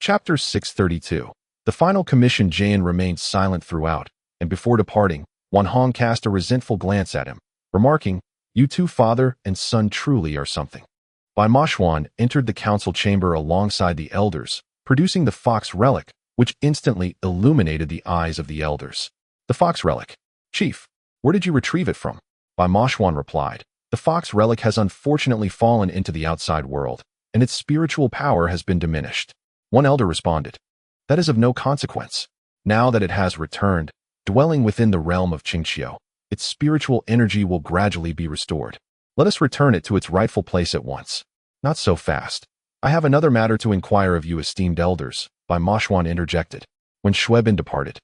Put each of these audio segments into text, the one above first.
Chapter 632. The final commission. Jian remained silent throughout, and before departing, Wan Hong cast a resentful glance at him, remarking, "You two father and son truly are something." Bai Mo Xuan entered the council chamber alongside the elders, producing the fox relic, which instantly illuminated the eyes of the elders. "The fox relic. Chief, where did you retrieve it from?" Bai Mo Xuan replied, "The fox relic has unfortunately fallen into the outside world, and its spiritual power has been diminished." One elder responded, "That is of no consequence. Now that it has returned, dwelling within the realm of Qing Qiu, its spiritual energy will gradually be restored. Let us return it to its rightful place at once." "Not so fast. I have another matter to inquire of you, esteemed elders," Bai Mo Xuan interjected. When Xiao Bai departed,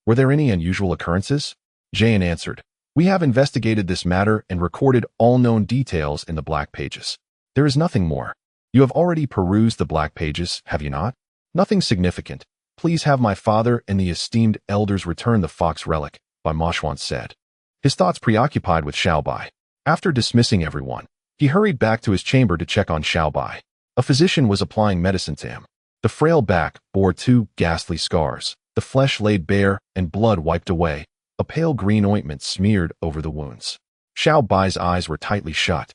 "Were there any unusual occurrences?" Jian answered, "We have investigated this matter and recorded all known details in the black pages. There is nothing more. You have already perused the black pages, have you not?" "Nothing significant. Please have my father and the esteemed elders return the fox relic," Bai Mo Xuan said, his thoughts preoccupied with Xiao Bai. After dismissing everyone, he hurried back to his chamber to check on Xiao Bai. A physician was applying medicine to him. The frail back bore 2 ghastly scars, the flesh laid bare and blood wiped away, a pale green ointment smeared over the wounds. Xiao Bai's eyes were tightly shut,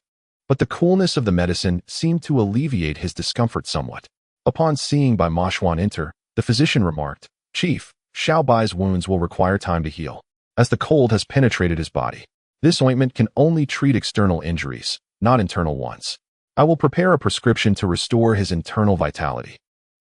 but the coolness of the medicine seemed to alleviate his discomfort somewhat. Upon seeing Bai Mo Xuan enter, the physician remarked, "Chief, Xiao Bai's wounds will require time to heal, as the cold has penetrated his body. This ointment can only treat external injuries, not internal ones. I will prepare a prescription to restore his internal vitality.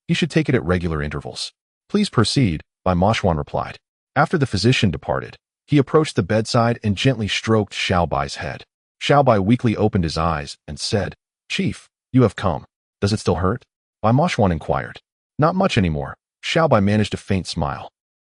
He should take it at regular intervals." "Please proceed," Bai Mo Xuan replied. After the physician departed, he approached the bedside and gently stroked Xiao Bai's head. Xiao Bai weakly opened his eyes and said, "Chief, you have come. Does it still hurt?" Bai Mo Xuan inquired. "Not much anymore." Xiao Bai managed a faint smile.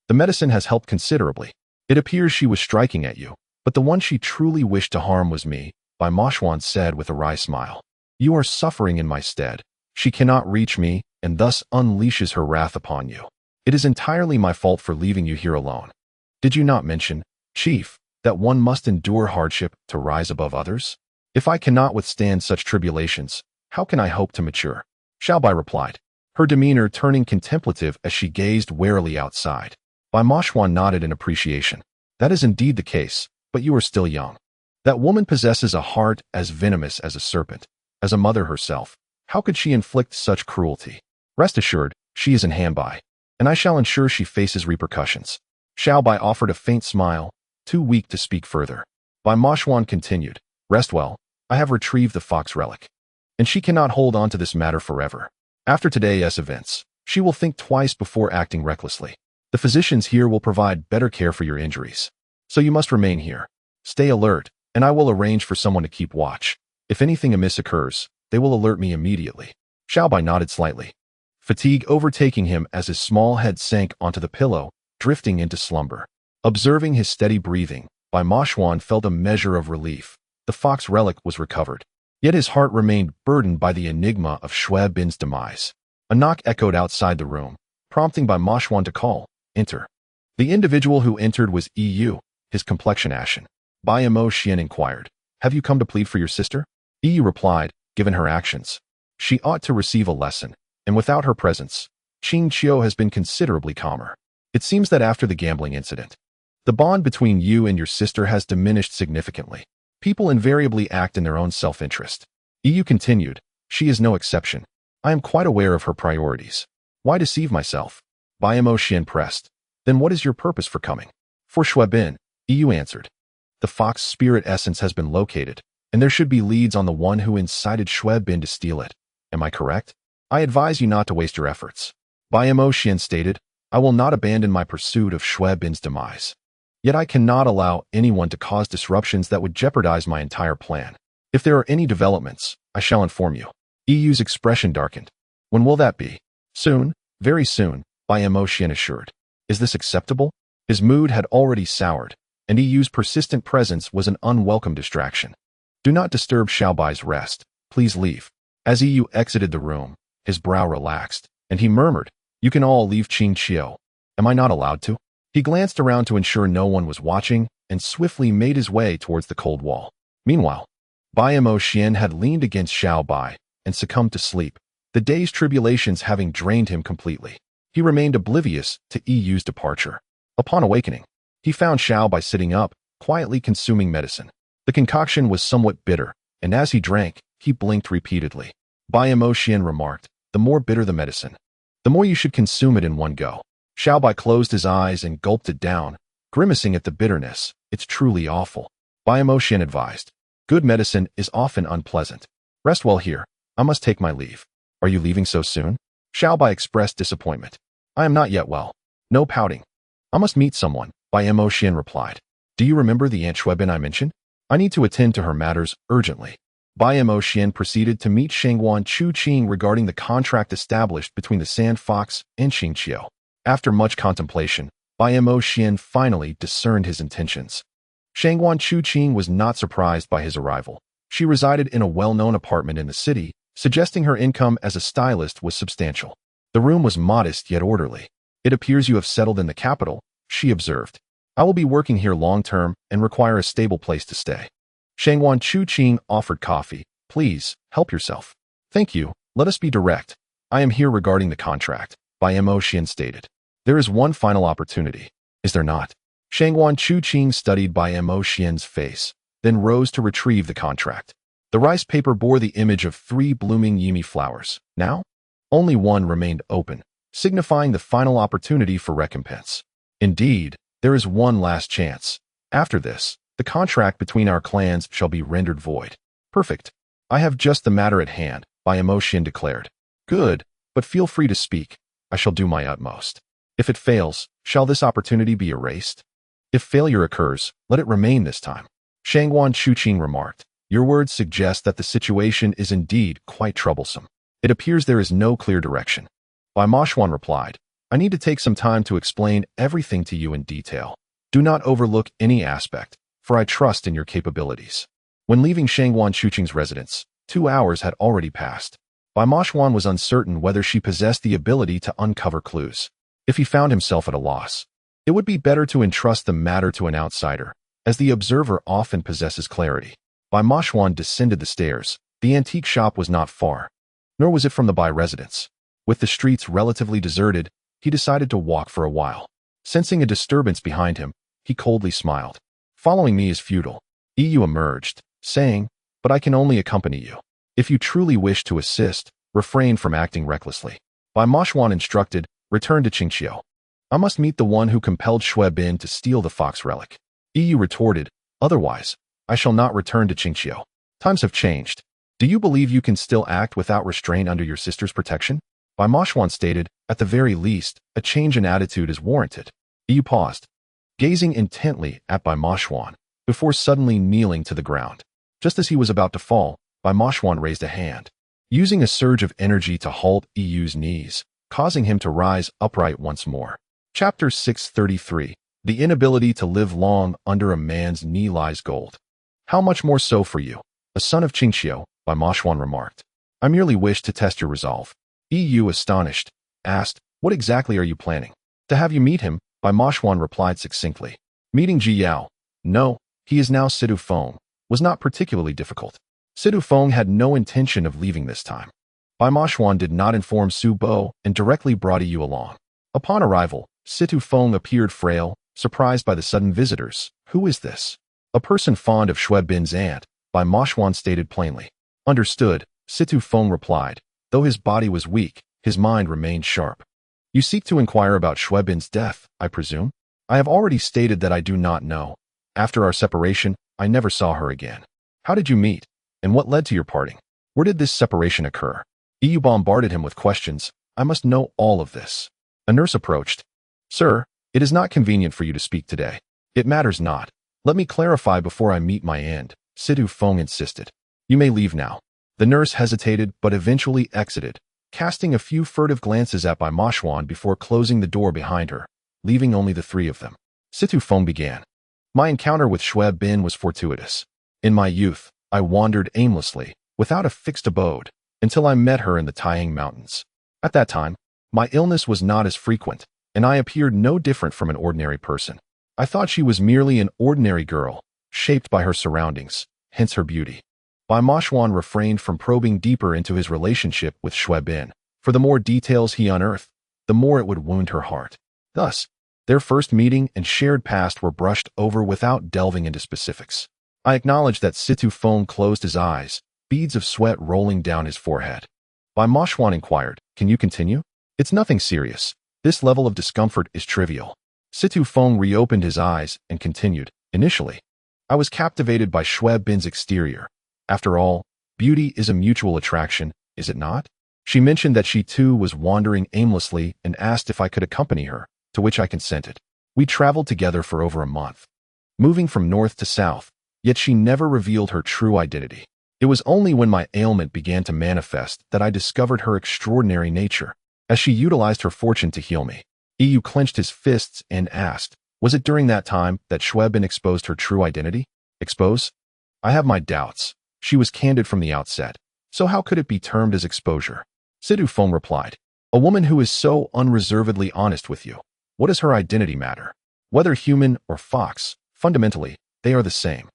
"The medicine has helped considerably. It appears she was striking at you, but the one she truly wished to harm was me," Bai Mo Xuan said with a wry smile. "You are suffering in my stead. She cannot reach me and thus unleashes her wrath upon you. It is entirely my fault for leaving you here alone. Did you not mention, Chief, that one must endure hardship to rise above others? If I cannot withstand such tribulations, how can I hope to mature?" Xiao Bai replied, her demeanor turning contemplative as she gazed warily outside. Bai Mo Xuan nodded in appreciation. "That is indeed the case, but you are still young. That woman possesses a heart as venomous as a serpent. As a mother herself, how could she inflict such cruelty? Rest assured, she is in hand by, and I shall ensure she faces repercussions." Xiao Bai offered a faint smile, too weak to speak further. Bai Mo Xuan continued, "Rest well, I have retrieved the fox relic, and she cannot hold on to this matter forever. After today's events, she will think twice before acting recklessly. The physicians here will provide better care for your injuries. So you must remain here. Stay alert, and I will arrange for someone to keep watch. If anything amiss occurs, they will alert me immediately." Xiao Bai nodded slightly, fatigue overtaking him as his small head sank onto the pillow, drifting into slumber. Observing his steady breathing, Bai Mo Xuan felt a measure of relief. The fox relic was recovered. Yet his heart remained burdened by the enigma of Xiao Bai's demise. A knock echoed outside the room, prompting Bai Mo Xuan to call, "Enter." The individual who entered was EU, his complexion ashen. Bai Mo Xuan inquired, "Have you come to plead for your sister?" EU replied, "Given her actions, she ought to receive a lesson, and without her presence, Qing Qiu has been considerably calmer. It seems that after the gambling incident, the bond between you and your sister has diminished significantly. People invariably act in their own self-interest." EU continued, "She is no exception. I am quite aware of her priorities. Why deceive myself?" Bai Mo Xuan pressed, "Then what is your purpose for coming?" "For Xiao Bai," EU answered. "The fox spirit essence has been located, and there should be leads on the one who incited Xiao Bai to steal it. Am I correct? I advise you not to waste your efforts." Bai Mo Xuan stated, "I will not abandon my pursuit of Xiao Bai's demise. Yet I cannot allow anyone to cause disruptions that would jeopardize my entire plan. If there are any developments, I shall inform you." EU's expression darkened. "When will that be?" "Soon, very soon," Bai Mo Xuan assured. "Is this acceptable?" His mood had already soured, and EU's persistent presence was an unwelcome distraction. "Do not disturb Xiao Bai's rest. Please leave." As EU exited the room, his brow relaxed, and he murmured, "You can all leave Qing Qiu. Am I not allowed to?" He glanced around to ensure no one was watching and swiftly made his way towards the cold wall. Meanwhile, Bai Mo Xuan had leaned against Xiao Bai and succumbed to sleep, the day's tribulations having drained him completely. He remained oblivious to Yu's departure. Upon awakening, he found Xiao Bai sitting up, quietly consuming medicine. The concoction was somewhat bitter, and as he drank, he blinked repeatedly. Bai Mo Xuan remarked, "The more bitter the medicine, the more you should consume it in one go." Xiao Bai closed his eyes and gulped it down, grimacing at the bitterness. "It's truly awful," Bai Mo Xuan advised. "Good medicine is often unpleasant. Rest well here. I must take my leave." "Are you leaving so soon?" Xiao Bai expressed disappointment. "I am not yet well." "No pouting. I must meet someone," Bai Mo Xuan replied. "Do you remember the Aunt Xuebin I mentioned? I need to attend to her matters urgently." Bai Mo Xuan proceeded to meet Shangguan Chuqing regarding the contract established between the Sand Fox and Qing Qiu. After much contemplation, Bai Mo Xuan finally discerned his intentions. Shangguan Chuqing was not surprised by his arrival. She resided in a well-known apartment in the city, suggesting her income as a stylist was substantial. The room was modest yet orderly. "It appears you have settled in the capital," she observed. "I will be working here long-term and require a stable place to stay." Shangguan Chuqing offered coffee. "Please, help yourself." "Thank you. Let us be direct. I am here regarding the contract," Bai Mo Xuan stated. "There is one final opportunity, is there not?" Shangguan Chuqing studied Bai Mo Xuan's face, then rose to retrieve the contract. The rice paper bore the image of 3 blooming yimi flowers. Now, only one remained open, signifying the final opportunity for recompense. "Indeed, there is one last chance. After this, the contract between our clans shall be rendered void." "Perfect. I have just the matter at hand," Bai Mo Xuan declared. "Good, but feel free to speak. I shall do my utmost. If it fails, shall this opportunity be erased?" "If failure occurs, let it remain this time," Shangguan Chuqing remarked. "Your words suggest that the situation is indeed quite troublesome. It appears there is no clear direction." Bai Mo Xuan replied, "I need to take some time to explain everything to you in detail. Do not overlook any aspect, for I trust in your capabilities." When leaving Shangguan Chuqing's residence, 2 hours had already passed. Bai Mo Xuan was uncertain whether she possessed the ability to uncover clues. If he found himself at a loss, it would be better to entrust the matter to an outsider, as the observer often possesses clarity. Bai Mo Xuan descended the stairs. The antique shop was not far, nor was it from the Bai residence. With the streets relatively deserted, he decided to walk for a while. Sensing a disturbance behind him, he coldly smiled. "Following me is futile." Yu emerged, saying, "But I can only accompany you. If you truly wish to assist, refrain from acting recklessly." Bai Mo Xuan instructed, "Return to Qing Qiu. I must meet the one who compelled Xuebin to steal the fox relic." Yu retorted, "Otherwise, I shall not return to Qing Qiu. Times have changed. Do you believe you can still act without restraint under your sister's protection?" Bai Mo Xuan stated, "At the very least, a change in attitude is warranted." Yu paused, gazing intently at Bai Mo Xuan, before suddenly kneeling to the ground. Just as he was about to fall, Bai Mo Xuan raised a hand, using a surge of energy to halt Yu's knees, causing him to rise upright once more. Chapter 633. The inability to live long under a man's knee lies gold. "How much more so for you, a son of Qing Qiu," Bai Mo Xuan remarked. "I merely wish to test your resolve." Yu, astonished, asked, "What exactly are you planning?" "To have you meet him," Bai Mo Xuan replied succinctly. Meeting Ji Yao, no, he is now Sidu Feng, was not particularly difficult. Sidu Feng had no intention of leaving this time. Bai Mo Xuan did not inform Su Bo and directly brought Yu along. Upon arrival, Situ Feng appeared frail, surprised by the sudden visitors. "Who is this?" "A person fond of Xuebin's aunt," Bai Mo Xuan stated plainly. "Understood," Situ Feng replied. Though his body was weak, his mind remained sharp. "You seek to inquire about Xuebin's death, I presume?" "I have already stated that I do not know. After our separation, I never saw her again." "How did you meet? And what led to your parting? Where did this separation occur?" Yu bombarded him with questions. "I must know all of this." A nurse approached. "Sir, it is not convenient for you to speak today." "It matters not. Let me clarify before I meet my end," Situ Feng insisted. "You may leave now." The nurse hesitated but eventually exited, casting a few furtive glances at Bai Mo Xuan before closing the door behind her, leaving only the 3 of them. Situ Feng began. "My encounter with Xuebin was fortuitous. In my youth, I wandered aimlessly, without a fixed abode, until I met her in the Taiyang Mountains. At that time, my illness was not as frequent, and I appeared no different from an ordinary person. I thought she was merely an ordinary girl, shaped by her surroundings, hence her beauty." Bai Mo Xuan refrained from probing deeper into his relationship with Xiao Bai, for the more details he unearthed, the more it would wound her heart. Thus, their first meeting and shared past were brushed over without delving into specifics. I acknowledge that Situ Feng closed his eyes, beads of sweat rolling down his forehead. Bai Mo Xuan inquired, "Can you continue?" "It's nothing serious. This level of discomfort is trivial." Situ Feng reopened his eyes and continued, "Initially, I was captivated by Xiao Bai's exterior. After all, beauty is a mutual attraction, is it not?" She mentioned that she too was wandering aimlessly and asked if I could accompany her, to which I consented. We traveled together for over a month, moving from north to south, yet she never revealed her true identity. It was only when my ailment began to manifest that I discovered her extraordinary nature, as she utilized her fortune to heal me. EU clenched his fists and asked, "Was it during that time that Xiao Bai exposed her true identity?" "Expose? I have my doubts. She was candid from the outset, so how could it be termed as exposure?" Situ Feng replied, "A woman who is so unreservedly honest with you, what does her identity matter? Whether human or fox, fundamentally, they are the same.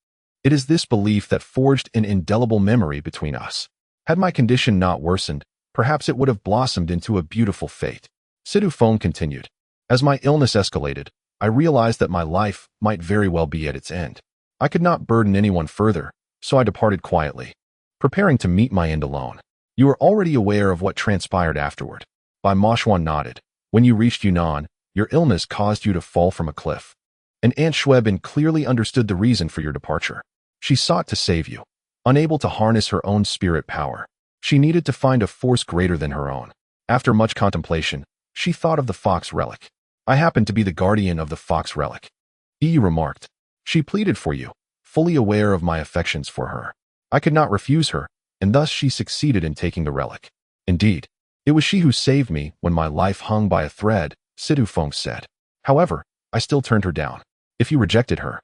It is this belief that forged an indelible memory between us. Had my condition not worsened, perhaps it would have blossomed into a beautiful fate." Situ Feng continued, "As my illness escalated, I realized that my life might very well be at its end. I could not burden anyone further, so I departed quietly, preparing to meet my end alone. You are already aware of what transpired afterward." Bai Mo Xuan nodded. "When you reached Yunnan, your illness caused you to fall from a cliff. And Aunt Xiao Bai clearly understood the reason for your departure. She sought to save you. Unable to harness her own spirit power, she needed to find a force greater than her own. After much contemplation, she thought of the fox relic. I happen to be the guardian of the fox relic." EU remarked. "She pleaded for you, fully aware of my affections for her. I could not refuse her, and thus she succeeded in taking the relic. Indeed, it was she who saved me when my life hung by a thread," Situ Feng said. "However, I still turned her down." "If you rejected her,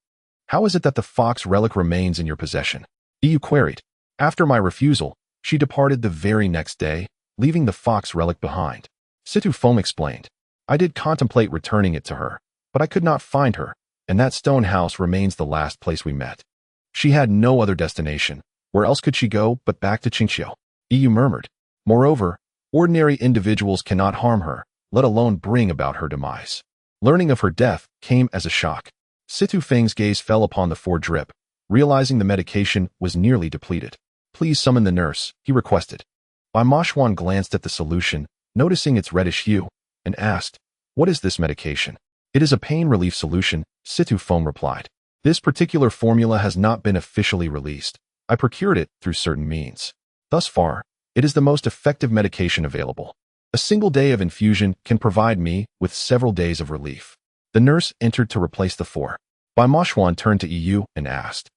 how is it that the fox relic remains in your possession?" EU queried. "After my refusal, she departed the very next day, leaving the fox relic behind." Situ Feng explained, "I did contemplate returning it to her, but I could not find her, and that stone house remains the last place we met. She had no other destination. Where else could she go but back to Qing Qiu?" EU murmured. "Moreover, ordinary individuals cannot harm her, let alone bring about her demise." Learning of her death came as a shock. Situ Feng's gaze fell upon the drip, realizing the medication was nearly depleted. "Please summon the nurse," he requested. Bai Mo Xuan glanced at the solution, noticing its reddish hue, and asked, "What is this medication?" "It is a pain relief solution," Situ Feng replied. "This particular formula has not been officially released. I procured it through certain means. Thus far, it is the most effective medication available. A single day of infusion can provide me with several days of relief." The nurse entered to replace the four. Bai Mo Xuan turned to EU and asked,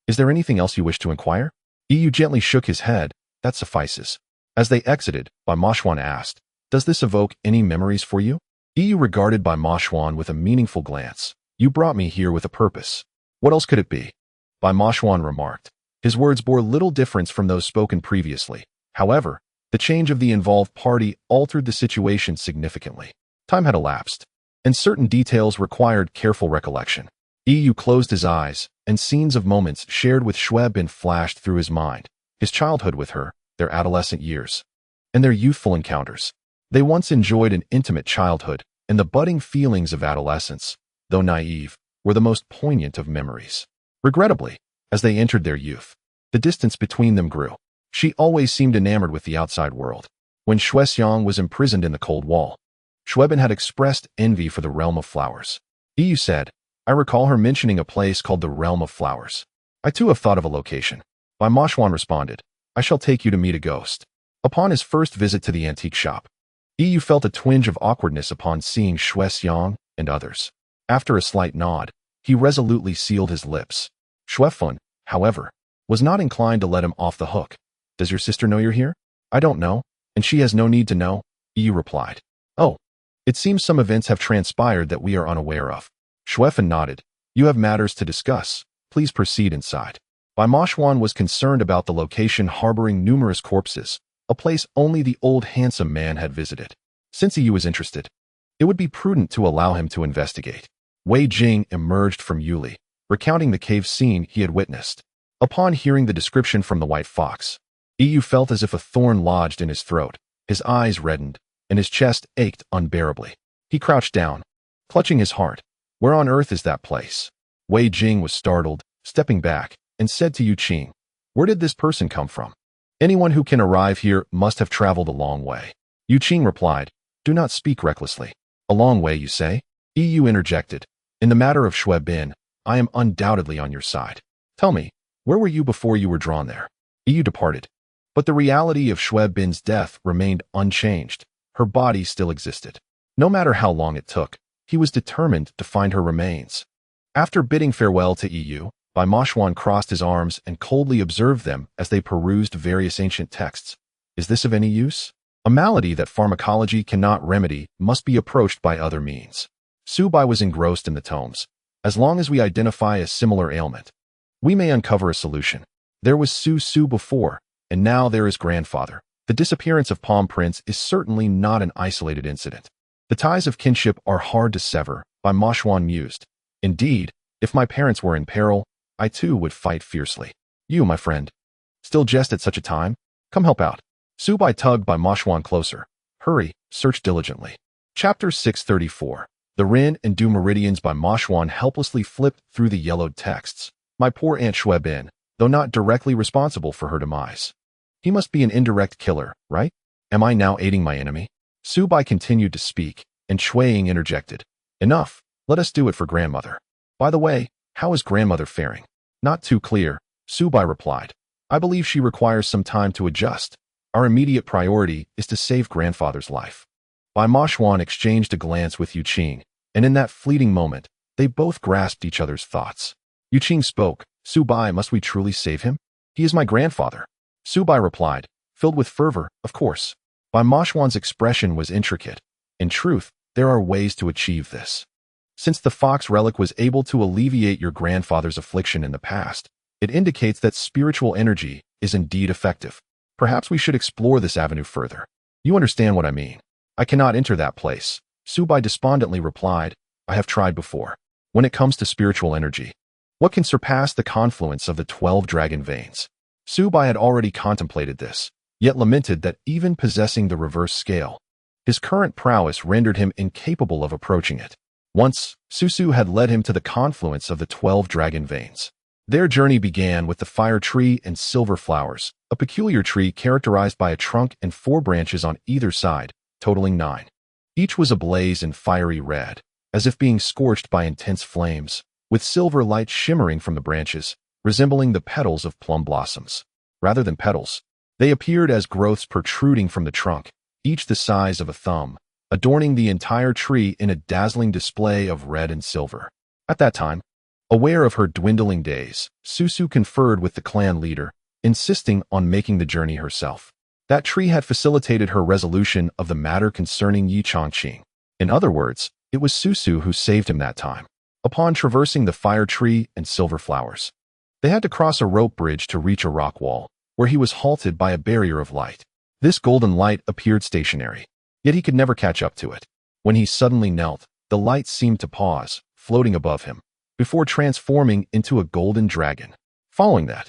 "Is there anything else you wish to inquire?" EU gently shook his head. "That suffices." As they exited, Bai Mo Xuan asked, "Does this evoke any memories for you?" EU regarded Bai Mo Xuan with a meaningful glance. "You brought me here with a purpose. What else could it be?" Bai Mo Xuan remarked. His words bore little difference from those spoken previously. However, the change of the involved party altered the situation significantly. Time had elapsed, and certain details required careful recollection. EU closed his eyes, and scenes of moments shared with Xiao Bai flashed through his mind. His childhood with her, their adolescent years, and their youthful encounters. They once enjoyed an intimate childhood, and the budding feelings of adolescence, though naive, were the most poignant of memories. Regrettably, as they entered their youth, the distance between them grew. She always seemed enamored with the outside world. When Shuexiang was imprisoned in the cold wall, Xiao Bai had expressed envy for the realm of flowers. EU said, "I recall her mentioning a place called the realm of flowers. I too have thought of a location." Bai Mo Xuan responded, "I shall take you to meet a ghost." Upon his first visit to the antique shop, EU felt a twinge of awkwardness upon seeing Shuexiang and others. After a slight nod, he resolutely sealed his lips. Shuefun, however, was not inclined to let him off the hook. "Does your sister know you're here?" "I don't know, and she has no need to know," EU replied. "Oh, it seems some events have transpired that we are unaware of." Shuefun nodded. "You have matters to discuss. Please proceed inside." Bai Mo Xuan was concerned about the location harboring numerous corpses, a place only the old handsome man had visited. Since EU was interested, it would be prudent to allow him to investigate. Wei Jing emerged from Yuli, recounting the cave scene he had witnessed. Upon hearing the description from the white fox, Yu felt as if a thorn lodged in his throat, his eyes reddened, and his chest ached unbearably. He crouched down, clutching his heart. Where on earth is that place? Wei Jing was startled, stepping back, and said to Yu Qing, "Where did this person come from? Anyone who can arrive here must have traveled a long way." Yu Qing replied, "Do not speak recklessly. A long way, you say?" Yu interjected, "In the matter of Xiao Bai, I am undoubtedly on your side. Tell me, where were you before you were drawn there?" Yu departed. But the reality of Xiao Bai's death remained unchanged. Her body still existed. No matter how long it took, he was determined to find her remains. After bidding farewell to Yu, Bai Mo Xuan crossed his arms and coldly observed them as they perused various ancient texts. Is this of any use? A malady that pharmacology cannot remedy must be approached by other means. Bai was engrossed in the tomes. As long as we identify a similar ailment, we may uncover a solution. There was Su before, and now there is grandfather. The disappearance of palm prints is certainly not an isolated incident. The ties of kinship are hard to sever, Bai Mo Xuan mused. Indeed, if my parents were in peril, I too would fight fiercely. You, my friend, still jest at such a time? Come help out. Bai tugged Bai Mo Xuan closer. Hurry, search diligently. Chapter 634. The Rin and Du meridians. Bai Mo Xuan helplessly flipped through the yellowed texts. My poor Aunt Xiao Bai, though not directly responsible for her demise. He must be an indirect killer, right? Am I now aiding my enemy? Bai continued to speak, and Shuiying interjected. Enough, let us do it for grandmother. By the way, how is grandmother faring? Not too clear, Bai replied. I believe she requires some time to adjust. Our immediate priority is to save grandfather's life. Bai Mo Xuan exchanged a glance with Yu Qing, and in that fleeting moment, they both grasped each other's thoughts. Yu Qing spoke. Bai, must we truly save him? He is my grandfather. Bai replied, filled with fervor, of course. Bai Mo Xuan's expression was intricate. In truth, there are ways to achieve this. Since the fox relic was able to alleviate your grandfather's affliction in the past, it indicates that spiritual energy is indeed effective. Perhaps we should explore this avenue further. You understand what I mean. I cannot enter that place, Bai despondently replied. I have tried before. When it comes to spiritual energy, what can surpass the confluence of the 12 dragon veins? Bai had already contemplated this, yet lamented that even possessing the reverse scale, his current prowess rendered him incapable of approaching it. Once, Su had led him to the confluence of the 12 dragon veins. Their journey began with the fire tree and silver flowers, a peculiar tree characterized by a trunk and 4 branches on either side, totaling 9. Each was ablaze in fiery red, as if being scorched by intense flames, with silver light shimmering from the branches, resembling the petals of plum blossoms. Rather than petals, they appeared as growths protruding from the trunk, each the size of a thumb, adorning the entire tree in a dazzling display of red and silver. At that time, aware of her dwindling days, Su conferred with the clan leader, insisting on making the journey herself. That tree had facilitated her resolution of the matter concerning Yi Chongqing. In other words, it was Su who saved him that time. Upon traversing the fire tree and silver flowers, they had to cross a rope bridge to reach a rock wall, where he was halted by a barrier of light. This golden light appeared stationary, yet he could never catch up to it. When he suddenly knelt, the light seemed to pause, floating above him, before transforming into a golden dragon. Following that,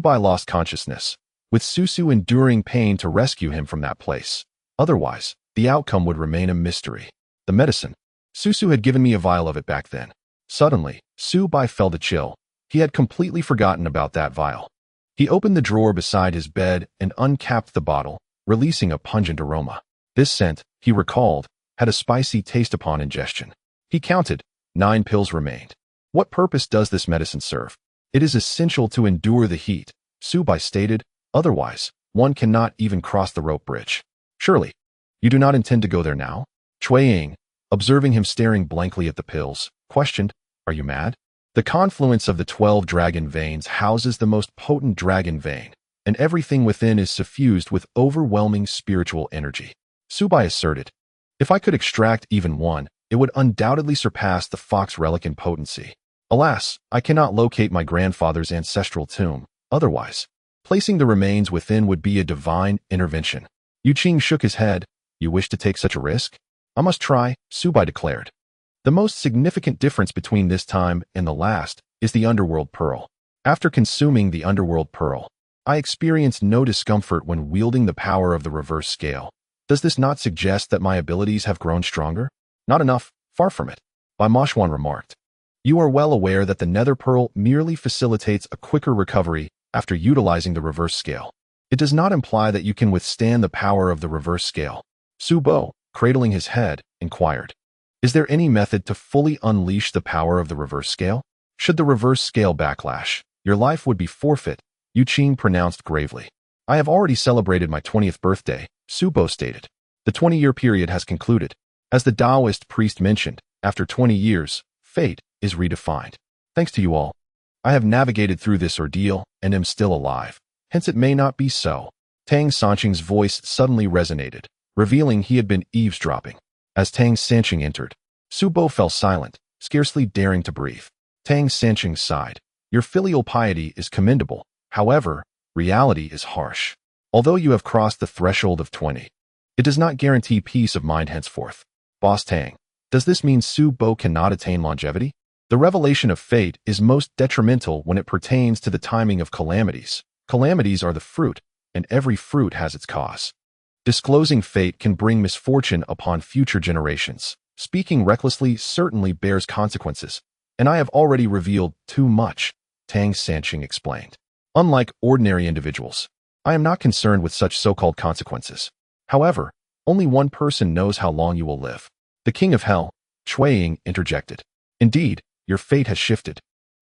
Bai lost consciousness, with Su enduring pain to rescue him from that place. Otherwise, the outcome would remain a mystery. The medicine. Su had given me a vial of it back then. Suddenly, Bai felt a chill. He had completely forgotten about that vial. He opened the drawer beside his bed and uncapped the bottle, releasing a pungent aroma. This scent, he recalled, had a spicy taste upon ingestion. He counted. 9 pills remained. What purpose does this medicine serve? It is essential to endure the heat, Bai stated. Otherwise, one cannot even cross the rope bridge. Surely, you do not intend to go there now? Shuiying, observing him staring blankly at the pills, questioned, Are you mad? The confluence of the 12 dragon veins houses the most potent dragon vein, and everything within is suffused with overwhelming spiritual energy. Bai asserted, If I could extract even one, it would undoubtedly surpass the fox relic in potency. Alas, I cannot locate my grandfather's ancestral tomb. Otherwise, placing the remains within would be a divine intervention. Yu Qing shook his head. You wish to take such a risk? I must try, Bai declared. The most significant difference between this time and the last is the underworld pearl. After consuming the underworld pearl, I experienced no discomfort when wielding the power of the reverse scale. Does this not suggest that my abilities have grown stronger? Not enough, far from it. Bai Mo Xuan remarked. You are well aware that the nether pearl merely facilitates a quicker recovery after utilizing the reverse scale. It does not imply that you can withstand the power of the reverse scale. Xiao Bai, cradling his head, inquired. Is there any method to fully unleash the power of the reverse scale? Should the reverse scale backlash, your life would be forfeit, Qing pronounced gravely. I have already celebrated my 20th birthday, Xiao Bai stated. The 20-year period has concluded. As the Taoist priest mentioned, after 20 years, fate is redefined. Thanks to you all, I have navigated through this ordeal and am still alive. Hence it may not be so. Tang Sanqing's voice suddenly resonated, revealing he had been eavesdropping. As Tang Sanqing entered, Xiao Bai fell silent, scarcely daring to breathe. Tang Sanqing sighed. Your filial piety is commendable. However, reality is harsh. Although you have crossed the threshold of 20, it does not guarantee peace of mind henceforth. Boss Tang, does this mean Xiao Bai cannot attain longevity? The revelation of fate is most detrimental when it pertains to the timing of calamities. Calamities are the fruit, and every fruit has its cause. Disclosing fate can bring misfortune upon future generations. Speaking recklessly certainly bears consequences, and I have already revealed too much, Tang Sanqing explained. Unlike ordinary individuals, I am not concerned with such so-called consequences. However, only one person knows how long you will live. The King of Hell, Shuiying, interjected. Indeed, your fate has shifted,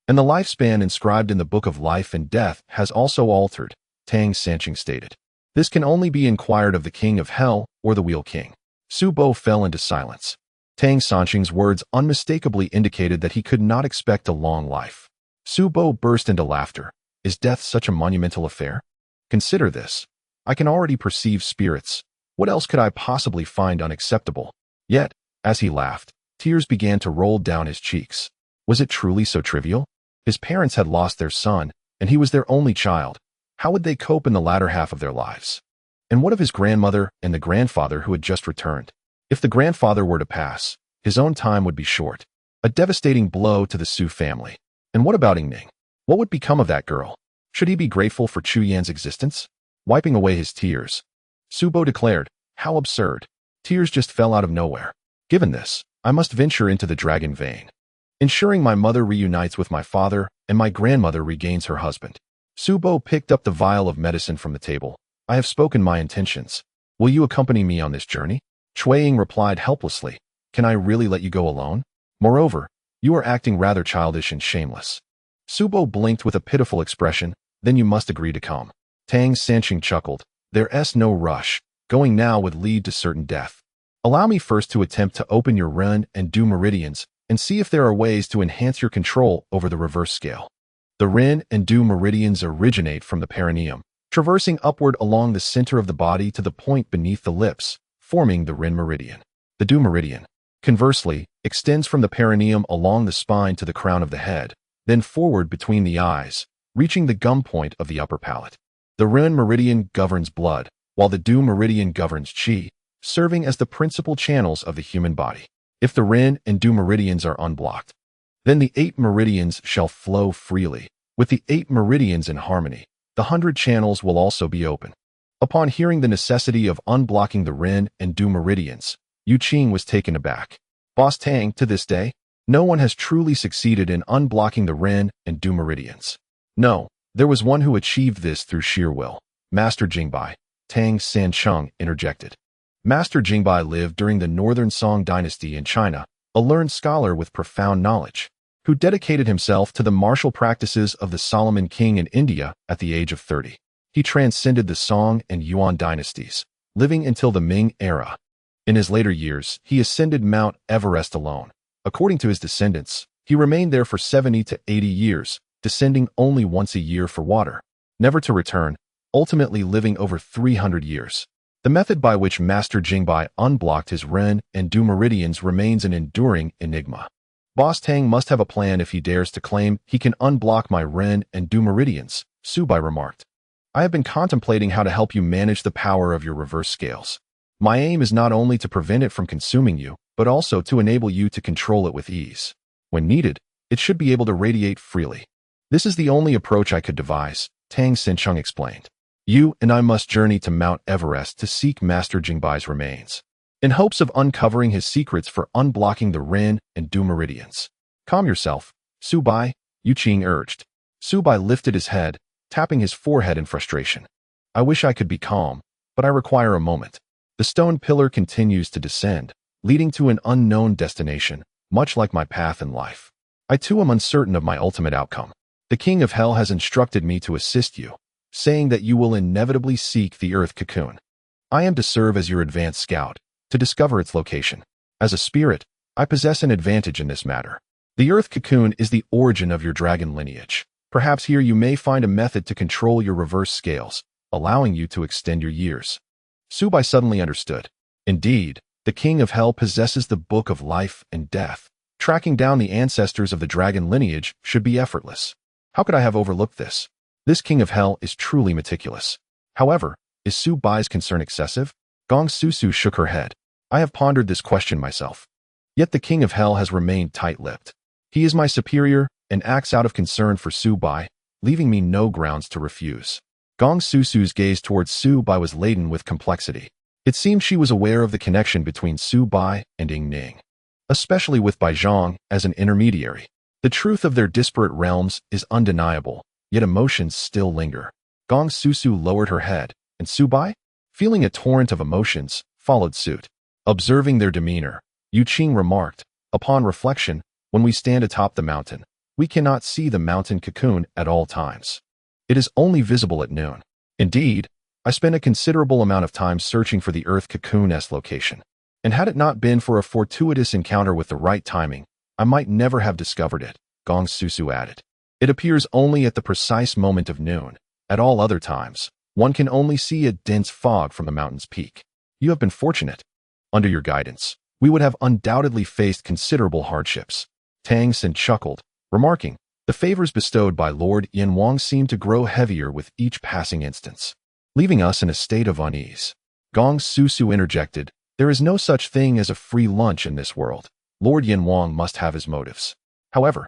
and the lifespan inscribed in the Book of Life and Death has also altered, Tang Sanqing stated. This can only be inquired of the King of Hell or the Wheel King. Xiao Bai fell into silence. Tang Sanqing's words unmistakably indicated that he could not expect a long life. Xiao Bai burst into laughter. Is death such a monumental affair? Consider this. I can already perceive spirits. What else could I possibly find unacceptable? Yet, as he laughed, tears began to roll down his cheeks. Was it truly so trivial? His parents had lost their son, and he was their only child. How would they cope in the latter half of their lives? And what of his grandmother and the grandfather who had just returned? If the grandfather were to pass, his own time would be short. A devastating blow to the Su family. And what about Ning? What would become of that girl? Should he be grateful for Chu Yan's existence? Wiping away his tears, Xiao Bai declared, how absurd. Tears just fell out of nowhere. Given this, I must venture into the dragon vein, ensuring my mother reunites with my father and my grandmother regains her husband. Xiao Bai picked up the vial of medicine from the table. I have spoken my intentions. Will you accompany me on this journey? Shuiying replied helplessly. Can I really let you go alone? Moreover, you are acting rather childish and shameless. Xiao Bai blinked with a pitiful expression. Then you must agree to come. Tang Sanqing chuckled. There's no rush. Going now would lead to certain death. Allow me first to attempt to open your Ren and Du meridians and see if there are ways to enhance your control over the reverse scale. The Ren and Du meridians originate from the perineum, traversing upward along the center of the body to the point beneath the lips, forming the Ren meridian. The Du meridian, conversely, extends from the perineum along the spine to the crown of the head, then forward between the eyes, reaching the gum point of the upper palate. The Ren meridian governs blood, while the Du meridian governs qi, serving as the principal channels of the human body. If the Ren and Du meridians are unblocked, then the 8 meridians shall flow freely. With the 8 meridians in harmony, the 100 channels will also be open. Upon hearing the necessity of unblocking the Ren and Du meridians, Qing was taken aback. Boss Tang, to this day, no one has truly succeeded in unblocking the Ren and Du meridians. No, there was one who achieved this through sheer will. Master Bai, Tang Sanqing interjected. Master Bai lived during the Northern Song dynasty in China, a learned scholar with profound knowledge, who dedicated himself to the martial practices of the Solomon king in India at the age of 30. He transcended the Song and Yuan dynasties, living until the Ming era. In his later years, he ascended Mount Everest alone. According to his descendants, he remained there for 70 to 80 years, descending only once a year for water, never to return, ultimately living over 300 years. The method by which Master Bai unblocked his Ren and Du meridians remains an enduring enigma. Boss Tang must have a plan if he dares to claim he can unblock my Ren and Du meridians, Xiao Bai remarked. I have been contemplating how to help you manage the power of your reverse scales. My aim is not only to prevent it from consuming you, but also to enable you to control it with ease. When needed, it should be able to radiate freely. This is the only approach I could devise, Tang Xincheng explained. You and I must journey to Mount Everest to seek Master Jingbai's remains, in hopes of uncovering his secrets for unblocking the Ren and Du meridians. Calm yourself, Xiao Bai, Yu Qing urged. Xiao Bai lifted his head, tapping his forehead in frustration. I wish I could be calm, but I require a moment. The stone pillar continues to descend, leading to an unknown destination, much like my path in life. I too am uncertain of my ultimate outcome. The King of Hell has instructed me to assist you, saying that you will inevitably seek the Earth Cocoon. I am to serve as your advance scout, to discover its location. As a spirit, I possess an advantage in this matter. The Earth Cocoon is the origin of your dragon lineage. Perhaps here you may find a method to control your reverse scales, allowing you to extend your years. Xiao Bai suddenly understood. Indeed, the King of Hell possesses the Book of Life and Death. Tracking down the ancestors of the dragon lineage should be effortless. How could I have overlooked this? This King of Hell is truly meticulous. However, is Xiao Bai's concern excessive? Gong Susu shook her head. I have pondered this question myself. Yet the King of Hell has remained tight-lipped. He is my superior and acts out of concern for Xiao Bai, leaving me no grounds to refuse. Gong Susu's gaze towards Xiao Bai was laden with complexity. It seemed she was aware of the connection between Xiao Bai and Ying Ning, especially with Bai Zhang as an intermediary. The truth of their disparate realms is undeniable, yet emotions still linger. Gong Susu lowered her head, and Xiao Bai, feeling a torrent of emotions, followed suit. Observing their demeanor, Yu Qing remarked, upon reflection, when we stand atop the mountain, we cannot see the mountain cocoon at all times. It is only visible at noon. Indeed, I spent a considerable amount of time searching for the Earth Cocoon's location. And had it not been for a fortuitous encounter with the right timing, I might never have discovered it, Gong Susu added. It appears only at the precise moment of noon. At all other times, one can only see a dense fog from the mountain's peak. You have been fortunate. Under your guidance, we would have undoubtedly faced considerable hardships. Tang Xin chuckled, remarking, the favors bestowed by Lord Yin Wang seem to grow heavier with each passing instance, leaving us in a state of unease. Gong Susu interjected, there is no such thing as a free lunch in this world. Lord Yin Wang must have his motives. However,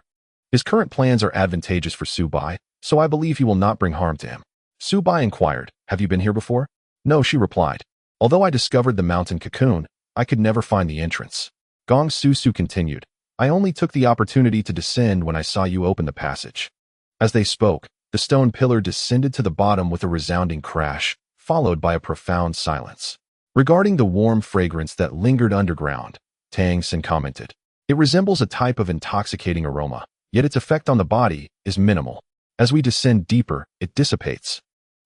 his current plans are advantageous for Xiao Bai, so I believe he will not bring harm to him. Xiao Bai inquired, have you been here before? No, she replied. Although I discovered the mountain cocoon, I could never find the entrance. Gong Susu continued, I only took the opportunity to descend when I saw you open the passage. As they spoke, the stone pillar descended to the bottom with a resounding crash, followed by a profound silence. Regarding the warm fragrance that lingered underground, Tang Xin commented, it resembles a type of intoxicating aroma, yet its effect on the body is minimal. As we descend deeper, it dissipates.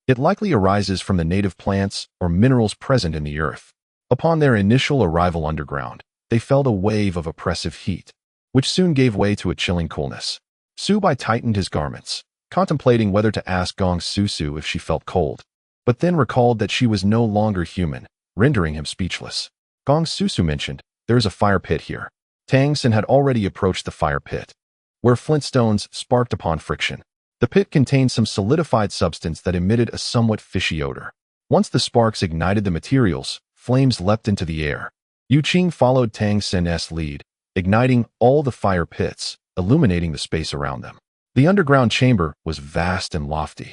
It likely arises from the native plants or minerals present in the earth. Upon their initial arrival underground, they felt a wave of oppressive heat, which soon gave way to a chilling coolness. Xiao Bai tightened his garments, contemplating whether to ask Gong Susu if she felt cold, but then recalled that she was no longer human, rendering him speechless. Gong Susu mentioned, there is a fire pit here. Tang Xin had already approached the fire pit, where flint stones sparked upon friction. The pit contained some solidified substance that emitted a somewhat fishy odor. Once the sparks ignited the materials, flames leapt into the air. Yu Qing followed Tang Xin's lead, igniting all the fire pits, illuminating the space around them. The underground chamber was vast and lofty,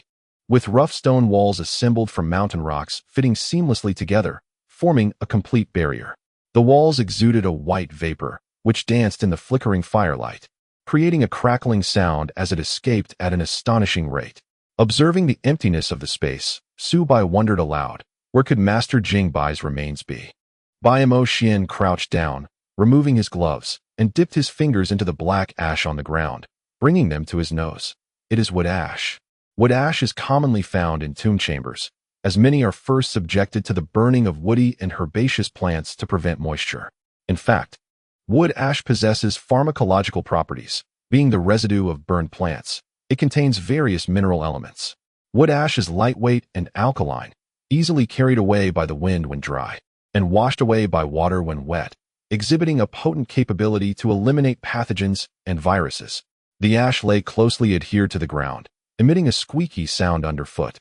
with rough stone walls assembled from mountain rocks fitting seamlessly together, forming a complete barrier. The walls exuded a white vapor, which danced in the flickering firelight, creating a crackling sound as it escaped at an astonishing rate. Observing the emptiness of the space, Xiao Bai wondered aloud, where could Master Jingbai's remains be? Bai Mo Xuan crouched down, removing his gloves, and dipped his fingers into the black ash on the ground, bringing them to his nose. It is wood ash. Wood ash is commonly found in tomb chambers, as many are first subjected to the burning of woody and herbaceous plants to prevent moisture. In fact, wood ash possesses pharmacological properties, being the residue of burned plants. It contains various mineral elements. Wood ash is lightweight and alkaline, easily carried away by the wind when dry, and washed away by water when wet, exhibiting a potent capability to eliminate pathogens and viruses. The ash lay closely adhered to the ground, emitting a squeaky sound underfoot,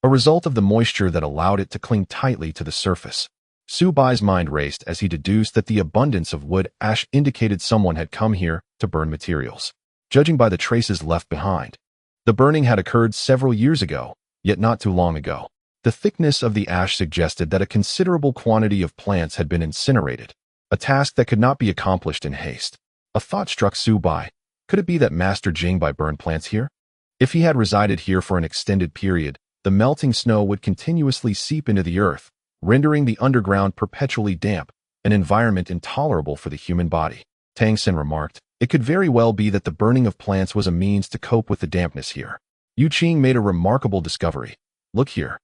a result of the moisture that allowed it to cling tightly to the surface. Xiao Bai's mind raced as he deduced that the abundance of wood ash indicated someone had come here to burn materials. Judging by the traces left behind, The burning had occurred several years ago, yet not too long ago. The thickness of the ash suggested that a considerable quantity of plants had been incinerated, a task that could not be accomplished in haste. A thought struck Xiao Bai. Could it be that Master Qing Bai burned plants here? If he had resided here for an extended period, the melting snow would continuously seep into the earth, rendering the underground perpetually damp, an environment intolerable for the human body. Tang Xin remarked, it could very well be that the burning of plants was a means to cope with the dampness here. Yu Qing made a remarkable discovery. Look here.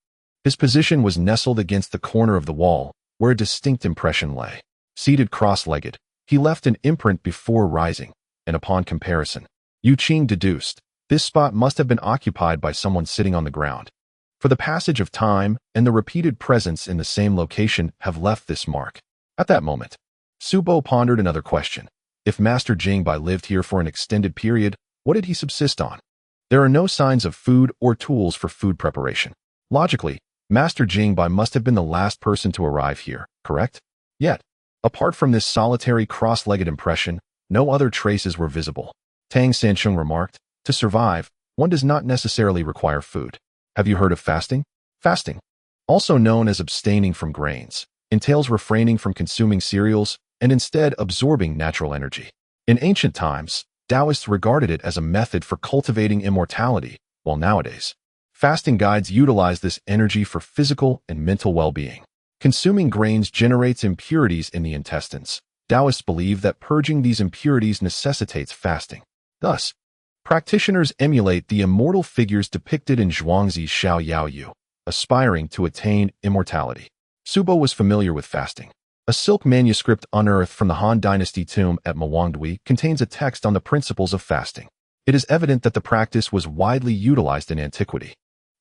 His position was nestled against the corner of the wall, where a distinct impression lay. Seated cross-legged, he left an imprint before rising, and upon comparison, Yu Qing deduced, this spot must have been occupied by someone sitting on the ground. For the passage of time and the repeated presence in the same location have left this mark. At that moment, Xiao Bai pondered another question. If Master Qing Bai lived here for an extended period, what did he subsist on? There are no signs of food or tools for food preparation. Logically, Master Qing Bai must have been the last person to arrive here, correct? Yet, apart from this solitary cross-legged impression, no other traces were visible. Tang Sancheng remarked, to survive, one does not necessarily require food. Have you heard of fasting? Fasting, also known as abstaining from grains, entails refraining from consuming cereals and instead absorbing natural energy. In ancient times, Taoists regarded it as a method for cultivating immortality, while nowadays, fasting guides utilize this energy for physical and mental well-being. Consuming grains generates impurities in the intestines. Taoists believe that purging these impurities necessitates fasting. Thus, practitioners emulate the immortal figures depicted in Zhuangzi's Xiao Yaoyu, aspiring to attain immortality. Xiao Bai was familiar with fasting. A silk manuscript unearthed from the Han Dynasty tomb at Mawangdui contains a text on the principles of fasting. It is evident that the practice was widely utilized in antiquity.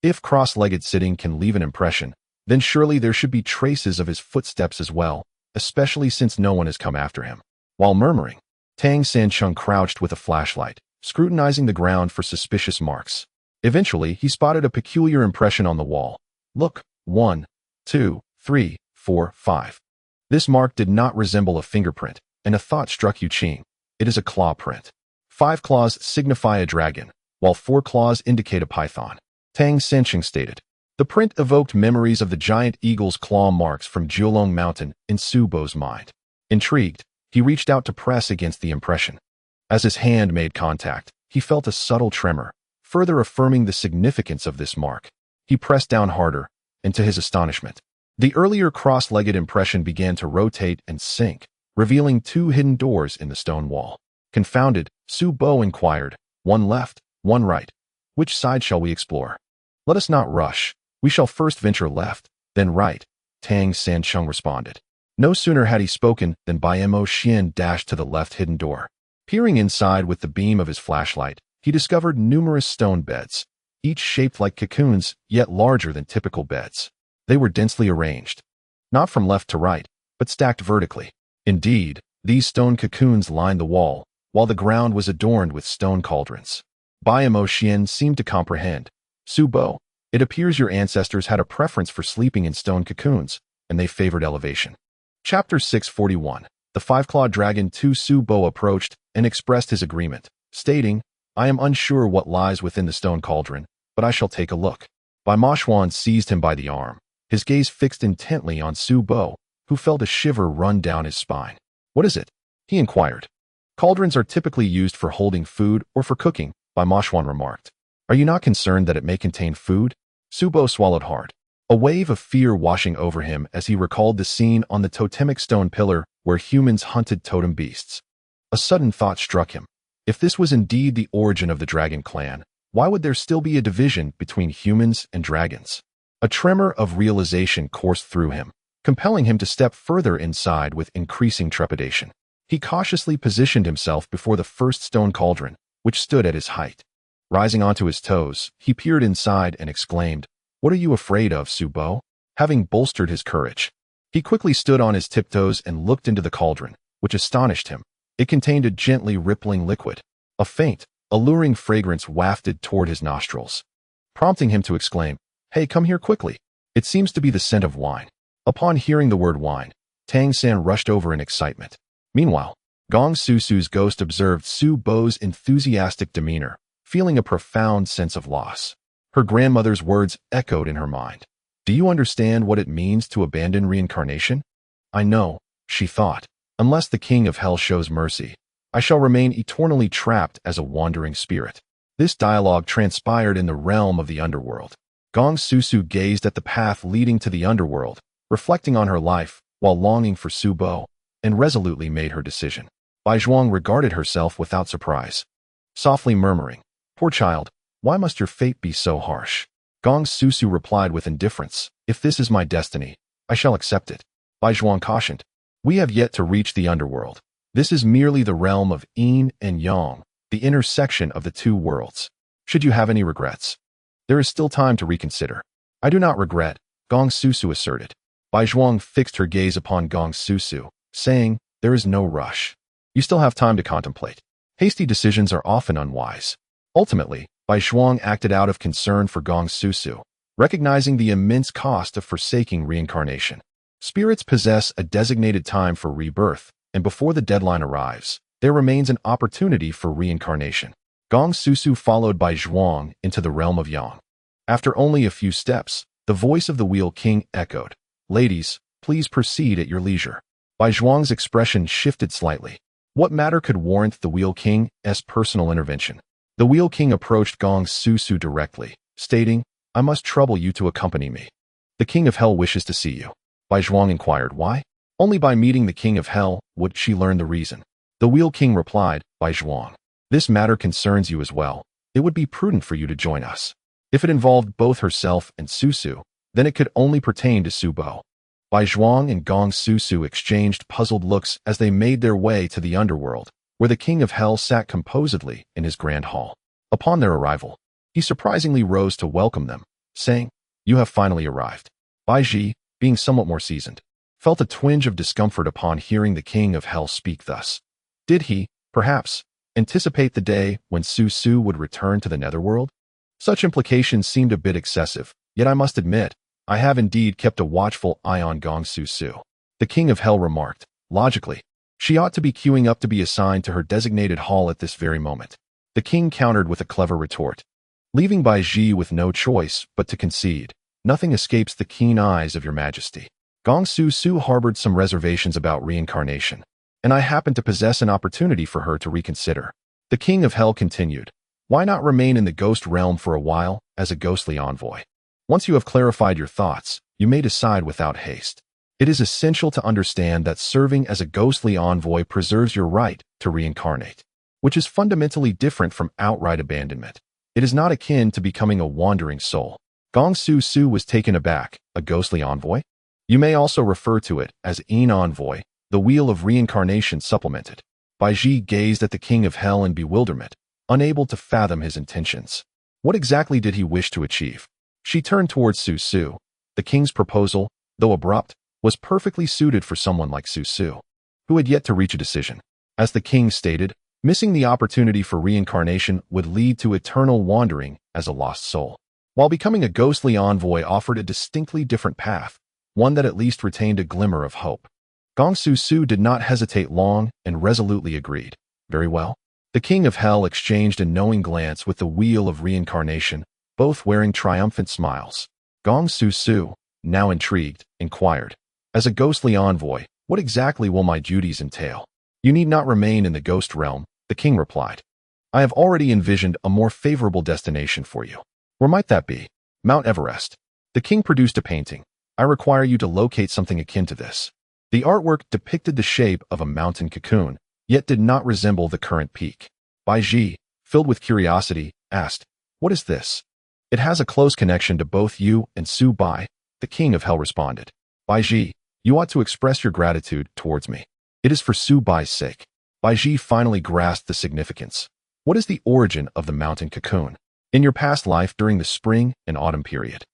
If cross-legged sitting can leave an impression, then surely there should be traces of his footsteps as well, especially since no one has come after him. While murmuring, Tang Sancheng crouched with a flashlight, scrutinizing the ground for suspicious marks. Eventually, he spotted a peculiar impression on the wall. Look, 1, 2, 3, 4, 5. This mark did not resemble a fingerprint, and a thought struck Yu Qing. It is a claw print. 5 claws signify a dragon, while 4 claws indicate a python. Tang Sancheng stated. The print evoked memories of the giant eagle's claw marks from Jiulong Mountain in Xiao Bai's mind. Intrigued, he reached out to press against the impression. As his hand made contact, he felt a subtle tremor, further affirming the significance of this mark. He pressed down harder, and to his astonishment, the earlier cross-legged impression began to rotate and sink, revealing 2 hidden doors in the stone wall. Confounded, Xiao Bai inquired, one left, one right. Which side shall we explore? Let us not rush. We shall first venture left, then right, Tang Sancheng responded. No sooner had he spoken than Bai Mo Xuan dashed to the left hidden door. Peering inside with the beam of his flashlight, he discovered numerous stone beds, each shaped like cocoons, yet larger than typical beds. They were densely arranged, not from left to right, but stacked vertically. Indeed, these stone cocoons lined the wall, while the ground was adorned with stone cauldrons. Bai Mo Xuan seemed to comprehend. Xiao Bai, it appears your ancestors had a preference for sleeping in stone cocoons, and they favored elevation. Chapter 641. The 5-clawed dragon. Xiao Bai approached and expressed his agreement, stating, I am unsure what lies within the stone cauldron, but I shall take a look. Bai Mo Xuan seized him by the arm, his gaze fixed intently on Xiao Bai, who felt a shiver run down his spine. What is it? He inquired. Cauldrons are typically used for holding food or for cooking, Bai Mo Xuan remarked. Are you not concerned that it may contain food? Xiao Bai swallowed hard, a wave of fear washing over him as he recalled the scene on the totemic stone pillar where humans hunted totem beasts. A sudden thought struck him. If this was indeed the origin of the dragon clan, why would there still be a division between humans and dragons? A tremor of realization coursed through him, compelling him to step further inside with increasing trepidation. He cautiously positioned himself before the first stone cauldron, which stood at his height. Rising onto his toes, he peered inside and exclaimed, What are you afraid of, Xiao Bai? Having bolstered his courage, he quickly stood on his tiptoes and looked into the cauldron, which astonished him. It contained a gently rippling liquid. A faint, alluring fragrance wafted toward his nostrils, prompting him to exclaim, Hey, come here quickly. It seems to be the scent of wine. Upon hearing the word wine, Tang San rushed over in excitement. Meanwhile, Gong Susu's ghost observed Xiao Bai's enthusiastic demeanor, feeling a profound sense of loss. Her grandmother's words echoed in her mind. Do you understand what it means to abandon reincarnation? I know, she thought. Unless the king of hell shows mercy, I shall remain eternally trapped as a wandering spirit. This dialogue transpired in the realm of the underworld. Gong Susu gazed at the path leading to the underworld, reflecting on her life while longing for Su Bo, and resolutely made her decision. Bai Zhuang regarded herself without surprise, softly murmuring, "Poor child, why must your fate be so harsh?" Gong Susu replied with indifference, "If this is my destiny, I shall accept it." Bai Zhuang cautioned, "We have yet to reach the underworld. This is merely the realm of yin and yang, the intersection of the two worlds. Should you have any regrets, there is still time to reconsider." "I do not regret," Gong Susu asserted. Bai Zhuang fixed her gaze upon Gong Susu, saying, "There is no rush. You still have time to contemplate. Hasty decisions are often unwise." Ultimately, Bai Zhuang acted out of concern for Gong Susu, recognizing the immense cost of forsaking reincarnation. Spirits possess a designated time for rebirth, and before the deadline arrives, there remains an opportunity for reincarnation. Gong Susu followed Bai Zhuang into the realm of Yang. After only a few steps, the voice of the Wheel King echoed, "Ladies, please proceed at your leisure." Bai Zhuang's expression shifted slightly. What matter could warrant the Wheel King's personal intervention? The Wheel King approached Gong Susu directly, stating, "I must trouble you to accompany me. The King of Hell wishes to see you." Bai Zhuang inquired why. Only by meeting the King of Hell would she learn the reason. The Wheel King replied, "Bai Zhuang, this matter concerns you as well. It would be prudent for you to join us." If it involved both herself and Susu, then it could only pertain to Su Bo. Bai Zhuang and Gong Susu exchanged puzzled looks as they made their way to the underworld, where the King of Hell sat composedly in his grand hall. Upon their arrival, he surprisingly rose to welcome them, saying, "You have finally arrived." Bai Ji, being somewhat more seasoned, felt a twinge of discomfort upon hearing the King of Hell speak thus. Did he, perhaps, anticipate the day when Susu would return to the netherworld? Such implications seemed a bit excessive, yet I must admit, I have indeed kept a watchful eye on Gong Susu. The King of Hell remarked, logically, she ought to be queuing up to be assigned to her designated hall at this very moment. The king countered with a clever retort, leaving Bai Ji with no choice but to concede. Nothing escapes the keen eyes of your majesty. Gong Susu harbored some reservations about reincarnation, and I happen to possess an opportunity for her to reconsider. The King of Hell continued, why not remain in the ghost realm for a while as a ghostly envoy? Once you have clarified your thoughts, you may decide without haste. It is essential to understand that serving as a ghostly envoy preserves your right to reincarnate, which is fundamentally different from outright abandonment. It is not akin to becoming a wandering soul. Gong Susu was taken aback. A ghostly envoy? You may also refer to it as an envoy, the wheel of reincarnation supplemented. Bai Ji gazed at the King of Hell in bewilderment, unable to fathom his intentions. What exactly did he wish to achieve? She turned towards Susu. The king's proposal, though abrupt, was perfectly suited for someone like Susu, who had yet to reach a decision. As the king stated, missing the opportunity for reincarnation would lead to eternal wandering as a lost soul, while becoming a ghostly envoy offered a distinctly different path, one that at least retained a glimmer of hope. Gong Susu did not hesitate long and resolutely agreed. Very well. The King of Hell exchanged a knowing glance with the wheel of reincarnation, both wearing triumphant smiles. Gong Susu, now intrigued, inquired, as a ghostly envoy, what exactly will my duties entail? You need not remain in the ghost realm, the king replied. I have already envisioned a more favorable destination for you. Where might that be? Mount Everest. The king produced a painting. I require you to locate something akin to this. The artwork depicted the shape of a mountain cocoon, yet did not resemble the current peak. Bai Ji, filled with curiosity, asked, what is this? It has a close connection to both you and Xiao Bai, the King of Hell responded. Bai Ji, you ought to express your gratitude towards me. It is for Xiao Bai's sake. Bai Ji finally grasped the significance. What is the origin of the mountain cocoon? In your past life during the spring and autumn period,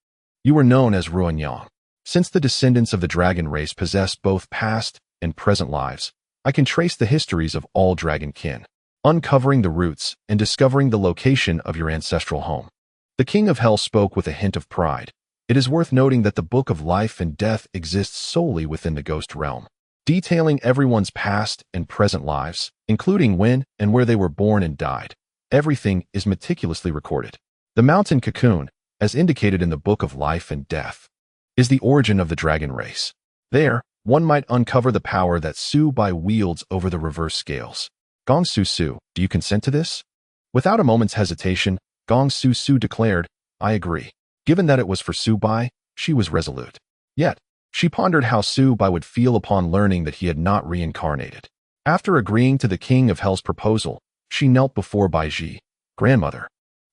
you were known as Ruan Yang. Since the descendants of the dragon race possess both past and present lives, I can trace the histories of all dragon kin, uncovering the roots and discovering the location of your ancestral home. The King of Hell spoke with a hint of pride. It is worth noting that the Book of Life and Death exists solely within the ghost realm, detailing everyone's past and present lives, including when and where they were born and died. Everything is meticulously recorded. The mountain cocoon, as indicated in the Book of Life and Death, is the origin of the dragon race. There, one might uncover the power that Xiao Bai wields over the reverse scales. Gong Su, do you consent to this? Without a moment's hesitation, Gong Su declared, I agree. Given that it was for Xiao Bai, she was resolute. Yet, she pondered how Xiao Bai would feel upon learning that he had not reincarnated. After agreeing to the King of Hell's proposal, she knelt before Bai Ji. Grandmother,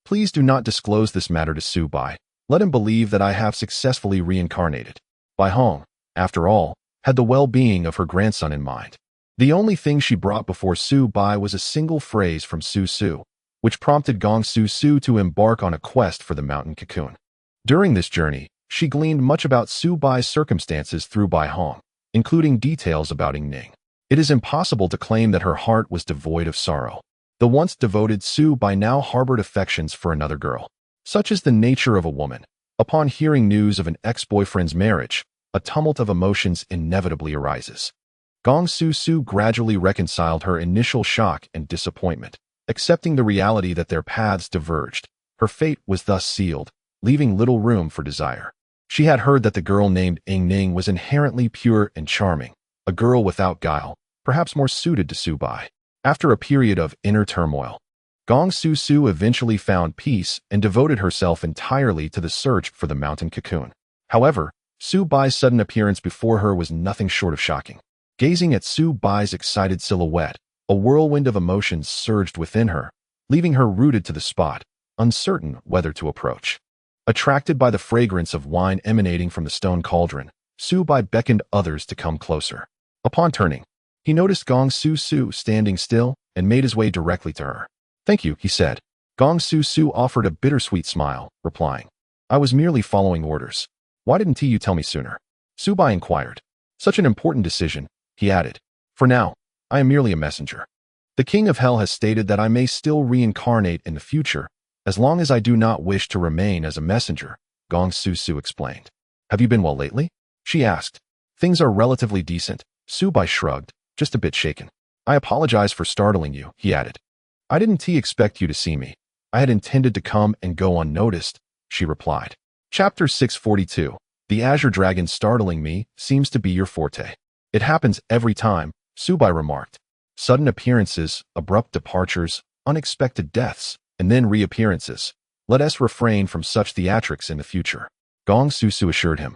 please do not disclose this matter to Xiao Bai. Let him believe that I have successfully reincarnated. Bai Hong, after all, had the well-being of her grandson in mind. The only thing she brought before Xiao Bai was a single phrase from Su, which prompted Gong Su to embark on a quest for the mountain cocoon. During this journey, she gleaned much about Xiao Bai's circumstances through Bai Hong, including details about Ning. It is impossible to claim that her heart was devoid of sorrow. The once devoted Xiao Bai now harbored affections for another girl. Such is the nature of a woman. Upon hearing news of an ex-boyfriend's marriage, a tumult of emotions inevitably arises. Gong Su gradually reconciled her initial shock and disappointment. Accepting the reality that their paths diverged, her fate was thus sealed, leaving little room for desire. She had heard that the girl named Ning was inherently pure and charming, a girl without guile, perhaps more suited to Xiao Bai. After a period of inner turmoil, Gong Su eventually found peace and devoted herself entirely to the search for the mountain cocoon. However, Xiao Bai's sudden appearance before her was nothing short of shocking. Gazing at Xiao Bai's excited silhouette, a whirlwind of emotions surged within her, leaving her rooted to the spot, uncertain whether to approach. Attracted by the fragrance of wine emanating from the stone cauldron, Xiao Bai beckoned others to come closer. Upon turning, he noticed Gong Su standing still and made his way directly to her. Thank you, he said. Gong Su offered a bittersweet smile, replying, I was merely following orders. Why didn't you tell me sooner? Xiao Bai inquired. Such an important decision, he added. For now, I am merely a messenger. The King of Hell has stated that I may still reincarnate in the future, as long as I do not wish to remain as a messenger, Gong Su explained. Have you been well lately? She asked. Things are relatively decent, Xiao Bai shrugged, just a bit shaken. I apologize for startling you, he added. I didn't expect you to see me. I had intended to come and go unnoticed, she replied. Chapter 642. The Azure Dragon startling me seems to be your forte. It happens every time, Xiao Bai remarked. Sudden appearances, abrupt departures, unexpected deaths, and then reappearances. Let us refrain from such theatrics in the future. Gong Su assured him.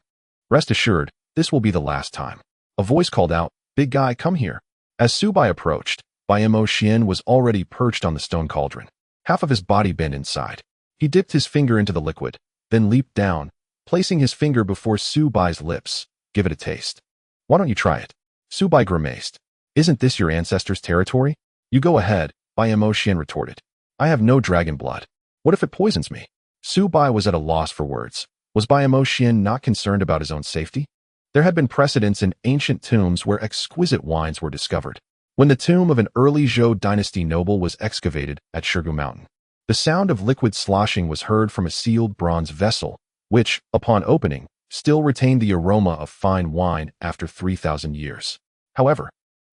Rest assured, this will be the last time. A voice called out, Big guy, come here. As Xiao Bai approached, Bai Mo Xuan was already perched on the stone cauldron. Half of his body bent inside. He dipped his finger into the liquid, then leaped down, placing his finger before Xiao Bai's lips. Give it a taste. Why don't you try it? Xiao Bai grimaced. Isn't this your ancestors' territory? You go ahead, Bai Mo Xuan retorted. I have no dragon blood. What if it poisons me? Xiao Bai was at a loss for words. Was Bai Mo Xuan not concerned about his own safety? There had been precedents in ancient tombs where exquisite wines were discovered. When the tomb of an early Zhou dynasty noble was excavated at Shigu Mountain, the sound of liquid sloshing was heard from a sealed bronze vessel, which, upon opening, still retained the aroma of fine wine after 3,000 years. However,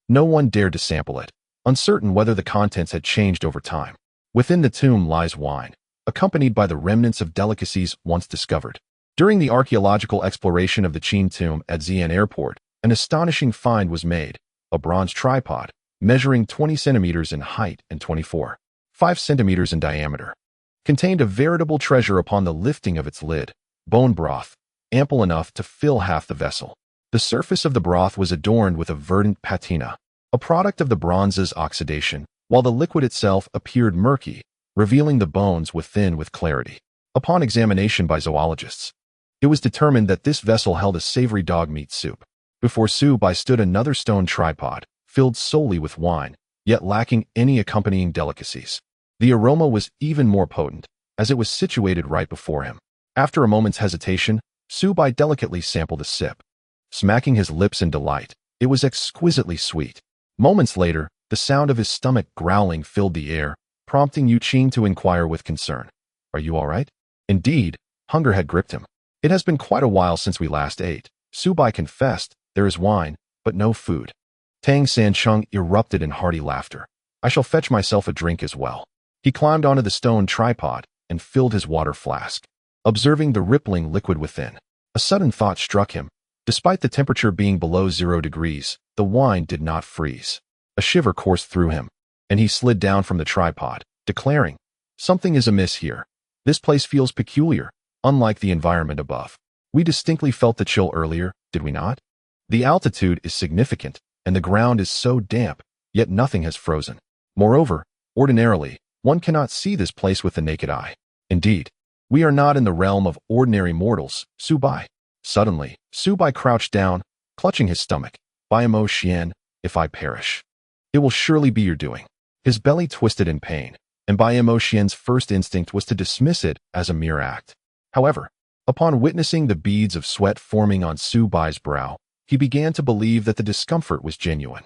no one dared to sample it, uncertain whether the contents had changed over time. Within the tomb lies wine, accompanied by the remnants of delicacies once discovered. During the archaeological exploration of the Qing tomb at Xi'an Airport, an astonishing find was made. A bronze tripod, measuring 20 centimeters in height and 5 centimeters in diameter, contained a veritable treasure upon the lifting of its lid, bone broth, ample enough to fill half the vessel. The surface of the broth was adorned with a verdant patina, a product of the bronze's oxidation, while the liquid itself appeared murky, revealing the bones within with clarity. Upon examination by zoologists, it was determined that this vessel held a savory dog meat soup. Before Xiao Bai stood another stone tripod, filled solely with wine, yet lacking any accompanying delicacies. The aroma was even more potent, as it was situated right before him. After a moment's hesitation, Xiao Bai delicately sampled a sip. Smacking his lips in delight, it was exquisitely sweet. Moments later, the sound of his stomach growling filled the air, prompting Yu Qing to inquire with concern. Are you all right? Indeed, hunger had gripped him. It has been quite a while since we last ate, Xiao Bai confessed. There is wine, but no food. Tang Sancheng erupted in hearty laughter. I shall fetch myself a drink as well. He climbed onto the stone tripod and filled his water flask, observing the rippling liquid within. A sudden thought struck him. Despite the temperature being below 0 degrees, the wine did not freeze. A shiver coursed through him, and he slid down from the tripod, declaring, "Something is amiss here. This place feels peculiar, unlike the environment above. We distinctly felt the chill earlier, did we not? The altitude is significant, and the ground is so damp, yet nothing has frozen. Moreover, ordinarily, one cannot see this place with the naked eye. Indeed, we are not in the realm of ordinary mortals, Xiao Bai." Suddenly, Xiao Bai crouched down, clutching his stomach. "Bai Mo Xuan, if I perish, it will surely be your doing." His belly twisted in pain, and Bai Mo Xuan's first instinct was to dismiss it as a mere act. However, upon witnessing the beads of sweat forming on Xiao Bai's brow, he began to believe that the discomfort was genuine.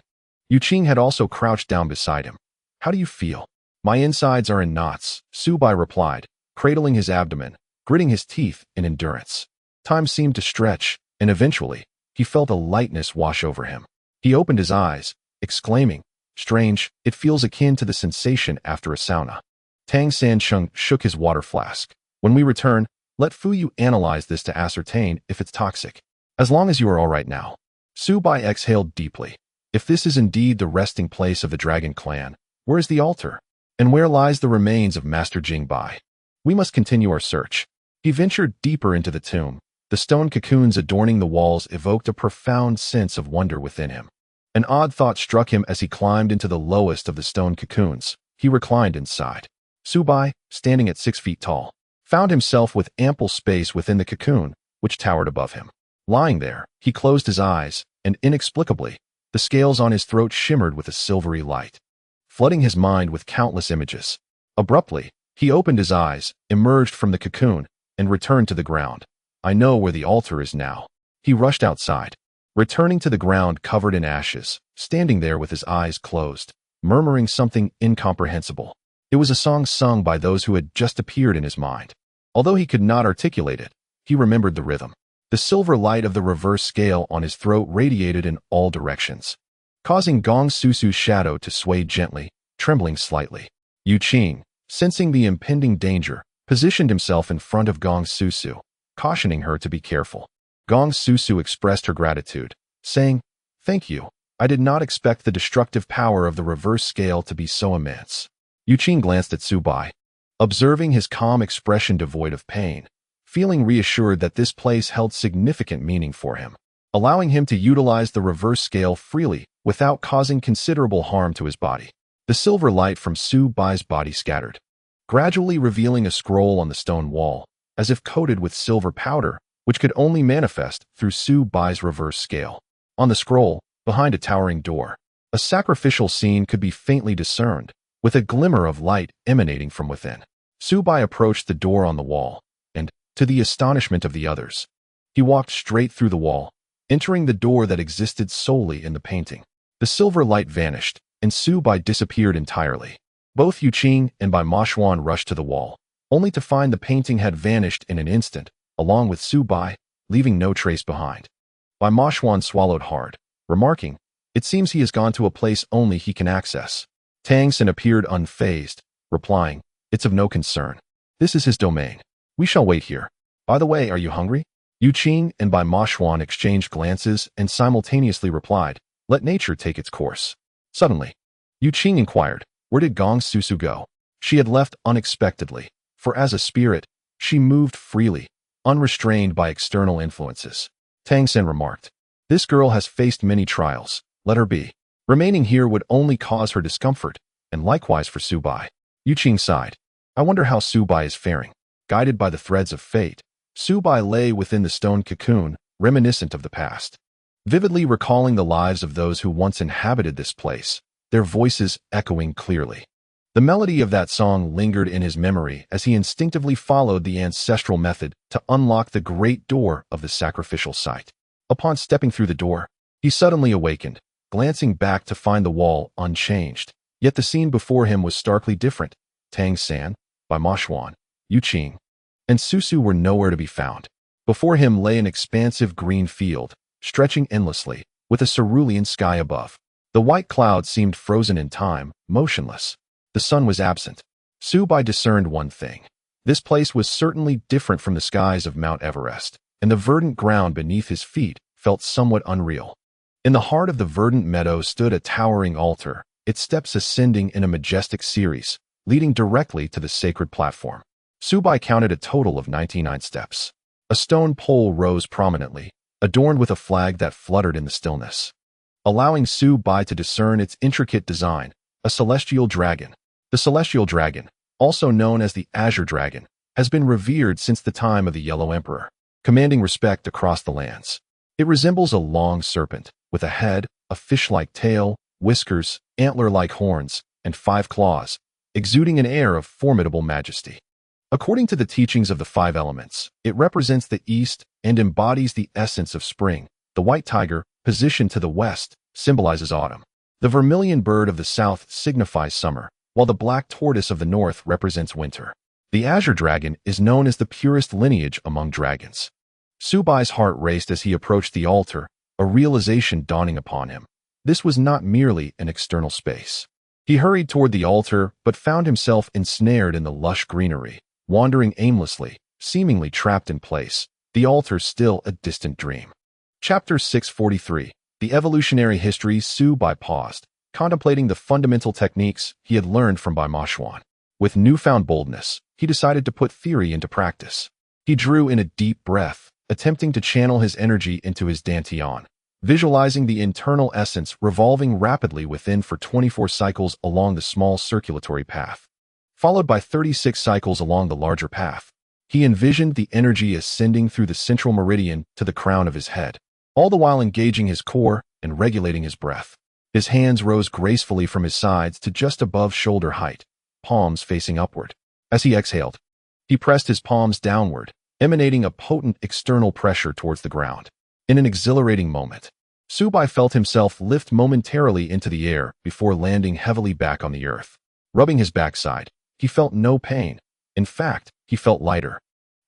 Qing had also crouched down beside him. "How do you feel?" "My insides are in knots," Xiao Bai replied, cradling his abdomen, gritting his teeth in endurance. Time seemed to stretch, and eventually, he felt a lightness wash over him. He opened his eyes, exclaiming, "Strange, it feels akin to the sensation after a sauna." Tang Sancheng shook his water flask. "When we return, let Fuyu analyze this to ascertain if it's toxic. As long as you are all right now." Xiao Bai exhaled deeply. If this is indeed the resting place of the Dragon Clan, where is the altar? And where lies the remains of Master Qing Bai? We must continue our search. He ventured deeper into the tomb. The stone cocoons adorning the walls evoked a profound sense of wonder within him. An odd thought struck him as he climbed into the lowest of the stone cocoons. He reclined inside. Xiao Bai, standing at 6 feet tall, found himself with ample space within the cocoon, which towered above him. Lying there, he closed his eyes, and inexplicably, the scales on his throat shimmered with a silvery light, flooding his mind with countless images. Abruptly, he opened his eyes, emerged from the cocoon, and returned to the ground. "I know where the altar is now." He rushed outside, returning to the ground covered in ashes, standing there with his eyes closed, murmuring something incomprehensible. It was a song sung by those who had just appeared in his mind. Although he could not articulate it, he remembered the rhythm. The silver light of the reverse scale on his throat radiated in all directions, causing Gong Susu's shadow to sway gently, trembling slightly. Qing, sensing the impending danger, positioned himself in front of Gong Susu, cautioning her to be careful. Gong Susu expressed her gratitude, saying, "Thank you. I did not expect the destructive power of the reverse scale to be so immense." Qing glanced at Xiao Bai, observing his calm expression devoid of pain, feeling reassured that this place held significant meaning for him, allowing him to utilize the reverse scale freely without causing considerable harm to his body. The silver light from Xiao Bai's body scattered, gradually revealing a scroll on the stone wall, as if coated with silver powder, which could only manifest through Xiao Bai's reverse scale. On the scroll, behind a towering door, a sacrificial scene could be faintly discerned, with a glimmer of light emanating from within. Xiao Bai approached the door on the wall, and, to the astonishment of the others, he walked straight through the wall, entering the door that existed solely in the painting. The silver light vanished, and Xiao Bai disappeared entirely. Both Qing and Bai Mo Xuan rushed to the wall, only to find the painting had vanished in an instant, along with Xiao Bai, leaving no trace behind. Bai Mo Xuan swallowed hard, remarking, "It seems he has gone to a place only he can access." Tang San appeared unfazed, replying, "It's of no concern. This is his domain. We shall wait here. By the way, are you hungry?" Qing and Bai Mo Xuan exchanged glances and simultaneously replied, "Let nature take its course." Suddenly, Qing inquired, "Where did Gong Susu go?" She had left unexpectedly, for as a spirit, she moved freely, unrestrained by external influences. Tang San remarked, "This girl has faced many trials. Let her be. Remaining here would only cause her discomfort, and likewise for Xiao Bai." Qing sighed. "I wonder how Xiao Bai is faring." Guided by the threads of fate, Xiao Bai lay within the stone cocoon, reminiscent of the past, vividly recalling the lives of those who once inhabited this place, their voices echoing clearly. The melody of that song lingered in his memory as he instinctively followed the ancestral method to unlock the great door of the sacrificial site. Upon stepping through the door, he suddenly awakened, glancing back to find the wall unchanged. Yet the scene before him was starkly different. Tang San, Bai Mo Xuan, Qing, and Susu were nowhere to be found. Before him lay an expansive green field, stretching endlessly, with a cerulean sky above. The white clouds seemed frozen in time, motionless. The sun was absent, Xiao Bai discerned one thing. This place was certainly different from the skies of Mount Everest, and the verdant ground beneath his feet felt somewhat unreal. In the heart of the verdant meadow stood a towering altar, its steps ascending in a majestic series, leading directly to the sacred platform. Xiao Bai counted a total of 99 steps. A stone pole rose prominently, adorned with a flag that fluttered in the stillness, allowing Xiao Bai to discern its intricate design, a celestial dragon. The celestial dragon, also known as the azure dragon, has been revered since the time of the Yellow Emperor, commanding respect across the lands. It resembles a long serpent, with a head, a fish-like tail, whiskers, antler-like horns, and 5 claws, exuding an air of formidable majesty. According to the teachings of the 5 elements, it represents the east and embodies the essence of spring. The white tiger, positioned to the west, symbolizes autumn. The vermilion bird of the south signifies summer, while the black tortoise of the north represents winter. The azure dragon is known as the purest lineage among dragons. Xiao Bai's heart raced as he approached the altar, a realization dawning upon him. This was not merely an external space. He hurried toward the altar, but found himself ensnared in the lush greenery, wandering aimlessly, seemingly trapped in place, the altar still a distant dream. Chapter 643. The Evolutionary History. Xiao Bai paused, contemplating the fundamental techniques he had learned from Bai Mo Xuan. With newfound boldness, he decided to put theory into practice. He drew in a deep breath, attempting to channel his energy into his dantian, visualizing the internal essence revolving rapidly within for 24 cycles along the small circulatory path, followed by 36 cycles along the larger path. He envisioned the energy ascending through the central meridian to the crown of his head, all the while engaging his core and regulating his breath. His hands rose gracefully from his sides to just above shoulder height, palms facing upward. As he exhaled, he pressed his palms downward, emanating a potent external pressure towards the ground. In an exhilarating moment, Xiao Bai felt himself lift momentarily into the air before landing heavily back on the earth. Rubbing his backside, he felt no pain. In fact, he felt lighter.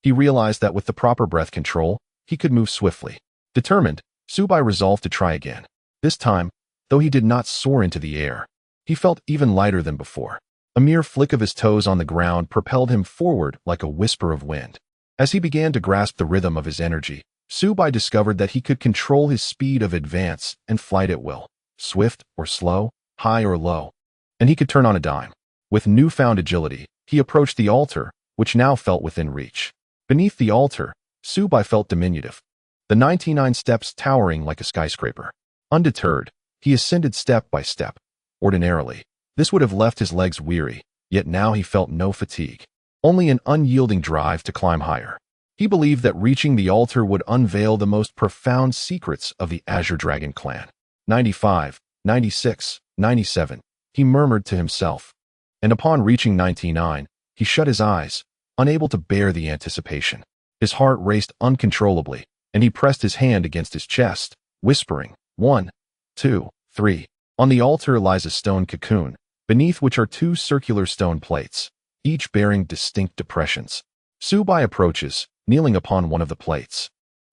He realized that with the proper breath control, he could move swiftly. Determined, Xiao Bai resolved to try again. This time, though he did not soar into the air, he felt even lighter than before. A mere flick of his toes on the ground propelled him forward like a whisper of wind. As he began to grasp the rhythm of his energy, Xiao Bai discovered that he could control his speed of advance and flight at will, swift or slow, high or low, and he could turn on a dime. With newfound agility, he approached the altar, which now felt within reach. Beneath the altar, Xiao Bai felt diminutive, the 99 steps towering like a skyscraper. Undeterred, he ascended step by step. Ordinarily, this would have left his legs weary, yet now he felt no fatigue, only an unyielding drive to climb higher. He believed that reaching the altar would unveil the most profound secrets of the Azure Dragon clan. 95, 96, 97, he murmured to himself. And upon reaching 99, he shut his eyes, unable to bear the anticipation. His heart raced uncontrollably, and he pressed his hand against his chest, whispering, 1, 2, 3. On the altar lies a stone cocoon, beneath which are 2 circular stone plates, each bearing distinct depressions. Xiao Bai approaches, kneeling upon one of the plates,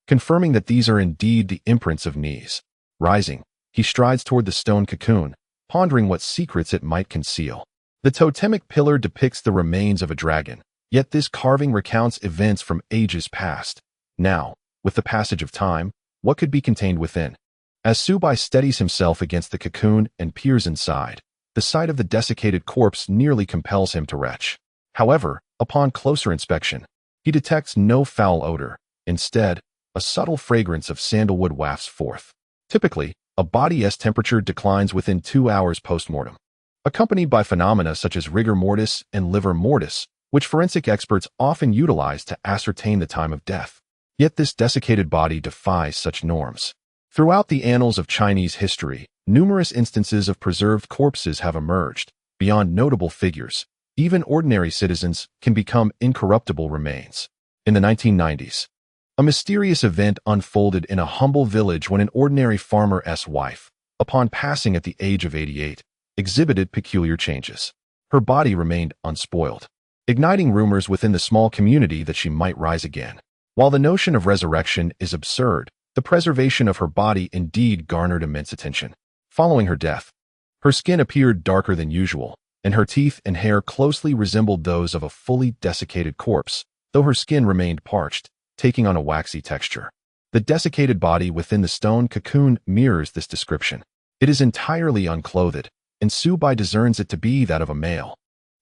confirming that these are indeed the imprints of knees. Rising, he strides toward the stone cocoon, pondering what secrets it might conceal. The totemic pillar depicts the remains of a dragon, yet this carving recounts events from ages past. Now, with the passage of time, what could be contained within? As Xiao Bai steadies himself against the cocoon and peers inside, the sight of the desiccated corpse nearly compels him to retch. However, upon closer inspection, he detects no foul odor. Instead, a subtle fragrance of sandalwood wafts forth. Typically, a body's temperature declines within 2 hours post-mortem, accompanied by phenomena such as rigor mortis and livor mortis, which forensic experts often utilize to ascertain the time of death. Yet this desiccated body defies such norms. Throughout the annals of Chinese history, numerous instances of preserved corpses have emerged. Beyond notable figures, even ordinary citizens can become incorruptible remains. In the 1990s, a mysterious event unfolded in a humble village when an ordinary farmer's wife, upon passing at the age of 88, exhibited peculiar changes. Her body remained unspoiled, igniting rumors within the small community that she might rise again. While the notion of resurrection is absurd, the preservation of her body indeed garnered immense attention. Following her death, her skin appeared darker than usual, and her teeth and hair closely resembled those of a fully desiccated corpse, though her skin remained parched, taking on a waxy texture. The desiccated body within the stone cocoon mirrors this description. It is entirely unclothed, and Xiao Bai discerns it to be that of a male,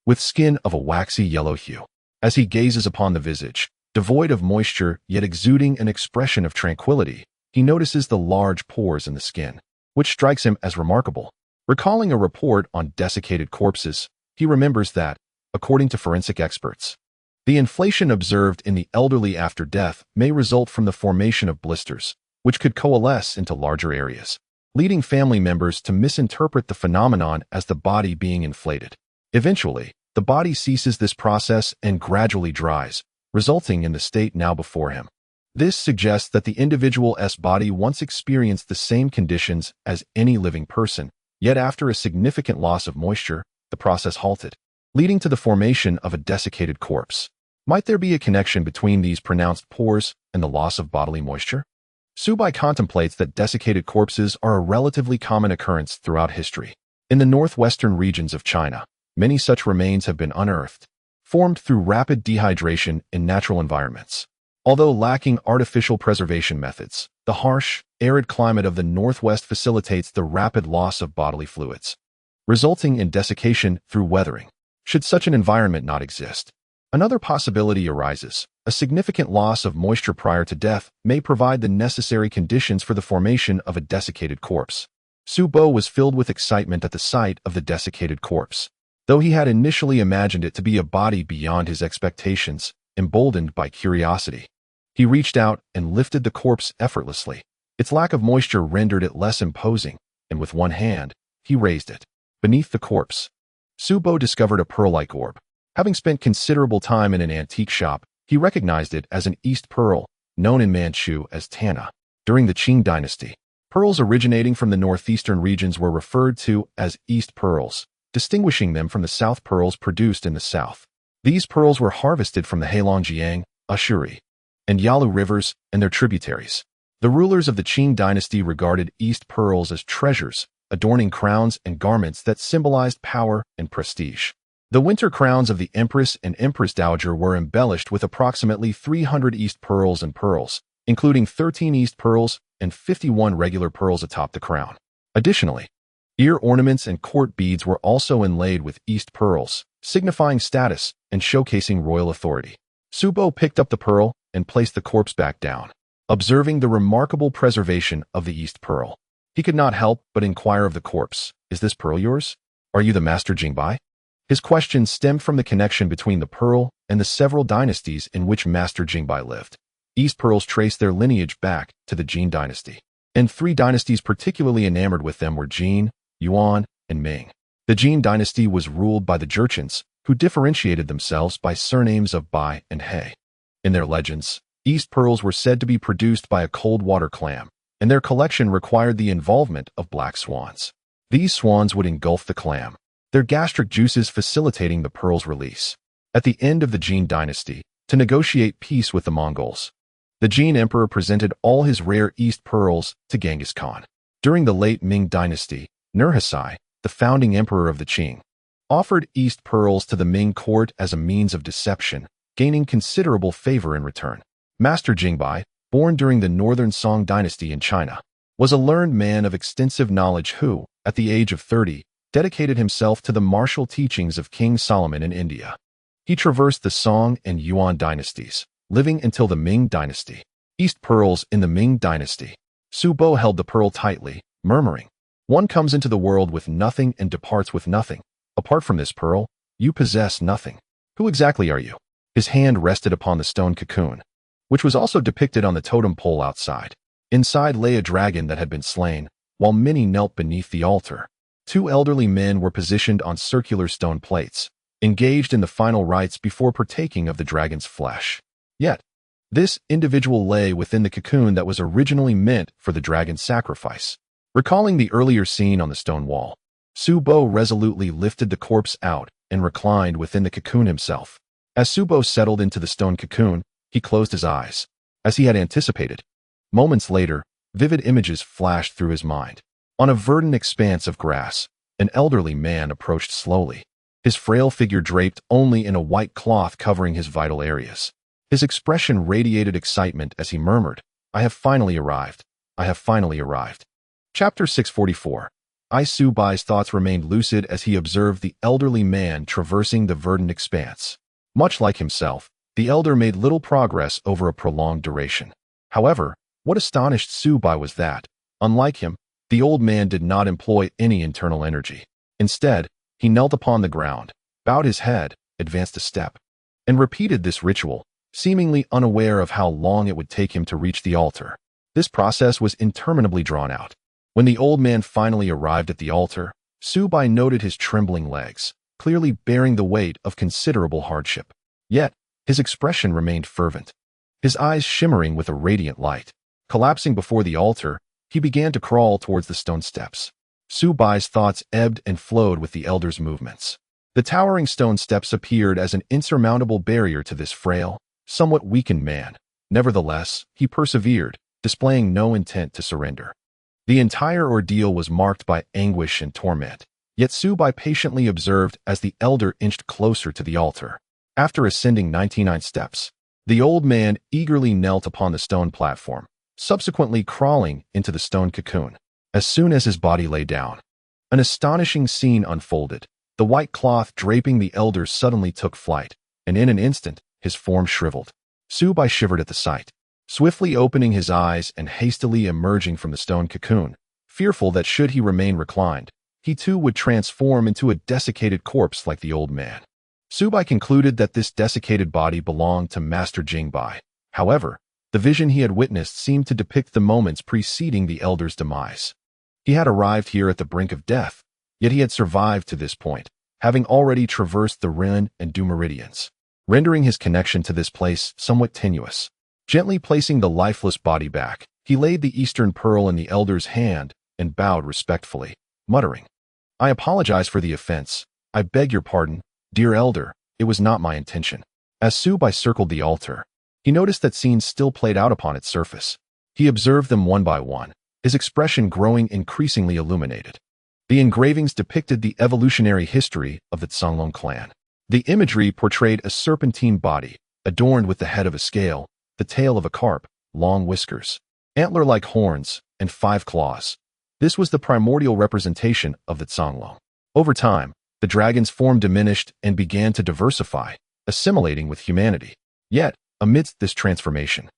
with skin of a waxy yellow hue. As he gazes upon the visage, devoid of moisture yet exuding an expression of tranquility, he notices the large pores in the skin, which strikes him as remarkable. Recalling a report on desiccated corpses, he remembers that, according to forensic experts, the inflation observed in the elderly after death may result from the formation of blisters, which could coalesce into larger areas, leading family members to misinterpret the phenomenon as the body being inflated. Eventually, the body ceases this process and gradually dries, resulting in the state now before him. This suggests that the individual's body once experienced the same conditions as any living person, yet after a significant loss of moisture, the process halted, leading to the formation of a desiccated corpse. Might there be a connection between these pronounced pores and the loss of bodily moisture? Xiao Bai contemplates that desiccated corpses are a relatively common occurrence throughout history. In the northwestern regions of China, many such remains have been unearthed, formed through rapid dehydration in natural environments. Although lacking artificial preservation methods, the harsh, arid climate of the northwest facilitates the rapid loss of bodily fluids, resulting in desiccation through weathering. Should such an environment not exist, another possibility arises. A significant loss of moisture prior to death may provide the necessary conditions for the formation of a desiccated corpse. Xiao Bai was filled with excitement at the sight of the desiccated corpse, though he had initially imagined it to be a body beyond his expectations. Emboldened by curiosity, he reached out and lifted the corpse effortlessly. Its lack of moisture rendered it less imposing, and with one hand, he raised it. Beneath the corpse, Xiao Bai discovered a pearl-like orb. Having spent considerable time in an antique shop, he recognized it as an East pearl, known in Manchu as Tana. During the Qing dynasty, pearls originating from the northeastern regions were referred to as East pearls, distinguishing them from the South pearls produced in the south. These pearls were harvested from the Heilongjiang, Ushuri, and Yalu rivers and their tributaries. The rulers of the Qing dynasty regarded East pearls as treasures, adorning crowns and garments that symbolized power and prestige. The winter crowns of the Empress and Empress Dowager were embellished with approximately 300 East pearls and pearls, including 13 East pearls and 51 regular pearls atop the crown. Additionally, ear ornaments and court beads were also inlaid with East pearls, signifying status and showcasing royal authority. Xiao Bai picked up the pearl and placed the corpse back down, observing the remarkable preservation of the East pearl. He could not help but inquire of the corpse, "Is this pearl yours? Are you the Master Qing Bai?" His question stemmed from the connection between the pearl and the several dynasties in which Master Qing Bai lived. East pearls trace their lineage back to the Jin dynasty, and three dynasties particularly enamored with them were Jin, Yuan, and Ming. The Jin dynasty was ruled by the Jurchens, who differentiated themselves by surnames of Bai and He. In their legends, East pearls were said to be produced by a cold water clam, and their collection required the involvement of black swans. These swans would engulf the clam, their gastric juices facilitating the pearl's release. At the end of the Jin dynasty, to negotiate peace with the Mongols, the Jin emperor presented all his rare East pearls to Genghis Khan. During the late Ming dynasty, Nurhaci, the founding emperor of the Qing, offered East pearls to the Ming court as a means of deception, gaining considerable favor in return. Master Qing Bai, born during the Northern Song dynasty in China, was a learned man of extensive knowledge who, at the age of 30, dedicated himself to the martial teachings of King Solomon in India. He traversed the Song and Yuan dynasties, living until the Ming dynasty. East pearls in the Ming dynasty. Xiao Bai held the pearl tightly, murmuring, "One comes into the world with nothing and departs with nothing. Apart from this pearl, you possess nothing. Who exactly are you?" His hand rested upon the stone cocoon, which was also depicted on the totem pole outside. Inside lay a dragon that had been slain, while many knelt beneath the altar. Two elderly men were positioned on circular stone plates, engaged in the final rites before partaking of the dragon's flesh. Yet, this individual lay within the cocoon that was originally meant for the dragon's sacrifice. Recalling the earlier scene on the stone wall, Xiao Bai resolutely lifted the corpse out and reclined within the cocoon himself. As Xiao Bai settled into the stone cocoon, he closed his eyes. As he had anticipated, moments later, vivid images flashed through his mind. On a verdant expanse of grass, an elderly man approached slowly. his frail figure draped only in a white cloth covering his vital areas. His expression radiated excitement as he murmured, "I have finally arrived. I have finally arrived." Chapter 644. Xiao Bai's thoughts remained lucid as he observed the elderly man traversing the verdant expanse. Much like himself, the elder made little progress over a prolonged duration. However, what astonished Xiao Bai was that, unlike him, the old man did not employ any internal energy. Instead, he knelt upon the ground, bowed his head, advanced a step, and repeated this ritual, seemingly unaware of how long it would take him to reach the altar. This process was interminably drawn out. When the old man finally arrived at the altar, Xiao Bai noted his trembling legs, clearly bearing the weight of considerable hardship. Yet, his expression remained fervent, his eyes shimmering with a radiant light. Collapsing before the altar, he began to crawl towards the stone steps. Xiao Bai's thoughts ebbed and flowed with the elder's movements. The towering stone steps appeared as an insurmountable barrier to this frail, somewhat weakened man. Nevertheless, he persevered, displaying no intent to surrender. The entire ordeal was marked by anguish and torment, yet Xiao Bai patiently observed as the elder inched closer to the altar. After ascending 99 steps, the old man eagerly knelt upon the stone platform, subsequently crawling into the stone cocoon. As soon as his body lay down, an astonishing scene unfolded. The white cloth draping the elder suddenly took flight, and in an instant, his form shriveled. Xiao Bai shivered at the sight, swiftly opening his eyes and hastily emerging from the stone cocoon, fearful that should he remain reclined, he too would transform into a desiccated corpse like the old man. Xiao Bai concluded that this desiccated body belonged to Master Qing Bai. However, the vision he had witnessed seemed to depict the moments preceding the elder's demise. He had arrived here at the brink of death, yet he had survived to this point, having already traversed the Ren and Du meridians, rendering his connection to this place somewhat tenuous. Gently placing the lifeless body back, he laid the Eastern Pearl in the elder's hand and bowed respectfully, muttering, "I apologize for the offense. I beg your pardon, dear elder, it was not my intention." As Xiao Bai circled the altar, he noticed that scenes still played out upon its surface. He observed them one by one, his expression growing increasingly illuminated. The engravings depicted the evolutionary history of the Songlong clan. The imagery portrayed a serpentine body, adorned with the head of a scale, the tail of a carp, long whiskers, antler-like horns, and 5 claws. This was the primordial representation of the Songlong. Over time, the dragon's form diminished and began to diversify, assimilating with humanity. Yet, amidst this transformation,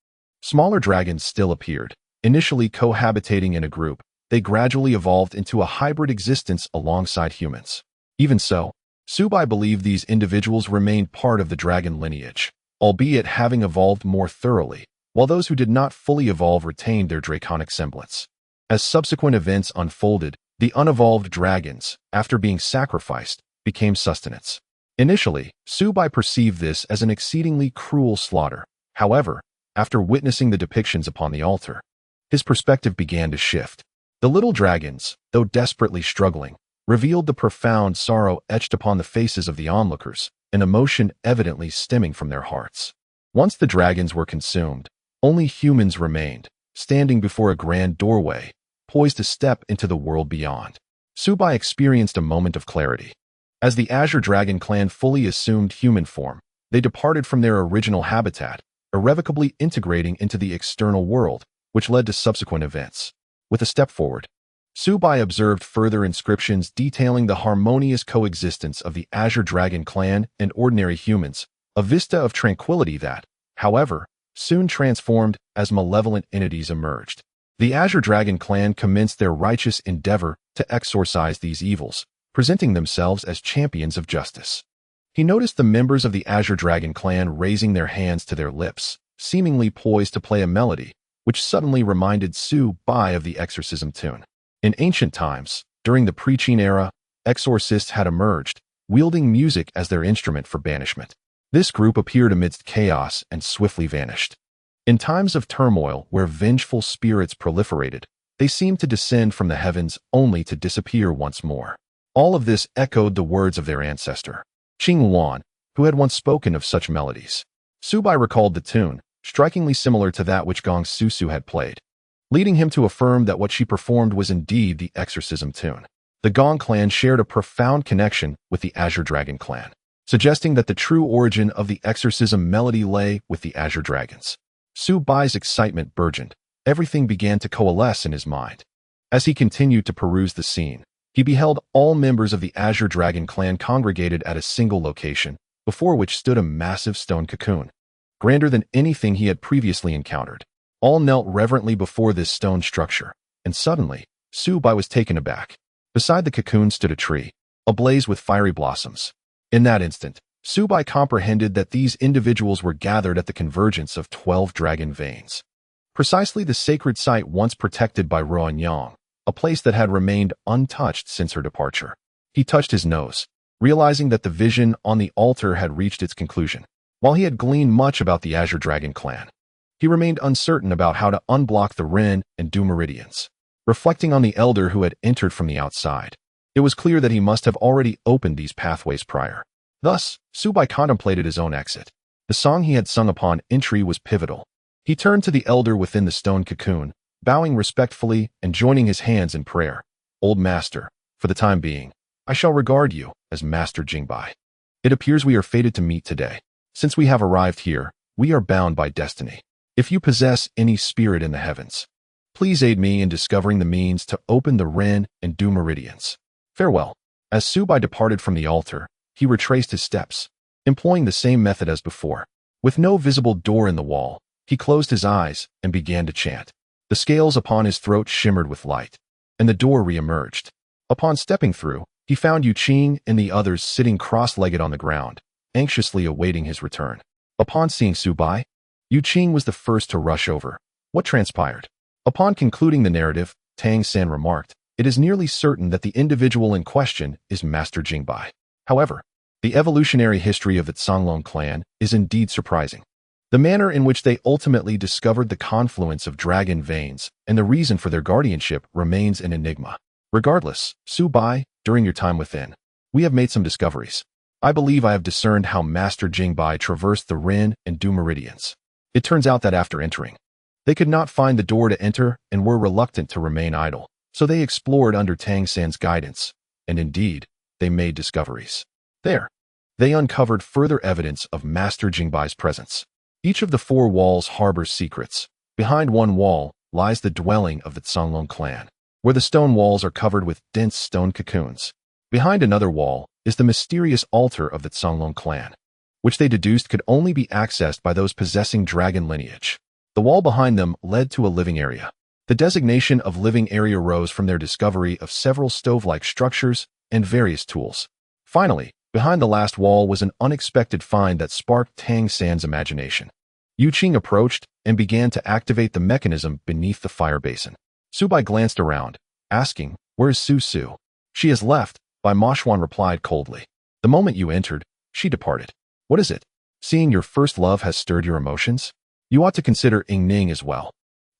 smaller dragons still appeared. Initially cohabitating in a group, they gradually evolved into a hybrid existence alongside humans. Even so, Xiao Bai believed these individuals remained part of the dragon lineage, albeit having evolved more thoroughly, while those who did not fully evolve retained their draconic semblance. As subsequent events unfolded, the unevolved dragons, after being sacrificed, became sustenance. Initially, Xiao Bai perceived this as an exceedingly cruel slaughter. However, after witnessing the depictions upon the altar, his perspective began to shift. The little dragons, though desperately struggling, revealed the profound sorrow etched upon the faces of the onlookers, an emotion evidently stemming from their hearts. Once the dragons were consumed, only humans remained, standing before a grand doorway, poised to step into the world beyond. Xiao Bai experienced a moment of clarity. As the Azure Dragon clan fully assumed human form, they departed from their original habitat, irrevocably integrating into the external world, which led to subsequent events. With a step forward, Xiao Bai observed further inscriptions detailing the harmonious coexistence of the Azure Dragon clan and ordinary humans, a vista of tranquility that, however, soon transformed as malevolent entities emerged. The Azure Dragon clan commenced their righteous endeavor to exorcise these evils, presenting themselves as champions of justice. He noticed the members of the Azure Dragon clan raising their hands to their lips, seemingly poised to play a melody, which suddenly reminded Xiao Bai of the exorcism tune. In ancient times, during the pre-Qing era, exorcists had emerged, wielding music as their instrument for banishment. This group appeared amidst chaos and swiftly vanished. In times of turmoil where vengeful spirits proliferated, they seemed to descend from the heavens only to disappear once more. All of this echoed the words of their ancestor, Qing Qiu, who had once spoken of such melodies. Xiao Bai recalled the tune, strikingly similar to that which Gong Susu had played, leading him to affirm that what she performed was indeed the exorcism tune. the Gong clan shared a profound connection with the Azure Dragon clan, suggesting that the true origin of the exorcism melody lay with the Azure Dragons. Xiao Bai's excitement burgeoned. Everything began to coalesce in his mind. As he continued to peruse the scene, he beheld all members of the Azure Dragon clan congregated at a single location, before which stood a massive stone cocoon, grander than anything he had previously encountered. All knelt reverently before this stone structure, and suddenly, Xiao Bai was taken aback. Beside the cocoon stood a tree, ablaze with fiery blossoms. In that instant, Xiao Bai comprehended that these individuals were gathered at the convergence of 12 dragon veins. Precisely the sacred site once protected by Ruan Yang, a place that had remained untouched since her departure. He touched his nose, realizing that the vision on the altar had reached its conclusion. While he had gleaned much about the Azure Dragon clan, he remained uncertain about how to unblock the Ren and Du meridians. Reflecting on the elder who had entered from the outside, it was clear that he must have already opened these pathways prior. Thus, Xiao Bai contemplated his own exit. The song he had sung upon entry was pivotal. He turned to the elder within the stone cocoon, bowing respectfully and joining his hands in prayer. Old master, for the time being, I shall regard you as Master Jingbai. It appears we are fated to meet today. Since we have arrived here, we are bound by destiny. If you possess any spirit in the heavens, please aid me in discovering the means to open the Ren and Du meridians. Farewell. As Xiao Bai departed from the altar, he retraced his steps, employing the same method as before. With no visible door in the wall, he closed his eyes and began to chant. The scales upon his throat shimmered with light, and the door re-emerged. Upon stepping through, he found Yu Qing and the others sitting cross-legged on the ground, anxiously awaiting his return. Upon seeing Xiao Bai, Yu Qing was the first to rush over. What transpired? Upon concluding the narrative, Tang San remarked, "It is nearly certain that the individual in question is Master Jingbai. However, the evolutionary history of the Songlong clan is indeed surprising. The manner in which they ultimately discovered the confluence of dragon veins and the reason for their guardianship remains an enigma. Regardless, Xiao Bai, during your time within, we have made some discoveries. I believe I have discerned how Master Jingbai traversed the Ren and Du meridians. It turns out that after entering, they could not find the door to enter and were reluctant to remain idle, so they explored under Tang San's guidance, and indeed, they made discoveries. There, they uncovered further evidence of Master Jingbai's presence. Each of the 4 walls harbors secrets. Behind one wall lies the dwelling of the Songlong clan, where the stone walls are covered with dense stone cocoons. Behind another wall is the mysterious altar of the Songlong clan, which they deduced could only be accessed by those possessing dragon lineage. The wall behind them led to a living area. The designation of living area rose from their discovery of several stove-like structures and various tools. Finally, behind the last wall was an unexpected find that sparked Tang San's imagination. Yu Qing approached and began to activate the mechanism beneath the fire basin. Xiao Bai glanced around, asking, "Where is Su Su?" "She has left," Bai Mo Xuan replied coldly. "The moment you entered, she departed." "What is it? Seeing your first love has stirred your emotions? You ought to consider Yingning as well."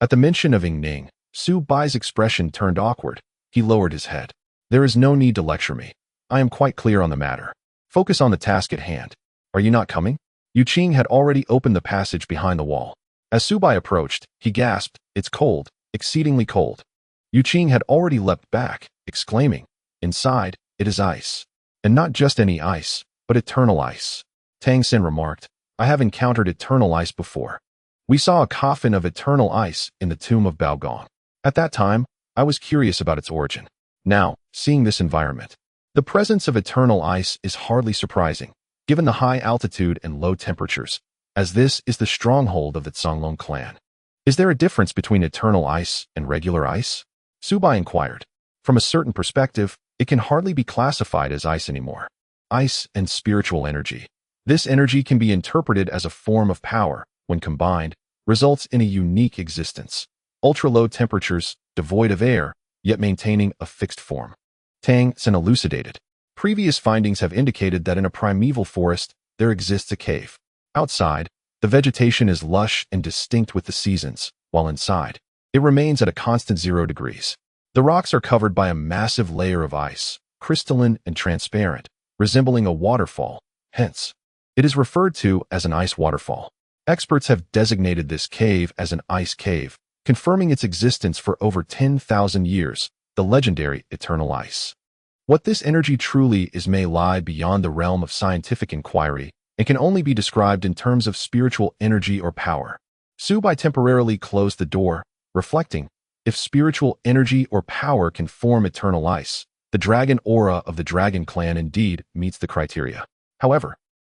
At the mention of Yingning, Xiao Bai's expression turned awkward. He lowered his head. "There is no need to lecture me. I am quite clear on the matter. Focus on the task at hand. Are you not coming?" Yu Qing had already opened the passage behind the wall. As Xiao Bai approached, he gasped, "It's cold, exceedingly cold." Yu Qing had already leapt back, exclaiming, "Inside, it is ice. And not just any ice, but eternal ice." Tang San remarked, "I have encountered eternal ice before. We saw a coffin of eternal ice in the tomb of Bao Gong. At that time, I was curious about its origin. Now, seeing this environment, the presence of eternal ice is hardly surprising, given the high altitude and low temperatures, as this is the stronghold of the Songlong clan." "Is there a difference between eternal ice and regular ice?" Xiao Bai inquired. "From a certain perspective, it can hardly be classified as ice anymore. Ice and spiritual energy. This energy can be interpreted as a form of power. When combined, results in a unique existence. Ultra-low temperatures, devoid of air, yet maintaining a fixed form." Tang San elucidated. "Previous findings have indicated that in a primeval forest, there exists a cave. Outside, the vegetation is lush and distinct with the seasons, while inside, it remains at a constant 0 degrees. The rocks are covered by a massive layer of ice, crystalline and transparent, resembling a waterfall. Hence, it is referred to as an ice waterfall. Experts have designated this cave as an ice cave, confirming its existence for over 10,000 years, the legendary eternal ice. What this energy truly is may lie beyond the realm of scientific inquiry and can only be described in terms of spiritual energy or power. Xiao Bai temporarily closed the door, reflecting, if spiritual energy or power can form eternal ice, the dragon aura of the dragon clan indeed meets the criteria. However,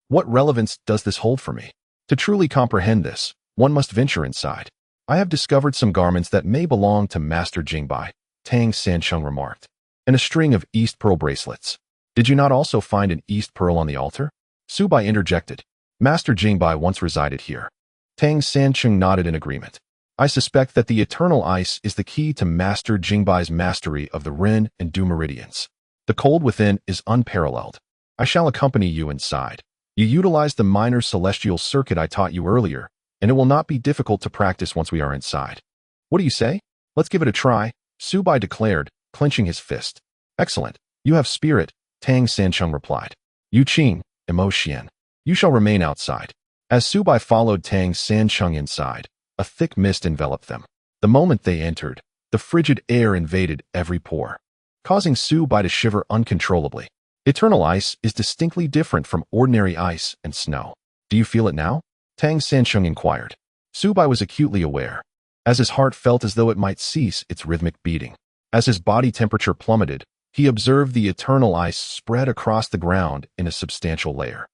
what relevance does this hold for me? To truly comprehend this, one must venture inside. I have discovered some garments that may belong to Master Qing Bai, Tang Sancheng remarked, and a string of East Pearl bracelets. Did you not also find an East Pearl on the altar? Xiao Bai interjected. Master Qing Bai once resided here. Tang Sancheng nodded in agreement. I suspect that the eternal ice is the key to Master Qing Bai's mastery of the Ren and Du meridians. The cold within is unparalleled. I shall accompany you inside. You utilize the minor celestial circuit I taught you earlier, and it will not be difficult to practice once we are inside. What do you say? Let's give it a try, Xiao Bai declared, clenching his fist. Excellent. You have spirit, Tang Sancheng replied. Yu Qing, Mo Xuan. You shall remain outside. As Xiao Bai followed Tang Sancheng inside, a thick mist enveloped them. The moment they entered, the frigid air invaded every pore, causing Xiao Bai to shiver uncontrollably. Eternal ice is distinctly different from ordinary ice and snow. Do you feel it now? Tang Sancheng inquired. Xiao Bai was acutely aware, as his heart felt as though it might cease its rhythmic beating. As his body temperature plummeted, he observed the eternal ice spread across the ground in a substantial layer.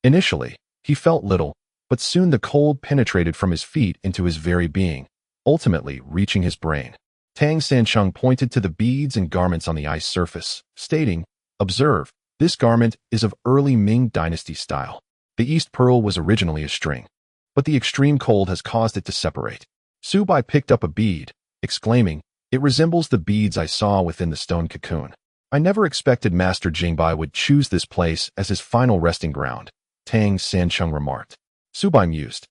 Initially, he felt little, but soon the cold penetrated from his feet into his very being, ultimately reaching his brain. Tang Sancheng pointed to the beads and garments on the ice surface, stating, "Observe, this garment is of early Ming Dynasty style. The East Pearl was originally a string, but the extreme cold has caused it to separate." Xiao Bai picked up a bead, exclaiming, "It resembles the beads I saw within the stone cocoon. I never expected Master Qing Bai would choose this place as his final resting ground," Tang Sancheng remarked. Xiao Bai mused.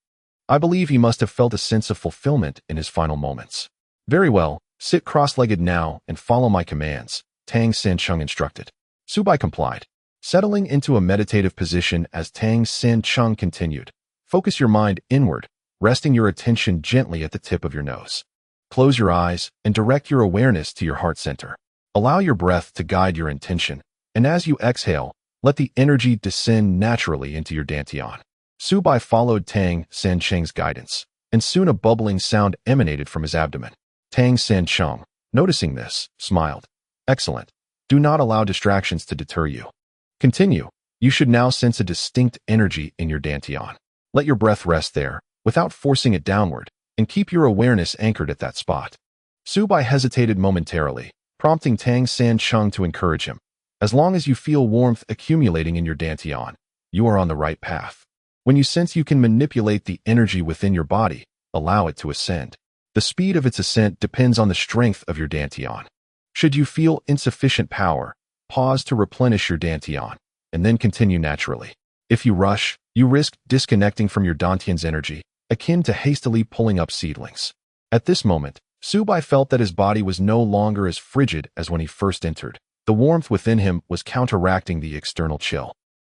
"I believe he must have felt a sense of fulfillment in his final moments." "Very well, sit cross-legged now and follow my commands," Tang Sancheng instructed. Xiao Bai complied, settling into a meditative position as Tang Sancheng continued. "Focus your mind inward, resting your attention gently at the tip of your nose. Close your eyes and direct your awareness to your heart center. Allow your breath to guide your intention, and as you exhale, let the energy descend naturally into your dantian." Xiao Bai followed Tang Sancheng's guidance, and soon a bubbling sound emanated from his abdomen. Tang Sancheng, noticing this, smiled. "Excellent. Do not allow distractions to deter you. Continue. You should now sense a distinct energy in your dantian. Let your breath rest there, without forcing it downward, and keep your awareness anchored at that spot." Xiao Bai hesitated momentarily, prompting Tang Sancheng to encourage him. "As long as you feel warmth accumulating in your dantian, you are on the right path. When you sense you can manipulate the energy within your body, allow it to ascend. The speed of its ascent depends on the strength of your dantian. Should you feel insufficient power, pause to replenish your dantian, and then continue naturally. If you rush, you risk disconnecting from your dantian's energy, akin to hastily pulling up seedlings." At this moment, Xiao Bai felt that his body was no longer as frigid as when he first entered. The warmth within him was counteracting the external chill.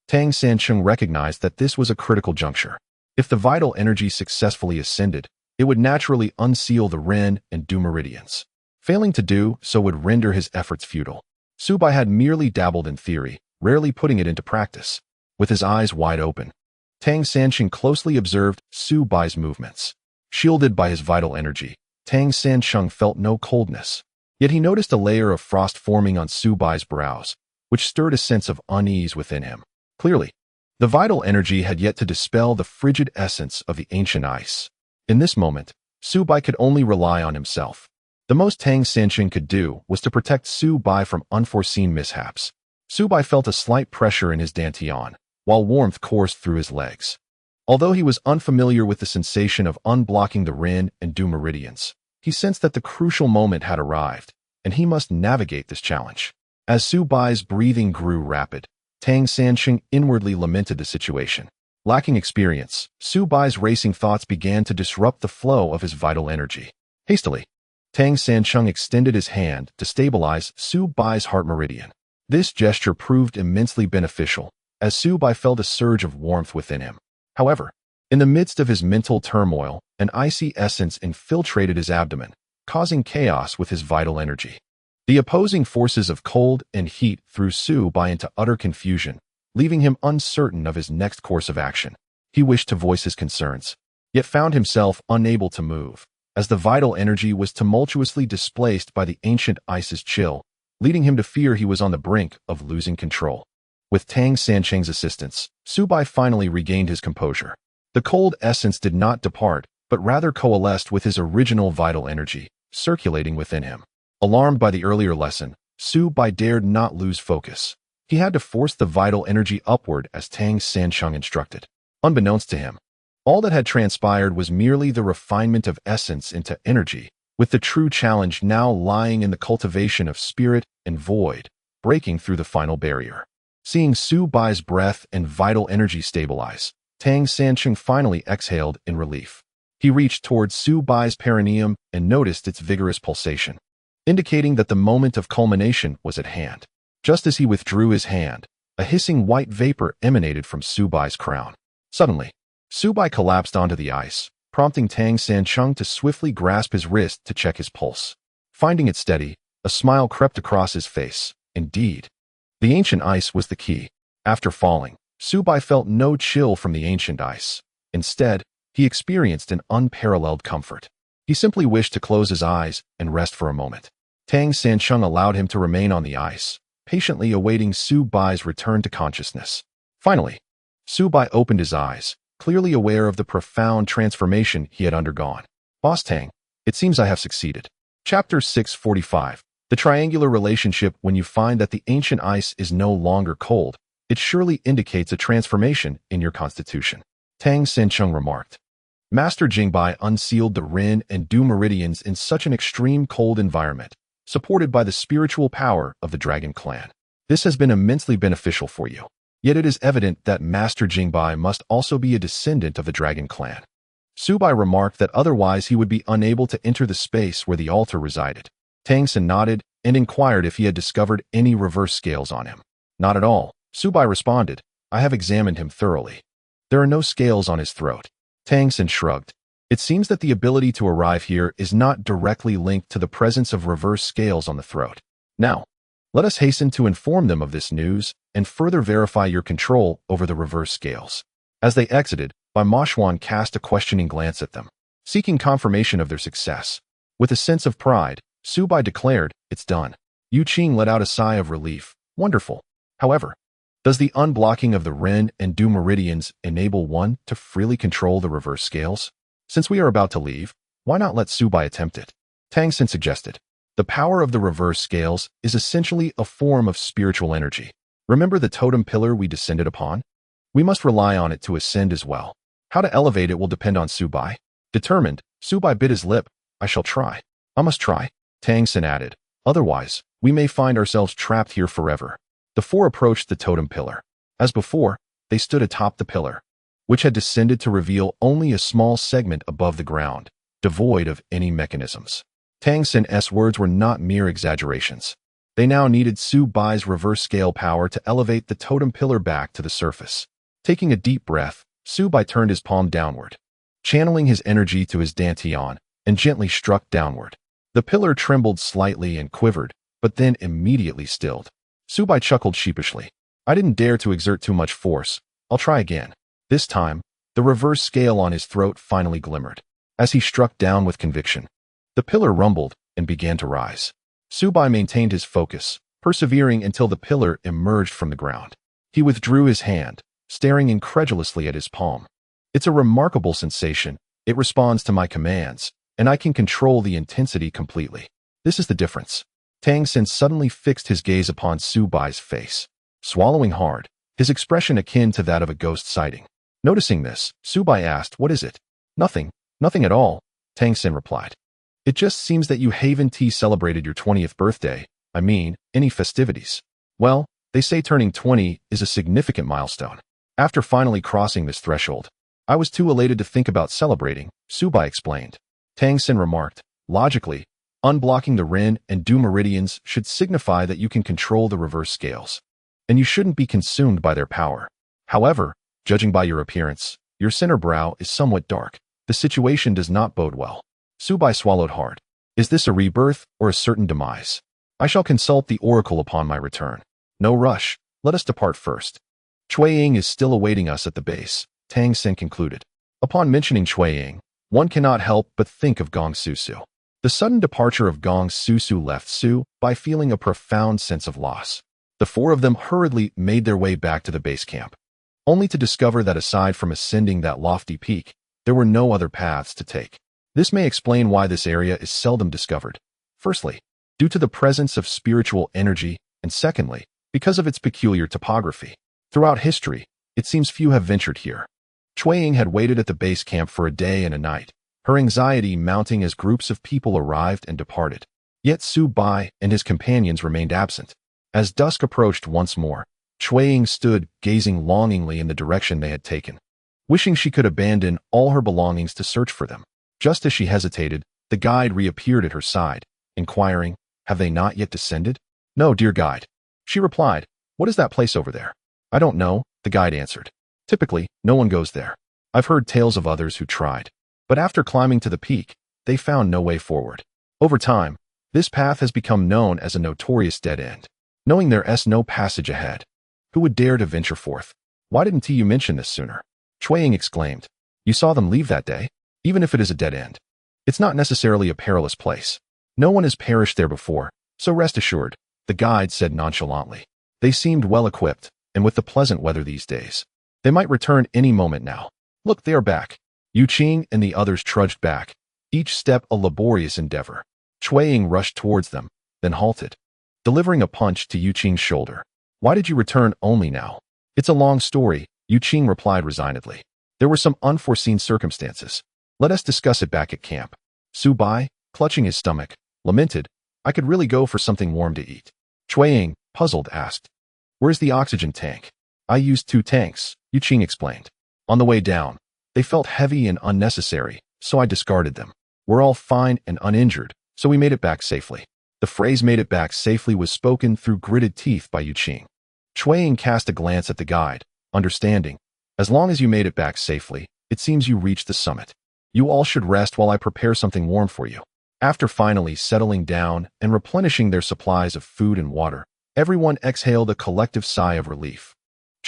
Tang Sancheng recognized that this was a critical juncture. If the vital energy successfully ascended, it would naturally unseal the Ren and Du meridians. Failing to do so would render his efforts futile. Xiao Bai had merely dabbled in theory, rarely putting it into practice. With his eyes wide open, Tang Sancheng closely observed Xiao Bai's movements. Shielded by his vital energy, Tang Sancheng felt no coldness. Yet he noticed a layer of frost forming on Xiao Bai's brows, which stirred a sense of unease within him. Clearly, the vital energy had yet to dispel the frigid essence of the ancient ice. In this moment, Xiao Bai could only rely on himself. The most Tang Sancheng could do was to protect Xiao Bai from unforeseen mishaps. Xiao Bai felt a slight pressure in his dantian, while warmth coursed through his legs. Although he was unfamiliar with the sensation of unblocking the Ren and Du meridians, he sensed that the crucial moment had arrived, and he must navigate this challenge. As Xiao Bai's breathing grew rapid, Tang Sancheng inwardly lamented the situation. Lacking experience, Xiao Bai's racing thoughts began to disrupt the flow of his vital energy. Hastily, Tang Sancheng extended his hand to stabilize Xiao Bai's heart meridian. This gesture proved immensely beneficial, as Xiao Bai felt a surge of warmth within him. However, in the midst of his mental turmoil, an icy essence infiltrated his abdomen, causing chaos with his vital energy. The opposing forces of cold and heat threw Xiao Bai into utter confusion, leaving him uncertain of his next course of action. He wished to voice his concerns, yet found himself unable to move, as the vital energy was tumultuously displaced by the ancient ice's chill, leading him to fear he was on the brink of losing control. With Tang Sancheng's assistance, Xiao Bai finally regained his composure. The cold essence did not depart, but rather coalesced with his original vital energy, circulating within him. Alarmed by the earlier lesson, Xiao Bai dared not lose focus. He had to force the vital energy upward as Tang Sancheng instructed. Unbeknownst to him, all that had transpired was merely the refinement of essence into energy, with the true challenge now lying in the cultivation of spirit and void, breaking through the final barrier. Seeing Xiao Bai's breath and vital energy stabilize, Tang Sancheng finally exhaled in relief. He reached towards Xiao Bai's perineum and noticed its vigorous pulsation, indicating that the moment of culmination was at hand. Just as he withdrew his hand, a hissing white vapor emanated from Xiao Bai's crown. Suddenly, Xiao Bai collapsed onto the ice, prompting Tang Sancheng to swiftly grasp his wrist to check his pulse. Finding it steady, a smile crept across his face. Indeed, the ancient ice was the key. After falling, Xiao Bai felt no chill from the ancient ice. Instead, he experienced an unparalleled comfort. He simply wished to close his eyes and rest for a moment. Tang Sancheng allowed him to remain on the ice, patiently awaiting Xiao Bai's return to consciousness. Finally, Xiao Bai opened his eyes, clearly aware of the profound transformation he had undergone. Boss Tang, it seems I have succeeded. Chapter 645. The triangular relationship. When you find that the ancient ice is no longer cold, it surely indicates a transformation in your constitution. Tang Sancheng remarked. Master Jingbai unsealed the Ren and Du meridians in such an extreme cold environment, supported by the spiritual power of the Dragon Clan. This has been immensely beneficial for you. Yet it is evident that Master Jingbai must also be a descendant of the Dragon Clan. Xiao Bai remarked that otherwise he would be unable to enter the space where the altar resided. Tang San nodded and inquired if he had discovered any reverse scales on him. Not at all, Xiao Bai responded. I have examined him thoroughly. There are no scales on his throat. Tang San shrugged. It seems that the ability to arrive here is not directly linked to the presence of reverse scales on the throat. Now, let us hasten to inform them of this news and further verify your control over the reverse scales. As they exited, Bai Mo Xuan cast a questioning glance at them, seeking confirmation of their success. With a sense of pride, Xiao Bai declared, It's done. Yu Qing let out a sigh of relief. Wonderful. However, does the unblocking of the Ren and Du meridians enable one to freely control the reverse scales? Since we are about to leave, why not let Xiao Bai attempt it? Tang San suggested. The power of the reverse scales is essentially a form of spiritual energy. Remember the totem pillar we descended upon? We must rely on it to ascend as well. How to elevate it will depend on Xiao Bai. Determined, Xiao Bai bit his lip. I shall try. I must try. Tang San added. Otherwise, we may find ourselves trapped here forever. The four approached the totem pillar. As before, they stood atop the pillar, which had descended to reveal only a small segment above the ground, devoid of any mechanisms. Tang San's words were not mere exaggerations. They now needed Xiao Bai's reverse scale power to elevate the totem pillar back to the surface. Taking a deep breath, Xiao Bai turned his palm downward, channeling his energy to his dantian, and gently struck downward. The pillar trembled slightly and quivered, but then immediately stilled. Xiao Bai chuckled sheepishly. I didn't dare to exert too much force. I'll try again. This time, the reverse scale on his throat finally glimmered. As he struck down with conviction, the pillar rumbled and began to rise. Xiao Bai maintained his focus, persevering until the pillar emerged from the ground. He withdrew his hand, staring incredulously at his palm. It's a remarkable sensation. It responds to my commands, and I can control the intensity completely. This is the difference. Tang San suddenly fixed his gaze upon Xiao Bai's face, swallowing hard, his expression akin to that of a ghost sighting. Noticing this, Xiao Bai asked, What is it? Nothing at all, Tang San replied. It just seems that you Haven Tea celebrated your 20th birthday. I mean, any festivities. Well, they say turning 20 is a significant milestone. After finally crossing this threshold, I was too elated to think about celebrating, Xiao Bai explained. Tang San remarked, Logically, unblocking the Ren and Du meridians should signify that you can control the reverse scales, and you shouldn't be consumed by their power. However, judging by your appearance, your center brow is somewhat dark. The situation does not bode well. Xiao Bai swallowed hard. Is this a rebirth or a certain demise? I shall consult the oracle upon my return. No rush, let us depart first. Ying is still awaiting us at the base, Tang Sen concluded. Upon mentioning Ying, one cannot help but think of Gong Susu. The sudden departure of Gong Susu left Su Bai feeling a profound sense of loss. The four of them hurriedly made their way back to the base camp, only to discover that aside from ascending that lofty peak, there were no other paths to take. This may explain why this area is seldom discovered. Firstly, due to the presence of spiritual energy, and secondly, because of its peculiar topography. Throughout history, it seems few have ventured here. Ying had waited at the base camp for a day and a night, her anxiety mounting as groups of people arrived and departed. Yet Su Bai and his companions remained absent. As dusk approached once more, Ying stood, gazing longingly in the direction they had taken, wishing she could abandon all her belongings to search for them. Just as she hesitated, the guide reappeared at her side, inquiring, "Have they not yet descended?" "No, dear guide," she replied. "What is that place over there?" "I don't know," the guide answered. "Typically, no one goes there. I've heard tales of others who tried, but after climbing to the peak, they found no way forward. Over time, this path has become known as a notorious dead end, knowing there's no passage ahead. Who would dare to venture forth? Why didn't you mention this sooner?" Ying exclaimed. "You saw them leave that day? Even if it is a dead end, it's not necessarily a perilous place. No one has perished there before, so rest assured," the guide said nonchalantly. They seemed well equipped, and with the pleasant weather these days, they might return any moment now. "Look, they are back." Qing and the others trudged back, each step a laborious endeavor. Ying rushed towards them, then halted, delivering a punch to Qing's shoulder. "Why did you return only now?" "It's a long story," Qing replied resignedly. "There were some unforeseen circumstances. Let us discuss it back at camp." Su Bai, clutching his stomach, lamented, "I could really go for something warm to eat." Ying, puzzled, asked, "Where's the oxygen tank?" "I used 2 tanks," Qing explained. "On the way down, they felt heavy and unnecessary, so I discarded them. We're all fine and uninjured, so we made it back safely." The phrase "made it back safely" was spoken through gritted teeth by Qing. Ying cast a glance at the guide, understanding. "As long as you made it back safely, it seems you reached the summit. You all should rest while I prepare something warm for you." After finally settling down and replenishing their supplies of food and water, everyone exhaled a collective sigh of relief.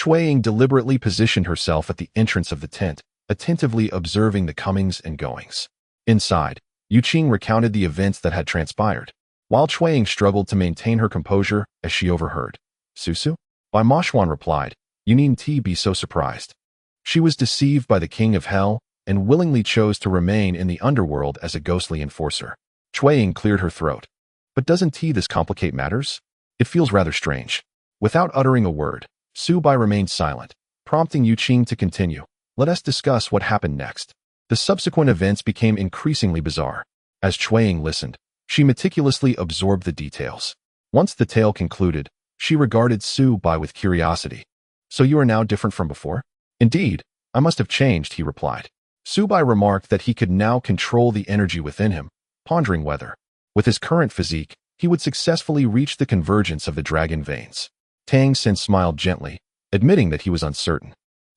Ying deliberately positioned herself at the entrance of the tent, attentively observing the comings and goings. Inside, Qing recounted the events that had transpired, while Ying struggled to maintain her composure as she overheard. "Susu?" Bai Mo Xuan replied, "You needn't be so surprised. She was deceived by the king of hell and willingly chose to remain in the underworld as a ghostly enforcer." Ying cleared her throat. "But doesn't this complicate matters? It feels rather strange." Without uttering a word, Su Bai remained silent, prompting Qing to continue. "Let us discuss what happened next." The subsequent events became increasingly bizarre. As Ying listened, she meticulously absorbed the details. Once the tale concluded, she regarded Su Bai with curiosity. "So you are now different from before?" "Indeed, I must have changed," he replied. Su Bai remarked that he could now control the energy within him, pondering whether, with his current physique, he would successfully reach the convergence of the dragon veins. Tang Sen smiled gently, admitting that he was uncertain.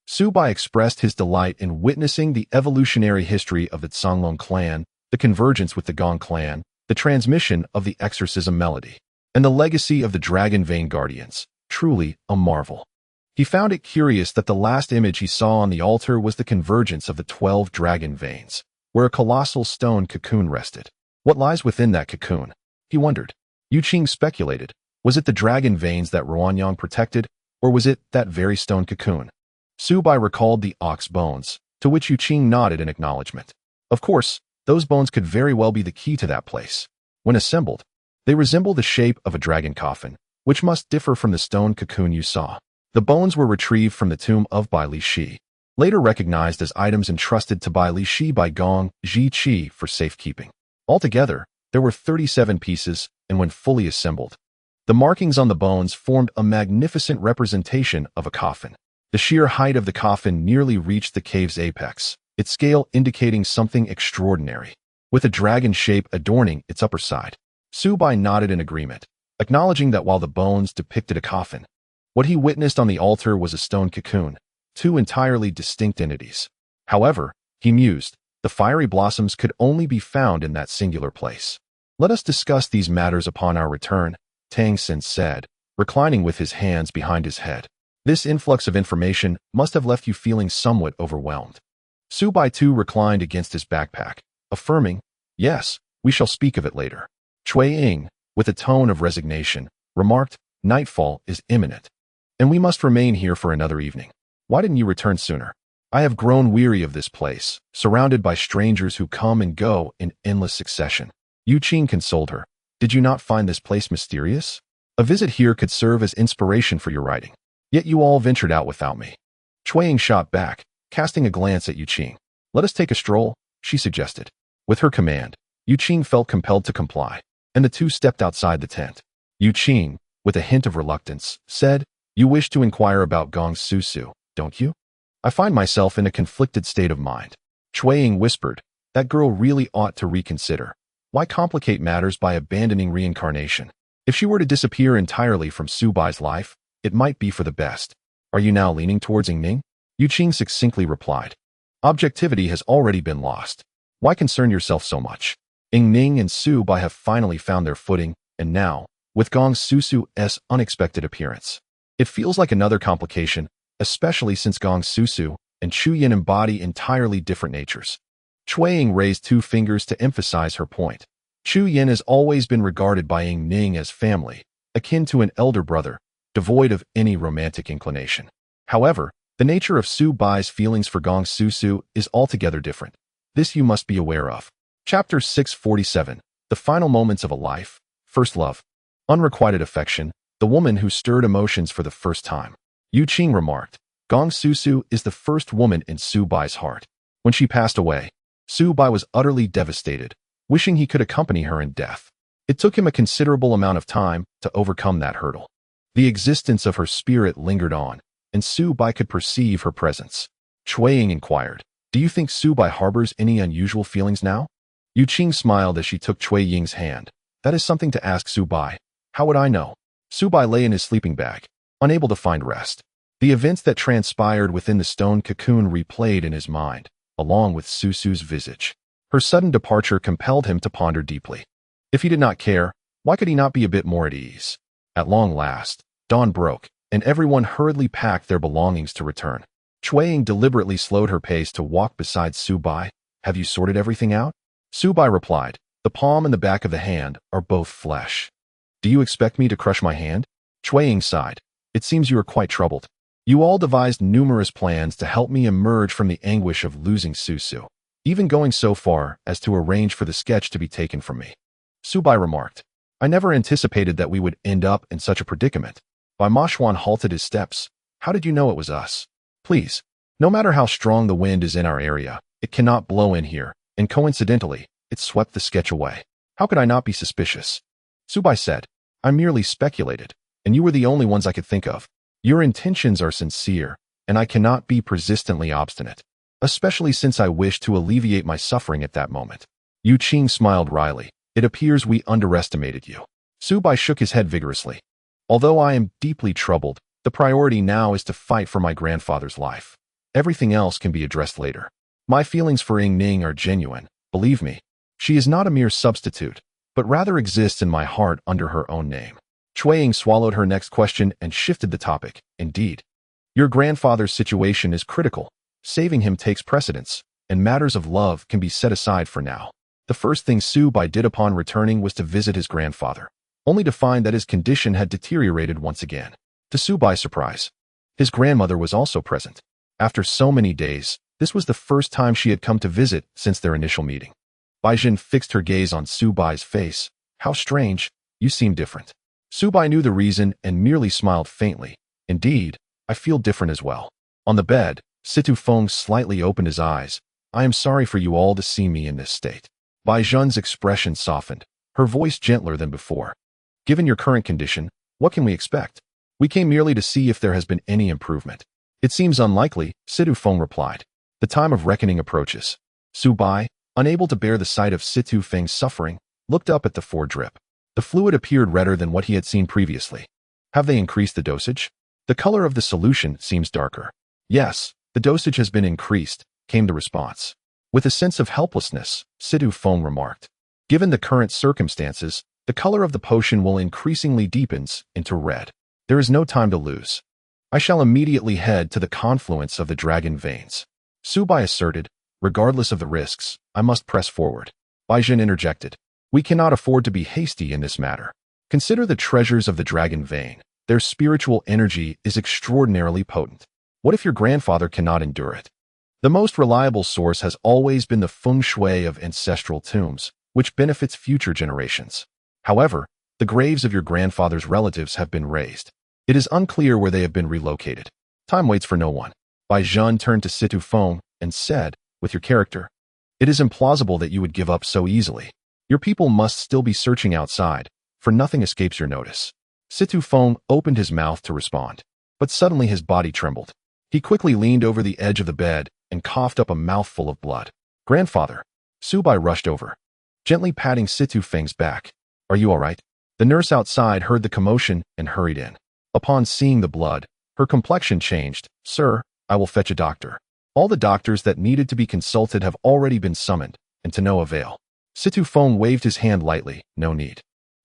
Su Bai expressed his delight in witnessing the evolutionary history of the Songlong clan, the convergence with the Gong clan, the transmission of the exorcism melody, and the legacy of the dragon vein guardians. Truly a marvel. He found it curious that the last image he saw on the altar was the convergence of the 12 dragon veins, where a colossal stone cocoon rested. What lies within that cocoon? He wondered. Qing speculated. Was it the dragon veins that Ruanyang protected, or was it that very stone cocoon? Su Bai recalled the ox bones, to which Qing nodded in acknowledgement. Of course, those bones could very well be the key to that place. When assembled, they resemble the shape of a dragon coffin, which must differ from the stone cocoon you saw. The bones were retrieved from the tomb of Bai Li Shi, later recognized as items entrusted to Bai Li Shi by Gong Ji Qi for safekeeping. Altogether, there were 37 pieces, and when fully assembled, the markings on the bones formed a magnificent representation of a coffin. The sheer height of the coffin nearly reached the cave's apex, its scale indicating something extraordinary, with a dragon shape adorning its upper side. Su Bai nodded in agreement, acknowledging that while the bones depicted a coffin, what he witnessed on the altar was a stone cocoon, 2 entirely distinct entities. However, he mused, the fiery blossoms could only be found in that singular place. Let us discuss these matters upon our return, Tang Xin said, reclining with his hands behind his head. This influx of information must have left you feeling somewhat overwhelmed. Su Bai too reclined against his backpack, affirming, yes, we shall speak of it later. Cui Ying, with a tone of resignation, remarked, nightfall is imminent, and we must remain here for another evening. Why didn't you return sooner? I have grown weary of this place, surrounded by strangers who come and go in endless succession. Yu Qing consoled her. Did you not find this place mysterious? A visit here could serve as inspiration for your writing. Yet you all ventured out without me. Cui Ying shot back, casting a glance at Yu Qing. Let us take a stroll, she suggested. With her command, Yu Qing felt compelled to comply, and the two stepped outside the tent. Yu Qing, with a hint of reluctance, said, you wish to inquire about Gong Susu, don't you? I find myself in a conflicted state of mind. Cui Ying whispered, that girl really ought to reconsider. Why complicate matters by abandoning reincarnation? If she were to disappear entirely from Su Bai's life, it might be for the best. Are you now leaning towards Ning? Yu Qing succinctly replied. Objectivity has already been lost. Why concern yourself so much? Ning and Su Bai have finally found their footing, and now, with Gong Susu's unexpected appearance, it feels like another complication, especially since Gong Susu and Chu Yin embody entirely different natures. Cui Ying raised two fingers to emphasize her point. Chu Yin has always been regarded by Ning as family, akin to an elder brother, devoid of any romantic inclination. However, the nature of Su Bai's feelings for Gong Susu is altogether different. This you must be aware of. Chapter 647, The Final Moments of a Life, First Love. Unrequited affection, the woman who stirred emotions for the first time. Yu Qing remarked, Gong Susu is the first woman in Su Bai's heart. When she passed away, Su Bai was utterly devastated, wishing he could accompany her in death. It took him a considerable amount of time to overcome that hurdle. The existence of her spirit lingered on, and Su Bai could perceive her presence. Cui Ying inquired, do you think Su Bai harbors any unusual feelings now? Yu Qing smiled as she took Cui Ying's hand. That is something to ask Su Bai. How would I know? Su Bai lay in his sleeping bag, unable to find rest. The events that transpired within the stone cocoon replayed in his mind, along with Susu's visage. Her sudden departure compelled him to ponder deeply. If he did not care, why could he not be a bit more at ease? At long last, dawn broke, and everyone hurriedly packed their belongings to return. Cui Ying deliberately slowed her pace to walk beside Su Bai. Have you sorted everything out? Su Bai replied, the palm and the back of the hand are both flesh. Do you expect me to crush my hand? Cui Ying sighed. It seems you are quite troubled. You all devised numerous plans to help me emerge from the anguish of losing Susu, even going so far as to arrange for the sketch to be taken from me. Su Bai remarked, I never anticipated that we would end up in such a predicament. Bai Mo Xuan halted his steps. How did you know it was us? Please, no matter how strong the wind is in our area, it cannot blow in here, and coincidentally, it swept the sketch away. How could I not be suspicious? Su Bai said, I merely speculated, and you were the only ones I could think of. Your intentions are sincere, and I cannot be persistently obstinate, especially since I wish to alleviate my suffering at that moment. Yu Qing smiled wryly. It appears we underestimated you. Su Bai shook his head vigorously. Although I am deeply troubled, the priority now is to fight for my grandfather's life. Everything else can be addressed later. My feelings for Ning are genuine, believe me. She is not a mere substitute, but rather exists in my heart under her own name. Cui Ying swallowed her next question and shifted the topic. Indeed. Your grandfather's situation is critical. Saving him takes precedence, and matters of love can be set aside for now. The first thing Su Bai did upon returning was to visit his grandfather, only to find that his condition had deteriorated once again. To Su Bai's surprise, his grandmother was also present. After so many days, this was the first time she had come to visit since their initial meeting. Bai Jin fixed her gaze on Su Bai's face. How strange, you seem different. Su Bai knew the reason and merely smiled faintly. Indeed, I feel different as well. On the bed, Situ Feng slightly opened his eyes. I am sorry for you all to see me in this state. Bai Zhen's expression softened, her voice gentler than before. Given your current condition, what can we expect? We came merely to see if there has been any improvement. It seems unlikely, Situ Feng replied. The time of reckoning approaches. Su Bai, unable to bear the sight of Situ Feng's suffering, looked up at the foredrip. The fluid appeared redder than what he had seen previously. Have they increased the dosage? The color of the solution seems darker. Yes, the dosage has been increased, came the response. With a sense of helplessness, Situ Feng remarked. Given the current circumstances, the color of the potion will increasingly deepens into red. There is no time to lose. I shall immediately head to the confluence of the dragon veins. Xiao Bai asserted. Regardless of the risks, I must press forward. Bai Zhen interjected. We cannot afford to be hasty in this matter. Consider the treasures of the dragon vein. Their spiritual energy is extraordinarily potent. What if your grandfather cannot endure it? The most reliable source has always been the feng shui of ancestral tombs, which benefits future generations. However, the graves of your grandfather's relatives have been raised. It is unclear where they have been relocated. Time waits for no one. Bai Zhen turned to Situ Feng and said, with your character, it is implausible that you would give up so easily. Your people must still be searching outside, for nothing escapes your notice. Situ Feng opened his mouth to respond, but suddenly his body trembled. He quickly leaned over the edge of the bed and coughed up a mouthful of blood. Grandfather. Xiao Bai rushed over, gently patting Situ Feng's back. Are you all right? The nurse outside heard the commotion and hurried in. Upon seeing the blood, her complexion changed. Sir, I will fetch a doctor. All the doctors that needed to be consulted have already been summoned, and to no avail. Situ Feng waved his hand lightly. No need.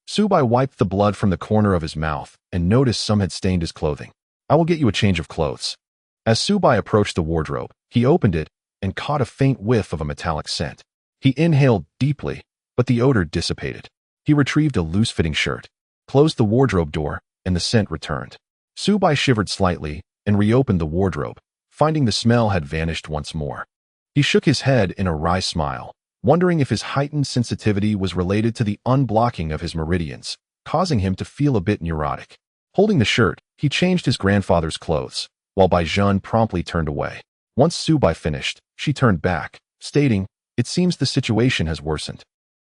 Xiao Bai wiped the blood from the corner of his mouth and noticed some had stained his clothing. I will get you a change of clothes. As Xiao Bai approached the wardrobe, he opened it and caught a faint whiff of a metallic scent. He inhaled deeply, but the odor dissipated. He retrieved a loose-fitting shirt, closed the wardrobe door, and the scent returned. Xiao Bai shivered slightly and reopened the wardrobe, finding the smell had vanished once more. He shook his head in a wry smile, wondering if his heightened sensitivity was related to the unblocking of his meridians, causing him to feel a bit neurotic. Holding the shirt, he changed his grandfather's clothes, while Bai Zhen promptly turned away. Once Xiao Bai finished, she turned back, stating, it seems the situation has worsened.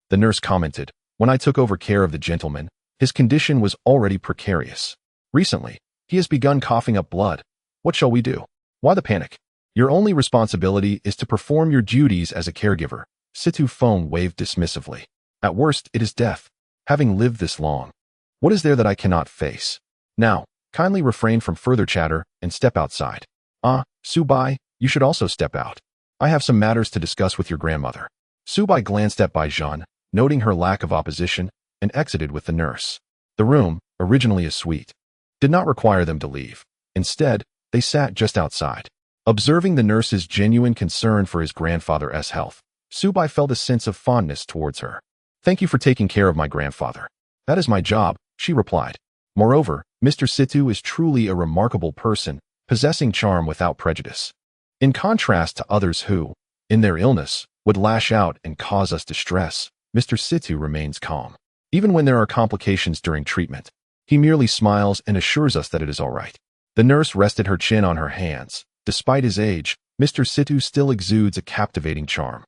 The nurse commented, when I took over care of the gentleman, his condition was already precarious. Recently, he has begun coughing up blood. What shall we do? Why the panic? Your only responsibility is to perform your duties as a caregiver. Situ Feng waved dismissively. At worst, it is death. Having lived this long, what is there that I cannot face? Now, kindly refrain from further chatter and step outside. Xiao Bai, you should also step out. I have some matters to discuss with your grandmother. Xiao Bai glanced at Bai Zhen, noting her lack of opposition, and exited with the nurse. The room, originally a suite, did not require them to leave. Instead, they sat just outside. Observing the nurse's genuine concern for his grandfather's health, Xiao Bai felt a sense of fondness towards her. Thank you for taking care of my grandfather. That is my job, she replied. Moreover, Mr. Situ is truly a remarkable person, possessing charm without prejudice. In contrast to others who, in their illness, would lash out and cause us distress, Mr. Situ remains calm. Even when there are complications during treatment, he merely smiles and assures us that it is all right. The nurse rested her chin on her hands. Despite his age, Mr. Situ still exudes a captivating charm.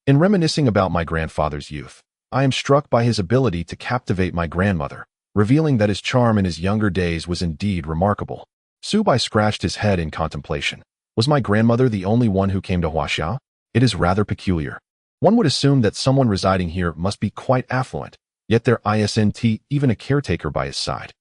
In reminiscing about my grandfather's youth, I am struck by his ability to captivate my grandmother, revealing that his charm in his younger days was indeed remarkable. Xiao Bai scratched his head in contemplation. Was my grandmother the only one who came to Huaxia? It is rather peculiar. One would assume that someone residing here must be quite affluent, yet there isn't even a caretaker by his side.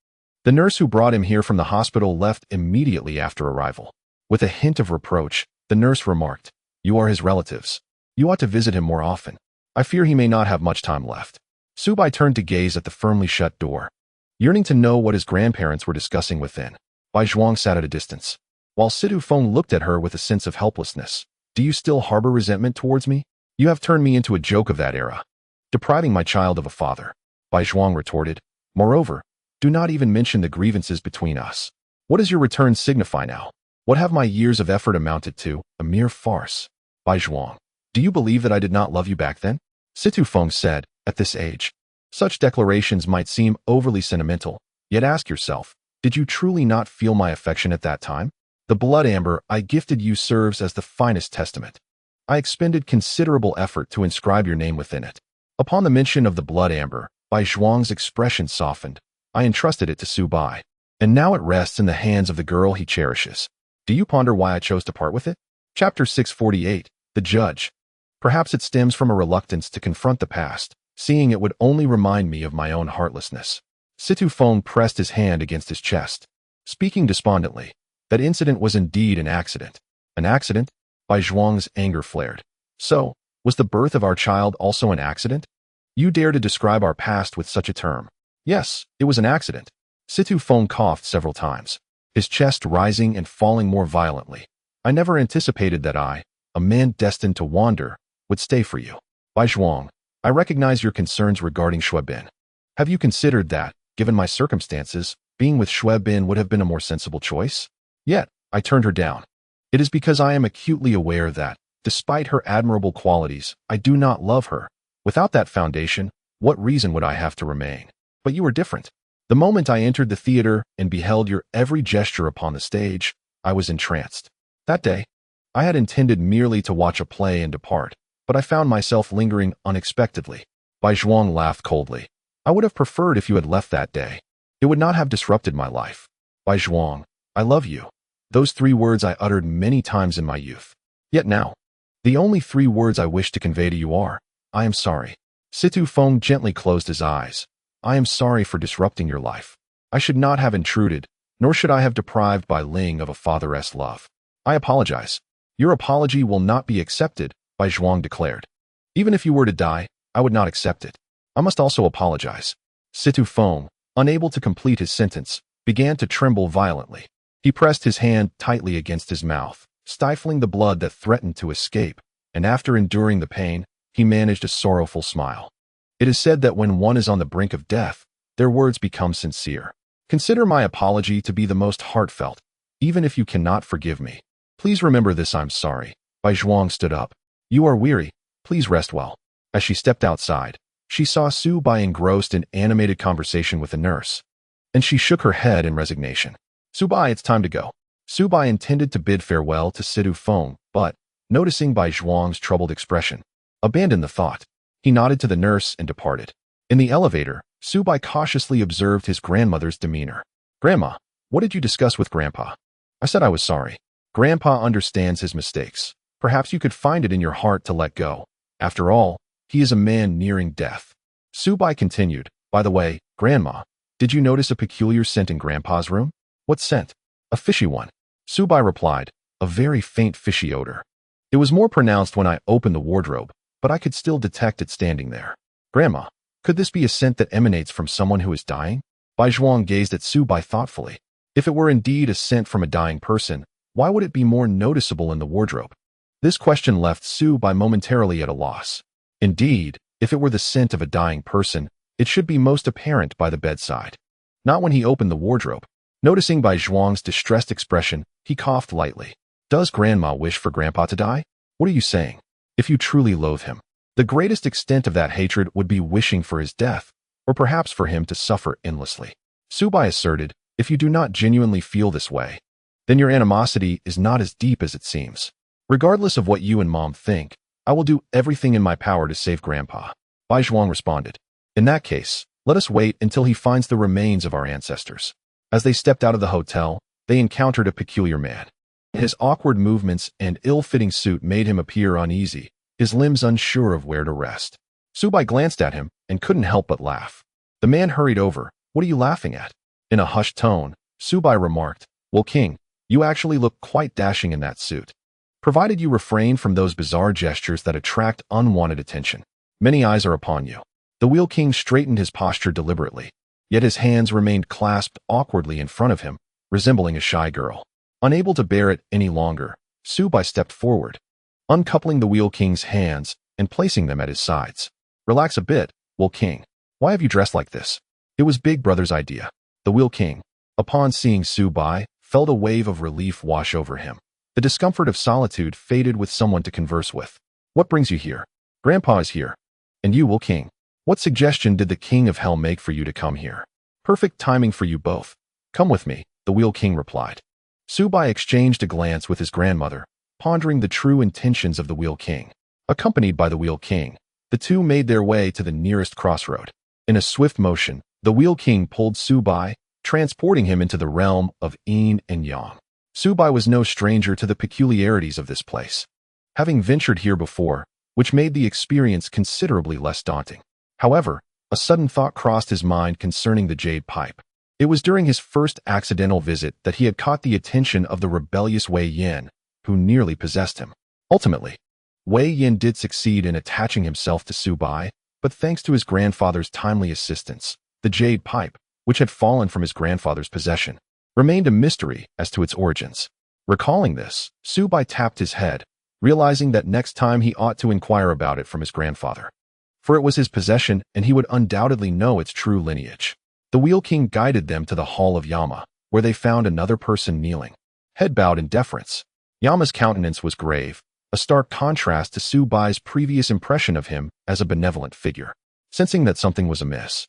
The nurse who brought him here from the hospital left immediately after arrival. With a hint of reproach, the nurse remarked, You are his relatives. You ought to visit him more often. I fear he may not have much time left. Xiao Bai turned to gaze at the firmly shut door, yearning to know what his grandparents were discussing within. Bai Zhuang sat at a distance, while Situ Feng looked at her with a sense of helplessness. Do you still harbor resentment towards me? You have turned me into a joke of that era, depriving my child of a father. Bai Zhuang retorted. Moreover, do not even mention the grievances between us. What does your return signify now? What have my years of effort amounted to? A mere farce. Bai Zhuang, do you believe that I did not love you back then? Situ Feng said, at this age, such declarations might seem overly sentimental, yet ask yourself, did you truly not feel my affection at that time? The blood amber I gifted you serves as the finest testament. I expended considerable effort to inscribe your name within it. Upon the mention of the blood amber, Bai Zhuang's expression softened. I entrusted it to Xiao Bai, and now it rests in the hands of the girl he cherishes. Do you ponder why I chose to part with it? Chapter 648, The Judge. Perhaps it stems from a reluctance to confront the past, seeing it would only remind me of my own heartlessness. Situ Feng pressed his hand against his chest, speaking despondently. That incident was indeed an accident. An accident? Bai Zhuang's anger flared. So, was the birth of our child also an accident? You dare to describe our past with such a term? Yes, it was an accident. Situ Feng coughed several times, his chest rising and falling more violently. I never anticipated that I, a man destined to wander, would stay for you. Bai Zhuang, I recognize your concerns regarding Shui Bin. Have you considered that, given my circumstances, being with Shui Bin would have been a more sensible choice? Yet, I turned her down. It is because I am acutely aware that, despite her admirable qualities, I do not love her. Without that foundation, what reason would I have to remain? But you are different. The moment I entered the theater and beheld your every gesture upon the stage, I was entranced. That day, I had intended merely to watch a play and depart, but I found myself lingering unexpectedly. Bai Zhuang laughed coldly. I would have preferred if you had left that day. It would not have disrupted my life. Bai Zhuang, I love you. Those 3 words I uttered many times in my youth. Yet now, the only 3 words I wish to convey to you are, I am sorry. Situ Feng gently closed his eyes. I am sorry for disrupting your life. I should not have intruded, nor should I have deprived Bai Ling of a father's love. I apologize. Your apology will not be accepted, Bai Zhuang declared. Even if you were to die, I would not accept it. I must also apologize. Situ Feng, unable to complete his sentence, began to tremble violently. He pressed his hand tightly against his mouth, stifling the blood that threatened to escape, and after enduring the pain, he managed a sorrowful smile. It is said that when one is on the brink of death, their words become sincere. Consider my apology to be the most heartfelt, even if you cannot forgive me. Please remember this. I'm sorry. Bai Zhuang stood up. You are weary. Please rest well. As she stepped outside, she saw Xiao Bai engrossed in animated conversation with a nurse, and she shook her head in resignation. Xiao Bai, it's time to go. Xiao Bai intended to bid farewell to Situ Feng, but, noticing Bai Zhuang's troubled expression, abandoned the thought. He nodded to the nurse and departed. In the elevator, Xiao Bai cautiously observed his grandmother's demeanor. Grandma, what did you discuss with Grandpa? I said I was sorry. Grandpa understands his mistakes. Perhaps you could find it in your heart to let go. After all, he is a man nearing death. Xiao Bai continued, by the way, Grandma, did you notice a peculiar scent in Grandpa's room? What scent? A fishy one. Xiao Bai replied, a very faint fishy odor. It was more pronounced when I opened the wardrobe, but I could still detect it standing there. Grandma, could this be a scent that emanates from someone who is dying? Bai Zhuang gazed at Xiao Bai thoughtfully. If it were indeed a scent from a dying person, why would it be more noticeable in the wardrobe? This question left Xiao Bai momentarily at a loss. Indeed, if it were the scent of a dying person, it should be most apparent by the bedside. Not when he opened the wardrobe. Noticing Bai Zhuang's distressed expression, he coughed lightly. Does Grandma wish for Grandpa to die? What are you saying? If you truly loathe him, the greatest extent of that hatred would be wishing for his death, or perhaps for him to suffer endlessly. Xiao Bai asserted, if you do not genuinely feel this way, then your animosity is not as deep as it seems. Regardless of what you and Mom think, I will do everything in my power to save Grandpa. Bai Zhuang responded. In that case, let us wait until he finds the remains of our ancestors. As they stepped out of the hotel, they encountered a peculiar man. His awkward movements and ill-fitting suit made him appear uneasy, his limbs unsure of where to rest. Xiao Bai glanced at him and couldn't help but laugh. The man hurried over. What are you laughing at? In a hushed tone, Xiao Bai remarked, well, King, you actually look quite dashing in that suit. Provided you refrain from those bizarre gestures that attract unwanted attention. Many eyes are upon you. The Wheel King straightened his posture deliberately, yet his hands remained clasped awkwardly in front of him, resembling a shy girl. Unable to bear it any longer, Xiao Bai stepped forward, uncoupling the Wheel King's hands and placing them at his sides. Relax a bit, Wheel King. Why have you dressed like this? It was Big Brother's idea. The Wheel King, upon seeing Xiao Bai, felt a wave of relief wash over him. The discomfort of solitude faded with someone to converse with. What brings you here? Grandpa is here. And you, Wheel King. What suggestion did the King of Hell make for you to come here? Perfect timing for you both. Come with me, the Wheel King replied. Xiao Bai exchanged a glance with his grandmother, pondering the true intentions of the Wheel King. Accompanied by the Wheel King, the two made their way to the nearest crossroad. In a swift motion, the Wheel King pulled Xiao Bai, transporting him into the realm of yin and yang. Xiao Bai was no stranger to the peculiarities of this place, having ventured here before, which made the experience considerably less daunting. However, a sudden thought crossed his mind concerning the jade pipe. It was during his first accidental visit that he had caught the attention of the rebellious Wei Yin, who nearly possessed him. Ultimately, Wei Yin did succeed in attaching himself to Xiao Bai, but thanks to his grandfather's timely assistance, the jade pipe, which had fallen from his grandfather's possession, remained a mystery as to its origins. Recalling this, Xiao Bai tapped his head, realizing that next time he ought to inquire about it from his grandfather. For it was his possession, and he would undoubtedly know its true lineage. The Wheel King guided them to the hall of Yama, where they found another person kneeling, head bowed in deference. Yama's countenance was grave, a stark contrast to Xiao Bai's previous impression of him as a benevolent figure. Sensing that something was amiss,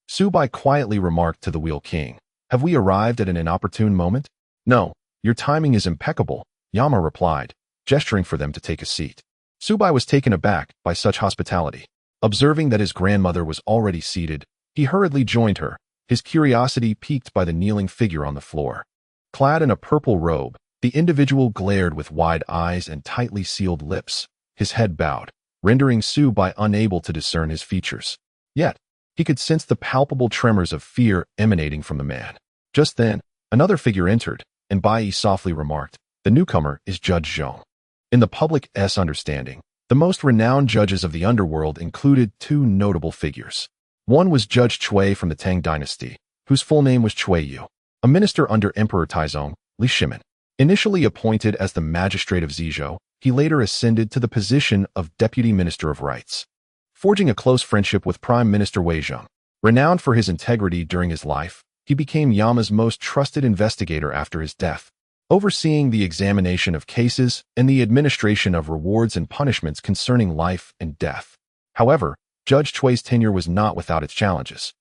Xiao Bai quietly remarked to the Wheel King, "Have we arrived at an inopportune moment?" "No, your timing is impeccable," Yama replied, gesturing for them to take a seat. Xiao Bai was taken aback by such hospitality. Observing that his grandmother was already seated, he hurriedly joined her, his curiosity piqued by the kneeling figure on the floor. Clad in a purple robe, the individual glared with wide eyes and tightly sealed lips, his head bowed, rendering Xiao Bai unable to discern his features. Yet, he could sense the palpable tremors of fear emanating from the man. Just then, another figure entered, and Bai softly remarked, "The newcomer is Judge Zhong." In the public's understanding, the most renowned judges of the underworld included two notable figures. One was Judge Cui from the Tang dynasty, whose full name was Qing Qiu, a minister under Emperor Taizong, Li Shimin. Initially appointed as the magistrate of Zizhou, he later ascended to the position of Deputy Minister of Rights, forging a close friendship with Prime Minister Wei Zheng. Renowned for his integrity during his life, he became Yama's most trusted investigator after his death, overseeing the examination of cases and the administration of rewards and punishments concerning life and death. However, Judge Cui's tenure was not without its challenges.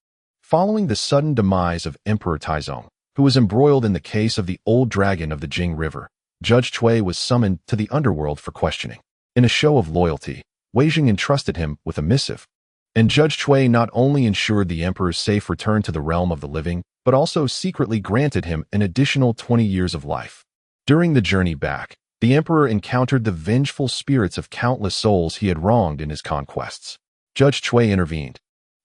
Following the sudden demise of Emperor Taizong, who was embroiled in the case of the old dragon of the Jing River, Judge Cui was summoned to the underworld for questioning. In a show of loyalty, Wei Jing entrusted him with a missive, and Judge Cui not only ensured the emperor's safe return to the realm of the living, but also secretly granted him an additional 20 years of life. During the journey back, the emperor encountered the vengeful spirits of countless souls he had wronged in his conquests. Judge Cui intervened,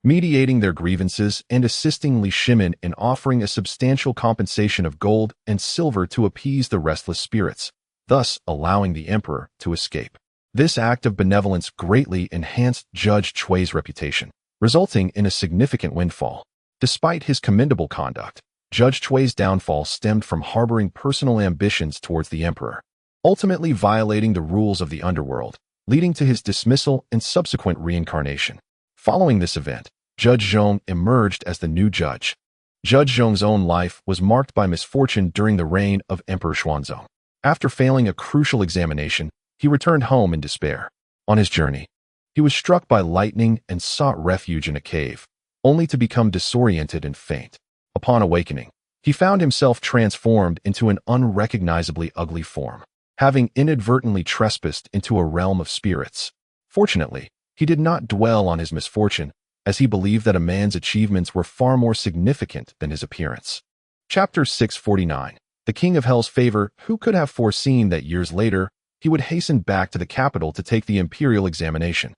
mediating their grievances and assisting Li Shimin in offering a substantial compensation of gold and silver to appease the restless spirits, thus allowing the emperor to escape. This act of benevolence greatly enhanced Judge Cui's reputation, resulting in a significant windfall. Despite his commendable conduct, Judge Cui's downfall stemmed from harboring personal ambitions towards the emperor, ultimately violating the rules of the underworld, leading to his dismissal and subsequent reincarnation. Following this event, Judge Zhong emerged as the new judge. Judge Zhong's own life was marked by misfortune during the reign of Emperor Xuanzong. After failing a crucial examination, he returned home in despair. On his journey, he was struck by lightning and sought refuge in a cave, only to become disoriented and faint. Upon awakening, he found himself transformed into an unrecognizably ugly form, having inadvertently trespassed into a realm of spirits. Fortunately, he did not dwell on his misfortune, as he believed that a man's achievements were far more significant than his appearance. Chapter 649. The King of Hell's Favor. Who could have foreseen that years later, he would hasten back to the capital to take the imperial examination,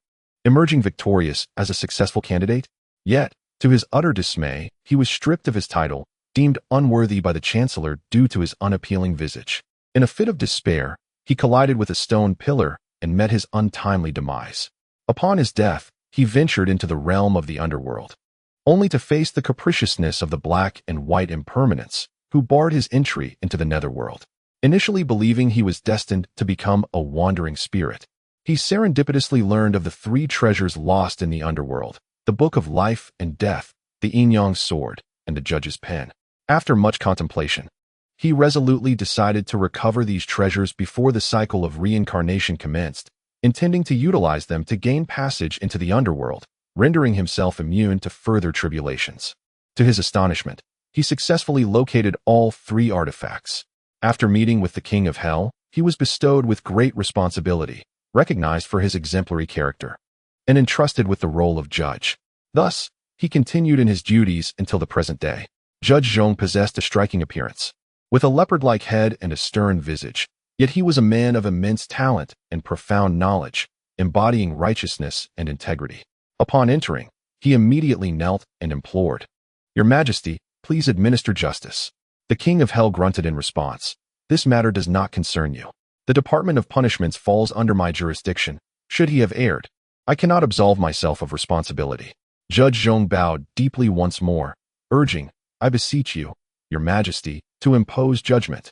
emerging victorious as a successful candidate? Yet, to his utter dismay, he was stripped of his title, deemed unworthy by the chancellor due to his unappealing visage. In a fit of despair, he collided with a stone pillar and met his untimely demise. Upon his death, he ventured into the realm of the underworld, only to face the capriciousness of the black and white impermanents, who barred his entry into the netherworld. Initially believing he was destined to become a wandering spirit, he serendipitously learned of the three treasures lost in the underworld: the Book of Life and Death, the Yin-Yang Sword, and the Judge's Pen. After much contemplation, he resolutely decided to recover these treasures before the cycle of reincarnation commenced, intending to utilize them to gain passage into the underworld, rendering himself immune to further tribulations. To his astonishment, he successfully located all three artifacts. After meeting with the King of Hell, he was bestowed with great responsibility, recognized for his exemplary character, and entrusted with the role of judge. Thus, he continued in his duties until the present day. Judge Zhong possessed a striking appearance, with a leopard-like head and a stern visage, yet he was a man of immense talent and profound knowledge, embodying righteousness and integrity. Upon entering, he immediately knelt and implored, "Your Majesty, please administer justice." The King of Hell grunted in response, "This matter does not concern you. The Department of Punishments falls under my jurisdiction. Should he have erred, I cannot absolve myself of responsibility. Judge Zhong bowed deeply once more, urging, I beseech you, your majesty, to impose judgment.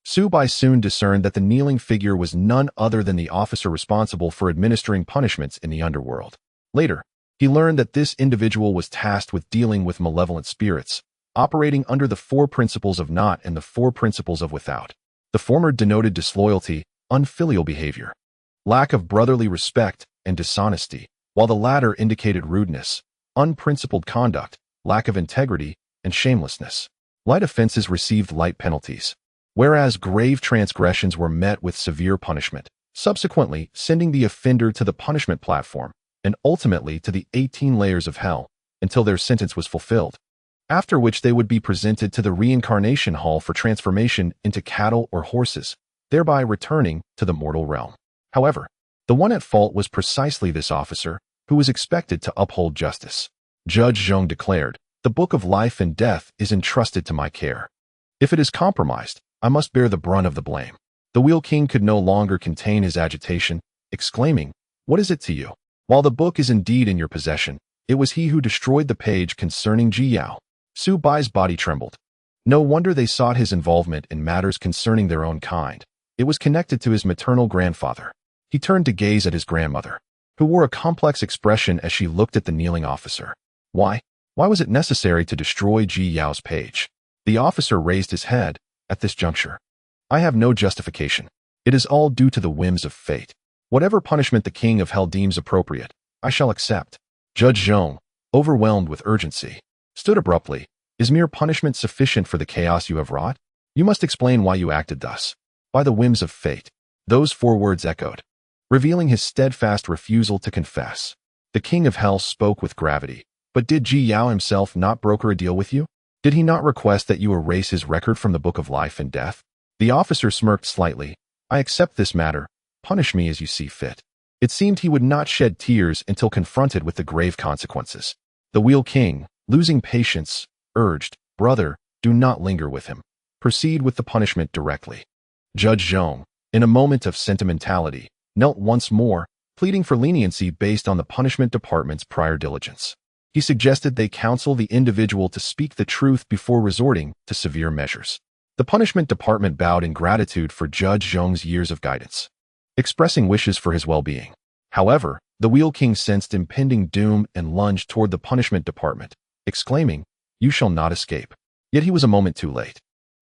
Xiao Bai soon discerned that the kneeling figure was none other than the officer responsible for administering punishments in the underworld. Later, he learned that this individual was tasked with dealing with malevolent spirits, operating under the 4 principles of not and the 4 principles of without. The former denoted disloyalty, unfilial behavior, lack of brotherly respect, and dishonesty, while the latter indicated rudeness, unprincipled conduct, lack of integrity, and shamelessness. Light offenses received light penalties, whereas grave transgressions were met with severe punishment, subsequently sending the offender to the punishment platform and ultimately to the 18 layers of hell until their sentence was fulfilled, after which they would be presented to the reincarnation hall for transformation into cattle or horses, thereby returning to the mortal realm. However, the one at fault was precisely this officer, who was expected to uphold justice. Judge Zhong declared, the book of life and death is entrusted to my care. If it is compromised, I must bear the brunt of the blame. The Wheel King could no longer contain his agitation, exclaiming, What is it to you? While the book is indeed in your possession, it was he who destroyed the page concerning Ji Yao. Xiao Bai's body trembled. No wonder they sought his involvement in matters concerning their own kind. It was connected to his maternal grandfather. He turned to gaze at his grandmother, who wore a complex expression as she looked at the kneeling officer. Why was it necessary to destroy Ji Yao's page? The officer raised his head. At this juncture, I have no justification. It is all due to the whims of fate. Whatever punishment the King of Hell deems appropriate, I shall accept. Judge Zhong, overwhelmed with urgency, stood abruptly. Is mere punishment sufficient for the chaos you have wrought? You must explain why you acted thus. By the whims of fate. Those 4 words echoed, revealing his steadfast refusal to confess. The King of Hell spoke with gravity. But did Ji Yao himself not broker a deal with you? Did he not request that you erase his record from the book of life and death? The officer smirked slightly. I accept this matter. Punish me as you see fit. It seemed he would not shed tears until confronted with the grave consequences. The Wheel King, losing patience, urged, Brother, do not linger with him. Proceed with the punishment directly. Judge Zhong, in a moment of sentimentality, knelt once more, pleading for leniency based on the punishment department's prior diligence. He suggested they counsel the individual to speak the truth before resorting to severe measures. The punishment department bowed in gratitude for Judge Zhong's years of guidance, expressing wishes for his well-being. However, the Wheel King sensed impending doom and lunged toward the punishment department, exclaiming, You shall not escape. Yet he was a moment too late.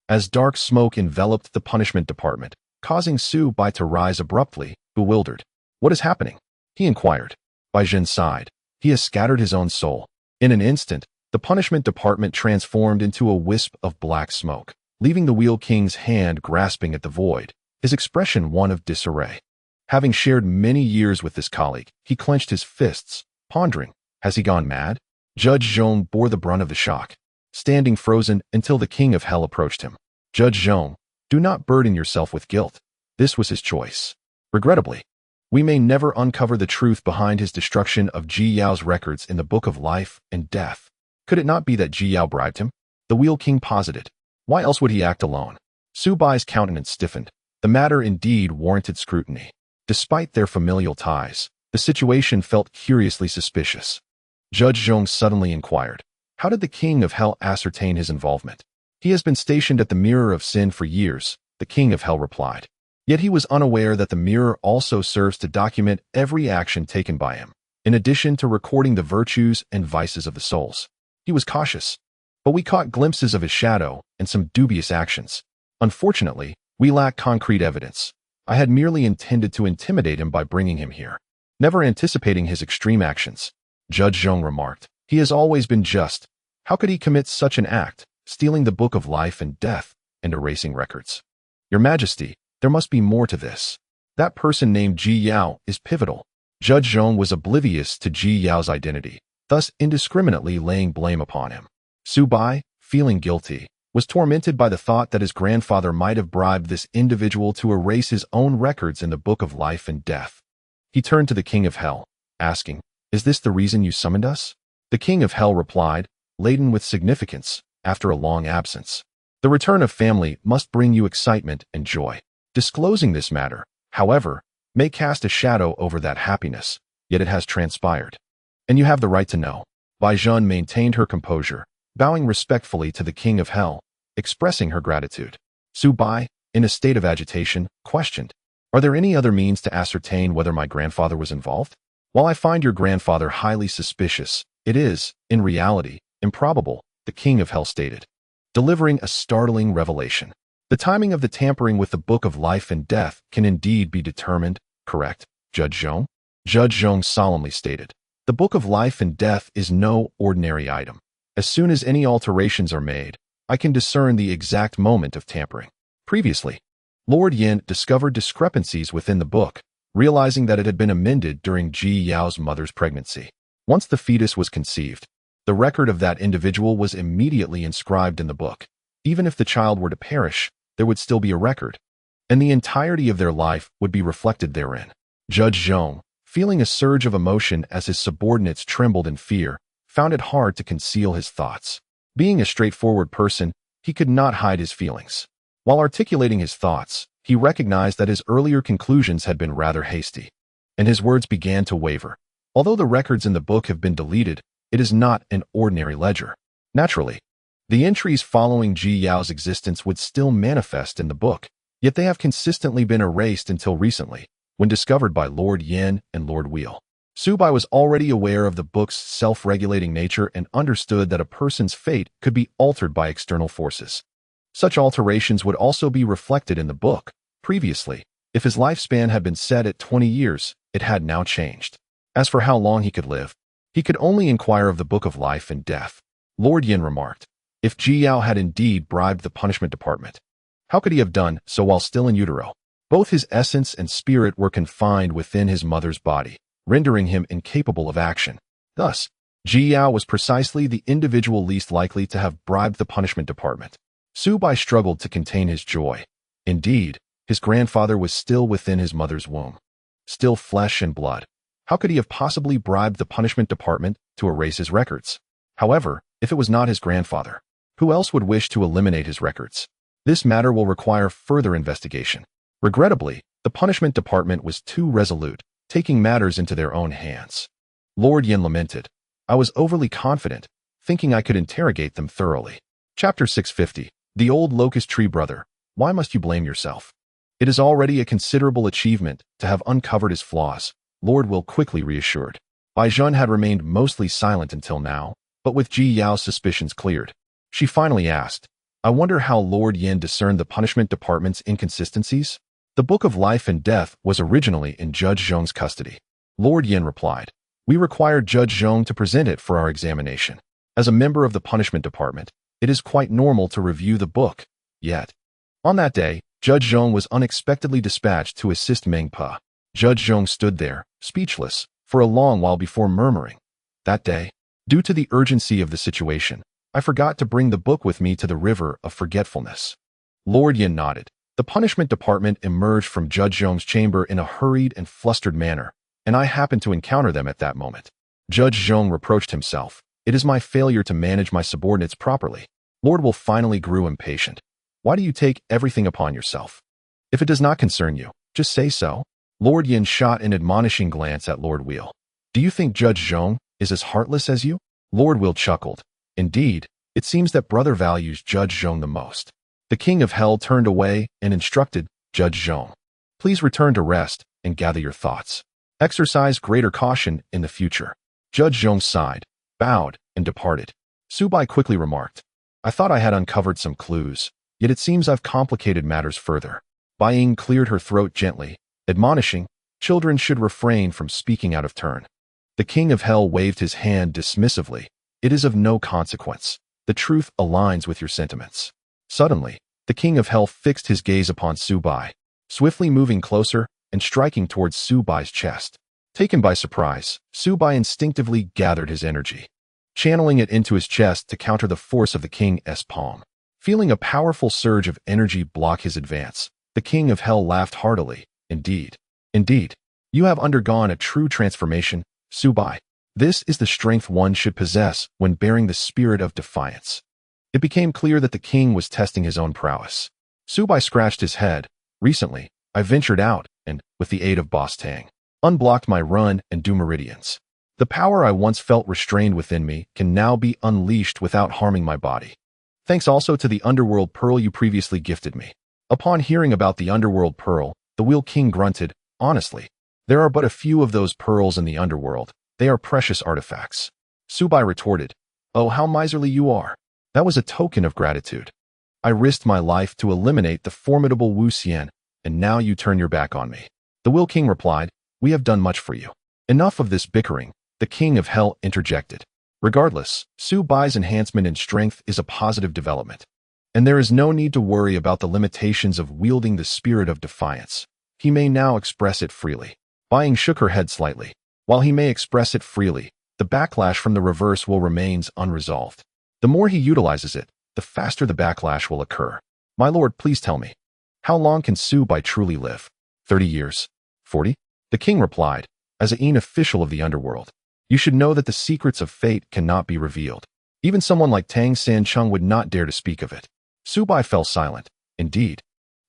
As dark smoke enveloped the punishment department, causing Xiao Bai to rise abruptly, bewildered. What is happening? He inquired. Bai Zhen sighed. He has scattered his own soul. In an instant, the punishment department transformed into a wisp of black smoke, leaving the Wheel King's hand grasping at the void, his expression one of disarray. Having shared many years with this colleague, he clenched his fists, pondering, has he gone mad? Judge Zhong bore the brunt of the shock, standing frozen until the King of Hell approached him. Judge Zhong, do not burden yourself with guilt. This was his choice. Regrettably, we may never uncover the truth behind his destruction of Ji Yao's records in the book of life and death. Could it not be that Ji Yao bribed him? The Wheel King posited. Why else would he act alone? Xiao Bai's countenance stiffened. The matter indeed warranted scrutiny. Despite their familial ties, the situation felt curiously suspicious. Judge Zhong suddenly inquired, how did the King of Hell ascertain his involvement? He has been stationed at the Mirror of Sin for years, the King of Hell replied. Yet he was unaware that the mirror also serves to document every action taken by him, in addition to recording the virtues and vices of the souls. He was cautious, but we caught glimpses of his shadow and some dubious actions. Unfortunately, we lack concrete evidence. I had merely intended to intimidate him by bringing him here, never anticipating his extreme actions. Judge Zhong remarked, he has always been just. How could he commit such an act, stealing the book of life and death and erasing records? Your Majesty, there must be more to this. That person named Ji Yao is pivotal. Judge Zhong was oblivious to Ji Yao's identity, thus indiscriminately laying blame upon him. Xiao Bai, feeling guilty, was tormented by the thought that his grandfather might have bribed this individual to erase his own records in the book of life and death. He turned to the King of Hell, asking, Is this the reason you summoned us? The King of Hell replied, laden with significance, after a long absence. The return of family must bring you excitement and joy. Disclosing this matter, however, may cast a shadow over that happiness, yet it has transpired. And you have the right to know. Bai Zhen maintained her composure, bowing respectfully to the King of Hell, expressing her gratitude. Xiao Bai, in a state of agitation, questioned, "Are there any other means to ascertain whether my grandfather was involved? While I find your grandfather highly suspicious, it is, in reality, improbable," the King of Hell stated, delivering a startling revelation. The timing of the tampering with the Book of Life and Death can indeed be determined, correct, Judge Zhong? Judge Zhong solemnly stated, "The Book of Life and Death is no ordinary item. As soon as any alterations are made, I can discern the exact moment of tampering." Previously, Lord Yin discovered discrepancies within the book, realizing that it had been amended during Ji Yao's mother's pregnancy. Once the fetus was conceived, the record of that individual was immediately inscribed in the book. Even if the child were to perish, there would still be a record, and the entirety of their life would be reflected therein. Judge Zhong, feeling a surge of emotion as his subordinates trembled in fear, found it hard to conceal his thoughts. Being a straightforward person, he could not hide his feelings. While articulating his thoughts, he recognized that his earlier conclusions had been rather hasty, and his words began to waver. Although the records in the book have been deleted, it is not an ordinary ledger. Naturally, the entries following Ji Yao's existence would still manifest in the book, yet they have consistently been erased until recently, when discovered by Lord Yin and Lord Wheel. Xiao Bai was already aware of the book's self-regulating nature and understood that a person's fate could be altered by external forces. Such alterations would also be reflected in the book. Previously, if his lifespan had been set at 20 years, it had now changed. As for how long he could live, he could only inquire of the Book of Life and Death. Lord Yin remarked, if Ji Yao had indeed bribed the punishment department, how could he have done so while still in utero? Both his essence and spirit were confined within his mother's body, rendering him incapable of action. Thus, Ji Yao was precisely the individual least likely to have bribed the punishment department. Xiao Bai struggled to contain his joy. Indeed, his grandfather was still within his mother's womb, still flesh and blood. How could he have possibly bribed the punishment department to erase his records? However, if it was not his grandfather, who else would wish to eliminate his records? This matter will require further investigation. Regrettably, the punishment department was too resolute, taking matters into their own hands. Lord Yin lamented, "I was overly confident, thinking I could interrogate them thoroughly." Chapter 650. The Old Locust Tree Brother. Why must you blame yourself? It is already a considerable achievement to have uncovered his flaws, Lord Will quickly reassured. Bai Zhen had remained mostly silent until now, but with Ji Yao's suspicions cleared, she finally asked, "I wonder how Lord Yin discerned the punishment department's inconsistencies?" The Book of Life and Death was originally in Judge Zhong's custody. Lord Yin replied, "We required Judge Zhong to present it for our examination. As a member of the punishment department, it is quite normal to review the book, yet." On that day, Judge Zhong was unexpectedly dispatched to assist Meng Pa. Judge Zhong stood there, speechless, for a long while before murmuring, "That day, due to the urgency of the situation, I forgot to bring the book with me to the river of forgetfulness." Lord Yin nodded. The punishment department emerged from Judge Zhong's chamber in a hurried and flustered manner, and I happened to encounter them at that moment. Judge Zhong reproached himself. "It is my failure to manage my subordinates properly." Lord Will finally grew impatient. "Why do you take everything upon yourself? If it does not concern you, just say so." Lord Yin shot an admonishing glance at Lord Wheel. "Do you think Judge Zhong is as heartless as you?" Lord Wheel chuckled. "Indeed, it seems that brother values Judge Zhong the most." The King of Hell turned away and instructed Judge Zhong, "Please return to rest and gather your thoughts. Exercise greater caution in the future." Judge Zhong sighed, bowed, and departed. Xiao Bai quickly remarked, "I thought I had uncovered some clues, yet it seems I've complicated matters further." Bai Ying cleared her throat gently, admonishing, "Children should refrain from speaking out of turn." The King of Hell waved his hand dismissively. "It is of no consequence. The truth aligns with your sentiments." Suddenly, the King of Hell fixed his gaze upon Xiao Bai, swiftly moving closer and striking towards Xiao Bai's chest. Taken by surprise, Xiao Bai instinctively gathered his energy, channeling it into his chest to counter the force of the King's palm. Feeling a powerful surge of energy block his advance, the King of Hell laughed heartily. Indeed, you have undergone a true transformation, Xiao Bai. This is the strength one should possess when bearing the spirit of defiance." It became clear that the king was testing his own prowess. Xiao Bai scratched his head. "Recently, I ventured out, and, with the aid of Boss Tang, unblocked my run and do meridians. The power I once felt restrained within me can now be unleashed without harming my body. Thanks also to the underworld pearl you previously gifted me. Upon hearing about the underworld pearl, the Wheel King grunted, honestly, there are but a few of those pearls in the underworld. They are precious artifacts. Xiao Bai retorted, oh, how miserly you are. That was a token of gratitude. I risked my life to eliminate the formidable Wu Xian, and now you turn your back on me. The Wheel King replied, we have done much for you. Enough of this bickering, the King of Hell interjected. Regardless, Xiao Bai's enhancement in strength is a positive development. And there is no need to worry about the limitations of wielding the spirit of defiance. He may now express it freely. Bai Ying shook her head slightly. While he may express it freely, the backlash from the reverse will remain unresolved. The more he utilizes it, the faster the backlash will occur. My lord, please tell me, how long can Xiao Bai truly live? 30 years. 40? The king replied, as an official of the underworld, you should know that the secrets of fate cannot be revealed. Even someone like Tang Sancheng would not dare to speak of it. Xiao Bai fell silent. Indeed,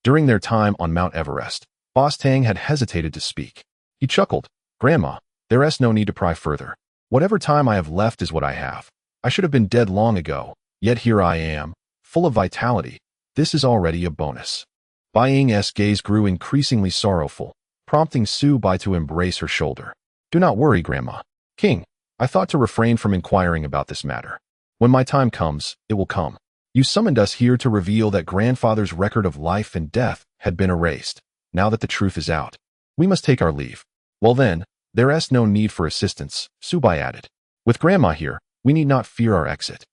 during their time on Mount Everest, Boss Tang had hesitated to speak. He chuckled, Grandma, there's no need to pry further. Whatever time I have left is what I have. I should have been dead long ago, yet here I am, full of vitality. This is already a bonus. Bai Ying's gaze grew increasingly sorrowful, prompting Xiao Bai to embrace her shoulder. Do not worry, Grandma. King, I thought to refrain from inquiring about this matter. When my time comes, it will come. You summoned us here to reveal that grandfather's record of life and death had been erased. Now that the truth is out, we must take our leave. Well then, there's no need for assistance, Xiao Bai added. With Grandma here, we need not fear our exit.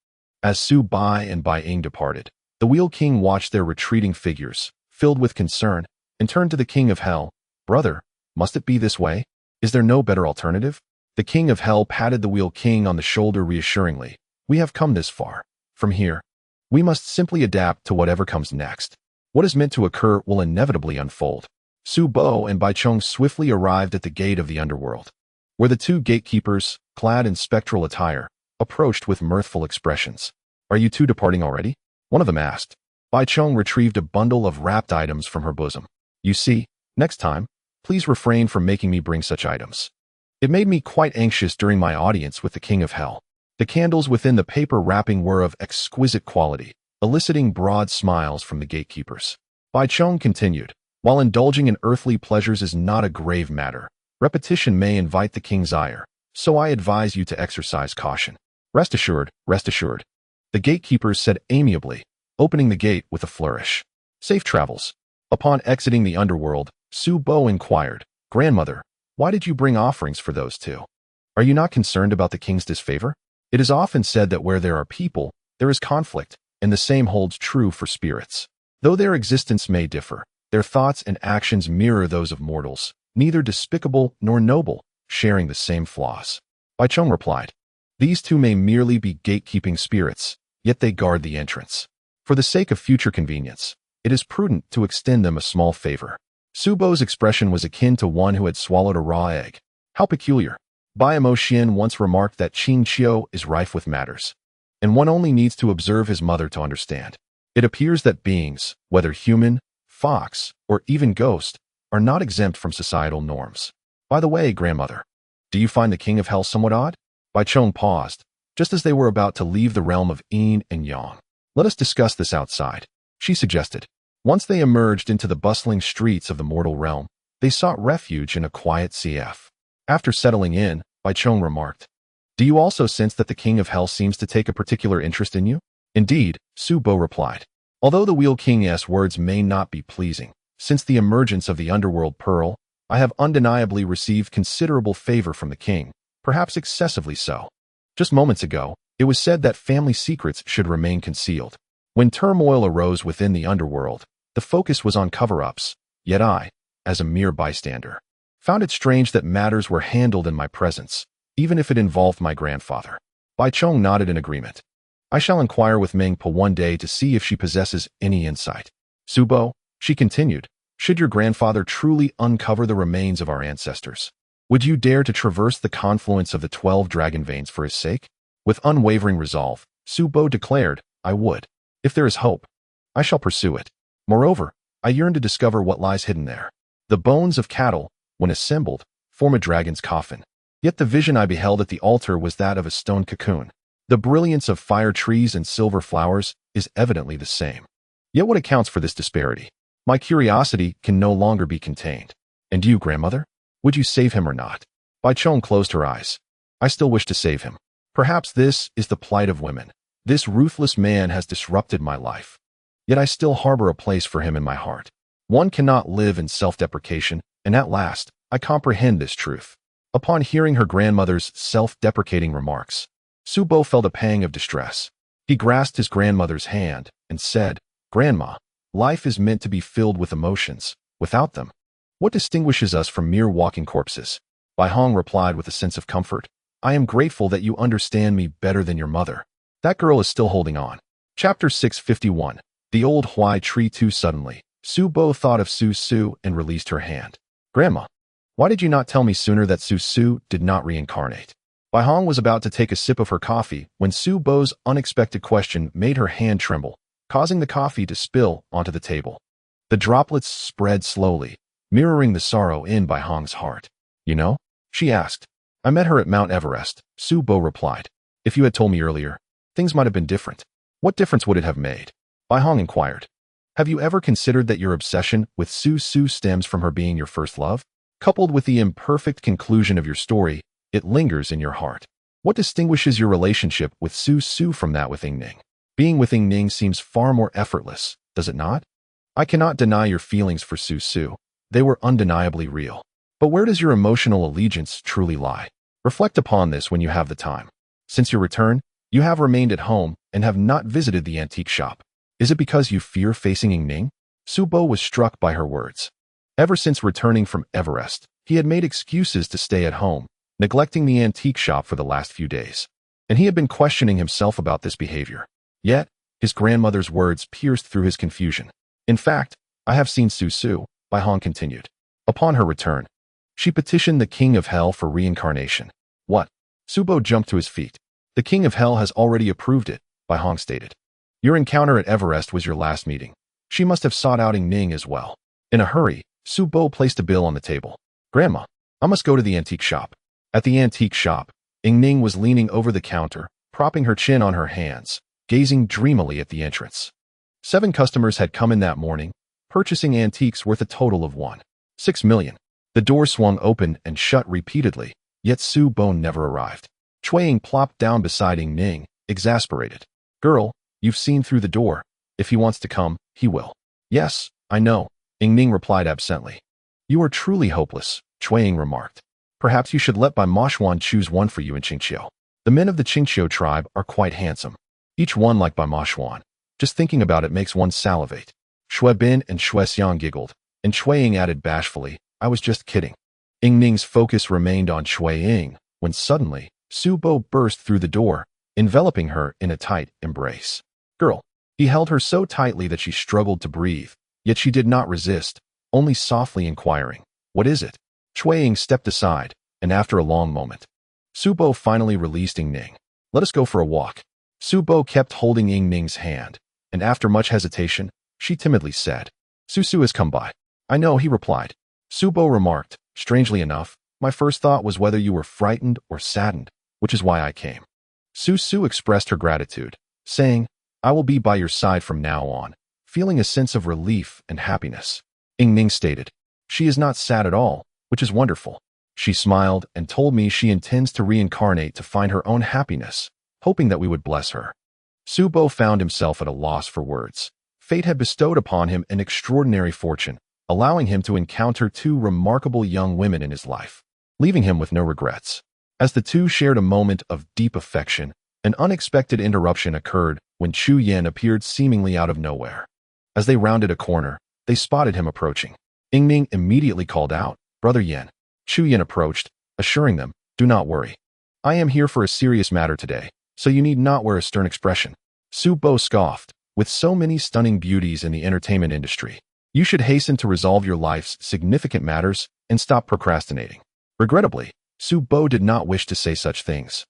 As Xiao Bai and Bai Ying departed, the Wheel King watched their retreating figures, filled with concern, and turned to the King of Hell. Brother, must it be this way? Is there no better alternative? The King of Hell patted the Wheel King on the shoulder reassuringly. We have come this far. From here, we must simply adapt to whatever comes next. What is meant to occur will inevitably unfold. Xiao Bai and Bai Chong swiftly arrived at the gate of the underworld, where the two gatekeepers, clad in spectral attire, approached with mirthful expressions. Are you two departing already? One of them asked. Bai Chong retrieved a bundle of wrapped items from her bosom. You see, next time, please refrain from making me bring such items. It made me quite anxious during my audience with the King of Hell. The candles within the paper wrapping were of exquisite quality, eliciting broad smiles from the gatekeepers. Bai Chong continued, while indulging in earthly pleasures is not a grave matter, repetition may invite the king's ire, so I advise you to exercise caution. Rest assured, the gatekeepers said amiably, opening the gate with a flourish. Safe travels. Upon exiting the underworld, Xiao Bai inquired, Grandmother, why did you bring offerings for those two? Are you not concerned about the king's disfavor? It is often said that where there are people, there is conflict, and the same holds true for spirits. Though their existence may differ, their thoughts and actions mirror those of mortals, neither despicable nor noble, sharing the same flaws. Bai Chong replied, these two may merely be gatekeeping spirits, yet they guard the entrance. For the sake of future convenience, it is prudent to extend them a small favor. Xiao Bai's expression was akin to one who had swallowed a raw egg. How peculiar. Bai Mo Xuan once remarked that Qing Qiu is rife with matters, and one only needs to observe his mother to understand. It appears that beings, whether human, fox, or even ghost, are not exempt from societal norms. By the way, Grandmother, do you find the King of Hell somewhat odd? Bai Chong paused, just as they were about to leave the realm of yin and yang. Let us discuss this outside, she suggested. Once they emerged into the bustling streets of the mortal realm, they sought refuge in a quiet CF. After settling in, Bai Chong remarked, do you also sense that the King of Hell seems to take a particular interest in you? Indeed, Xiao Bai replied. Although the Wheel King's words may not be pleasing, since the emergence of the underworld pearl, I have undeniably received considerable favor from the king, perhaps excessively so. Just moments ago, it was said that family secrets should remain concealed. When turmoil arose within the underworld, the focus was on cover-ups, yet I, as a mere bystander, found it strange that matters were handled in my presence, even if it involved my grandfather. Bai Chong nodded in agreement. I shall inquire with Meng Po one day to see if she possesses any insight. Xiao Bai, she continued, should your grandfather truly uncover the remains of our ancestors, would you dare to traverse the confluence of the 12 dragon veins for his sake? With unwavering resolve, Xiao Bai declared, I would. If there is hope, I shall pursue it. Moreover, I yearn to discover what lies hidden there. The bones of cattle, when assembled, form a dragon's coffin. Yet the vision I beheld at the altar was that of a stone cocoon. The brilliance of fire trees and silver flowers is evidently the same. Yet what accounts for this disparity? My curiosity can no longer be contained. And you, grandmother? Would you save him or not? Bai Chong closed her eyes. I still wish to save him. Perhaps this is the plight of women. This ruthless man has disrupted my life. Yet I still harbor a place for him in my heart. One cannot live in self-deprecation, and at last, I comprehend this truth. Upon hearing her grandmother's self-deprecating remarks, Su Bo felt a pang of distress. He grasped his grandmother's hand and said, Grandma, life is meant to be filled with emotions. Without them, what distinguishes us from mere walking corpses? Bai Hong replied with a sense of comfort. I am grateful that you understand me better than your mother. That girl is still holding on. Chapter 651. The old Huai tree too suddenly. Su Bo thought of Su Su and released her hand. Grandma, why did you not tell me sooner that Su Su did not reincarnate? Bai Hong was about to take a sip of her coffee when Su Bo's unexpected question made her hand tremble, causing the coffee to spill onto the table. The droplets spread slowly, mirroring the sorrow in Bai Hong's heart. You know? She asked. I met her at Mount Everest, Su Bo replied. If you had told me earlier, things might have been different. What difference would it have made? Bai Hong inquired. Have you ever considered that your obsession with Su Su stems from her being your first love? Coupled with the imperfect conclusion of your story, it lingers in your heart. What distinguishes your relationship with Su Su from that with Ying Ning? Being with Ying Ning seems far more effortless, does it not? I cannot deny your feelings for Su Su. They were undeniably real. But where does your emotional allegiance truly lie? Reflect upon this when you have the time. Since your return, you have remained at home and have not visited the antique shop. Is it because you fear facing Ying Ning? Su Bo was struck by her words. Ever since returning from Everest, he had made excuses to stay at home, neglecting the antique shop for the last few days. And he had been questioning himself about this behavior. Yet, his grandmother's words pierced through his confusion. In fact, I have seen Su Su, Bai Hong continued. Upon her return, she petitioned the King of Hell for reincarnation. What? Su Bo jumped to his feet. The King of Hell has already approved it, Bai Hong stated. Your encounter at Everest was your last meeting. She must have sought out Ying Ning as well. In a hurry, Su Bo placed a bill on the table. Grandma, I must go to the antique shop. At the antique shop, Ying Ning was leaning over the counter, propping her chin on her hands, gazing dreamily at the entrance. 7 customers had come in that morning, purchasing antiques worth a total of 1.6 million. The door swung open and shut repeatedly, yet Su Bo never arrived. Cui Ying plopped down beside Ying Ning, exasperated. Girl, you've seen through the door. If he wants to come, he will. Yes, I know, Ying Ning replied absently. You are truly hopeless, Cui Ying remarked. Perhaps you should let Bai Mo Xuan choose one for you in Qing Qiu. The men of the Qing Qiu tribe are quite handsome. Each one like Bai Mo Xuan. Just thinking about it makes one salivate. Xue Bin and Xue Xiang giggled, and Cui Ying added bashfully, I was just kidding. Ying Ning's focus remained on Cui Ying, when suddenly, Su Bo burst through the door, enveloping her in a tight embrace. Girl. He held her so tightly that she struggled to breathe, yet she did not resist, only softly inquiring, what is it? Cui Ying stepped aside, and after a long moment, Su Bo finally released Ying Ning. Let us go for a walk. Su Bo kept holding Ying Ning's hand, and after much hesitation, she timidly said, Su Su has come by. I know, he replied. Su Bo remarked, strangely enough, my first thought was whether you were frightened or saddened, which is why I came. Su Su expressed her gratitude, saying, I will be by your side from now on, feeling a sense of relief and happiness. Ying Ning stated, she is not sad at all, which is wonderful. She smiled and told me she intends to reincarnate to find her own happiness, hoping that we would bless her. Su Bo found himself at a loss for words. Fate had bestowed upon him an extraordinary fortune, allowing him to encounter 2 remarkable young women in his life, leaving him with no regrets. As the two shared a moment of deep affection, an unexpected interruption occurred when Chu Yan appeared seemingly out of nowhere. As they rounded a corner, they spotted him approaching. Ying Ning immediately called out, Brother Yan. Chu Yan approached, assuring them, do not worry. I am here for a serious matter today, so you need not wear a stern expression. Su Bo scoffed, with so many stunning beauties in the entertainment industry, you should hasten to resolve your life's significant matters and stop procrastinating. Regrettably, Su Bo did not wish to say such things.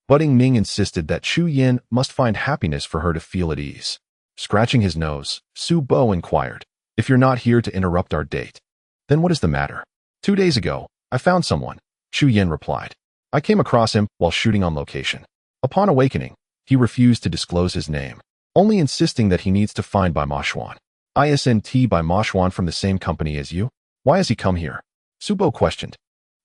But Ying Ning insisted that Chu Yan must find happiness for her to feel at ease. Scratching his nose, Su Bo inquired, if you're not here to interrupt our date, then what is the matter? 2 days ago, I found someone, Chu Yin replied. I came across him while shooting on location. Upon awakening, he refused to disclose his name, only insisting that he needs to find Bai Mo Xuan. Isn't Bai Mo Xuan from the same company as you? Why has he come here? Su Bo questioned.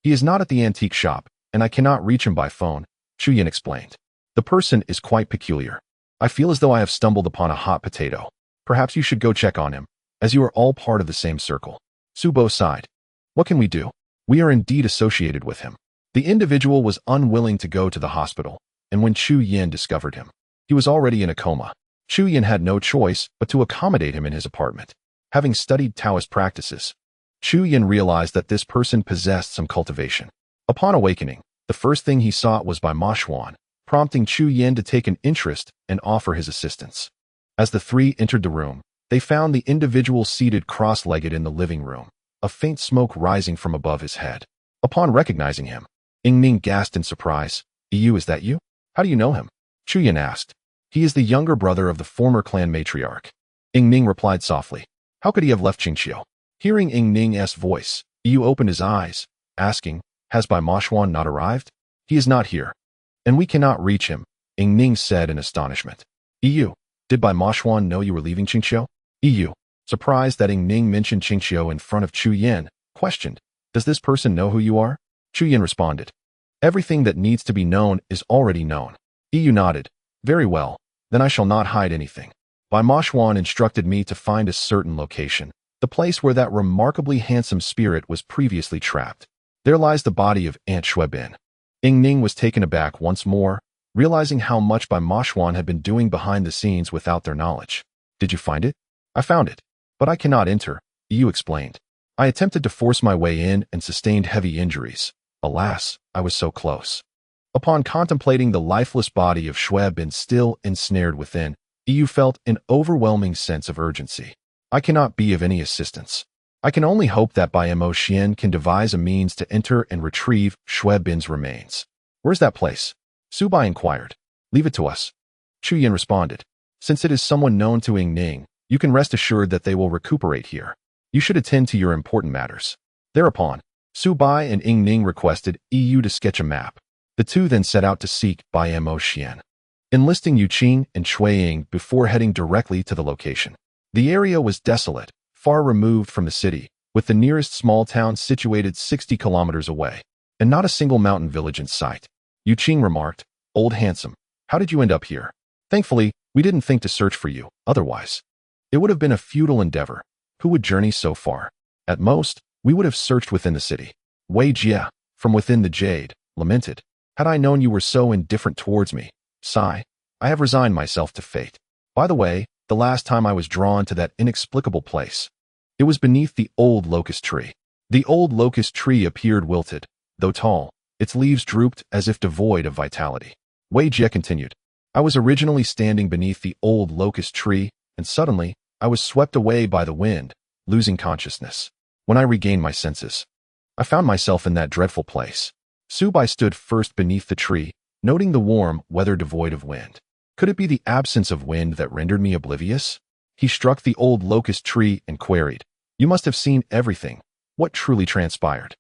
He is not at the antique shop, and I cannot reach him by phone, Chu Yin explained. The person is quite peculiar. I feel as though I have stumbled upon a hot potato. Perhaps you should go check on him, as you are all part of the same circle. Su Bo sighed. What can we do? We are indeed associated with him. The individual was unwilling to go to the hospital, and when Chu Yin discovered him, he was already in a coma. Chu Yin had no choice but to accommodate him in his apartment. Having studied Taoist practices, Chu Yin realized that this person possessed some cultivation. Upon awakening, the first thing he sought was Bai Mo Xuan, prompting Chu Yin to take an interest and offer his assistance. As the three entered the room, they found the individual seated cross-legged in the living room, a faint smoke rising from above his head. Upon recognizing him, Ning gasped in surprise. Is that you? How do you know him? Chu Yin asked. He is the younger brother of the former clan matriarch. Ning replied softly. How could he have left Qing Qiu? Hearing Ning's voice, opened his eyes, asking, Has Bai Mo Xuan not arrived? He is not here, and we cannot reach him, Ning said in astonishment. Did Bai Mo Xuan know you were leaving Qing Qiu? Surprised that Ning mentioned Qing Qiu in front of Chu Yin, questioned, Does this person know who you are? Chu Yin responded. Everything that needs to be known is already known. Nodded. Very well, then I shall not hide anything. Bai Mo Xuan instructed me to find a certain location, the place where that remarkably handsome spirit was previously trapped. There lies the body of Aunt Shui Bin. Ning was taken aback once more, realizing how much Bai Mo Xuan had been doing behind the scenes without their knowledge. Did you find it? I found it, but I cannot enter, explained. I attempted to force my way in and sustained heavy injuries. Alas, I was so close. Upon contemplating the lifeless body of Shui Bin still ensnared within, felt an overwhelming sense of urgency. I cannot be of any assistance. I can only hope that Bai Mo Xuan can devise a means to enter and retrieve Shui Bin's remains. Where's that place? Su Bai inquired. Leave it to us. Chu Yin responded. Since it is someone known to Ning, you can rest assured that they will recuperate here. You should attend to your important matters. Thereupon, Su Bai and Ning requested to sketch a map. The two then set out to seek Bai Mo Xuan, enlisting Yu Qing and Shui Ying before heading directly to the location. The area was desolate, far removed from the city, with the nearest small town situated 60 kilometers away, and not a single mountain village in sight. Yu Qing remarked, Old handsome, how did you end up here? Thankfully, we didn't think to search for you, otherwise it would have been a futile endeavor. Who would journey so far? At most, we would have searched within the city. Wei Jie, from within the jade, lamented. Had I known you were so indifferent towards me, sigh, I have resigned myself to fate. By the way, the last time I was drawn to that inexplicable place, it was beneath the old locust tree. The old locust tree appeared wilted, though tall, its leaves drooped as if devoid of vitality. Wei Jie continued. I was originally standing beneath the old locust tree, and suddenly, I was swept away by the wind, losing consciousness. When I regained my senses, I found myself in that dreadful place. Su Bai stood first beneath the tree, noting the warm weather devoid of wind. Could it be the absence of wind that rendered me oblivious? He struck the old locust tree and queried, You must have seen everything. What truly transpired?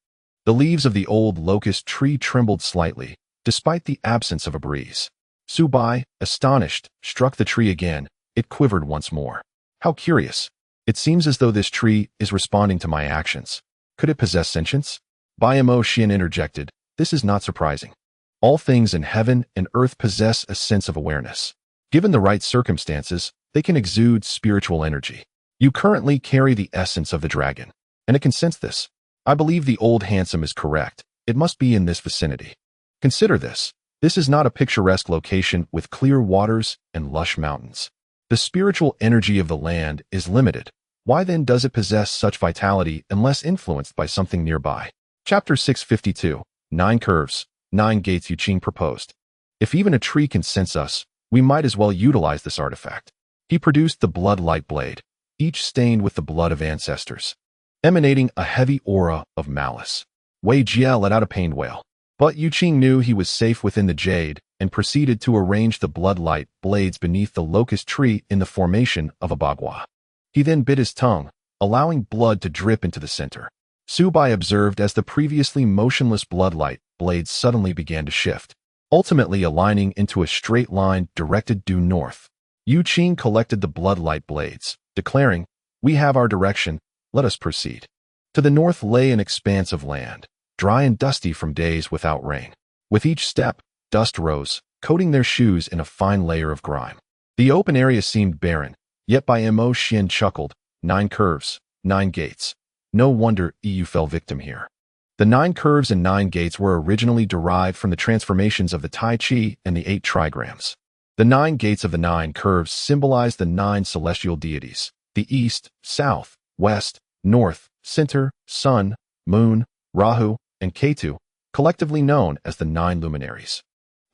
The leaves of the old locust tree trembled slightly, despite the absence of a breeze. Su Bai, astonished, struck the tree again. It quivered once more. How curious. It seems as though this tree is responding to my actions. Could it possess sentience? Bai Mo Xuan interjected. This is not surprising. All things in heaven and earth possess a sense of awareness. Given the right circumstances, they can exude spiritual energy. You currently carry the essence of the dragon, and it can sense this. I believe the old handsome is correct. It must be in this vicinity. Consider this. This is not a picturesque location with clear waters and lush mountains. The spiritual energy of the land is limited. Why then does it possess such vitality unless influenced by something nearby? Chapter 652, 9 Curves, 9 Gates Yu Qing proposed. If even a tree can sense us, we might as well utilize this artifact. He produced the blood-light blade, each stained with the blood of ancestors, emanating a heavy aura of malice. Wei Jie let out a pained wail. But Yu Qing knew he was safe within the jade and proceeded to arrange the blood-light blades beneath the locust tree in the formation of a bagua. He then bit his tongue, allowing blood to drip into the center. Xiao Bai observed as the previously motionless bloodlight blades suddenly began to shift, ultimately aligning into a straight line directed due north. Qing collected the bloodlight blades, declaring, "We have our direction, let us proceed." To the north lay an expanse of land, dry and dusty from days without rain. With each step, dust rose, coating their shoes in a fine layer of grime. The open area seemed barren, yet Bai Mo Xuan chuckled, 9 curves, 9 gates. No wonder EU fell victim here. The 9 curves and 9 gates were originally derived from the transformations of the Tai Chi and the 8 trigrams. The 9 gates of the 9 curves symbolize the 9 celestial deities: the east, south, west, north, center, sun, moon, Rahu, and Ketu, collectively known as the 9 luminaries.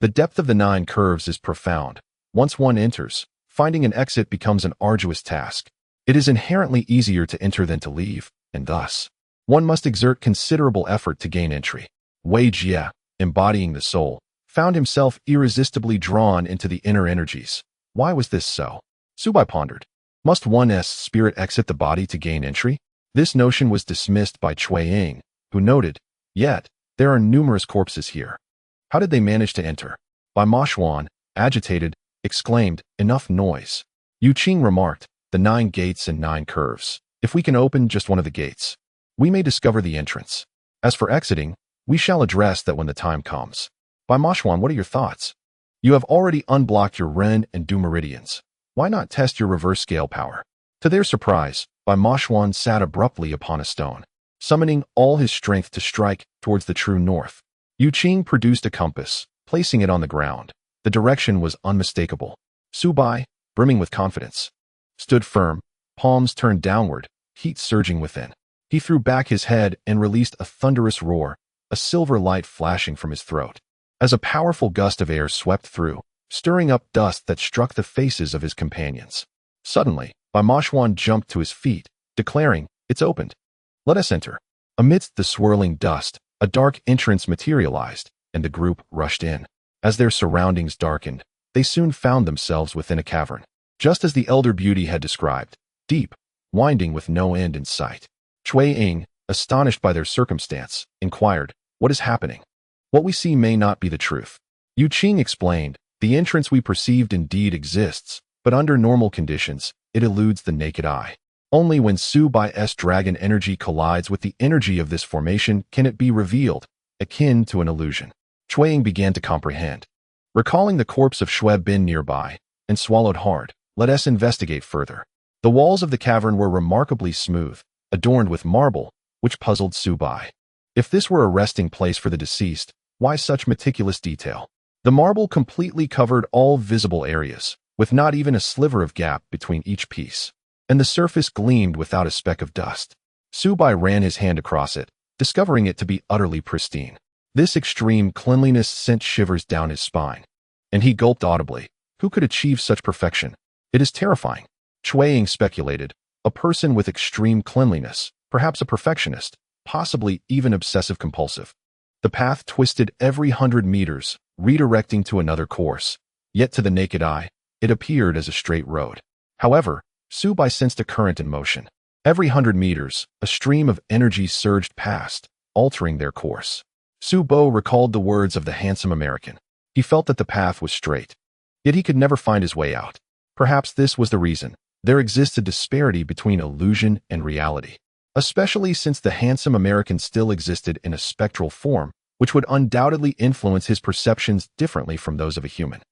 The depth of the 9 curves is profound. Once one enters, finding an exit becomes an arduous task. It is inherently easier to enter than to leave, and thus, one must exert considerable effort to gain entry. Wei Jie, embodying the soul, found himself irresistibly drawn into the inner energies. Why was this so? Xiao Bai pondered. Must one's spirit exit the body to gain entry? This notion was dismissed by Cui Ying, who noted, "Yet, there are numerous corpses here. How did they manage to enter?" Bai Mo Xuan, agitated, exclaimed, "Enough noise." Qing remarked, "The 9 gates and 9 curves. If we can open just one of the gates, we may discover the entrance. As for exiting, we shall address that when the time comes." Bai Mo Xuan, what are your thoughts? You have already unblocked your Ren and Du meridians. Why not test your reverse scale power? To their surprise, Bai Mo Xuan sat abruptly upon a stone, summoning all his strength to strike towards the true north. Qing produced a compass, placing it on the ground. The direction was unmistakable. Xiao Bai, brimming with confidence, stood firm, palms turned downward, heat surging within. He threw back his head and released a thunderous roar, a silver light flashing from his throat. As a powerful gust of air swept through, stirring up dust that struck the faces of his companions. Suddenly, Bai Mo Xuan jumped to his feet, declaring, "It's opened. Let us enter." Amidst the swirling dust, a dark entrance materialized, and the group rushed in. As their surroundings darkened, they soon found themselves within a cavern, just as the elder beauty had described, deep, winding with no end in sight. Cui Ying, astonished by their circumstance, inquired, "What is happening? What we see may not be the truth." Qing explained, "The entrance we perceived indeed exists, but under normal conditions, it eludes the naked eye. Only when Xiao Bai's dragon energy collides with the energy of this formation can it be revealed, akin to an illusion." Cui Ying began to comprehend. Recalling the corpse of Xue Bin nearby, and swallowed hard, "Let us investigate further." The walls of the cavern were remarkably smooth, adorned with marble, which puzzled Xiao Bai. If this were a resting place for the deceased, why such meticulous detail? The marble completely covered all visible areas, with not even a sliver of gap between each piece, and the surface gleamed without a speck of dust. Xiao Bai ran his hand across it, discovering it to be utterly pristine. This extreme cleanliness sent shivers down his spine, and he gulped audibly. Who could achieve such perfection? It is terrifying. Cui Ying speculated, a person with extreme cleanliness, perhaps a perfectionist, possibly even obsessive-compulsive. The path twisted every 100 meters, redirecting to another course, yet to the naked eye, it appeared as a straight road. However, Xiao Bai sensed a current in motion. Every 100 meters, a stream of energy surged past, altering their course. Xiao Bai recalled the words of the handsome American. He felt that the path was straight, yet he could never find his way out. Perhaps this was the reason. There exists a disparity between illusion and reality, especially since the handsome American still existed in a spectral form, which would undoubtedly influence his perceptions differently from those of a human.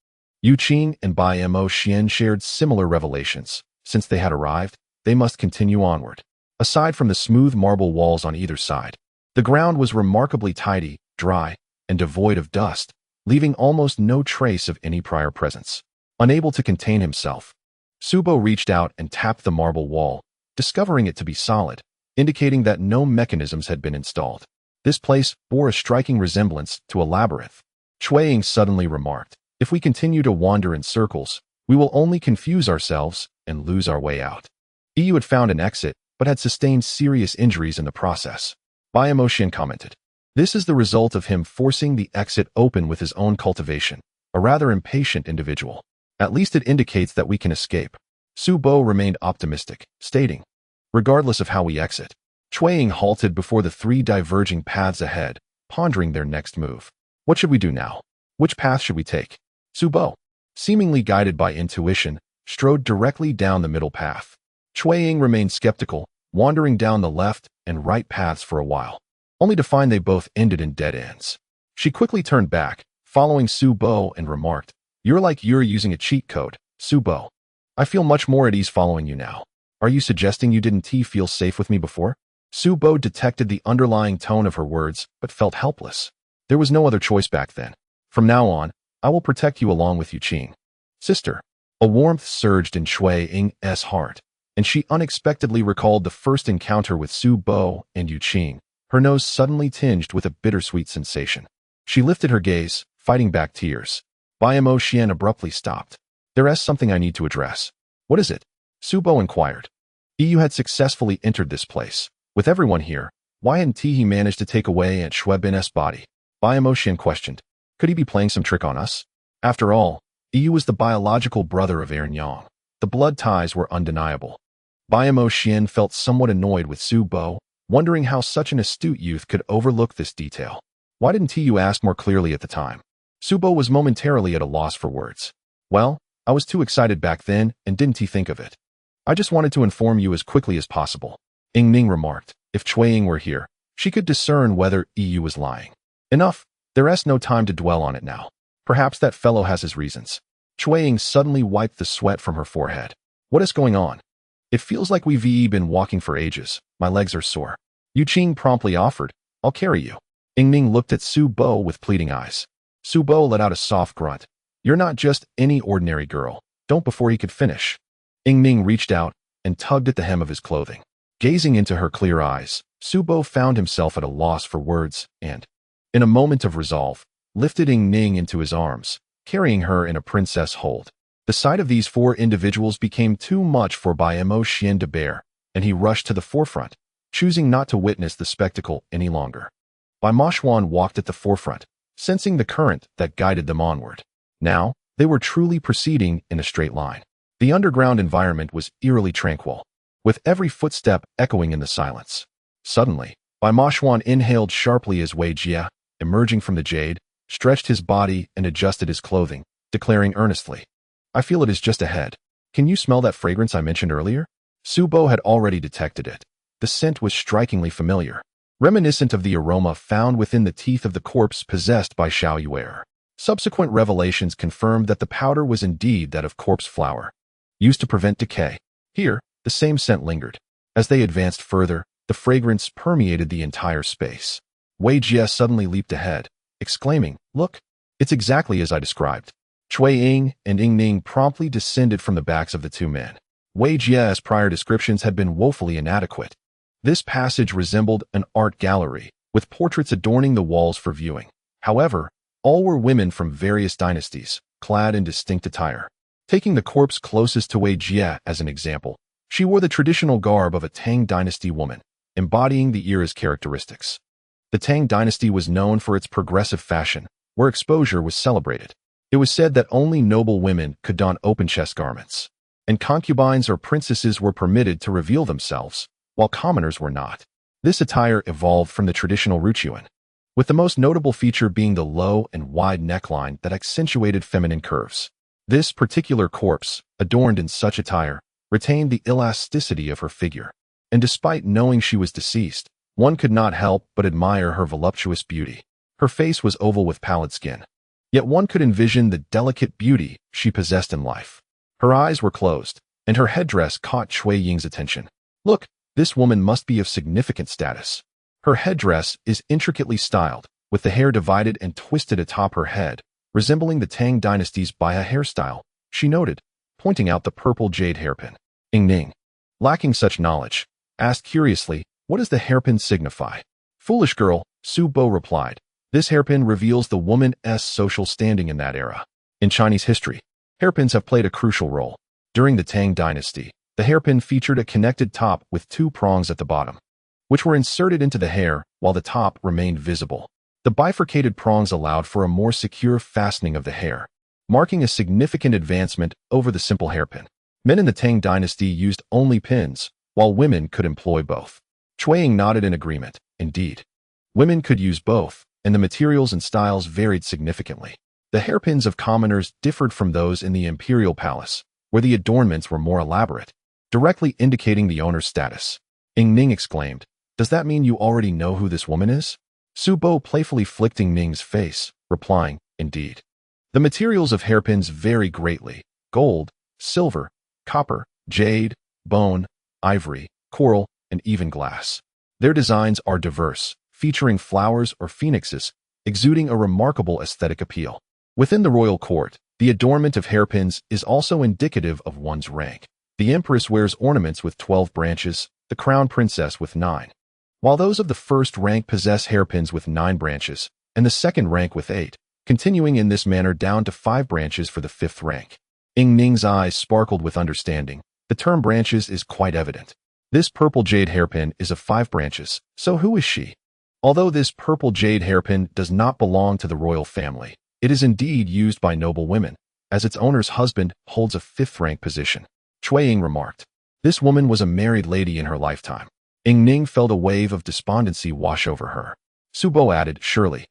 Qing and Bai Mo Xuan shared similar revelations. Since they had arrived, they must continue onward. Aside from the smooth marble walls on either side, the ground was remarkably tidy, dry, and devoid of dust, leaving almost no trace of any prior presence. Unable to contain himself, Xiao Bai reached out and tapped the marble wall, discovering it to be solid, indicating that no mechanisms had been installed. This place bore a striking resemblance to a labyrinth. Cui Ying suddenly remarked, "If we continue to wander in circles, we will only confuse ourselves and lose our way out." EU had found an exit, but had sustained serious injuries in the process. Bai Mo Xuan commented, "This is the result of him forcing the exit open with his own cultivation, a rather impatient individual. At least it indicates that we can escape." Xiao Bai remained optimistic, stating, "Regardless of how we exit, Cui Ying halted before the three diverging paths ahead, pondering their next move. What should we do now? Which path should we take? Su Bo, seemingly guided by intuition, strode directly down the middle path. Cui Ying remained skeptical, wandering down the left and right paths for a while, only to find they both ended in dead ends. She quickly turned back, following Su Bo, and remarked, "You're like you're using a cheat code, Su Bo. I feel much more at ease following you now. Are you suggesting you didn't feel safe with me before?" Su Bo detected the underlying tone of her words, but felt helpless. There was no other choice back then. From now on, I will protect you along with you, Qing. Sister. A warmth surged in Cui Ying's heart, and she unexpectedly recalled the first encounter with Su Bo and Yu Qing, her nose suddenly tinged with a bittersweet sensation. She lifted her gaze, fighting back tears. Bai Mo Xuan abruptly stopped. "There's something I need to address." "What is it?" Su Bo inquired. "You had successfully entered this place. With everyone here, why hadn't he managed to take away Aunt Shui Bin's body?" Bai Mo Xuan questioned. "Could he be playing some trick on us? After all, Yu was the biological brother of Aaron Yang. The blood ties were undeniable." Bai Mo Xuan felt somewhat annoyed with Su Bo, wondering how such an astute youth could overlook this detail. Why didn't you ask more clearly at the time? Su Bo was momentarily at a loss for words. "Well, I was too excited back then and didn't think of it. I just wanted to inform you as quickly as possible." Ying Ning remarked. If Cui Ying were here, she could discern whether Yu was lying. "Enough. There's no time to dwell on it now. Perhaps that fellow has his reasons." Cui Ying suddenly wiped the sweat from her forehead. "What is going on? It feels like we've been walking for ages. My legs are sore." Yu Qing promptly offered, "I'll carry you." Ying Ning looked at Su Bo with pleading eyes. Su Bo let out a soft grunt. "You're not just any ordinary girl. Don't." Before he could finish, Ying Ning reached out and tugged at the hem of his clothing. Gazing into her clear eyes, Su Bo found himself at a loss for words and, in a moment of resolve, lifted Ying Ning into his arms, carrying her in a princess hold. The sight of these four individuals became too much for Bai Mo Xuan to bear, and he rushed to the forefront, choosing not to witness the spectacle any longer. Bai Mo Xuan walked at the forefront, sensing the current that guided them onward. Now, they were truly proceeding in a straight line. The underground environment was eerily tranquil, with every footstep echoing in the silence. Suddenly, Bai Mo Xuan inhaled sharply as Wei Jia, emerging from the jade, stretched his body and adjusted his clothing, declaring earnestly, "I feel it is just ahead. Can you smell that fragrance I mentioned earlier?" Su Bo had already detected it. The scent was strikingly familiar, reminiscent of the aroma found within the teeth of the corpse possessed by Xiao Bai. Subsequent revelations confirmed that the powder was indeed that of corpse flower, used to prevent decay. Here, the same scent lingered. As they advanced further, the fragrance permeated the entire space. Wei Jia suddenly leaped ahead, exclaiming, "Look, it's exactly as I described." Cui Ying and Ying Ning promptly descended from the backs of the two men. Wei Jia's prior descriptions had been woefully inadequate. This passage resembled an art gallery, with portraits adorning the walls for viewing. However, all were women from various dynasties, clad in distinct attire. Taking the corpse closest to Wei Jia as an example, she wore the traditional garb of a Tang dynasty woman, embodying the era's characteristics. The Tang dynasty was known for its progressive fashion, where exposure was celebrated. It was said that only noble women could don open-chest garments, and concubines or princesses were permitted to reveal themselves, while commoners were not. This attire evolved from the traditional Ruchuan, with the most notable feature being the low and wide neckline that accentuated feminine curves. This particular corpse, adorned in such attire, retained the elasticity of her figure, and despite knowing she was deceased, one could not help but admire her voluptuous beauty. Her face was oval with pallid skin, yet one could envision the delicate beauty she possessed in life. Her eyes were closed, and her headdress caught Cui Ying's attention. "Look, this woman must be of significant status. Her headdress is intricately styled, with the hair divided and twisted atop her head, resembling the Tang dynasty's Bai hairstyle," she noted, pointing out the purple jade hairpin. Ying Ning, lacking such knowledge, asked curiously, "What does the hairpin signify?" "Foolish girl," Su Bo replied. "This hairpin reveals the woman's social standing in that era." In Chinese history, hairpins have played a crucial role. During the Tang dynasty, the hairpin featured a connected top with two prongs at the bottom, which were inserted into the hair while the top remained visible. The bifurcated prongs allowed for a more secure fastening of the hair, marking a significant advancement over the simple hairpin. Men in the Tang dynasty used only pins, while women could employ both. Ying nodded in agreement. Indeed. Women could use both, and the materials and styles varied significantly. The hairpins of commoners differed from those in the imperial palace, where the adornments were more elaborate, directly indicating the owner's status. Ning exclaimed, "Does that mean you already know who this woman is?" Su Bo playfully flicked Ning's face, replying, "Indeed." The materials of hairpins vary greatly: gold, silver, copper, jade, bone, ivory, coral, and even glass. Their designs are diverse, featuring flowers or phoenixes, exuding a remarkable aesthetic appeal. Within the royal court, the adornment of hairpins is also indicative of one's rank. The empress wears ornaments with 12 branches, the crown princess with 9. While those of the first rank possess hairpins with 9 branches, and the second rank with 8, continuing in this manner down to 5 branches for the 5th rank. Ning's eyes sparkled with understanding. The term branches is quite evident. This purple jade hairpin is of 5 branches, so who is she? Although this purple jade hairpin does not belong to the royal family, it is indeed used by noble women, as its owner's husband holds a 5th rank position. Ying remarked. This woman was a married lady in her lifetime. Ning felt a wave of despondency wash over her. Su Bo added, "Surely,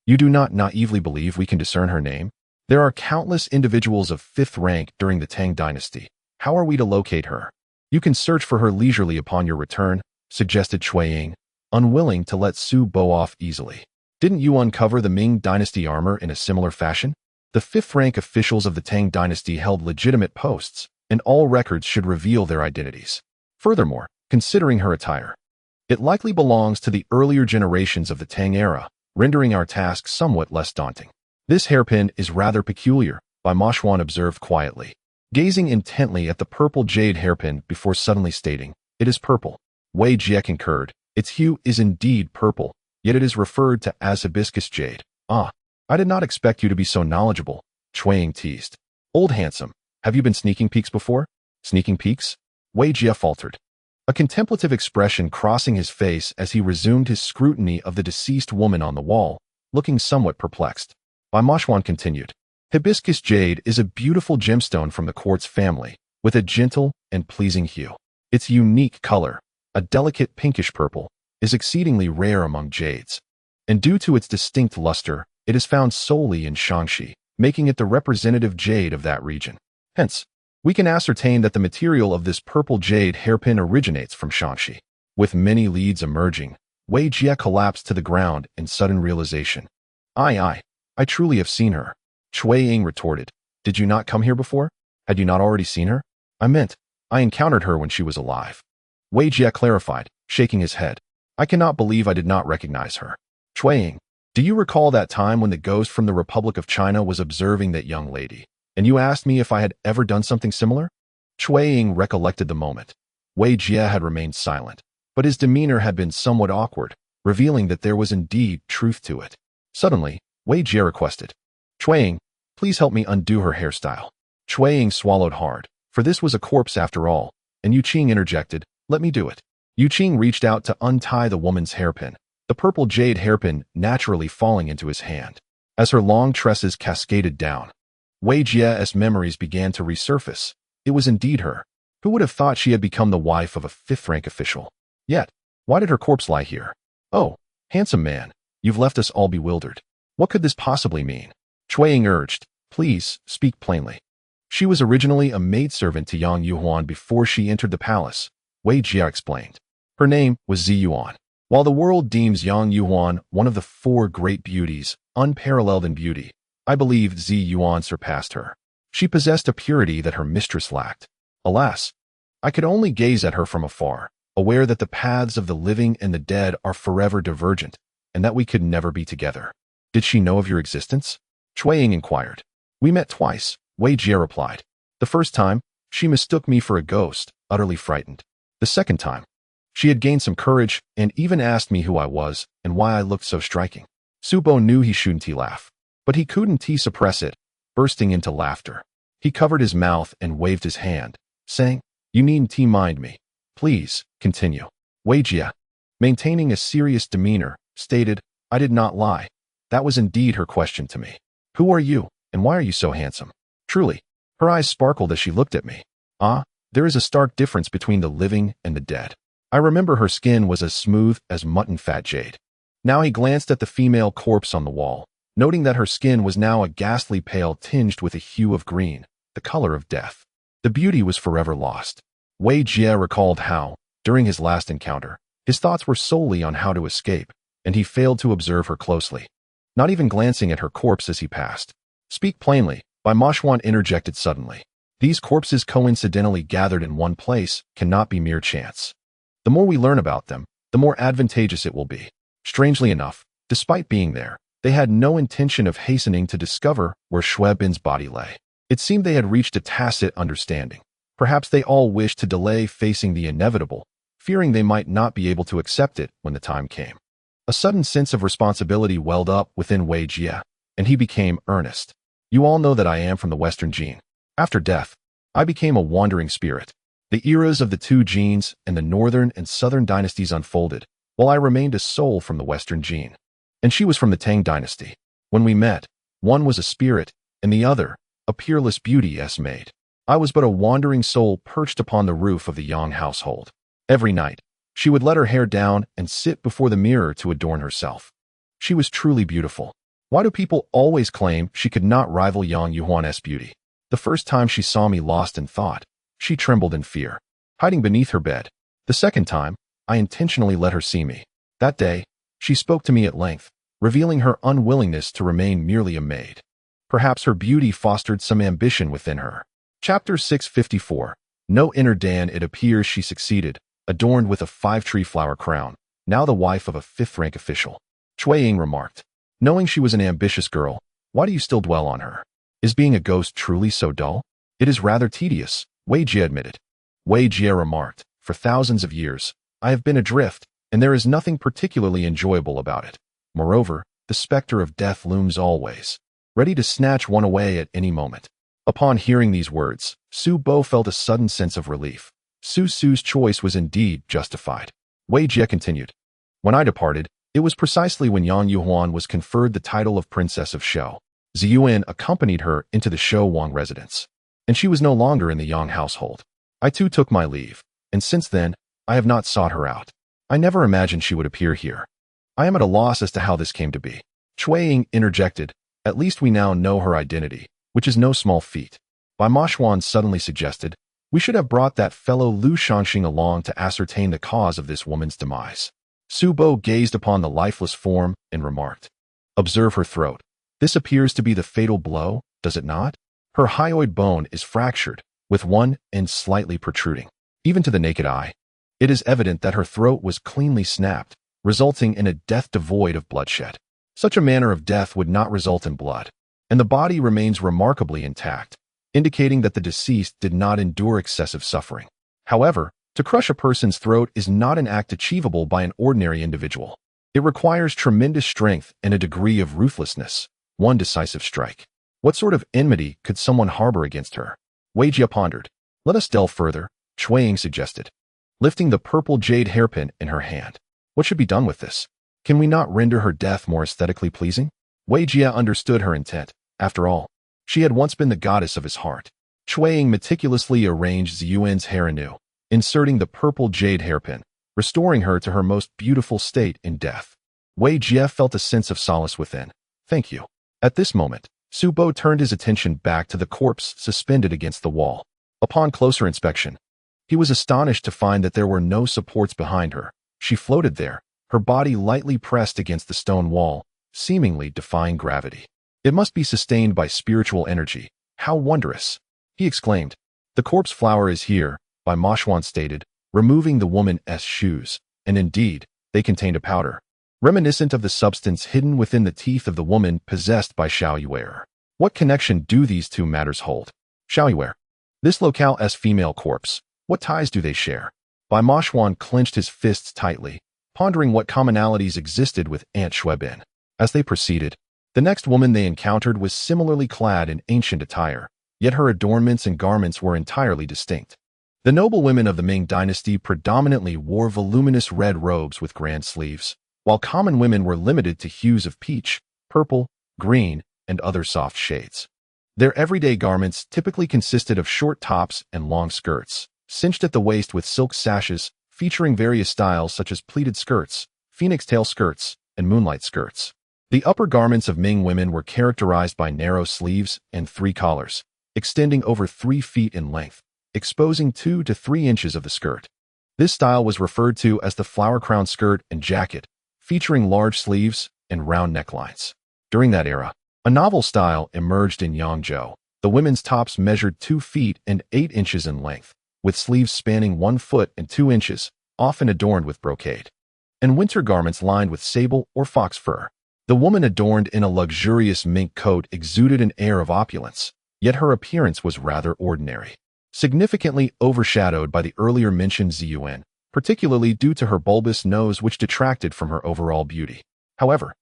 you do not naively believe we can discern her name? There are countless individuals of 5th rank during the Tang dynasty. How are we to locate her?" "You can search for her leisurely upon your return," suggested Ying, unwilling to let Su Bo off easily. "Didn't you uncover the Ming dynasty armor in a similar fashion?" The 5th rank officials of the Tang dynasty held legitimate posts, and all records should reveal their identities. Furthermore, considering her attire, it likely belongs to the earlier generations of the Tang era, rendering our task somewhat less daunting. "This hairpin is rather peculiar," Bai Mo Xuan observed quietly, gazing intently at the purple jade hairpin before suddenly stating, "It is purple." Wei Jie concurred. "Its hue is indeed purple, yet it is referred to as hibiscus jade." "Ah, I did not expect you to be so knowledgeable," Ying teased. "Old handsome, have you been sneaking peeks before?" "Sneaking peeks?" Wei Jie faltered, a contemplative expression crossing his face as he resumed his scrutiny of the deceased woman on the wall, looking somewhat perplexed. Bai Mo Xuan continued, "Hibiscus jade is a beautiful gemstone from the quartz family, with a gentle and pleasing hue. Its unique color, a delicate pinkish purple, is exceedingly rare among jades, and due to its distinct luster, it is found solely in Shaanxi, making it the representative jade of that region. Hence, we can ascertain that the material of this purple jade hairpin originates from Shaanxi." With many leads emerging, Wei Jie collapsed to the ground in sudden realization. I truly have seen her." Ying retorted, "Did you not come here before? Had you not already seen her?" "I meant, I encountered her when she was alive." Wei Jie clarified, shaking his head. "I cannot believe I did not recognize her." "Ying, do you recall that time when the ghost from the Republic of China was observing that young lady, and you asked me if I had ever done something similar?" Ying recollected the moment. Wei Jie had remained silent, but his demeanor had been somewhat awkward, revealing that there was indeed truth to it. Suddenly, Wei Jie requested, "Ying, please help me undo her hairstyle." Ying swallowed hard, for this was a corpse after all, and Qing interjected, "Let me do it." Qing reached out to untie the woman's hairpin, the purple jade hairpin naturally falling into his hand. As her long tresses cascaded down, Wei Jie's memories began to resurface. It was indeed her. Who would have thought she had become the wife of a 5th rank official? Yet, why did her corpse lie here? "Oh, handsome man, you've left us all bewildered. What could this possibly mean?" Ying urged, "Please, speak plainly." "She was originally a maidservant to Yang Yuhuan before she entered the palace," Wei Jie explained. "Her name was Zi Yuan. While the world deems Yang Yuhuan one of the 4 great beauties, unparalleled in beauty, I believe Zi Yuan surpassed her. She possessed a purity that her mistress lacked. Alas, I could only gaze at her from afar, aware that the paths of the living and the dead are forever divergent, and that we could never be together." "Did she know of your existence?" Ying inquired. "We met twice," Wei Jie replied. "The first time, she mistook me for a ghost, utterly frightened. The second time, she had gained some courage and even asked me who I was and why I looked so striking." Su Bo knew he shouldn't laugh, but he couldn't suppress it, bursting into laughter. He covered his mouth and waved his hand, saying, "You needn't mind me. Please, continue." Wei Jie, maintaining a serious demeanor, stated, "I did not lie. That was indeed her question to me. Who are you, and why are you so handsome?" Truly, her eyes sparkled as she looked at me. "Ah, there is a stark difference between the living and the dead. I remember her skin was as smooth as mutton fat jade. Now he glanced at the female corpse on the wall, noting that her skin was now a ghastly pale tinged with a hue of green, the color of death. The beauty was forever lost. Wei Jie recalled how, during his last encounter, his thoughts were solely on how to escape, and he failed to observe her closely, not even glancing at her corpse as he passed. Speak plainly, Bai Mo Xuan interjected suddenly. These corpses coincidentally gathered in one place cannot be mere chance. The more we learn about them, the more advantageous it will be. Strangely enough, despite being there, they had no intention of hastening to discover where Xue Bin's body lay. It seemed they had reached a tacit understanding. Perhaps they all wished to delay facing the inevitable, fearing they might not be able to accept it when the time came. A sudden sense of responsibility welled up within Wei Jie, and he became earnest. You all know that I am from the Western Jin. After death, I became a wandering spirit. The eras of the two Jins and the Northern and Southern dynasties unfolded, while I remained a soul from the Western Jin. And she was from the Tang dynasty. When we met, one was a spirit, and the other, a peerless beauty maid. I was but a wandering soul perched upon the roof of the Yang household. Every night, she would let her hair down and sit before the mirror to adorn herself. She was truly beautiful. Why do people always claim she could not rival Yang Yuhuan's beauty? The first time she saw me lost in thought, she trembled in fear, hiding beneath her bed. The second time, I intentionally let her see me. That day, she spoke to me at length, revealing her unwillingness to remain merely a maid. Perhaps her beauty fostered some ambition within her. Chapter 654. No inner Dan. It appears she succeeded, adorned with a 5-tree flower crown, now the wife of a 5th-rank official. Cui Ying remarked. Knowing she was an ambitious girl, why do you still dwell on her? Is being a ghost truly so dull? It is rather tedious, Wei Jie admitted. Wei Jie remarked. For thousands of years, I have been adrift, and there is nothing particularly enjoyable about it. Moreover, the specter of death looms always, ready to snatch one away at any moment. Upon hearing these words, Su Bo felt a sudden sense of relief. Su's choice was indeed justified. Wei Jie continued. When I departed, it was precisely when Yang Yuhuan was conferred the title of Princess of Shou. Ziyuan accompanied her into the Shou Wang residence, and she was no longer in the Yang household. I too took my leave, and since then, I have not sought her out. I never imagined she would appear here. I am at a loss as to how this came to be. Cui Ying interjected. At least we now know her identity, which is no small feat. Bai Mo Xuan suddenly suggested, we should have brought that fellow Lu Shangxing along to ascertain the cause of this woman's demise. Su Bo gazed upon the lifeless form and remarked. Observe her throat. This appears to be the fatal blow, does it not? Her hyoid bone is fractured, with one end slightly protruding. Even to the naked eye, it is evident that her throat was cleanly snapped, resulting in a death devoid of bloodshed. Such a manner of death would not result in blood, and the body remains remarkably intact, indicating that the deceased did not endure excessive suffering. However, to crush a person's throat is not an act achievable by an ordinary individual. It requires tremendous strength and a degree of ruthlessness, one decisive strike. What sort of enmity could someone harbor against her? Wei Jie pondered. Let us delve further, Cui Ying suggested, lifting the purple jade hairpin in her hand. What should be done with this? Can we not render her death more aesthetically pleasing? Wei Jie understood her intent. After all, she had once been the goddess of his heart. Cui Ying meticulously arranged Ziyuan's hair anew, inserting the purple jade hairpin, restoring her to her most beautiful state in death. Wei Jie felt a sense of solace within. Thank you. At this moment, Su Bo turned his attention back to the corpse suspended against the wall. Upon closer inspection, he was astonished to find that there were no supports behind her. She floated there, her body lightly pressed against the stone wall, seemingly defying gravity. It must be sustained by spiritual energy. How wondrous! He exclaimed. The corpse flower is here, Bai Mo Xuan stated, removing the woman's shoes, and indeed, they contained a powder, reminiscent of the substance hidden within the teeth of the woman possessed by Xiao Bai. What connection do these two matters hold? Xiao Bai. This locale's female corpse, what ties do they share? Bai Mo Xuan clenched his fists tightly, pondering what commonalities existed with Aunt Xue Bin. As they proceeded, the next woman they encountered was similarly clad in ancient attire, yet her adornments and garments were entirely distinct. The noble women of the Ming dynasty predominantly wore voluminous red robes with grand sleeves, while common women were limited to hues of peach, purple, green, and other soft shades. Their everyday garments typically consisted of short tops and long skirts, cinched at the waist with silk sashes, featuring various styles such as pleated skirts, phoenix tail skirts, and moonlight skirts. The upper garments of Ming women were characterized by narrow sleeves and 3 collars, extending over 3 feet in length, exposing 2 to 3 inches of the skirt. This style was referred to as the flower crown skirt and jacket, featuring large sleeves and round necklines. During that era, a novel style emerged in Yangzhou. The women's tops measured 2 feet and 8 inches in length, with sleeves spanning 1 foot and 2 inches, often adorned with brocade, and winter garments lined with sable or fox fur. The woman adorned in a luxurious mink coat exuded an air of opulence, yet her appearance was rather ordinary, significantly overshadowed by the earlier mentioned Ziyuan, particularly due to her bulbous nose which detracted from her overall beauty. However,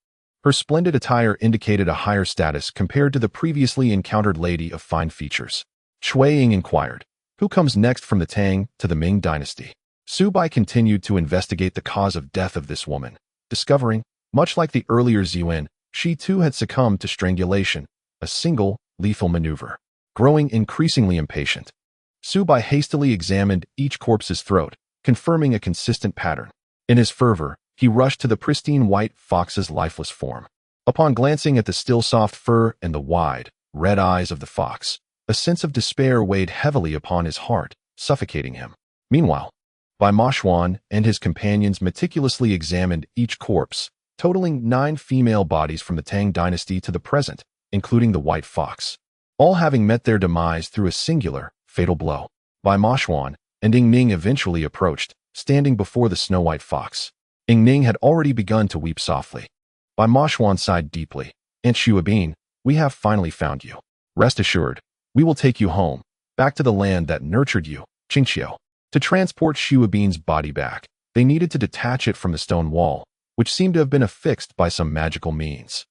her splendid attire indicated a higher status compared to the previously encountered lady of fine features. Shui Ying inquired, "Who comes next from the Tang to the Ming dynasty?" Xiao Bai continued to investigate the cause of death of this woman, discovering, much like the earlier Ziyuan, she too had succumbed to strangulation, a single, lethal maneuver. Growing increasingly impatient, Xiao Bai hastily examined each corpse's throat, confirming a consistent pattern. In his fervor, he rushed to the pristine white fox's lifeless form. Upon glancing at the still soft fur and the wide, red eyes of the fox, a sense of despair weighed heavily upon his heart, suffocating him. Meanwhile, Bai Mo Xuan and his companions meticulously examined each corpse, totaling 9 female bodies from the Tang dynasty to the present, including the white fox, all having met their demise through a singular, fatal blow. Bai Mo Xuan and Ying Ning eventually approached, standing before the snow-white fox. Ying Ning had already begun to weep softly. Bai Mo Xuan sighed deeply. "Aunt Xiaobin, we have finally found you. Rest assured, we will take you home, back to the land that nurtured you, Qing Qiu." To transport Xiaobin's body back, they needed to detach it from the stone wall, which seemed to have been affixed by some magical means.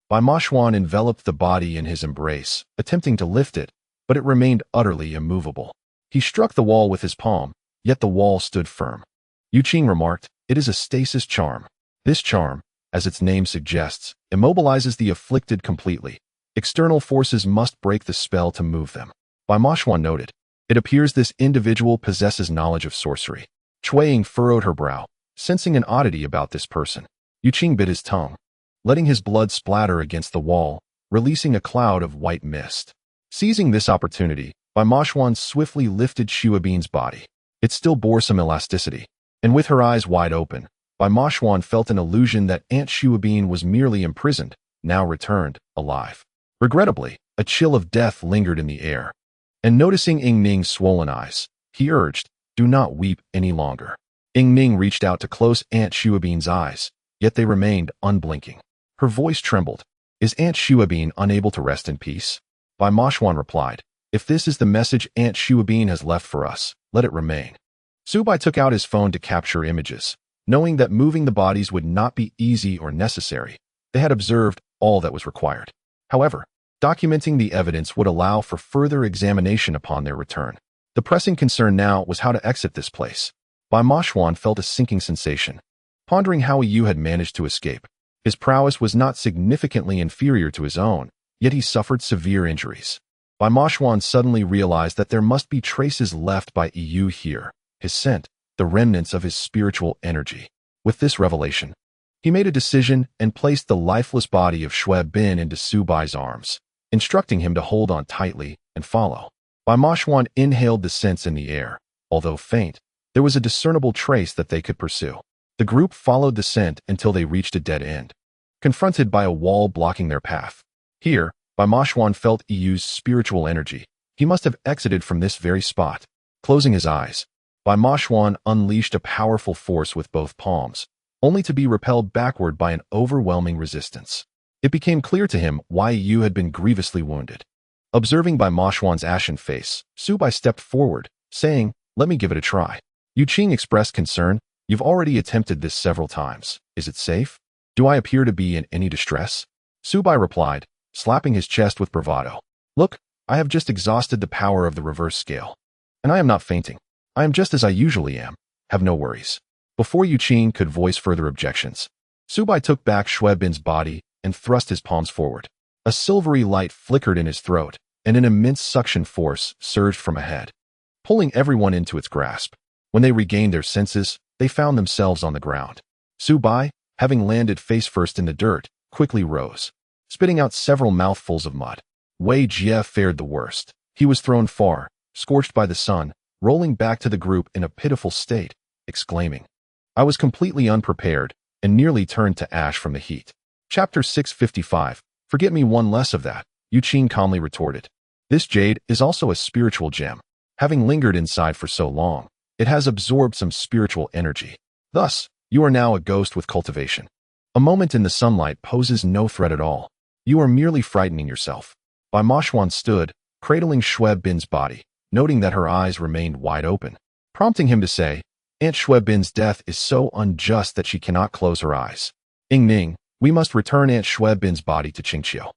Bai Mo Xuan enveloped the body in his embrace, attempting to lift it, but it remained utterly immovable. He struck the wall with his palm, yet the wall stood firm. Yu Qing remarked, "It is a stasis charm. This charm, as its name suggests, immobilizes the afflicted completely. External forces must break the spell to move them." Bai Mo Xuan noted, "It appears this individual possesses knowledge of sorcery." Shui Ying furrowed her brow, sensing an oddity about this person. Yu Qing bit his tongue, letting his blood splatter against the wall, releasing a cloud of white mist. Seizing this opportunity, Bai Mo Xuan swiftly lifted Xiaobin's body. It still bore some elasticity, and with her eyes wide open, Bai Mo Xuan felt an illusion that Aunt Xiaobin was merely imprisoned, now returned, alive. Regrettably, a chill of death lingered in the air, and noticing Ying Ning's swollen eyes, he urged, "Do not weep any longer." Ying Ning reached out to close Aunt Xiaobin's eyes, yet they remained unblinking. Her voice trembled. "Is Aunt Xiaobin unable to rest in peace?" Bai Mo Xuan replied, "If this is the message Aunt Xiaobin has left for us, let it remain." Xiao Bai took out his phone to capture images. Knowing that moving the bodies would not be easy or necessary, they had observed all that was required. However, documenting the evidence would allow for further examination upon their return. The pressing concern now was how to exit this place. Bai Mo Xuan felt a sinking sensation, pondering how Yu had managed to escape. His prowess was not significantly inferior to his own, yet he suffered severe injuries. Bai Mo Xuan suddenly realized that there must be traces left by Yu here, his scent, the remnants of his spiritual energy. With this revelation, he made a decision and placed the lifeless body of Shui Bin into Xiao Bai's arms, instructing him to hold on tightly and follow. Bai Mo Xuan inhaled the scents in the air. Although faint, there was a discernible trace that they could pursue. The group followed the scent until they reached a dead end, confronted by a wall blocking their path. Here, Bai Mo Xuan felt Yu's spiritual energy. He must have exited from this very spot. Closing his eyes, Bai Mo Xuan unleashed a powerful force with both palms, only to be repelled backward by an overwhelming resistance. It became clear to him why Yu had been grievously wounded. Observing Bai Mo Xuan's ashen face, Xiao Bai stepped forward, saying, "Let me give it a try." Yu Qing expressed concern. "You've already attempted this several times. Is it safe? Do I appear to be in any distress?" Xiao Bai replied, slapping his chest with bravado. "Look, I have just exhausted the power of the reverse scale. And I am not fainting. I am just as I usually am. Have no worries." Before Yu Qing could voice further objections, Xiao Bai took back Shui Bin's body and thrust his palms forward. A silvery light flickered in his throat, and an immense suction force surged from ahead, pulling everyone into its grasp. When they regained their senses, they found themselves on the ground. Xiao Bai, having landed face first in the dirt, quickly rose, spitting out several mouthfuls of mud. Wei Jie fared the worst. He was thrown far, scorched by the sun, rolling back to the group in a pitiful state, exclaiming, "I was completely unprepared," and nearly turned to ash from the heat. Chapter 655. Forget me one less of that, Yu Qing calmly retorted. This jade is also a spiritual gem. Having lingered inside for so long, it has absorbed some spiritual energy. Thus, you are now a ghost with cultivation. A moment in the sunlight poses no threat at all. You are merely frightening yourself. Bai Mo Xuan stood, cradling Shui Bin's body, noting that her eyes remained wide open, prompting him to say, Aunt Shui Bin's death is so unjust that she cannot close her eyes. Ning, we must return Aunt Shui Bin's body to Qing Qiu.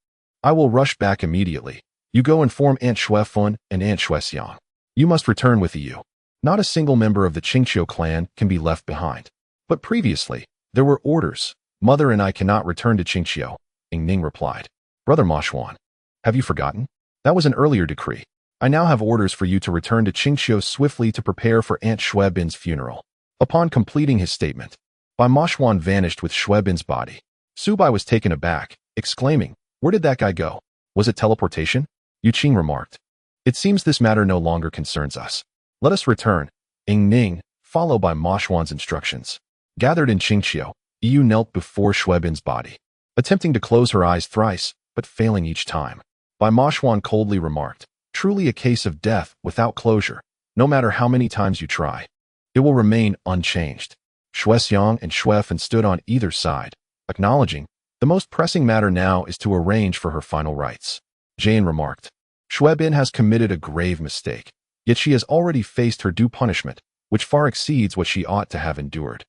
I will rush back immediately. You go inform Aunt Shui Fun and Aunt Shui Xiang. You must return with you. Not a single member of the Qing Qiu clan can be left behind. But previously, there were orders. Mother and I cannot return to Qing Qiu, Ning replied. Brother Mo Xuan, have you forgotten? That was an earlier decree. I now have orders for you to return to Qing Qiu swiftly to prepare for Aunt Shui Bin's funeral. Upon completing his statement, Bai Mo Xuan vanished with Shui Bin's body. Xiao Bai was taken aback, exclaiming, where did that guy go? Was it teleportation? Yu Qing remarked. It seems this matter no longer concerns us. Let us return. Ning, followed by Mo Xuan's instructions. Gathered in Qing Qiu, Yu knelt before Shui Bin's body, attempting to close her eyes thrice, but failing each time. Bai Mo Xuan coldly remarked, truly a case of death without closure. No matter how many times you try, it will remain unchanged. Shui Xiang and Shui Fen stood on either side, acknowledging, the most pressing matter now is to arrange for her final rites. Jane remarked, Shui Bin has committed a grave mistake, yet she has already faced her due punishment, which far exceeds what she ought to have endured.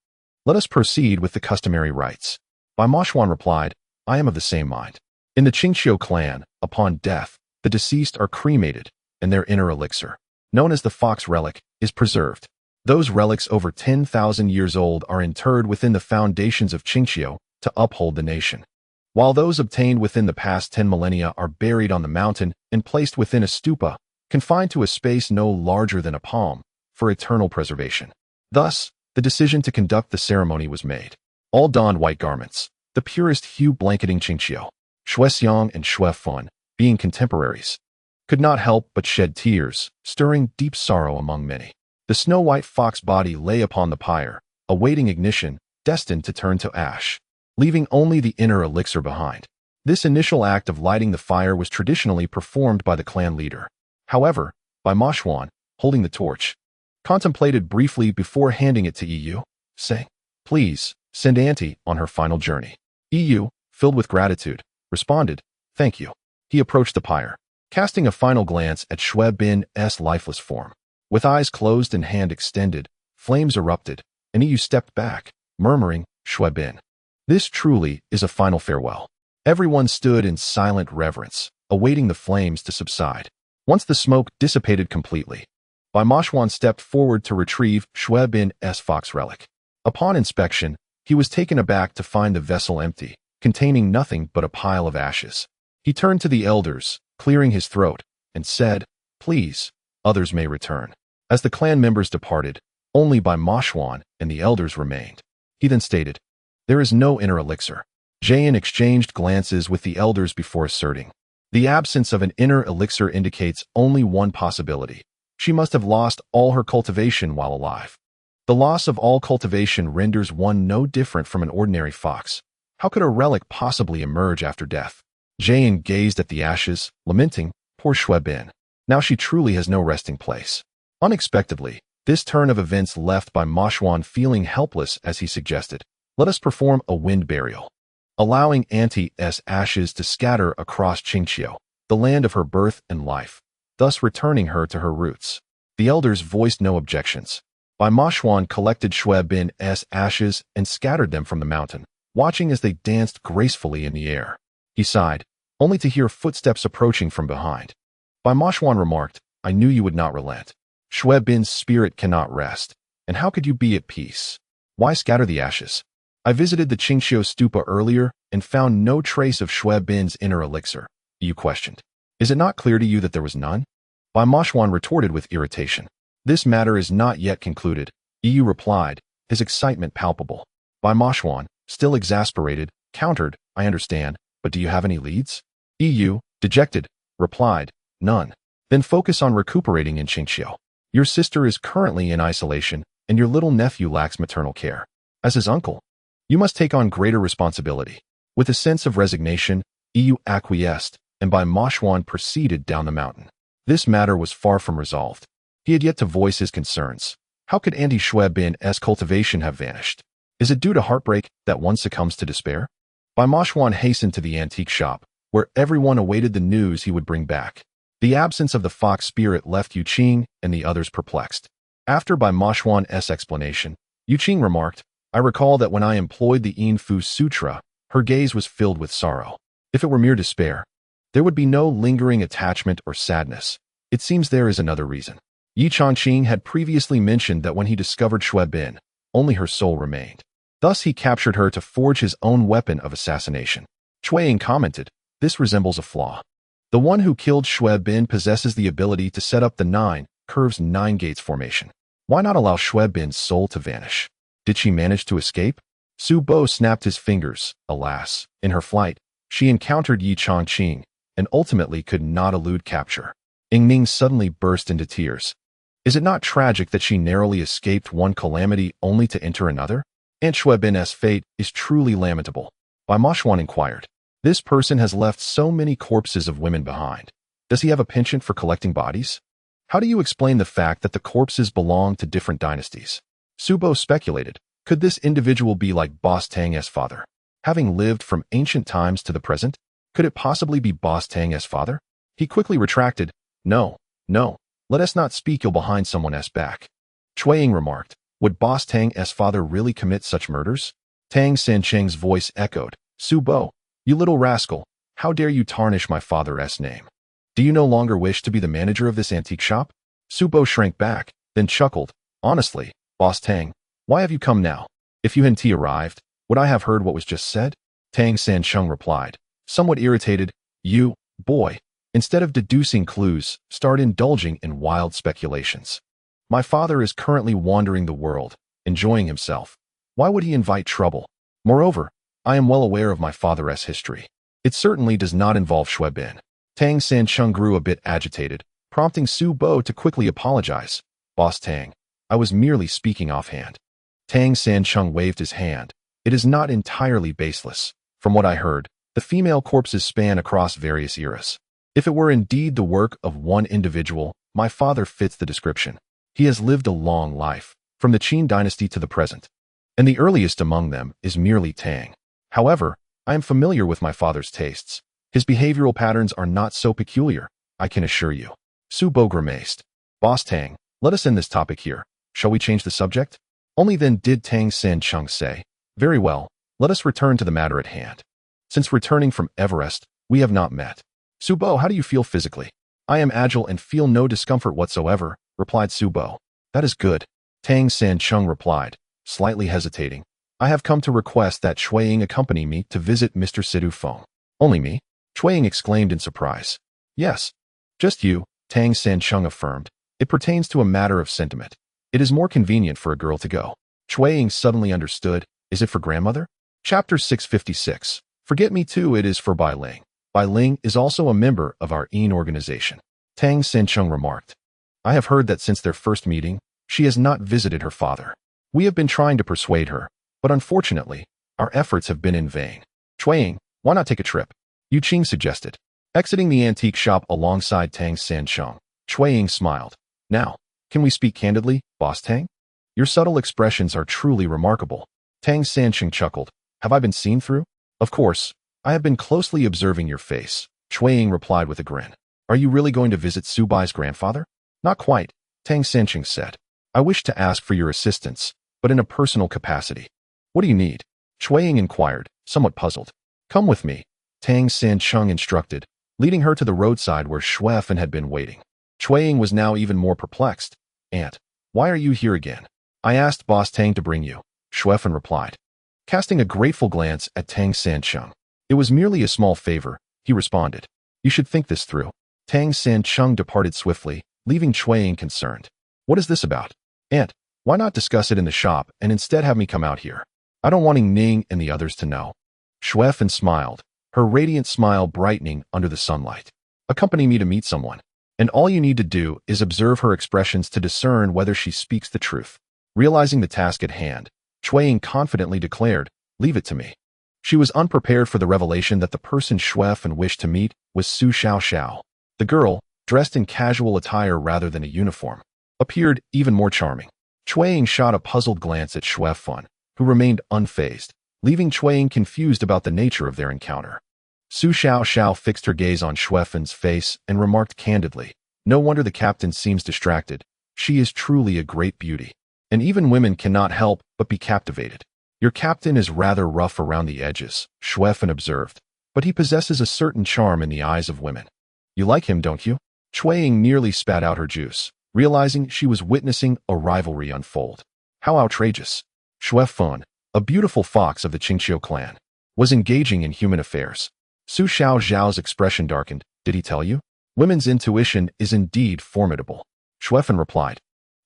Let us proceed with the customary rites. Bai Mo Xuan replied, I am of the same mind. In the Qing Qiu clan, upon death, the deceased are cremated, and their inner elixir, known as the fox relic, is preserved. Those relics over 10,000 years old are interred within the foundations of Qing Qiu to uphold the nation, while those obtained within the past 10 millennia are buried on the mountain and placed within a stupa, confined to a space no larger than a palm, for eternal preservation. Thus, the decision to conduct the ceremony was made. All donned white garments, the purest hue blanketing Qing Qiu. Shui Xiang and Shui Fun, being contemporaries, could not help but shed tears, stirring deep sorrow among many. The snow-white fox body lay upon the pyre, awaiting ignition, destined to turn to ash, leaving only the inner elixir behind. This initial act of lighting the fire was traditionally performed by the clan leader. However, Bai Mo Xuan, holding the torch, contemplated briefly before handing it to Yu, saying, please, send Auntie on her final journey. Yu, filled with gratitude, responded, thank you. He approached the pyre, casting a final glance at Shui Bin's lifeless form. With eyes closed and hand extended, flames erupted, and Yu stepped back, murmuring, Shui Bin. This truly is a final farewell. Everyone stood in silent reverence, awaiting the flames to subside. Once the smoke dissipated completely, Bai Mo Xuan stepped forward to retrieve Shui Bin's fox relic. Upon inspection, he was taken aback to find the vessel empty, containing nothing but a pile of ashes. He turned to the elders, clearing his throat, and said, please, others may return. As the clan members departed, only Bai Mo Xuan and the elders remained. He then stated, there is no inner elixir. Jayan exchanged glances with the elders before asserting, the absence of an inner elixir indicates only one possibility. She must have lost all her cultivation while alive. The loss of all cultivation renders one no different from an ordinary fox. How could a relic possibly emerge after death? Jayan gazed at the ashes, lamenting, poor Shui Bin. Now she truly has no resting place. Unexpectedly, this turn of events left Bai Mo Xuan feeling helpless as he suggested, let us perform a wind burial. Allowing Auntie's ashes to scatter across Qing Qiu, the land of her birth and life, thus returning her to her roots. The elders voiced no objections. Bai Mo Xuan collected Shui Bin's ashes and scattered them from the mountain, watching as they danced gracefully in the air. He sighed, only to hear footsteps approaching from behind. Bai Mo Xuan remarked, I knew you would not relent. Shui Bin's spirit cannot rest, and how could you be at peace? Why scatter the ashes? I visited the Qing Qiu stupa earlier and found no trace of Shui Bin's inner elixir. You questioned. Is it not clear to you that there was none? Bai Mo Xuan retorted with irritation. This matter is not yet concluded, Yu replied, his excitement palpable. Bai Mo Xuan, still exasperated, countered, I understand, but do you have any leads? Yu, dejected, replied, none. Then focus on recuperating in Qing Qiu. Your sister is currently in isolation, and your little nephew lacks maternal care. As his uncle, you must take on greater responsibility. With a sense of resignation, Yu acquiesced, and Bai Mo Xuan proceeded down the mountain. This matter was far from resolved. He had yet to voice his concerns. How could Auntie Xiao Bai's cultivation have vanished? Is it due to heartbreak that one succumbs to despair? Bai Mo Xuan hastened to the antique shop, where everyone awaited the news he would bring back. The absence of the fox spirit left Yu Qing and the others perplexed. After Bai Mo Xuan's explanation, Yu Qing remarked, I recall that when I employed the Yin Fu Sutra, her gaze was filled with sorrow. If it were mere despair, there would be no lingering attachment or sadness. It seems there is another reason. Yi Chongqing had previously mentioned that when he discovered Xiao Bai, only her soul remained. Thus he captured her to forge his own weapon of assassination. Cui Ying commented, this resembles a flaw. The one who killed Xiao Bai possesses the ability to set up the 9 curves 9 gates formation. Why not allow Xiao Bai's soul to vanish? Did she manage to escape? Su Bo snapped his fingers. Alas, in her flight, she encountered Yi Chongqing and ultimately could not elude capture. Ying Ning suddenly burst into tears. Is it not tragic that she narrowly escaped one calamity only to enter another? Aunt Xiao Bai's fate is truly lamentable. Bai Mo Xuan inquired. This person has left so many corpses of women behind. Does he have a penchant for collecting bodies? How do you explain the fact that the corpses belong to different dynasties? Su Bo speculated, could this individual be like Boss Tang's father? Having lived from ancient times to the present, could it possibly be Boss Tang's father? He quickly retracted, no, let us not speak ill behind someone's back. Cui Ying remarked, would Boss Tang's father really commit such murders? Tang Sancheng's voice echoed, Su Bo, you little rascal, how dare you tarnish my father's name? Do you no longer wish to be the manager of this antique shop? Su Bo shrank back, then chuckled, honestly, Boss Tang, why have you come now? If you hadn't arrived, would I have heard what was just said? Tang Sancheng replied, somewhat irritated, you, boy, instead of deducing clues, start indulging in wild speculations. My father is currently wandering the world, enjoying himself. Why would he invite trouble? Moreover, I am well aware of my father's history. It certainly does not involve Xiao Bai. Tang Sancheng grew a bit agitated, prompting Su Bo to quickly apologize. Boss Tang, I was merely speaking offhand. Tang Sancheng waved his hand. It is not entirely baseless. From what I heard, the female corpses span across various eras. If it were indeed the work of one individual, my father fits the description. He has lived a long life, from the Qing dynasty to the present, and the earliest among them is merely Tang. However, I am familiar with my father's tastes. His behavioral patterns are not so peculiar, I can assure you. Su Bo grimaced. Boss Tang, let us end this topic here. Shall we change the subject? Only then did Tang Sancheng say, very well, let us return to the matter at hand. Since returning from Everest, we have not met. Su Bo, how do you feel physically? I am agile and feel no discomfort whatsoever, replied Su Bo. That is good. Tang Sancheng replied, slightly hesitating. I have come to request that Cui Ying accompany me to visit Mr. Sidu Feng. Only me? Cui Ying exclaimed in surprise. Yes. Just you, Tang Sancheng affirmed. It pertains to a matter of sentiment. It is more convenient for a girl to go. Cui Ying suddenly understood. Is it for grandmother? Chapter 656. Forget me too, it is for Bai Ling. Bai Ling is also a member of our Yin organization. Tang Sancheng remarked. I have heard that since their first meeting, she has not visited her father. We have been trying to persuade her, but unfortunately, our efforts have been in vain. Cui Ying, why not take a trip? Yu Qing suggested. Exiting the antique shop alongside Tang Sancheng, Cui Ying smiled. Now, can we speak candidly, Boss Tang? Your subtle expressions are truly remarkable. Tang Sancheng chuckled. Have I been seen through? Of course. I have been closely observing your face, Cui Ying replied with a grin. Are you really going to visit Su Bai's grandfather? Not quite, Tang Sancheng said. I wish to ask for your assistance, but in a personal capacity. What do you need? Cui Ying inquired, somewhat puzzled. Come with me, Tang Sancheng instructed, leading her to the roadside where Xuefan had been waiting. Cui Ying was now even more perplexed. Aunt, why are you here again? I asked Boss Tang to bring you, Xuefan replied. Casting a grateful glance at Tang Sancheng. It was merely a small favor, he responded. You should think this through. Tang Sancheng departed swiftly, leaving Cui Ying concerned. What is this about? Aunt, why not discuss it in the shop and instead have me come out here? I don't want Ning and the others to know. Xuefeng smiled, her radiant smile brightening under the sunlight. Accompany me to meet someone, and all you need to do is observe her expressions to discern whether she speaks the truth. Realizing the task at hand, Chueying confidently declared, leave it to me. She was unprepared for the revelation that the person Xuefeng wished to meet was Su Xiao. The girl, dressed in casual attire rather than a uniform, appeared even more charming. Chueying shot a puzzled glance at Xuefeng, who remained unfazed, leaving Chueying confused about the nature of their encounter. Su Xiao fixed her gaze on Xuefeng's face and remarked candidly, no wonder the captain seems distracted. She is truly a great beauty, and even women cannot help but be captivated. Your captain is rather rough around the edges, Xuefeng observed, but he possesses a certain charm in the eyes of women. You like him, don't you? Chueying nearly spat out her juice, realizing she was witnessing a rivalry unfold. How outrageous. Xuefeng, a beautiful fox of the Qing Qiu clan, was engaging in human affairs. Su Xiao's expression darkened. Did he tell you? Women's intuition is indeed formidable. Xuefeng replied.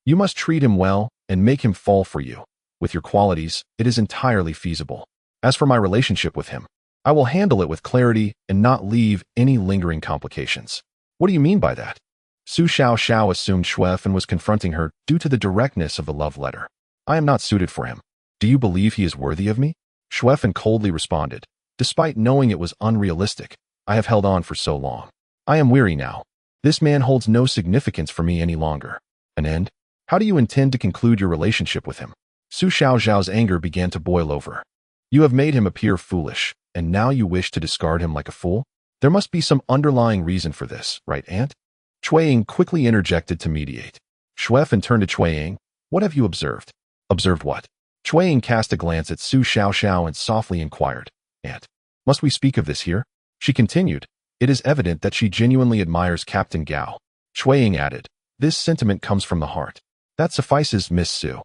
You must treat him well and make him fall for you. With your qualities, it is entirely feasible. As for my relationship with him, I will handle it with clarity and not leave any lingering complications. What do you mean by that? Su Xiao assumed Xuefeng was confronting her due to the directness of the love letter. I am not suited for him. Do you believe he is worthy of me? Xuefeng coldly responded. Despite knowing it was unrealistic, I have held on for so long. I am weary now. This man holds no significance for me any longer. An end? How do you intend to conclude your relationship with him? Su Xiao's anger began to boil over. You have made him appear foolish, and now you wish to discard him like a fool? There must be some underlying reason for this, right, Aunt? Chueying quickly interjected to mediate. Xuefeng turned to Chueying. What have you observed? Observed what? Chueying cast a glance at Su Xiao and softly inquired. Aunt, must we speak of this here? She continued. It is evident that she genuinely admires Captain Gao. Chueying added. This sentiment comes from the heart. That suffices, Miss Su.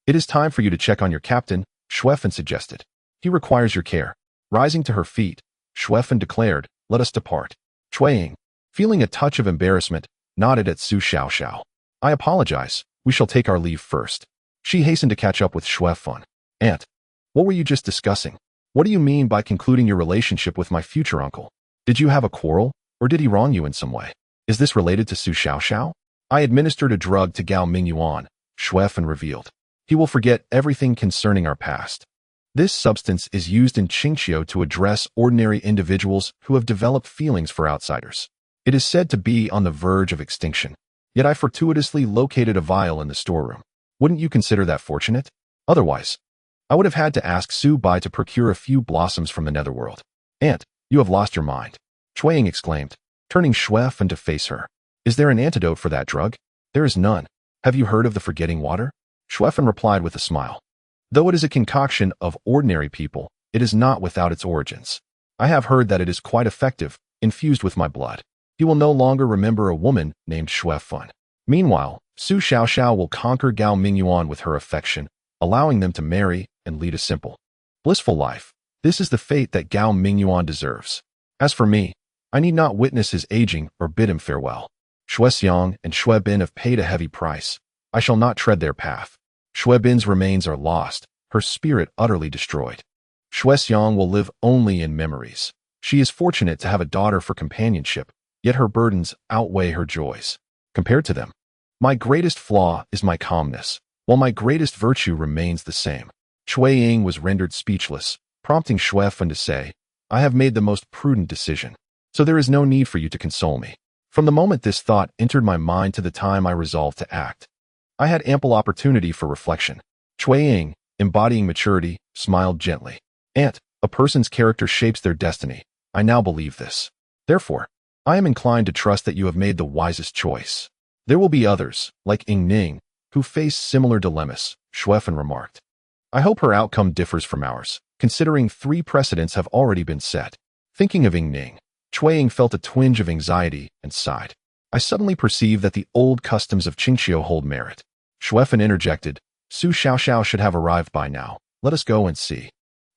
It is time for you to check on your captain, Xuefeng suggested. He requires your care. Rising to her feet, Xuefeng declared, let us depart. Chueying, feeling a touch of embarrassment, nodded at Su Xiao. I apologize. We shall take our leave first. She hastened to catch up with Xuefeng. Aunt, what were you just discussing? What do you mean by concluding your relationship with my future uncle? Did you have a quarrel, or did he wrong you in some way? Is this related to Su Xiao? I administered a drug to Gao Mingyuan, Xuefeng revealed. He will forget everything concerning our past. This substance is used in Qing Qiu to address ordinary individuals who have developed feelings for outsiders. It is said to be on the verge of extinction. Yet I fortuitously located a vial in the storeroom. Wouldn't you consider that fortunate? Otherwise, I would have had to ask Xiao Bai to procure a few blossoms from the netherworld. Aunt, you have lost your mind. Chueying exclaimed, turning Xuefeng to face her. Is there an antidote for that drug? There is none. Have you heard of the forgetting water? Xuefeng replied with a smile. Though it is a concoction of ordinary people, it is not without its origins. I have heard that it is quite effective, infused with my blood. He will no longer remember a woman named Xuefeng. Meanwhile, Su Xiao will conquer Gao Mingyuan with her affection, allowing them to marry and lead a simple, blissful life. This is the fate that Gao Mingyuan deserves. As for me, I need not witness his aging or bid him farewell. Xuexiang and Xuebin have paid a heavy price. I shall not tread their path. Xuebin's remains are lost, her spirit utterly destroyed. Xuexiang will live only in memories. She is fortunate to have a daughter for companionship, yet her burdens outweigh her joys. Compared to them, my greatest flaw is my calmness, while my greatest virtue remains the same. Chueying was rendered speechless, prompting Xuefeng to say, I have made the most prudent decision, so there is no need for you to console me. From the moment this thought entered my mind to the time I resolved to act, I had ample opportunity for reflection. Chueying, embodying maturity, smiled gently. Aunt, a person's character shapes their destiny. I now believe this. Therefore, I am inclined to trust that you have made the wisest choice. There will be others, like Ying Ning, who face similar dilemmas, Xuefeng remarked. I hope her outcome differs from ours, considering 3 precedents have already been set. Thinking of Ying Ning, Chueying felt a twinge of anxiety and sighed. I suddenly perceive that the old customs of Qing Qiu hold merit. Xuefeng interjected, Su Xiao should have arrived by now. Let us go and see.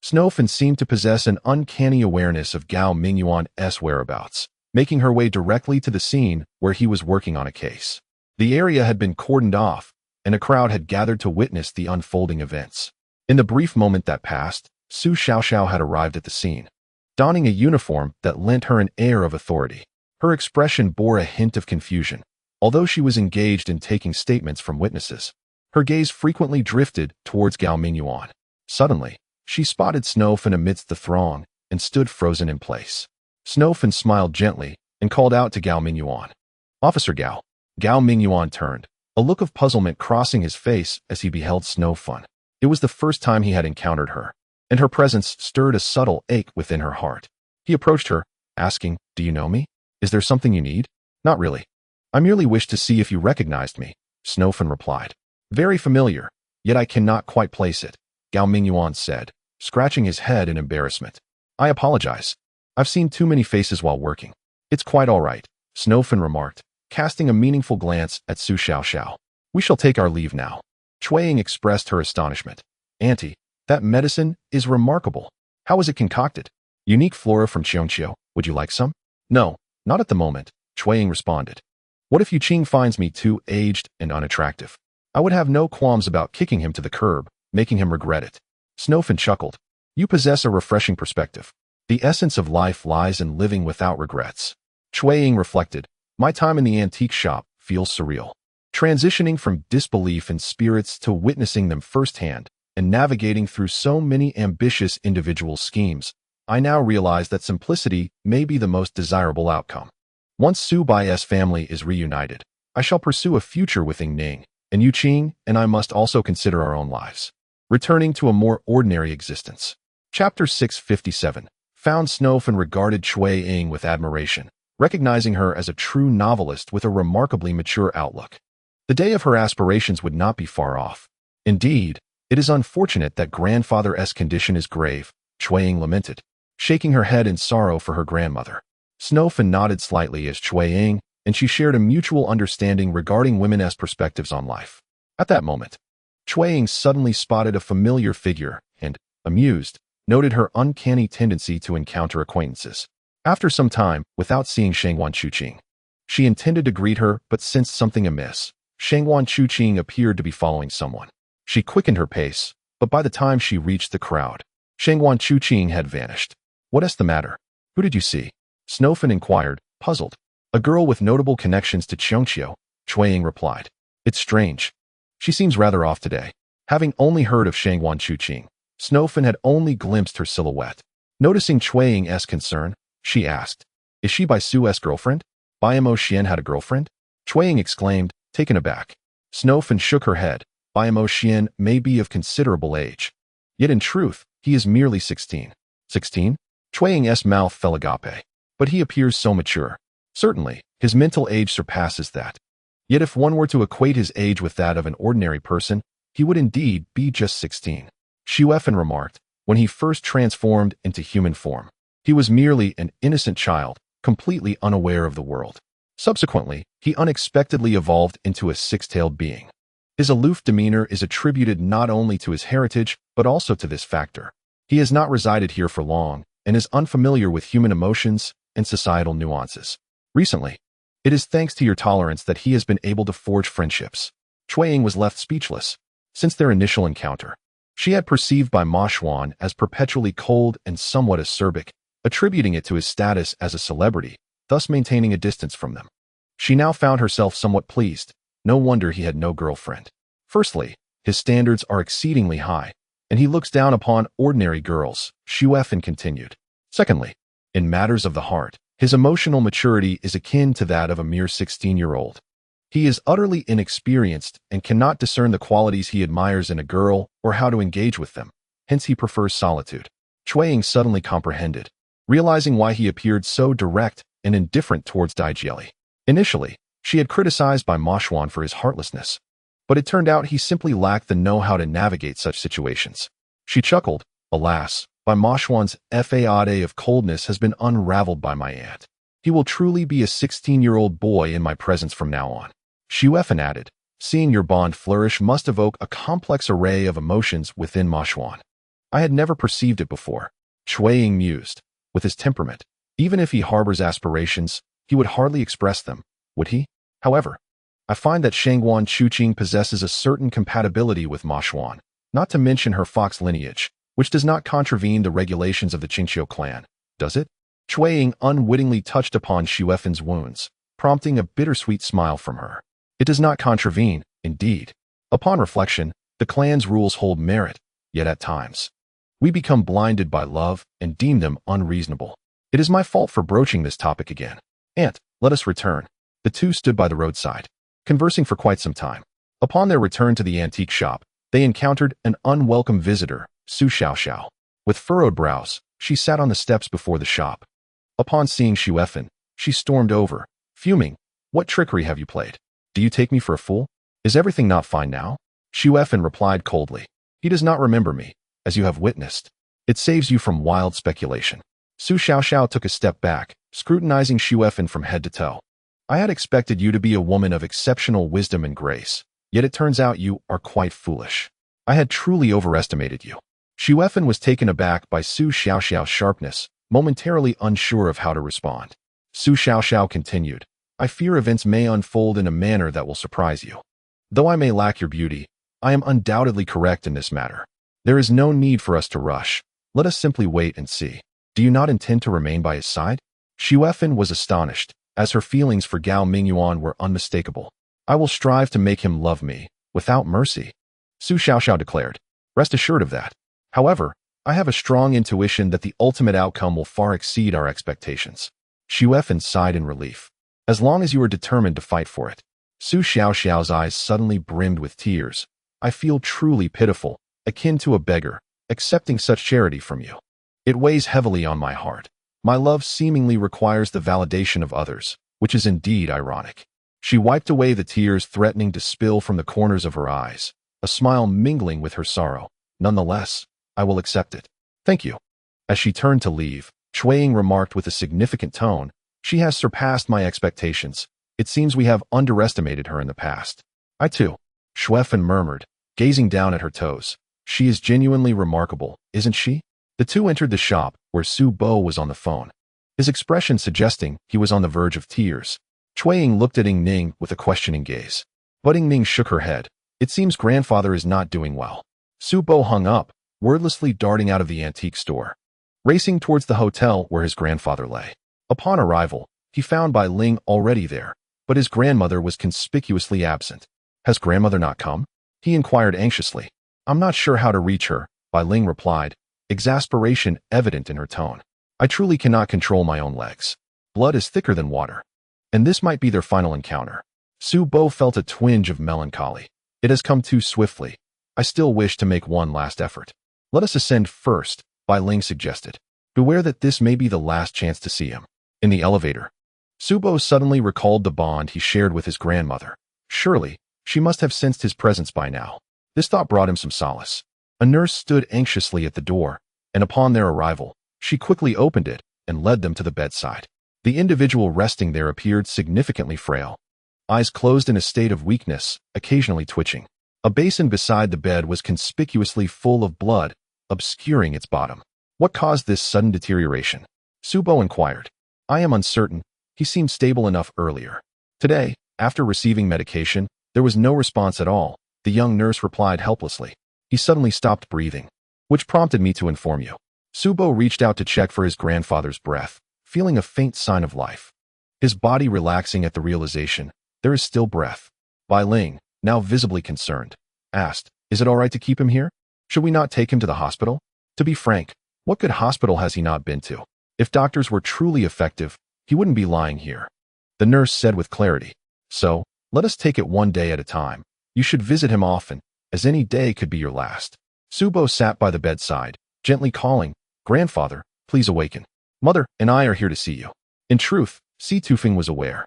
Xuefeng seemed to possess an uncanny awareness of Gao Mingyuan's whereabouts, making her way directly to the scene where he was working on a case. The area had been cordoned off, and a crowd had gathered to witness the unfolding events. In the brief moment that passed, Su Xiaoxiao had arrived at the scene, donning a uniform that lent her an air of authority. Her expression bore a hint of confusion, although she was engaged in taking statements from witnesses. Her gaze frequently drifted towards Gao Mingyuan. Suddenly, she spotted Snowfin amidst the throng and stood frozen in place. Snowfin smiled gently and called out to Gao Mingyuan. "Officer Gao." Gao Mingyuan turned, a look of puzzlement crossing his face as he beheld Snowfin. It was the first time he had encountered her, and her presence stirred a subtle ache within her heart. He approached her, asking, "Do you know me? Is there something you need?" "Not really. I merely wished to see if you recognized me," Snowfin replied. "Very familiar, yet I cannot quite place it," Gao Mingyuan said, scratching his head in embarrassment. "I apologize. I've seen too many faces while working." "It's quite all right," Snowfin remarked, casting a meaningful glance at Su Xiaoxiao. "We shall take our leave now." Chuaying expressed her astonishment. "Auntie, that medicine is remarkable. How was it concocted?" "Unique flora from Qing Qiu. Would you like some?" "No, not at the moment," Chuaying responded. "What if Yu Qing finds me too aged and unattractive? I would have no qualms about kicking him to the curb, making him regret it." Snowfin chuckled. "You possess a refreshing perspective. The essence of life lies in living without regrets." Chuaying reflected. "My time in the antique shop feels surreal. Transitioning from disbelief in spirits to witnessing them firsthand and navigating through so many ambitious individual schemes, I now realize that simplicity may be the most desirable outcome. Once Su Bai's family is reunited, I shall pursue a future with Ning, and Yu Qing and I must also consider our own lives, returning to a more ordinary existence." Chapter 657. Found Snowfin regarded Cui Ying with admiration, recognizing her as a true novelist with a remarkably mature outlook. The day of her aspirations would not be far off. "Indeed, it is unfortunate that grandfather's condition is grave," Cui Ying lamented, shaking her head in sorrow for her grandmother. Snowfin nodded slightly as Cui Ying, and she shared a mutual understanding regarding women's perspectives on life. At that moment, Cui Ying suddenly spotted a familiar figure and, amused, noted her uncanny tendency to encounter acquaintances. After some time, without seeing Shangwan Chuqing, she intended to greet her but sensed something amiss. Shangwan Chuqing appeared to be following someone. She quickened her pace, but by the time she reached the crowd, Shangwan Chuqing had vanished. "What's the matter? Who did you see?" Snowfin inquired, puzzled. "A girl with notable connections to Qing Qiu," Cui Ying replied. "It's strange. She seems rather off today." Having only heard of Shangwan Chuqing, Snowfin had only glimpsed her silhouette. Noticing Cui Ying's concern, she asked, "Is she Bai Su's girlfriend?" "Bai Mo Xuan had a girlfriend?" Cui Ying exclaimed, taken aback. Snowfin shook her head. "Bai Mo Xuan may be of considerable age. Yet in truth, he is merely 16. 16? Cui Ying's mouth fell agape. "But he appears so mature." "Certainly, his mental age surpasses that. Yet if one were to equate his age with that of an ordinary person, he would indeed be just 16. Xuefan remarked, "When he first transformed into human form, he was merely an innocent child, completely unaware of the world. Subsequently, he unexpectedly evolved into a six-tailed being. His aloof demeanor is attributed not only to his heritage, but also to this factor. He has not resided here for long, and is unfamiliar with human emotions and societal nuances. Recently, it is thanks to your tolerance that he has been able to forge friendships." Cui Ying was left speechless. Since their initial encounter, she had perceived Bai Mo Xuan as perpetually cold and somewhat acerbic, attributing it to his status as a celebrity, thus maintaining a distance from them. She now found herself somewhat pleased. No wonder he had no girlfriend. Firstly, his standards are exceedingly high, and he looks down upon ordinary girls, Xuefan continued. Secondly, in matters of the heart, his emotional maturity is akin to that of a mere 16-year-old. He is utterly inexperienced and cannot discern the qualities he admires in a girl or how to engage with them. Hence he prefers solitude. Cui Ying suddenly comprehended, realizing why he appeared so direct and indifferent towards Daijieli. Initially, she had criticized Bai Mo Xuan for his heartlessness, but it turned out he simply lacked the know-how to navigate such situations. She chuckled. "Alas, Bai Mo Xuan's fade of coldness has been unraveled by my aunt. He will truly be a 16-year-old boy in my presence from now on." Xuefan added, "Seeing your bond flourish must evoke a complex array of emotions within Mo Xuan. I had never perceived it before." Cui Ying mused. With his temperament, even if he harbors aspirations, he would hardly express them, would he? However, I find that Shangguan Chuqing possesses a certain compatibility with Ma Xuan, not to mention her fox lineage, which does not contravene the regulations of the Qing Qiu clan, does it? Cui Ying unwittingly touched upon Xu Effen's wounds, prompting a bittersweet smile from her. It does not contravene, indeed. Upon reflection, the clan's rules hold merit, yet at times we become blinded by love and deem them unreasonable. It is my fault for broaching this topic again. Aunt, let us return. The two stood by the roadside, conversing for quite some time. Upon their return to the antique shop, they encountered an unwelcome visitor, Su Xiao. With furrowed brows, she sat on the steps before the shop. Upon seeing Xu Effen, she stormed over, fuming. What trickery have you played? Do you take me for a fool? Is everything not fine now? Xu Effen replied coldly. He does not remember me, as you have witnessed. It saves you from wild speculation. Su Xiao took a step back, scrutinizing Xu Effen from head to toe. I had expected you to be a woman of exceptional wisdom and grace, yet it turns out you are quite foolish. I had truly overestimated you. Xu Effen was taken aback by Su Xiao's sharpness, momentarily unsure of how to respond. Su Xiao continued, I fear events may unfold in a manner that will surprise you. Though I may lack your beauty, I am undoubtedly correct in this matter. There is no need for us to rush. Let us simply wait and see. Do you not intend to remain by his side? Xu Effen was astonished, as her feelings for Gao Mingyuan were unmistakable. I will strive to make him love me, without mercy, Su Xiao declared. Rest assured of that. However, I have a strong intuition that the ultimate outcome will far exceed our expectations. Xu Effen sighed in relief. As long as you are determined to fight for it. Su Xiao's eyes suddenly brimmed with tears. I feel truly pitiful, akin to a beggar, accepting such charity from you. It weighs heavily on my heart. My love seemingly requires the validation of others, which is indeed ironic. She wiped away the tears threatening to spill from the corners of her eyes, a smile mingling with her sorrow. Nonetheless, I will accept it. Thank you. As she turned to leave, Cui Ying remarked with a significant tone, she has surpassed my expectations. It seems we have underestimated her in the past. I too, Xu Effen murmured, gazing down at her toes. She is genuinely remarkable, isn't she? The two entered the shop, where Su Bo was on the phone, his expression suggesting he was on the verge of tears. Cui Ying looked at Ying Ning with a questioning gaze. But Ying Ning shook her head. It seems grandfather is not doing well. Su Bo hung up, wordlessly darting out of the antique store, racing towards the hotel where his grandfather lay. Upon arrival, he found Bai Ling already there, but his grandmother was conspicuously absent. Has grandmother not come? He inquired anxiously. I'm not sure how to reach her, Bai Ling replied, exasperation evident in her tone. I truly cannot control my own legs. Blood is thicker than water. And this might be their final encounter. Su Bo felt a twinge of melancholy. It has come too swiftly. I still wish to make one last effort. Let us ascend first, Bai Ling suggested. Beware that this may be the last chance to see him. In the elevator, Su Bo suddenly recalled the bond he shared with his grandmother. Surely, she must have sensed his presence by now. This thought brought him some solace. A nurse stood anxiously at the door, and upon their arrival, she quickly opened it and led them to the bedside. The individual resting there appeared significantly frail. Eyes closed in a state of weakness, occasionally twitching. A basin beside the bed was conspicuously full of blood, obscuring its bottom. What caused this sudden deterioration? Su Bo inquired. I am uncertain. He seemed stable enough earlier. Today, after receiving medication, there was no response at all, the young nurse replied helplessly. He suddenly stopped breathing, which prompted me to inform you. Su Bo reached out to check for his grandfather's breath, feeling a faint sign of life. His body relaxing at the realization, there is still breath. Bai Ling, now visibly concerned, asked, is it all right to keep him here? Should we not take him to the hospital? To be frank, what good hospital has he not been to? If doctors were truly effective, he wouldn't be lying here. The nurse said with clarity. So, let us take it one day at a time. You should visit him often, as any day could be your last. Su Bo sat by the bedside, gently calling, Grandfather, please awaken. Mother and I are here to see you. In truth, Si Tufeng was aware,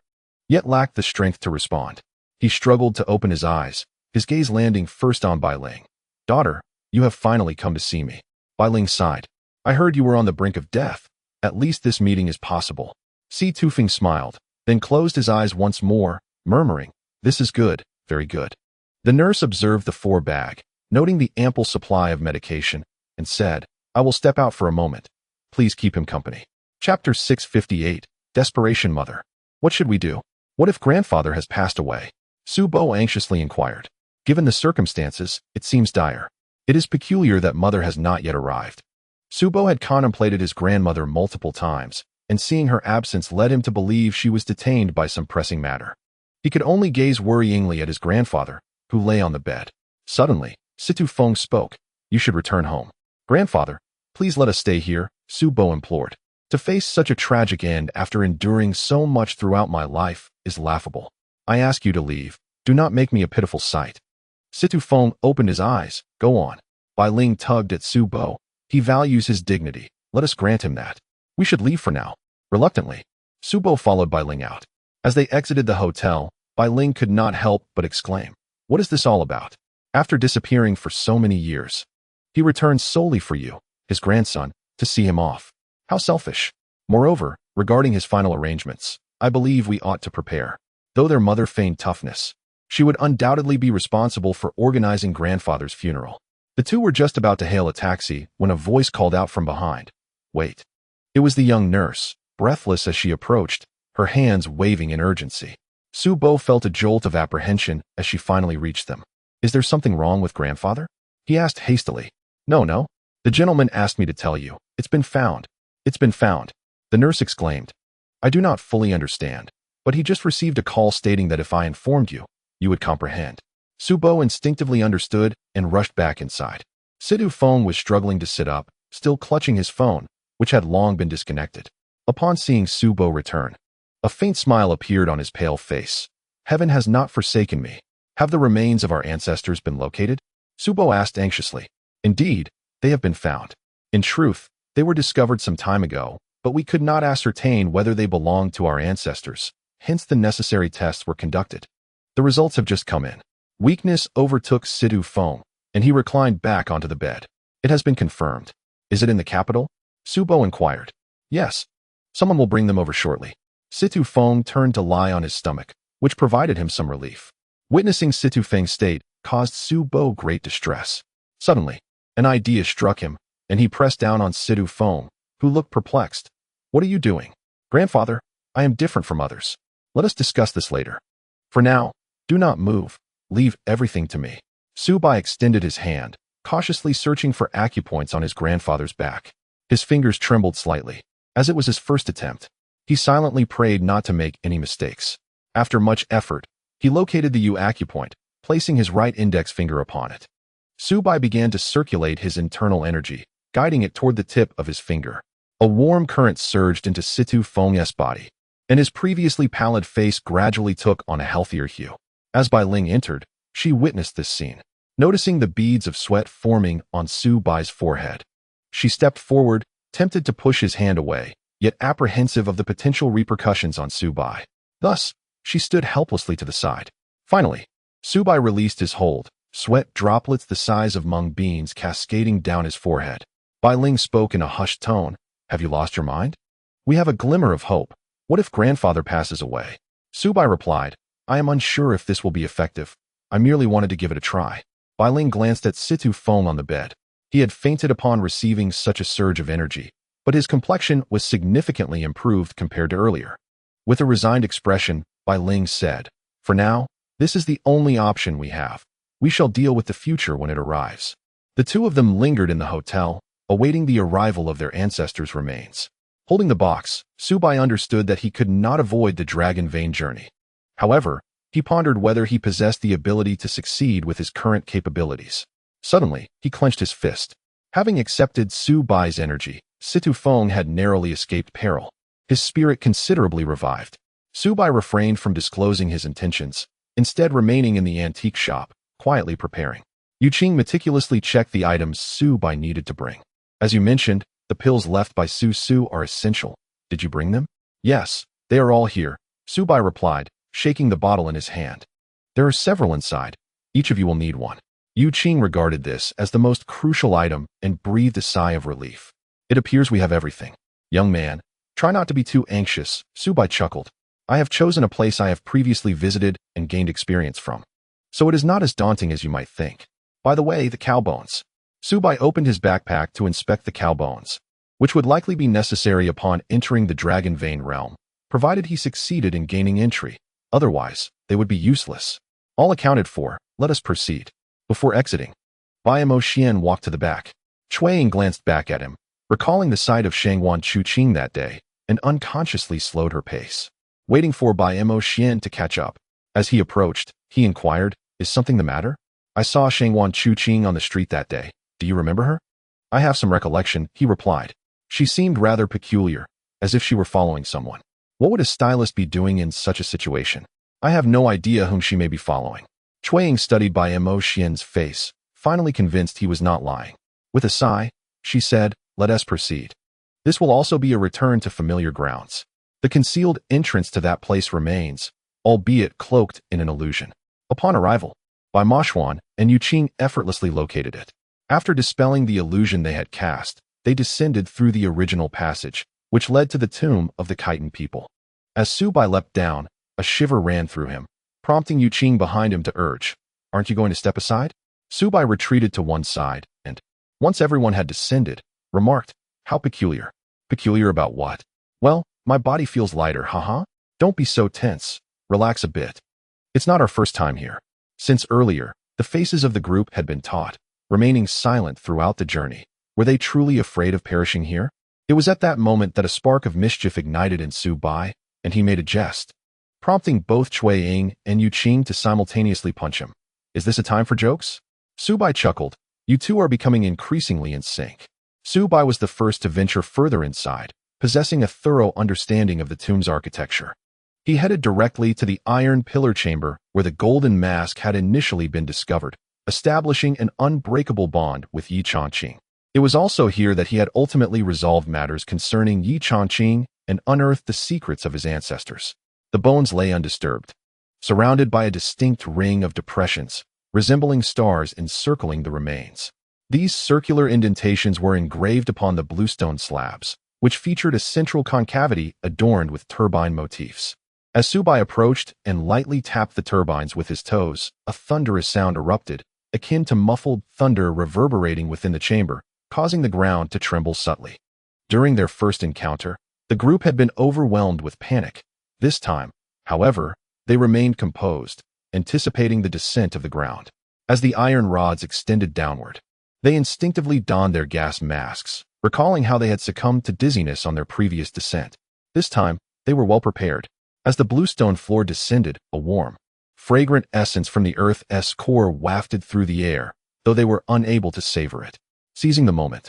yet lacked the strength to respond. He struggled to open his eyes, his gaze landing first on Bai Ling. Daughter, you have finally come to see me. Bai Ling sighed. I heard you were on the brink of death. At least this meeting is possible. Si Tufeng smiled, then closed his eyes once more, murmuring, this is good, very good. The nurse observed the bag, noting the ample supply of medication, and said, I will step out for a moment. Please keep him company. Chapter 658, Desperation Mother. What should we do? What if grandfather has passed away? Su Bo anxiously inquired. Given the circumstances, it seems dire. It is peculiar that mother has not yet arrived. Su Bo had contemplated his grandmother multiple times, and seeing her absence led him to believe she was detained by some pressing matter. He could only gaze worryingly at his grandfather, who lay on the bed. Suddenly, Situ Feng spoke. You should return home. Grandfather, please let us stay here, Su Bo implored. To face such a tragic end after enduring so much throughout my life is laughable. I ask you to leave. Do not make me a pitiful sight. Situ Feng opened his eyes. Go on. Bai Ling tugged at Su Bo. He values his dignity. Let us grant him that. We should leave for now. Reluctantly, Su Bo followed Bai Ling out. As they exited the hotel, Bai Ling could not help but exclaim, what is this all about? After disappearing for so many years, he returned solely for you, his grandson, to see him off. How selfish. Moreover, regarding his final arrangements, I believe we ought to prepare. Though their mother feigned toughness, she would undoubtedly be responsible for organizing grandfather's funeral. The two were just about to hail a taxi when a voice called out from behind. Wait. It was the young nurse, breathless as she approached, her hands waving in urgency. Su Bo felt a jolt of apprehension as she finally reached them. Is there something wrong with grandfather? He asked hastily. No. The gentleman asked me to tell you. It's been found. It's been found. The nurse exclaimed. I do not fully understand, but he just received a call stating that if I informed you, you would comprehend. Su Bo instinctively understood and rushed back inside. Situ Feng was struggling to sit up, still clutching his phone, which had long been disconnected. Upon seeing Su Bo return, a faint smile appeared on his pale face. Heaven has not forsaken me. Have the remains of our ancestors been located? Su Bo asked anxiously. Indeed, they have been found. In truth, they were discovered some time ago, but we could not ascertain whether they belonged to our ancestors, hence the necessary tests were conducted. The results have just come in. Weakness overtook Situ Feng, and he reclined back onto the bed. It has been confirmed. Is it in the capital? Su Bo inquired. Yes. Someone will bring them over shortly. Situ Feng turned to lie on his stomach, which provided him some relief. Witnessing Situ Feng's state caused Su Bo great distress. Suddenly, an idea struck him, and he pressed down on Situ Feng, who looked perplexed. What are you doing? Grandfather, I am different from others. Let us discuss this later. For now, do not move. Leave everything to me. Su Bai extended his hand, cautiously searching for acupoints on his grandfather's back. His fingers trembled slightly, as it was his first attempt. He silently prayed not to make any mistakes. After much effort, he located the acupoint, placing his right index finger upon it. Su Bai began to circulate his internal energy, guiding it toward the tip of his finger. A warm current surged into Situ Feng's body, and his previously pallid face gradually took on a healthier hue. As Bai Ling entered, she witnessed this scene. Noticing the beads of sweat forming on Su Bai's forehead, she stepped forward, tempted to push his hand away, yet apprehensive of the potential repercussions on Su Bai. Thus, she stood helplessly to the side. Finally, Su Bai released his hold, sweat droplets the size of mung beans cascading down his forehead. Bai Ling spoke in a hushed tone. Have you lost your mind? We have a glimmer of hope. What if grandfather passes away? Su Bai replied, I am unsure if this will be effective. I merely wanted to give it a try. Bai Ling glanced at Situ Feng on the bed. He had fainted upon receiving such a surge of energy, but his complexion was significantly improved compared to earlier. With a resigned expression, Bai Ling said, For now, this is the only option we have. We shall deal with the future when it arrives. The two of them lingered in the hotel, awaiting the arrival of their ancestors' remains. Holding the box, Su Bai understood that he could not avoid the dragon vein journey. However, he pondered whether he possessed the ability to succeed with his current capabilities. Suddenly, he clenched his fist. Having accepted Su Bai's energy, Situ Feng had narrowly escaped peril. His spirit considerably revived. Su Bai refrained from disclosing his intentions, instead remaining in the antique shop, quietly preparing. Yu Qing meticulously checked the items Su Bai needed to bring. As you mentioned, the pills left by Su are essential. Did you bring them? Yes, they are all here, Su Bai replied, shaking the bottle in his hand. There are several inside. Each of you will need one. Yu Qing regarded this as the most crucial item and breathed a sigh of relief. It appears we have everything. Young man, try not to be too anxious, Su Bai chuckled. I have chosen a place I have previously visited and gained experience from. So it is not as daunting as you might think. By the way, the cow bones. Su Bai opened his backpack to inspect the cow bones, which would likely be necessary upon entering the dragon vein realm, provided he succeeded in gaining entry. Otherwise, they would be useless. All accounted for, let us proceed. Before exiting, Bai Mo Xuan walked to the back. Cui Ying glanced back at him, recalling the sight of Shangwan Chuqing that day, and unconsciously slowed her pace, waiting for Bai Mo Xuan to catch up. As he approached, he inquired, "Is something the matter? I saw Shangwan Chuqing on the street that day. Do you remember her?" "I have some recollection," he replied. "She seemed rather peculiar, as if she were following someone." "What would a stylist be doing in such a situation?" "I have no idea whom she may be following." Cui Ying studied Bai Mo Xuan's face, finally convinced he was not lying. With a sigh, she said, "Let us proceed. This will also be a return to familiar grounds. The concealed entrance to that place remains, albeit cloaked in an illusion." Upon arrival, Bai Mo Xuan and Yu Qing effortlessly located it. After dispelling the illusion they had cast, they descended through the original passage, which led to the tomb of the Khitan people. As Xiao Bai leapt down, a shiver ran through him, prompting Yu Qing behind him to urge, "Aren't you going to step aside?" Xiao Bai retreated to one side, and, once everyone had descended, remarked, "How peculiar." "Peculiar about what?" "Well, my body feels lighter, haha. Don't be so tense. Relax a bit. It's not our first time here." Since earlier, the faces of the group had been taut, remaining silent throughout the journey. Were they truly afraid of perishing here? It was at that moment that a spark of mischief ignited in Xiao Bai, and he made a jest, prompting both Cui Ying and Yu Qing to simultaneously punch him. "Is this a time for jokes?" Xiao Bai chuckled. "You two are becoming increasingly in sync." Xiao Bai was the first to venture further inside, possessing a thorough understanding of the tomb's architecture. He headed directly to the iron pillar chamber where the golden mask had initially been discovered, establishing an unbreakable bond with Yi Chongqing. It was also here that he had ultimately resolved matters concerning Yi Chongqing and unearthed the secrets of his ancestors. The bones lay undisturbed, surrounded by a distinct ring of depressions, resembling stars encircling the remains. These circular indentations were engraved upon the bluestone slabs, which featured a central concavity adorned with turbine motifs. As Xiao Bai approached and lightly tapped the turbines with his toes, a thunderous sound erupted, akin to muffled thunder reverberating within the chamber, causing the ground to tremble subtly. During their first encounter, the group had been overwhelmed with panic. This time, however, they remained composed, anticipating the descent of the ground. As the iron rods extended downward, they instinctively donned their gas masks, recalling how they had succumbed to dizziness on their previous descent. This time, they were well prepared. As the bluestone floor descended, a warm, fragrant essence from the Earth's core wafted through the air, though they were unable to savor it. Seizing the moment,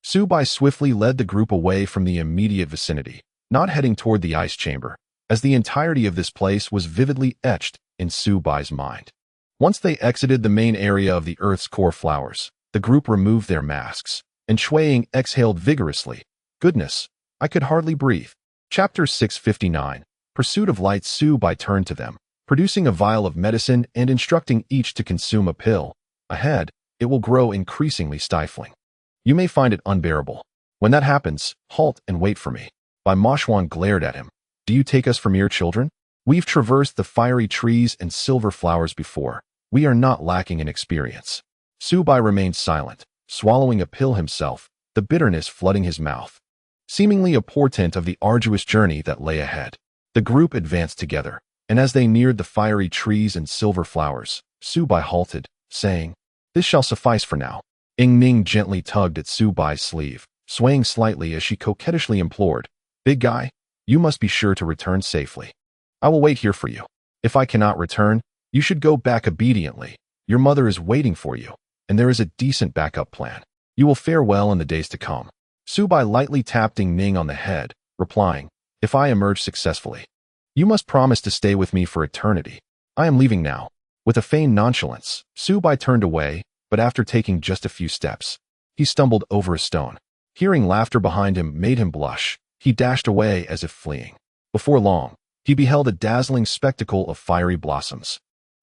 Xiao Bai swiftly led the group away from the immediate vicinity, not heading toward the ice chamber, as the entirety of this place was vividly etched in Xiao Bai's mind. Once they exited the main area of the Earth's core flowers, the group removed their masks, and Cui Ying exhaled vigorously. "Goodness, I could hardly breathe." Chapter 659. Pursuit of Light. Xiao Bai turned to them, producing a vial of medicine and instructing each to consume a pill. "Ahead, it will grow increasingly stifling. You may find it unbearable. When that happens, halt and wait for me." Bai Mo Xuan glared at him. "Do you take us for mere children? We've traversed the fiery trees and silver flowers before. We are not lacking in experience." Xiao Bai remained silent, swallowing a pill himself, the bitterness flooding his mouth, seemingly a portent of the arduous journey that lay ahead. The group advanced together, and as they neared the fiery trees and silver flowers, Xiao Bai halted, saying, "This shall suffice for now." Ying Ning gently tugged at Xiao Bai's sleeve, swaying slightly as she coquettishly implored, "Big guy, you must be sure to return safely. I will wait here for you. If I cannot return, you should go back obediently. Your mother is waiting for you, and there is a decent backup plan. You will fare well in the days to come." Xiao Bai lightly tapped Ying Ning on the head, replying, "If I emerge successfully, you must promise to stay with me for eternity. I am leaving now." With a feigned nonchalance, Xiao Bai turned away, but after taking just a few steps, he stumbled over a stone. Hearing laughter behind him made him blush. He dashed away as if fleeing. Before long, he beheld a dazzling spectacle of fiery blossoms.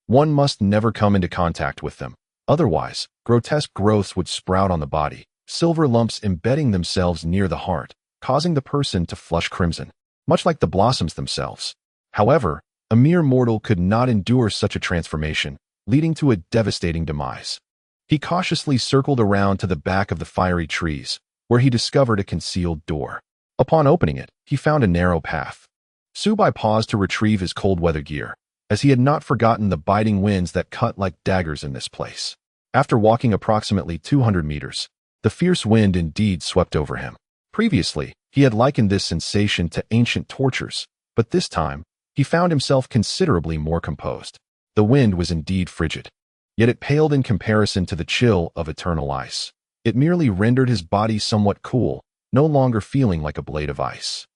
One must never come into contact with them. Otherwise, grotesque growths would sprout on the body, silver lumps embedding themselves near the heart, causing the person to flush crimson, much like the blossoms themselves. However, a mere mortal could not endure such a transformation, leading to a devastating demise. He cautiously circled around to the back of the fiery trees, where he discovered a concealed door. Upon opening it, he found a narrow path. Xiao Bai paused to retrieve his cold weather gear, as he had not forgotten the biting winds that cut like daggers in this place. After walking approximately 200 meters, the fierce wind indeed swept over him. Previously, he had likened this sensation to ancient tortures, but this time, he found himself considerably more composed. The wind was indeed frigid, yet it paled in comparison to the chill of eternal ice. It merely rendered his body somewhat cool, no longer feeling like a blade of ice.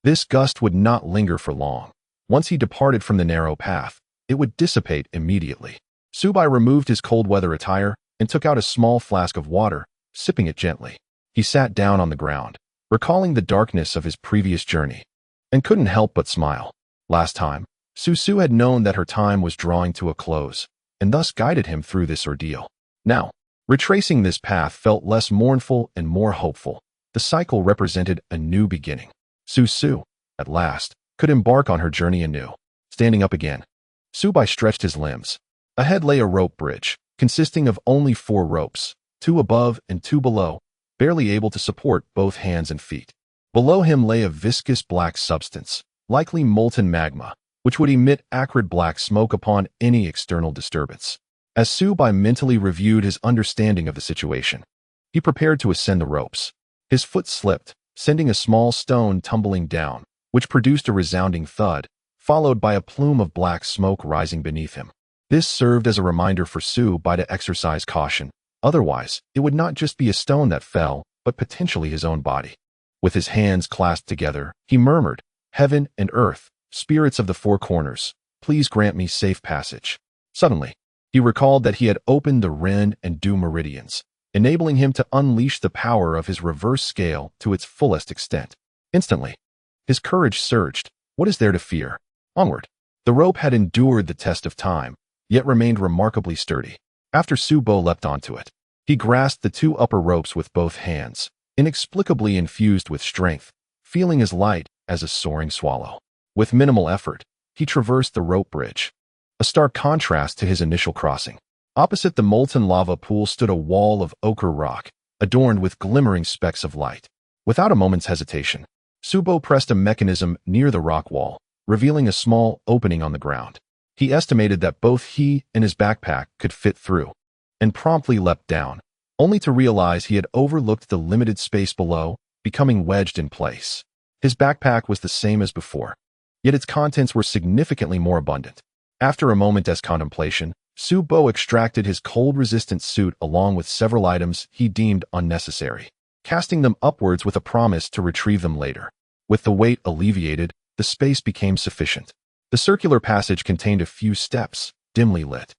This gust would not linger for long. Once he departed from the narrow path, it would dissipate immediately. Xiao Bai removed his cold weather attire and took out a small flask of water, sipping it gently. He sat down on the ground, recalling the darkness of his previous journey, and couldn't help but smile. Last time, Su had known that her time was drawing to a close, and thus guided him through this ordeal. Now, retracing this path felt less mournful and more hopeful. The cycle represented a new beginning. Su, at last, could embark on her journey anew. Standing up again, Xiao Bai stretched his limbs. Ahead lay a rope bridge, consisting of only 4 ropes, 2 above and 2 below, barely able to support both hands and feet. Below him lay a viscous black substance, likely molten magma, which would emit acrid black smoke upon any external disturbance. As Xiao Bai mentally reviewed his understanding of the situation, he prepared to ascend the ropes. His foot slipped, sending a small stone tumbling down, which produced a resounding thud, followed by a plume of black smoke rising beneath him. This served as a reminder for Xiao Bai to exercise caution. Otherwise, it would not just be a stone that fell, but potentially his own body. With his hands clasped together, he murmured, "Heaven and earth, spirits of the 4 corners, please grant me safe passage." Suddenly, he recalled that he had opened the Ren and Du meridians, enabling him to unleash the power of his reverse scale to its fullest extent. Instantly, his courage surged. What is there to fear? Onward. The rope had endured the test of time, yet remained remarkably sturdy. After Xiao Bai leapt onto it, he grasped the 2 upper ropes with both hands, inexplicably infused with strength, feeling as light as a soaring swallow. With minimal effort, he traversed the rope bridge, a stark contrast to his initial crossing. Opposite the molten lava pool stood a wall of ochre rock, adorned with glimmering specks of light. Without a moment's hesitation, Xiao Bai pressed a mechanism near the rock wall, revealing a small opening on the ground. He estimated that both he and his backpack could fit through, and promptly leapt down, only to realize he had overlooked the limited space below, becoming wedged in place. His backpack was the same as before, yet its contents were significantly more abundant. After a moment's contemplation, Xiao Bai extracted his cold-resistant suit along with several items he deemed unnecessary, casting them upwards with a promise to retrieve them later. With the weight alleviated, the space became sufficient. The circular passage contained a few steps, dimly lit.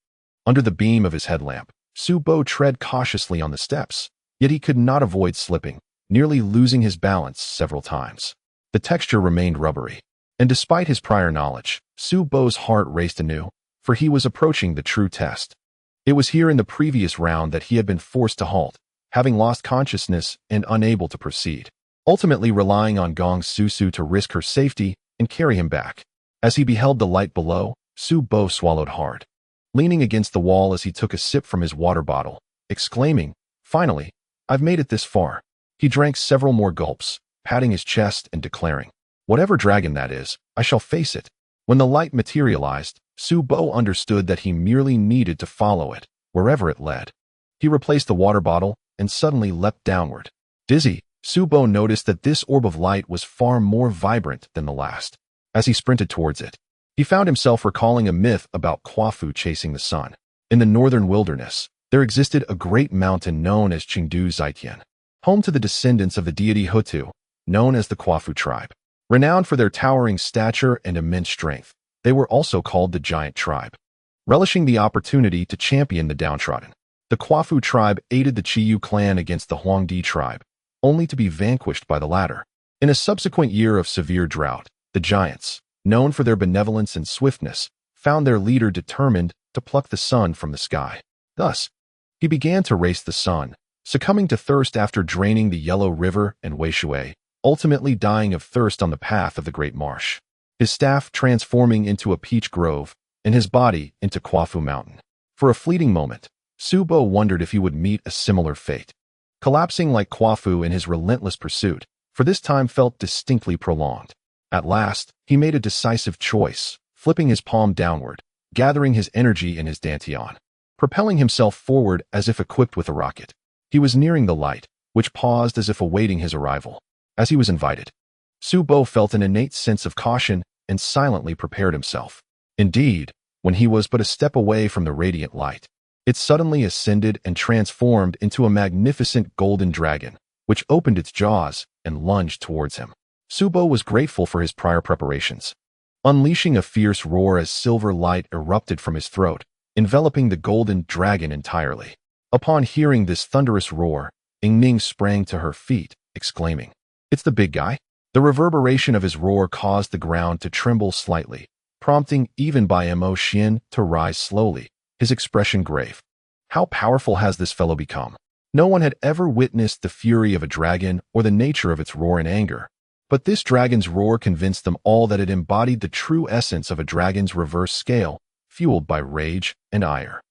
Under the beam of his headlamp, Xiao Bai tread cautiously on the steps, yet he could not avoid slipping, nearly losing his balance several times. The texture remained rubbery, and despite his prior knowledge, Xiao Bai's heart raced anew, for he was approaching the true test. It was here in the previous round that he had been forced to halt, having lost consciousness and unable to proceed, ultimately relying on Gong Su to risk her safety and carry him back. As he beheld the light below, Xiao Bai swallowed hard, leaning against the wall as he took a sip from his water bottle, exclaiming, "Finally, I've made it this far." He drank several more gulps, patting his chest and declaring, "Whatever dragon that is, I shall face it." When the light materialized, Xiao Bai understood that he merely needed to follow it, wherever it led. He replaced the water bottle and suddenly leapt downward. Dizzy, Xiao Bai noticed that this orb of light was far more vibrant than the last. As he sprinted towards it, he found himself recalling a myth about Quafu chasing the sun. In the northern wilderness, there existed a great mountain known as Qing Qiu, home to the descendants of the deity Hutu, known as the Quafu tribe. Renowned for their towering stature and immense strength, they were also called the Giant Tribe. Relishing the opportunity to champion the downtrodden, the Quafu tribe aided the Qiu clan against the Huangdi tribe, only to be vanquished by the latter. In a subsequent year of severe drought, the giants, known for their benevolence and swiftness, found their leader determined to pluck the sun from the sky. Thus, he began to race the sun, succumbing to thirst after draining the Yellow River and Weishui, ultimately dying of thirst on the path of the Great Marsh. His staff transforming into a peach grove, and his body into Quafu Mountain. For a fleeting moment, Xiao Bai wondered if he would meet a similar fate. Collapsing like Quafu in his relentless pursuit, for this time felt distinctly prolonged. At last, he made a decisive choice, flipping his palm downward, gathering his energy in his dantian, propelling himself forward as if equipped with a rocket. He was nearing the light, which paused as if awaiting his arrival. As he was invited, Su Bo felt an innate sense of caution and silently prepared himself. Indeed, when he was but a step away from the radiant light, it suddenly ascended and transformed into a magnificent golden dragon, which opened its jaws and lunged towards him. Su Bo was grateful for his prior preparations, unleashing a fierce roar as silver light erupted from his throat, enveloping the golden dragon entirely. Upon hearing this thunderous roar, Ning sprang to her feet, exclaiming, "It's the big guy?" The reverberation of his roar caused the ground to tremble slightly, prompting even Bai Mo Xuan to rise slowly, his expression grave. How powerful has this fellow become? No one had ever witnessed the fury of a dragon or the nature of its roar in anger, but this dragon's roar convinced them all that it embodied the true essence of a dragon's reverse scale, fueled by rage and ire.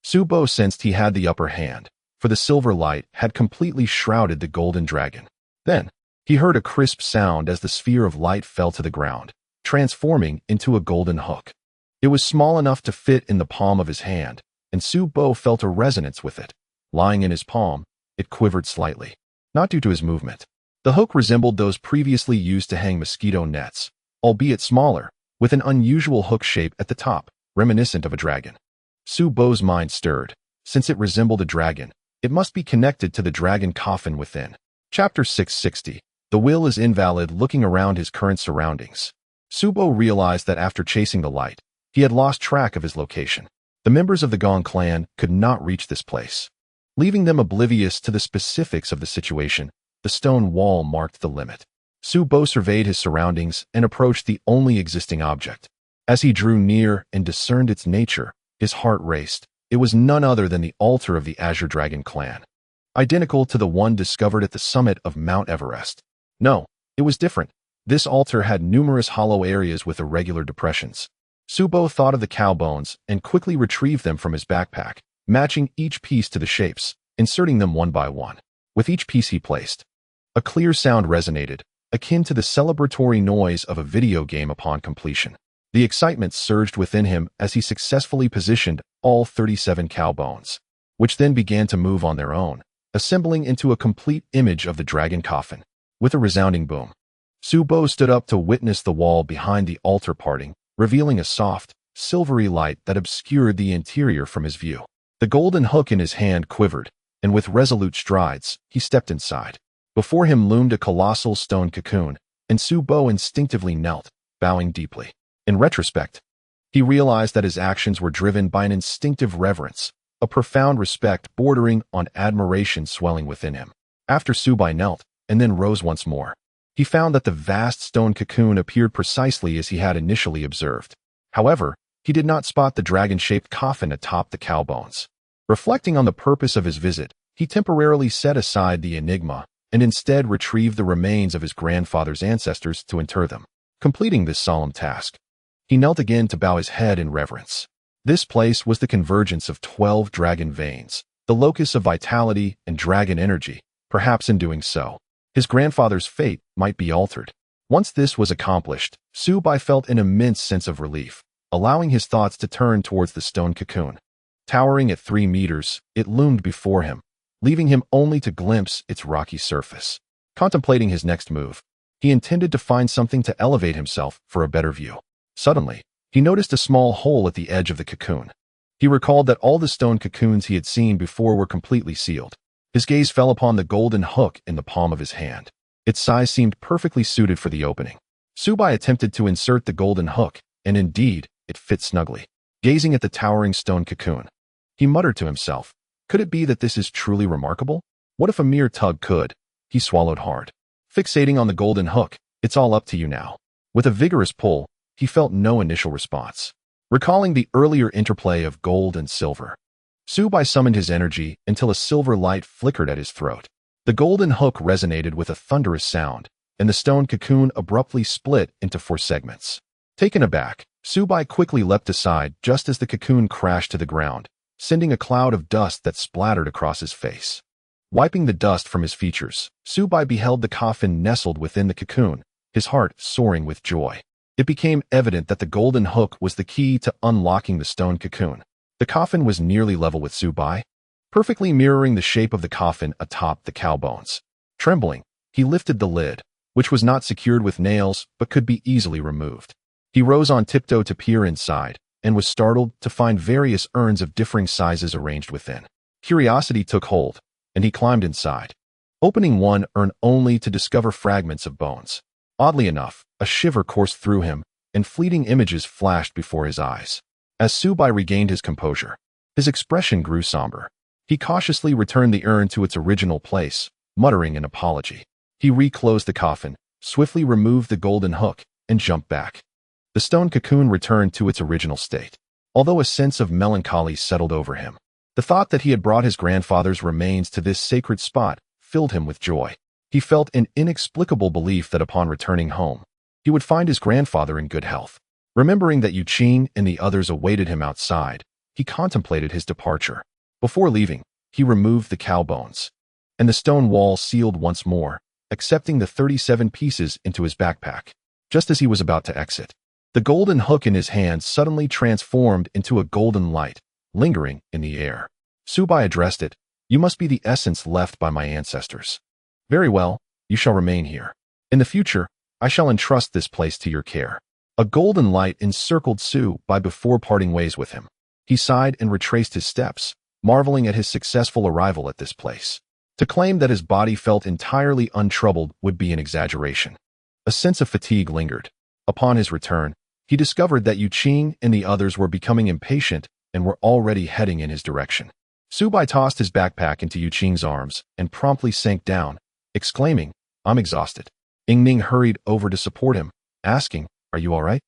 Su Bo sensed he had the upper hand, for the silver light had completely shrouded the golden dragon. Then, he heard a crisp sound as the sphere of light fell to the ground, transforming into a golden hook. It was small enough to fit in the palm of his hand, and Su Bo felt a resonance with it. Lying in his palm, it quivered slightly, not due to his movement. The hook resembled those previously used to hang mosquito nets, albeit smaller, with an unusual hook shape at the top, reminiscent of a dragon. Su Bo's mind stirred. Since it resembled a dragon, it must be connected to the dragon coffin within. Chapter 660. The will is invalid. Looking around his current surroundings, Su Bo realized that after chasing the light, he had lost track of his location. The members of the Gong clan could not reach this place. Leaving them oblivious to the specifics of the situation, the stone wall marked the limit. Su Bo surveyed his surroundings and approached the only existing object. As he drew near and discerned its nature, his heart raced. It was none other than the altar of the Azure Dragon clan, identical to the one discovered at the summit of Mount Everest. No, it was different. This altar had numerous hollow areas with irregular depressions. Su Bo thought of the cow bones and quickly retrieved them from his backpack, matching each piece to the shapes, inserting them one by one. With each piece he placed, a clear sound resonated, akin to the celebratory noise of a video game upon completion. The excitement surged within him as he successfully positioned all 37 cow bones, which then began to move on their own, assembling into a complete image of the dragon coffin. With a resounding boom, Su Bo stood up to witness the wall behind the altar parting, revealing a soft, silvery light that obscured the interior from his view. The golden hook in his hand quivered, and with resolute strides, he stepped inside. Before him loomed a colossal stone cocoon, and Su Bo instinctively knelt, bowing deeply. In retrospect, he realized that his actions were driven by an instinctive reverence, a profound respect bordering on admiration swelling within him. After Su Bai knelt, and then rose once more, he found that the vast stone cocoon appeared precisely as he had initially observed. However, he did not spot the dragon-shaped coffin atop the cow bones. Reflecting on the purpose of his visit, he temporarily set aside the enigma and instead retrieved the remains of his grandfather's ancestors to inter them. Completing this solemn task, he knelt again to bow his head in reverence. This place was the convergence of 12 dragon veins, the locus of vitality and dragon energy. Perhaps in doing so, his grandfather's fate might be altered. Once this was accomplished, Su Bai felt an immense sense of relief, allowing his thoughts to turn towards the stone cocoon. Towering at 3 meters, it loomed before him, leaving him only to glimpse its rocky surface. Contemplating his next move, he intended to find something to elevate himself for a better view. Suddenly, he noticed a small hole at the edge of the cocoon. He recalled that all the stone cocoons he had seen before were completely sealed. His gaze fell upon the golden hook in the palm of his hand. Its size seemed perfectly suited for the opening. Su Bai attempted to insert the golden hook, and indeed, it fit snugly. Gazing at the towering stone cocoon, he muttered to himself, "Could it be that this is truly remarkable? What if a mere tug could?" He swallowed hard. Fixating on the golden hook, "It's all up to you now." With a vigorous pull, he felt no initial response. Recalling the earlier interplay of gold and silver, Su Bai summoned his energy until a silver light flickered at his throat. The golden hook resonated with a thunderous sound, and the stone cocoon abruptly split into 4 segments. Taken aback, Su Bai quickly leapt aside just as the cocoon crashed to the ground, sending a cloud of dust that splattered across his face. Wiping the dust from his features, Su Bai beheld the coffin nestled within the cocoon, his heart soaring with joy. It became evident that the golden hook was the key to unlocking the stone cocoon. The coffin was nearly level with Xiao Bai, perfectly mirroring the shape of the coffin atop the cow bones. Trembling, he lifted the lid, which was not secured with nails but could be easily removed. He rose on tiptoe to peer inside, and was startled to find various urns of differing sizes arranged within. Curiosity took hold, and he climbed inside, opening one urn only to discover fragments of bones. Oddly enough, a shiver coursed through him, and fleeting images flashed before his eyes. As Xiao Bai regained his composure, his expression grew somber. He cautiously returned the urn to its original place, muttering an apology. He reclosed the coffin, swiftly removed the golden hook, and jumped back. The stone cocoon returned to its original state, although a sense of melancholy settled over him. The thought that he had brought his grandfather's remains to this sacred spot filled him with joy. He felt an inexplicable belief that upon returning home, he would find his grandfather in good health. Remembering that Qing and the others awaited him outside, he contemplated his departure. Before leaving, he removed the cow bones, and the stone wall sealed once more, accepting the 37 pieces into his backpack. Just as he was about to exit, the golden hook in his hand suddenly transformed into a golden light, lingering in the air. Xiao Bai addressed it. "You must be the essence left by my ancestors. Very well, you shall remain here. In the future, I shall entrust this place to your care." A golden light encircled Xiao Bai before parting ways with him. He sighed and retraced his steps, marveling at his successful arrival at this place. To claim that his body felt entirely untroubled would be an exaggeration. A sense of fatigue lingered. Upon his return, he discovered that Qing and the others were becoming impatient and were already heading in his direction. Xiao Bai tossed his backpack into Qing's arms and promptly sank down, exclaiming, "I'm exhausted." Ning hurried over to support him, asking, "Are you all right?"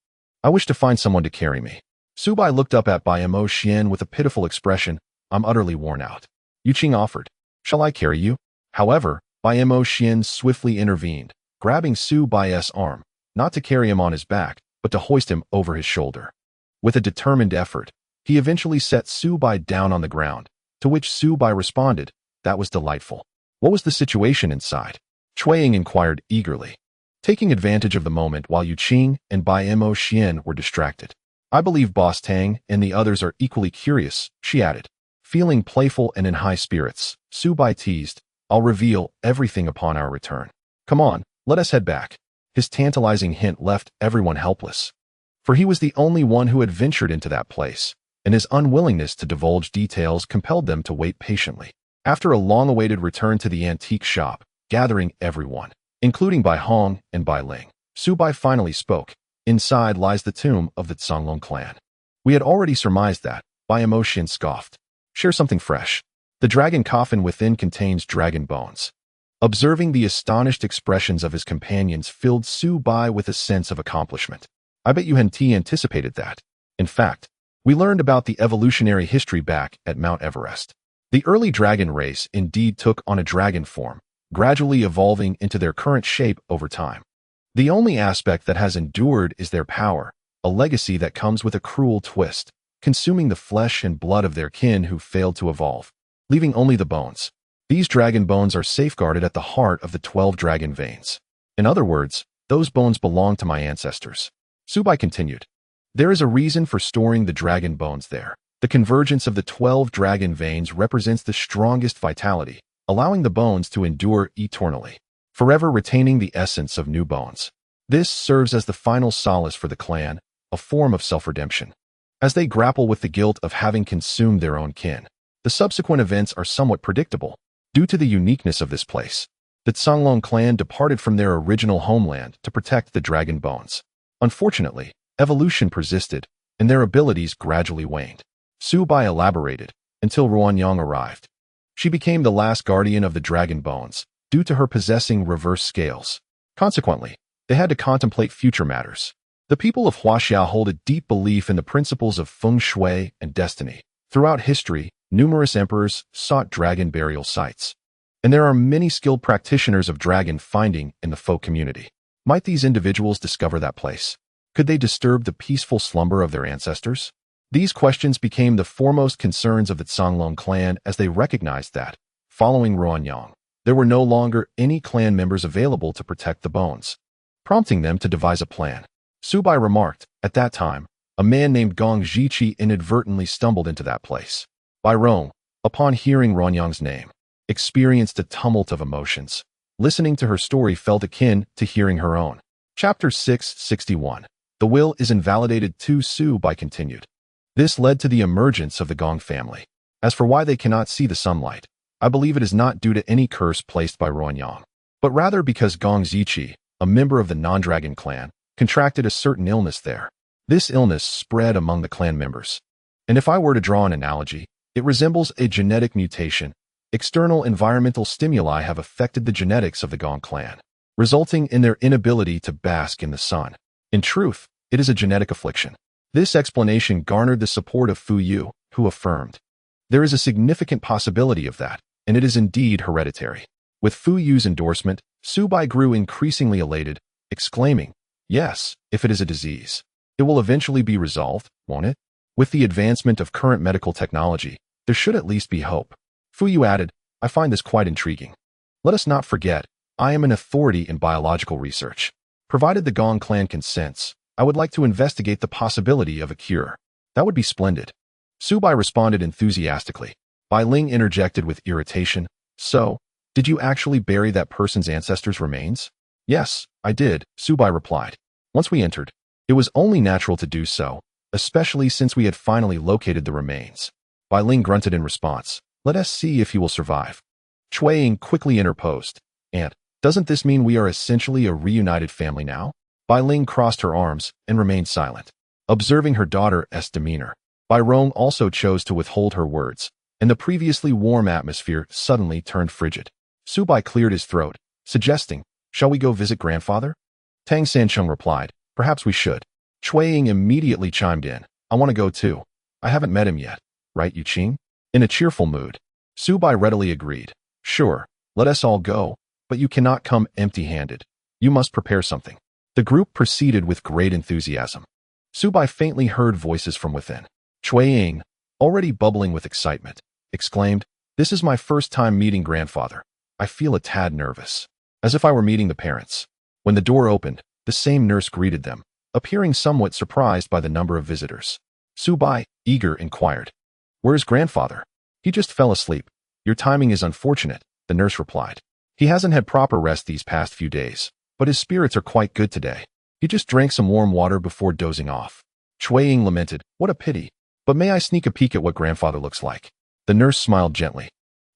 "I wish to find someone to carry me." Xiao Bai looked up at Bai Mo Xuan with a pitiful expression. "I'm utterly worn out." Qing offered, "Shall I carry you?" However, Bai Mo Xuan swiftly intervened, grabbing Xiao Bai's arm, not to carry him on his back, but to hoist him over his shoulder. With a determined effort, he eventually set Xiao Bai down on the ground, to which Xiao Bai responded, "That was delightful." "What was the situation inside?" Chuang inquired eagerly, taking advantage of the moment while Qing and Bai Mo Xuan were distracted. "I believe Boss Tang and the others are equally curious," she added. Feeling playful and in high spirits, Xiao Bai teased, "I'll reveal everything upon our return. Come on, let us head back." His tantalizing hint left everyone helpless, for he was the only one who had ventured into that place, and his unwillingness to divulge details compelled them to wait patiently. After a long-awaited return to the antique shop, gathering everyone, including Bai Hong and Bai Ling, Xiao Bai finally spoke. "Inside lies the tomb of the Songlong clan." "We had already surmised that," Bai Mo Xuan scoffed. "Share something fresh. The dragon coffin within contains dragon bones." Observing the astonished expressions of his companions filled Xiao Bai with a sense of accomplishment. "I bet you hadn't anticipated that. In fact, we learned about the evolutionary history back at Mount Everest. The early dragon race indeed took on a dragon form, gradually evolving into their current shape over time. The only aspect that has endured is their power, a legacy that comes with a cruel twist, consuming the flesh and blood of their kin who failed to evolve, leaving only the bones. These dragon bones are safeguarded at the heart of the 12 dragon veins. In other words, those bones belong to my ancestors." Xiao Bai continued, "There is a reason for storing the dragon bones there. The convergence of the 12 dragon veins represents the strongest vitality, allowing the bones to endure eternally, forever retaining the essence of new bones. This serves as the final solace for the clan, a form of self-redemption. As they grapple with the guilt of having consumed their own kin, the subsequent events are somewhat predictable. Due to the uniqueness of this place, the Songlong clan departed from their original homeland to protect the dragon bones. Unfortunately, evolution persisted, and their abilities gradually waned." Xiao Bai elaborated, "until Ruanyang arrived. She became the last guardian of the dragon bones, due to her possessing reverse scales. Consequently, they had to contemplate future matters. The people of Huaxiao hold a deep belief in the principles of feng shui and destiny. Throughout history, numerous emperors sought dragon burial sites, and there are many skilled practitioners of dragon finding in the folk community. Might these individuals discover that place? Could they disturb the peaceful slumber of their ancestors?" These questions became the foremost concerns of the Songlong clan as they recognized that, following Ruanyang, there were no longer any clan members available to protect the bones, prompting them to devise a plan. Su Bai remarked. At that time, a man named Gong Zhiqi inadvertently stumbled into that place. Bai Rong, upon hearing Ruanyang's name, experienced a tumult of emotions. Listening to her story felt akin to hearing her own. Chapter 661. The will is invalidated too. Su Bai continued. This led to the emergence of the Gong family. As for why they cannot see the sunlight, I believe it is not due to any curse placed by Ruanyang, but rather because Gong Zhiqi, a member of the non-dragon clan, contracted a certain illness there. This illness spread among the clan members. And if I were to draw an analogy, it resembles a genetic mutation. External environmental stimuli have affected the genetics of the Gong clan, resulting in their inability to bask in the sun. In truth, it is a genetic affliction. This explanation garnered the support of Fu Yu, who affirmed, there is a significant possibility of that, and it is indeed hereditary. With Fu Yu's endorsement, Su Bai grew increasingly elated, exclaiming, yes, if it is a disease, it will eventually be resolved, won't it? With the advancement of current medical technology, there should at least be hope. Fu Yu added, I find this quite intriguing. Let us not forget, I am an authority in biological research. Provided the Gong clan consents, I would like to investigate the possibility of a cure. That would be splendid. Su Bai responded enthusiastically. Bai Ling interjected with irritation. So, did you actually bury that person's ancestors' remains? Yes, I did, Su Bai replied. Once we entered, it was only natural to do so, especially since we had finally located the remains. Bai Ling grunted in response. Let us see if he will survive. Cui Ying quickly interposed. Aunt, doesn't this mean we are essentially a reunited family now? Bai Ling crossed her arms and remained silent, observing her daughter's demeanor. Bai Rong also chose to withhold her words, and the previously warm atmosphere suddenly turned frigid. Su Bai cleared his throat, suggesting, shall we go visit grandfather? Tang Sancheng replied, perhaps we should. Cui Ying immediately chimed in, I want to go too. I haven't met him yet, right, Yu Qing? In a cheerful mood, Su Bai readily agreed. Sure, let us all go, but you cannot come empty-handed. You must prepare something. The group proceeded with great enthusiasm. Su Bai faintly heard voices from within. Cui Ying, already bubbling with excitement, exclaimed, this is my first time meeting grandfather. I feel a tad nervous, as if I were meeting the parents. When the door opened, the same nurse greeted them, appearing somewhat surprised by the number of visitors. Su Bai, eager, inquired, where's grandfather? He just fell asleep. Your timing is unfortunate, the nurse replied. He hasn't had proper rest these past few days, but his spirits are quite good today. He just drank some warm water before dozing off. Cui Ying lamented, what a pity. But may I sneak a peek at what grandfather looks like? The nurse smiled gently.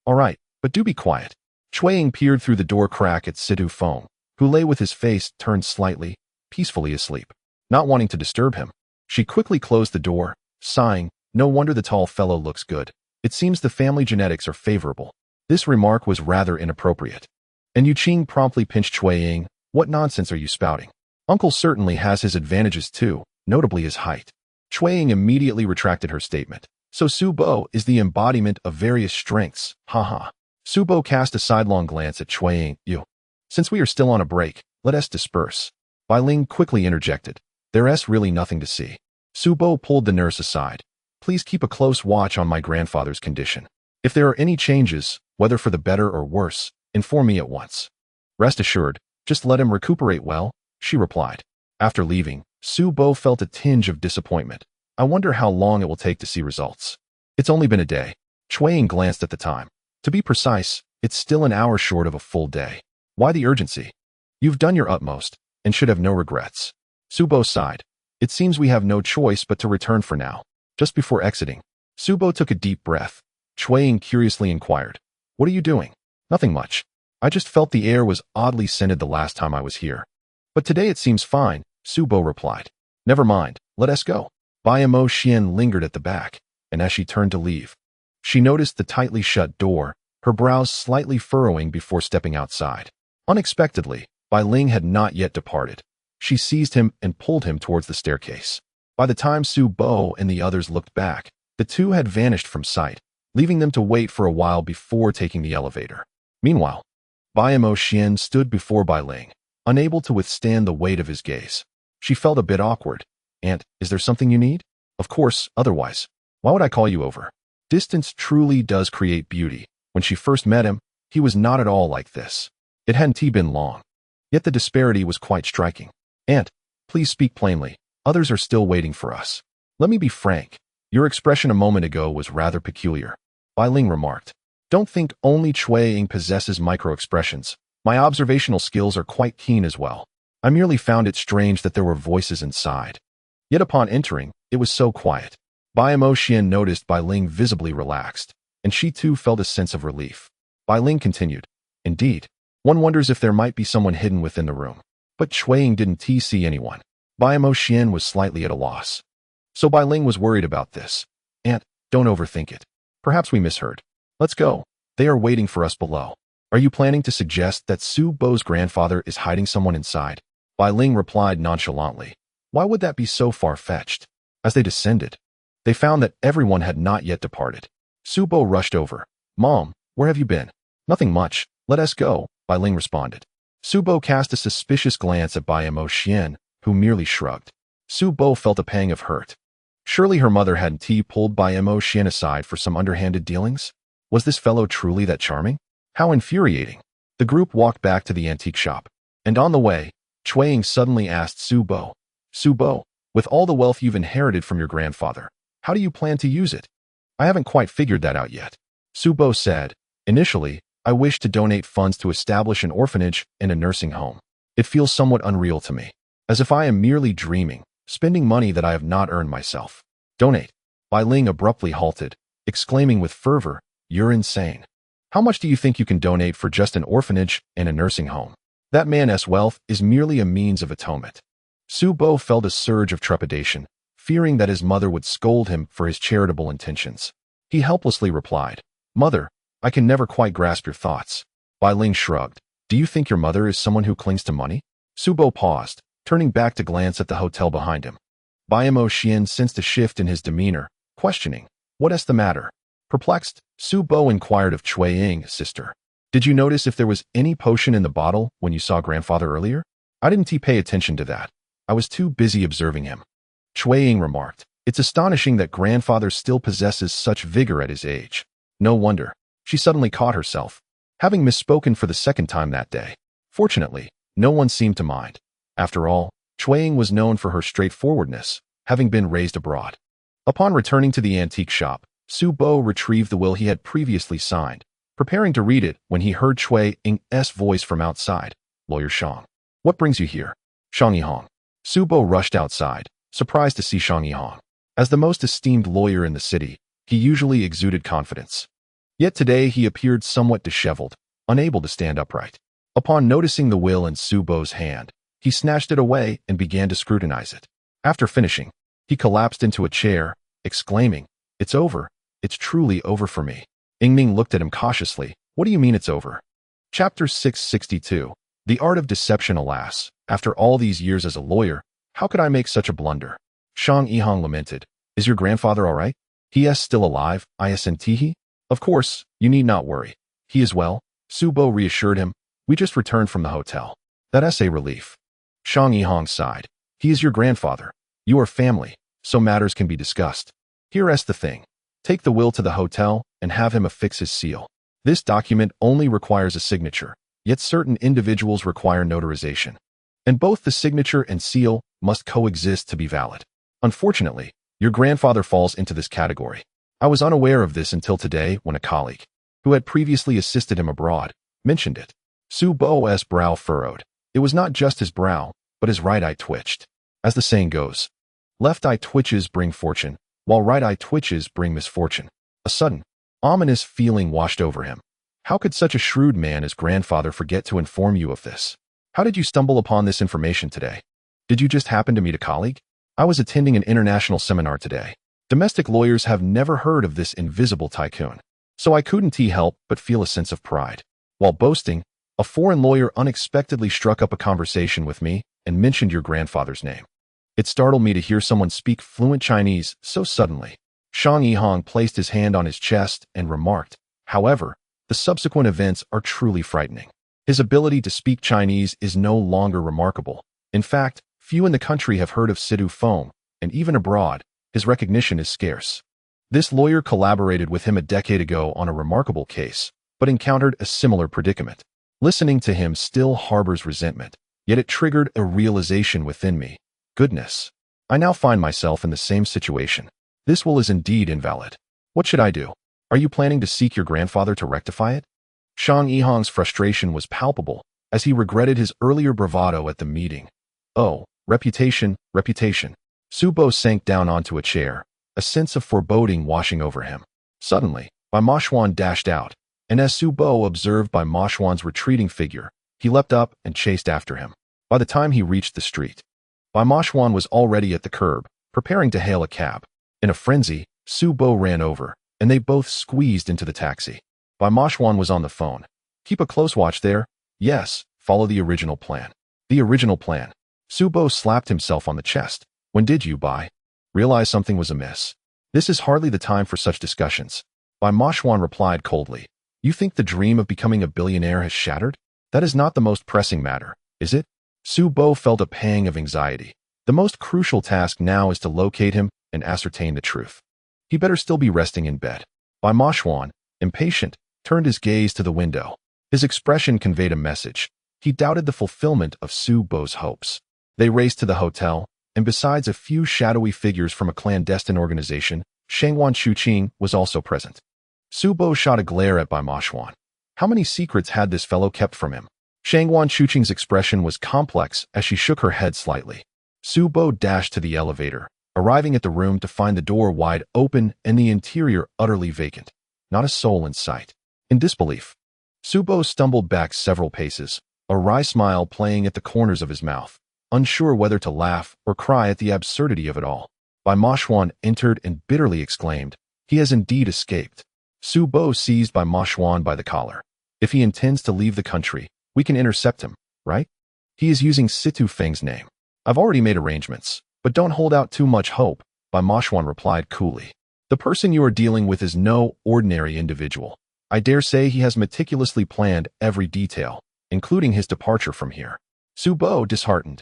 All right, but do be quiet. Cui Ying peered through the door crack at Situ Feng, who lay with his face turned slightly, peacefully asleep. Not wanting to disturb him, she quickly closed the door, sighing, no wonder the tall fellow looks good. It seems the family genetics are favorable. This remark was rather inappropriate. And Yu Qing promptly pinched Cui Ying. What nonsense are you spouting? Uncle certainly has his advantages too, notably his height. Cui Ying immediately retracted her statement. So Su Bo is the embodiment of various strengths, haha. Su Bo cast a sidelong glance at Cui Ying. You. Since we are still on a break, let us disperse. Bai Ling quickly interjected. There's really nothing to see. Su Bo pulled the nurse aside. Please keep a close watch on my grandfather's condition. If there are any changes, whether for the better or worse, inform me at once. Rest assured, just let him recuperate well, she replied. After leaving, Su Bo felt a tinge of disappointment. I wonder how long it will take to see results. It's only been a day. Cui Ying glanced at the time. To be precise, it's still an hour short of a full day. Why the urgency? You've done your utmost, and should have no regrets. Su Bo sighed. It seems we have no choice but to return for now. Just before exiting, Su Bo took a deep breath. Cui Ying curiously inquired, what are you doing? Nothing much. I just felt the air was oddly scented the last time I was here. But today it seems fine, Su Bo replied. Never mind, let us go. Bai Mo Xuan lingered at the back, and as she turned to leave, she noticed the tightly shut door, her brows slightly furrowing before stepping outside. Unexpectedly, Bai Ling had not yet departed. She seized him and pulled him towards the staircase. By the time Su Bo and the others looked back, the two had vanished from sight, leaving them to wait for a while before taking the elevator. Meanwhile, Bai Mo Xuan stood before Bai Ling, unable to withstand the weight of his gaze. She felt a bit awkward. Aunt, is there something you need? Of course, otherwise. Why would I call you over? Distance truly does create beauty. When she first met him, he was not at all like this. It hadn't been long. Yet the disparity was quite striking. Aunt, Please speak plainly. Others are still waiting for us. Let me be frank. Your expression a moment ago was rather peculiar. Bai Ling remarked. Don't think only Cui Ying possesses micro-expressions. My observational skills are quite keen as well. I merely found it strange that there were voices inside. Yet upon entering, it was so quiet. Bai Mo Xuan noticed Bai Ling visibly relaxed, and she too felt a sense of relief. Bai Ling continued. Indeed. One wonders if there might be someone hidden within the room. But Cui Ying didn't see anyone. Bai Mo Xuan was slightly at a loss. So Bai Ling was worried about this. Aunt, don't overthink it. Perhaps we misheard. Let's go. They are waiting for us below. Are you planning to suggest that Su Bo's grandfather is hiding someone inside? Bai Ling replied nonchalantly. Why would that be so far-fetched? As they descended, they found that everyone had not yet departed. Su Bo rushed over. Mom, where have you been? Nothing much. Let us go, Bai Ling responded. Su Bo cast a suspicious glance at Bai Mo Xuan, who merely shrugged. Su Bo felt a pang of hurt. Surely her mother hadn't pulled Bai Mo Xuan aside for some underhanded dealings? Was this fellow truly that charming? How infuriating. The group walked back to the antique shop. And on the way, Cui Ying suddenly asked Su Bo, with all the wealth you've inherited from your grandfather, how do you plan to use it? I haven't quite figured that out yet. Su Bo said, initially, I wish to donate funds to establish an orphanage and a nursing home. It feels somewhat unreal to me, as if I am merely dreaming, spending money that I have not earned myself. Donate. Bai Ling abruptly halted, exclaiming with fervor, you're insane. How much do you think you can donate for just an orphanage and a nursing home? That man's wealth is merely a means of atonement. Su Bo felt a surge of trepidation, fearing that his mother would scold him for his charitable intentions. He helplessly replied, Mother, I can never quite grasp your thoughts. Bai Ling shrugged. Do you think your mother is someone who clings to money? Su Bo paused, turning back to glance at the hotel behind him. Bai Mo Xuan sensed a shift in his demeanor, questioning, What's the matter? Perplexed, Su Bo inquired of Cui Ying, sister. Did you notice if there was any potion in the bottle when you saw grandfather earlier? I didn't pay attention to that. I was too busy observing him. Cui Ying remarked, It's astonishing that grandfather still possesses such vigor at his age. No wonder. She suddenly caught herself, having misspoken for the second time that day. Fortunately, no one seemed to mind. After all, Cui Ying was known for her straightforwardness, having been raised abroad. Upon returning to the antique shop, Su Bo retrieved the will he had previously signed, preparing to read it when he heard Cui Ying's voice from outside. Lawyer Shang. What brings you here? Shang Yihong. Su Bo rushed outside, surprised to see Shang Yihong. As the most esteemed lawyer in the city, he usually exuded confidence. Yet today he appeared somewhat disheveled, unable to stand upright. Upon noticing the will in Su Bo's hand, he snatched it away and began to scrutinize it. After finishing, he collapsed into a chair, exclaiming, It's over. It's truly over for me. Yingming looked at him cautiously. What do you mean it's over? Chapter 662. The Art of Deception. Alas, after all these years as a lawyer, how could I make such a blunder? Shang Yihong lamented. Is your grandfather all right? He is still alive, isn't? Of course, you need not worry. He is well, Su Bo reassured him. We just returned from the hotel. That's a relief. Shang Yihong sighed. He is your grandfather. You are family, so matters can be discussed. Here's the thing. Take the will to the hotel and have him affix his seal. This document only requires a signature, yet certain individuals require notarization. And both the signature and seal must coexist to be valid. Unfortunately, your grandfather falls into this category. I was unaware of this until today when a colleague, who had previously assisted him abroad, mentioned it. Su Bo's brow furrowed. It was not just his brow, but his right eye twitched. As the saying goes, left eye twitches bring fortune, while right eye twitches bring misfortune. A sudden, ominous feeling washed over him. How could such a shrewd man as grandfather forget to inform you of this? How did you stumble upon this information today? Did you just happen to meet a colleague? I was attending an international seminar today. Domestic lawyers have never heard of this invisible tycoon. So I couldn't help but feel a sense of pride. While boasting, a foreign lawyer unexpectedly struck up a conversation with me and mentioned your grandfather's name. It startled me to hear someone speak fluent Chinese so suddenly. Shang Yihong placed his hand on his chest and remarked, however, the subsequent events are truly frightening. His ability to speak Chinese is no longer remarkable. In fact, few in the country have heard of Sidu Feng, and even abroad, his recognition is scarce. This lawyer collaborated with him a decade ago on a remarkable case, but encountered a similar predicament. Listening to him still harbors resentment, yet it triggered a realization within me. Goodness. I now find myself in the same situation. This will is indeed invalid. What should I do? Are you planning to seek your grandfather to rectify it? Shang Yihang's frustration was palpable, as he regretted his earlier bravado at the meeting. Oh, reputation, reputation. Su Bo sank down onto a chair, a sense of foreboding washing over him. Suddenly, Bai Mo Xuan dashed out, and as Su Bo observed Bai Mo Xuan's retreating figure, he leapt up and chased after him. By the time he reached the street, Bai Mo Xuan was already at the curb, preparing to hail a cab. In a frenzy, Su Bo ran over, and they both squeezed into the taxi. Bai Mo Xuan was on the phone. Keep a close watch there. Yes, follow the original plan. The original plan. Su Bo slapped himself on the chest. When did you, Bai? Realize something was amiss? This is hardly the time for such discussions. Bai Mo Xuan replied coldly. You think the dream of becoming a billionaire has shattered? That is not the most pressing matter, is it? Su Bo felt a pang of anxiety. The most crucial task now is to locate him and ascertain the truth. He better still be resting in bed. Bai Mo Xuan, impatient, turned his gaze to the window. His expression conveyed a message. He doubted the fulfillment of Su Bo's hopes. They raced to the hotel, and besides a few shadowy figures from a clandestine organization, Shangwan Shuqing was also present. Su Bo shot a glare at Bai Mo Xuan. How many secrets had this fellow kept from him? Shangwan Shuqing's expression was complex as she shook her head slightly. Su Bo dashed to the elevator, arriving at the room to find the door wide open and the interior utterly vacant. Not a soul in sight. In disbelief, Su Bo stumbled back several paces, a wry smile playing at the corners of his mouth, unsure whether to laugh or cry at the absurdity of it all. Bai Mo Xuan entered and bitterly exclaimed, he has indeed escaped. Su Bo seized Bai Mo Xuan by the collar. If he intends to leave the country, we can intercept him, right? He is using Situ Feng's name. I've already made arrangements, but don't hold out too much hope, Bai Mo Xuan replied coolly. The person you are dealing with is no ordinary individual. I dare say he has meticulously planned every detail, including his departure from here. Su Bo, disheartened,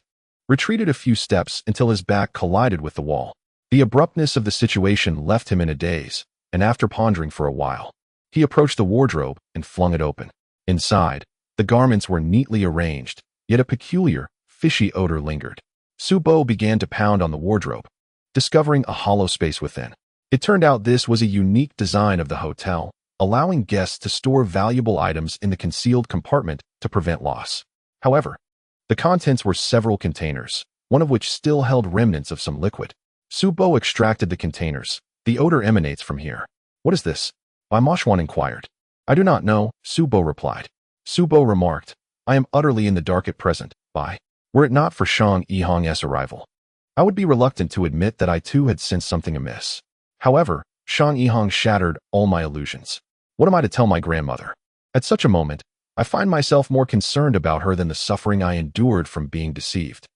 retreated a few steps until his back collided with the wall. The abruptness of the situation left him in a daze, and after pondering for a while, he approached the wardrobe and flung it open. Inside, the garments were neatly arranged, yet a peculiar, fishy odor lingered. Su Bo began to pound on the wardrobe, discovering a hollow space within. It turned out this was a unique design of the hotel, allowing guests to store valuable items in the concealed compartment to prevent loss. However, the contents were several containers, one of which still held remnants of some liquid. Su Bo extracted the containers. The odor emanates from here. What is this? Bai Mo Xuan inquired. I do not know, Su Bo replied. Su Bo remarked, I am utterly in the dark at present, Bai. Were it not for Shang Yihang's arrival, I would be reluctant to admit that I too had sensed something amiss. However, Shang Yihang shattered all my illusions. What am I to tell my grandmother? At such a moment, I find myself more concerned about her than the suffering I endured from being deceived.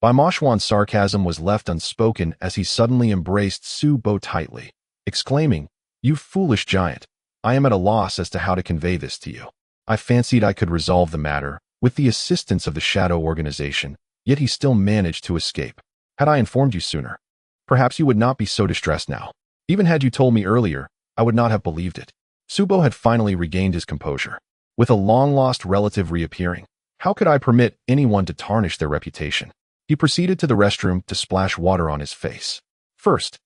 Bai Mo Xuan's sarcasm was left unspoken as he suddenly embraced Su Bo tightly, exclaiming, You foolish giant, I am at a loss as to how to convey this to you. I fancied I could resolve the matter with the assistance of the shadow organization, yet he still managed to escape. Had I informed you sooner, perhaps you would not be so distressed now. Even had you told me earlier, I would not have believed it. Su Bo had finally regained his composure. With a long-lost relative reappearing, how could I permit anyone to tarnish their reputation? He proceeded to the restroom to splash water on his face. First,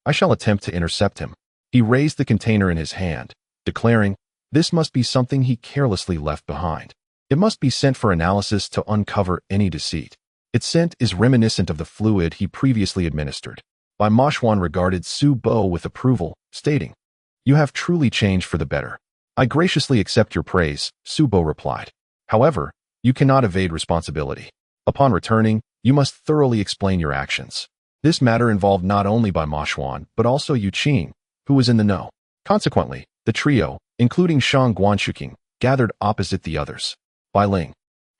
I shall attempt to intercept him. He raised the container in his hand, declaring, this must be something he carelessly left behind. It must be sent for analysis to uncover any deceit. Its scent is reminiscent of the fluid he previously administered. Bai Mo Xuan regarded Su Bo with approval, stating, You have truly changed for the better. I graciously accept your praise, Su Bo replied. However, you cannot evade responsibility. Upon returning, you must thoroughly explain your actions. This matter involved not only Bai Mo Xuan, but also Yu Qing, who was in the know. Consequently, the trio, including Shang Guanshuqing, gathered opposite the others. Bai Ling,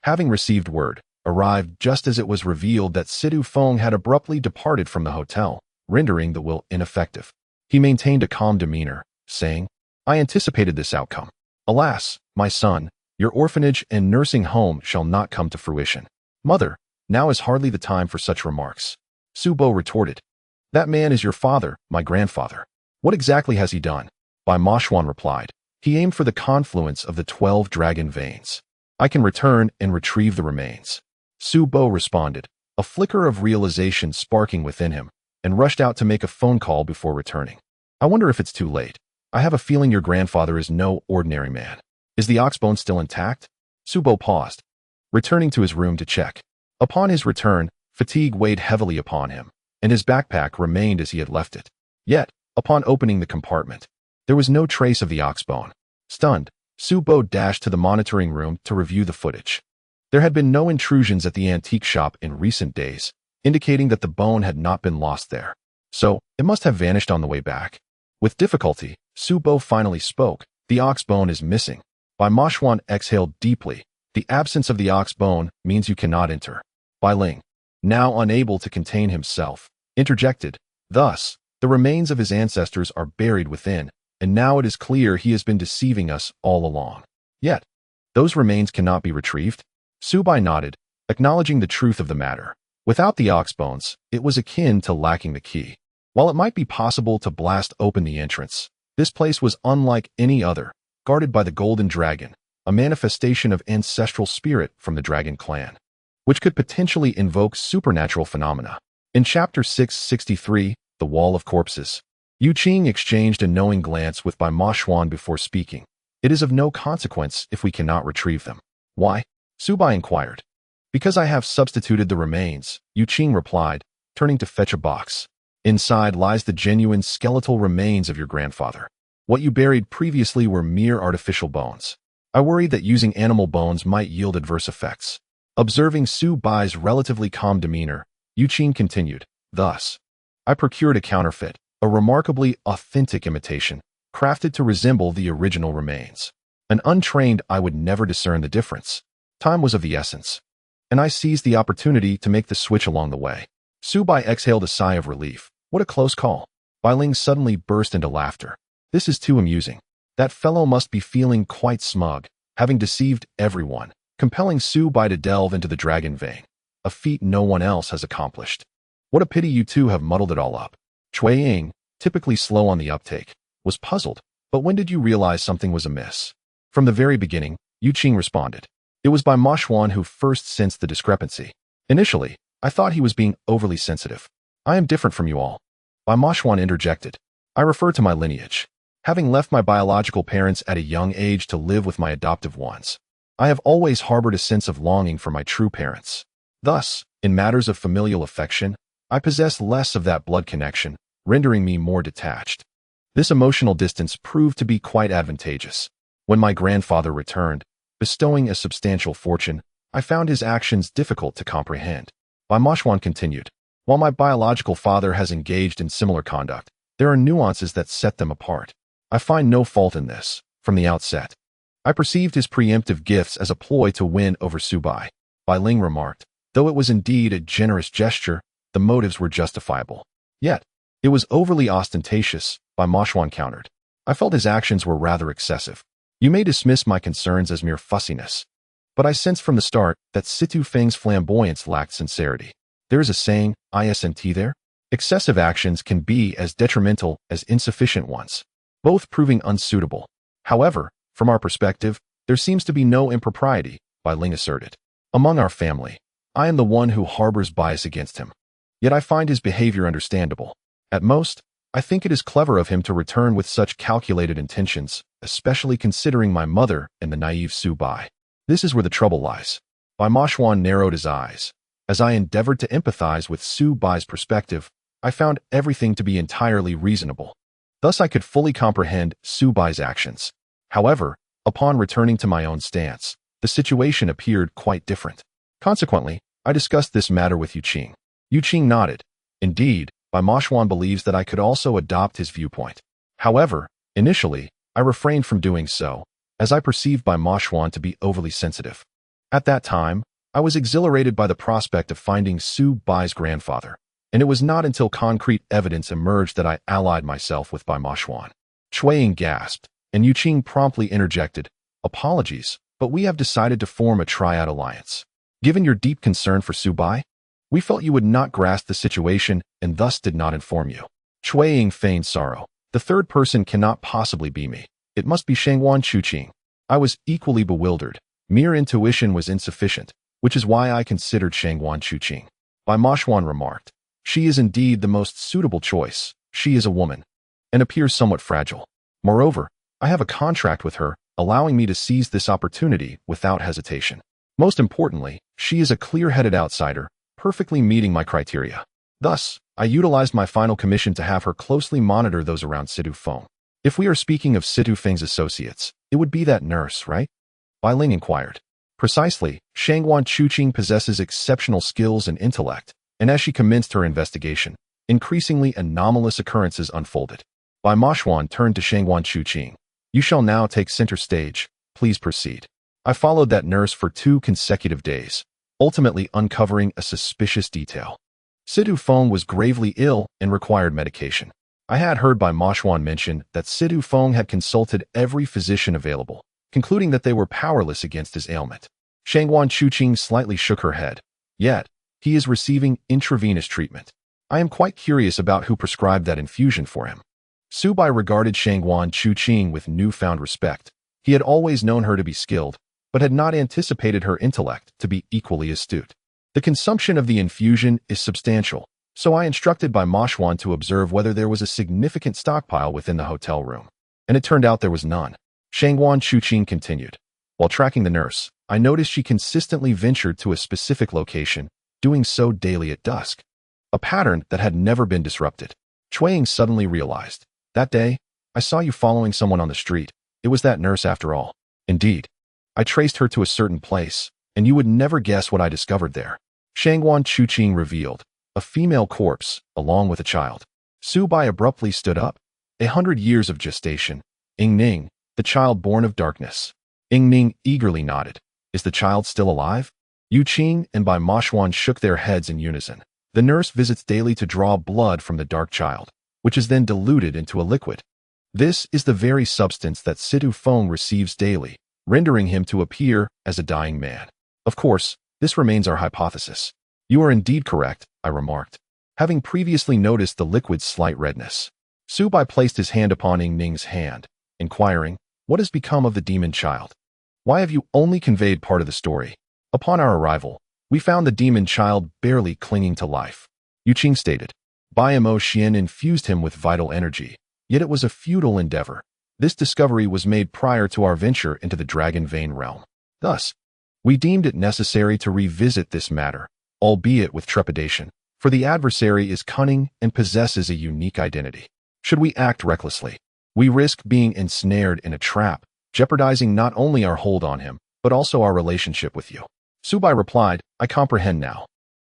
having received word, arrived just as it was revealed that Situ Feng had abruptly departed from the hotel, rendering the will ineffective. He maintained a calm demeanor, saying, I anticipated this outcome. Alas, my son, your orphanage and nursing home shall not come to fruition. Mother, now is hardly the time for such remarks. Su Bo retorted, That man is your father, my grandfather. What exactly has he done? Bai Mo Xuan replied, He aimed for the confluence of the 12 dragon veins. I can return and retrieve the remains. Su Bo responded, a flicker of realization sparking within him, and rushed out to make a phone call before returning. I wonder if it's too late. I have a feeling your grandfather is no ordinary man. Is the oxbone still intact? Subo paused, returning to his room to check. Upon his return, fatigue weighed heavily upon him, and his backpack remained as he had left it. Yet, upon opening the compartment, there was no trace of the oxbone. Stunned, Subo dashed to the monitoring room to review the footage. There had been no intrusions at the antique shop in recent days, indicating that the bone had not been lost there. So, it must have vanished on the way back. With difficulty, Subo finally spoke. The oxbone is missing. Bai Mo Xuan exhaled deeply. The absence of the oxbone means you cannot enter. Bai Ling, now unable to contain himself, interjected. Thus, the remains of his ancestors are buried within, and now it is clear he has been deceiving us all along. Yet, those remains cannot be retrieved? Subai nodded, acknowledging the truth of the matter. Without the oxbones, it was akin to lacking the key. While it might be possible to blast open the entrance, this place was unlike any other, guarded by the Golden Dragon, a manifestation of ancestral spirit from the Dragon clan, which could potentially invoke supernatural phenomena. In Chapter 663, The Wall of Corpses, Yu Qing exchanged a knowing glance with Bai Mo Xuan before speaking. It is of no consequence if we cannot retrieve them. Why? Subai inquired. Because I have substituted the remains, Yu Qing replied, turning to fetch a box. Inside lies the genuine skeletal remains of your grandfather. What you buried previously were mere artificial bones. I worried that using animal bones might yield adverse effects. Observing Su Bai's relatively calm demeanor, Yu Qing continued, thus, I procured a counterfeit, a remarkably authentic imitation, crafted to resemble the original remains. An untrained eye would never discern the difference. Time was of the essence, and I seized the opportunity to make the switch along the way. Su Bai exhaled a sigh of relief. What a close call. Bai Ling suddenly burst into laughter. This is too amusing. That fellow must be feeling quite smug, having deceived everyone, compelling Su Bai to delve into the dragon vein, a feat no one else has accomplished. What a pity you two have muddled it all up. Cui Ying, typically slow on the uptake, was puzzled. But when did you realize something was amiss? From the very beginning, Yu Qing responded. It was Bai Mo Xuan who first sensed the discrepancy. Initially, I thought he was being overly sensitive. I am different from you all. Bai Mo Xuan interjected. I refer to my lineage. Having left my biological parents at a young age to live with my adoptive ones, I have always harbored a sense of longing for my true parents. Thus, in matters of familial affection, I possess less of that blood connection, rendering me more detached. This emotional distance proved to be quite advantageous. When my grandfather returned, bestowing a substantial fortune, I found his actions difficult to comprehend. Bai Mo Xuan continued, while my biological father has engaged in similar conduct, there are nuances that set them apart. I find no fault in this, from the outset. I perceived his preemptive gifts as a ploy to win over Subai. Bai Ling remarked, though it was indeed a generous gesture, the motives were justifiable. Yet, it was overly ostentatious, Bai Mo Xuan countered. I felt his actions were rather excessive. You may dismiss my concerns as mere fussiness, but I sensed from the start that Situ Feng's flamboyance lacked sincerity. There is a saying, isn't there? Excessive actions can be as detrimental as insufficient ones, both proving unsuitable. However, from our perspective, there seems to be no impropriety, Bai Ling asserted. Among our family, I am the one who harbors bias against him. Yet I find his behavior understandable. At most, I think it is clever of him to return with such calculated intentions, especially considering my mother and the naive Su Bai. This is where the trouble lies. Bai Mo Xuan narrowed his eyes. As I endeavored to empathize with Su Bai's perspective, I found everything to be entirely reasonable. Thus I could fully comprehend Su Bai's actions. However, upon returning to my own stance, the situation appeared quite different. Consequently, I discussed this matter with Yu Qing. Yu Qing nodded. Indeed, Bai Mo Xuan believes that I could also adopt his viewpoint. However, initially, I refrained from doing so, as I perceived Bai Mo Xuan to be overly sensitive. At that time, I was exhilarated by the prospect of finding Su Bai's grandfather, and it was not until concrete evidence emerged that I allied myself with Bai Mo Xuan. Cui Ying gasped, and Yu Qing promptly interjected, apologies, but we have decided to form a triad alliance. Given your deep concern for Su Bai, we felt you would not grasp the situation and thus did not inform you. Cui Ying feigned sorrow. The third person cannot possibly be me. It must be Shangwan Chuqing. I was equally bewildered. Mere intuition was insufficient, which is why I considered Shangwan Chuqing. Bai Mo Xuan remarked. She is indeed the most suitable choice. She is a woman, and appears somewhat fragile. Moreover, I have a contract with her, allowing me to seize this opportunity without hesitation. Most importantly, she is a clear-headed outsider, perfectly meeting my criteria. Thus, I utilized my final commission to have her closely monitor those around Situ Feng. If we are speaking of Situ Feng's associates, it would be that nurse, right? Bai Ling inquired. Precisely, Shangguan Chuqing possesses exceptional skills and intellect, and as she commenced her investigation, increasingly anomalous occurrences unfolded. Bai Mo Xuan turned to Shangguan Chuqing. You shall now take center stage. Please proceed. I followed that nurse for 2 consecutive days, ultimately uncovering a suspicious detail. Situ Feng was gravely ill and required medication. I had heard Bai Mo Xuan mention that Situ Feng had consulted every physician available, concluding that they were powerless against his ailment. Shangguan Chuqing slightly shook her head. Yet, he is receiving intravenous treatment. I am quite curious about who prescribed that infusion for him. Su Bai regarded Shangguan Chuqing with newfound respect. He had always known her to be skilled, but had not anticipated her intellect to be equally astute. The consumption of the infusion is substantial, so I instructed Bai Mo Xuan to observe whether there was a significant stockpile within the hotel room, and it turned out there was none. Shangguan Chuqing continued. While tracking the nurse, I noticed she consistently ventured to a specific location, doing so daily at dusk, a pattern that had never been disrupted. Chuang suddenly realized. That day, I saw you following someone on the street. It was that nurse after all. Indeed. I traced her to a certain place, and you would never guess what I discovered there. Shangguan Chuqing revealed. A female corpse, along with a child. Su Bai abruptly stood up. 100 years of gestation. Ying Ning, the child born of darkness. Ying Ning eagerly nodded. Is the child still alive? Yu Qing and Bai Mo Xuan shook their heads in unison. The nurse visits daily to draw blood from the dark child, which is then diluted into a liquid. This is the very substance that Situ Feng receives daily, rendering him to appear as a dying man. Of course, this remains our hypothesis. You are indeed correct, I remarked, having previously noticed the liquid's slight redness. Su Bai placed his hand upon Ying Ning's hand, inquiring, what has become of the demon child? Why have you only conveyed part of the story? Upon our arrival, we found the demon child barely clinging to life. Yu Qing stated. Bai Mo Xuan infused him with vital energy, yet it was a futile endeavor. This discovery was made prior to our venture into the Dragon Vein realm. Thus, we deemed it necessary to revisit this matter, albeit with trepidation, for the adversary is cunning and possesses a unique identity. Should we act recklessly, we risk being ensnared in a trap, jeopardizing not only our hold on him, but also our relationship with you. Su Bai replied, I comprehend now.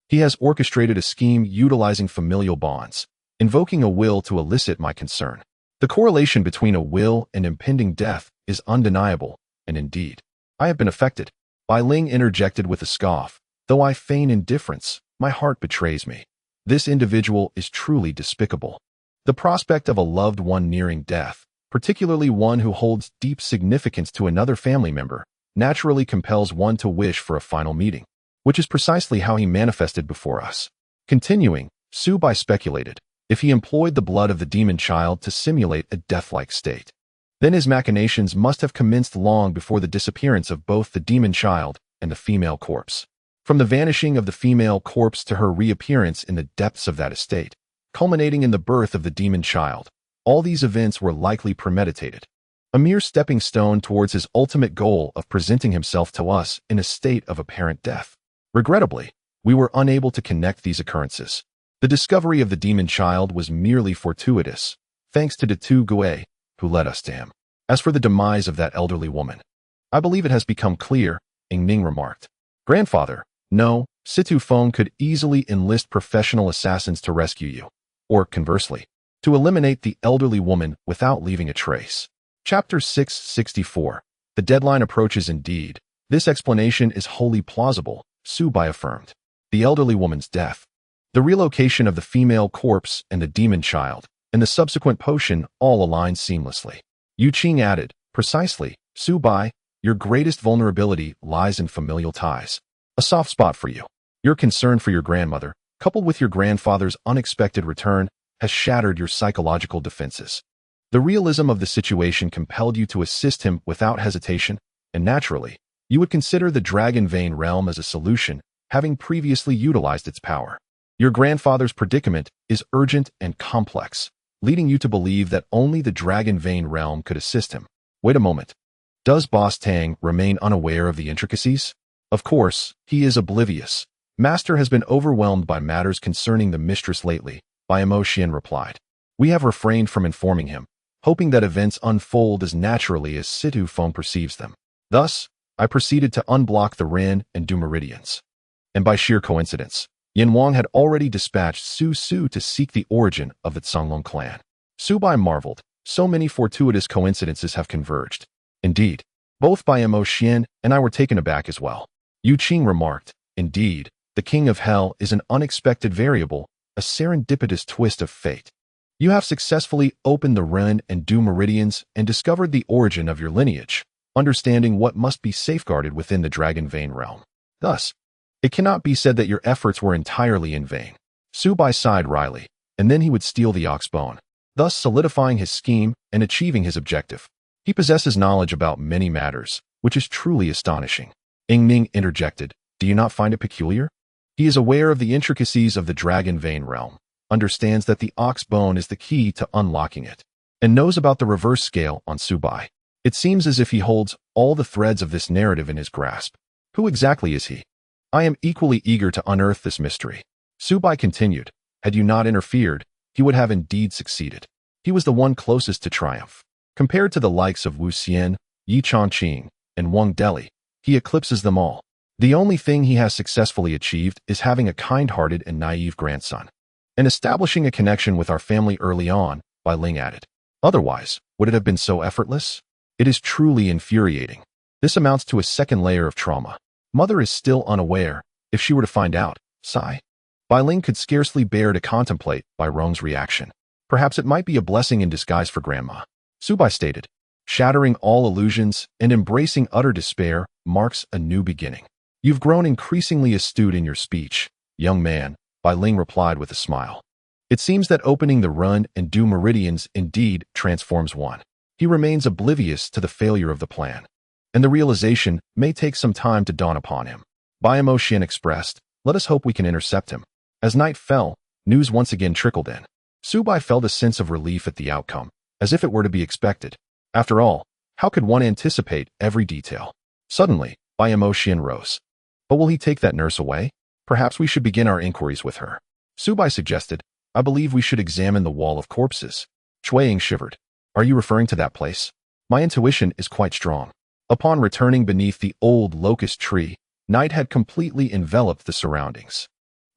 He has orchestrated a scheme utilizing familial bonds, invoking a will to elicit my concern. The correlation between a will and impending death is undeniable, and indeed, I have been affected. Bai Ling interjected with a scoff. Though I feign indifference, my heart betrays me. This individual is truly despicable. The prospect of a loved one nearing death, particularly one who holds deep significance to another family member, naturally compels one to wish for a final meeting, which is precisely how he manifested before us. Continuing, Su Bai speculated, if he employed the blood of the demon child to simulate a death-like state, then his machinations must have commenced long before the disappearance of both the demon child and the female corpse. From the vanishing of the female corpse to her reappearance in the depths of that estate, culminating in the birth of the demon child, all these events were likely premeditated. A mere stepping stone towards his ultimate goal of presenting himself to us in a state of apparent death. Regrettably, we were unable to connect these occurrences. The discovery of the demon child was merely fortuitous, thanks to the two Gui, who led us to him. As for the demise of that elderly woman, I believe it has become clear, Ying Ning remarked. Grandfather, no, Situ Feng could easily enlist professional assassins to rescue you, or conversely, to eliminate the elderly woman without leaving a trace. Chapter 664. The deadline approaches indeed. This explanation is wholly plausible, Su Bai affirmed. The elderly woman's death, the relocation of the female corpse and the demon child, and the subsequent potion all align seamlessly. Yu Qing added, precisely, Su Bai, your greatest vulnerability lies in familial ties. A soft spot for you. Your concern for your grandmother, coupled with your grandfather's unexpected return, has shattered your psychological defenses. The realism of the situation compelled you to assist him without hesitation, and naturally, you would consider the Dragon Vein realm as a solution, having previously utilized its power. Your grandfather's predicament is urgent and complex, leading you to believe that only the Dragon Vein realm could assist him. Wait a moment. Does Boss Tang remain unaware of the intricacies? Of course, he is oblivious. Master has been overwhelmed by matters concerning the mistress lately, Bai Mo Xuan replied. We have refrained from informing him, hoping that events unfold as naturally as Situ Phone perceives them. Thus, I proceeded to unblock the Ren and Du meridians. And by sheer coincidence, Yin Wang had already dispatched Su Su to seek the origin of the Canglong clan. Su Bai marveled, so many fortuitous coincidences have converged. Indeed, both Bai Mo Xuan and I were taken aback as well. Yu Qing remarked, indeed, the King of Hell is an unexpected variable, a serendipitous twist of fate. You have successfully opened the Ren and Du meridians and discovered the origin of your lineage, understanding what must be safeguarded within the Dragon Vein realm. Thus, it cannot be said that your efforts were entirely in vain. Su Bai sighed wryly, and then he would steal the ox bone, thus solidifying his scheme and achieving his objective. He possesses knowledge about many matters, which is truly astonishing. Ying Ning interjected, do you not find it peculiar? He is aware of the intricacies of the Dragon Vein realm, understands that the ox bone is the key to unlocking it, and knows about the reverse scale on Su Bai. It seems as if he holds all the threads of this narrative in his grasp. Who exactly is he? I am equally eager to unearth this mystery. Su Bai continued, had you not interfered, he would have indeed succeeded. He was the one closest to triumph. Compared to the likes of Wu Xian, Yi Chongqing, and Wang Deli, he eclipses them all. The only thing he has successfully achieved is having a kind-hearted and naive grandson, and establishing a connection with our family early on, Bai Ling added. Otherwise, would it have been so effortless? It is truly infuriating. This amounts to a second layer of trauma. Mother is still unaware. If she were to find out, sigh. Bai Ling could scarcely bear to contemplate Bai Rong's reaction. Perhaps it might be a blessing in disguise for Grandma. Su Bai stated, shattering all illusions and embracing utter despair marks a new beginning. You've grown increasingly astute in your speech, young man, Bai Ling replied with a smile. It seems that opening the Ren and Du meridians indeed transforms one. He remains oblivious to the failure of the plan, and the realization may take some time to dawn upon him. Bai Mo Xuan expressed, let us hope we can intercept him. As night fell, news once again trickled in. Su Bai felt a sense of relief at the outcome, as if it were to be expected. After all, how could one anticipate every detail? Suddenly, Bai Mo Xuan rose. But will he take that nurse away? Perhaps we should begin our inquiries with her. Su Bai suggested, I believe we should examine the wall of corpses. Cui Ying shivered. Are you referring to that place? My intuition is quite strong. Upon returning beneath the old locust tree, night had completely enveloped the surroundings.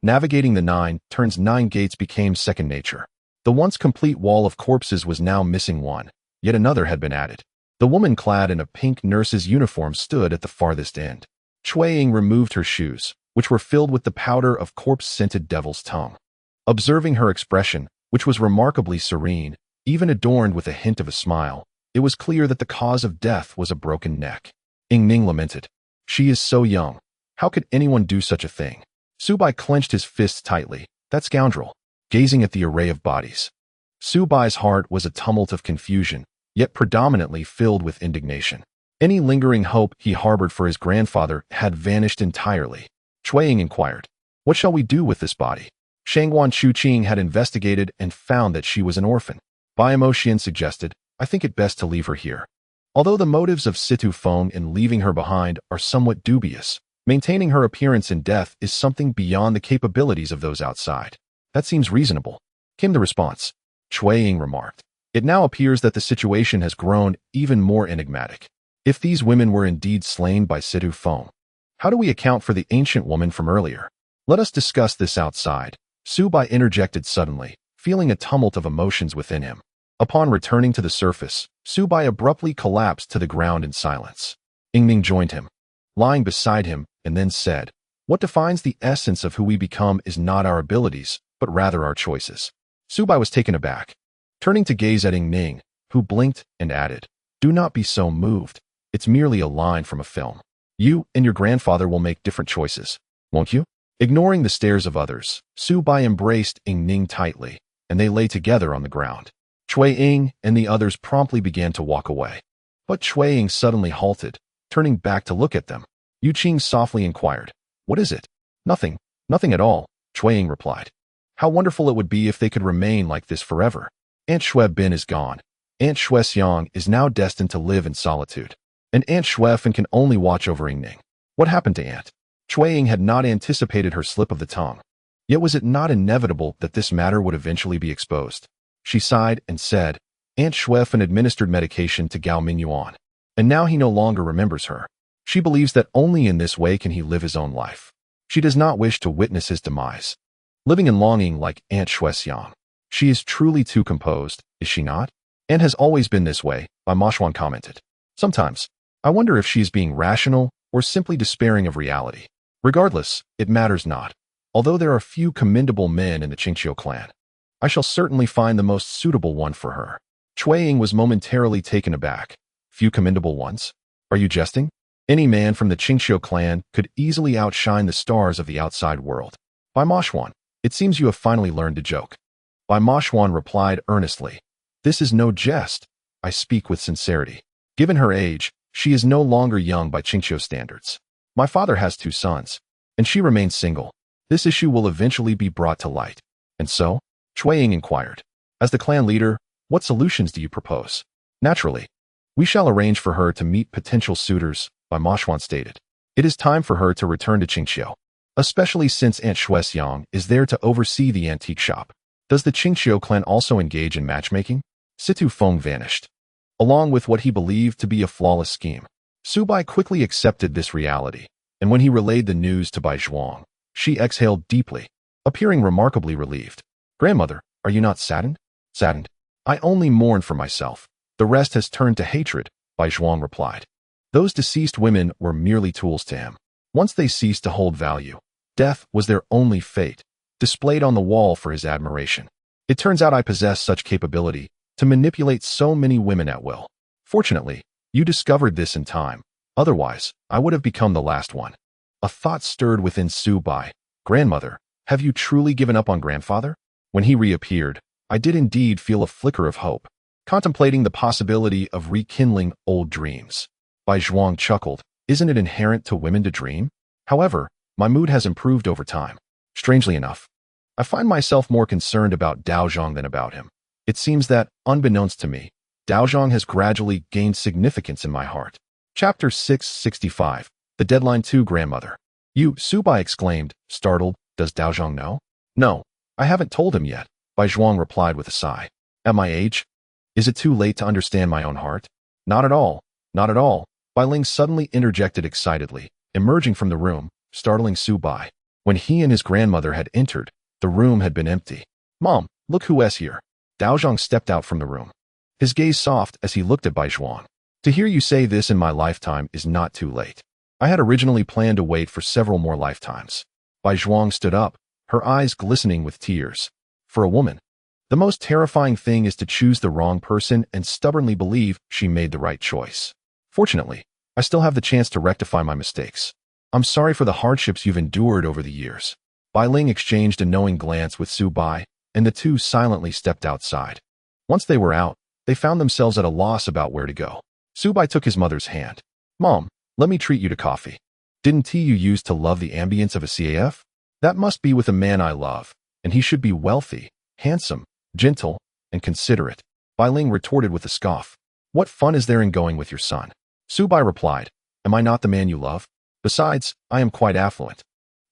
Navigating the 9 gates became second nature. The once complete wall of corpses was now missing one, yet another had been added. The woman clad in a pink nurse's uniform stood at the farthest end. Cui Ying removed her shoes, which were filled with the powder of corpse-scented devil's tongue. Observing her expression, which was remarkably serene, even adorned with a hint of a smile, it was clear that the cause of death was a broken neck. Ying Ning lamented. She is so young. How could anyone do such a thing? Su Bai clenched his fists tightly. That scoundrel. Gazing at the array of bodies. Su Bai's heart was a tumult of confusion, yet predominantly filled with indignation. Any lingering hope he harbored for his grandfather had vanished entirely. Cui Ying inquired, what shall we do with this body? Shangguan Chuqing had investigated and found that she was an orphan. Bai Mo Xuan suggested, I think it best to leave her here. Although the motives of Situ Phone in leaving her behind are somewhat dubious, maintaining her appearance in death is something beyond the capabilities of those outside. That seems reasonable, came the response. Cui Ying remarked. It now appears that the situation has grown even more enigmatic. If these women were indeed slain by Situ Phone, how do we account for the ancient woman from earlier? Let us discuss this outside. Su Bai interjected suddenly, feeling a tumult of emotions within him. Upon returning to the surface, Su Bai abruptly collapsed to the ground in silence. Ying Ning joined him, lying beside him, and then said, what defines the essence of who we become is not our abilities, but rather our choices. Su Bai was taken aback, turning to gaze at Ying Ning, who blinked and added, do not be so moved. It's merely a line from a film. You and your grandfather will make different choices, won't you? Ignoring the stares of others, Su Bai embraced Ying Ning tightly, and they lay together on the ground. Cui Ying and the others promptly began to walk away. But Cui Ying suddenly halted, turning back to look at them. Yu Qing softly inquired, what is it? Nothing at all, Chuaying replied. How wonderful it would be if they could remain like this forever. Aunt Shui Bin is gone. Aunt Shui Xiang is now destined to live in solitude. And Aunt Shui Fin can only watch over Yingning. What happened to Aunt? Chuaying had not anticipated her slip of the tongue. Yet was it not inevitable that this matter would eventually be exposed? She sighed and said, Aunt Shui Fin administered medication to Gao Mingyuan. And now he no longer remembers her. She believes that only in this way can he live his own life. She does not wish to witness his demise. Living and longing like Aunt Shui Xiang. She is truly too composed, is she not? Aunt has always been this way, Bai Mo Xuan commented. Sometimes, I wonder if she is being rational or simply despairing of reality. Regardless, it matters not. Although there are few commendable men in the Qing Qiu clan, I shall certainly find the most suitable one for her. Chuaying was momentarily taken aback. Few commendable ones? Are you jesting? Any man from the Qing Qiu clan could easily outshine the stars of the outside world. Bai Mo Xuan, it seems you have finally learned to joke. Bai Mo Xuan replied earnestly. This is no jest. I speak with sincerity. Given her age, she is no longer young by Qing Qiu standards. My father has 2 sons, and she remains single. This issue will eventually be brought to light. And so? Chuaying inquired. As the clan leader, what solutions do you propose? Naturally, we shall arrange for her to meet potential suitors, Bai Mo Xuan stated. It is time for her to return to Qing Qiu, especially since Aunt Shui Xiang is there to oversee the antique shop. Does the Qing Qiu clan also engage in matchmaking? Situ Feng vanished, along with what he believed to be a flawless scheme. Su Bai quickly accepted this reality, and when he relayed the news to Bai Zhuang, she exhaled deeply, appearing remarkably relieved. Grandmother, are you not saddened? Saddened. I only mourn for myself. The rest has turned to hatred, Bai Zhuang replied. Those deceased women were merely tools to him. Once they ceased to hold value, death was their only fate, displayed on the wall for his admiration. It turns out I possess such capability to manipulate so many women at will. Fortunately, you discovered this in time. Otherwise, I would have become the last one. A thought stirred within Su Bai. Grandmother, have you truly given up on grandfather? When he reappeared, I did indeed feel a flicker of hope, contemplating the possibility of rekindling old dreams. Bai Zhuang chuckled. Isn't it inherent to women to dream? However, my mood has improved over time. Strangely enough, I find myself more concerned about Dao Zhang than about him. It seems that, unbeknownst to me, Dao Zhang has gradually gained significance in my heart. Chapter 665. The Deadline 2 Grandmother. You, Su Bai exclaimed, startled. Does Dao Zhang know? No, I haven't told him yet, Bai Zhuang replied with a sigh. At my age? Is it too late to understand my own heart? Not at all, not at all, Bai Ling suddenly interjected excitedly, emerging from the room, startling Su Bai. When he and his grandmother had entered, the room had been empty. Mom, look who's here. Dao Zhang stepped out from the room, his gaze soft as he looked at Bai Zhuang. To hear you say this in my lifetime is not too late. I had originally planned to wait for several more lifetimes. Bai Zhuang stood up, her eyes glistening with tears. For a woman, the most terrifying thing is to choose the wrong person and stubbornly believe she made the right choice. Fortunately, I still have the chance to rectify my mistakes. I'm sorry for the hardships you've endured over the years. Bai Ling exchanged a knowing glance with Su Bai, and the two silently stepped outside. Once they were out, they found themselves at a loss about where to go. Su Bai took his mother's hand. Mom, let me treat you to coffee. Didn't tea you used to love the ambience of a CAF? That must be with a man I love, and he should be wealthy, handsome, gentle, and considerate. Bai Ling retorted with a scoff. What fun is there in going with your son? Su Bai replied, Am I not the man you love? Besides, I am quite affluent.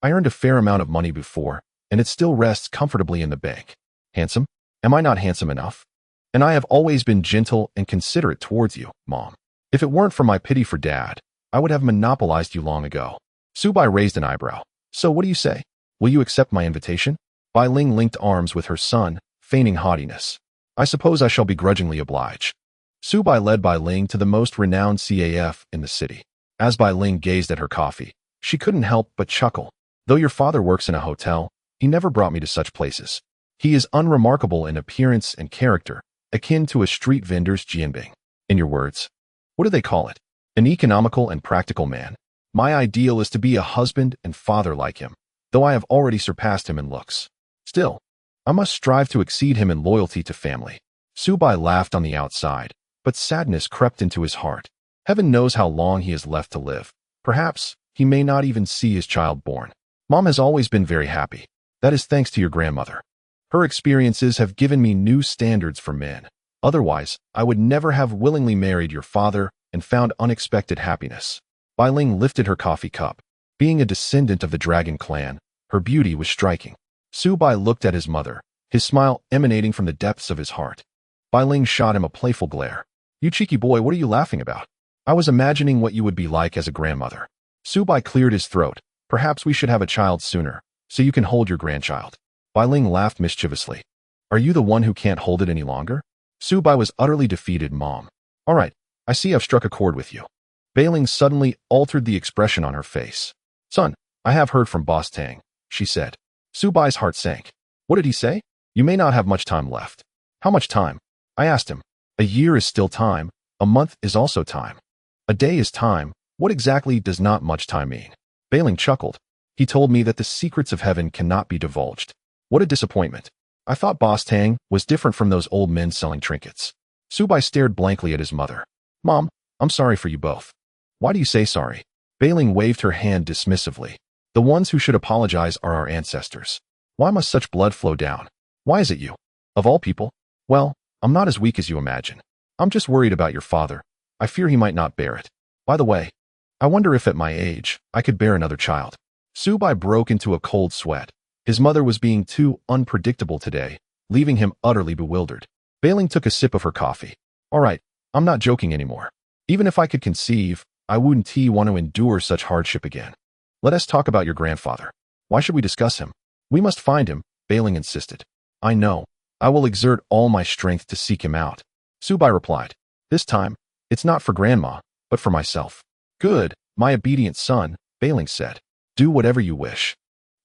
I earned a fair amount of money before, and it still rests comfortably in the bank. Handsome? Am I not handsome enough? And I have always been gentle and considerate towards you, Mom. If it weren't for my pity for Dad, I would have monopolized you long ago. Su Bai raised an eyebrow. So what do you say? Will you accept my invitation? Bai Ling linked arms with her son, feigning haughtiness. I suppose I shall begrudgingly oblige. Su Bai led Bai Ling to the most renowned CAF in the city. As Bai Ling gazed at her coffee, she couldn't help but chuckle. Though your father works in a hotel, he never brought me to such places. He is unremarkable in appearance and character, akin to a street vendor's jianbing. In your words, what do they call it? An economical and practical man. My ideal is to be a husband and father like him, though I have already surpassed him in looks. Still, I must strive to exceed him in loyalty to family. Su Bai laughed on the outside, but sadness crept into his heart. Heaven knows how long he has left to live. Perhaps he may not even see his child born. Mom has always been very happy. That is thanks to your grandmother. Her experiences have given me new standards for men. Otherwise, I would never have willingly married your father and found unexpected happiness. Bai Ling lifted her coffee cup. Being a descendant of the dragon clan, her beauty was striking. Xiao Bai looked at his mother, his smile emanating from the depths of his heart. Bai Ling shot him a playful glare. You cheeky boy, what are you laughing about? I was imagining what you would be like as a grandmother. Xiao Bai cleared his throat. Perhaps we should have a child sooner, so you can hold your grandchild. Bai Ling laughed mischievously. Are you the one who can't hold it any longer? Xiao Bai was utterly defeated, Mom. All right, I see I've struck a chord with you. Bai Ling suddenly altered the expression on her face. Son, I have heard from Boss Tang, she said. Xiao Bai's heart sank. What did he say? You may not have much time left. How much time? I asked him. A year is still time. A month is also time. A day is time. What exactly does not much time mean? Bai Ling chuckled. He told me that the secrets of heaven cannot be divulged. What a disappointment. I thought Boss Tang was different from those old men selling trinkets. Xiao Bai stared blankly at his mother. Mom, I'm sorry for you both. Why do you say sorry? Bai Ling waved her hand dismissively. The ones who should apologize are our ancestors. Why must such blood flow down? Why is it you? Of all people? Well, I'm not as weak as you imagine. I'm just worried about your father. I fear he might not bear it. By the way, I wonder if at my age, I could bear another child. Xiao Bai broke into a cold sweat. His mother was being too unpredictable today, leaving him utterly bewildered. Bai Ling took a sip of her coffee. All right, I'm not joking anymore. Even if I could conceive, I wouldn't want to endure such hardship again. Let us talk about your grandfather. Why should we discuss him? We must find him, Bai Ling insisted. I know. I will exert all my strength to seek him out. Xiao Bai replied. This time, it's not for Grandma, but for myself. Good, my obedient son, Bai Ling said. Do whatever you wish.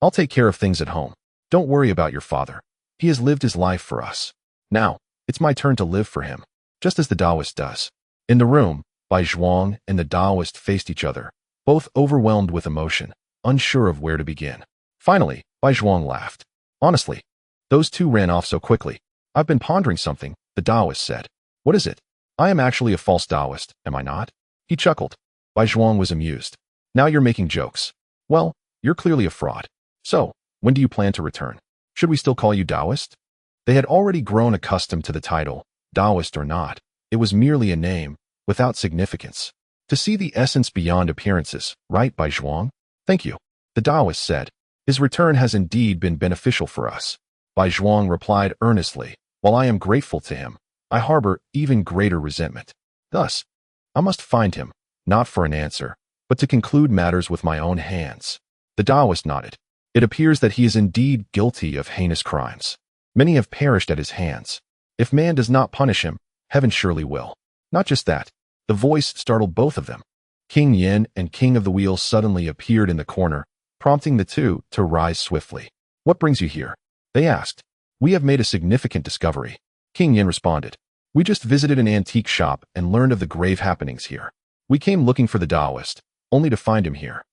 I'll take care of things at home. Don't worry about your father. He has lived his life for us. Now, it's my turn to live for him, just as the Taoist does. In the room, Bai Zhuang and the Taoist faced each other, both overwhelmed with emotion, unsure of where to begin. Finally, Bai Zhuang laughed. Honestly, those two ran off so quickly. I've been pondering something, the Taoist said. What is it? I am actually a false Taoist, am I not? He chuckled. Bai Zhuang was amused. Now you're making jokes. Well, you're clearly a fraud. So, when do you plan to return? Should we still call you Taoist? They had already grown accustomed to the title, Taoist or not. It was merely a name, without significance. To see the essence beyond appearances, right, Bai Zhuang? Thank you, the Taoist said. His return has indeed been beneficial for us. Bai Zhuang replied earnestly, while I am grateful to him, I harbor even greater resentment. Thus, I must find him, not for an answer, but to conclude matters with my own hands. The Taoist nodded. It appears that he is indeed guilty of heinous crimes. Many have perished at his hands. If man does not punish him, heaven surely will. Not just that. The voice startled both of them. King Yin and King of the Wheel suddenly appeared in the corner, prompting the two to rise swiftly. What brings you here? They asked. We have made a significant discovery. King Yin responded. We just visited an antique shop and learned of the grave happenings here. We came looking for the Taoist, only to find him here.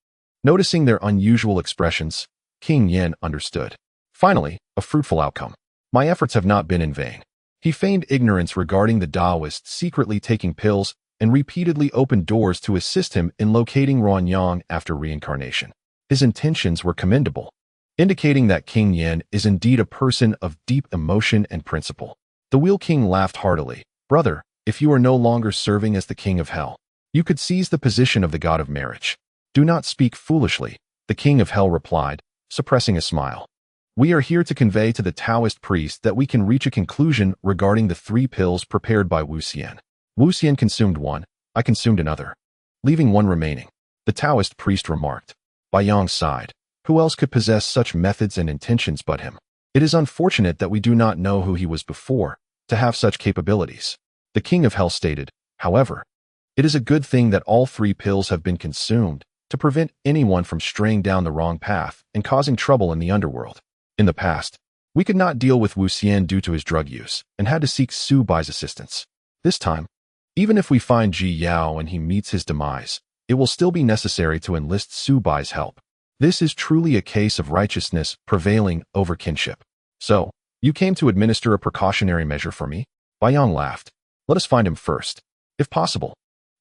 Noticing their unusual expressions, King Yin understood. Finally, a fruitful outcome. My efforts have not been in vain. He feigned ignorance regarding the Taoist secretly taking pills and repeatedly opened doors to assist him in locating Ruanyang after reincarnation. His intentions were commendable, indicating that King Yin is indeed a person of deep emotion and principle. The Wheel King laughed heartily. Brother, if you are no longer serving as the King of Hell, you could seize the position of the God of Marriage. Do not speak foolishly, the King of Hell replied, suppressing a smile. We are here to convey to the Taoist priest that we can reach a conclusion regarding the 3 pills prepared by Wu Xian. Wu Xian consumed one, I consumed another, leaving one remaining. The Taoist priest remarked. Bai Yang sighed. Who else could possess such methods and intentions but him? It is unfortunate that we do not know who he was before, to have such capabilities. The King of Hell stated, however, it is a good thing that all 3 pills have been consumed, to prevent anyone from straying down the wrong path and causing trouble in the underworld. In the past, we could not deal with Wu Xian due to his drug use, and had to seek Xiao Bai's assistance. This time, even if we find Ji Yao and he meets his demise, it will still be necessary to enlist Xiao Bai's help. This is truly a case of righteousness prevailing over kinship. So, you came to administer a precautionary measure for me? Bai Yang laughed. Let us find him first. If possible,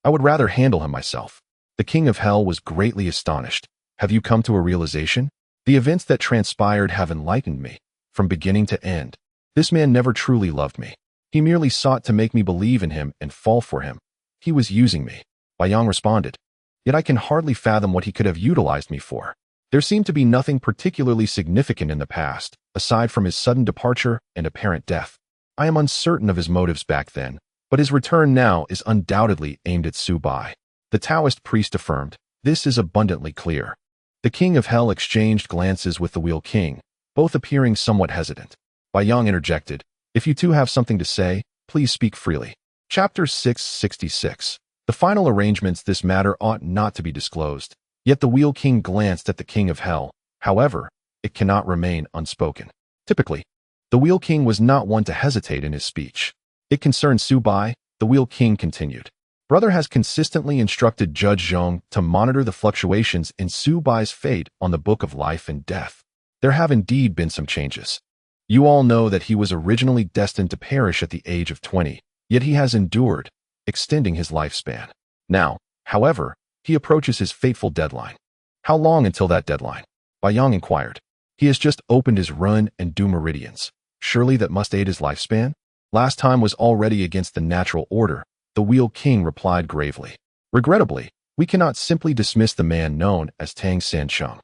I would rather handle him myself. The King of Hell was greatly astonished. Have you come to a realization? The events that transpired have enlightened me, from beginning to end. This man never truly loved me. He merely sought to make me believe in him and fall for him. He was using me. Bai Yang responded. Yet I can hardly fathom what he could have utilized me for. There seemed to be nothing particularly significant in the past, aside from his sudden departure and apparent death. I am uncertain of his motives back then, but his return now is undoubtedly aimed at Xiao Bai. The Taoist priest affirmed, this is abundantly clear. The king of hell exchanged glances with the wheel king, both appearing somewhat hesitant. Bai Yang interjected, if you two have something to say, please speak freely. Chapter 666. The final arrangements. This matter ought not to be disclosed. Yet the wheel king glanced at the king of hell. However, it cannot remain unspoken. Typically, the wheel king was not one to hesitate in his speech. It concerned Xiao Bai. The wheel king continued. Brother has consistently instructed Judge Zhong to monitor the fluctuations in Xiao Bai's fate on the Book of Life and Death. There have indeed been some changes. You all know that he was originally destined to perish at the age of 20, yet he has endured, extending his lifespan. Now, however, he approaches his fateful deadline. How long until that deadline? Bai Yang inquired. He has just opened his run and due meridians. Surely that must aid his lifespan? Last time was already against the natural order, the wheel king replied gravely. Regrettably, we cannot simply dismiss the man known as Tang Sansheng.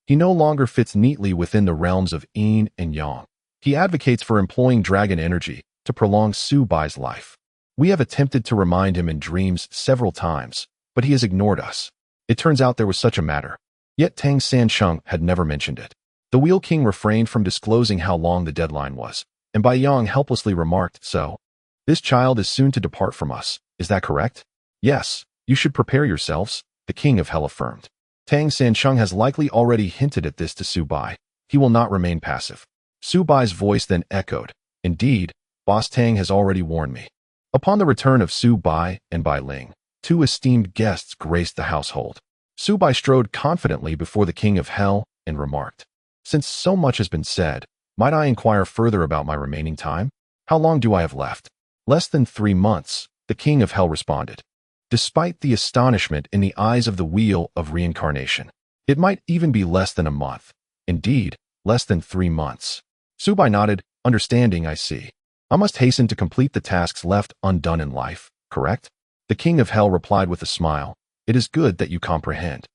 He no longer fits neatly within the realms of yin and yang. He advocates for employing dragon energy to prolong Xiao Bai's life. We have attempted to remind him in dreams several times, but he has ignored us. It turns out there was such a matter. Yet Tang Sansheng had never mentioned it. The wheel king refrained from disclosing how long the deadline was, and Bai Yang helplessly remarked, so, this child is soon to depart from us, is that correct? Yes, you should prepare yourselves, the king of hell affirmed. Tang Sansheng has likely already hinted at this to Xiao Bai. He will not remain passive. Xiao Bai's voice then echoed, indeed, Boss Tang has already warned me. Upon the return of Xiao Bai and Bai Ling, two esteemed guests graced the household. Xiao Bai strode confidently before the king of hell and remarked, since so much has been said, might I inquire further about my remaining time? How long do I have left? Less than 3 months, the king of hell responded. Despite the astonishment in the eyes of the wheel of reincarnation, it might even be less than a month. Indeed, less than 3 months. Xiao Bai nodded, understanding, I see. I must hasten to complete the tasks left undone in life, correct? The king of hell replied with a smile, it is good that you comprehend.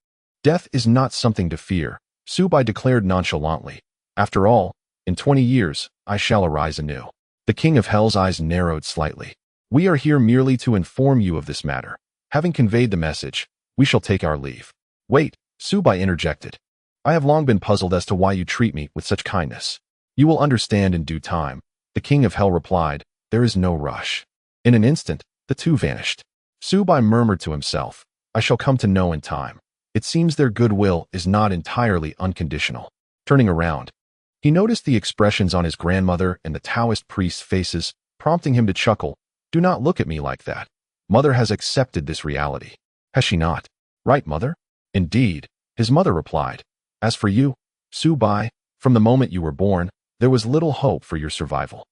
Death is not something to fear, Xiao Bai declared nonchalantly. After all, in 20 years, I shall arise anew. The king of hell's eyes narrowed slightly. We are here merely to inform you of this matter. Having conveyed the message, we shall take our leave. Wait, Xiao Bai interjected. I have long been puzzled as to why you treat me with such kindness. You will understand in due time. The king of hell replied, there is no rush. In an instant, the two vanished. Xiao Bai murmured to himself, I shall come to know in time. It seems their goodwill is not entirely unconditional. Turning around, he noticed the expressions on his grandmother and the Taoist priest's faces, prompting him to chuckle. Do not look at me like that. Mother has accepted this reality. Has she not? Right, mother? Indeed, his mother replied. As for you, Xiao Bai, from the moment you were born, there was little hope for your survival.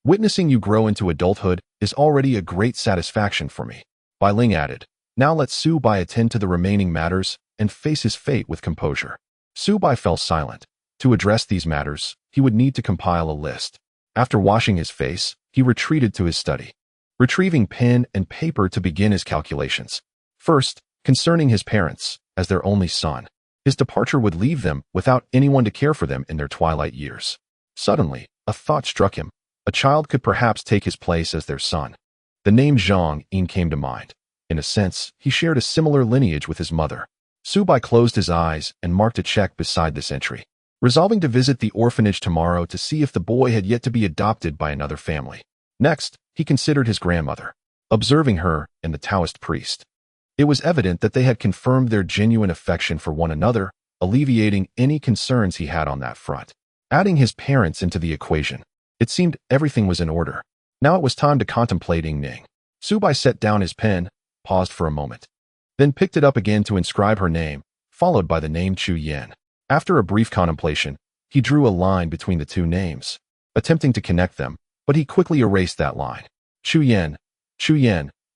Witnessing you grow into adulthood is already a great satisfaction for me. Bai Ling added, now let Xiao Bai attend to the remaining matters and face his fate with composure. Xiao Bai fell silent. To address these matters, he would need to compile a list. After washing his face, he retreated to his study, retrieving pen and paper to begin his calculations. First, concerning his parents, as their only son, his departure would leave them without anyone to care for them in their twilight years. Suddenly, a thought struck him. A child could perhaps take his place as their son. The name Zhang Yin came to mind. In a sense, he shared a similar lineage with his mother. Xiao Bai closed his eyes and marked a check beside this entry, resolving to visit the orphanage tomorrow to see if the boy had yet to be adopted by another family. Next, he considered his grandmother, observing her and the Taoist priest. It was evident that they had confirmed their genuine affection for one another, alleviating any concerns he had on that front. Adding his parents into the equation, it seemed everything was in order. Now it was time to contemplate Ning. Xiao Bai set down his pen, paused for a moment, then picked it up again to inscribe her name, followed by the name Chu Yan. After a brief contemplation, he drew a line between the two names, attempting to connect them, but he quickly erased that line. Chu Yan,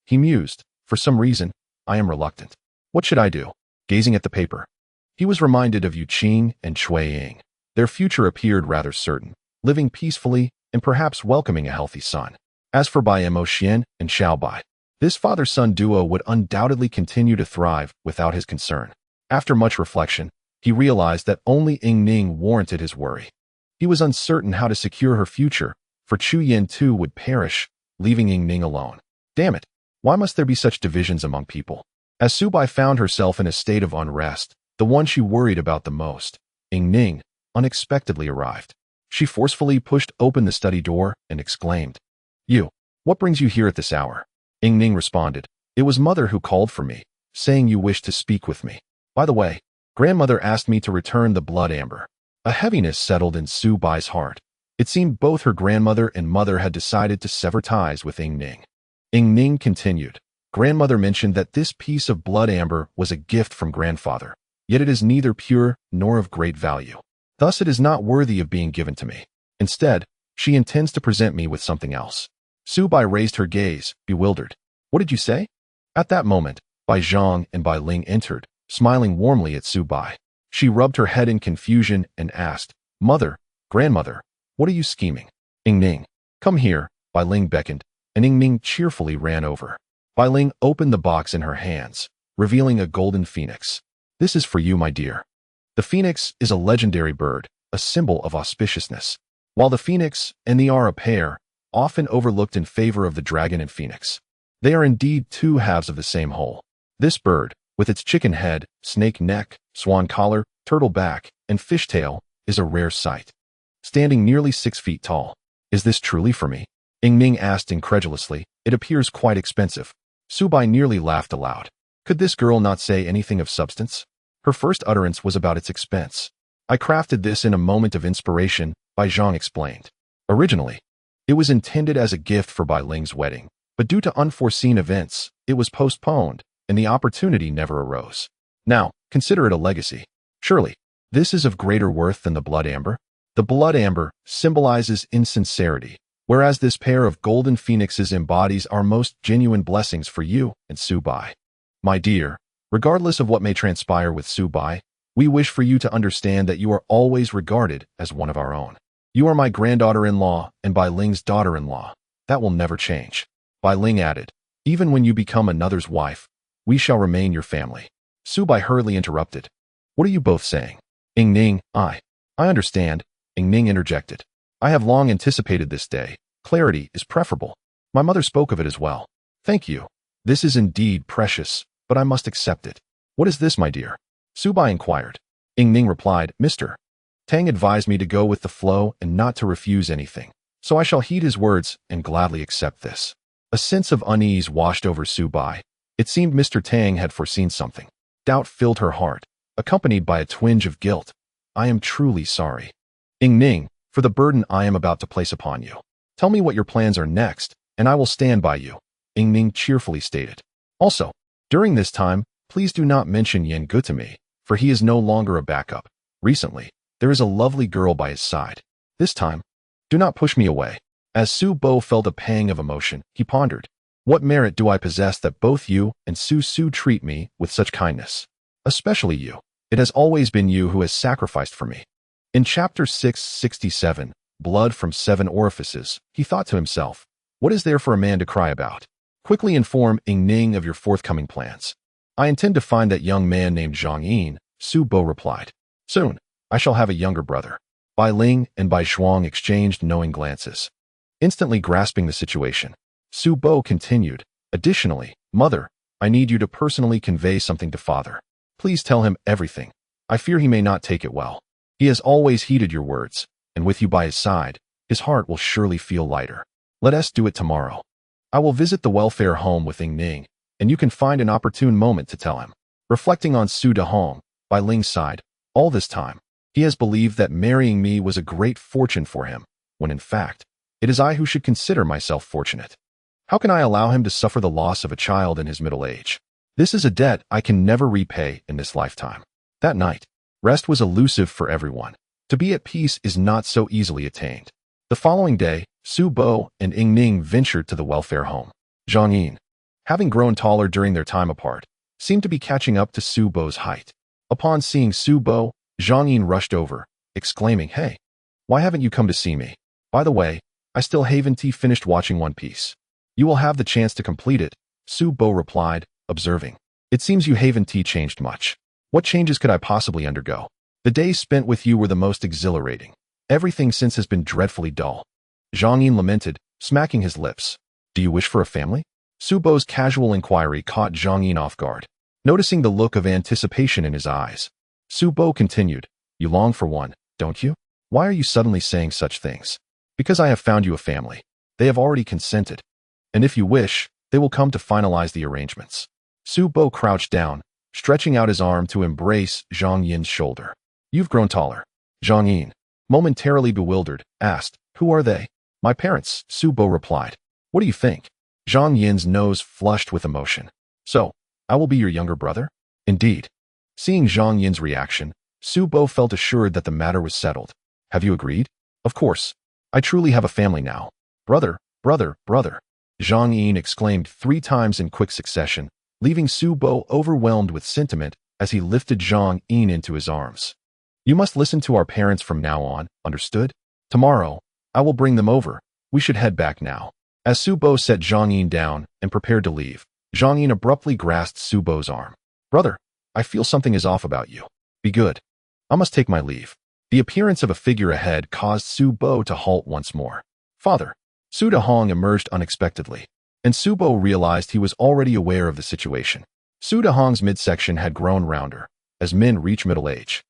he mused. For some reason, I am reluctant. What should I do? Gazing at the paper, He was reminded of Yu Qing and Cui Ying. Their future appeared rather certain, living peacefully and perhaps welcoming a healthy son. As for Bai Mo Xuan and Xiao Bai, this father-son duo would undoubtedly continue to thrive without his concern. After much reflection, he realized that only Ning warranted his worry. He was uncertain how to secure her future, for Chu Yin too would perish, leaving Ning alone. Damn it! Why must there be such divisions among people? As Su Bai found herself in a state of unrest, the one she worried about the most, Ning, unexpectedly arrived. She forcefully pushed open the study door and exclaimed, "You, what brings you here at this hour?" Ning responded, "It was Mother who called for me, saying you wished to speak with me. By the way, Grandmother asked me to return the blood amber." A heaviness settled in Su Bai's heart. It seemed both her grandmother and mother had decided to sever ties with Ning. Ning continued, "Grandmother mentioned that this piece of blood amber was a gift from grandfather, yet it is neither pure nor of great value. Thus it is not worthy of being given to me. Instead, she intends to present me with something else." Su Bai raised her gaze, bewildered. "What did you say?" At that moment, Bai Zhang and Bai Ling entered, smiling warmly at Su Bai. She rubbed her head in confusion and asked, "Mother, Grandmother, what are you scheming?" "Ning, come here," Bai Ling beckoned, and Ning cheerfully ran over. Bai Ling opened the box in her hands, revealing a golden phoenix. "This is for you, my dear." The phoenix is a legendary bird, a symbol of auspiciousness. While the phoenix and the are a pair, often overlooked in favor of the dragon and phoenix, they are indeed two halves of the same whole. This bird, with its chicken head, snake neck, swan collar, turtle back, and fishtail, is a rare sight. Standing nearly 6 feet tall. "Is this truly for me?" Ning asked incredulously. "It appears quite expensive." Su Bai nearly laughed aloud. Could this girl not say anything of substance? Her first utterance was about its expense. "I crafted this in a moment of inspiration," Bai Zhang explained. Originally, it was intended as a gift for Bai Ling's wedding, but due to unforeseen events, it was postponed, and the opportunity never arose. Now, consider it a legacy. Surely, this is of greater worth than the blood amber? The blood amber symbolizes insincerity, whereas this pair of golden phoenixes embodies our most genuine blessings for you and Su Bai. My dear, regardless of what may transpire with Su Bai, we wish for you to understand that you are always regarded as one of our own. You are my granddaughter-in-law and Bai Ling's daughter-in-law. That will never change." Bai Ling added, "Even when you become another's wife, we shall remain your family." Su Bai hurriedly interrupted. "What are you both saying?" Ning, I understand," Ning interjected. "I have long anticipated this day. Clarity is preferable. My mother spoke of it as well." "Thank you. This is indeed precious, but I must accept it." "What is this, my dear?" Su Bai inquired. Ning replied, "Mr. Tang advised me to go with the flow and not to refuse anything, so I shall heed his words and gladly accept this." A sense of unease washed over Su Bai. It seemed Mr. Tang had foreseen something. Doubt filled her heart, accompanied by a twinge of guilt. "I am truly sorry, Ning, for the burden I am about to place upon you. Tell me what your plans are next, and I will stand by you," Ning cheerfully stated. "Also, during this time, please do not mention Yan Gu to me, for he is no longer a backup. Recently, there is a lovely girl by his side. This time, do not push me away." As Su Bo felt a pang of emotion, he pondered, "What merit do I possess that both you and Su treat me with such kindness? Especially you. It has always been you who has sacrificed for me." In chapter 667, Blood from 7 Orifices, he thought to himself, "What is there for a man to cry about? Quickly inform Ning of your forthcoming plans." "I intend to find that young man named Zhang Yin," Su Bo replied. "Soon, I shall have a younger brother." Bai Ling and Bai Zhuang exchanged knowing glances. Instantly grasping the situation, Su Bo continued, "Additionally, Mother, I need you to personally convey something to Father. Please tell him everything. I fear he may not take it well. He has always heeded your words, and with you by his side, his heart will surely feel lighter. Let us do it tomorrow. I will visit the welfare home with Ning, and you can find an opportune moment to tell him." Reflecting on Su Dahong, Bai Ling sighed. All this time, he has believed that marrying me was a great fortune for him, when in fact, it is I who should consider myself fortunate. How can I allow him to suffer the loss of a child in his middle age? This is a debt I can never repay in this lifetime. That night, rest was elusive for everyone. To be at peace is not so easily attained. The following day, Su Bo and Ning ventured to the welfare home. Zhang Yin, having grown taller during their time apart, seemed to be catching up to Su Bo's height. Upon seeing Su Bo, Zhang Yin rushed over, exclaiming, "Hey, why haven't you come to see me? By the way, I still haven't finished watching One Piece." "You will have the chance to complete it," Su Bo replied, observing. "It seems you haven't changed much. What changes could I possibly undergo? The days spent with you were the most exhilarating. Everything since has been dreadfully dull." Zhang Yin lamented, smacking his lips. "Do you wish for a family?" Su Bo's casual inquiry caught Zhang Yin off guard. Noticing the look of anticipation in his eyes, Su Bo continued, "You long for one, don't you? Why are you suddenly saying such things?" "Because I have found you a family. They have already consented. And if you wish, they will come to finalize the arrangements." Su Bo crouched down, stretching out his arm to embrace Zhang Yin's shoulder. "You've grown taller." Zhang Yin, momentarily bewildered, asked, "Who are they?" "My parents," Su Bo replied. "What do you think?" Zhang Yin's nose flushed with emotion. "So, I will be your younger brother?" "Indeed." Seeing Zhang Yin's reaction, Su Bo felt assured that the matter was settled. "Have you agreed?" "Of course. I truly have a family now." "Brother, brother, brother," Zhang Yin exclaimed 3 times in quick succession, leaving Su Bo overwhelmed with sentiment as he lifted Zhang Yin into his arms. "You must listen to our parents from now on, understood? Tomorrow, I will bring them over. We should head back now." As Su Bo set Zhang Yin down and prepared to leave, Zhang Yin abruptly grasped Su Bo's arm. "Brother, I feel something is off about you. Be good. I must take my leave." The appearance of a figure ahead caused Su Bo to halt once more. "Father." Su Dahong emerged unexpectedly, and Su Bo realized he was already aware of the situation. Su Dahong's midsection had grown rounder. As men reach middle age,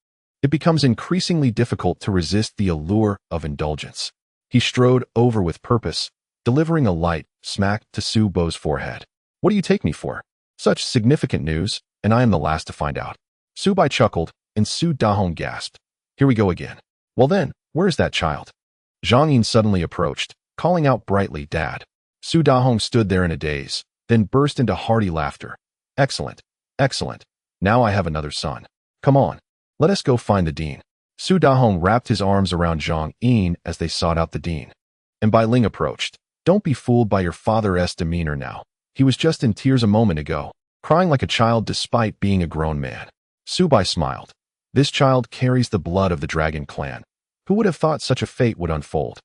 it becomes increasingly difficult to resist the allure of indulgence. He strode over with purpose, delivering a light smack to Su Bo's forehead. "What do you take me for? Such significant news, and I am the last to find out." Su Bai chuckled, and Su Dahong gasped. "Here we go again. Well then, where is that child?" Zhang Yin suddenly approached, calling out brightly, "Dad." Su Dahong stood there in a daze, then burst into hearty laughter. "Excellent, excellent. Now I have another son. Come on, let us go find the dean." Su Dahong wrapped his arms around Zhang Yin as they sought out the dean. And Bai Ling approached. "Don't be fooled by your father's demeanor now. He was just in tears a moment ago, crying like a child despite being a grown man." Su Bai smiled. "This child carries the blood of the Dragon clan. Who would have thought such a fate would unfold?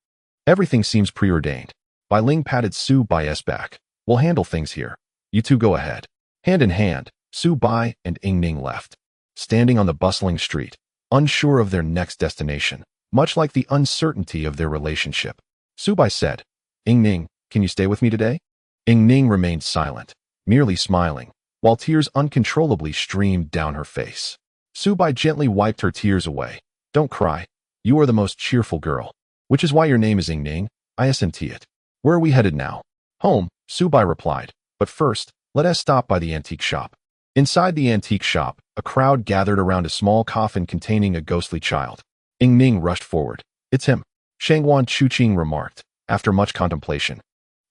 Everything seems preordained." Bai Ling patted Su Bai's back. "We'll handle things here. You two go ahead." Hand in hand, Su Bai and Ying Ning left. Standing on the bustling street, unsure of their next destination, much like the uncertainty of their relationship, Su Bai said, "Ying Ning, can you stay with me today?" Ying Ning remained silent, merely smiling, while tears uncontrollably streamed down her face. Su Bai gently wiped her tears away. "Don't cry. You are the most cheerful girl. Which is why your name is Ying Ning. I assent it. Where are we headed now?" "Home," Su Bai replied. "But first, let us stop by the antique shop." Inside the antique shop, a crowd gathered around a small coffin containing a ghostly child. Ying Ning rushed forward. "It's him," Shangguan Chuqing remarked, after much contemplation.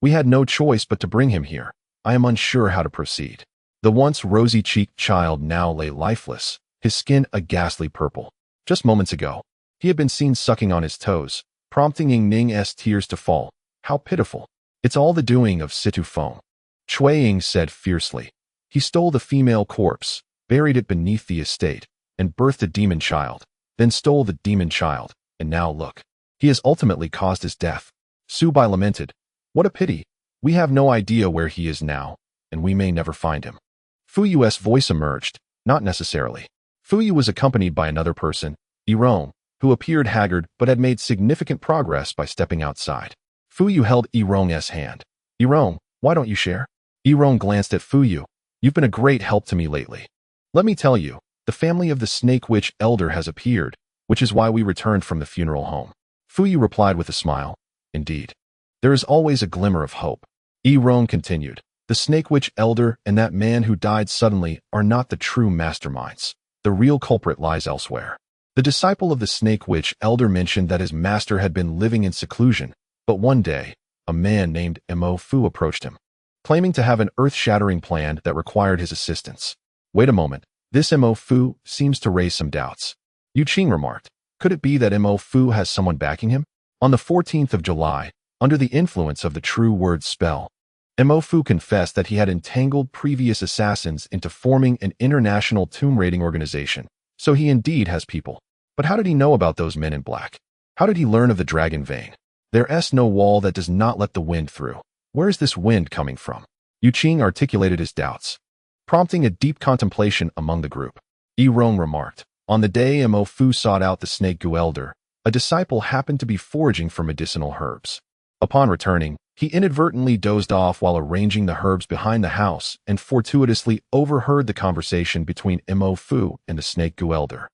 "We had no choice but to bring him here. I am unsure how to proceed." The once rosy-cheeked child now lay lifeless, his skin a ghastly purple. Just moments ago, he had been seen sucking on his toes, prompting Ying Ning's tears to fall. How pitiful. "It's all the doing of Situ Feng," Cui Ying said fiercely. "He stole the female corpse, buried it beneath the estate, and birthed a demon child, then stole the demon child, and now look. He has ultimately caused his death." Su Bai lamented. "What a pity. We have no idea where he is now, and we may never find him." Fu Yu's voice emerged. "Not necessarily." Fu Yu was accompanied by another person, Yirong, who appeared haggard but had made significant progress by stepping outside. Fu Yu held Yirong's hand. "Yirong, why don't you share?" Yirong glanced at Fu Yu. "You've been a great help to me lately. Let me tell you, the family of the Snake Witch Elder has appeared, which is why we returned from the funeral home." Fu Yu replied with a smile. "Indeed. There is always a glimmer of hope." Yirong continued. "The Snake Witch Elder and that man who died suddenly are not the true masterminds. The real culprit lies elsewhere." The disciple of the Snake Witch Elder mentioned that his master had been living in seclusion, but one day, a man named Mo Fu approached him, claiming to have an earth-shattering plan that required his assistance. "Wait a moment, this Mo Fu seems to raise some doubts." Yu Qing remarked. "Could it be that Mo Fu has someone backing him?" On the 14th of July, under the influence of the true word spell, Mo Fu confessed that he had entangled previous assassins into forming an international tomb raiding organization, So he indeed has people. But how did he know about those men in black? How did he learn of the dragon vein? There's no wall that does not let the wind through. Where is this wind coming from? Yu Qing articulated his doubts, prompting a deep contemplation among the group. Yi Rong remarked, on the day Mo Fu sought out the Snake Gu elder, a disciple happened to be foraging for medicinal herbs. Upon returning, he inadvertently dozed off while arranging the herbs behind the house and fortuitously overheard the conversation between Mo Fu and the Snake Gu elder.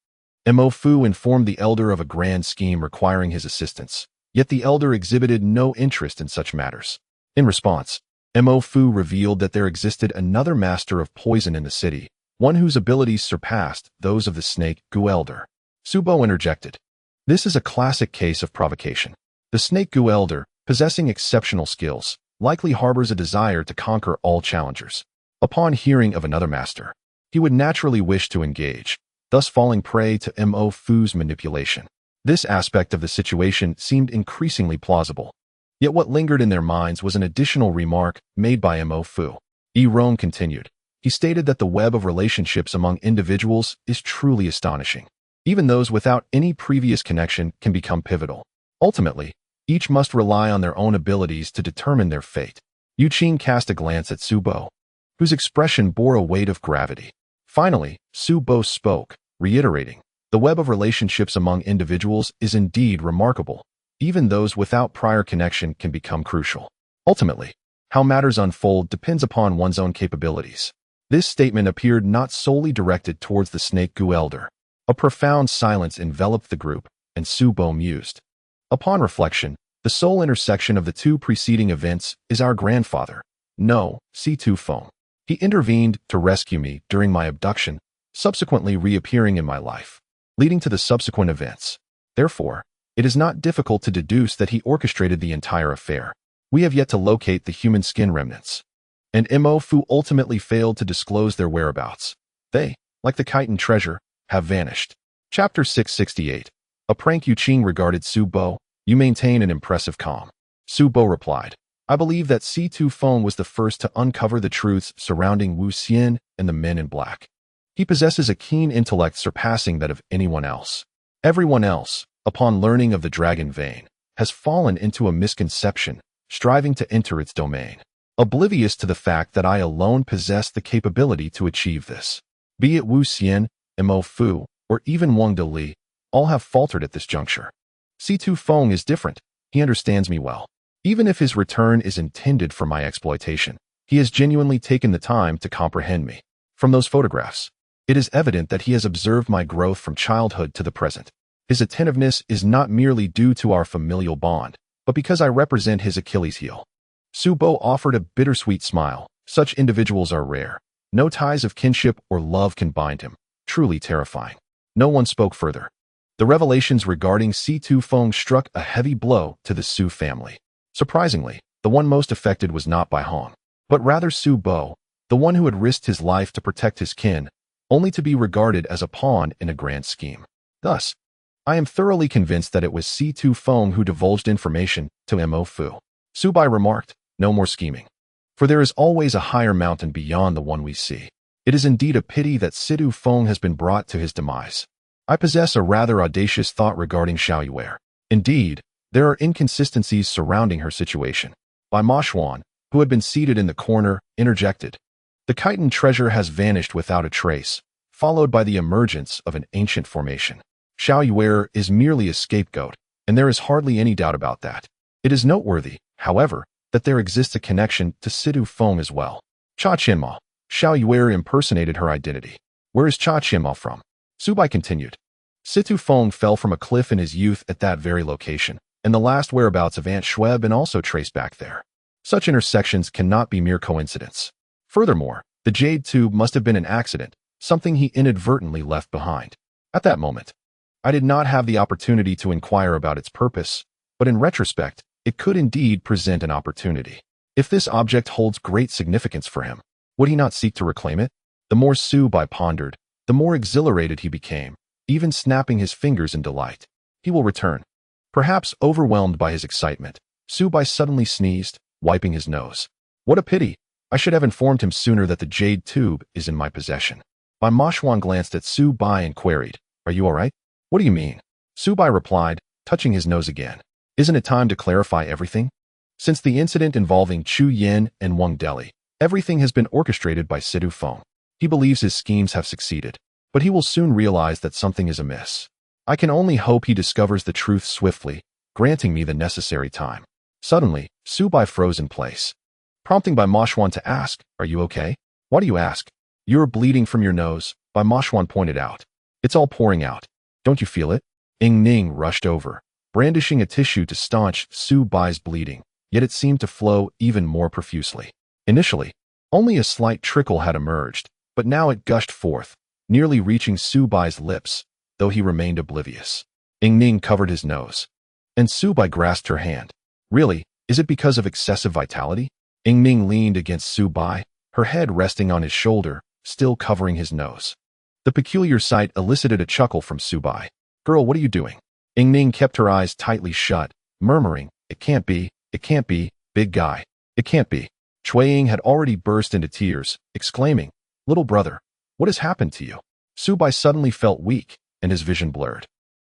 Mo Fu informed the elder of a grand scheme requiring his assistance, yet the elder exhibited no interest in such matters. In response, Mo Fu revealed that there existed another master of poison in the city, one whose abilities surpassed those of the Snake Gu elder. Su Bo interjected, this is a classic case of provocation. The Snake Gu elder, possessing exceptional skills, likely harbors a desire to conquer all challengers. Upon hearing of another master, he would naturally wish to engage, thus falling prey to Mo Fu's manipulation. This aspect of the situation seemed increasingly plausible. Yet what lingered in their minds was an additional remark made by Mo Fu. Yi Rong continued. He stated that the web of relationships among individuals is truly astonishing. Even those without any previous connection can become pivotal. Ultimately, each must rely on their own abilities to determine their fate. Yu Qing cast a glance at Su Bo, whose expression bore a weight of gravity. Finally, Su Bo spoke, reiterating, the web of relationships among individuals is indeed remarkable. Even those without prior connection can become crucial. Ultimately, how matters unfold depends upon one's own capabilities. This statement appeared not solely directed towards the Snake Gu elder. A profound silence enveloped the group, and Su Bo mused. Upon reflection, the sole intersection of the two preceding events is our grandfather. No, Si Tu Feng. He intervened to rescue me during my abduction, subsequently reappearing in my life, leading to the subsequent events. Therefore, it is not difficult to deduce that he orchestrated the entire affair. We have yet to locate the human skin remnants. And Mo Fu ultimately failed to disclose their whereabouts. They, like the chitin treasure, have vanished. Chapter 668. A prank. Yu Qing regarded Su Bo. You maintain an impressive calm. Su Bo replied, I believe that Si Tu Feng was the first to uncover the truths surrounding Wu Xian and the men in black. He possesses a keen intellect surpassing that of anyone else. Everyone else, upon learning of the dragon vein, has fallen into a misconception, striving to enter its domain, oblivious to the fact that I alone possess the capability to achieve this. Be it Wu Xian, Mo Fu, or even Wang De Li, all have faltered at this juncture. Si Tu Feng is different. He understands me well. Even if his return is intended for my exploitation, he has genuinely taken the time to comprehend me. From those photographs, it is evident that he has observed my growth from childhood to the present. His attentiveness is not merely due to our familial bond, but because I represent his Achilles heel. Su Bo offered a bittersweet smile. Such individuals are rare. No ties of kinship or love can bind him. Truly terrifying. No one spoke further. The revelations regarding Si Tu Feng struck a heavy blow to the Su family. Surprisingly, the one most affected was not Bai Hong, but rather Su Bo, the one who had risked his life to protect his kin, only to be regarded as a pawn in a grand scheme. Thus, I am thoroughly convinced that it was Si Tu Feng who divulged information to Mo Fu. Su Bai remarked, no more scheming. For there is always a higher mountain beyond the one we see. It is indeed a pity that Si Tu Feng has been brought to his demise. I possess a rather audacious thought regarding Xiao Bai. Indeed, there are inconsistencies surrounding her situation. Bai Mo Xuan, who had been seated in the corner, interjected. The chitin treasure has vanished without a trace, followed by the emergence of an ancient formation. Xiao Bai is merely a scapegoat, and there is hardly any doubt about that. It is noteworthy, however, that there exists a connection to Si Tu Feng as well. Cha Qianma. Xiao Bai impersonated her identity. Where is Cha Qianma from? Su Bai continued. Si Tu Feng fell from a cliff in his youth at that very location, and the last whereabouts of Aunt Shui have been also traced back there. Such intersections cannot be mere coincidence. Furthermore, the jade tube must have been an accident, something he inadvertently left behind. At that moment, I did not have the opportunity to inquire about its purpose, but in retrospect, it could indeed present an opportunity. If this object holds great significance for him, would he not seek to reclaim it? The more Su Bai pondered, the more exhilarated he became, even snapping his fingers in delight. He will return. Perhaps overwhelmed by his excitement, Su Bai suddenly sneezed, wiping his nose. What a pity! I should have informed him sooner that the jade tube is in my possession. Bai Mo Xuan glanced at Xiao Bai and queried, "Are you all right?" "What do you mean?" Xiao Bai replied, touching his nose again. "Isn't it time to clarify everything? Since the incident involving Chu Yin and 9The, everything has been orchestrated by Sidu Feng. He believes his schemes have succeeded, but he will soon realize that something is amiss. I can only hope he discovers the truth swiftly, granting me the necessary time." Suddenly, Xiao Bai froze in place, prompting Bai Mo Xuan to ask, "Are you okay?" "Why do you ask?" "You're bleeding from your nose," Bai Mo Xuan pointed out. "It's all pouring out. Don't you feel it?" Ning rushed over, brandishing a tissue to staunch Xiao Bai's bleeding, yet it seemed to flow even more profusely. Initially, only a slight trickle had emerged, but now it gushed forth, nearly reaching Xiao Bai's lips, though he remained oblivious. Ning covered his nose, and Xiao Bai grasped her hand. "Really, is it because of excessive vitality?" Ning leaned against Xiao Bai, her head resting on his shoulder, still covering his nose. The peculiar sight elicited a chuckle from Xiao Bai. "Girl, what are you doing?" Ning kept her eyes tightly shut, murmuring, it can't be, big guy, it can't be." Cui Ying had already burst into tears, exclaiming, "Little brother, what has happened to you?" Xiao Bai suddenly felt weak, and his vision blurred.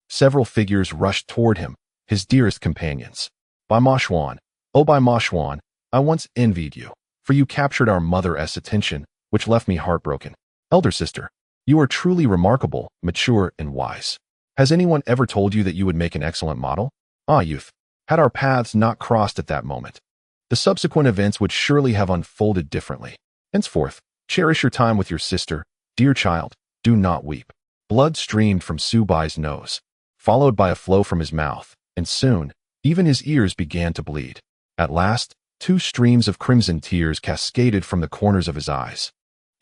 Several figures rushed toward him, his dearest companions. "Bai Mo Xuan, oh Bai Mo Xuan, I once envied you, for you captured our mother's attention, which left me heartbroken. Elder sister, you are truly remarkable, mature, and wise. Has anyone ever told you that you would make an excellent model? Ah, youth, had our paths not crossed at that moment, the subsequent events would surely have unfolded differently. Henceforth, cherish your time with your sister, dear child, do not weep." Blood streamed from Xiao Bai's nose, followed by a flow from his mouth, and soon, even his ears began to bleed. At last, 2 streams of crimson tears cascaded from the corners of his eyes.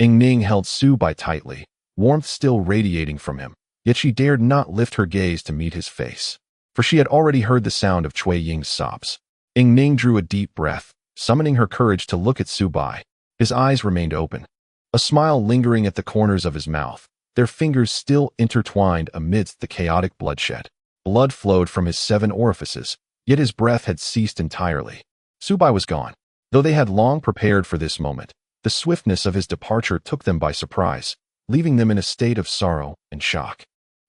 Ning held Xiao Bai tightly, warmth still radiating from him, yet she dared not lift her gaze to meet his face, for she had already heard the sound of Cui Ying's sobs. Ning drew a deep breath, summoning her courage to look at Xiao Bai. His eyes remained open, a smile lingering at the corners of his mouth, their fingers still intertwined amidst the chaotic bloodshed. Blood flowed from his 7 orifices, yet his breath had ceased entirely. Xiao Bai was gone. Though they had long prepared for this moment, the swiftness of his departure took them by surprise, leaving them in a state of sorrow and shock.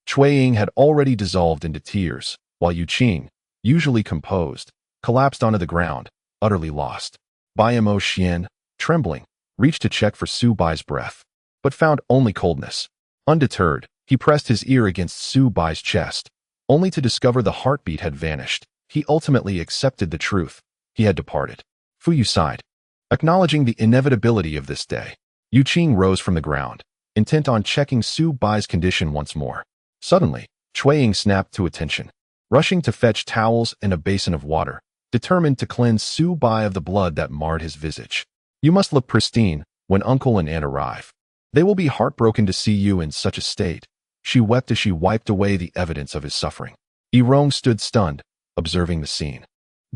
Cui Ying had already dissolved into tears, while Yu Qing, usually composed, collapsed onto the ground, utterly lost. Bai Mo Xuan, trembling, reached to check for Xiao Bai's breath, but found only coldness. Undeterred, he pressed his ear against Xiao Bai's chest, only to discover the heartbeat had vanished. He ultimately accepted the truth. He had departed. Fu Yu sighed, acknowledging the inevitability of this day. Yu Qing rose from the ground, intent on checking Xiao Bai's condition once more. Suddenly, Cui Ying snapped to attention, rushing to fetch towels and a basin of water, determined to cleanse Xiao Bai of the blood that marred his visage. "You must look pristine when uncle and aunt arrive. They will be heartbroken to see you in such a state." She wept as she wiped away the evidence of his suffering. Yirong stood stunned, observing the scene.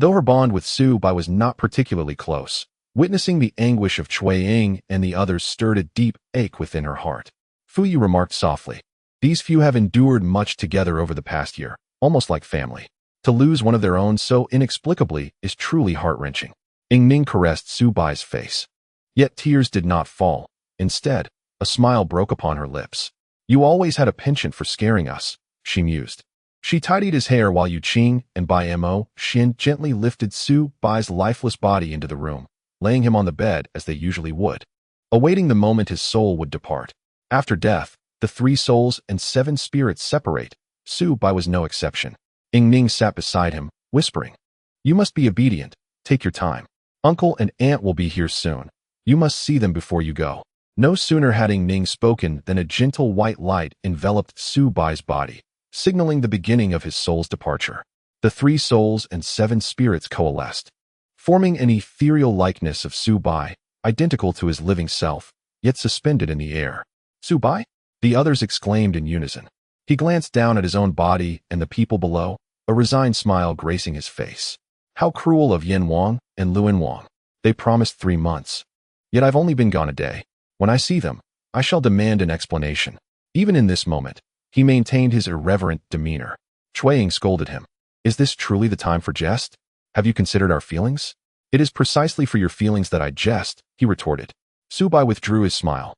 Though her bond with Xiao Bai was not particularly close, witnessing the anguish of Cui Ying and the others stirred a deep ache within her heart. Fu Yu remarked softly, "These few have endured much together over the past year, almost like family. To lose one of their own so inexplicably is truly heart-wrenching." Ning caressed Xiao Bai's face. Yet tears did not fall. Instead, a smile broke upon her lips. "You always had a penchant for scaring us," she mused. She tidied his hair while Yu Qing and Bai Mo Xuan gently lifted Xiao Bai's lifeless body into the room, laying him on the bed as they usually would, awaiting the moment his soul would depart. After death, the 3 souls and 7 spirits separate. Xiao Bai was no exception. Ning sat beside him, whispering, "You must be obedient. Take your time. Uncle and aunt will be here soon. You must see them before you go." No sooner had Ning spoken than a gentle white light enveloped Xiao Bai's body, signaling the beginning of his soul's departure. The 3 souls and 7 spirits coalesced, forming an ethereal likeness of Xiao Bai, identical to his living self, yet suspended in the air. "Xiao Bai?" the others exclaimed in unison. He glanced down at his own body and the people below, a resigned smile gracing his face. "How cruel of Yin Wang and Luan Wang. They promised 3 months. Yet I've only been gone a day. When I see them, I shall demand an explanation." Even in this moment, he maintained his irreverent demeanor. Cui Ying scolded him. "Is this truly the time for jest? Have you considered our feelings?" "It is precisely for your feelings that I jest," he retorted. Xiao Bai withdrew his smile.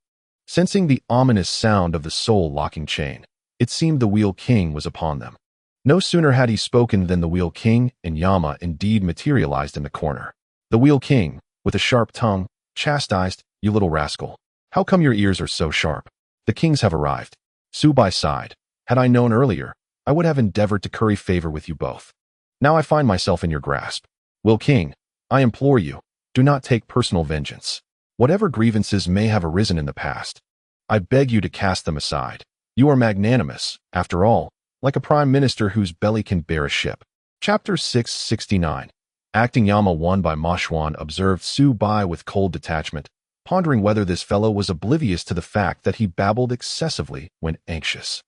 Sensing the ominous sound of the soul-locking chain, it seemed the Wheel King was upon them. No sooner had he spoken than the Wheel King and Yama indeed materialized in the corner. The Wheel King, with a sharp tongue, chastised, "You little rascal. How come your ears are so sharp? The kings have arrived." Xiao Bai sighed. "Had I known earlier, I would have endeavored to curry favor with you both. Now I find myself in your grasp. Wheel King, I implore you, do not take personal vengeance. Whatever grievances may have arisen in the past, I beg you to cast them aside. You are magnanimous, after all, like a prime minister whose belly can bear a ship." Chapter 669. Acting Yama 1 Bai Mo Xuan observed Xiao Bai with cold detachment, pondering whether this fellow was oblivious to the fact that he babbled excessively when anxious.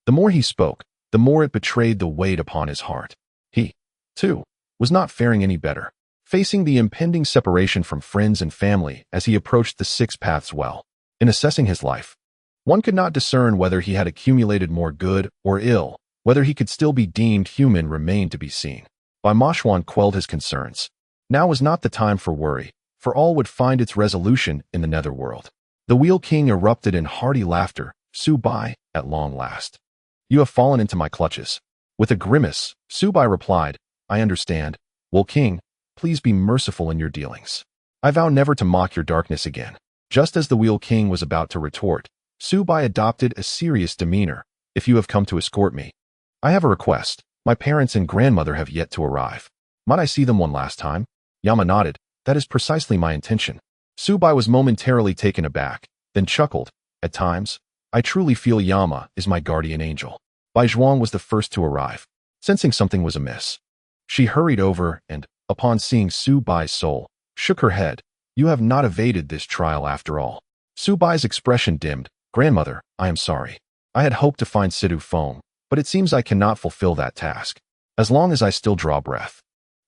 The more he spoke, the more it betrayed the weight upon his heart. He, too, was not faring any better, facing the impending separation from friends and family as he approached the 6 paths well. In assessing his life, one could not discern whether he had accumulated more good or ill. Whether he could still be deemed human remained to be seen. Bai Mo Xuan quelled his concerns. Now was not the time for worry, for all would find its resolution in the netherworld. The Wheel King erupted in hearty laughter. "Xiao Bai, at long last. You have fallen into my clutches." With a grimace, Xiao Bai replied, "I understand. Wheel King, please be merciful in your dealings. I vow never to mock your darkness again." Just as the Wheel King was about to retort, Xiao Bai adopted a serious demeanor. "If you have come to escort me, I have a request. My parents and grandmother have yet to arrive. Might I see them one last time?" Yama nodded. "That is precisely my intention." Xiao Bai was momentarily taken aback, then chuckled. "At times, I truly feel Yama is my guardian angel." Bai Zhuang was the first to arrive. Sensing something was amiss, she hurried over and, upon seeing Xiao Bai's soul, shook her head. "You have not evaded this trial after all." Xiao Bai's expression dimmed. "Grandmother, I am sorry. I had hoped to find Sidu Feng, but it seems I cannot fulfill that task. As long as I still draw breath,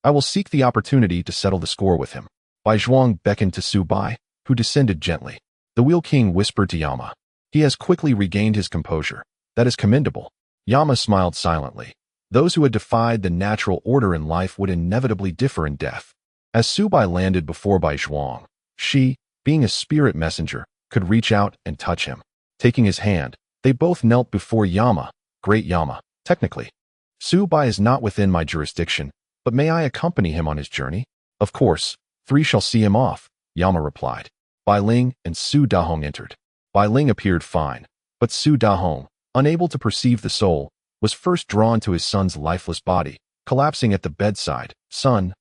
I will seek the opportunity to settle the score with him." Bai Zhuang beckoned to Xiao Bai, who descended gently. The Wheel King whispered to Yama, "He has quickly regained his composure. That is commendable." Yama smiled silently. Those who had defied the natural order in life would inevitably differ in death. As Xiao Bai landed before Bai Zhuang, she, being a spirit messenger, could reach out and touch him. Taking his hand, they both knelt before Yama. "Great Yama, technically, Xiao Bai is not within my jurisdiction, but may I accompany him on his journey?" "Of course, 3 shall see him off," Yama replied. Bai Ling and Xiao Dahong entered. Bai Ling appeared fine, but Xiao Dahong, unable to perceive the soul, was first drawn to his son's lifeless body, collapsing at the bedside. Son,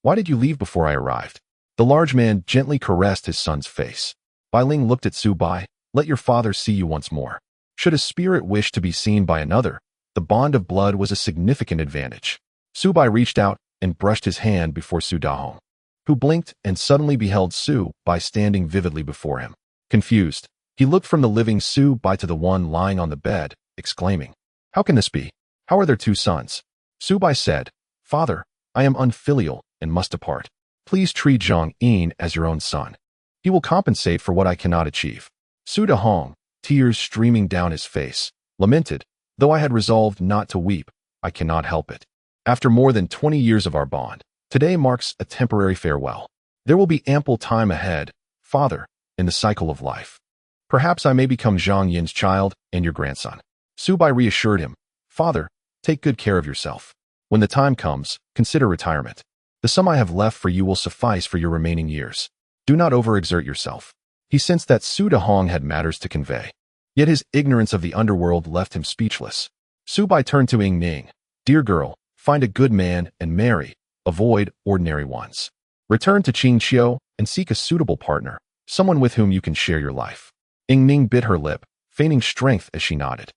why did you leave before I arrived?" The large man gently caressed his son's face. Bai Ling looked at Xiao Bai. "Let your father see you once more." Should a spirit wish to be seen by another, the bond of blood was a significant advantage. Xiao Bai reached out and brushed his hand before Xiao Dahong, who blinked and suddenly beheld Xiao Bai standing vividly before him. Confused, he looked from the living Xiao Bai to the one lying on the bed, exclaiming, "How can this be? How are there 2 sons?" Xiao Bai said, "Father, I am unfilial and must depart. Please treat Zhang Yin as your own son. He will compensate for what I cannot achieve." Xiao Dahong, tears streaming down his face, lamented, "Though I had resolved not to weep, I cannot help it. After more than 20 years of our bond, today marks a temporary farewell. There will be ample time ahead, Father, in the cycle of life. Perhaps I may become Zhang Yin's child and your grandson." Xiao Bai reassured him, "Father, take good care of yourself. When the time comes, consider retirement. The sum I have left for you will suffice for your remaining years. Do not overexert yourself." He sensed that Xiao Dahong had matters to convey, yet his ignorance of the underworld left him speechless. Xiao Bai turned to Ying Ning. "Dear girl, find a good man and marry. Avoid ordinary ones. Return to Qing Qiu and seek a suitable partner, someone with whom you can share your life." Ying Ning bit her lip, feigning strength as she nodded.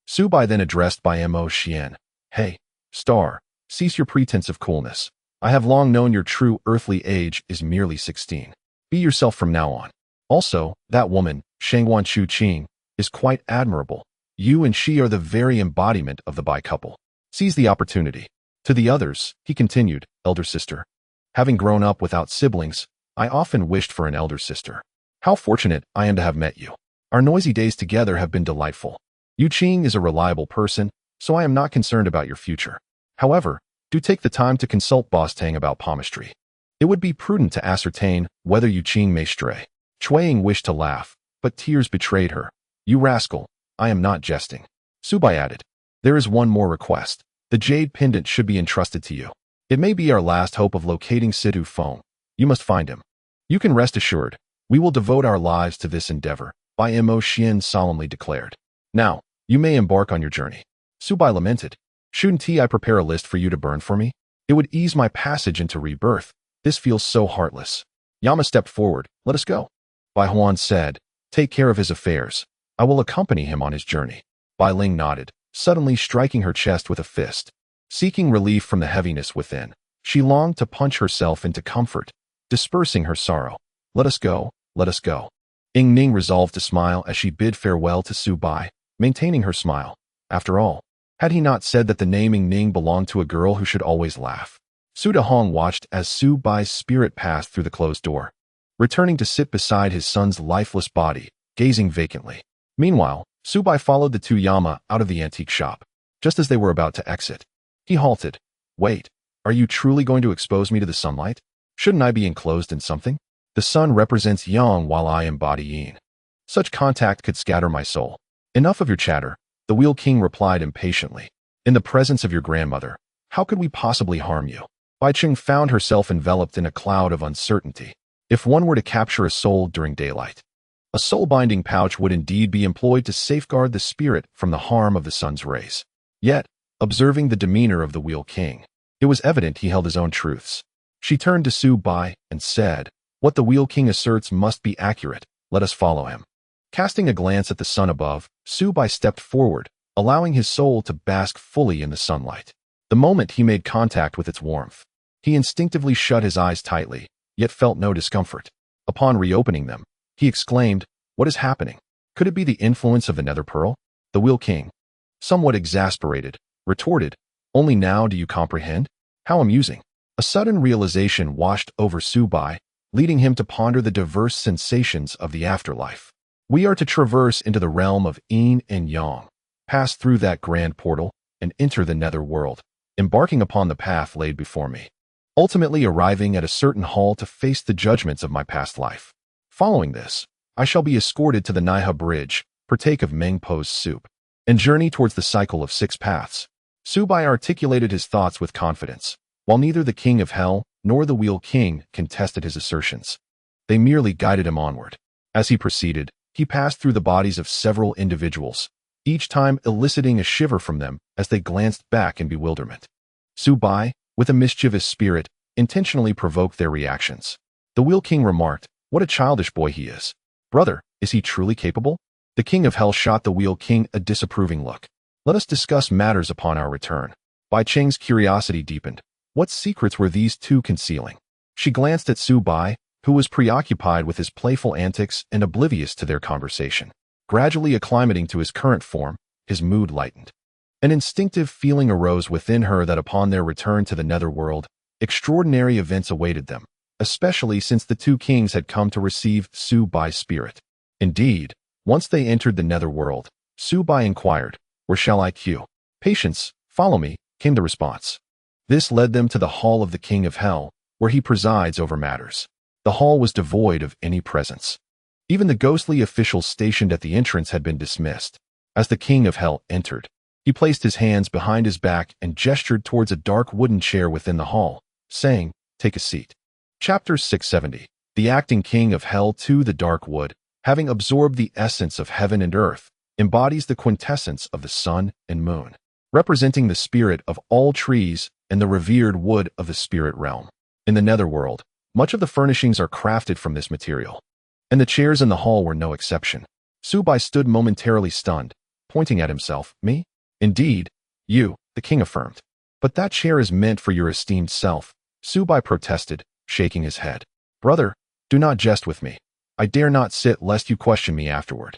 Xiao Bai then addressed Bai Mo Xuan, "Hey, star, cease your pretense of coolness. I have long known your true earthly age is merely 16. Be yourself from now on. Also, that woman, Shangwan Chu Qing, is quite admirable. You and she are the very embodiment of the Bai couple. Seize the opportunity." To the others, he continued, "Elder sister. Having grown up without siblings, I often wished for an elder sister. How fortunate I am to have met you. Our noisy days together have been delightful. Yu Qing is a reliable person, so I am not concerned about your future. However, do take the time to consult Boss Tang about palmistry. It would be prudent to ascertain whether Yu Qing may stray." Chuang wished to laugh, but tears betrayed her. You rascal, I am not jesting. Xiao Bai added. There is one more request. The jade pendant should be entrusted to you. It may be our last hope of locating Situ Feng. You must find him. You can rest assured, we will devote our lives to this endeavor, Bai Mo Xuan solemnly declared. Now, you may embark on your journey. Xiao Bai lamented. Shouldn't I prepare a list for you to burn for me? It would ease my passage into rebirth. This feels so heartless. Yama stepped forward. Let us go. Bai Huan said, take care of his affairs. I will accompany him on his journey. Bai Ling nodded, suddenly striking her chest with a fist. Seeking relief from the heaviness within, she longed to punch herself into comfort, dispersing her sorrow. Let us go, let us go. Ying Ning resolved to smile as she bid farewell to Xiao Bai, maintaining her smile. After all, had he not said that the name Ying Ning belonged to a girl who should always laugh? Su Dahong watched as Xiao Bai's spirit passed through the closed door, returning to sit beside his son's lifeless body, gazing vacantly. Meanwhile, Xiao Bai followed the two Yama out of the antique shop. Just as they were about to exit, he halted. Wait, are you truly going to expose me to the sunlight? Shouldn't I be enclosed in something? The sun represents yang while I embody yin. Such contact could scatter my soul. Enough of your chatter, the Wheel King replied impatiently. In the presence of your grandmother, how could we possibly harm you? Bai Cheng found herself enveloped in a cloud of uncertainty. If one were to capture a soul during daylight, a soul-binding pouch would indeed be employed to safeguard the spirit from the harm of the sun's rays. Yet, observing the demeanor of the Wheel King, it was evident he held his own truths. She turned to Xiao Bai and said, what the Wheel King asserts must be accurate. Let us follow him. Casting a glance at the sun above, Xiao Bai stepped forward, allowing his soul to bask fully in the sunlight. The moment he made contact with its warmth, he instinctively shut his eyes tightly, yet felt no discomfort. Upon reopening them, he exclaimed, what is happening? Could it be the influence of the nether pearl? The Wheel King, somewhat exasperated, retorted, only now do you comprehend? How amusing. A sudden realization washed over Xiao Bai, leading him to ponder the diverse sensations of the afterlife. We are to traverse into the realm of yin and yang, pass through that grand portal, and enter the nether world, embarking upon the path laid before me, ultimately arriving at a certain hall to face the judgments of my past life. Following this, I shall be escorted to the Naiha Bridge, partake of Meng Po's soup, and journey towards the cycle of 6 paths. Xiao Bai articulated his thoughts with confidence, while neither the King of Hell nor the Wheel King contested his assertions. They merely guided him onward. As he proceeded, he passed through the bodies of several individuals, each time eliciting a shiver from them as they glanced back in bewilderment. Xiao Bai, with a mischievous spirit, intentionally provoked their reactions. The Wheel King remarked, what a childish boy he is. Brother, is he truly capable? The King of Hell shot the Wheel King a disapproving look. Let us discuss matters upon our return. Bai Cheng's curiosity deepened. What secrets were these two concealing? She glanced at Xiao Bai, who was preoccupied with his playful antics and oblivious to their conversation. Gradually acclimating to his current form, his mood lightened. An instinctive feeling arose within her that upon their return to the netherworld, extraordinary events awaited them, especially since the two kings had come to receive Xiao Bai's spirit. Indeed, once they entered the netherworld, Xiao Bai inquired, where shall I queue? Patience, follow me, came the response. This led them to the hall of the King of Hell, where he presides over matters. The hall was devoid of any presence. Even the ghostly officials stationed at the entrance had been dismissed. As the King of Hell entered, he placed his hands behind his back and gestured towards a dark wooden chair within the hall, saying, take a seat. Chapter 670. The acting King of Hell to the dark wood, having absorbed the essence of heaven and earth, embodies the quintessence of the sun and moon, representing the spirit of all trees and the revered wood of the spirit realm. In the netherworld, much of the furnishings are crafted from this material, and the chairs in the hall were no exception. Xiao Bai stood momentarily stunned, pointing at himself. Me? Indeed, you, the king affirmed. But that chair is meant for your esteemed self, Xiao Bai protested, shaking his head. Brother, do not jest with me. I dare not sit lest you question me afterward.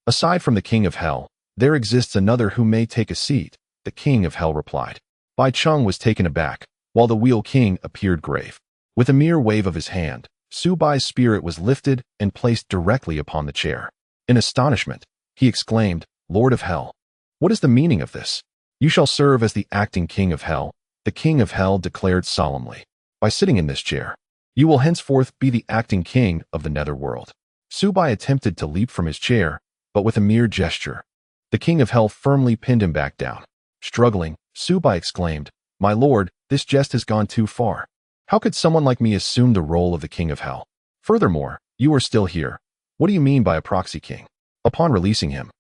Aside from the King of Hell, there exists another who may take a seat, the King of Hell replied. Bai Cheng was taken aback, while the Wheel King appeared grave. With a mere wave of his hand, Xiao Bai's spirit was lifted and placed directly upon the chair. In astonishment, he exclaimed, Lord of Hell, what is the meaning of this? You shall serve as the acting King of Hell, the King of Hell declared solemnly. By sitting in this chair, you will henceforth be the acting king of the netherworld. Xiao Bai attempted to leap from his chair, but with a mere gesture, the king of hell firmly pinned him back down. Struggling, Xiao Bai exclaimed, "My lord, this jest has gone too far. How could someone like me assume the role of the king of hell? Furthermore, you are still here. What do you mean by a proxy king?" Upon releasing him,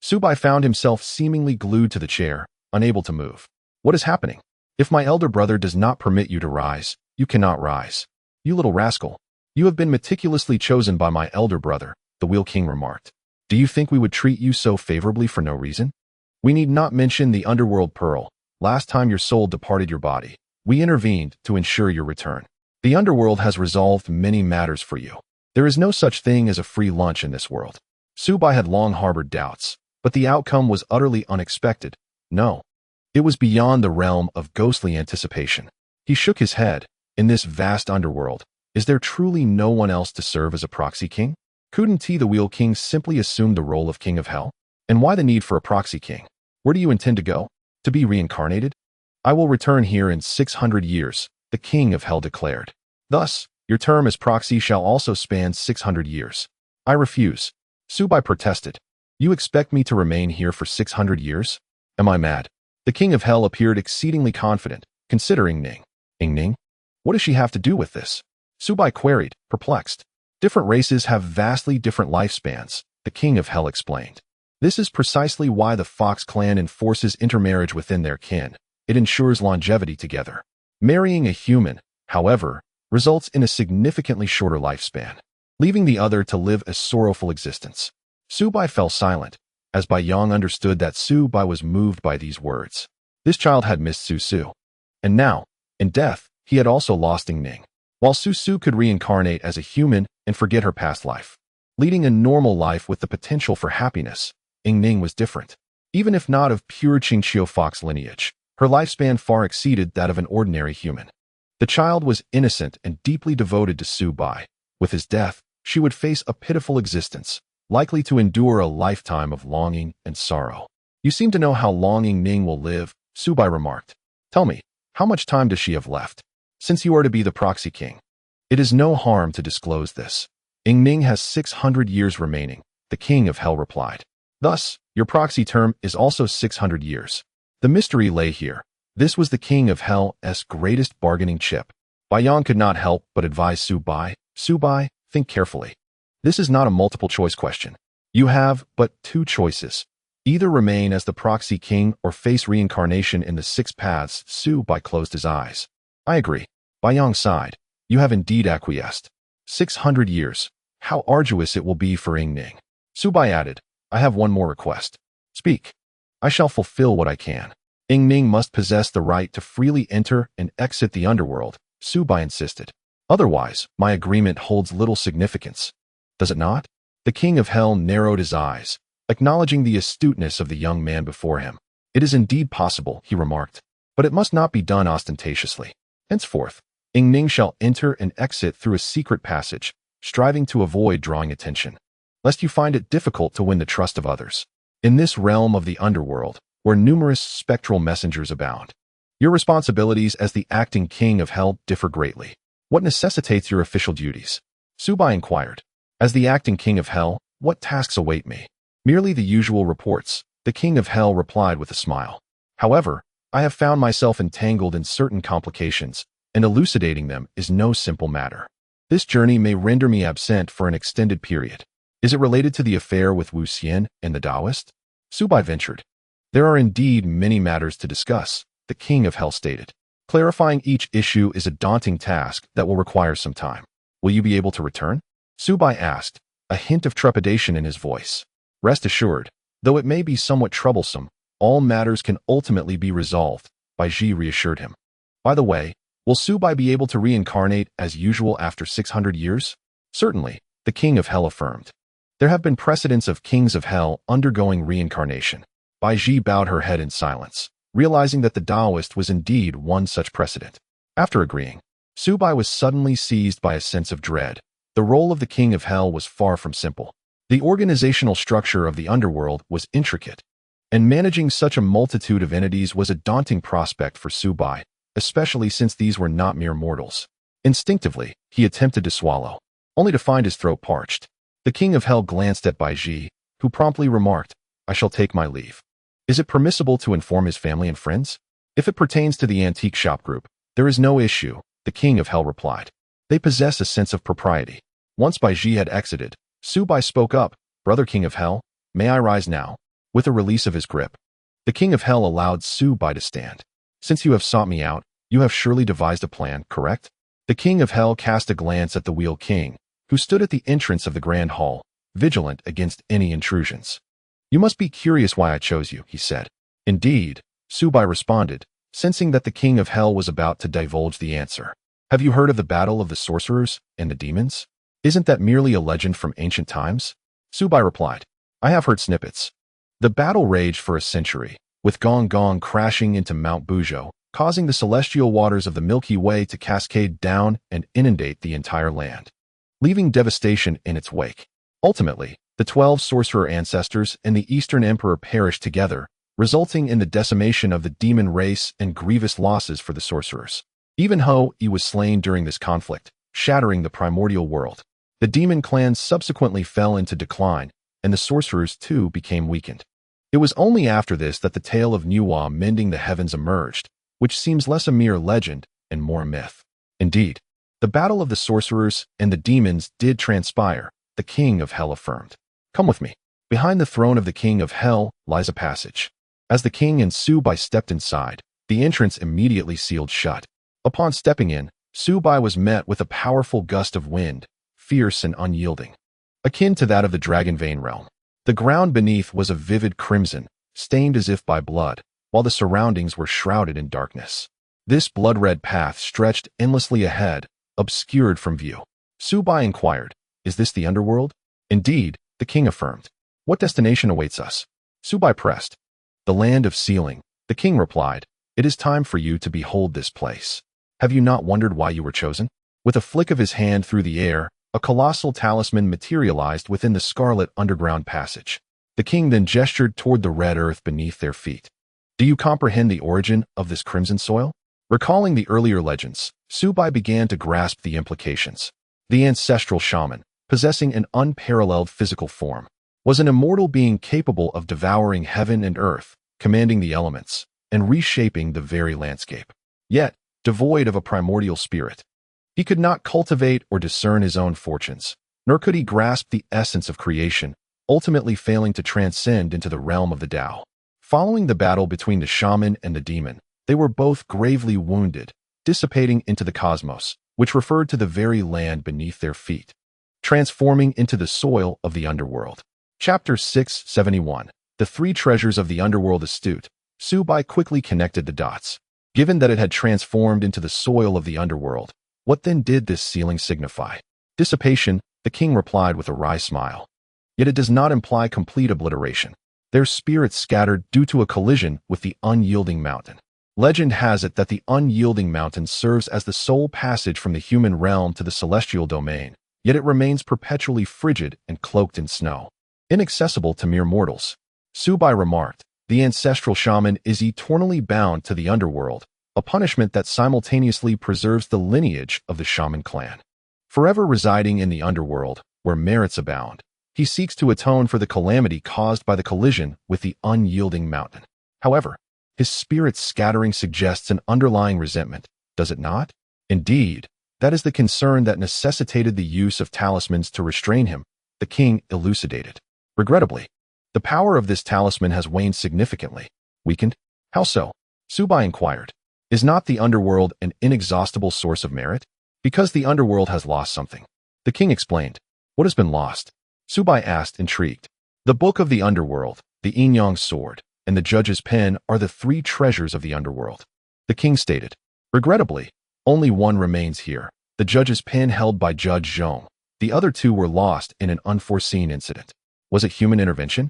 Xiao Bai found himself seemingly glued to the chair, unable to move. "What is happening? If my elder brother does not permit you to rise, you cannot rise. You little rascal. You have been meticulously chosen by my elder brother," the Wheel King remarked. "Do you think we would treat you so favorably for no reason? We need not mention the underworld pearl. Last time your soul departed your body, we intervened to ensure your return. The underworld has resolved many matters for you. There is no such thing as a free lunch in this world." Xiao Bai had long harbored doubts, but the outcome was utterly unexpected. No, it was beyond the realm of ghostly anticipation. He shook his head. In this vast underworld, is there truly no one else to serve as a proxy king? Couldn't the Wheel King simply assume the role of king of hell? And why the need for a proxy king? Where do you intend to go? To be reincarnated? "I will return here in 600 years, the king of hell declared. "Thus, your term as proxy shall also span 600 years. "I refuse," Xiao Bai protested. "You expect me to remain here for 600 years? Am I mad?" The king of hell appeared exceedingly confident, considering Ning. "Ning? What does she have to do with this?" Xiao Bai queried, perplexed. "Different races have vastly different lifespans," the king of hell explained. "This is precisely why the Fox clan enforces intermarriage within their kin. It ensures longevity together. Marrying a human, however, results in a significantly shorter lifespan, leaving the other to live a sorrowful existence." Xiao Bai fell silent, as Bai Yang understood that Xiao Bai was moved by these words. This child had missed Su Su. And now, in death, he had also lost Ning Ning. While Su Su could reincarnate as a human and forget her past life, leading a normal life with the potential for happiness, Ning Ning was different. Even if not of pure Qing Qiu Fox lineage, her lifespan far exceeded that of an ordinary human. The child was innocent and deeply devoted to Xiao Bai. With his death, she would face a pitiful existence, likely to endure a lifetime of longing and sorrow. "You seem to know how long Ning Ning will live," Xiao Bai remarked. "Tell me, how much time does she have left? Since you are to be the proxy king, it is no harm to disclose this." "Ning Ning has 600 years remaining," the king of hell replied. "Thus, your proxy term is also 600 years. The mystery lay here. This was the king of hell's greatest bargaining chip." Bai Yang could not help but advise Xiao Bai. "Xiao Bai, think carefully. This is not a multiple-choice question. You have but two choices. Either remain as the proxy king or face reincarnation in the 6 paths." Xiao Bai closed his eyes. "I agree." Bai Yang sighed. "You have indeed acquiesced. 600 years. How arduous it will be for Ning Ning." Xiao Bai added, "I have one more request." "Speak." "I shall fulfill what I can. Ning Ning must possess the right to freely enter and exit the underworld," Xiao Bai insisted. "Otherwise, my agreement holds little significance." "Does it not?" The king of hell narrowed his eyes, acknowledging the astuteness of the young man before him. "It is indeed possible," he remarked, "but it must not be done ostentatiously. Henceforth, Ning Ning shall enter and exit through a secret passage, striving to avoid drawing attention, lest you find it difficult to win the trust of others. In this realm of the underworld, where numerous spectral messengers abound, your responsibilities as the acting king of hell differ greatly. What necessitates your official duties?" Xiao Bai inquired. "As the acting king of hell, what tasks await me?" "Merely the usual reports," the king of hell replied with a smile. "However, I have found myself entangled in certain complications, and elucidating them is no simple matter. This journey may render me absent for an extended period. Is it related to the affair with Wu Xian and the Taoist?" Xiao Bai ventured. "There are indeed many matters to discuss," the king of hell stated. "Clarifying each issue is a daunting task that will require some time. Will you be able to return?" Xiao Bai asked, a hint of trepidation in his voice. "Rest assured, though it may be somewhat troublesome, all matters can ultimately be resolved," Bai Ji reassured him. "By the way, will Xiao Bai be able to reincarnate as usual after 600 years? "Certainly," the king of hell affirmed. "There have been precedents of kings of hell undergoing reincarnation." Bai Ji bowed her head in silence, realizing that the Taoist was indeed one such precedent. After agreeing, Xiao Bai was suddenly seized by a sense of dread. The role of the king of hell was far from simple. The organizational structure of the underworld was intricate, and managing such a multitude of entities was a daunting prospect for Xiao Bai, especially since these were not mere mortals. Instinctively, he attempted to swallow, only to find his throat parched. The king of hell glanced at Bai Ji, who promptly remarked, "I shall take my leave." Is it permissible to inform his family and friends? If it pertains to the antique shop group, there is no issue, the king of hell replied. They possess a sense of propriety. Once Bai Ji had exited, Xiao Bai spoke up, "Brother king of hell, may I rise now?" With a release of his grip, the king of hell allowed Xiao Bai to stand. "Since you have sought me out, you have surely devised a plan, correct?" The king of hell cast a glance at the wheel king, who stood at the entrance of the grand hall, vigilant against any intrusions. "You must be curious why I chose you," he said. "Indeed," Xiao Bai responded, sensing that the king of hell was about to divulge the answer. "Have you heard of the battle of the sorcerers and the demons? Isn't that merely a legend from ancient times?" Xiao Bai replied, "I have heard snippets." The battle raged for a century, with Gong Gong crashing into Mount Buzhou, causing the celestial waters of the Milky Way to cascade down and inundate the entire land, leaving devastation in its wake. Ultimately, the 12 sorcerer ancestors and the Eastern Emperor perished together, resulting in the decimation of the demon race and grievous losses for the sorcerers. Even Ho-I was slain during this conflict, shattering the primordial world. The demon clans subsequently fell into decline, and the sorcerers too became weakened. It was only after this that the tale of Nuwa mending the heavens emerged, which seems less a mere legend and more a myth. Indeed, the battle of the sorcerers and the demons did transpire, the king of hell affirmed. "Come with me. Behind the throne of the king of hell lies a passage." As the king and Xiao Bai stepped inside, the entrance immediately sealed shut. Upon stepping in, Xiao Bai was met with a powerful gust of wind, fierce and unyielding, akin to that of the Dragon Vein realm. The ground beneath was a vivid crimson, stained as if by blood, while the surroundings were shrouded in darkness. This blood-red path stretched endlessly ahead, obscured from view. Xiao Bai inquired, "Is this the underworld?" "Indeed," the king affirmed. "What destination awaits us?" Xiao Bai pressed. "The land of sealing," the king replied. "It is time for you to behold this place. Have you not wondered why you were chosen?" With a flick of his hand through the air, a colossal talisman materialized within the scarlet underground passage. The king then gestured toward the red earth beneath their feet. "Do you comprehend the origin of this crimson soil?" Recalling the earlier legends, Xiao Bai began to grasp the implications. The ancestral shaman, possessing an unparalleled physical form, was an immortal being capable of devouring heaven and earth, commanding the elements, and reshaping the very landscape. Yet, devoid of a primordial spirit, he could not cultivate or discern his own fortunes, nor could he grasp the essence of creation, ultimately failing to transcend into the realm of the Tao. Following the battle between the shaman and the demon, they were both gravely wounded, dissipating into the cosmos, which referred to the very land beneath their feet, transforming into the soil of the underworld. Chapter 671. The Three Treasures of the Underworld. Astute, Xiao Bai quickly connected the dots. Given that it had transformed into the soil of the underworld, what then did this sealing signify? Dissipation, the king replied with a wry smile. Yet it does not imply complete obliteration. Their spirits scattered due to a collision with the unyielding mountain. Legend has it that the unyielding mountain serves as the sole passage from the human realm to the celestial domain, yet it remains perpetually frigid and cloaked in snow, inaccessible to mere mortals. Xiao Bai remarked, "The ancestral shaman is eternally bound to the underworld, a punishment that simultaneously preserves the lineage of the shaman clan. Forever residing in the underworld, where merits abound, he seeks to atone for the calamity caused by the collision with the unyielding mountain. However, his spirit scattering suggests an underlying resentment, does it not? Indeed, that is the concern that necessitated the use of talismans to restrain him," the king elucidated. "Regrettably, the power of this talisman has waned significantly." "Weakened? How so?" Xiao Bai inquired. "Is not the underworld an inexhaustible source of merit?" "Because the underworld has lost something," the king explained. "What has been lost?" Xiao Bai asked, intrigued. "The Book of the Underworld, the Yin Yang Sword, and the Judge's Pen are the three treasures of the underworld," the king stated. "Regrettably, only one remains here, the Judge's Pen held by Judge Zhong. The other two were lost in an unforeseen incident." "Was it human intervention?"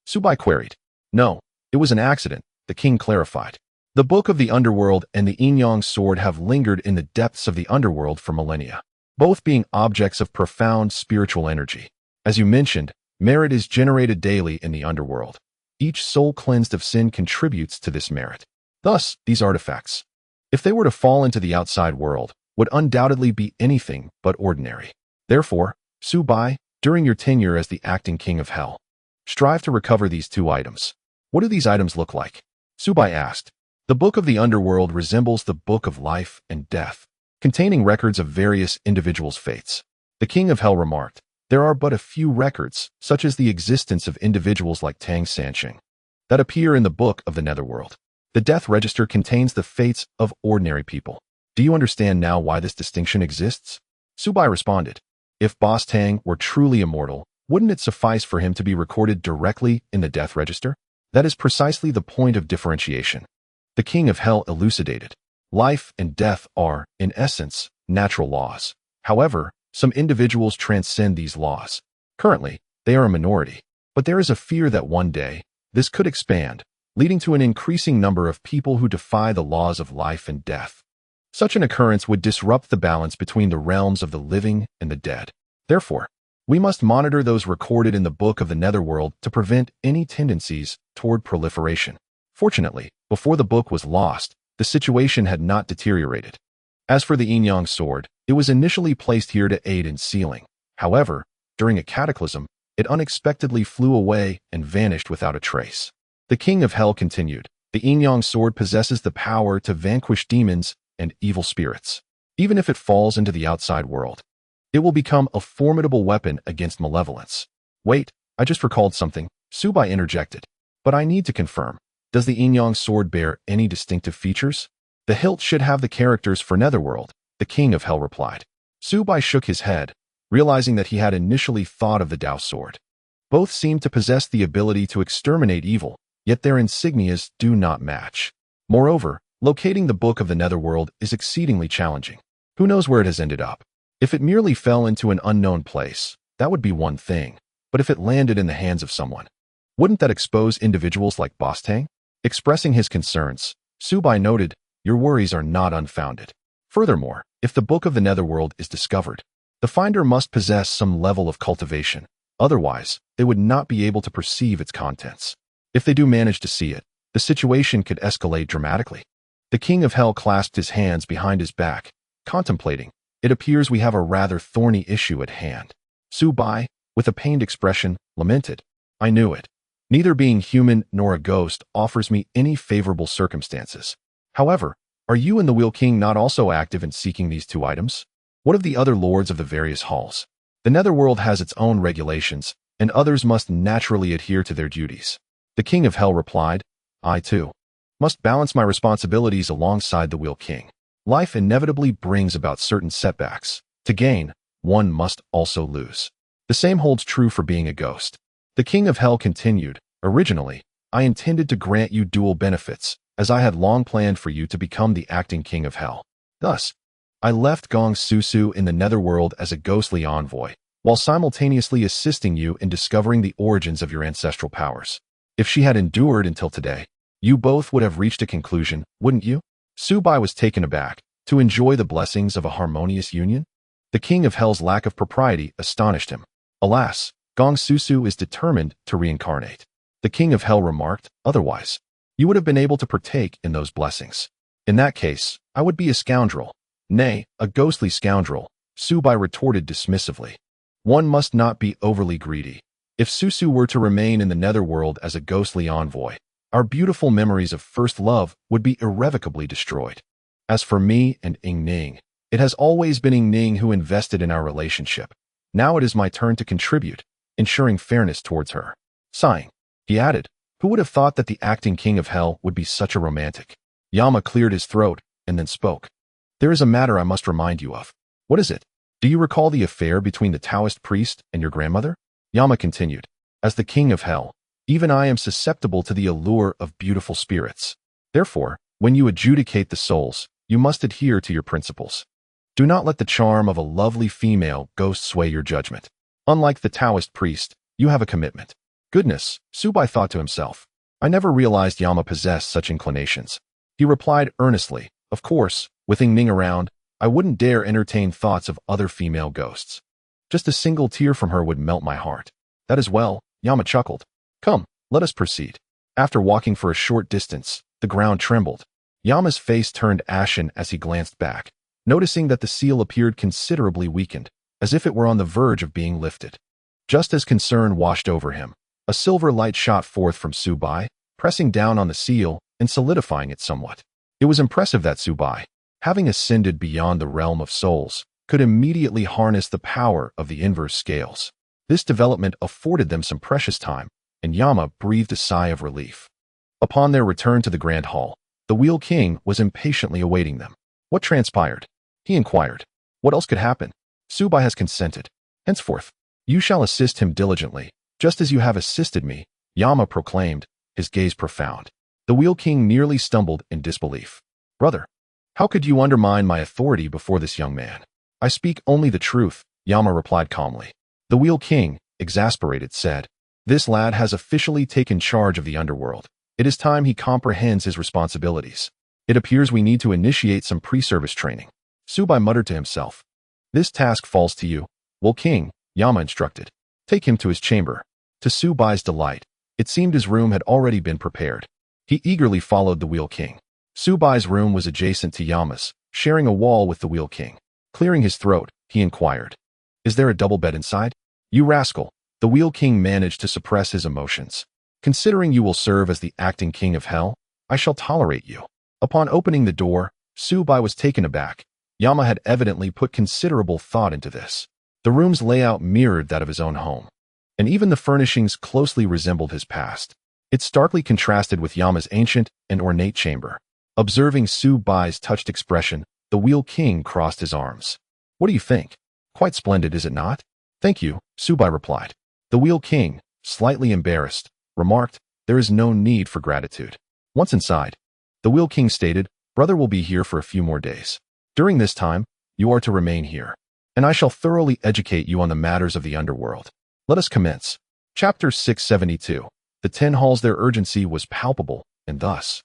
Xiao Bai queried. "No, it was an accident," the king clarified. "The Book of the Underworld and the Yin Yang Sword have lingered in the depths of the underworld for millennia, both being objects of profound spiritual energy. As you mentioned, merit is generated daily in the underworld. Each soul cleansed of sin contributes to this merit. Thus, these artifacts, if they were to fall into the outside world, would undoubtedly be anything but ordinary. Therefore, Xiao Bai, during your tenure as the acting king of hell. Strive to recover these 2 items. What do these items look like? Xiao Bai asked. The Book of the Underworld resembles the Book of Life and Death, containing records of various individuals' fates. The king of hell remarked, there are but a few records, such as the existence of individuals like Tang Sanqing, that appear in the Book of the Netherworld. The death register contains the fates of ordinary people. Do you understand now why this distinction exists? Xiao Bai responded, if Boss Tang were truly immortal, wouldn't it suffice for him to be recorded directly in the death register? That is precisely the point of differentiation. The king of hell elucidated. Life and death are, in essence, natural laws. However, some individuals transcend these laws. Currently, they are a minority, but there is a fear that one day, this could expand, leading to an increasing number of people who defy the laws of life and death. Such an occurrence would disrupt the balance between the realms of the living and the dead. Therefore, we must monitor those recorded in the Book of the Netherworld to prevent any tendencies toward proliferation. Fortunately, before the book was lost, the situation had not deteriorated. As for the yin-yang sword, it was initially placed here to aid in sealing. However, during a cataclysm, it unexpectedly flew away and vanished without a trace. The king of hell continued, the yin-yang sword possesses the power to vanquish demons and evil spirits. Even if it falls into the outside world, it will become a formidable weapon against malevolence. Wait, I just recalled something, Xiao Bai interjected. But I need to confirm. Does the yin-yang sword bear any distinctive features? The hilt should have the characters for Netherworld, the king of hell replied. Xiao Bai shook his head, realizing that he had initially thought of the Dao sword. Both seem to possess the ability to exterminate evil, yet their insignias do not match. Moreover, locating the Book of the Netherworld is exceedingly challenging. Who knows where it has ended up? If it merely fell into an unknown place, that would be one thing. But if it landed in the hands of someone, wouldn't that expose individuals like Boss Tang? Expressing his concerns, Xiao Bai noted, your worries are not unfounded. Furthermore, if the Book of the Netherworld is discovered, the finder must possess some level of cultivation. Otherwise, they would not be able to perceive its contents. If they do manage to see it, the situation could escalate dramatically. The king of hell clasped his hands behind his back, contemplating. It appears we have a rather thorny issue at hand. Xiao Bai, with a pained expression, lamented. I knew it. Neither being human nor a ghost offers me any favorable circumstances. However, are you and the Wheel King not also active in seeking these 2 items? What of the other lords of the various halls? The Netherworld has its own regulations, and others must naturally adhere to their duties. The king of hell replied, I too must balance my responsibilities alongside the Wheel King. Life inevitably brings about certain setbacks. To gain, one must also lose. The same holds true for being a ghost. The king of hell continued, originally, I intended to grant you dual benefits, as I had long planned for you to become the acting king of hell. Thus, I left Gong Susu in the Netherworld as a ghostly envoy, while simultaneously assisting you in discovering the origins of your ancestral powers. If she had endured until today, you both would have reached a conclusion, wouldn't you? Xiao Bai was taken aback. To enjoy the blessings of a harmonious union? The king of hell's lack of propriety astonished him. Alas, Gong Susu is determined to reincarnate. The king of hell remarked, otherwise, you would have been able to partake in those blessings. In that case, I would be a scoundrel. Nay, a ghostly scoundrel, Xiao Bai retorted dismissively. One must not be overly greedy. If Susu were to remain in the Netherworld as a ghostly envoy, our beautiful memories of first love would be irrevocably destroyed. As for me and Ying Ning, it has always been Ying Ning who invested in our relationship. Now it is my turn to contribute, ensuring fairness towards her. Sighing, he added, who would have thought that the acting king of hell would be such a romantic? Yama cleared his throat and then spoke. There is a matter I must remind you of. What is it? Do you recall the affair between the Taoist priest and your grandmother? Yama continued, as the king of hell, even I am susceptible to the allure of beautiful spirits. Therefore, when you adjudicate the souls, you must adhere to your principles. Do not let the charm of a lovely female ghost sway your judgment. Unlike the Taoist priest, you have a commitment. Goodness, Xiao Bai thought to himself. I never realized Yama possessed such inclinations. He replied earnestly, of course, with Ying Ning around, I wouldn't dare entertain thoughts of other female ghosts. Just a single tear from her would melt my heart. That is well, Yama chuckled. Come, let us proceed. After walking for a short distance, the ground trembled. Yama's face turned ashen as he glanced back, noticing that the seal appeared considerably weakened, as if it were on the verge of being lifted. Just as concern washed over him, a silver light shot forth from Xiao Bai, pressing down on the seal and solidifying it somewhat. It was impressive that Xiao Bai, having ascended beyond the realm of souls, could immediately harness the power of the inverse scales. This development afforded them some precious time, and Yama breathed a sigh of relief. Upon their return to the Grand Hall, the Wheel King was impatiently awaiting them. What transpired? He inquired. What else could happen? Xiao Bai has consented. Henceforth, you shall assist him diligently, just as you have assisted me, Yama proclaimed, his gaze profound. The Wheel King nearly stumbled in disbelief. Brother, how could you undermine my authority before this young man? I speak only the truth, Yama replied calmly. The Wheel King, exasperated, said, This lad has officially taken charge of the underworld. It is time he comprehends his responsibilities. It appears we need to initiate some pre-service training. Xiao Bai muttered to himself. This task falls to you, Wheel King, Yama instructed. Take him to his chamber. To Xiao Bai's delight, it seemed his room had already been prepared. He eagerly followed the Wheel King. Xiao Bai's room was adjacent to Yama's, sharing a wall with the Wheel King. Clearing his throat, he inquired, Is there a double bed inside? You rascal, the Wheel King managed to suppress his emotions. Considering you will serve as the acting king of hell, I shall tolerate you. Upon opening the door, Xiao Bai was taken aback. Yama had evidently put considerable thought into this. The room's layout mirrored that of his own home, and even the furnishings closely resembled his past. It starkly contrasted with Yama's ancient and ornate chamber. Observing Xiao Bai's touched expression, the Wheel King crossed his arms. What do you think? Quite splendid, is it not? Thank you, Xiao Bai replied. The Wheel King, slightly embarrassed, remarked, There is no need for gratitude. Once inside, the Wheel King stated, Brother will be here for a few more days. During this time, you are to remain here, and I shall thoroughly educate you on the matters of the underworld. Let us commence. Chapter 672. The 10 halls. Their urgency was palpable, and thus,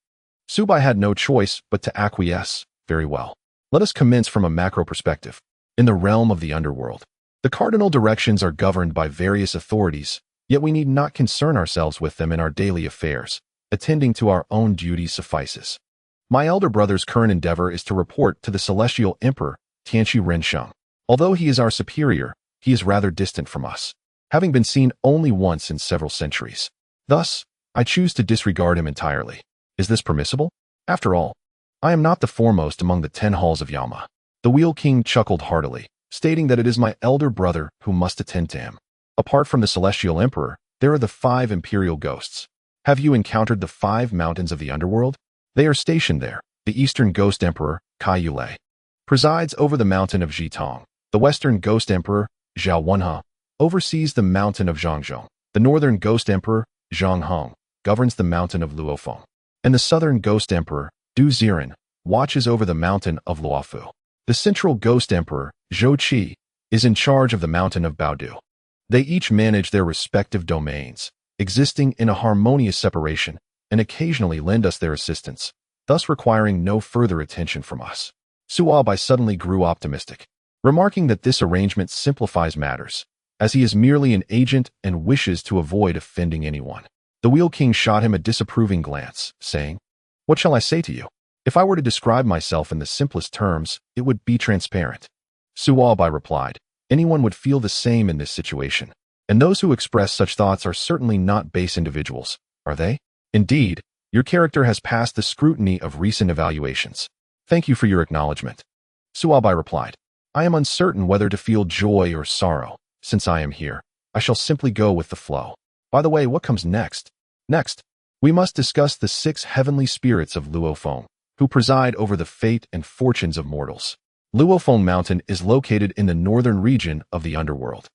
Xiao Bai had no choice but to acquiesce. Very well. Let us commence from a macro perspective. In the realm of the underworld, the cardinal directions are governed by various authorities, yet we need not concern ourselves with them in our daily affairs. Attending to our own duties suffices. My elder brother's current endeavor is to report to the celestial emperor, Tianqi Rensheng. Although he is our superior, he is rather distant from us, having been seen only once in several centuries. Thus, I choose to disregard him entirely. Is this permissible? After all, I am not the foremost among the 10 halls of Yama. The Wheel King chuckled heartily, stating that it is my elder brother who must attend to him. Apart from the celestial emperor, there are the 5 imperial ghosts. Have you encountered the 5 mountains of the underworld? They are stationed there. The eastern ghost emperor, Kai Yulei, presides over the mountain of Jitong. The western ghost emperor, Zhao Wenhe, oversees the mountain of Zhangzhong. The northern ghost emperor, Zhang Hong, governs the mountain of Luofeng. And the southern ghost emperor, Du Ziren, watches over the mountain of Luofu. The central ghost emperor, Zhou Qi, is in charge of the mountain of Baodu. They each manage their respective domains, existing in a harmonious separation, and occasionally lend us their assistance, thus requiring no further attention from us. Xiao Bai suddenly grew optimistic, remarking that this arrangement simplifies matters, as he is merely an agent and wishes to avoid offending anyone. The Wheel King shot him a disapproving glance, saying, What shall I say to you? If I were to describe myself in the simplest terms, it would be transparent. Xiao Bai replied, Anyone would feel the same in this situation, and those who express such thoughts are certainly not base individuals, are they? Indeed, your character has passed the scrutiny of recent evaluations. Thank you for your acknowledgement. Xiao Bai replied, I am uncertain whether to feel joy or sorrow. Since I am here, I shall simply go with the flow. By the way, what comes next? Next, we must discuss the 6 heavenly spirits of Luofeng, who preside over the fate and fortunes of mortals. Luofeng Mountain is located in the northern region of the underworld.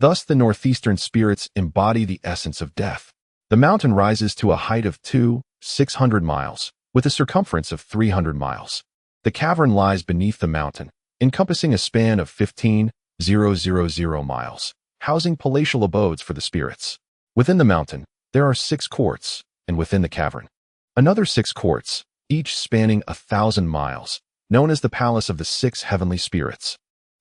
Thus, the northeastern spirits embody the essence of death. The mountain rises to a height of 600 miles, with a circumference of 300 miles. The cavern lies beneath the mountain, encompassing a span of 15,000 miles, housing palatial abodes for the spirits. Within the mountain, there are 6 courts, and within the cavern, another 6 courts, each spanning 1,000 miles, known as the Palace of the 6 Heavenly Spirits.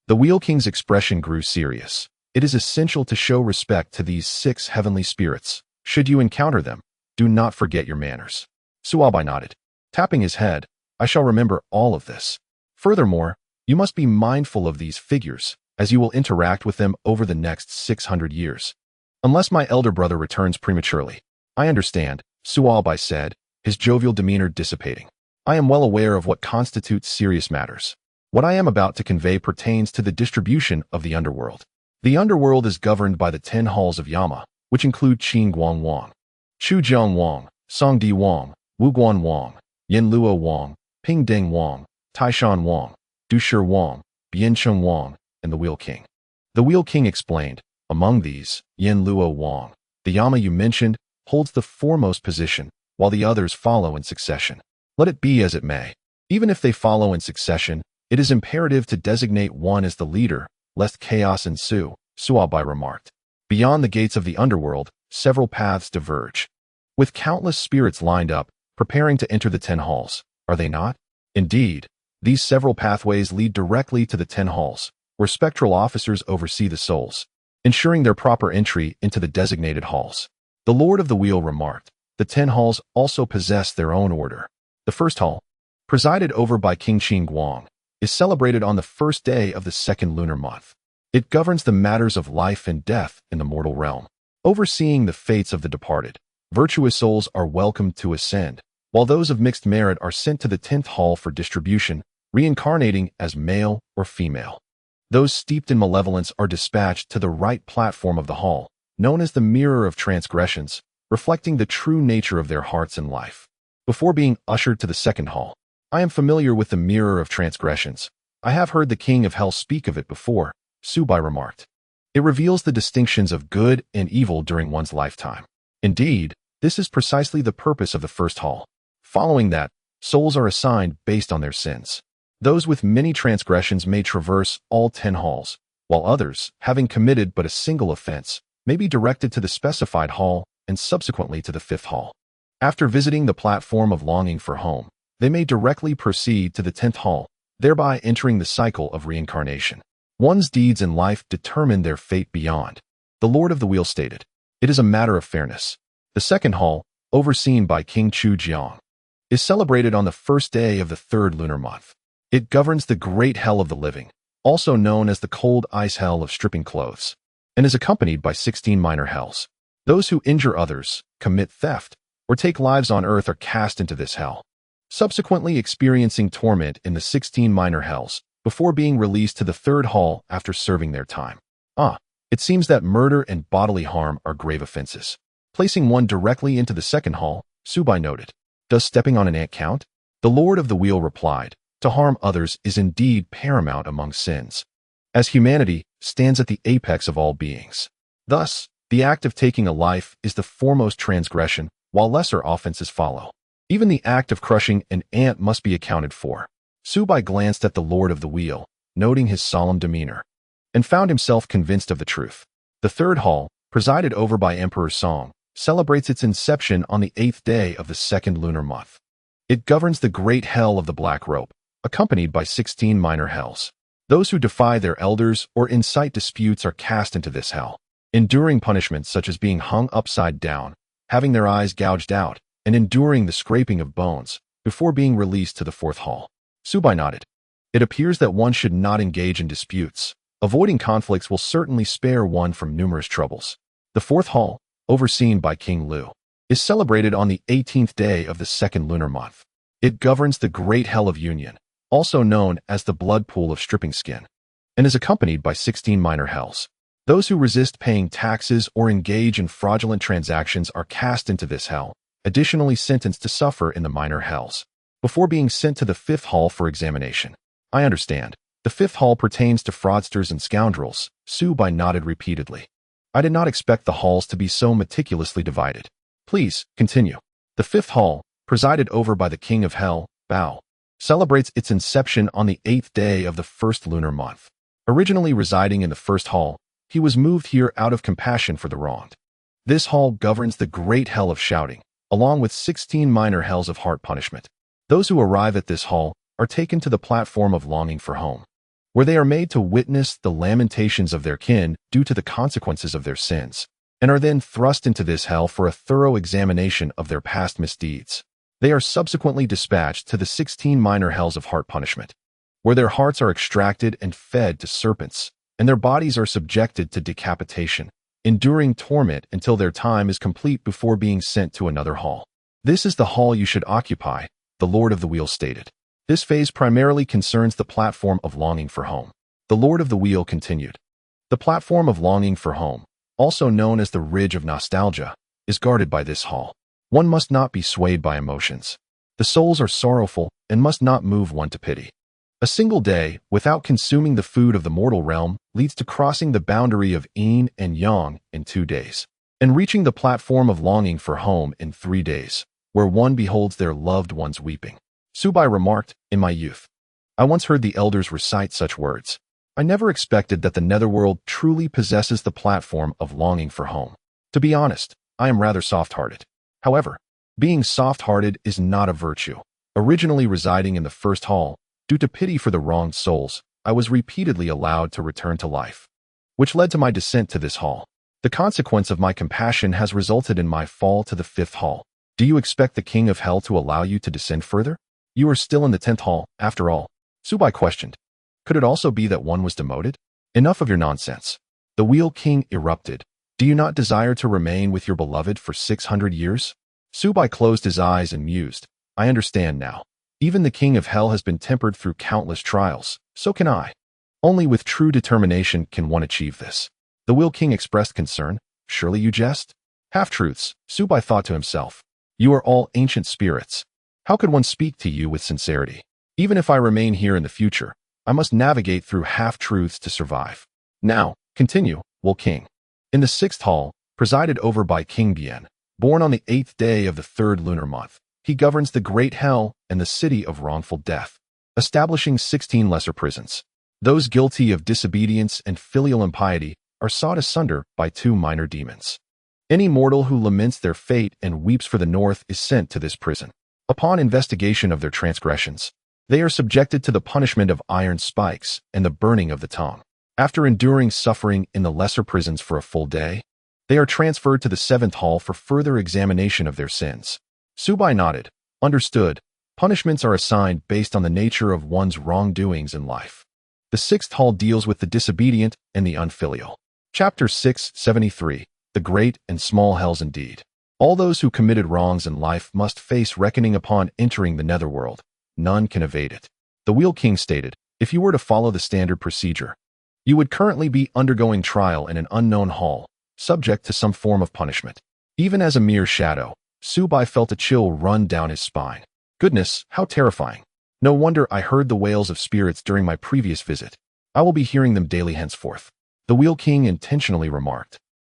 The Wheel King's expression grew serious. It is essential to show respect to these 6 heavenly spirits. Should you encounter them, do not forget your manners. Xiao Bai nodded, tapping his head. I shall remember all of this. Furthermore, you must be mindful of these figures, as you will interact with them over the next 600 years. Unless my elder brother returns prematurely. I understand, Xiao Bai said, his jovial demeanor dissipating. I am well aware of what constitutes serious matters. What I am about to convey pertains to the distribution of the underworld. The underworld is governed by the 10 halls of Yama, which include Qing Guang Wang, Chu Jiang Wang, Song Di Wang, Wu Guan Wang, Yin Luo Wang, Ping Deng Wang, Taishan Wang, Dushi Wang, Biancheng Wang, and the Wheel King. The Wheel King explained, among these, Yin Luo Wang, the Yama you mentioned, holds the foremost position, while the others follow in succession. Let it be as it may. Even if they follow in succession, it is imperative to designate one as the leader, lest chaos ensue, Xiao Bai remarked. Beyond the gates of the underworld, several paths diverge. With countless spirits lined up, preparing to enter the 10 halls, are they not? Indeed, these several pathways lead directly to the 10 halls, where spectral officers oversee the souls, ensuring their proper entry into the designated halls. The Lord of the Wheel remarked, the 10 halls also possess their own order. The first hall, presided over by King Qing, is celebrated on the first day of the second lunar month. It governs the matters of life and death in the mortal realm. Overseeing the fates of the departed, virtuous souls are welcomed to ascend, while those of mixed merit are sent to the 10th hall for distribution, reincarnating as male or female. Those steeped in malevolence are dispatched to the right platform of the hall, known as the mirror of transgressions, reflecting the true nature of their hearts and life. Before being ushered to the second hall, I am familiar with the mirror of transgressions. I have heard the king of hell speak of it before, Xiao Bai remarked. It reveals the distinctions of good and evil during one's lifetime. Indeed, this is precisely the purpose of the first hall. Following that, souls are assigned based on their sins. Those with many transgressions may traverse all 10 halls, while others, having committed but a single offense, may be directed to the specified hall and subsequently to the 5th hall. After visiting the platform of longing for home, they may directly proceed to the 10th hall, thereby entering the cycle of reincarnation. One's deeds in life determine their fate beyond. The Lord of the Wheel stated, it is a matter of fairness. The second hall, overseen by King Qiu, is celebrated on the first day of the 3rd lunar month. It governs the great hell of the living, also known as the cold ice hell of stripping clothes, and is accompanied by 16 minor hells. Those who injure others, commit theft, or take lives on earth are cast into this hell, subsequently experiencing torment in the 16 minor hells before being released to the 3rd hall after serving their time. It seems that murder and bodily harm are grave offenses. Placing one directly into the 2nd hall, Xiao Bai noted, does stepping on an ant count? The Lord of the Wheel replied, to harm others is indeed paramount among sins, as humanity stands at the apex of all beings. Thus, the act of taking a life is the foremost transgression, while lesser offenses follow. Even the act of crushing an ant must be accounted for. Xiao Bai glanced at the Lord of the Wheel, noting his solemn demeanor, and found himself convinced of the truth. The 3rd hall, presided over by Emperor Song, celebrates its inception on the 8th day of the 2nd lunar month. It governs the great hell of the black rope, accompanied by 16 minor hells. Those who defy their elders or incite disputes are cast into this hell, enduring punishments such as being hung upside down, having their eyes gouged out, and enduring the scraping of bones, before being released to the 4th hall. Xiao Bai nodded. It appears that one should not engage in disputes. Avoiding conflicts will certainly spare one from numerous troubles. The 4th hall, overseen by King Lu, is celebrated on the 18th day of the 2nd lunar month. It governs the great hell of union, also known as the blood pool of stripping skin, and is accompanied by 16 minor hells. Those who resist paying taxes or engage in fraudulent transactions are cast into this hell, additionally sentenced to suffer in the minor hells, before being sent to the 5th hall for examination. I understand. The 5th hall pertains to fraudsters and scoundrels, Xiao Bai nodded repeatedly. I did not expect the halls to be so meticulously divided. Please, continue. The 5th hall, presided over by the King of Hell, Bao, celebrates its inception on the 8th day of the 1st lunar month. Originally residing in the 1st hall, he was moved here out of compassion for the wronged. This hall governs the great hell of shouting, along with 16 minor hells of heart punishment. Those who arrive at this hall are taken to the platform of longing for home, where they are made to witness the lamentations of their kin due to the consequences of their sins, and are then thrust into this hell for a thorough examination of their past misdeeds. They are subsequently dispatched to the 16 minor hells of heart punishment, where their hearts are extracted and fed to serpents, and their bodies are subjected to decapitation, enduring torment until their time is complete before being sent to another hall. This is the hall you should occupy, the Lord of the Wheel stated. This phase primarily concerns the platform of longing for home. The Lord of the Wheel continued. The platform of longing for home, also known as the Ridge of Nostalgia, is guarded by this hall. One must not be swayed by emotions. The souls are sorrowful and must not move one to pity. A single day, without consuming the food of the mortal realm, leads to crossing the boundary of yin and yang in 2 days, and reaching the platform of longing for home in 3 days, where one beholds their loved ones weeping. Xiao Bai remarked, in my youth, I once heard the elders recite such words. I never expected that the netherworld truly possesses the platform of longing for home. To be honest, I am rather soft-hearted. However, being soft-hearted is not a virtue. Originally residing in the first hall, due to pity for the wronged souls, I was repeatedly allowed to return to life, which led to my descent to this hall. The consequence of my compassion has resulted in my fall to the 5th hall. Do you expect the King of Hell to allow you to descend further? You are still in the 10th hall, after all. Xiao Bai questioned. Could it also be that one was demoted? Enough of your nonsense. The Wheel King erupted. Do you not desire to remain with your beloved for 600 years? Xiao Bai closed his eyes and mused. I understand now. Even the King of Hell has been tempered through countless trials. So can I. Only with true determination can one achieve this. The Wheel King expressed concern. Surely you jest? Half-truths, Xiao Bai thought to himself. You are all ancient spirits. How could one speak to you with sincerity? Even if I remain here in the future, I must navigate through half-truths to survive. Now, continue, Wheel King. In the 6th hall, presided over by King Bian, born on the 8th day of the 3rd lunar month, he governs the Great Hell and the City of Wrongful Death, establishing 16 lesser prisons. Those guilty of disobedience and filial impiety are sawed asunder by 2 minor demons. Any mortal who laments their fate and weeps for the north is sent to this prison. Upon investigation of their transgressions, they are subjected to the punishment of iron spikes and the burning of the tongue. After enduring suffering in the lesser prisons for a full day, they are transferred to the 7th hall for further examination of their sins. Xiao Bai nodded. Understood. Punishments are assigned based on the nature of one's wrongdoings in life. The 6th hall deals with the disobedient and the unfilial. Chapter 673. The Great and Small Hells Indeed. All those who committed wrongs in life must face reckoning upon entering the netherworld. None can evade it. The Wheel King stated, if you were to follow the standard procedure, you would currently be undergoing trial in an unknown hall, subject to some form of punishment. Even as a mere shadow, Xiao Bai felt a chill run down his spine. Goodness, how terrifying. No wonder I heard the wails of spirits during my previous visit. I will be hearing them daily henceforth. The Wheel King intentionally remarked.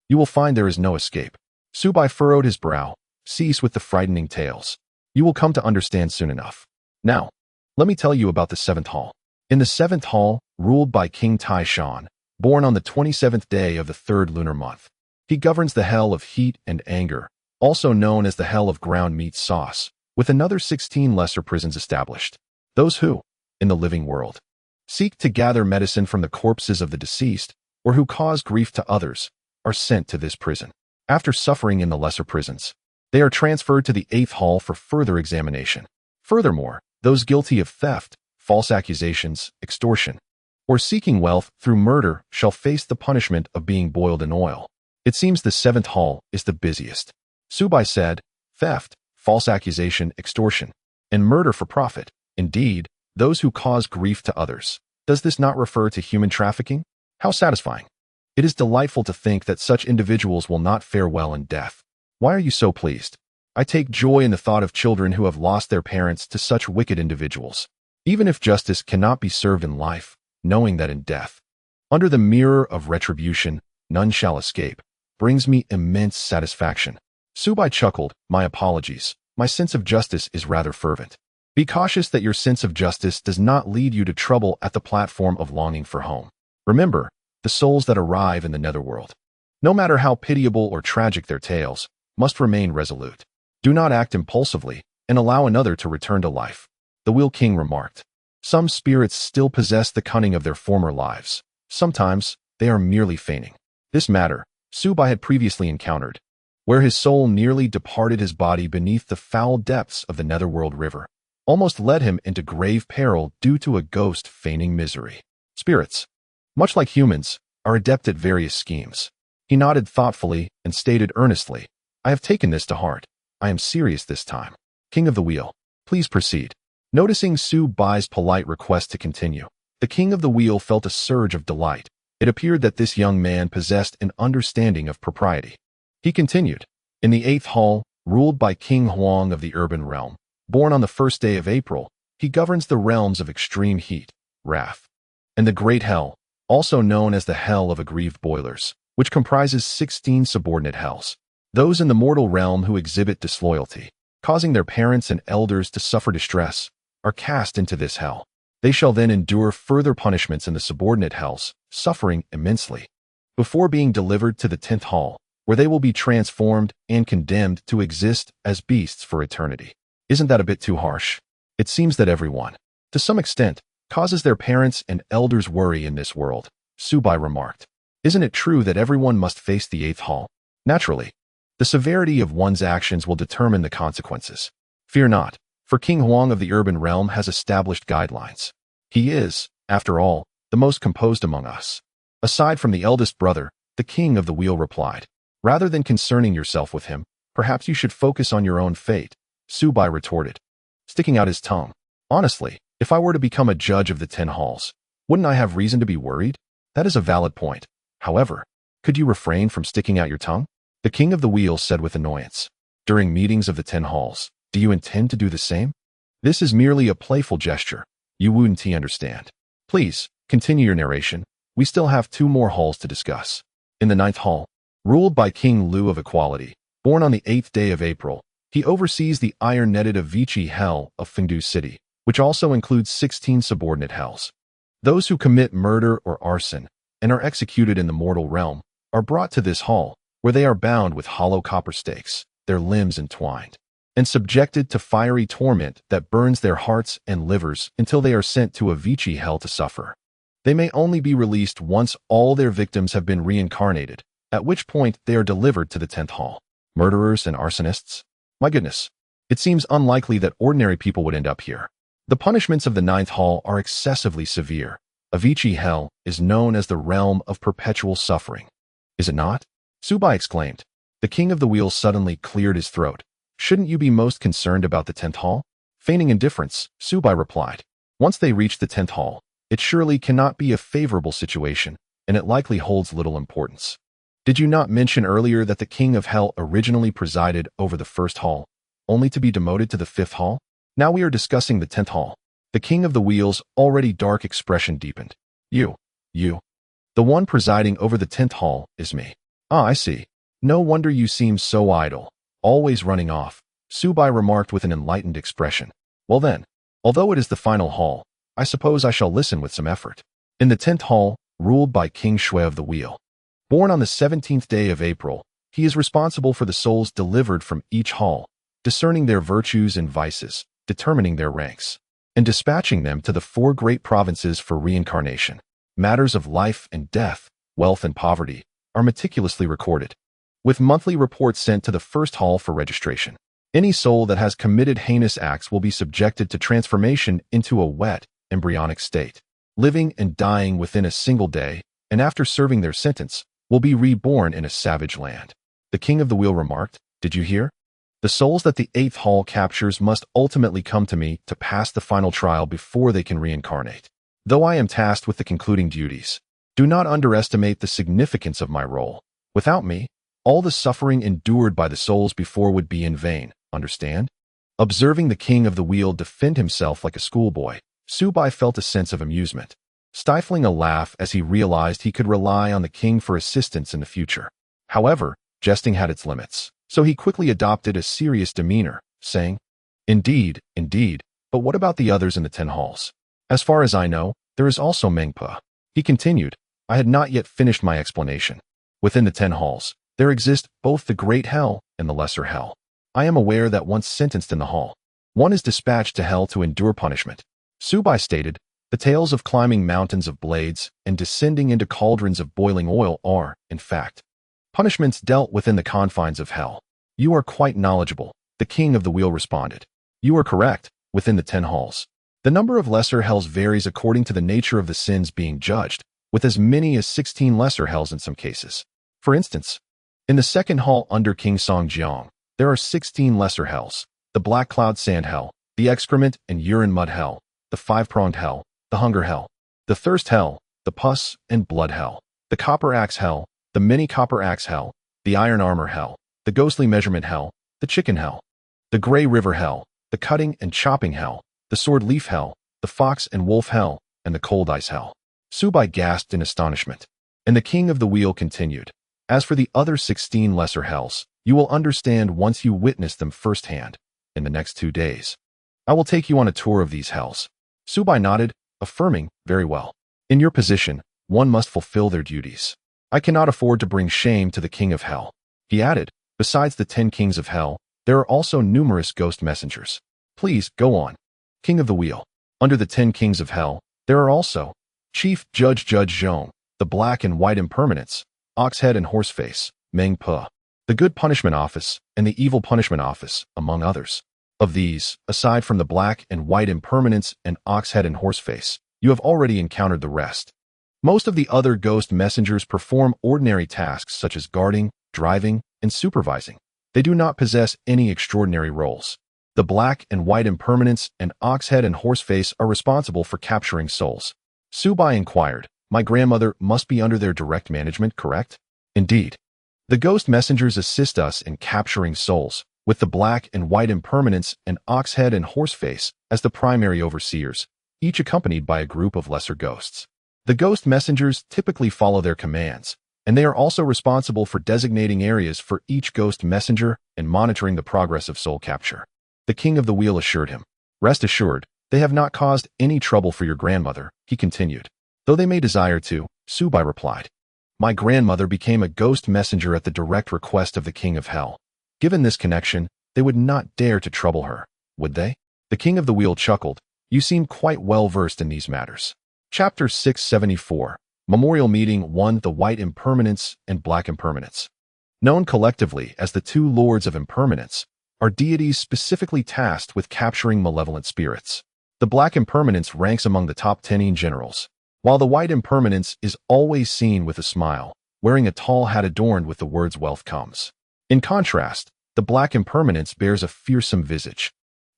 You will find there is no escape. Xiao Bai furrowed his brow. Cease with the frightening tales. You will come to understand soon enough. Now, let me tell you about the 7th hall. In the 7th hall, ruled by King Taishan, born on the 27th day of the 3rd lunar month, he governs the hell of heat and anger, also known as the hell of ground meat sauce, with another 16 lesser prisons established. Those who, in the living world, seek to gather medicine from the corpses of the deceased, or who cause grief to others, are sent to this prison. After suffering in the lesser prisons, they are transferred to the 8th hall for further examination. Furthermore, those guilty of theft, false accusations, extortion, or seeking wealth through murder shall face the punishment of being boiled in oil. It seems the 7th hall is the busiest. Xiao Bai said, theft, false accusation, extortion, and murder for profit. Indeed, those who cause grief to others. Does this not refer to human trafficking? How satisfying. It is delightful to think that such individuals will not fare well in death. Why are you so pleased? I take joy in the thought of children who have lost their parents to such wicked individuals. Even if justice cannot be served in life, knowing that in death, under the mirror of retribution, none shall escape, brings me immense satisfaction. Xiao Bai chuckled, my apologies. My sense of justice is rather fervent. Be cautious that your sense of justice does not lead you to trouble at the platform of longing for home. Remember, the souls that arrive in the netherworld, no matter how pitiable or tragic their tales, must remain resolute. Do not act impulsively and allow another to return to life. The Wheel King remarked. Some spirits still possess the cunning of their former lives. Sometimes, they are merely feigning. This matter, Xiao Bai had previously encountered, where his soul nearly departed his body beneath the foul depths of the netherworld river, almost led him into grave peril due to a ghost feigning misery. Spirits. much like humans, are adept at various schemes. He nodded thoughtfully and stated earnestly, I have taken this to heart. I am serious this time. King of the Wheel, please proceed. Noticing Xiao Bai's polite request to continue, the King of the Wheel felt a surge of delight. It appeared that this young man possessed an understanding of propriety. He continued, in the 8th hall, ruled by King Huang of the urban realm, born on the 1st day of April, he governs the realms of extreme heat, wrath, and the Great Hell, also known as the Hell of Aggrieved Boilers, which comprises 16 subordinate hells. Those in the mortal realm who exhibit disloyalty, causing their parents and elders to suffer distress, are cast into this hell. They shall then endure further punishments in the subordinate hells, suffering immensely, before being delivered to the 10th hall, where they will be transformed and condemned to exist as beasts for eternity. Isn't that a bit too harsh? It seems that everyone, to some extent, causes their parents and elders worry in this world, Xiao Bai remarked. Isn't it true that everyone must face the 8th hall? Naturally, the severity of one's actions will determine the consequences. Fear not, for King Huang of the urban realm has established guidelines. He is, after all, the most composed among us. Aside from the eldest brother, the King of the Wheel replied. Rather than concerning yourself with him, perhaps you should focus on your own fate, Xiao Bai retorted, sticking out his tongue. Honestly, if I were to become a judge of the 10 halls, wouldn't I have reason to be worried? That is a valid point. However, could you refrain from sticking out your tongue? The King of the Wheel said with annoyance. During meetings of the 10 halls, do you intend to do the same? This is merely a playful gesture. You wouldn't understand. Please, continue your narration. We still have 2 more halls to discuss. In the 9th hall, ruled by King Liu of Equality, born on the 8th day of April, he oversees the iron-netted Avicii Hell of Fengdu City, which also includes 16 subordinate hells. Those who commit murder or arson and are executed in the mortal realm are brought to this hall, where they are bound with hollow copper stakes, their limbs entwined, and subjected to fiery torment that burns their hearts and livers until they are sent to Avicii Hell to suffer. They may only be released once all their victims have been reincarnated, at which point they are delivered to the 10th hall. Murderers and arsonists? My goodness, it seems unlikely that ordinary people would end up here. The punishments of the 9th hall are excessively severe. Avicii Hell is known as the realm of perpetual suffering. Is it not? Xiao Bai exclaimed. The King of the Wheel suddenly cleared his throat. Shouldn't you be most concerned about the 10th hall? Feigning indifference, Xiao Bai replied. Once they reach the 10th hall, it surely cannot be a favorable situation, and it likely holds little importance. Did you not mention earlier that the King of Hell originally presided over the 1st hall, only to be demoted to the 5th hall? Now we are discussing the 10th hall. The King of the Wheel's already dark expression deepened. You. The one presiding over the 10th hall is me. Ah, I see. No wonder you seem so idle, always running off, Xiao Bai remarked with an enlightened expression. Well then, although it is the final hall, I suppose I shall listen with some effort. In the 10th hall, ruled by King Shui of the Wheel, born on the 17th day of April, he is responsible for the souls delivered from each hall, discerning their virtues and vices, determining their ranks, and dispatching them to the 4 great provinces for reincarnation. Matters of life and death, wealth and poverty, are meticulously recorded, with monthly reports sent to the 1st hall for registration. Any soul that has committed heinous acts will be subjected to transformation into a wet, embryonic state, living and dying within a single day, and after serving their sentence, will be reborn in a savage land. The King of the Wheel remarked, Did you hear? The souls that the 8th hall captures must ultimately come to me to pass the final trial before they can reincarnate. Though I am tasked with the concluding duties, do not underestimate the significance of my role. Without me, all the suffering endured by the souls before would be in vain, understand? Observing the King of the Wheel defend himself like a schoolboy, Xiao Bai felt a sense of amusement, stifling a laugh as he realized he could rely on the king for assistance in the future. However, jesting had its limits, so he quickly adopted a serious demeanor, saying, Indeed, but what about the others in the 10 halls? As far as I know, there is also Mengpa. He continued, I had not yet finished my explanation. Within the 10 halls, there exist both the Great Hell and the Lesser Hell. I am aware that once sentenced in the hall, one is dispatched to hell to endure punishment. Xiao Bai stated, the tales of climbing mountains of blades and descending into cauldrons of boiling oil are, in fact, punishments dealt within the confines of hell. You are quite knowledgeable, the King of the Wheel responded. You are correct, within the 10 halls. The number of lesser hells varies according to the nature of the sins being judged, with as many as 16 lesser hells in some cases. For instance, in the second hall under King Songjiang, there are 16 lesser hells: the black cloud sand hell, the excrement and urine mud hell, the five-pronged hell, the hunger hell, the thirst hell, the pus and blood hell, the copper axe hell, the mini copper axe hell, the iron armor hell, the ghostly measurement hell, the chicken hell, the gray river hell, the cutting and chopping hell, the sword leaf hell, the fox and wolf hell, and the cold ice hell. Xiao Bai gasped in astonishment, and the king of the wheel continued. As for the other 16 lesser hells, you will understand once you witness them firsthand in the next 2 days. I will take you on a tour of these hells. Xiao Bai nodded, affirming, very well. In your position, one must fulfill their duties. I cannot afford to bring shame to the king of hell. He added, besides the 10 kings of hell, there are also numerous ghost messengers. Please, go on. King of the wheel. Under the 10 kings of hell, there are also Chief Judge Zhong, the black and white impermanence, Oxhead and Horseface, Meng Pe, the Good Punishment Office, and the Evil Punishment Office, among others. Of these, aside from the black and white impermanence and Oxhead and Horseface, you have already encountered the rest. Most of the other ghost messengers perform ordinary tasks such as guarding, driving, and supervising. They do not possess any extraordinary roles. The black and white impermanence and Oxhead and Horseface are responsible for capturing souls. Xiao Bai inquired, my grandmother must be under their direct management, correct? Indeed. The ghost messengers assist us in capturing souls, with the black and white impermanence and Oxhead and Horseface as the primary overseers, each accompanied by a group of lesser ghosts. The ghost messengers typically follow their commands, and they are also responsible for designating areas for each ghost messenger and monitoring the progress of soul capture. The king of the wheel assured him. Rest assured, they have not caused any trouble for your grandmother, he continued. Though they may desire to, Xiao Bai replied. My grandmother became a ghost messenger at the direct request of the king of hell. Given this connection, they would not dare to trouble her, would they? The king of the wheel chuckled. You seem quite well versed in these matters. Chapter 674. Memorial Meeting 1. The White Impermanence and Black Impermanence. Known collectively as the two Lords of Impermanence, are deities specifically tasked with capturing malevolent spirits. The Black Impermanence ranks among the top 10 generals, while the White Impermanence is always seen with a smile, wearing a tall hat adorned with the words wealth comes. In contrast, the Black Impermanence bears a fearsome visage,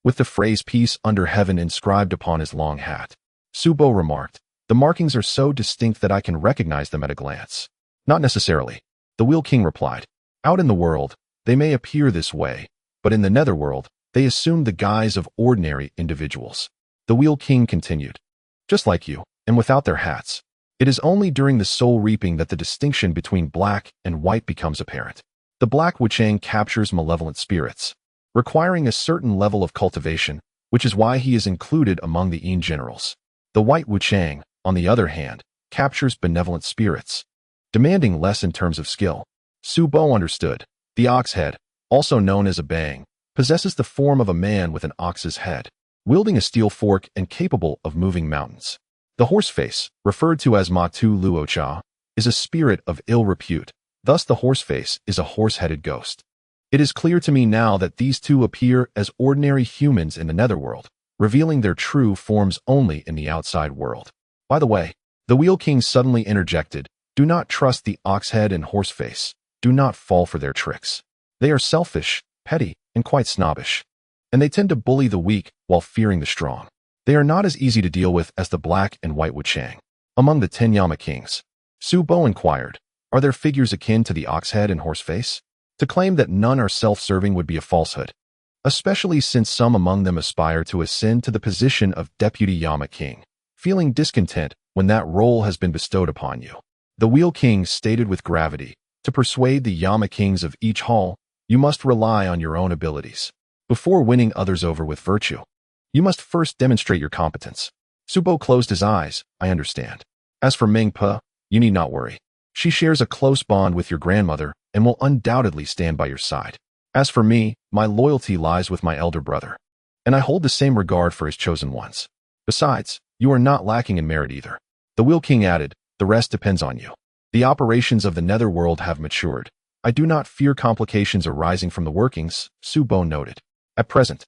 with the phrase peace under heaven inscribed upon his long hat. Xiao Bai remarked, the markings are so distinct that I can recognize them at a glance. Not necessarily, the Wheel King replied. Out in the world, they may appear this way, but in the netherworld, they assume the guise of ordinary individuals. The Wheel King continued. Just like you, and without their hats. It is only during the soul reaping that the distinction between black and white becomes apparent. The Black Wuchang captures malevolent spirits, requiring a certain level of cultivation, which is why he is included among the Yin generals. The White Wuchang, on the other hand, captures benevolent spirits, demanding less in terms of skill. Xiao Bai understood. The ox head, also known as a bang, possesses the form of a man with an ox's head, wielding a steel fork and capable of moving mountains. The horseface, referred to as Ma Tu Luocha, is a spirit of ill repute. Thus the horseface is a horse-headed ghost. It is clear to me now that these two appear as ordinary humans in the netherworld, revealing their true forms only in the outside world. By the way, the Wheel King suddenly interjected, do not trust the ox-head and horseface. Do not fall for their tricks. They are selfish, petty, and quite snobbish. And they tend to bully the weak while fearing the strong. They are not as easy to deal with as the Black and White Wuchang. Among the 10 Yama kings, Xiao Bai inquired, are there figures akin to the ox-head and horseface? To claim that none are self-serving would be a falsehood, especially since some among them aspire to ascend to the position of Deputy Yama King, feeling discontent when that role has been bestowed upon you. The Wheel King stated with gravity, to persuade the Yama Kings of each hall, you must rely on your own abilities. Before winning others over with virtue, you must first demonstrate your competence. Xiao Bai closed his eyes, I understand. As for Meng Pe, you need not worry. She shares a close bond with your grandmother and will undoubtedly stand by your side. As for me, my loyalty lies with my elder brother, and I hold the same regard for his chosen ones. Besides, you are not lacking in merit either. The Wheel King added, the rest depends on you. The operations of the netherworld have matured. I do not fear complications arising from the workings, Xiao Bai noted. At present,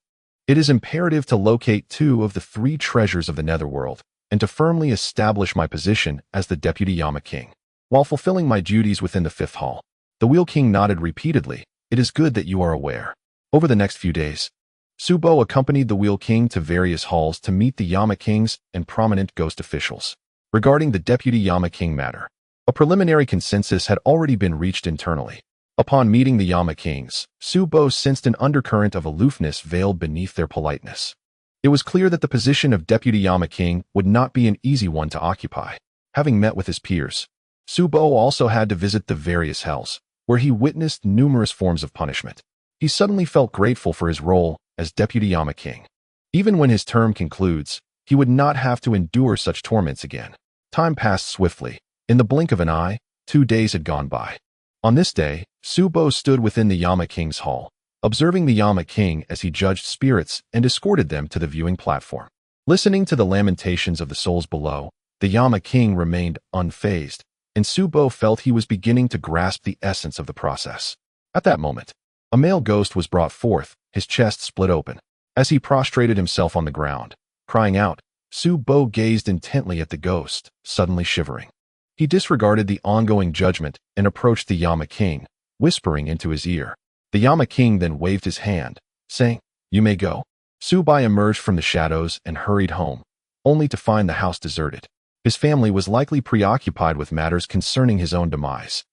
it is imperative to locate 2 of the 3 treasures of the netherworld, and to firmly establish my position as the deputy Yama King. While fulfilling my duties within the fifth hall, the Wheel King nodded repeatedly. It is good that you are aware. Over the next few days, Subo accompanied the Wheel King to various halls to meet the Yama Kings and prominent ghost officials. Regarding the deputy Yama King matter, a preliminary consensus had already been reached internally. Upon meeting the Yama Kings, Subo sensed an undercurrent of aloofness veiled beneath their politeness. It was clear that the position of deputy Yama King would not be an easy one to occupy. Having met with his peers, Subo also had to visit the various hells, where he witnessed numerous forms of punishment. He suddenly felt grateful for his role as deputy Yama King. Even when his term concludes, he would not have to endure such torments again. Time passed swiftly. In the blink of an eye, 2 days had gone by. On this day, Subo stood within the Yama King's hall, observing the Yama King as he judged spirits and escorted them to the viewing platform. Listening to the lamentations of the souls below, the Yama King remained unfazed, and Subo felt he was beginning to grasp the essence of the process. At that moment, a male ghost was brought forth, his chest split open. As he prostrated himself on the ground, crying out, Subo gazed intently at the ghost, suddenly shivering. He disregarded the ongoing judgment and approached the Yama King, whispering into his ear. The Yama King then waved his hand, saying, "You may go." Subai emerged from the shadows and hurried home, only to find the house deserted. His family was likely preoccupied with matters concerning his own demise.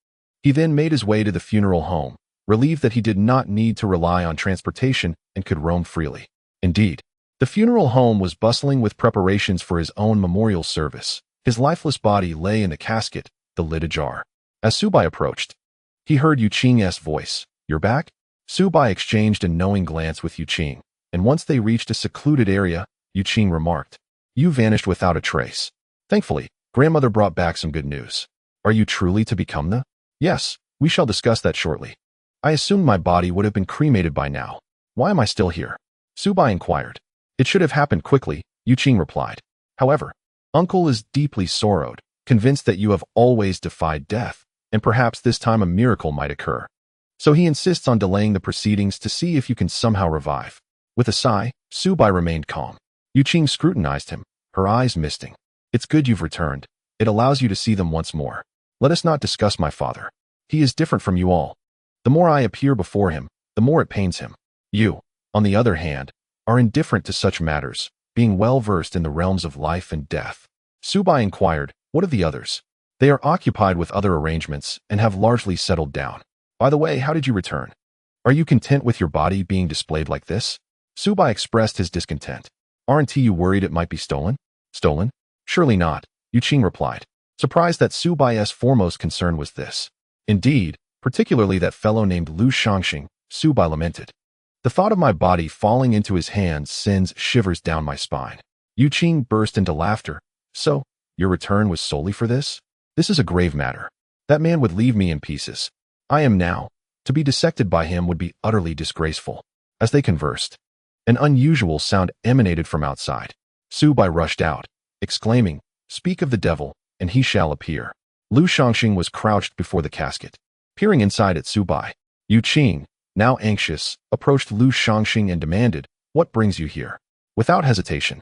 He then made his way to the funeral home, relieved that he did not need to rely on transportation and could roam freely. Indeed, the funeral home was bustling with preparations for his own memorial service. His lifeless body lay in the casket, the lid ajar. As Subai approached, he heard Yu Qing's voice. "You're back?" Subai exchanged a knowing glance with Yu Qing, and once they reached a secluded area, Yu Qing remarked, "You vanished without a trace. Thankfully, grandmother brought back some good news. Are you truly to become the—" "Yes, we shall discuss that shortly. I assumed my body would have been cremated by now. Why am I still here?" Subai inquired. "It should have happened quickly," Yu Qing replied. "However, Uncle is deeply sorrowed, convinced that you have always defied death, and perhaps this time a miracle might occur. So he insists on delaying the proceedings to see if you can somehow revive." With a sigh, Subai remained calm. Yu Qing scrutinized him, her eyes misting. "It's good you've returned. It allows you to see them once more. Let us not discuss my father. He is different from you all. The more I appear before him, the more it pains him. You, on the other hand, are indifferent to such matters, being well-versed in the realms of life and death." Subai inquired, "What of the others?" "They are occupied with other arrangements and have largely settled down. By the way, how did you return? Are you content with your body being displayed like this?" Subai expressed his discontent. "Aren't you worried it might be stolen?" "Stolen? Surely not," Yu Qing replied, surprised that Subai's foremost concern was this. "Indeed, particularly that fellow named Lu Shangxing," Subai lamented. "The thought of my body falling into his hands sends shivers down my spine." Yu Qing burst into laughter. "So, your return was solely for this? This is a grave matter. That man would leave me in pieces. I am now. To be dissected by him would be utterly disgraceful." As they conversed, an unusual sound emanated from outside. Subai rushed out, exclaiming, "Speak of the devil, and he shall appear." Lu Shangxing was crouched before the casket, peering inside at Subai. Yu Qing, now anxious, approached Lu Shangxing and demanded, "What brings you here?" Without hesitation,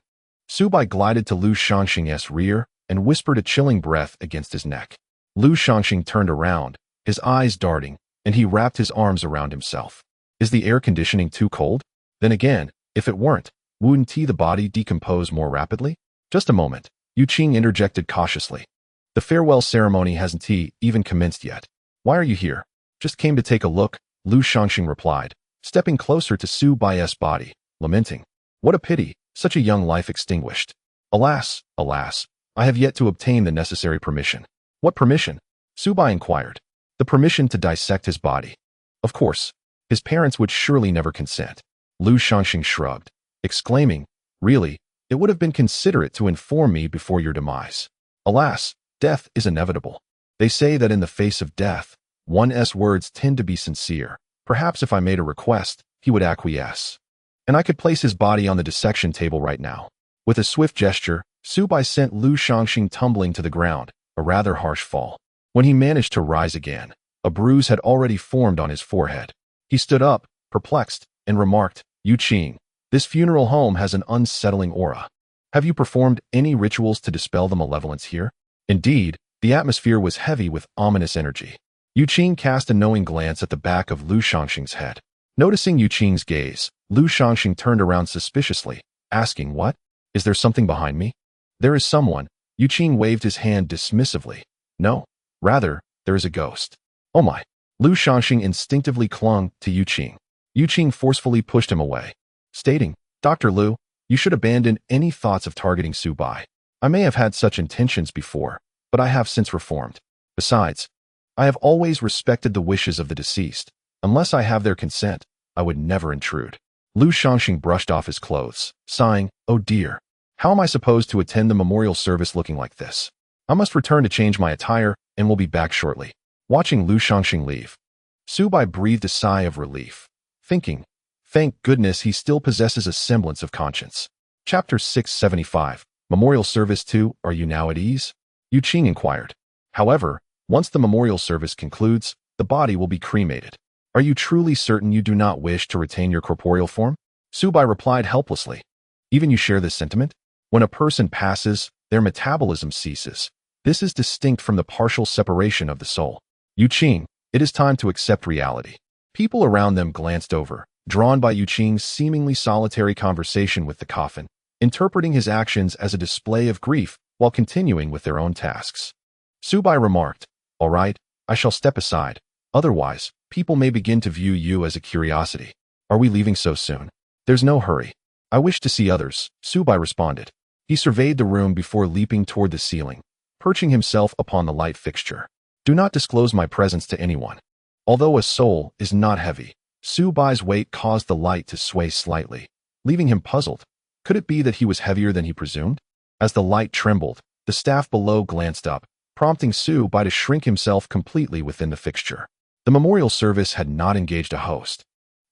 Subai glided to Lu Shangxing's rear and whispered a chilling breath against his neck. Lu Shangxing turned around, his eyes darting, and he wrapped his arms around himself. "Is the air conditioning too cold? Then again, if it weren't, wouldn't the body decompose more rapidly?" "Just a moment," Yu Qing interjected cautiously. "The farewell ceremony hasn't even commenced yet." "Why are you here?" "Just came to take a look," Lu Shangxing replied, stepping closer to Subai's body, lamenting, "What a pity, such a young life extinguished. Alas, alas, I have yet to obtain the necessary permission." "What permission?" Subai inquired. "The permission to dissect his body. Of course, his parents would surely never consent." Lu Shangxing shrugged, exclaiming, "Really, it would have been considerate to inform me before your demise. Alas, death is inevitable. They say that in the face of death, one's words tend to be sincere. Perhaps if I made a request, he would acquiesce. And I could place his body on the dissection table right now." With a swift gesture, Subai sent Lu Shangxing tumbling to the ground, a rather harsh fall. When he managed to rise again, a bruise had already formed on his forehead. He stood up, perplexed, and remarked, "Yu Qing, this funeral home has an unsettling aura. Have you performed any rituals to dispel the malevolence here? Indeed, the atmosphere was heavy with ominous energy. Yu Qing cast a knowing glance at the back of Lu Shangxing's head. Noticing Yu Qing's gaze, Lu Shangxing turned around suspiciously, asking, "What? Is there something behind me?" "There is someone." Yu Qing waved his hand dismissively. "No, rather, there is a ghost." "Oh my." Lu Shangxing instinctively clung to Yu Qing. Yu Qing forcefully pushed him away, stating, "Dr. Lu, you should abandon any thoughts of targeting Xiao Bai. I may have had such intentions before, but I have since reformed. Besides, I have always respected the wishes of the deceased. Unless I have their consent, I would never intrude." Lu Shangxing brushed off his clothes, sighing, "Oh dear. How am I supposed to attend the memorial service looking like this? I must return to change my attire and will be back shortly." Watching Lu Shangxing leave, Xiao Bai breathed a sigh of relief, thinking, "Thank goodness he still possesses a semblance of conscience." Chapter 675, Memorial Service 2, Are you now at ease? Yu Qing inquired. However, once the memorial service concludes, the body will be cremated. Are you truly certain you do not wish to retain your corporeal form? Xiao Bai replied helplessly. Even you share this sentiment? When a person passes, their metabolism ceases. This is distinct from the partial separation of the soul. Yu Qing, it is time to accept reality. People around them glanced over, drawn by Yu Qing's seemingly solitary conversation with the coffin, interpreting his actions as a display of grief while continuing with their own tasks. Xiao Bai remarked, "All right, I shall step aside. Otherwise, people may begin to view you as a curiosity. Are we leaving so soon?" "There's no hurry. I wish to see others," Xiao Bai responded. He surveyed the room before leaping toward the ceiling, perching himself upon the light fixture. "Do not disclose my presence to anyone." Although a soul is not heavy, Xiao Bai's weight caused the light to sway slightly, leaving him puzzled. Could it be that he was heavier than he presumed? As the light trembled, the staff below glanced up, prompting Xiao Bai to shrink himself completely within the fixture. The memorial service had not engaged a host,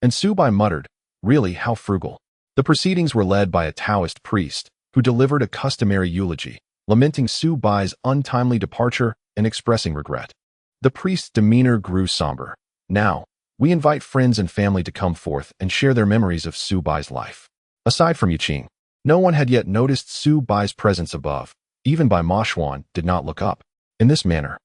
and Xiao Bai muttered, "Really, how frugal." The proceedings were led by a Taoist priest, who delivered a customary eulogy, lamenting Xiao Bai's untimely departure and expressing regret. The priest's demeanor grew somber. "Now, we invite friends and family to come forth and share their memories of Xiao Bai's life." Aside from Yu Qing, no one had yet noticed Xiao Bai's presence above. Even Bai Mo Xuan did not look up. In this manner,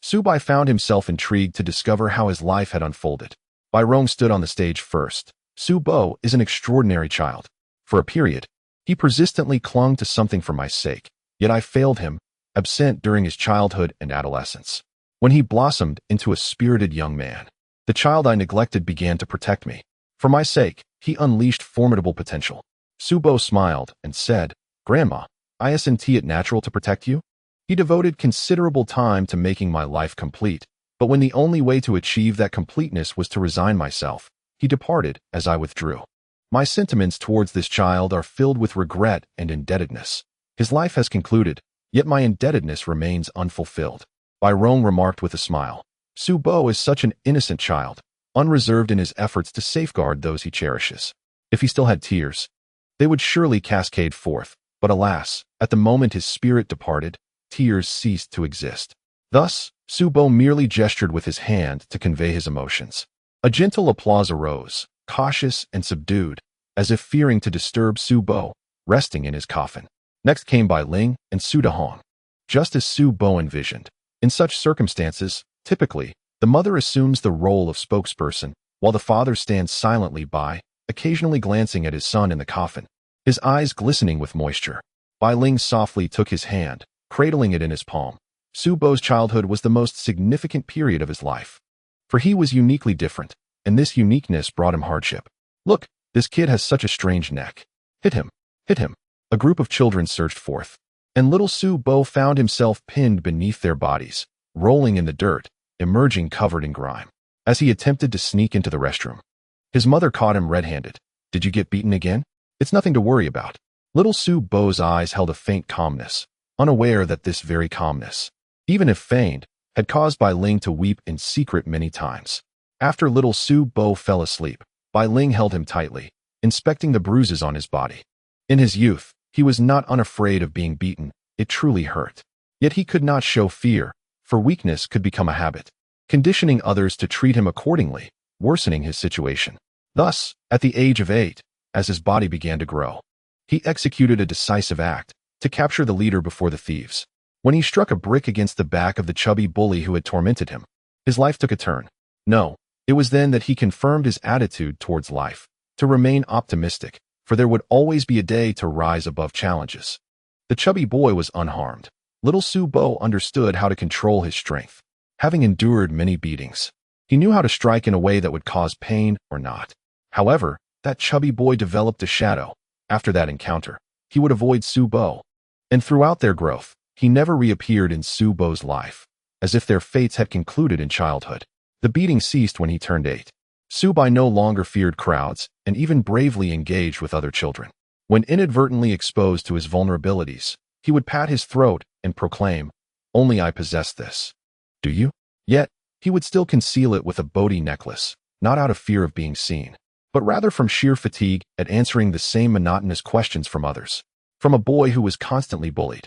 Xiao Bai found himself intrigued to discover how his life had unfolded. Bai Rong stood on the stage first. Xiao Bai is an extraordinary child. For a period, he persistently clung to something for my sake, yet I failed him, absent during his childhood and adolescence. When he blossomed into a spirited young man, the child I neglected began to protect me. For my sake, he unleashed formidable potential. Xiao Bai smiled and said, "Grandma, isn't it natural to protect you?" He devoted considerable time to making my life complete, but when the only way to achieve that completeness was to resign myself, he departed as I withdrew. My sentiments towards this child are filled with regret and indebtedness. His life has concluded, yet my indebtedness remains unfulfilled. Bai Rong remarked with a smile. Xiao Bai is such an innocent child, unreserved in his efforts to safeguard those he cherishes. If he still had tears, they would surely cascade forth, but alas, at the moment his spirit departed, tears ceased to exist. Thus, Xiao Bai merely gestured with his hand to convey his emotions. A gentle applause arose, cautious and subdued, as if fearing to disturb Xiao Bai, resting in his coffin. Next came Bai Ling and Su Dahong. Just as Xiao Bai envisioned, in such circumstances, typically, the mother assumes the role of spokesperson, while the father stands silently by, occasionally glancing at his son in the coffin, his eyes glistening with moisture. Bai Ling softly took his hand, cradling it in his palm. Xiao Bai's childhood was the most significant period of his life. For he was uniquely different, and this uniqueness brought him hardship. "Look, this kid has such a strange neck. Hit him, hit him." A group of children surged forth, and little Xiao Bai found himself pinned beneath their bodies, rolling in the dirt, emerging covered in grime. As he attempted to sneak into the restroom, his mother caught him red-handed. "Did you get beaten again? It's nothing to worry about." Little Xiao Bai's eyes held a faint calmness, unaware that this very calmness, even if feigned, had caused Bai Ling to weep in secret many times. After little Xiao Bai fell asleep, Bai Ling held him tightly, inspecting the bruises on his body. In his youth, he was not unafraid of being beaten. It truly hurt. Yet he could not show fear, for weakness could become a habit, conditioning others to treat him accordingly, worsening his situation. Thus, at the age of 8, as his body began to grow, He executed a decisive act to capture the leader before the thieves. When he struck a brick against the back of the chubby bully who had tormented him, his life took a turn. No, it was then that he confirmed his attitude towards life, to remain optimistic, for there would always be a day to rise above challenges. The chubby boy was unharmed. Little Su Bo understood how to control his strength. Having endured many beatings, he knew how to strike in a way that would cause pain or not. However, that chubby boy developed a shadow. After that encounter, he would avoid Su Bo. And throughout their growth, he never reappeared in Su Bo's life, as if their fates had concluded in childhood. The beating ceased when he turned 8. Xiao Bai no longer feared crowds and even bravely engaged with other children. When inadvertently exposed to his vulnerabilities, he would pat his throat and proclaim, "Only I possess this. Do you?" Yet, he would still conceal it with a Bodhi necklace, not out of fear of being seen, but rather from sheer fatigue at answering the same monotonous questions from others. From a boy who was constantly bullied,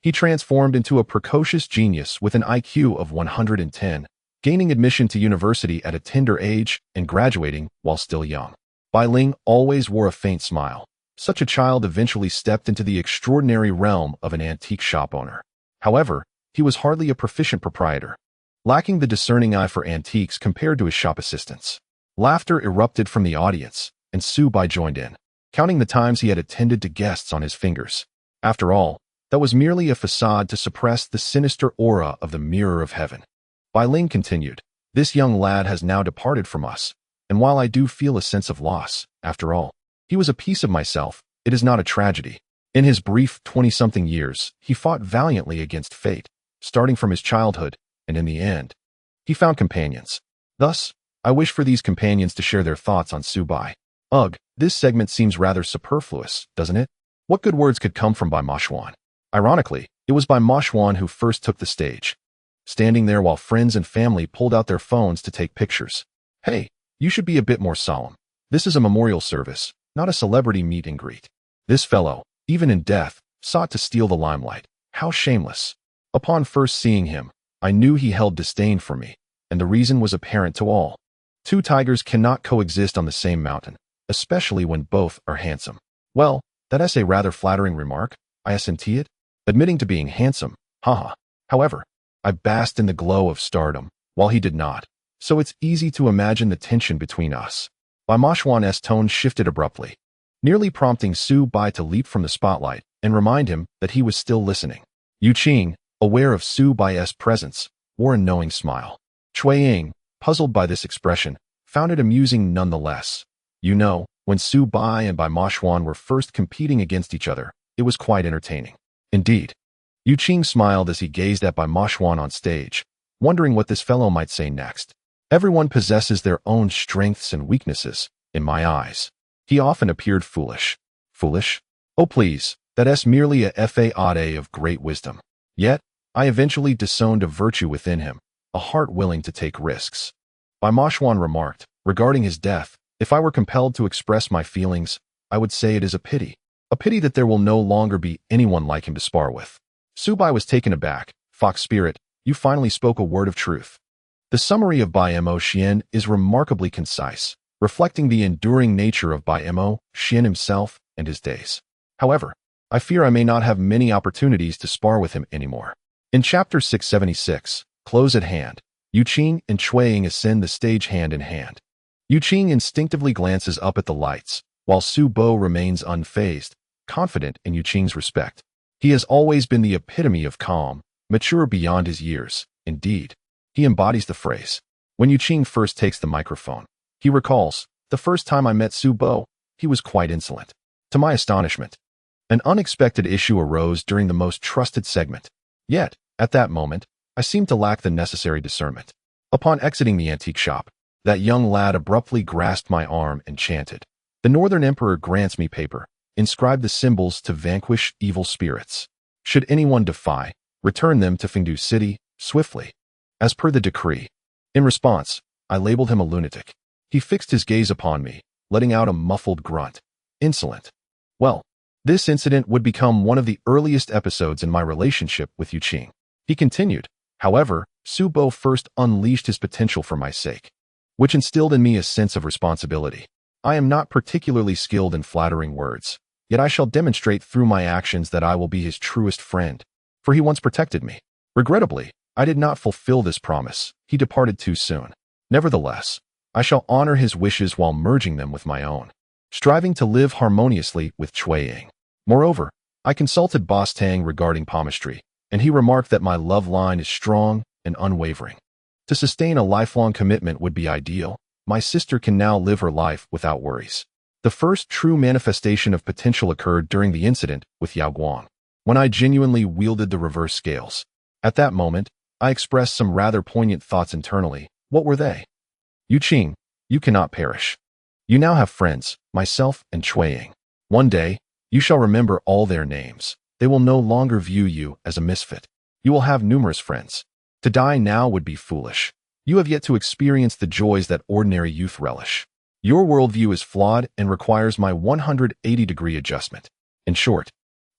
he transformed into a precocious genius with an IQ of 110, gaining admission to university at a tender age and graduating while still young. Bai Ling always wore a faint smile. Such a child eventually stepped into the extraordinary realm of an antique shop owner. However, he was hardly a proficient proprietor, lacking the discerning eye for antiques compared to his shop assistants. Laughter erupted from the audience, and Xiao Bai joined in, counting the times he had attended to guests on his fingers. After all, that was merely a facade to suppress the sinister aura of the mirror of heaven. Bai Ling continued, "This young lad has now departed from us, and while I do feel a sense of loss, after all, he was a piece of myself, it is not a tragedy. In his brief 20-something years, he fought valiantly against fate, starting from his childhood, and in the end, he found companions. Thus, I wish for these companions to share their thoughts on Xiao Bai." Ugh, this segment seems rather superfluous, doesn't it? What good words could come from Bai Mo Xuan? Ironically, it was Bai Mo Xuan who first took the stage, standing there while friends and family pulled out their phones to take pictures. Hey, you should be a bit more solemn. This is a memorial service, not a celebrity meet and greet. This fellow, even in death, sought to steal the limelight. How shameless. Upon first seeing him, I knew he held disdain for me, and the reason was apparent to all. Two tigers cannot coexist on the same mountain, especially when both are handsome. Well, that's a rather flattering remark, I assented, admitting to being handsome, haha. However, I basked in the glow of stardom, while he did not, so it's easy to imagine the tension between us. Bai Mo Xuan's tone shifted abruptly, nearly prompting Xiao Bai to leap from the spotlight and remind him that he was still listening. Yu Qing, aware of Xiao Bai's presence, wore a knowing smile. Cui Ying, puzzled by this expression, found it amusing nonetheless. You know, when Xiao Bai and Bai Mo Xuan were first competing against each other, it was quite entertaining. Indeed. Yu Qing smiled as he gazed at Bai Mo Xuan on stage, wondering what this fellow might say next. Everyone possesses their own strengths and weaknesses, in my eyes. He often appeared foolish. Foolish? Oh please, that's merely a fade of great wisdom. Yet, I eventually disowned a virtue within him, a heart willing to take risks. Bai Mo Xuan remarked, regarding his death, if I were compelled to express my feelings, I would say it is a pity. A pity that there will no longer be anyone like him to spar with. Xiao Bai was taken aback. Fox Spirit, you finally spoke a word of truth. The summary of Bai Mo Xuan is remarkably concise, reflecting the enduring nature of Bai Mo Xuan himself and his days. However, I fear I may not have many opportunities to spar with him anymore. In Chapter 676, Close at Hand, Yu Qing and Cui Ying ascend the stage hand in hand. Yu Qing instinctively glances up at the lights, while Xiao Bai remains unfazed, confident in Yu Qing's respect. He has always been the epitome of calm, mature beyond his years. Indeed, he embodies the phrase. When Yu Qing first takes the microphone, he recalls, the first time I met Xiao Bai, he was quite insolent. To my astonishment, an unexpected issue arose during the most trusted segment. Yet, at that moment, I seemed to lack the necessary discernment. Upon exiting the antique shop, that young lad abruptly grasped my arm and chanted, "The Northern Emperor grants me paper. Inscribe the symbols to vanquish evil spirits. Should anyone defy, return them to Fengdu City, swiftly, as per the decree." In response, I labeled him a lunatic. He fixed his gaze upon me, letting out a muffled grunt. Insolent. Well, this incident would become one of the earliest episodes in my relationship with Yu Qing. He continued, however, Xiao Bai first unleashed his potential for my sake, which instilled in me a sense of responsibility. I am not particularly skilled in flattering words, Yet I shall demonstrate through my actions that I will be his truest friend, for he once protected me. Regrettably, I did not fulfill this promise. He departed too soon. Nevertheless, I shall honor his wishes while merging them with my own, striving to live harmoniously with Cui Ying. Moreover, I consulted Boss Tang regarding palmistry, and he remarked that my love line is strong and unwavering. To sustain a lifelong commitment would be ideal. My sister can now live her life without worries. The first true manifestation of potential occurred during the incident with Yao Guang, when I genuinely wielded the reverse scales. At that moment, I expressed some rather poignant thoughts internally. What were they? Yu Qing, you cannot perish. You now have friends, myself and Cui Ying. One day, you shall remember all their names. They will no longer view you as a misfit. You will have numerous friends. To die now would be foolish. You have yet to experience the joys that ordinary youth relish. Your worldview is flawed and requires my 180-degree adjustment. In short,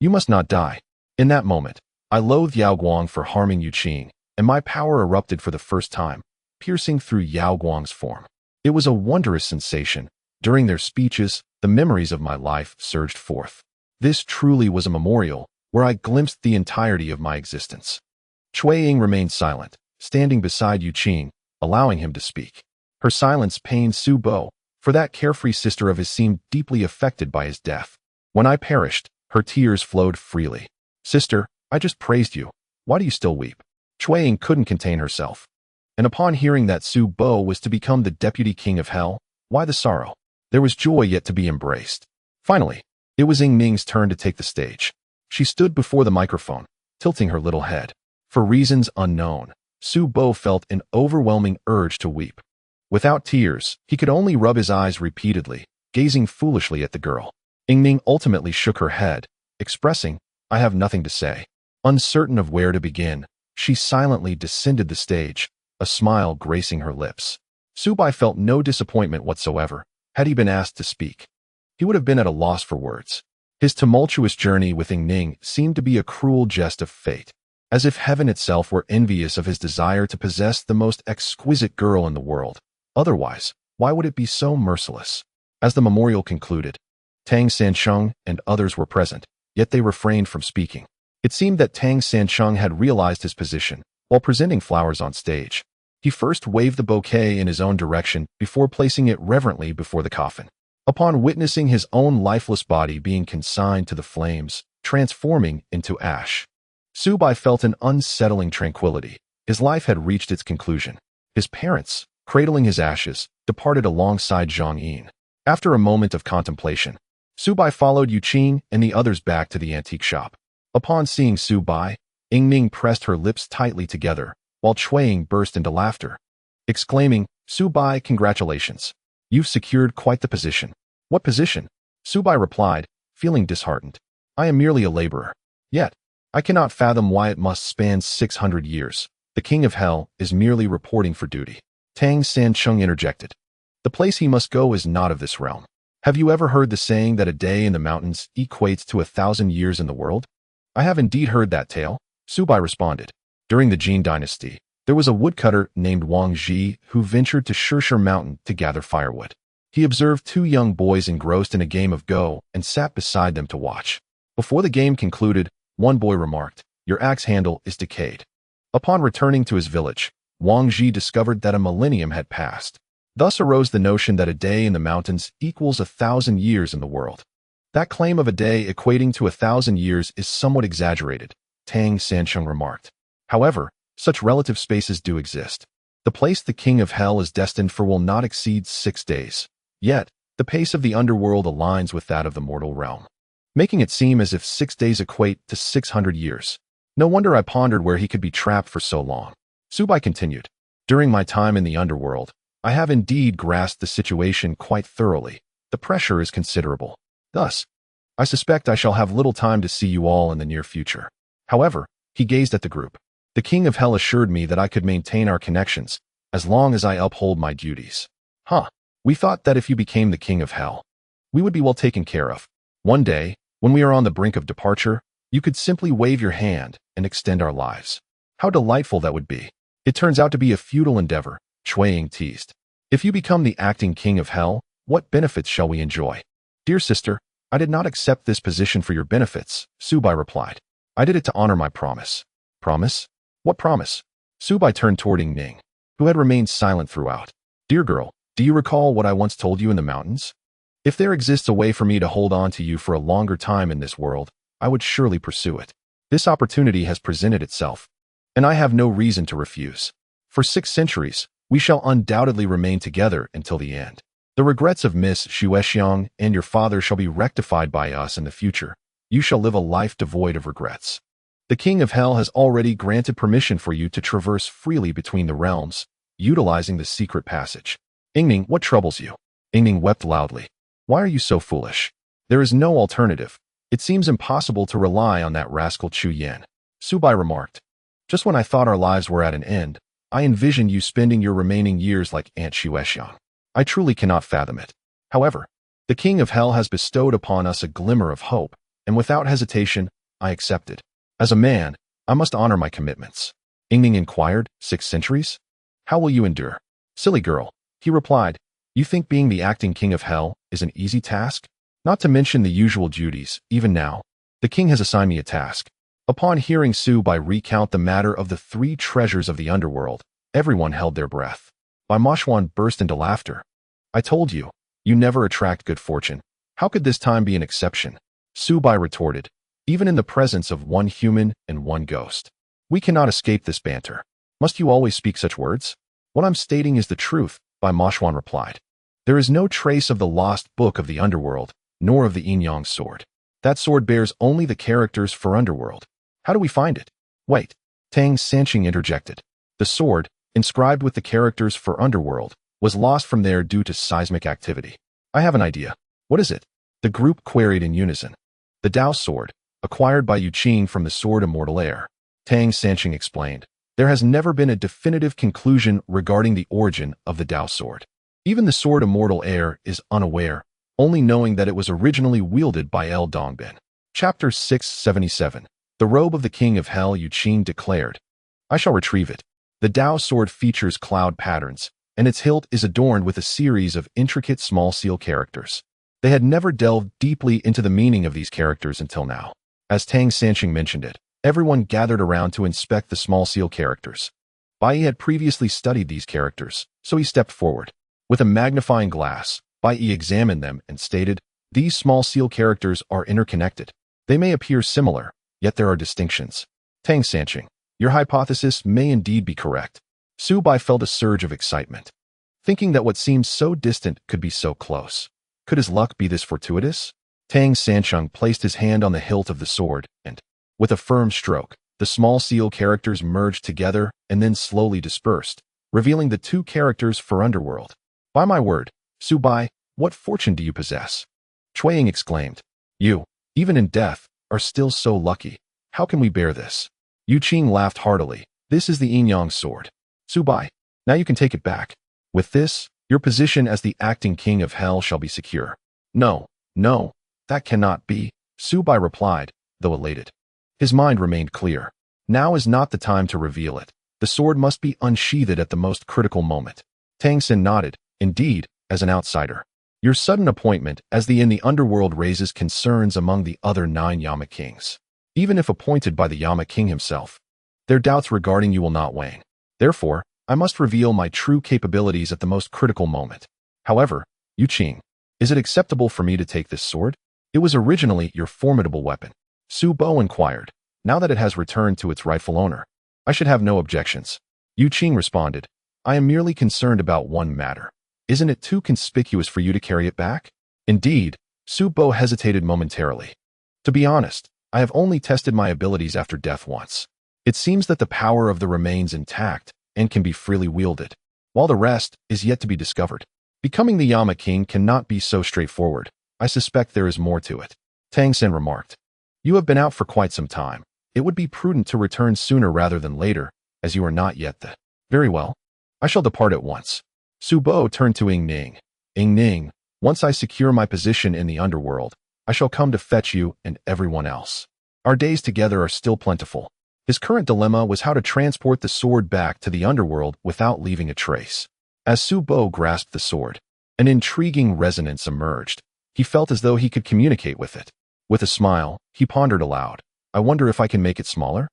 you must not die. In that moment, I loathed Yao Guang for harming Yu Qing, and my power erupted for the first time, piercing through Yao Guang's form. It was a wondrous sensation. During their speeches, the memories of my life surged forth. This truly was a memorial, where I glimpsed the entirety of my existence. Cui Ying remained silent, standing beside Yu Qing, allowing him to speak. Her silence pained Su Bo, for that carefree sister of his seemed deeply affected by his death. When I perished, her tears flowed freely. Sister, I just praised you. Why do you still weep? Cui Ying couldn't contain herself. And upon hearing that Su Bo was to become the deputy king of hell, why the sorrow? There was joy yet to be embraced. Finally, it was Ying Ming's turn to take the stage. She stood before the microphone, tilting her little head. For reasons unknown, Su Bo felt an overwhelming urge to weep. Without tears, he could only rub his eyes repeatedly, gazing foolishly at the girl. Ying Ming ultimately shook her head, expressing, I have nothing to say. Uncertain of where to begin, she silently descended the stage, a smile gracing her lips. Su Bai felt no disappointment whatsoever. Had he been asked to speak, he would have been at a loss for words. His tumultuous journey with Ying Ming seemed to be a cruel jest of fate, as if heaven itself were envious of his desire to possess the most exquisite girl in the world. Otherwise, why would it be so merciless? As the memorial concluded, Tang Sancheng and others were present, yet they refrained from speaking. It seemed that Tang Sancheng had realized his position while presenting flowers on stage. He first waved the bouquet in his own direction before placing it reverently before the coffin. Upon witnessing his own lifeless body being consigned to the flames, transforming into ash, Su Bai felt an unsettling tranquility. His life had reached its conclusion. His parents, cradling his ashes, departed alongside Zhang Yin. After a moment of contemplation, Su Bai followed Yu Qing and the others back to the antique shop. Upon seeing Su Bai, Ying Ming pressed her lips tightly together, while Cui Ying burst into laughter, exclaiming, Su Bai, congratulations. You've secured quite the position. What position? Su Bai replied, feeling disheartened. I am merely a laborer. Yet, I cannot fathom why it must span 600 years. The king of hell is merely reporting for duty. Tang Sancheng interjected. The place he must go is not of this realm. Have you ever heard the saying that a day in the mountains equates to 1,000 years in the world? I have indeed heard that tale, Su Bai responded. During the Jin dynasty, there was a woodcutter named Wang Zhi who ventured to Shishir Mountain to gather firewood. He observed two young boys engrossed in a game of Go and sat beside them to watch. Before the game concluded, one boy remarked, Your axe handle is decayed. Upon returning to his village, Wang Zhi discovered that a millennium had passed. Thus arose the notion that a day in the mountains equals 1,000 years in the world. That claim of a day equating to 1,000 years is somewhat exaggerated, Tang Sancheng remarked. However, such relative spaces do exist. The place the king of hell is destined for will not exceed 6 days. Yet, the pace of the underworld aligns with that of the mortal realm, making it seem as if 6 days equate to 600 years. No wonder I pondered where he could be trapped for so long. Su Bai continued, During my time in the underworld, I have indeed grasped the situation quite thoroughly. The pressure is considerable. Thus, I suspect I shall have little time to see you all in the near future. However, he gazed at the group. The king of hell assured me that I could maintain our connections as long as I uphold my duties. We thought that if you became the king of hell, we would be well taken care of. One day, when we are on the brink of departure, you could simply wave your hand and extend our lives. How delightful that would be. It turns out to be a futile endeavor, Cui Ying teased. If you become the acting king of hell, what benefits shall we enjoy? Dear sister, I did not accept this position for your benefits, Xiao Bai replied. I did it to honor my promise. Promise? What promise? Xiao Bai turned toward Ying Ning, who had remained silent throughout. Dear girl, do you recall what I once told you in the mountains? If there exists a way for me to hold on to you for a longer time in this world, I would surely pursue it. This opportunity has presented itself, and I have no reason to refuse. For 6 centuries, we shall undoubtedly remain together until the end. The regrets of Miss Xuexiang and your father shall be rectified by us in the future. You shall live a life devoid of regrets. The King of Hell has already granted permission for you to traverse freely between the realms, utilizing the secret passage. Ying Ning, what troubles you? Ying Ning wept loudly. Why are you so foolish? There is no alternative. It seems impossible to rely on that rascal Chu Yan. Xiao Bai remarked. Just when I thought our lives were at an end, I envisioned you spending your remaining years like Aunt Xuexiang. I truly cannot fathom it. However, the King of Hell has bestowed upon us a glimmer of hope, and without hesitation, I accept it. As a man, I must honor my commitments. Ying Ning inquired, 6 centuries? How will you endure? Silly girl, he replied. You think being the acting King of Hell is an easy task? Not to mention the usual duties, even now. The king has assigned me a task. Upon hearing Xiao Bai recount the matter of the 3 treasures of the underworld, everyone held their breath. Bai Mo Xuan burst into laughter. I told you, you never attract good fortune. How could this time be an exception? Xiao Bai retorted, even in the presence of 1 human and 1 ghost. We cannot escape this banter. Must you always speak such words? What I'm stating is the truth, Bai Mo Xuan replied. There is no trace of the lost book of the underworld, nor of the Yin Yang sword. That sword bears only the characters for underworld. How do we find it? Wait, Tang Sanqing interjected. The sword, inscribed with the characters for underworld, was lost from there due to seismic activity. I have an idea. What is it? The group queried in unison. The Dao sword, acquired by Yu Qing from the sword Immortal Air. Tang Sanqing explained. There has never been a definitive conclusion regarding the origin of the Dao sword. Even the sword Immortal Air is unaware, only knowing that it was originally wielded by El Dongbin. Chapter 677. The robe of the King of Hell Yu Qing declared. I shall retrieve it. The Dao sword features cloud patterns, and its hilt is adorned with a series of intricate small seal characters. They had never delved deeply into the meaning of these characters until now. As Tang Sanqing mentioned it, everyone gathered around to inspect the small seal characters. Bai had previously studied these characters, so he stepped forward. With a magnifying glass, Bai examined them and stated, these small seal characters are interconnected. They may appear similar, yet there are distinctions. Tang Sanqing, your hypothesis may indeed be correct. Xiao Bai felt a surge of excitement, thinking that what seemed so distant could be so close. Could his luck be this fortuitous? Tang Sanqing placed his hand on the hilt of the sword, and, with a firm stroke, the small seal characters merged together and then slowly dispersed, revealing the 2 characters for underworld. By my word, Xiao Bai, what fortune do you possess? Chuiying exclaimed. You, even in death, are still so lucky. How can we bear this? Yu Qing laughed heartily. This is the Yin Yang sword. Xiao Bai, now you can take it back. With this, your position as the acting King of Hell shall be secure. No, that cannot be, Xiao Bai replied, though elated. His mind remained clear. Now is not the time to reveal it. The sword must be unsheathed at the most critical moment. Tang Xin nodded. Indeed, as an outsider. Your sudden appointment as in the underworld raises concerns among the other 9 Yama kings. Even if appointed by the Yama king himself, their doubts regarding you will not wane. Therefore, I must reveal my true capabilities at the most critical moment. However, Yu Qing, is it acceptable for me to take this sword? It was originally your formidable weapon. Xiao Bai inquired. Now that it has returned to its rightful owner, I should have no objections. Yu Qing responded. I am merely concerned about one matter. Isn't it too conspicuous for you to carry it back? Indeed, Xiao Bai hesitated momentarily. To be honest, I have only tested my abilities after death once. It seems that the power of the remains intact and can be freely wielded, while the rest is yet to be discovered. Becoming the Yama King cannot be so straightforward. I suspect there is more to it. Tang Xin remarked. You have been out for quite some time. It would be prudent to return sooner rather than later, as you are not yet the... Very well. I shall depart at once. Xiao Bai turned to Ying Ning. Ying Ning, once I secure my position in the underworld, I shall come to fetch you and everyone else. Our days together are still plentiful. His current dilemma was how to transport the sword back to the underworld without leaving a trace. As Xiao Bai grasped the sword, an intriguing resonance emerged. He felt as though he could communicate with it. With a smile, he pondered aloud. I wonder if I can make it smaller?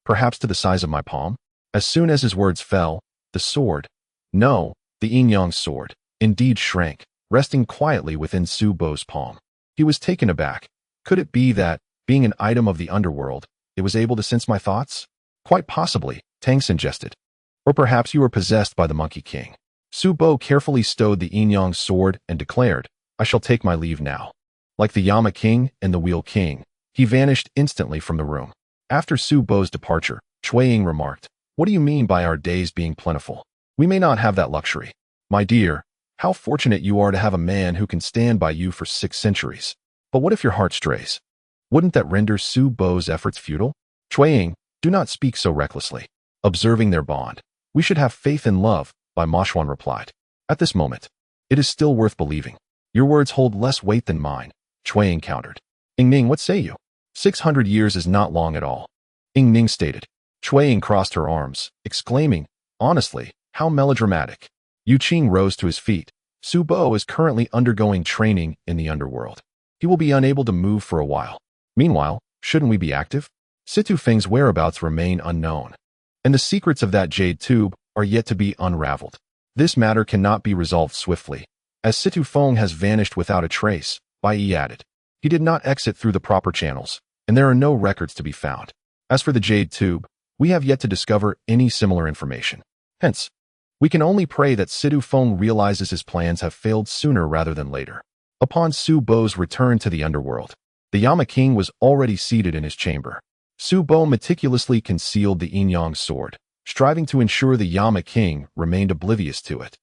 Perhaps to the size of my palm? As soon as his words fell, the sword, no, the yin-yang sword, indeed shrank, resting quietly within Su Bo's palm. He was taken aback. Could it be that, being an item of the underworld, it was able to sense my thoughts? Quite possibly, Tang suggested. Or perhaps you were possessed by the Monkey King. Su Bo carefully stowed the yin-yang sword and declared, I shall take my leave now. Like the Yama King and the Wheel King, he vanished instantly from the room. After Su Bo's departure, Cui Ying remarked, What do you mean by our days being plentiful? We may not have that luxury. My dear, how fortunate you are to have a man who can stand by you for 6 centuries. But what if your heart strays? Wouldn't that render Su Bo's efforts futile? Cui Ying, do not speak so recklessly. Observing their bond, we should have faith in love, Bai Mo Xuan replied. At this moment, it is still worth believing. Your words hold less weight than mine, Cui Ying countered. Ning, what say you? 600 years is not long at all. Ning stated. Cui Ying crossed her arms, exclaiming, Honestly, how melodramatic. Yu Qing rose to his feet. Su Bo is currently undergoing training in the underworld. He will be unable to move for a while. Meanwhile, shouldn't we be active? Situ Feng's whereabouts remain unknown, and the secrets of that jade tube are yet to be unraveled. This matter cannot be resolved swiftly, as Situ Feng has vanished without a trace, Bai Yi added. He did not exit through the proper channels, and there are no records to be found. As for the jade tube, we have yet to discover any similar information. Hence, we can only pray that Situ Feng realizes his plans have failed sooner rather than later. Upon Su Bo's return to the underworld, the Yama King was already seated in his chamber. Su Bo meticulously concealed the yin-yang sword, striving to ensure the Yama King remained oblivious to it.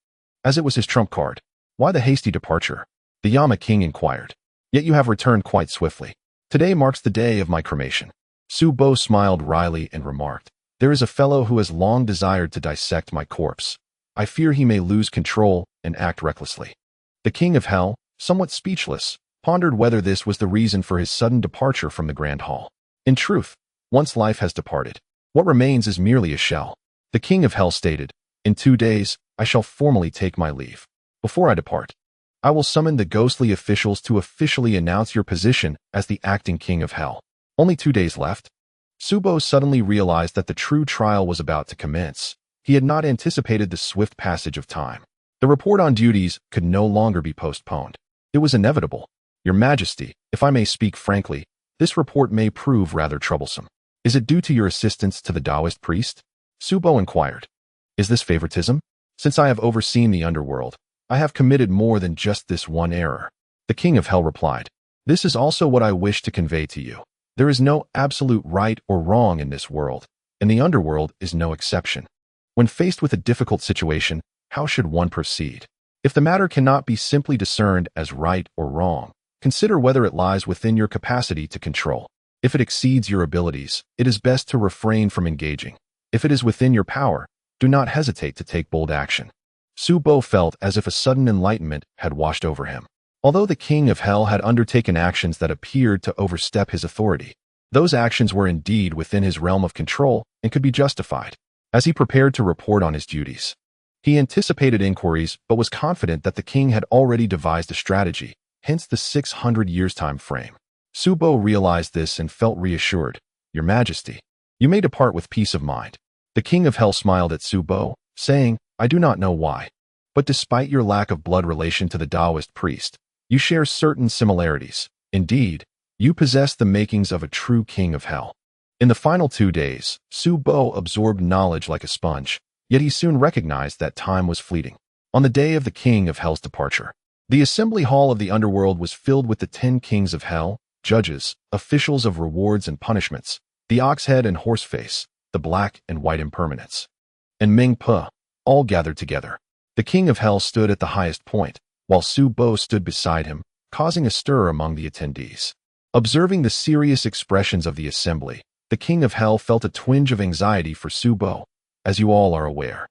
As it was his trump card, why the hasty departure? The Yama King inquired. Yet you have returned quite swiftly. Today marks the day of my cremation. Su Bo smiled wryly and remarked, There is a fellow who has long desired to dissect my corpse. I fear he may lose control and act recklessly. The King of Hell, somewhat speechless, pondered whether this was the reason for his sudden departure from the Grand Hall. In truth, once life has departed, what remains is merely a shell. The King of Hell stated, In 2 days, I shall formally take my leave. Before I depart, I will summon the ghostly officials to officially announce your position as the acting King of Hell. Only 2 days left? Su Bo suddenly realized that the true trial was about to commence. He had not anticipated the swift passage of time. The report on duties could no longer be postponed. It was inevitable. Your Majesty, if I may speak frankly, this report may prove rather troublesome. Is it due to your assistance to the Taoist priest? Su Bo inquired. Is this favoritism? Since I have overseen the underworld, I have committed more than just this one error. The King of Hell replied. This is also what I wish to convey to you. There is no absolute right or wrong in this world, and the underworld is no exception. When faced with a difficult situation, how should one proceed? If the matter cannot be simply discerned as right or wrong, consider whether it lies within your capacity to control. If it exceeds your abilities, it is best to refrain from engaging. If it is within your power, do not hesitate to take bold action. Su Bo felt as if a sudden enlightenment had washed over him. Although the King of Hell had undertaken actions that appeared to overstep his authority, those actions were indeed within his realm of control and could be justified. As he prepared to report on his duties, he anticipated inquiries but was confident that the king had already devised a strategy, hence the 600 years time frame. Su Bo realized this and felt reassured. Your Majesty, you may depart with peace of mind. The King of Hell smiled at Su Bo, saying, I do not know why, but despite your lack of blood relation to the Taoist priest, you share certain similarities. Indeed, you possess the makings of a true King of Hell. In the final 2 days, Su Bo absorbed knowledge like a sponge, yet he soon recognized that time was fleeting. On the day of the King of Hell's departure, the assembly hall of the underworld was filled with the 10 kings of hell, judges, officials of rewards and punishments, the ox-head and horse-face, the black and white impermanents, and Ming Pe, all gathered together. The King of Hell stood at the highest point, while Su Bo stood beside him, causing a stir among the attendees. Observing the serious expressions of the assembly, the King of Hell felt a twinge of anxiety for Su Bo. As you all are aware,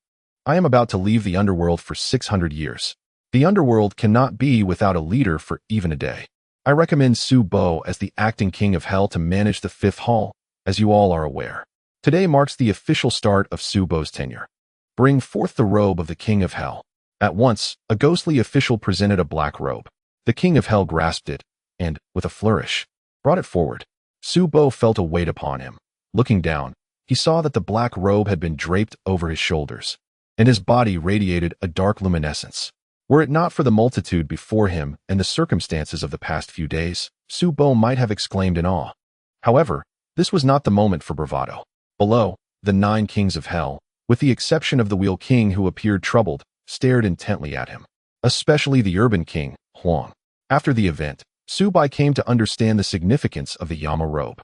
I am about to leave the underworld for 600 years. The underworld cannot be without a leader for even a day. I recommend Su Bo as the acting King of Hell to manage the 5th hall, as you all are aware. Today marks the official start of Su Bo's tenure. Bring forth the robe of the King of Hell. At once, a ghostly official presented a black robe. The king of hell grasped it, and, with a flourish, brought it forward. Su Bo felt a weight upon him. Looking down, he saw that the black robe had been draped over his shoulders, and his body radiated a dark luminescence. Were it not for the multitude before him and the circumstances of the past few days, Su Bo might have exclaimed in awe. However, this was not the moment for bravado. Below, the 9 kings of hell, with the exception of the Wheel King who appeared troubled, stared intently at him. Especially the Urban King, Huang. After the event, Su Bai came to understand the significance of the Yama robe.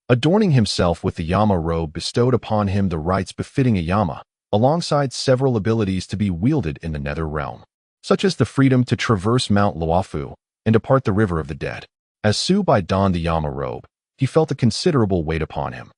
Adorning himself with the Yama robe bestowed upon him the rights befitting a Yama, alongside several abilities to be wielded in the nether realm, such as the freedom to traverse Mount Luofu and depart the River of the Dead. As Su Bai donned the Yama robe, he felt a considerable weight upon him.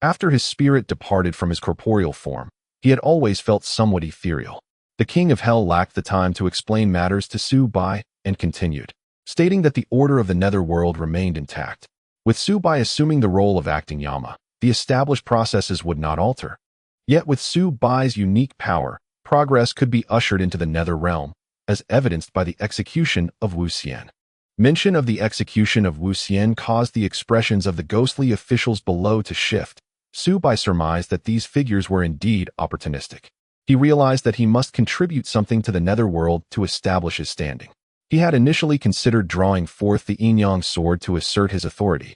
After his spirit departed from his corporeal form, he had always felt somewhat ethereal. The king of hell lacked the time to explain matters to Su Bai and continued, stating that the order of the netherworld remained intact. With Su Bai assuming the role of acting Yama, the established processes would not alter. Yet with Su Bai's unique power, progress could be ushered into the nether realm, as evidenced by the execution of Wu Xian. Mention of the execution of Wu Xian caused the expressions of the ghostly officials below to shift. Su Bai surmised that these figures were indeed opportunistic. He realized that he must contribute something to the netherworld to establish his standing. He had initially considered drawing forth the Yin-Yang sword to assert his authority,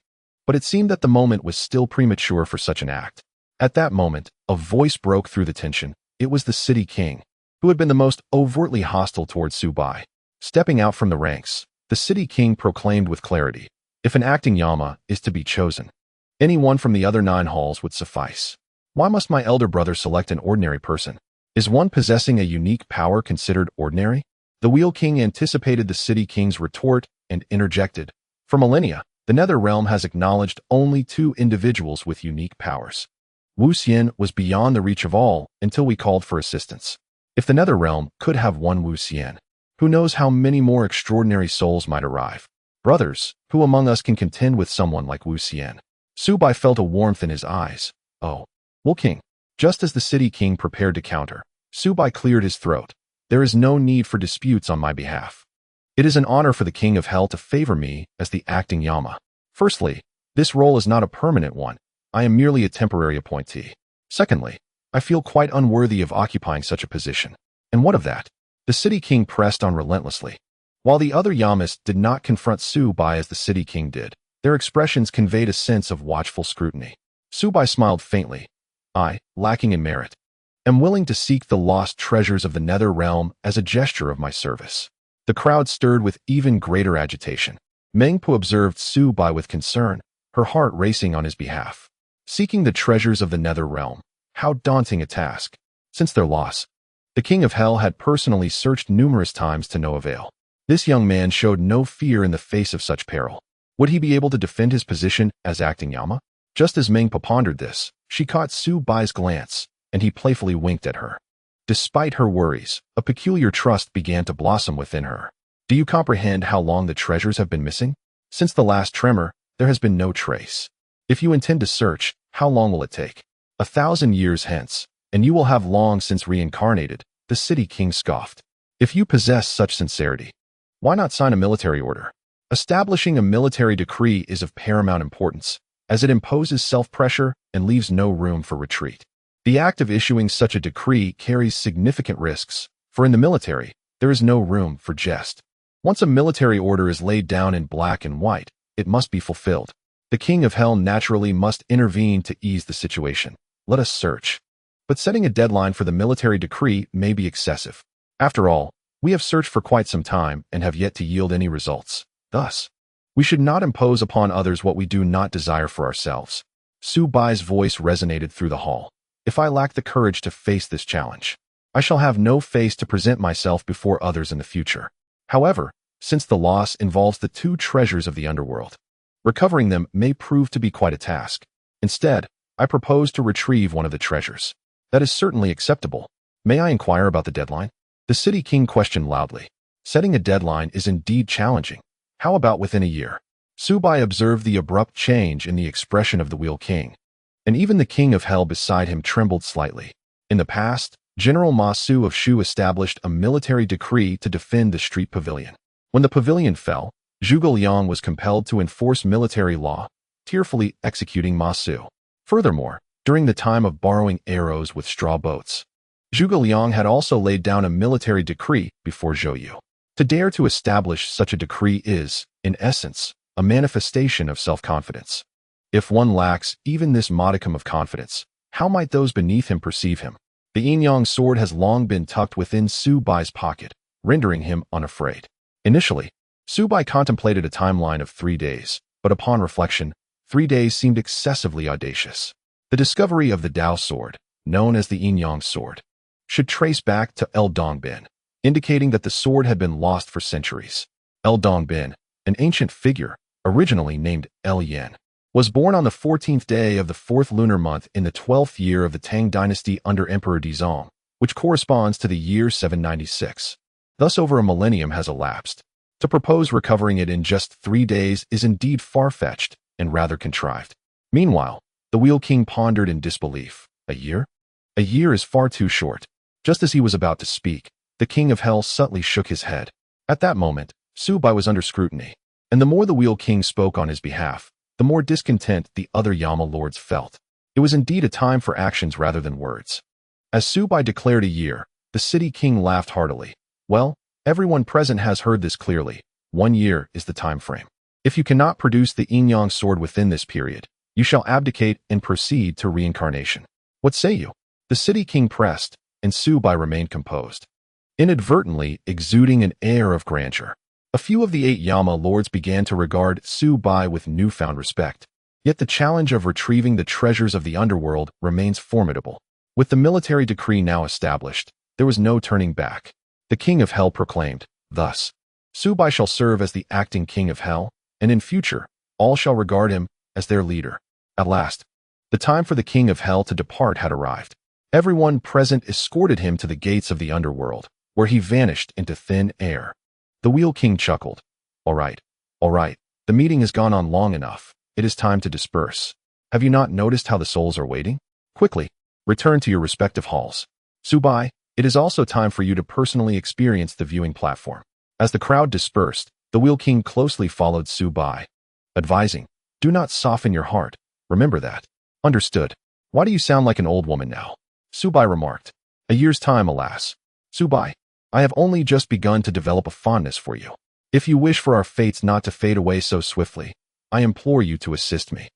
but it seemed that the moment was still premature for such an act. At that moment, a voice broke through the tension. It was the city king, who had been the most overtly hostile towards Su Bai. Stepping out from the ranks, the city king proclaimed with clarity, "If an acting Yama is to be chosen, any one from the other 9 halls would suffice. Why must my elder brother select an ordinary person? Is one possessing a unique power considered ordinary?" The Wheel King anticipated the city king's retort and interjected, "For millennia, the nether realm has acknowledged only 2 individuals with unique powers. Wu Xian was beyond the reach of all until we called for assistance. If the nether realm could have one Wu Xian, who knows how many more extraordinary souls might arrive? Brothers, who among us can contend with someone like Wu Xian?" Su Bai felt a warmth in his eyes. "Oh, Wu King." Just as the city king prepared to counter, Su Bai cleared his throat. "There is no need for disputes on my behalf. It is an honor for the king of hell to favor me as the acting Yama. Firstly, this role is not a permanent one. I am merely a temporary appointee. Secondly, I feel quite unworthy of occupying such a position. And what of that?" The city king pressed on relentlessly. While the other Yamas did not confront Su Bai as the city king did, their expressions conveyed a sense of watchful scrutiny. Su Bai smiled faintly. "I, lacking in merit, am willing to seek the lost treasures of the nether realm as a gesture of my service." The crowd stirred with even greater agitation. Meng Po observed Su Bai with concern, her heart racing on his behalf. Seeking the treasures of the nether realm, how daunting a task. Since their loss, the king of hell had personally searched numerous times to no avail. This young man showed no fear in the face of such peril. Would he be able to defend his position as acting Yama? Just as Meng Po pondered this, she caught Su Bai's glance, and he playfully winked at her. Despite her worries, a peculiar trust began to blossom within her. "Do you comprehend how long the treasures have been missing? Since the last tremor, there has been no trace. If you intend to search, how long will it take? 1,000 years hence, and you will have long since reincarnated," the city king scoffed. "If you possess such sincerity, why not sign a military order? Establishing a military decree is of paramount importance, as it imposes self-pressure and leaves no room for retreat. The act of issuing such a decree carries significant risks, for in the military, there is no room for jest. Once a military order is laid down in black and white, it must be fulfilled. The king of hell naturally must intervene to ease the situation. Let us search. But setting a deadline for the military decree may be excessive. After all, we have searched for quite some time and have yet to yield any results. Thus, we should not impose upon others what we do not desire for ourselves." Su Bai's voice resonated through the hall. "If I lack the courage to face this challenge, I shall have no face to present myself before others in the future. However, since the loss involves the 2 treasures of the underworld, recovering them may prove to be quite a task. Instead, I propose to retrieve one of the treasures." "That is certainly acceptable. May I inquire about the deadline?" The city king questioned loudly. Setting a deadline is indeed challenging. How about within a year? Su Bai observed the abrupt change in the expression of the Wheel King, and even the king of hell beside him trembled slightly. In the past, General Ma Su of Shu established a military decree to defend the street pavilion. When the pavilion fell, Zhuge Liang was compelled to enforce military law, tearfully executing Ma Su. Furthermore, during the time of borrowing arrows with straw boats, Zhuge Liang had also laid down a military decree before Zhou Yu. To dare to establish such a decree is, in essence, a manifestation of self-confidence. If one lacks even this modicum of confidence, how might those beneath him perceive him? The yin-yang sword has long been tucked within Xiao Bai's pocket, rendering him unafraid. Initially, Xiao Bai contemplated a timeline of 3 days, but upon reflection, 3 days seemed excessively audacious. The discovery of the Dao sword, known as the yin-yang sword, should trace back to El Dongbin, indicating that the sword had been lost for centuries. El Dongbin, an ancient figure, originally named El Yen, was born on the 14th day of the 4th lunar month in the 12th year of the Tang dynasty under Emperor Dizong, which corresponds to the year 796. Thus over a millennium has elapsed. To propose recovering it in just 3 days is indeed far-fetched and rather contrived. Meanwhile, the Wheel King pondered in disbelief. A year? A year is far too short. Just as he was about to speak, the King of Hell subtly shook his head. At that moment, Xiao Bai was under scrutiny, and the more the Wheel King spoke on his behalf, the more discontent the other Yama lords felt. It was indeed a time for actions rather than words. As Xiao Bai declared a year, the city king laughed heartily. Well, everyone present has heard this clearly. 1 year is the time frame. If you cannot produce the yin-yang sword within this period, you shall abdicate and proceed to reincarnation. What say you? The city king pressed, and Xiao Bai remained composed, inadvertently exuding an air of grandeur. A few of the 8 Yama lords began to regard Xiao Bai with newfound respect. Yet the challenge of retrieving the treasures of the underworld remains formidable. With the military decree now established, there was no turning back. The King of Hell proclaimed, thus, Xiao Bai shall serve as the acting King of Hell, and in future, all shall regard him as their leader. At last, the time for the King of Hell to depart had arrived. Everyone present escorted him to the gates of the underworld, where he vanished into thin air. The Wheel King chuckled. All right. The meeting has gone on long enough. It is time to disperse. Have you not noticed how the souls are waiting? Quickly, return to your respective halls. Xiao Bai, it is also time for you to personally experience the viewing platform. As the crowd dispersed, the Wheel King closely followed Xiao Bai, advising, do not soften your heart. Remember that. Understood. Why do you sound like an old woman now? Xiao Bai remarked. A year's time, alas. Xiao Bai, I have only just begun to develop a fondness for you. If you wish for our fates not to fade away so swiftly, I implore you to assist me.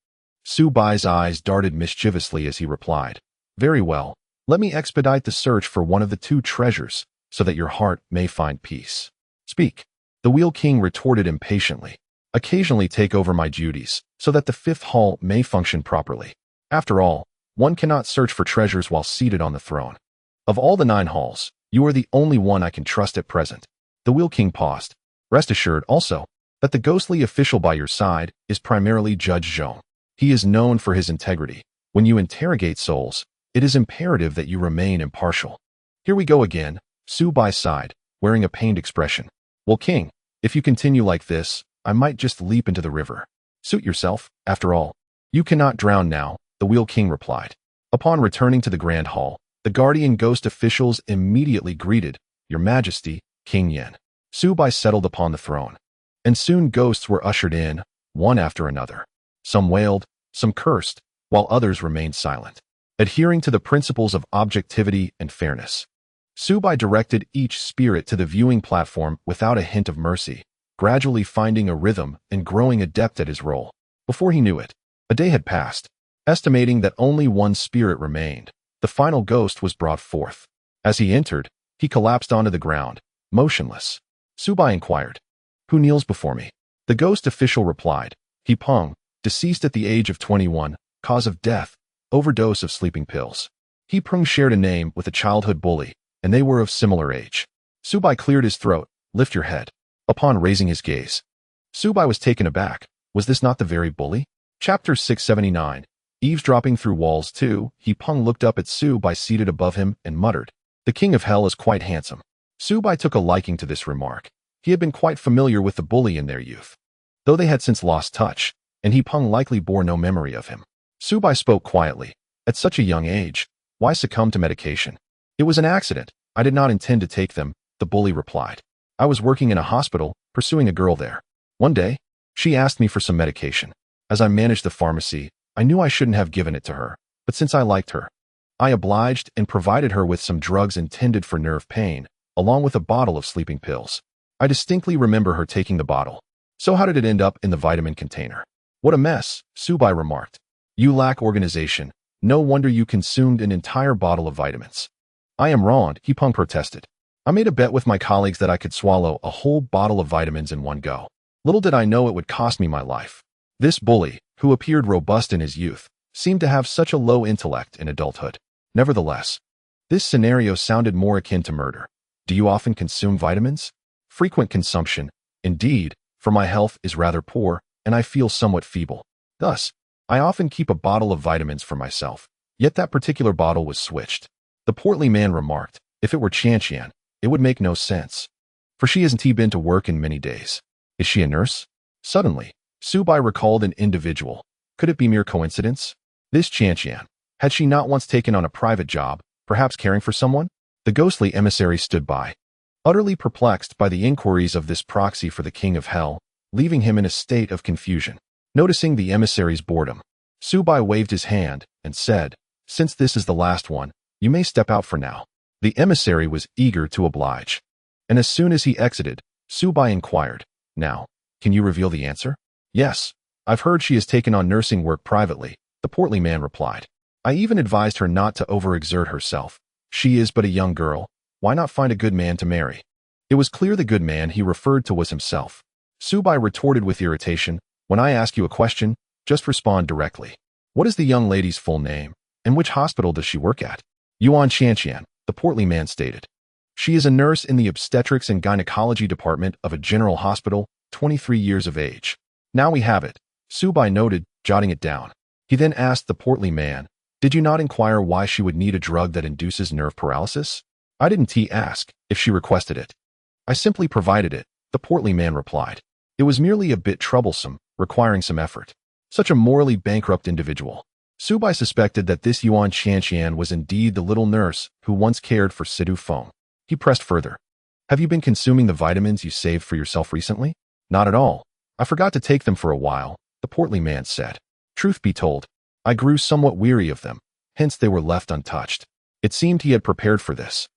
Xiao Bai's eyes darted mischievously as he replied, very well, let me expedite the search for one of the 2 treasures, so that your heart may find peace. Speak. The Wheel King retorted impatiently. Occasionally take over my duties, so that the 5th hall may function properly. After all, one cannot search for treasures while seated on the throne. Of all the 9 halls, you are the only one I can trust at present. The Wheel King paused. Rest assured, also, that the ghostly official by your side is primarily Judge Zhong. He is known for his integrity. When you interrogate souls, it is imperative that you remain impartial. Here we go again, Xiao Bai sighed, wearing a pained expression. Well, King, if you continue like this, I might just leap into the river. Suit yourself, after all. You cannot drown now, the Wheel King replied. Upon returning to the Grand Hall, the guardian ghost officials immediately greeted, Your Majesty, King Yen. Xiao Bai settled upon the throne, and soon ghosts were ushered in, one after another. Some wailed, some cursed, while others remained silent, adhering to the principles of objectivity and fairness. Xiao Bai directed each spirit to the viewing platform without a hint of mercy, gradually finding a rhythm and growing adept at his role. Before he knew it, a day had passed. Estimating that only one spirit remained, the final ghost was brought forth. As he entered, he collapsed onto the ground, motionless. Xiao Bai inquired, Who kneels before me? The ghost official replied, He Peng, deceased at the age of 21, cause of death, overdose of sleeping pills. He Peng shared a name with a childhood bully, and they were of similar age. Xiao Bai cleared his throat. Lift your head. Upon raising his gaze, Xiao Bai was taken aback. Was this not the very bully? Chapter 679. Eavesdropping through walls 2, He Peng looked up at Xiao Bai seated above him and muttered, The King of Hell is quite handsome. Xiao Bai took a liking to this remark. He had been quite familiar with the bully in their youth, though they had since lost touch, and He Peng likely bore no memory of him. Xiao Bai spoke quietly. At such a young age, why succumb to medication? It was an accident. I did not intend to take them, the bully replied. I was working in a hospital, pursuing a girl there. One day, she asked me for some medication. As I managed the pharmacy, I knew I shouldn't have given it to her, but since I liked her, I obliged and provided her with some drugs intended for nerve pain, along with a bottle of sleeping pills. I distinctly remember her taking the bottle. So how did it end up in the vitamin container? What a mess, Xiao Bai remarked. You lack organization. No wonder you consumed an entire bottle of vitamins. I am wrong, He Peng protested. I made a bet with my colleagues that I could swallow a whole bottle of vitamins in one go. Little did I know it would cost me my life. This bully, who appeared robust in his youth, seemed to have such a low intellect in adulthood. Nevertheless, this scenario sounded more akin to murder. Do you often consume vitamins? Frequent consumption, indeed, for my health is rather poor, and I feel somewhat feeble. Thus, I often keep a bottle of vitamins for myself. Yet that particular bottle was switched. The portly man remarked, if it were Qian, it would make no sense. For she hasn't been to work in many days. Is she a nurse? Suddenly, Xiao Bai recalled an individual. Could it be mere coincidence? This Qian, had she not once taken on a private job, perhaps caring for someone? The ghostly emissary stood by, utterly perplexed by the inquiries of this proxy for the king of hell, leaving him in a state of confusion. Noticing the emissary's boredom, Xiao Bai waved his hand and said, since this is the last one, you may step out for now. The emissary was eager to oblige. And as soon as he exited, Xiao Bai inquired, now, can you reveal the answer? Yes, I've heard she has taken on nursing work privately, the portly man replied. I even advised her not to overexert herself. She is but a young girl. Why not find a good man to marry? It was clear the good man he referred to was himself. Xiao Bai retorted with irritation, when I ask you a question, just respond directly. What is the young lady's full name, and which hospital does she work at? Yuan Qian, the portly man stated. She is a nurse in the obstetrics and gynecology department of a general hospital, 23 years of age. Now we have it, Xiao Bai noted, jotting it down. He then asked the portly man, did you not inquire why she would need a drug that induces nerve paralysis? I didn't ask if she requested it. I simply provided it, the portly man replied. It was merely a bit troublesome, requiring some effort. Such a morally bankrupt individual. Xiao Bai suspected that this Yuan Qian was indeed the little nurse who once cared for Sidu Feng. He pressed further. Have you been consuming the vitamins you saved for yourself recently? Not at all. I forgot to take them for a while, the portly man said. Truth be told, I grew somewhat weary of them, hence they were left untouched. It seemed he had prepared for this.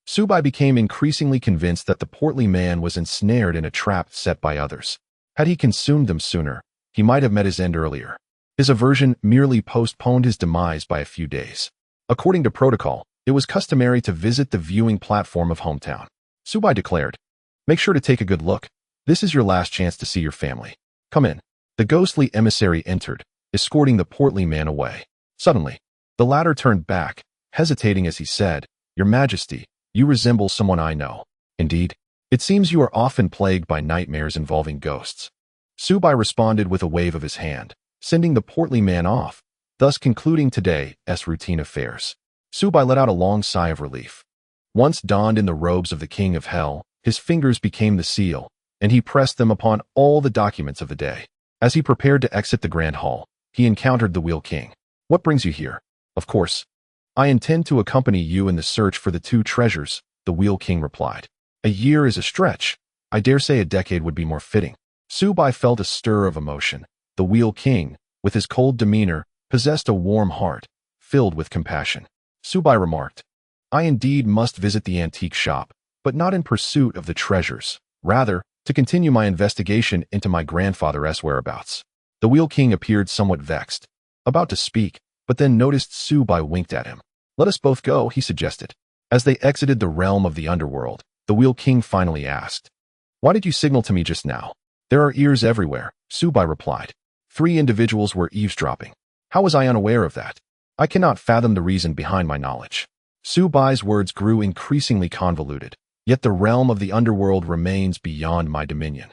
Xiao Bai became increasingly convinced that the portly man was ensnared in a trap set by others. Had he consumed them sooner, he might have met his end earlier. His aversion merely postponed his demise by a few days. According to protocol, it was customary to visit the viewing platform of hometown. Xiao Bai declared, make sure to take a good look. This is your last chance to see your family. Come in. The ghostly emissary entered, escorting the portly man away. Suddenly, the latter turned back, hesitating as he said, Your Majesty, you resemble someone I know. Indeed, it seems you are often plagued by nightmares involving ghosts. Xiao Bai responded with a wave of his hand, sending the portly man off, thus concluding today's routine affairs. Xiao Bai let out a long sigh of relief. Once donned in the robes of the king of hell, his fingers became the seal, and he pressed them upon all the documents of the day. As he prepared to exit the grand hall, he encountered the Wheel King. What brings you here? Of course, I intend to accompany you in the search for the two treasures, the Wheel King replied. A year is a stretch. I dare say a decade would be more fitting. Xiao Bai felt a stir of emotion. The Wheel King, with his cold demeanor, possessed a warm heart, filled with compassion. Xiao Bai remarked, I indeed must visit the antique shop, but not in pursuit of the treasures. Rather, to continue my investigation into my grandfather's whereabouts. The Wheel King appeared somewhat vexed, about to speak, but then noticed Xiao Bai winked at him. Let us both go, he suggested. As they exited the realm of the underworld, the Wheel King finally asked, Why did you signal to me just now? There are ears everywhere, Xiao Bai replied. 3 individuals were eavesdropping. How was I unaware of that? I cannot fathom the reason behind my knowledge. Xiao Bai's words grew increasingly convoluted. Yet the realm of the underworld remains beyond my dominion.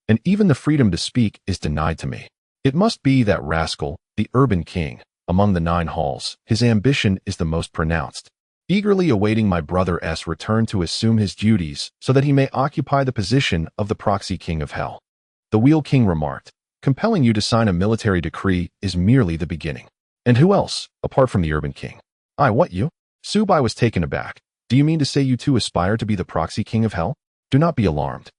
And even the freedom to speak is denied to me. It must be that rascal, the urban king, among the 9 halls, his ambition is the most pronounced. Eagerly awaiting my brother's return to assume his duties so that he may occupy the position of the proxy king of hell. The Wheel King remarked, compelling you to sign a military decree is merely the beginning. And who else, apart from the urban king? I what you? Xiao Bai was taken aback. Do you mean to say you too aspire to be the proxy king of hell? Do not be alarmed.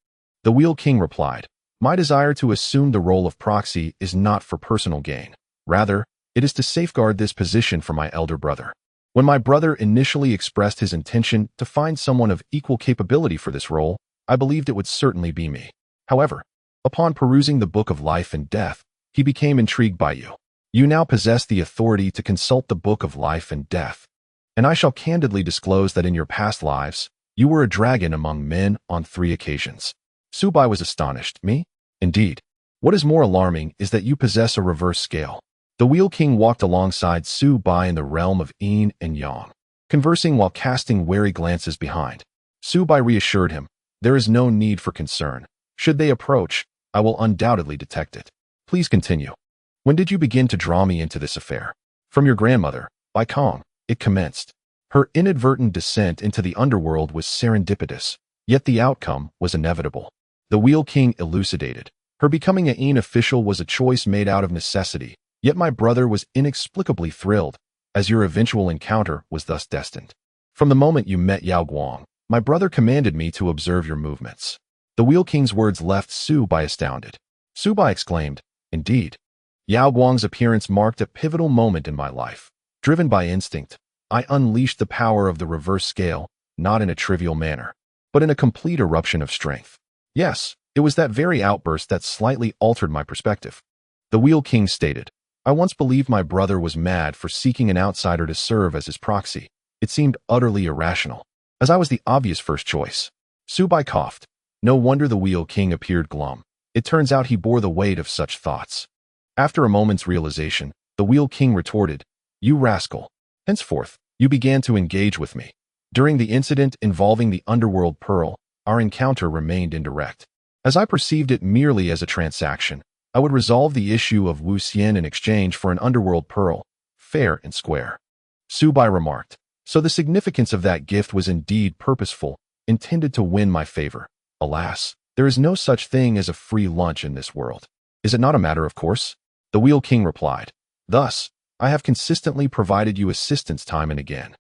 The Wheel King replied, "My desire to assume the role of proxy is not for personal gain. Rather, it is to safeguard this position for my elder brother. When my brother initially expressed his intention to find someone of equal capability for this role, I believed it would certainly be me. However, upon perusing the Book of Life and Death, he became intrigued by you. You now possess the authority to consult the Book of Life and Death, and I shall candidly disclose that in your past lives, you were a dragon among men on 3 occasions." Xiao Bai was astonished. "Me? Indeed. What is more alarming is that you possess a reverse scale." The Wheel King walked alongside Xiao Bai in the realm of yin and yang, conversing while casting wary glances behind. Xiao Bai reassured him, "There is no need for concern. Should they approach, I will undoubtedly detect it. Please continue. When did you begin to draw me into this affair?" "From your grandmother, Bai Kong," it commenced. "Her inadvertent descent into the underworld was serendipitous, yet the outcome was inevitable." The Wheel King elucidated. "Her becoming a yin official was a choice made out of necessity, yet my brother was inexplicably thrilled, as your eventual encounter was thus destined. From the moment you met Yao Guang, my brother commanded me to observe your movements." The Wheel King's words left Xiao Bai astounded. Xiao Bai exclaimed, "Indeed. Yao Guang's appearance marked a pivotal moment in my life. Driven by instinct, I unleashed the power of the reverse scale, not in a trivial manner, but in a complete eruption of strength. Yes, it was that very outburst that slightly altered my perspective." The Wheel King stated, "I once believed my brother was mad for seeking an outsider to serve as his proxy. It seemed utterly irrational, as I was the obvious first choice." Xiao Bai coughed. No wonder the Wheel King appeared glum. It turns out he bore the weight of such thoughts. After a moment's realization, the Wheel King retorted, "You rascal. Henceforth, you began to engage with me. During the incident involving the underworld pearl, our encounter remained indirect. As I perceived it merely as a transaction, I would resolve the issue of Wu Xian in exchange for an underworld pearl, fair and square." Xiao Bai remarked, "So the significance of that gift was indeed purposeful, intended to win my favor. Alas, there is no such thing as a free lunch in this world. Is it not a matter of course?" The Wheel King replied, "Thus, I have consistently provided you assistance time and again,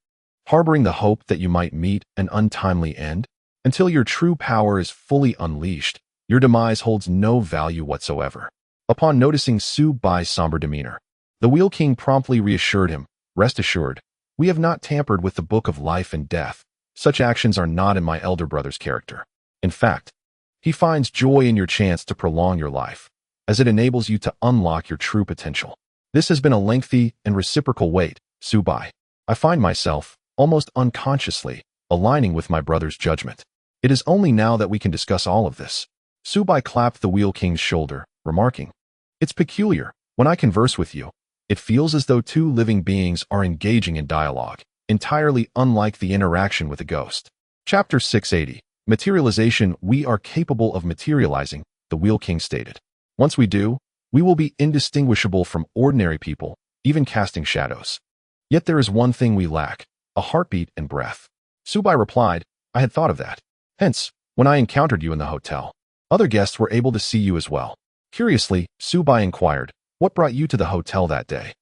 harboring the hope that you might meet an untimely end. Until your true power is fully unleashed, your demise holds no value whatsoever." Upon noticing Xiao Bai's somber demeanor, the Wheel King promptly reassured him, "Rest assured, we have not tampered with the Book of Life and Death. Such actions are not in my elder brother's character. In fact, he finds joy in your chance to prolong your life, as it enables you to unlock your true potential. This has been a lengthy and reciprocal wait, Xiao Bai. I find myself, almost unconsciously, aligning with my brother's judgment. It is only now that we can discuss all of this." Xiao Bai clapped the Wheel King's shoulder, remarking, "It's peculiar. When I converse with you, it feels as though 2 living beings are engaging in dialogue, entirely unlike the interaction with a ghost." Chapter 680. Materialization. "We are capable of materializing," the Wheel King stated. "Once we do, we will be indistinguishable from ordinary people, even casting shadows. Yet there is one thing we lack, a heartbeat and breath." Xiao Bai replied, "I had thought of that. Hence, when I encountered you in the hotel, other guests were able to see you as well." Curiously, Xiao Bai inquired, "What brought you to the hotel that day?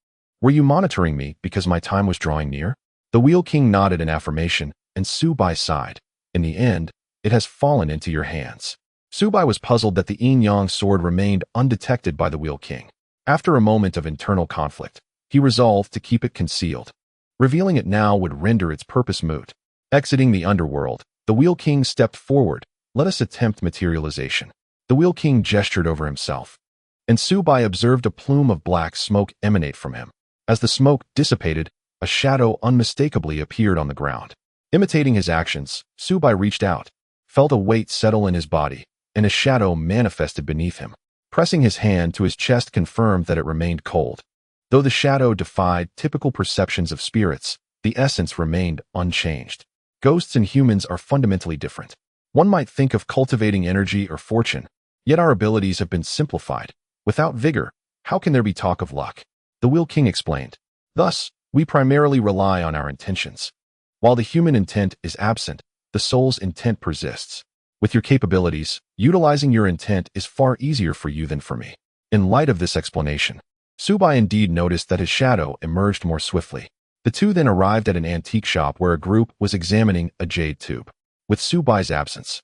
Were you monitoring me because my time was drawing near?" The Wheel King nodded in affirmation, and Xiao Bai sighed. "In the end, it has fallen into your hands." Xiao Bai was puzzled that the yin-yang sword remained undetected by the Wheel King. After a moment of internal conflict, he resolved to keep it concealed. Revealing it now would render its purpose moot. Exiting the underworld, the Wheel King stepped forward. "Let us attempt materialization." The Wheel King gestured over himself, and Xiao Bai observed a plume of black smoke emanate from him. As the smoke dissipated, a shadow unmistakably appeared on the ground. Imitating his actions, Xiao Bai reached out, felt a weight settle in his body, and a shadow manifested beneath him. Pressing his hand to his chest confirmed that it remained cold. Though the shadow defied typical perceptions of spirits, the essence remained unchanged. Ghosts and humans are fundamentally different. One might think of cultivating energy or fortune, yet our abilities have been simplified. Without vigor, how can there be talk of luck? The Wheel King explained. Thus, we primarily rely on our intentions. While the human intent is absent, the soul's intent persists. With your capabilities, utilizing your intent is far easier for you than for me. In light of this explanation, Xiao Bai indeed noticed that his shadow emerged more swiftly. The two then arrived at an antique shop where a group was examining a jade tube. With Xiao Bai's absence,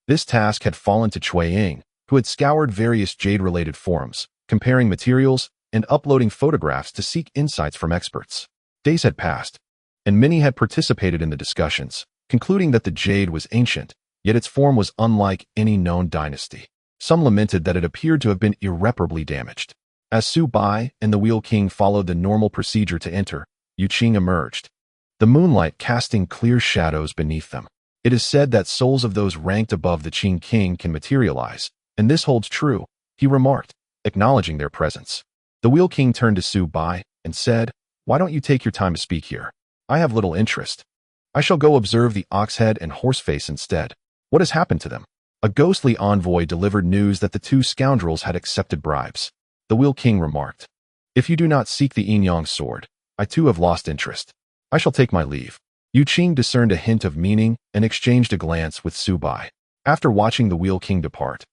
This task had fallen to Cui Ying, who had scoured various jade-related forums, comparing materials and uploading photographs to seek insights from experts. Days had passed, and many had participated in the discussions, concluding that the jade was ancient, yet its form was unlike any known dynasty. Some lamented that it appeared to have been irreparably damaged. As Xiao Bai and the Wheel King followed the normal procedure to enter, Qing emerged, the moonlight casting clear shadows beneath them. It is said that souls of those ranked above the Qing King can materialize, and this holds true, he remarked, acknowledging their presence. The Wheel King turned to Xiao Bai and said, "Why don't you take your time to speak here? I have little interest. I shall go observe the Oxhead and Horseface instead. What has happened to them?" A ghostly envoy delivered news that the two scoundrels had accepted bribes. The Wheel King remarked, "If you do not seek the Yin sword, I too have lost interest. I shall take my leave." Qing discerned a hint of meaning and exchanged a glance with Xiao Bai. After watching the Wheel King depart,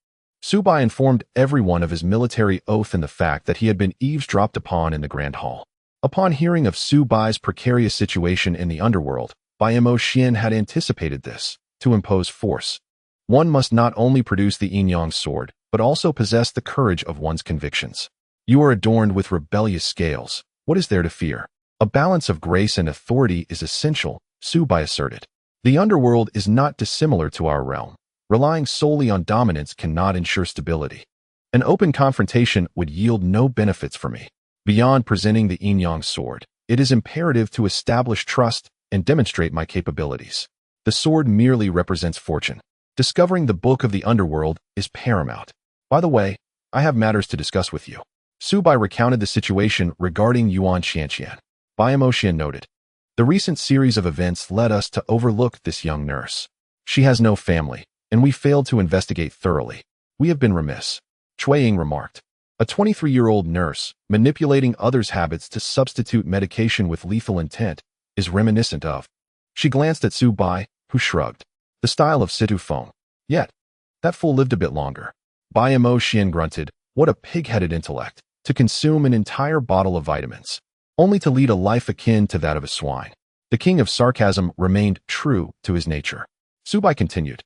Xiao Bai informed everyone of his military oath and the fact that he had been eavesdropped upon in the Grand Hall. Upon hearing of Xiao Bai's precarious situation in the underworld, Bai Mo Xuan had anticipated this. To impose force, one must not only produce the Yin sword, but also possess the courage of one's convictions. You are adorned with rebellious scales. What is there to fear? A balance of grace and authority is essential, Xiao Bai asserted. The underworld is not dissimilar to our realm. Relying solely on dominance cannot ensure stability. An open confrontation would yield no benefits for me. Beyond presenting the Yin sword, it is imperative to establish trust and demonstrate my capabilities. The sword merely represents fortune. Discovering the book of the underworld is paramount. By the way, I have matters to discuss with you. Xiao Bai recounted the situation regarding Yuan Qianqian. Bai Mo Xuan noted, "The recent series of events led us to overlook this young nurse. She has no family, and we failed to investigate thoroughly. We have been remiss." Cui Ying remarked, "A 23-year-old nurse manipulating others' habits to substitute medication with lethal intent is reminiscent of." She glanced at Xiao Bai, who shrugged. "The style of Situ Feng. Yet, that fool lived a bit longer." Bai Mo Xuan grunted, "What a pig-headed intellect, to consume an entire bottle of vitamins, only to lead a life akin to that of a swine." The king of sarcasm remained true to his nature. Xiao Bai continued,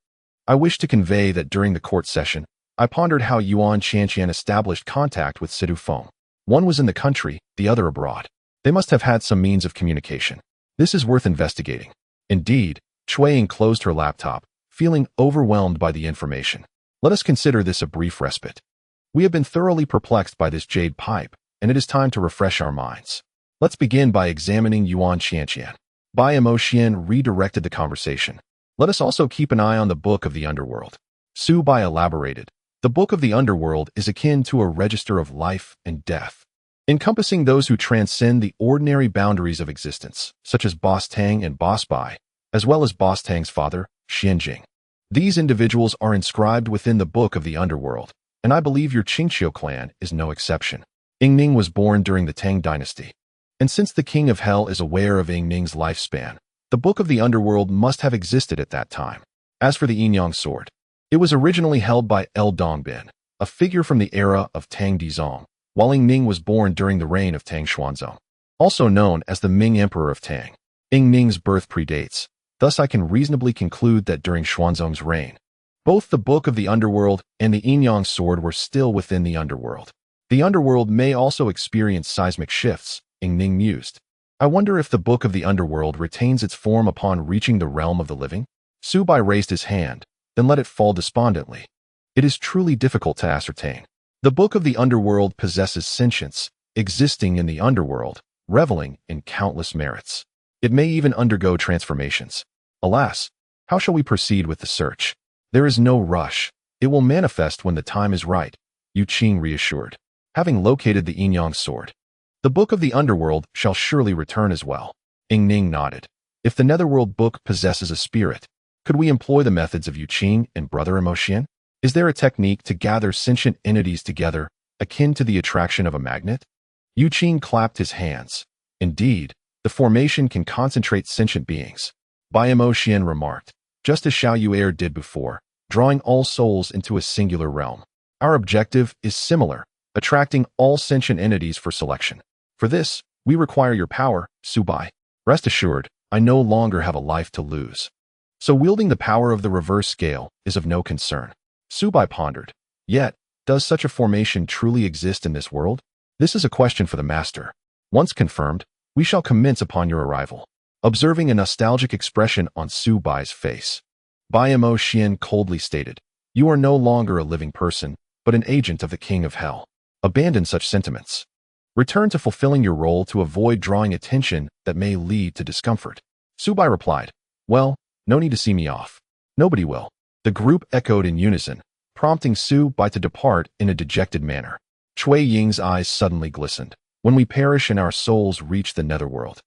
"I wish to convey that during the court session, I pondered how Yuan Qianqian established contact with Situ Feng. One was in the country, the other abroad. They must have had some means of communication. This is worth investigating." Indeed, Cui Ying closed her laptop, feeling overwhelmed by the information. Let us consider this a brief respite. We have been thoroughly perplexed by this jade pipe, and it is time to refresh our minds. Let's begin by examining Yuan Qianqian. Bai Mo Xuan redirected the conversation. Let us also keep an eye on the Book of the Underworld. Xiao Bai elaborated. The Book of the Underworld is akin to a register of life and death, encompassing those who transcend the ordinary boundaries of existence, such as Boss Tang and Boss Bai, as well as Boss Tang's father, Xianjing. These individuals are inscribed within the Book of the Underworld, and I believe your Qing Qiu clan is no exception. Yingning was born during the Tang dynasty, and since the King of Hell is aware of Yingning's lifespan, the Book of the Underworld must have existed at that time. As for the Yin sword, it was originally held by El Dongbin, a figure from the era of Tang Dizong, while Yingning was born during the reign of Tang Xuanzong, also known as the Ming Emperor of Tang. Yingning's birth predates, thus I can reasonably conclude that during Xuanzong's reign, both the Book of the Underworld and the Yin sword were still within the underworld. The underworld may also experience seismic shifts, Yingning mused. I wonder if the Book of the Underworld retains its form upon reaching the realm of the living? Xiao Bai raised his hand, then let it fall despondently. It is truly difficult to ascertain. The Book of the Underworld possesses sentience, existing in the underworld, reveling in countless merits. It may even undergo transformations. Alas, how shall we proceed with the search? There is no rush. It will manifest when the time is right, Qing reassured. Having located the Yin sword, the Book of the Underworld shall surely return as well. Yingning nodded. If the Netherworld book possesses a spirit, could we employ the methods of Qing and Brother Mo Xuan? Is there a technique to gather sentient entities together, akin to the attraction of a magnet? Qing clapped his hands. Indeed, the formation can concentrate sentient beings. Bai Mo Xuan remarked, just as Xiao Bai did before, drawing all souls into a singular realm. Our objective is similar, attracting all sentient entities for selection. For this, we require your power, Xiao Bai. Rest assured, I no longer have a life to lose. So wielding the power of the reverse scale is of no concern. Xiao Bai pondered. Yet, does such a formation truly exist in this world? This is a question for the master. Once confirmed, we shall commence upon your arrival. Observing a nostalgic expression on Xiao Bai's face, Bai Mo Xuan coldly stated, "You are no longer a living person, but an agent of the King of Hell. Abandon such sentiments. Return to fulfilling your role to avoid drawing attention that may lead to discomfort." Xiao Bai replied, "Well, no need to see me off. Nobody will." The group echoed in unison, prompting Xiao Bai to depart in a dejected manner. Cui Ying's eyes suddenly glistened. When we perish and our souls reach the netherworld,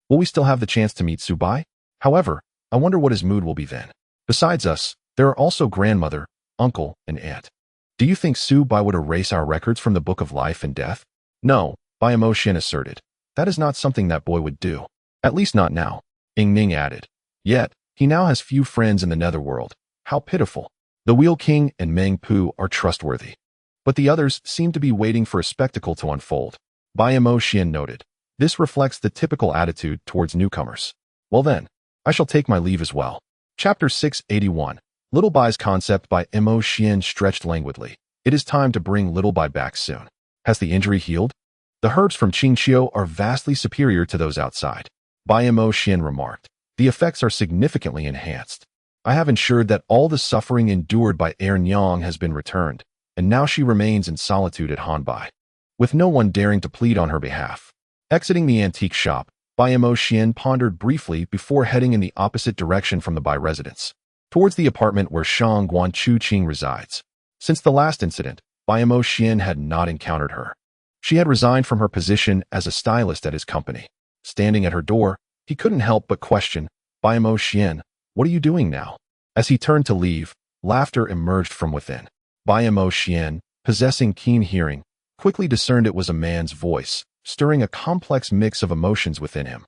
will we still have the chance to meet Xiao Bai? However, I wonder what his mood will be then. Besides us, there are also grandmother, uncle, and aunt. Do you think Xiao Bai would erase our records from the book of life and death? No, Bai Mo Xuan asserted. That is not something that boy would do. At least not now. Ying Ning added. Yet, he now has few friends in the netherworld. How pitiful. The Wheel King and Meng Pu are trustworthy. But the others seem to be waiting for a spectacle to unfold. Bai Mo Xuan noted. This reflects the typical attitude towards newcomers. Well then, I shall take my leave as well. Chapter 681. Little Bai's concept by Mo Xuan stretched languidly. It is time to bring Little Bai back soon. Has the injury healed? The herbs from Qing Qiu are vastly superior to those outside. Bai Mo Xuan remarked. The effects are significantly enhanced. I have ensured that all the suffering endured by Nyang has been returned, and now she remains in solitude at Hanbai, with no one daring to plead on her behalf. Exiting the antique shop, Bai Mo Xuan pondered briefly before heading in the opposite direction from the Bai residence, towards the apartment where Shang Guanchuqing resides. Since the last incident, Bai Mo Xuan had not encountered her. She had resigned from her position as a stylist at his company. Standing at her door, he couldn't help but question, Bai Mo Xuan, what are you doing now? As he turned to leave, laughter emerged from within. Bai Mo Xuan, possessing keen hearing, quickly discerned it was a man's voice, stirring a complex mix of emotions within him.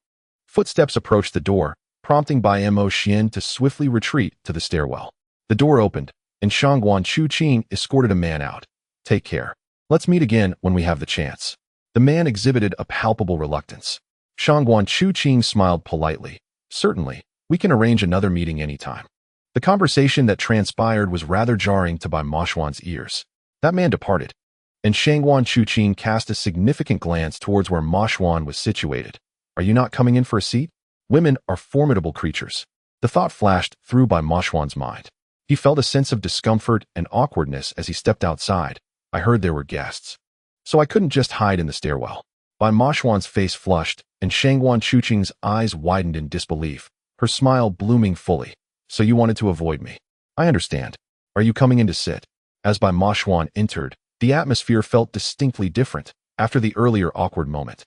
Footsteps approached the door, prompting Bai Mo Xuan to swiftly retreat to the stairwell. The door opened, and Shang Guanchuqing escorted a man out. Take care. Let's meet again when we have the chance. The man exhibited a palpable reluctance. Shang Guanchuqing smiled politely. Certainly, we can arrange another meeting anytime. The conversation that transpired was rather jarring to Bai Mo Xuan's ears. That man departed, and Shang Guanchuqing cast a significant glance towards where Mo Xuan was situated. Are you not coming in for a seat? Women are formidable creatures. The thought flashed through Bai Mo Xuan's mind. He felt a sense of discomfort and awkwardness as he stepped outside. I heard there were guests, so I couldn't just hide in the stairwell. Bai Mo Xuan's face flushed, and Shang Guanchuqing's eyes widened in disbelief, her smile blooming fully. So you wanted to avoid me. I understand. Are you coming in to sit? As Bai Mo Xuan entered, the atmosphere felt distinctly different after the earlier awkward moment.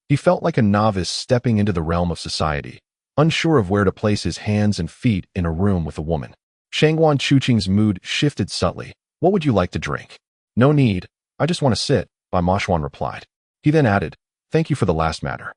He felt like a novice stepping into the realm of society, unsure of where to place his hands and feet in a room with a woman. Shang Guanchuqing's mood shifted subtly. What would you like to drink? No need. I just want to sit, Bai Mo Xuan replied. He then added, thank you for the last matter.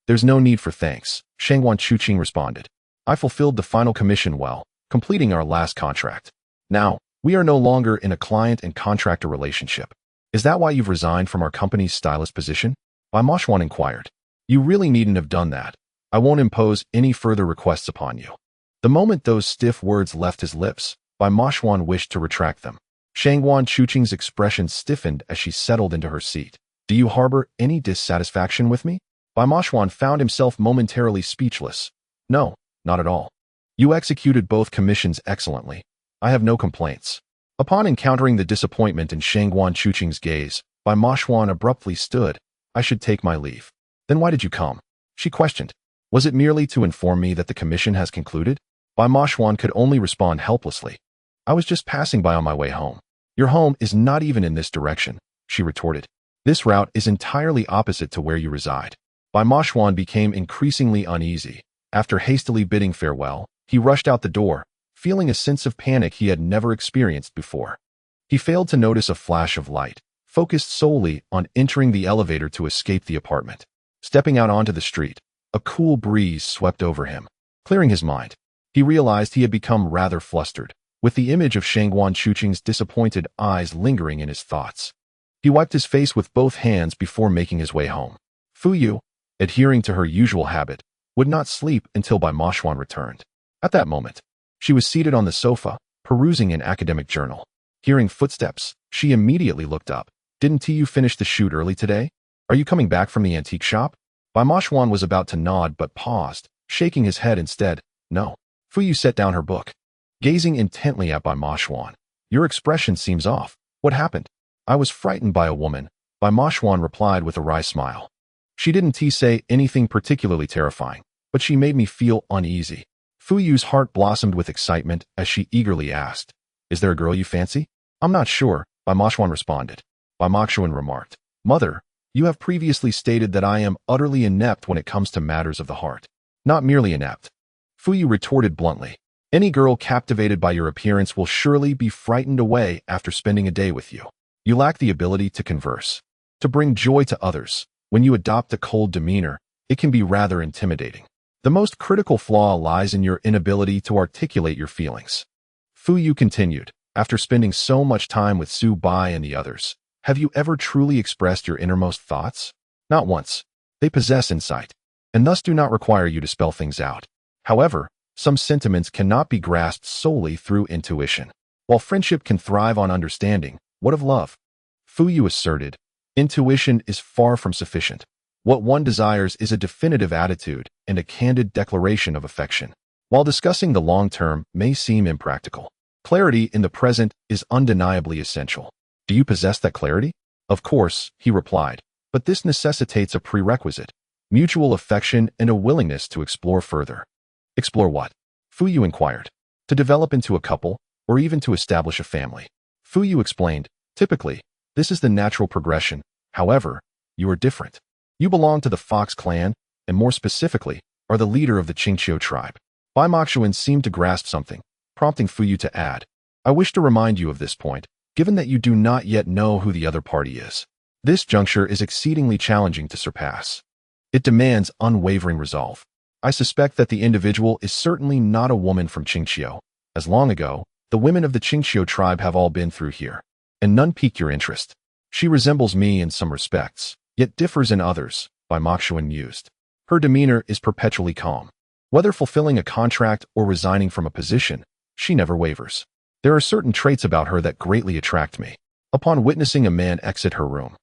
There's no need for thanks, Shang Guanchuqing responded. I fulfilled the final commission well, completing our last contract. Now, we are no longer in a client and contractor relationship. Is that why you've resigned from our company's stylist position? Bai Mo Xuan inquired. You really needn't have done that. I won't impose any further requests upon you. The moment those stiff words left his lips, Bai Mo Xuan wished to retract them. Shang Guanchuqing's expression stiffened as she settled into her seat. Do you harbor any dissatisfaction with me? Bai Mo Xuan found himself momentarily speechless. No, not at all. You executed both commissions excellently. I have no complaints. Upon encountering the disappointment in Shang Guanchuqing's gaze, Bai Mo Xuan abruptly stood. I should take my leave. Then why did you come? She questioned. Was it merely to inform me that the commission has concluded? Bai Mo Xuan could only respond helplessly. I was just passing by on my way home. Your home is not even in this direction, she retorted. This route is entirely opposite to where you reside. Bai Mo Xuan became increasingly uneasy. After hastily bidding farewell, he rushed out the door, feeling a sense of panic he had never experienced before. He failed to notice a flash of light, focused solely on entering the elevator to escape the apartment. Stepping out onto the street, a cool breeze swept over him, clearing his mind. He realized he had become rather flustered, with the image of Shang Guanchuqing's disappointed eyes lingering in his thoughts. He wiped his face with both hands before making his way home. Fu Yu, adhering to her usual habit, would not sleep until Bai Mo Xuan returned. At that moment, She was seated on the sofa, perusing an academic journal. Hearing footsteps, she immediately looked up. Didn't you finish the shoot early today? Are you coming back from the antique shop? Bai Mo Xuan was about to nod but paused, shaking his head instead. No. Fu Yu set down her book. Gazing intently at Bai Mo Xuan. Your expression seems off. What happened? I was frightened by a woman, Bai Mo Xuan replied with a wry smile. She didn't say anything particularly terrifying, but she made me feel uneasy. Fu Yu's heart blossomed with excitement as she eagerly asked, Is there a girl you fancy? I'm not sure, Bai Mo Xuan responded. Bai Mo Xuan remarked, Mother, you have previously stated that I am utterly inept when it comes to matters of the heart. Not merely inept. Fu Yu retorted bluntly. Any girl captivated by your appearance will surely be frightened away after spending a day with you. You lack the ability to converse, to bring joy to others. When you adopt a cold demeanor, it can be rather intimidating. The most critical flaw lies in your inability to articulate your feelings. Fu Yu continued, after spending so much time with Xiao Bai and the others, have you ever truly expressed your innermost thoughts? Not once. They possess insight, and thus do not require you to spell things out. However, some sentiments cannot be grasped solely through intuition. While friendship can thrive on understanding, what of love? Fu Yu asserted, intuition is far from sufficient. What one desires is a definitive attitude and a candid declaration of affection. While discussing the long term may seem impractical, clarity in the present is undeniably essential. Do you possess that clarity? Of course, he replied, but this necessitates a prerequisite, mutual affection and a willingness to explore further. Explore what? Fu Yu inquired. To develop into a couple, or even to establish a family. Fu Yu explained, typically, this is the natural progression. However, you are different. You belong to the Fox clan, and more specifically, are the leader of the Qing Qiu tribe. Bai Mo Xuan seemed to grasp something, prompting Fu Yu to add, I wish to remind you of this point, given that you do not yet know who the other party is. This juncture is exceedingly challenging to surpass. It demands unwavering resolve. I suspect that the individual is certainly not a woman from Qing Qiu. As long ago, the women of the Qing Qiu tribe have all been through here, and none pique your interest. She resembles me in some respects, yet differs in others, Bai Mo Xuan mused. Her demeanor is perpetually calm. Whether fulfilling a contract or resigning from a position, she never wavers. There are certain traits about her that greatly attract me. Upon witnessing a man exit her room,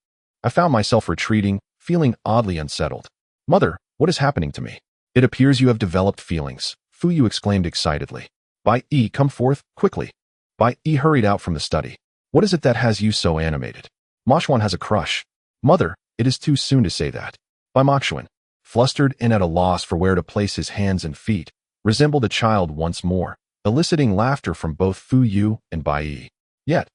I found myself retreating, feeling oddly unsettled. Mother, what is happening to me? It appears you have developed feelings, Fu Yu exclaimed excitedly. Bai Yi, come forth, quickly. Bai Yi hurried out from the study. What is it that has you so animated? Mo Xuan has a crush. Mother, it is too soon to say that. Bai Mo Xuan, flustered and at a loss for where to place his hands and feet, resembled a child once more, eliciting laughter from both Fu Yu and Bai Yi. Yet,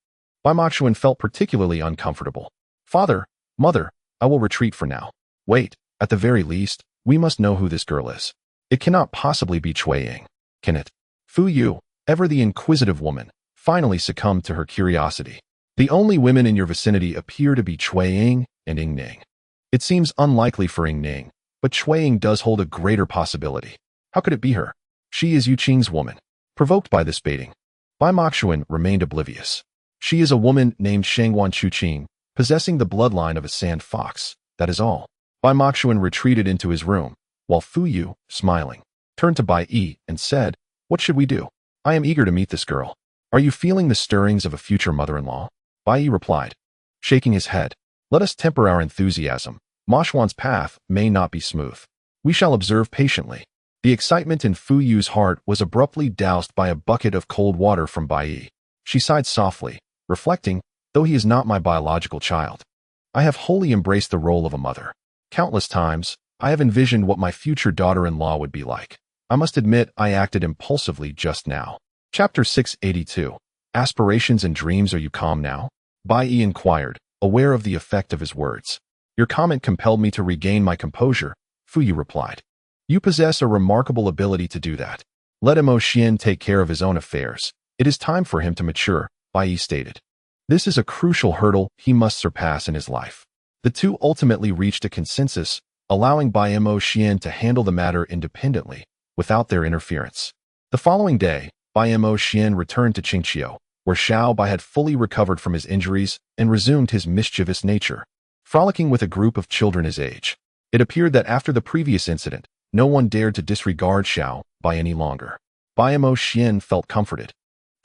Bai Mo Xuan felt particularly uncomfortable. Father, mother, I will retreat for now. Wait, at the very least, we must know who this girl is. It cannot possibly be Cui Ying, can it? Fu Yu, ever the inquisitive woman, finally succumbed to her curiosity. The only women in your vicinity appear to be Cui Ying and Ying Ning. It seems unlikely for Ying Ning, but Cui Ying does hold a greater possibility. How could it be her? She is Yu Qing's woman. Provoked by this baiting, Bai Mo Xuan remained oblivious. She is a woman named Shangguan Chu Qing, possessing the bloodline of a sand fox, that is all. Bai Mo Xuan retreated into his room, while Fu Yu, smiling, turned to Bai Yi and said, What should we do? I am eager to meet this girl. Are you feeling the stirrings of a future mother-in-law? Bai Yi replied, shaking his head. Let us temper our enthusiasm. Mo Xuan's path may not be smooth. We shall observe patiently. The excitement in Fu Yu's heart was abruptly doused by a bucket of cold water from Bai Yi. She sighed softly, reflecting, though he is not my biological child, I have wholly embraced the role of a mother. Countless times, I have envisioned what my future daughter-in-law would be like. I must admit I acted impulsively just now. Chapter 682. Aspirations and dreams. Are you calm now? Bai Yi inquired, aware of the effect of his words. Your comment compelled me to regain my composure, Fu Yu replied. You possess a remarkable ability to do that. Let Mo Xuan take care of his own affairs. It is time for him to mature, Bai Yi stated. This is a crucial hurdle he must surpass in his life. The two ultimately reached a consensus, allowing Bai Mo Xuan to handle the matter independently, without their interference. The following day, Bai Mo Xuan returned to Qing Qiu, where Xiao Bai had fully recovered from his injuries and resumed his mischievous nature, frolicking with a group of children his age. It appeared that after the previous incident, no one dared to disregard Xiao Bai any longer. Bai Mo Xuan felt comforted.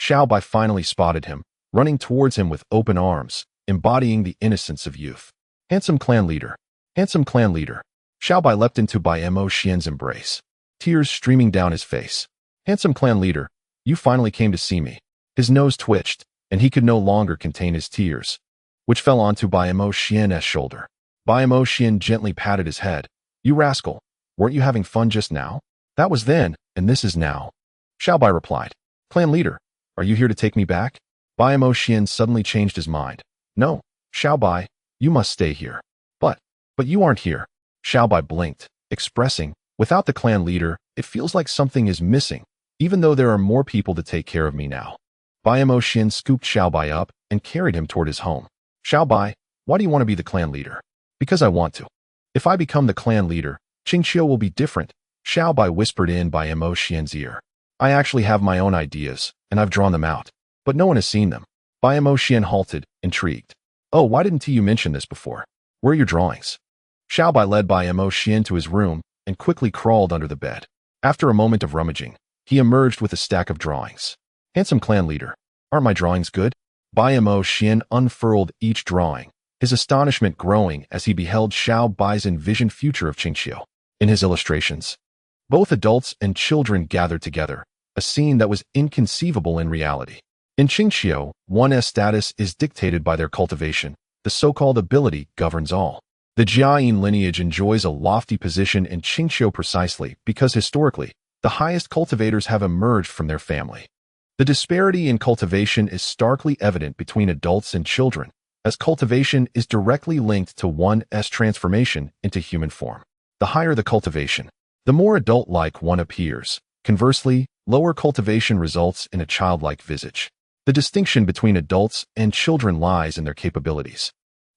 Xiao Bai finally spotted him, running towards him with open arms, embodying the innocence of youth. Handsome clan leader. Handsome clan leader. Xiao Bai leapt into Bai Mo Xuan's embrace, tears streaming down his face. Handsome clan leader, you finally came to see me. His nose twitched, and he could no longer contain his tears, which fell onto Bai Mo Xuan's shoulder. Bai Mo Xuan gently patted his head. You rascal, weren't you having fun just now? That was then, and this is now. Xiao Bai replied. Clan leader, are you here to take me back? Bai Mo Xuan suddenly changed his mind. No, Xiao Bai, you must stay here. But you aren't here. Xiao Bai blinked, expressing, without the clan leader, it feels like something is missing, even though there are more people to take care of me now. Bai Mo Xuan scooped Xiao Bai up and carried him toward his home. Xiao Bai, why do you want to be the clan leader? Because I want to. If I become the clan leader, Qing Qiu will be different, Xiao Bai whispered in Bai Mo Xuan's ear. I actually have my own ideas, and I've drawn them out, but no one has seen them. Bai Mo Xuan halted, intrigued. Oh, why didn't you mention this before? Where are your drawings? Xiao Bai led Bai Mo Xuan to his room and quickly crawled under the bed. After a moment of rummaging, he emerged with a stack of drawings. Handsome clan leader, aren't my drawings good? Bai Mo Xuan unfurled each drawing, his astonishment growing as he beheld Xiao Bai's envisioned future of Qing Qiu. In his illustrations, both adults and children gathered together, a scene that was inconceivable in reality. In Qing Qiu, one's status is dictated by their cultivation. The so-called ability governs all. The Jiayin lineage enjoys a lofty position in Qing Qiu precisely because historically, the highest cultivators have emerged from their family. The disparity in cultivation is starkly evident between adults and children, as cultivation is directly linked to one's transformation into human form. The higher the cultivation, the more adult-like one appears. Conversely, lower cultivation results in a childlike visage. The distinction between adults and children lies in their capabilities.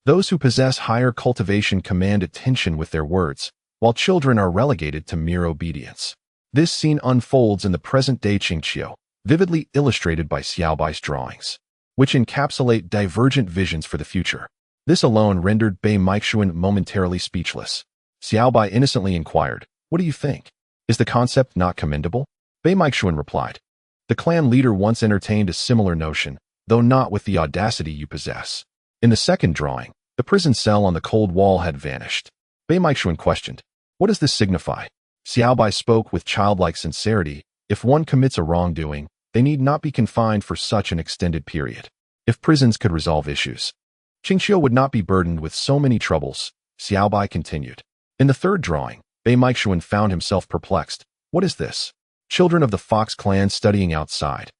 Those who possess higher cultivation command attention with their words, while children are relegated to mere obedience. This scene unfolds in the present-day Qing Qiu, vividly illustrated by Xiao Bai's drawings, which encapsulate divergent visions for the future. This alone rendered Bai Mo Xuan momentarily speechless. Xiao Bai innocently inquired, what do you think? Is the concept not commendable? Bai Mo Xuan replied, the clan leader once entertained a similar notion, though not with the audacity you possess. In the second drawing, the prison cell on the cold wall had vanished. Bai Mo Xuan questioned, what does this signify? Xiao Bai spoke with childlike sincerity. If one commits a wrongdoing, they need not be confined for such an extended period. If prisons could resolve issues, Qing Qiu would not be burdened with so many troubles. Xiao Bai continued. In the third drawing, Bai Mo Xuan found himself perplexed. What is this? Children of the Fox clan studying outside.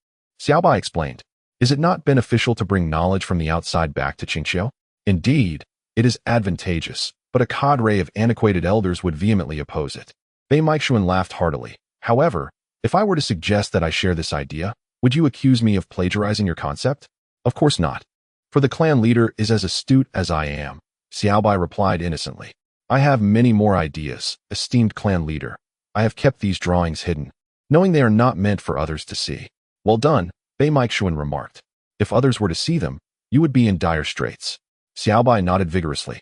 Xiao Bai explained. Is it not beneficial to bring knowledge from the outside back to Qing Qiu? Indeed, it is advantageous, but a cadre of antiquated elders would vehemently oppose it. Bai Mo Xuan laughed heartily. However, if I were to suggest that I share this idea, would you accuse me of plagiarizing your concept? Of course not. For the clan leader is as astute as I am, Xiao Bai replied innocently. I have many more ideas, esteemed clan leader. I have kept these drawings hidden, knowing they are not meant for others to see. Well done, Bai Mo Xuan remarked. If others were to see them, you would be in dire straits. Xiao Bai nodded vigorously.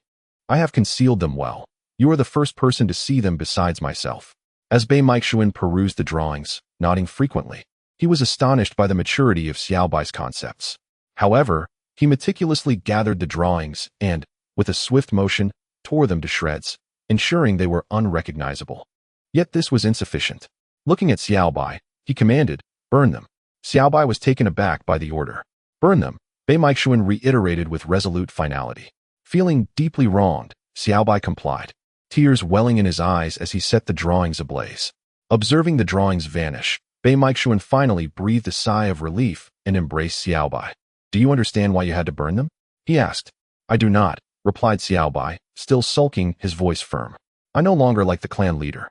I have concealed them well. You are the first person to see them besides myself. As Bai Mo Xuan perused the drawings, nodding frequently, he was astonished by the maturity of Xiao Bai's concepts. However, he meticulously gathered the drawings and, with a swift motion, tore them to shreds, ensuring they were unrecognizable. Yet this was insufficient. Looking at Xiao Bai, he commanded, burn them. Xiao Bai was taken aback by the order. Burn them, Bai Mo Xuan reiterated with resolute finality. Feeling deeply wronged, Xiao Bai complied, tears welling in his eyes as he set the drawings ablaze. Observing the drawings vanish, Bai Mo Xuan finally breathed a sigh of relief and embraced Xiao Bai. Do you understand why you had to burn them? He asked. I do not, replied Xiao Bai, still sulking, his voice firm. I no longer like the clan leader.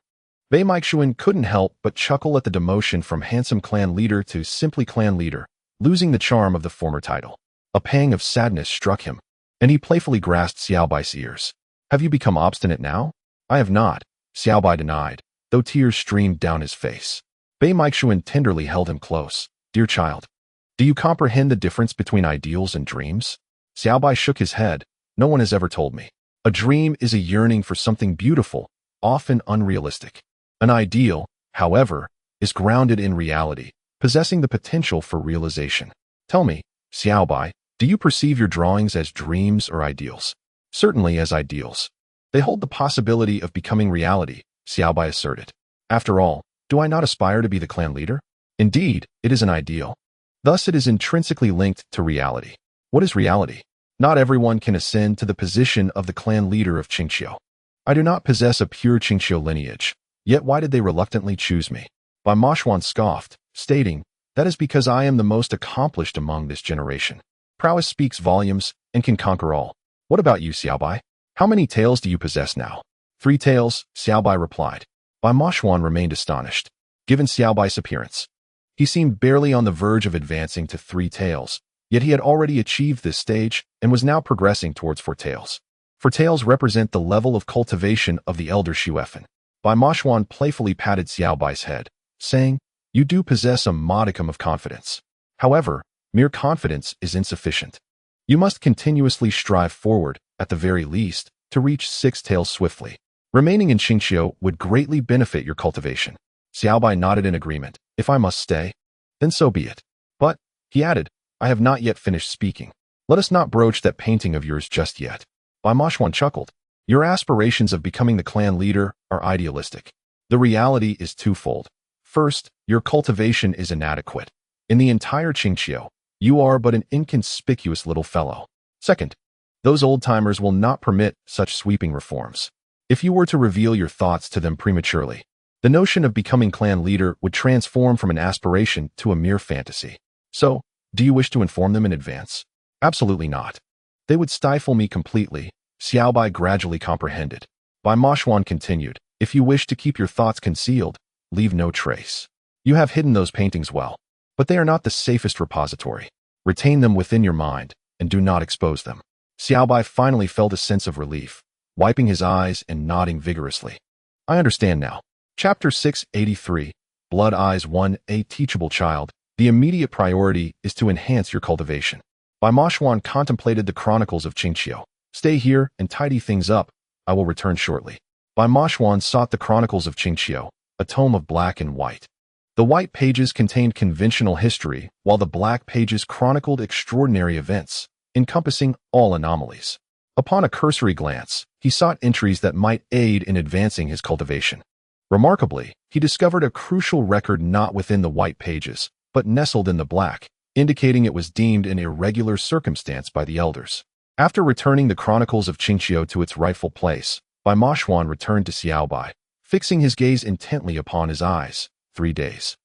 Bai Mo Xuan couldn't help but chuckle at the demotion from handsome clan leader to simply clan leader, losing the charm of the former title. A pang of sadness struck him, and he playfully grasped Xiao Bai's ears. Have you become obstinate now? I have not, Xiao Bai denied, though tears streamed down his face. Bai Mo Xuan tenderly held him close. Dear child, do you comprehend the difference between ideals and dreams? Xiao Bai shook his head. No one has ever told me. A dream is a yearning for something beautiful, often unrealistic. An ideal, however, is grounded in reality, possessing the potential for realization. Tell me, Xiao Bai, do you perceive your drawings as dreams or ideals? Certainly as ideals. They hold the possibility of becoming reality, Xiao Bai asserted. After all, do I not aspire to be the clan leader? Indeed, it is an ideal. Thus it is intrinsically linked to reality. What is reality? Not everyone can ascend to the position of the clan leader of Qing Qiu. I do not possess a pure Qing Qiu lineage, yet why did they reluctantly choose me? Bai Mo Xuan scoffed, stating, that is because I am the most accomplished among this generation. Prowess speaks volumes and can conquer all. What about you, Xiao Bai? How many tails do you possess now? 3 tails, Xiao Bai replied. Bai Mo Xuan remained astonished, given Xiao Bai's appearance. He seemed barely on the verge of advancing to 3 tails, yet he had already achieved this stage and was now progressing towards 4 tails. 4 tails represent the level of cultivation of the elder Xuefen. Bai Mo Xuan playfully patted Xiao Bai's head, saying, you do possess a modicum of confidence. However, mere confidence is insufficient. You must continuously strive forward, at the very least, to reach 6 tails swiftly. Remaining in Qing Qiu would greatly benefit your cultivation. Xiao Bai nodded in agreement. If I must stay, then so be it. But, he added, I have not yet finished speaking. Let us not broach that painting of yours just yet. Bai Mo Xuan chuckled. Your aspirations of becoming the clan leader are idealistic. The reality is twofold. First, your cultivation is inadequate. In the entire Qing Qiu, you are but an inconspicuous little fellow. Second, those old-timers will not permit such sweeping reforms. If you were to reveal your thoughts to them prematurely, the notion of becoming clan leader would transform from an aspiration to a mere fantasy. So, do you wish to inform them in advance? Absolutely not. They would stifle me completely, Xiao Bai gradually comprehended. Bai Mo Xuan continued, if you wish to keep your thoughts concealed, leave no trace. You have hidden those paintings well, but they are not the safest repository. Retain them within your mind, and do not expose them. Xiao Bai finally felt a sense of relief, wiping his eyes and nodding vigorously. I understand now. Chapter 683, Blood Eyes 1, A Teachable Child. The immediate priority is to enhance your cultivation. Bai Mo Xuan contemplated the chronicles of Qing Qiu. Stay here and tidy things up. I will return shortly. Bai Mo Xuan sought the chronicles of Qing Qiu, a tome of black and white. The white pages contained conventional history, while the black pages chronicled extraordinary events, encompassing all anomalies. Upon a cursory glance, he sought entries that might aid in advancing his cultivation. Remarkably, he discovered a crucial record not within the white pages, but nestled in the black, indicating it was deemed an irregular circumstance by the elders. After returning the chronicles of Qing Qiu to its rightful place, Bai Mo Xuan returned to Xiao Bai, fixing his gaze intently upon his eyes. 3 days.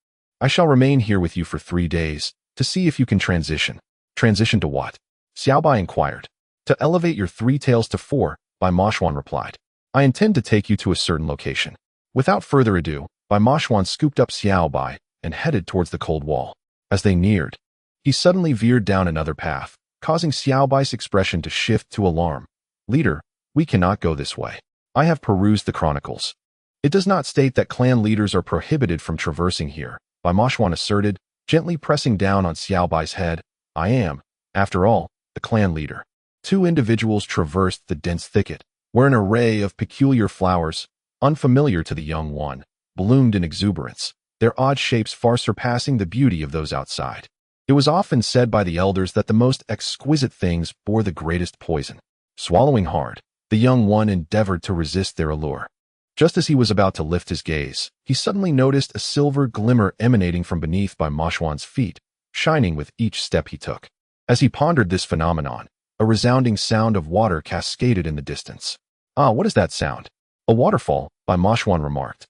I shall remain here with you for 3 days, to see if you can transition. Transition to what? Xiao Bai inquired. To elevate your 3 tails to 4, Bai Mo Xuan replied. I intend to take you to a certain location. Without further ado, Bai Mo Xuan scooped up Xiao Bai and headed towards the cold wall. As they neared, he suddenly veered down another path, causing Xiao Bai's expression to shift to alarm. Leader, we cannot go this way. I have perused the chronicles. It does not state that clan leaders are prohibited from traversing here, Bai Mo Xuan asserted, gently pressing down on Xiao Bai's head. I am, after all, the clan leader. 2 individuals traversed the dense thicket, where an array of peculiar flowers, unfamiliar to the young one, bloomed in exuberance, their odd shapes far surpassing the beauty of those outside. It was often said by the elders that the most exquisite things bore the greatest poison. Swallowing hard, the young one endeavored to resist their allure. Just as he was about to lift his gaze, he suddenly noticed a silver glimmer emanating from beneath Bai Mo Xuan's feet, shining with each step he took. As he pondered this phenomenon, a resounding sound of water cascaded in the distance. Ah, what is that sound? A waterfall, Bai Mo Xuan remarked.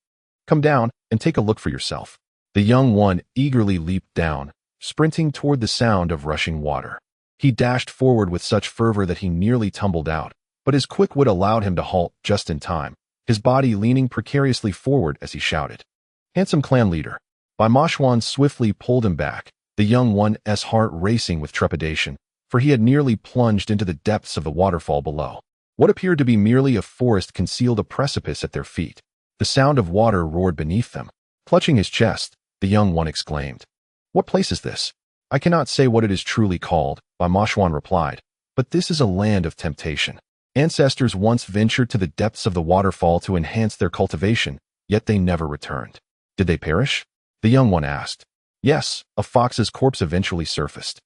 Come down and take a look for yourself. The young one eagerly leaped down, sprinting toward the sound of rushing water. He dashed forward with such fervor that he nearly tumbled out, but his quick wit allowed him to halt just in time, his body leaning precariously forward as he shouted. Handsome clan leader. Bai Mo Xuan swiftly pulled him back, the young one's heart racing with trepidation, for he had nearly plunged into the depths of the waterfall below. What appeared to be merely a forest concealed a precipice at their feet. The sound of water roared beneath them. Clutching his chest, the young one exclaimed, What place is this? I cannot say what it is truly called, Bai Mo Xuan replied, but this is a land of temptation. Ancestors once ventured to the depths of the waterfall to enhance their cultivation, yet they never returned. Did they perish? The young one asked. Yes, a fox's corpse eventually surfaced.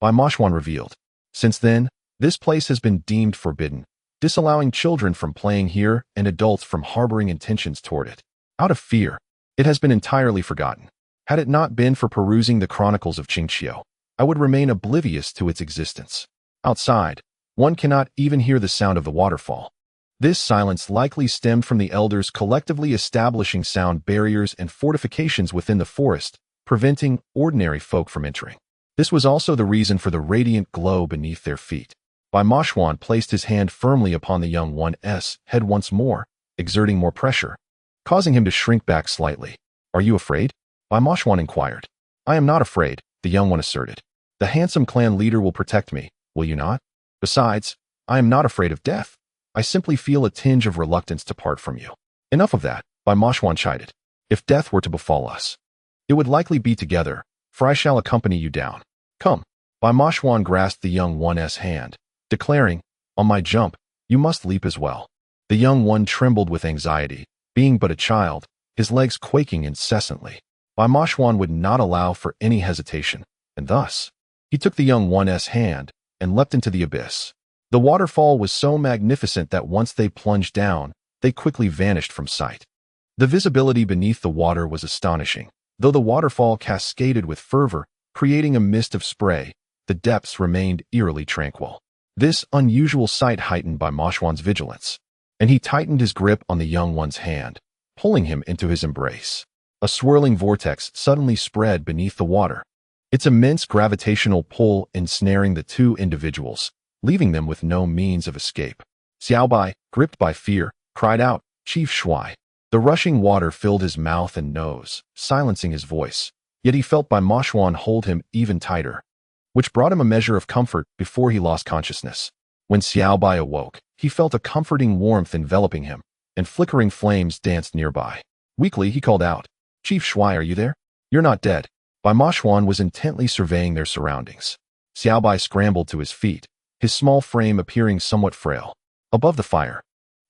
Bai Mo Xuan revealed. Since then, this place has been deemed forbidden, disallowing children from playing here and adults from harboring intentions toward it. Out of fear, it has been entirely forgotten. Had it not been for perusing the chronicles of Qing Qiu, I would remain oblivious to its existence. Outside, one cannot even hear the sound of the waterfall. This silence likely stemmed from the elders collectively establishing sound barriers and fortifications within the forest, preventing ordinary folk from entering. This was also the reason for the radiant glow beneath their feet. Bai Mo Xuan placed his hand firmly upon the young one's head once more, exerting more pressure, causing him to shrink back slightly. Are you afraid? Bai Mo Xuan inquired. I am not afraid, the young one asserted. The handsome clan leader will protect me, will you not? Besides, I am not afraid of death. I simply feel a tinge of reluctance to part from you. Enough of that, Bai Mo Xuan chided. If death were to befall us, it would likely be together, for I shall accompany you down. Come. Bai Mo Xuan grasped the young one's hand, declaring, on my jump, you must leap as well. The young one trembled with anxiety, being but a child, his legs quaking incessantly. Bai Mo Xuan would not allow for any hesitation, and thus, he took the young one's hand and leapt into the abyss. The waterfall was so magnificent that once they plunged down, they quickly vanished from sight. The visibility beneath the water was astonishing. Though the waterfall cascaded with fervor, creating a mist of spray, the depths remained eerily tranquil. This unusual sight heightened Bai Mo Xuan's vigilance, and he tightened his grip on the young one's hand, pulling him into his embrace. A swirling vortex suddenly spread beneath the water, its immense gravitational pull ensnaring the two individuals, leaving them with no means of escape. Xiao Bai, gripped by fear, cried out, Chief Shuai. The rushing water filled his mouth and nose, silencing his voice, yet he felt Bai Mo Xuan hold him even tighter, which brought him a measure of comfort before he lost consciousness. When Xiao Bai awoke, he felt a comforting warmth enveloping him, and flickering flames danced nearby. Weakly, he called out, Chief Shuai, are you there? You're not dead. Bai Mo Xuan was intently surveying their surroundings. Xiao Bai scrambled to his feet, his small frame appearing somewhat frail. Above the fire,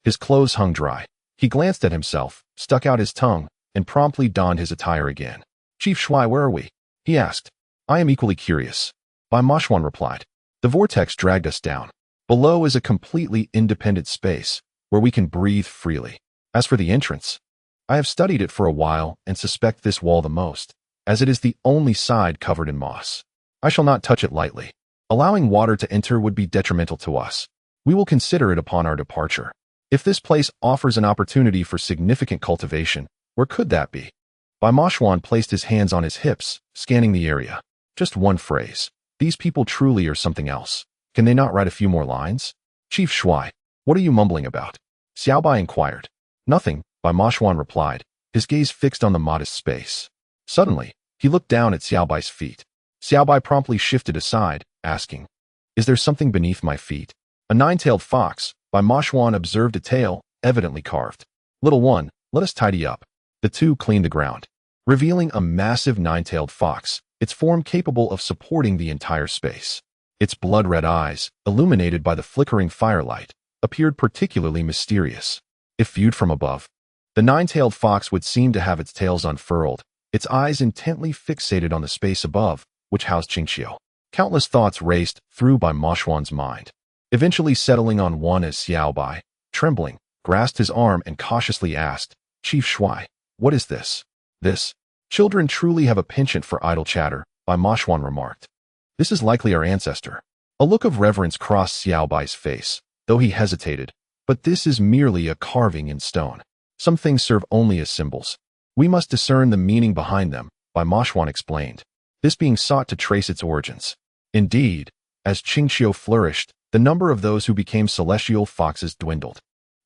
his clothes hung dry. He glanced at himself, stuck out his tongue, and promptly donned his attire again. Chief Shuai, where are we? He asked. I am equally curious. Bai Mo Xuan replied. The vortex dragged us down. Below is a completely independent space, where we can breathe freely. As for the entrance, I have studied it for a while and suspect this wall the most, as it is the only side covered in moss. I shall not touch it lightly. Allowing water to enter would be detrimental to us. We will consider it upon our departure. If this place offers an opportunity for significant cultivation, where could that be? Bai Mo Xuan placed his hands on his hips, scanning the area. Just one phrase. These people truly are something else. Can they not write a few more lines? Chief Shuai, what are you mumbling about? Xiao Bai inquired. Nothing, Bai Mo Xuan replied, his gaze fixed on the modest space. Suddenly, he looked down at Xiao Bai's feet. Xiao Bai promptly shifted aside, asking, Is there something beneath my feet? A nine-tailed fox. Bai Mo Xuan observed a tail, evidently carved. Little one, let us tidy up. The two cleaned the ground, revealing a massive nine-tailed fox, its form capable of supporting the entire space. Its blood-red eyes, illuminated by the flickering firelight, appeared particularly mysterious. If viewed from above, the nine-tailed fox would seem to have its tails unfurled, its eyes intently fixated on the space above, which housed Qing Qiu. Countless thoughts raced through Bai Mo Xuan's mind, eventually settling on one as Xiao Bai, trembling, grasped his arm and cautiously asked, Chief Shuai, what is this? This. Children truly have a penchant for idle chatter, Bai Mo Xuan remarked. This is likely our ancestor. A look of reverence crossed Xiao Bai's face, though he hesitated, but this is merely a carving in stone. Some things serve only as symbols. We must discern the meaning behind them, Bai Mo Xuan explained, this being sought to trace its origins. Indeed, as Qing Qiu flourished, the number of those who became celestial foxes dwindled.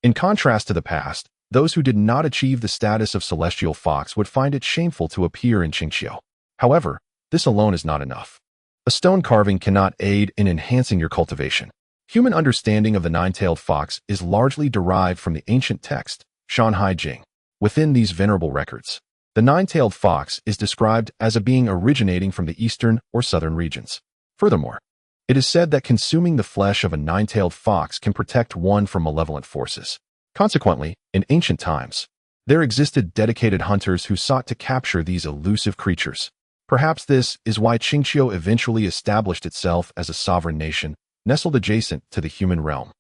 In contrast to the past, those who did not achieve the status of celestial fox would find it shameful to appear in Qing Qiu. However, this alone is not enough. A stone carving cannot aid in enhancing your cultivation. Human understanding of the nine-tailed fox is largely derived from the ancient text, Shanhai Jing. Within these venerable records, the nine-tailed fox is described as a being originating from the eastern or southern regions. Furthermore, it is said that consuming the flesh of a nine-tailed fox can protect one from malevolent forces. Consequently, in ancient times, There existed dedicated hunters who sought to capture these elusive creatures. Perhaps this is why Qing Qiu eventually established itself as a sovereign nation, nestled adjacent to the human realm,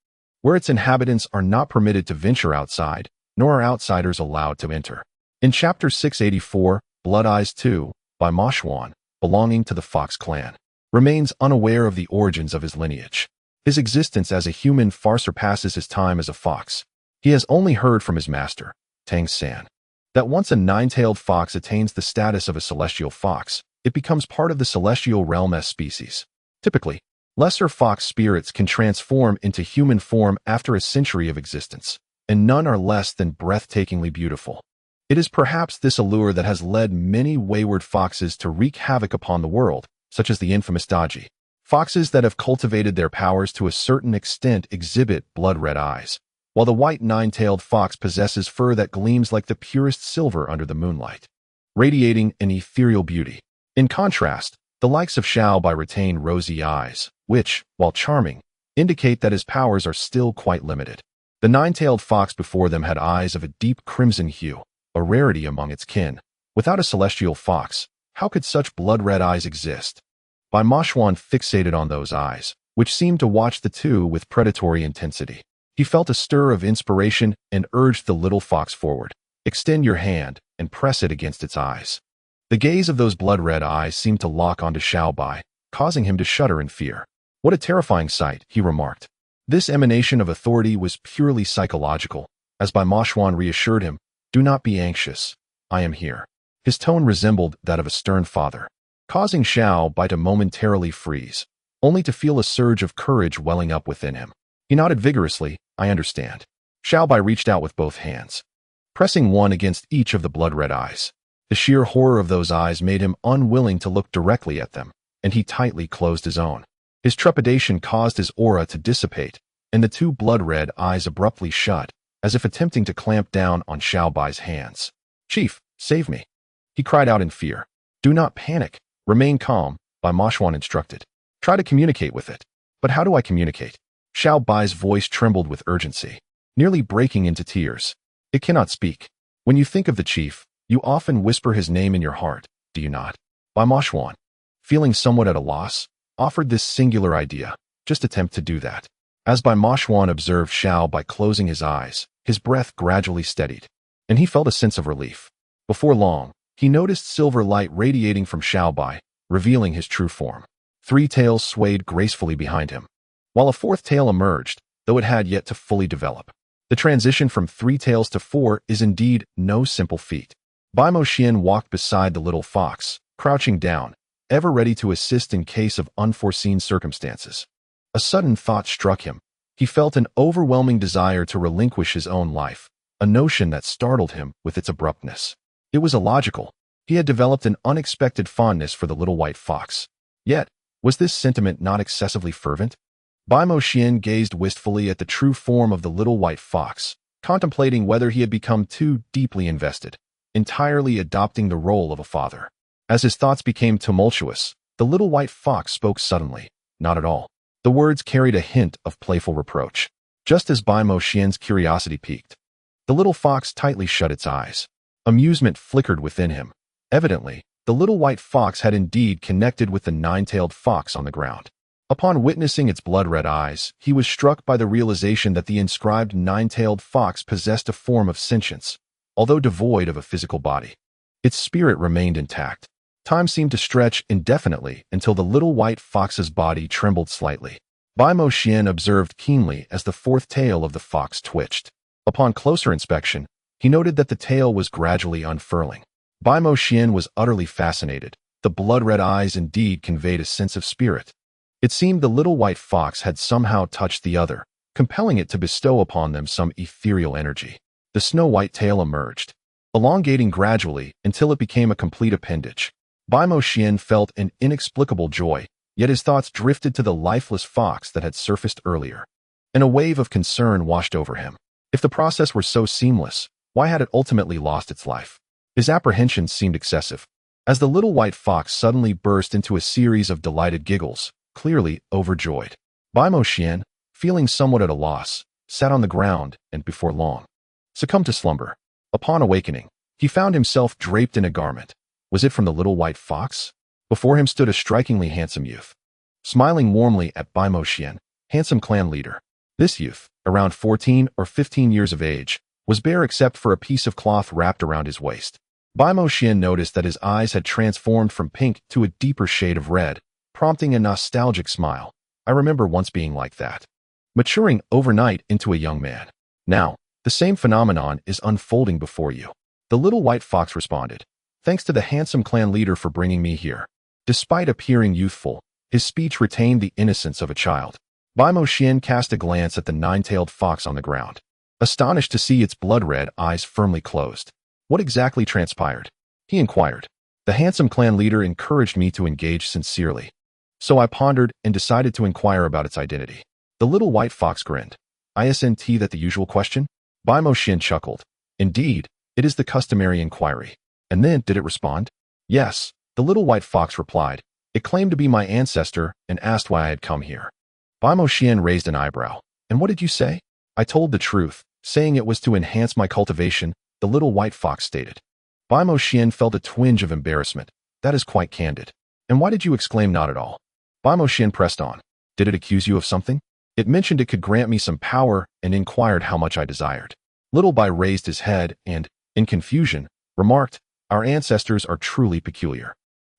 where its inhabitants are not permitted to venture outside, nor are outsiders allowed to enter. In Chapter 684, Blood Eyes 2, Bai Mo Xuan, belonging to the Fox clan, remains unaware of the origins of his lineage. His existence as a human far surpasses his time as a fox. He has only heard from his master, Tang San, that once a nine-tailed fox attains the status of a celestial fox, it becomes part of the celestial realm as species. Typically, lesser fox spirits can transform into human form after a century of existence, and none are less than breathtakingly beautiful. It is perhaps this allure that has led many wayward foxes to wreak havoc upon the world, such as the infamous Daji. Foxes that have cultivated their powers to a certain extent exhibit blood-red eyes, while the white nine-tailed fox possesses fur that gleams like the purest silver under the moonlight, radiating an ethereal beauty. In contrast, the likes of Xiao Bai retain rosy eyes, which, while charming, indicate that his powers are still quite limited. The nine-tailed fox before them had eyes of a deep crimson hue, a rarity among its kin. Without a celestial fox, how could such blood-red eyes exist? Bai Mo Xuan fixated on those eyes, which seemed to watch the two with predatory intensity. He felt a stir of inspiration and urged the little fox forward. Extend your hand and press it against its eyes. The gaze of those blood-red eyes seemed to lock onto Xiao Bai, causing him to shudder in fear. What a terrifying sight, he remarked. This emanation of authority was purely psychological. As Bai Mo Xuan reassured him, do not be anxious. I am here. His tone resembled that of a stern father, causing Xiao Bai to momentarily freeze, only to feel a surge of courage welling up within him. He nodded vigorously. I understand. Xiao Bai reached out with both hands, pressing one against each of the blood-red eyes. The sheer horror of those eyes made him unwilling to look directly at them, and he tightly closed his own. His trepidation caused his aura to dissipate, and the two blood-red eyes abruptly shut, as if attempting to clamp down on Xiao Bai's hands. Chief, save me. He cried out in fear. Do not panic. Remain calm, Bai Mo Xuan instructed. Try to communicate with it. But how do I communicate? Xiao Bai's voice trembled with urgency, nearly breaking into tears. It cannot speak. When you think of the chief, you often whisper his name in your heart, do you not? Bai Mo Xuan, feeling somewhat at a loss, offered this singular idea. Just attempt to do that. As Bai Mo Xuan observed Xiao Bai closing his eyes, his breath gradually steadied, and he felt a sense of relief. Before long, he noticed silver light radiating from Xiao Bai, revealing his true form. Three tails swayed gracefully behind him, while a fourth tail emerged, though it had yet to fully develop. The transition from three tails to four is indeed no simple feat. Bai Mo Xuan walked beside the little fox, crouching down, ever ready to assist in case of unforeseen circumstances. A sudden thought struck him. He felt an overwhelming desire to relinquish his own life, a notion that startled him with its abruptness. It was illogical. He had developed an unexpected fondness for the little white fox. Yet, was this sentiment not excessively fervent? Bai Mo Xuan gazed wistfully at the true form of the little white fox, contemplating whether he had become too deeply invested, entirely adopting the role of a father. As his thoughts became tumultuous, the little white fox spoke suddenly. Not at all. The words carried a hint of playful reproach. Just as Bai Mo Xuan's curiosity piqued, the little fox tightly shut its eyes. Amusement flickered within him. Evidently, the little white fox had indeed connected with the nine-tailed fox on the ground. Upon witnessing its blood-red eyes, he was struck by the realization that the inscribed nine-tailed fox possessed a form of sentience, although devoid of a physical body. Its spirit remained intact. Time seemed to stretch indefinitely until the little white fox's body trembled slightly. Bai Mo Xuan observed keenly as the fourth tail of the fox twitched. Upon closer inspection, he noted that the tail was gradually unfurling. Bai Mo Xuan was utterly fascinated. The blood-red eyes indeed conveyed a sense of spirit. It seemed the little white fox had somehow touched the other, compelling it to bestow upon them some ethereal energy. The snow-white tail emerged, elongating gradually until it became a complete appendage. Bai Mo Xuan felt an inexplicable joy, yet his thoughts drifted to the lifeless fox that had surfaced earlier, and a wave of concern washed over him. If the process were so seamless, why had it ultimately lost its life? His apprehensions seemed excessive, as the little white fox suddenly burst into a series of delighted giggles, clearly overjoyed. Bai Mo Xuan, feeling somewhat at a loss, sat on the ground and, before long, succumbed to slumber. Upon awakening, he found himself draped in a garment. Was it from the little white fox? Before him stood a strikingly handsome youth, smiling warmly at Bai Mo Xuan, handsome clan leader. This youth, around 14 or 15 years of age, was bare except for a piece of cloth wrapped around his waist. Bai Mo Xuan noticed that his eyes had transformed from pink to a deeper shade of red, prompting a nostalgic smile. I remember once being like that, maturing overnight into a young man. Now, the same phenomenon is unfolding before you. The little white fox responded. Thanks to the handsome clan leader for bringing me here. Despite appearing youthful, his speech retained the innocence of a child. Bai Mo Xuan cast a glance at the nine-tailed fox on the ground, astonished to see its blood-red eyes firmly closed. What exactly transpired? He inquired. The handsome clan leader encouraged me to engage sincerely. So I pondered and decided to inquire about its identity. The little white fox grinned. Isn't that the usual question? Bai Mo Xuan chuckled. Indeed, it is the customary inquiry. And then, did it respond? Yes, the little white fox replied. It claimed to be my ancestor and asked why I had come here. Bai Mo Xuan raised an eyebrow. And what did you say? I told the truth, saying it was to enhance my cultivation, the little white fox stated. Bai Mo Xuan felt a twinge of embarrassment. That is quite candid. And why did you exclaim not at all? Bai Mo Xuan pressed on. Did it accuse you of something? It mentioned it could grant me some power and inquired how much I desired. Little Bai raised his head and, in confusion, remarked, Our ancestors are truly peculiar.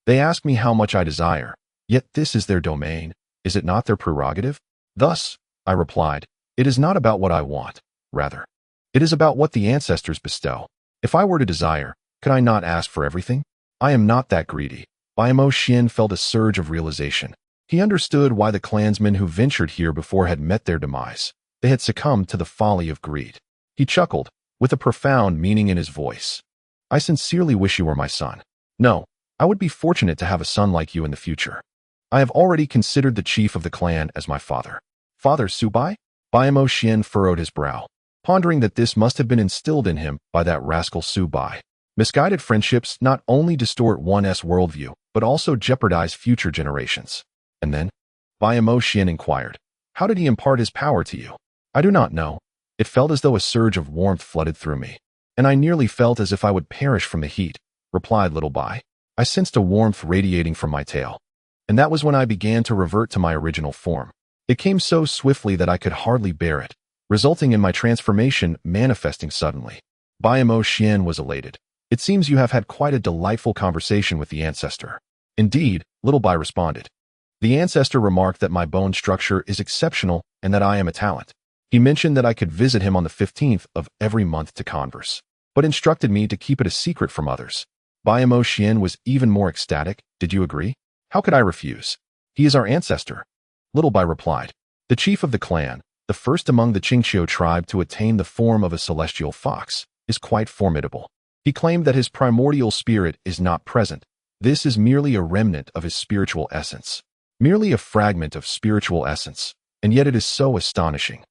They ask me how much I desire, yet this is their domain. Is it not their prerogative? Thus, I replied, it is not about what I want, rather. It is about what the ancestors bestow. If I were to desire, could I not ask for everything? I am not that greedy. Bai Mo Xuan felt a surge of realization. He understood why the clansmen who ventured here before had met their demise. They had succumbed to the folly of greed. He chuckled, with a profound meaning in his voice. I sincerely wish you were my son. No, I would be fortunate to have a son like you in the future. I have already considered the chief of the clan as my father. Father Xiao Bai? Bai Mo Xuan furrowed his brow, pondering that this must have been instilled in him by that rascal Xiao Bai. Misguided friendships not only distort one's worldview, but also jeopardize future generations. And then, Bai Mo Xuan inquired, how did he impart his power to you? I do not know. It felt as though a surge of warmth flooded through me, and I nearly felt as if I would perish from the heat, replied little Bai. I sensed a warmth radiating from my tail, and that was when I began to revert to my original form. It came so swiftly that I could hardly bear it, resulting in my transformation manifesting suddenly. Bai Mo Xuan was elated. It seems you have had quite a delightful conversation with the ancestor. Indeed, little Bai responded. The ancestor remarked that my bone structure is exceptional and that I am a talent. He mentioned that I could visit him on the 15th of every month to converse, but instructed me to keep it a secret from others. Bai Mo Xuan was even more ecstatic. Did you agree? How could I refuse? He is our ancestor. Little Bai replied. The chief of the clan, the first among the Qing Qiu tribe to attain the form of a celestial fox, is quite formidable. He claimed that his primordial spirit is not present. This is merely a remnant of his spiritual essence. Merely a fragment of spiritual essence, and yet it is so astonishing.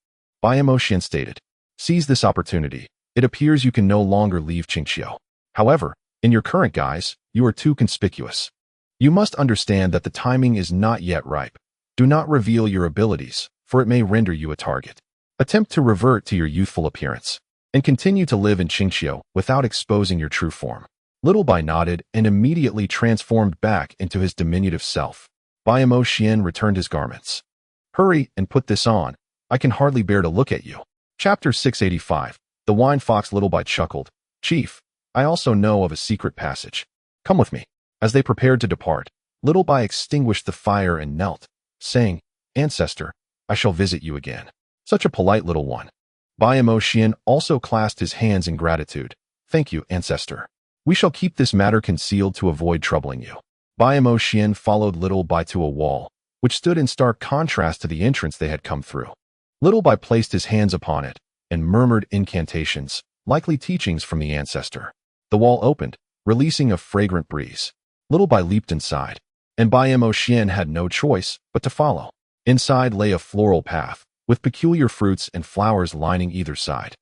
Bai Mo Xuan stated, seize this opportunity. It appears you can no longer leave Qing Qiu. However, in your current guise, you are too conspicuous. You must understand that the timing is not yet ripe. Do not reveal your abilities, for it may render you a target. Attempt to revert to your youthful appearance, and continue to live in Qing Qiu without exposing your true form. Little Bai nodded and immediately transformed back into his diminutive self. Bai Mo Xuan returned his garments. Hurry and put this on. I can hardly bear to look at you. Chapter 685. The Wine Fox. Little Bai chuckled. Chief, I also know of a secret passage. Come with me. As they prepared to depart, Little Bai extinguished the fire and knelt, saying, Ancestor, I shall visit you again. Such a polite little one. Bai Mo Xuan also clasped his hands in gratitude. Thank you, Ancestor. We shall keep this matter concealed to avoid troubling you. Bai Mo Xuan followed Little Bai to a wall, which stood in stark contrast to the entrance they had come through. Little Bai placed his hands upon it and murmured incantations, likely teachings from the ancestor. The wall opened, releasing a fragrant breeze. Little Bai leaped inside, and Bai Mo Xuan had no choice but to follow. Inside lay a floral path, with peculiar fruits and flowers lining either side.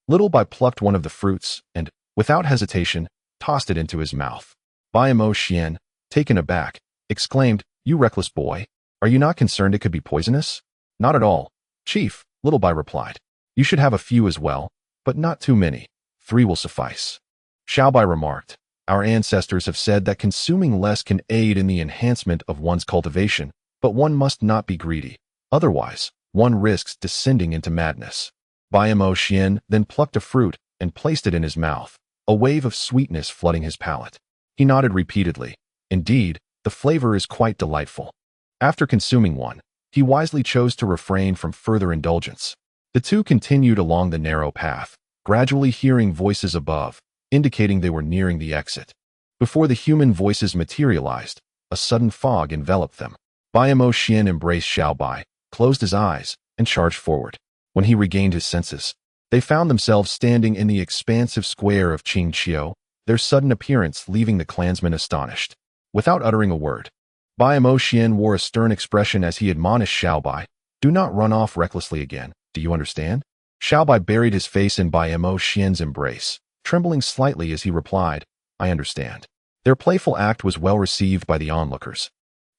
Little Bai plucked one of the fruits and, without hesitation, tossed it into his mouth. Bai Mo Xuan, taken aback, exclaimed, You reckless boy, are you not concerned it could be poisonous? Not at all, Chief, Little Bai replied. You should have a few as well, but not too many. 3 will suffice. Xiao Bai remarked, our ancestors have said that consuming less can aid in the enhancement of one's cultivation, but one must not be greedy. Otherwise, one risks descending into madness. Bai Mo Xuan then plucked a fruit and placed it in his mouth, a wave of sweetness flooding his palate. He nodded repeatedly. Indeed, the flavor is quite delightful. After consuming one, he wisely chose to refrain from further indulgence. The two continued along the narrow path, gradually hearing voices above, indicating they were nearing the exit. Before the human voices materialized, a sudden fog enveloped them. Bai Mo Xuan embraced Xiao Bai, closed his eyes, and charged forward. When he regained his senses, they found themselves standing in the expansive square of Qing Qiu, their sudden appearance leaving the clansmen astonished. Without uttering a word, Bai Mo Xuan wore a stern expression as he admonished Xiao Bai, do not run off recklessly again, do you understand? Xiao Bai buried his face in Bai Mo Xuan's embrace, trembling slightly as he replied, I understand. Their playful act was well received by the onlookers,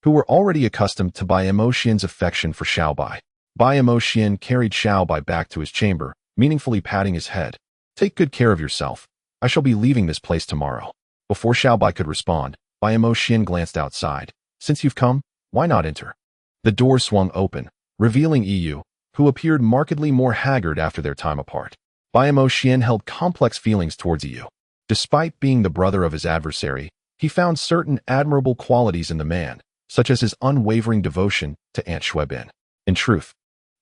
who were already accustomed to Bai Mo Xuan's affection for Xiao Bai. Bai Mo Xuan carried Xiao Bai back to his chamber, meaningfully patting his head. Take good care of yourself. I shall be leaving this place tomorrow. Before Xiao Bai could respond, Bai Mo Xuan glanced outside. Since you've come, why not enter? The door swung open, revealing Yu, who appeared markedly more haggard after their time apart. Bai Mo Xuan held complex feelings towards Yu. Despite being the brother of his adversary, he found certain admirable qualities in the man, such as his unwavering devotion to Aunt Shuebin. In truth,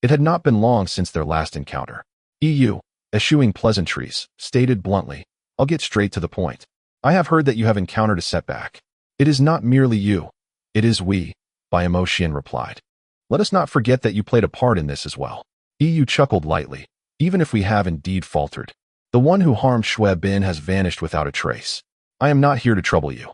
it had not been long since their last encounter. Yu, eschewing pleasantries, stated bluntly, I'll get straight to the point. I have heard that you have encountered a setback. It is not merely you. It is we, Bai Mo Xuan replied. Let us not forget that you played a part in this as well. Yu chuckled lightly. Even if we have indeed faltered, the one who harmed Shuebin has vanished without a trace. I am not here to trouble you.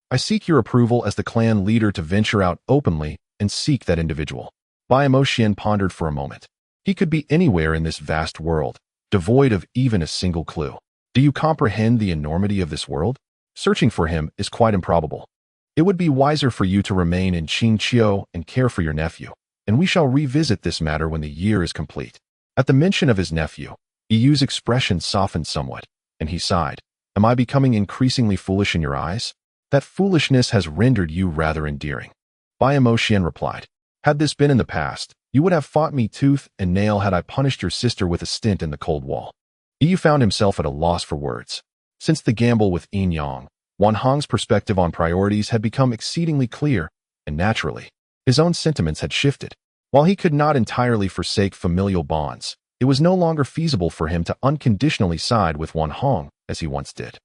I seek your approval as the clan leader to venture out openly and seek that individual. Bai Mo Xuan pondered for a moment. He could be anywhere in this vast world, devoid of even a single clue. Do you comprehend the enormity of this world? Searching for him is quite improbable. It would be wiser for you to remain in Qing Qiu and care for your nephew, and we shall revisit this matter when the year is complete. At the mention of his nephew, Yu's expression softened somewhat, and he sighed. Am I becoming increasingly foolish in your eyes? That foolishness has rendered you rather endearing. Bai Mo Xuan replied. Had this been in the past, you would have fought me tooth and nail had I punished your sister with a stint in the cold wall. Yu found himself at a loss for words. Since the gamble with Yin Yang, Wan Hong's perspective on priorities had become exceedingly clear, and naturally, his own sentiments had shifted. While he could not entirely forsake familial bonds, it was no longer feasible for him to unconditionally side with Wan Hong as he once did.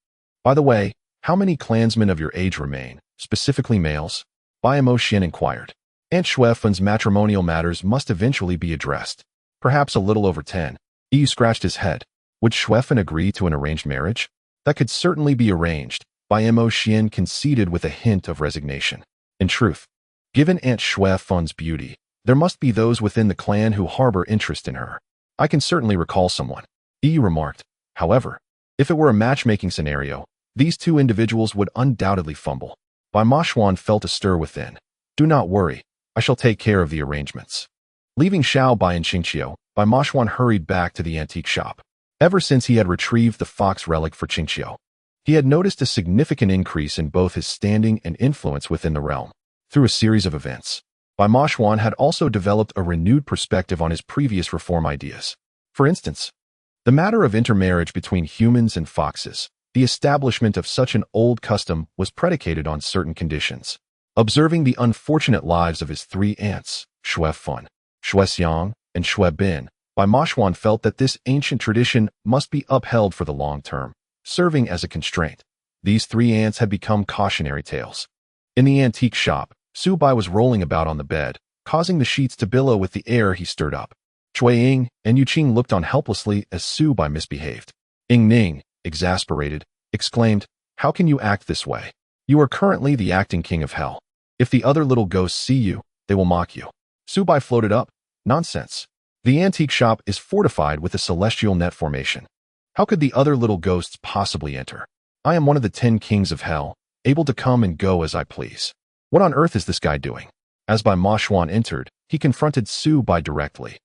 By the way, how many clansmen of your age remain, specifically males? Bai Mo Xuan inquired. Aunt Shuefin's matrimonial matters must eventually be addressed. Perhaps a little over 10. Yu scratched his head. Would Shuefin agree to an arranged marriage? That could certainly be arranged. Bai Mo Xuan conceded with a hint of resignation. In truth, given Aunt Shuefin's beauty, there must be those within the clan who harbor interest in her. I can certainly recall someone. Yu remarked. However, if it were a matchmaking scenario, these two individuals would undoubtedly fumble. Bai Mo Xuan felt a stir within. Do not worry. I shall take care of the arrangements. Leaving Xiao Bai in Qing Qiu, Bai Mo Xuan hurried back to the antique shop. Ever since he had retrieved the fox relic for Qing Qiu, he had noticed a significant increase in both his standing and influence within the realm. Through a series of events, Bai Mo Xuan had also developed a renewed perspective on his previous reform ideas. For instance, the matter of intermarriage between humans and foxes. The establishment of such an old custom was predicated on certain conditions. Observing the unfortunate lives of his 3 aunts, Shuefin, Shuexiang, and Shuebin, Bai Mo Xuan felt that this ancient tradition must be upheld for the long term, serving as a constraint. These 3 aunts had become cautionary tales. In the antique shop, Su Bai was rolling about on the bed, causing the sheets to billow with the air he stirred up. Cui Ying and Yu Qing looked on helplessly as Su Bai misbehaved. Ying Ning, exasperated, exclaimed, How can you act this way? You are currently the acting king of hell. If the other little ghosts see you, they will mock you. Su Bai floated up. Nonsense. The antique shop is fortified with a celestial net formation. How could the other little ghosts possibly enter? I am one of the 10 kings of hell, able to come and go as I please. What on earth is this guy doing? As Bai Mo Xuan entered, he confronted Su Bai directly.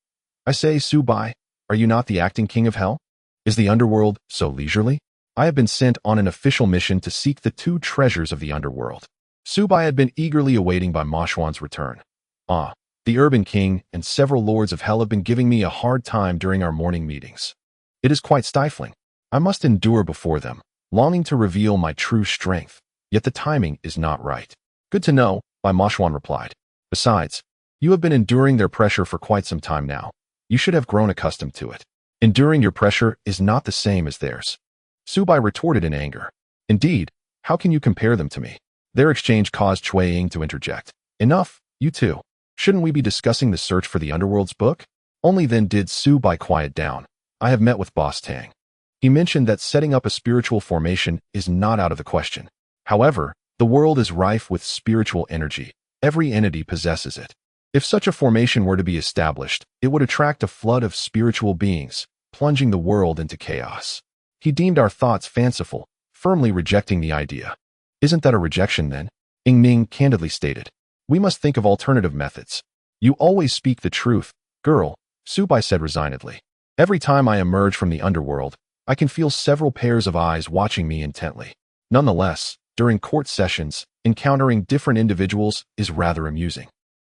I say, Su Bai, are you not the acting king of hell? Is the underworld so leisurely? I have been sent on an official mission to seek the two treasures of the underworld. Xiao Bai had been eagerly awaiting Bai Mo Xuan's return. Ah, the urban king and several lords of hell have been giving me a hard time during our morning meetings. It is quite stifling. I must endure before them, longing to reveal my true strength, yet the timing is not right. Good to know, Bai Mo Xuan replied. Besides, you have been enduring their pressure for quite some time now. You should have grown accustomed to it. Enduring your pressure is not the same as theirs. Xiao Bai retorted in anger. Indeed, how can you compare them to me? Their exchange caused Cui Ying to interject. Enough, you two. Shouldn't we be discussing the search for the underworld's book? Only then did Xiao Bai quiet down. I have met with Boss Tang. He mentioned that setting up a spiritual formation is not out of the question. However, the world is rife with spiritual energy. Every entity possesses it. If such a formation were to be established, it would attract a flood of spiritual beings, plunging the world into chaos. He deemed our thoughts fanciful, firmly rejecting the idea. Isn't that a rejection then? Ying Ning candidly stated. We must think of alternative methods. You always speak the truth, girl, Xiao Bai said resignedly. Every time I emerge from the underworld, I can feel several pairs of eyes watching me intently. Nonetheless, during court sessions, encountering different individuals is rather amusing.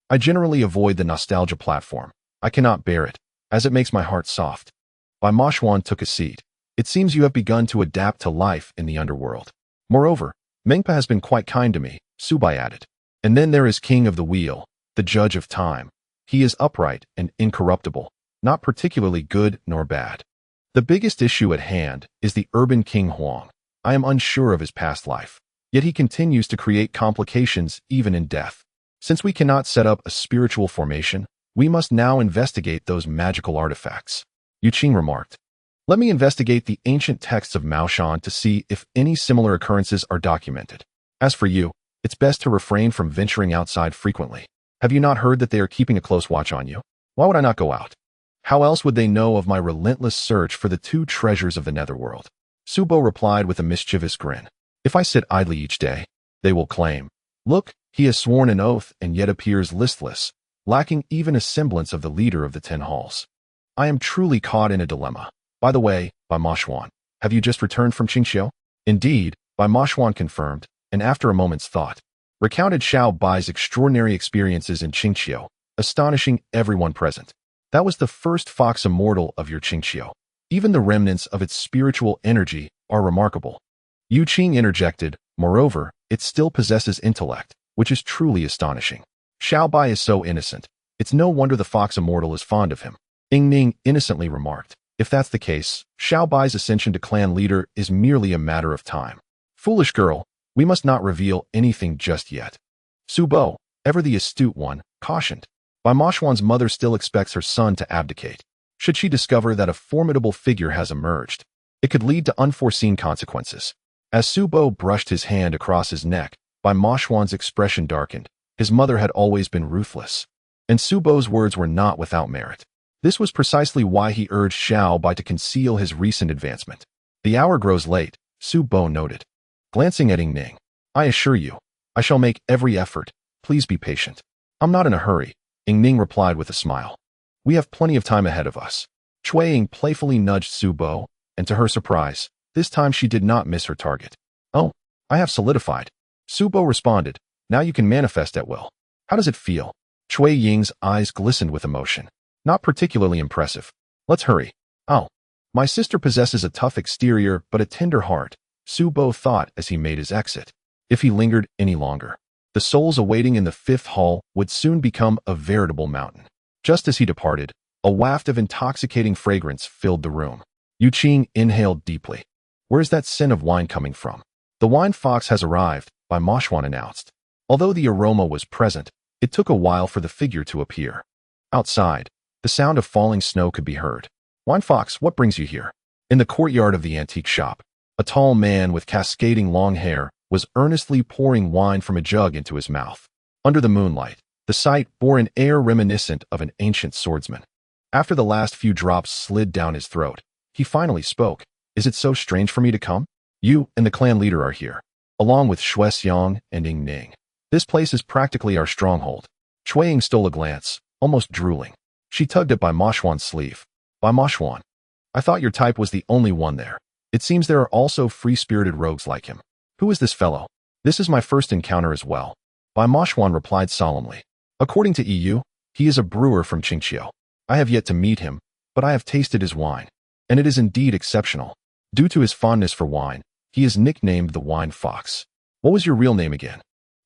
I generally avoid the nostalgia platform. I cannot bear it, as it makes my heart soft. Bai Mo Xuan took a seat. It seems you have begun to adapt to life in the underworld. Moreover, Mengpa has been quite kind to me, Xiao Bai added. And then there is King of the Wheel, the judge of time. He is upright and incorruptible, not particularly good nor bad. The biggest issue at hand is the urban King Huang. I am unsure of his past life, yet he continues to create complications even in death. Since we cannot set up a spiritual formation, we must now investigate those magical artifacts. Yu Qing remarked. Let me investigate the ancient texts of Mao Shan to see if any similar occurrences are documented. As for you, it's best to refrain from venturing outside frequently. Have you not heard that they are keeping a close watch on you? Why would I not go out? How else would they know of my relentless search for the two treasures of the netherworld? Xiao Bai replied with a mischievous grin. If I sit idly each day, they will claim, look, he has sworn an oath and yet appears listless, lacking even a semblance of the leader of the 10 halls. I am truly caught in a dilemma. By the way, Bai Mo Xuan, have you just returned from Qing Qiu? Indeed, Bai Mo Xuan confirmed, and after a moment's thought, recounted Xiao Bai's extraordinary experiences in Qing Qiu, astonishing everyone present. That was the first fox immortal of your Qing Qiu. Even the remnants of its spiritual energy are remarkable. Yu Qing interjected, moreover, it still possesses intellect, which is truly astonishing. Xiao Bai is so innocent. It's no wonder the fox immortal is fond of him. Ying Ning innocently remarked. If that's the case, Xiao Bai's ascension to clan leader is merely a matter of time. Foolish girl, we must not reveal anything just yet. Xiao Bai, ever the astute one, cautioned. Bai Mo Xuan's mother still expects her son to abdicate. Should she discover that a formidable figure has emerged, it could lead to unforeseen consequences. As Xiao Bai brushed his hand across his neck, Bai Mo Xuan's expression darkened. His mother had always been ruthless. And Xiao Bai's words were not without merit. This was precisely why he urged Xiao Bai to conceal his recent advancement. The hour grows late, Xiao Bai noted. Glancing at Ying Ning, I assure you, I shall make every effort. Please be patient. I'm not in a hurry, Ying Ning replied with a smile. We have plenty of time ahead of us. Cui Ying playfully nudged Xiao Bai, and to her surprise, this time she did not miss her target. Oh, I have solidified. Xiao Bai responded. Now you can manifest at will. How does it feel? Cui Ying's eyes glistened with emotion. Not particularly impressive. Let's hurry. Oh, my sister possesses a tough exterior but a tender heart, Xiao Bai thought as he made his exit. If he lingered any longer, the souls awaiting in the 5th hall would soon become a veritable mountain. Just as he departed, a waft of intoxicating fragrance filled the room. Yu Qing inhaled deeply. Where is that scent of wine coming from? The wine fox has arrived, Bai Mo Xuan announced. Although the aroma was present, it took a while for the figure to appear. Outside, the sound of falling snow could be heard. Wine fox, what brings you here? In the courtyard of the antique shop, a tall man with cascading long hair was earnestly pouring wine from a jug into his mouth. Under the moonlight, the sight bore an air reminiscent of an ancient swordsman. After the last few drops slid down his throat, he finally spoke. Is it so strange for me to come? You and the clan leader are here, along with Shui Xiang and Ying Ning. This place is practically our stronghold. Cui Ying stole a glance, almost drooling. She tugged at Bai Mo Xuan's sleeve. Bai Mo Xuan, I thought your type was the only one there. It seems there are also free-spirited rogues like him. Who is this fellow? This is my first encounter as well. Bai Mo Xuan replied solemnly. According to EU, he is a brewer from Qing Qiu. I have yet to meet him, but I have tasted his wine, and it is indeed exceptional. Due to his fondness for wine, he is nicknamed the Wine Fox. What was your real name again?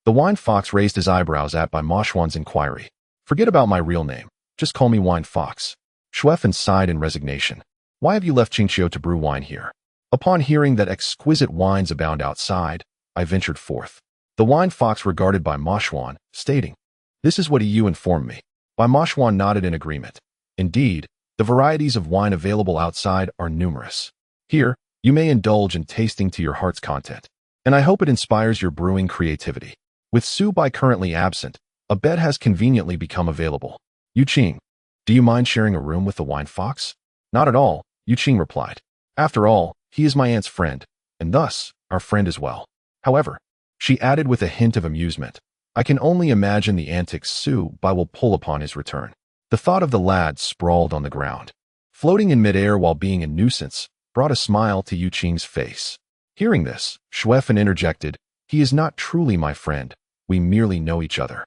The Wine Fox raised his eyebrows at Bai Mo Xuan's inquiry. Forget about my real name. Just call me Wine Fox. Xuefan sighed in resignation. Why have you left Qing Qiu to brew wine here? Upon hearing that exquisite wines abound outside, I ventured forth. The Wine Fox regarded Bai Mo Xuan, stating, This is what EU informed me. Bai Mo Xuan nodded in agreement. Indeed, the varieties of wine available outside are numerous. Here, you may indulge in tasting to your heart's content, and I hope it inspires your brewing creativity. With Xiao Bai currently absent, a bed has conveniently become available. Yu Qing, do you mind sharing a room with the Wine Fox? Not at all, Yu Qing replied. After all, he is my aunt's friend, and thus, our friend as well. However, she added with a hint of amusement, I can only imagine the antics Xiao Bai will pull upon his return. The thought of the lad sprawled on the ground, floating in midair while being a nuisance, brought a smile to Yu Qing's face. Hearing this, Xuefan interjected, He is not truly my friend, we merely know each other.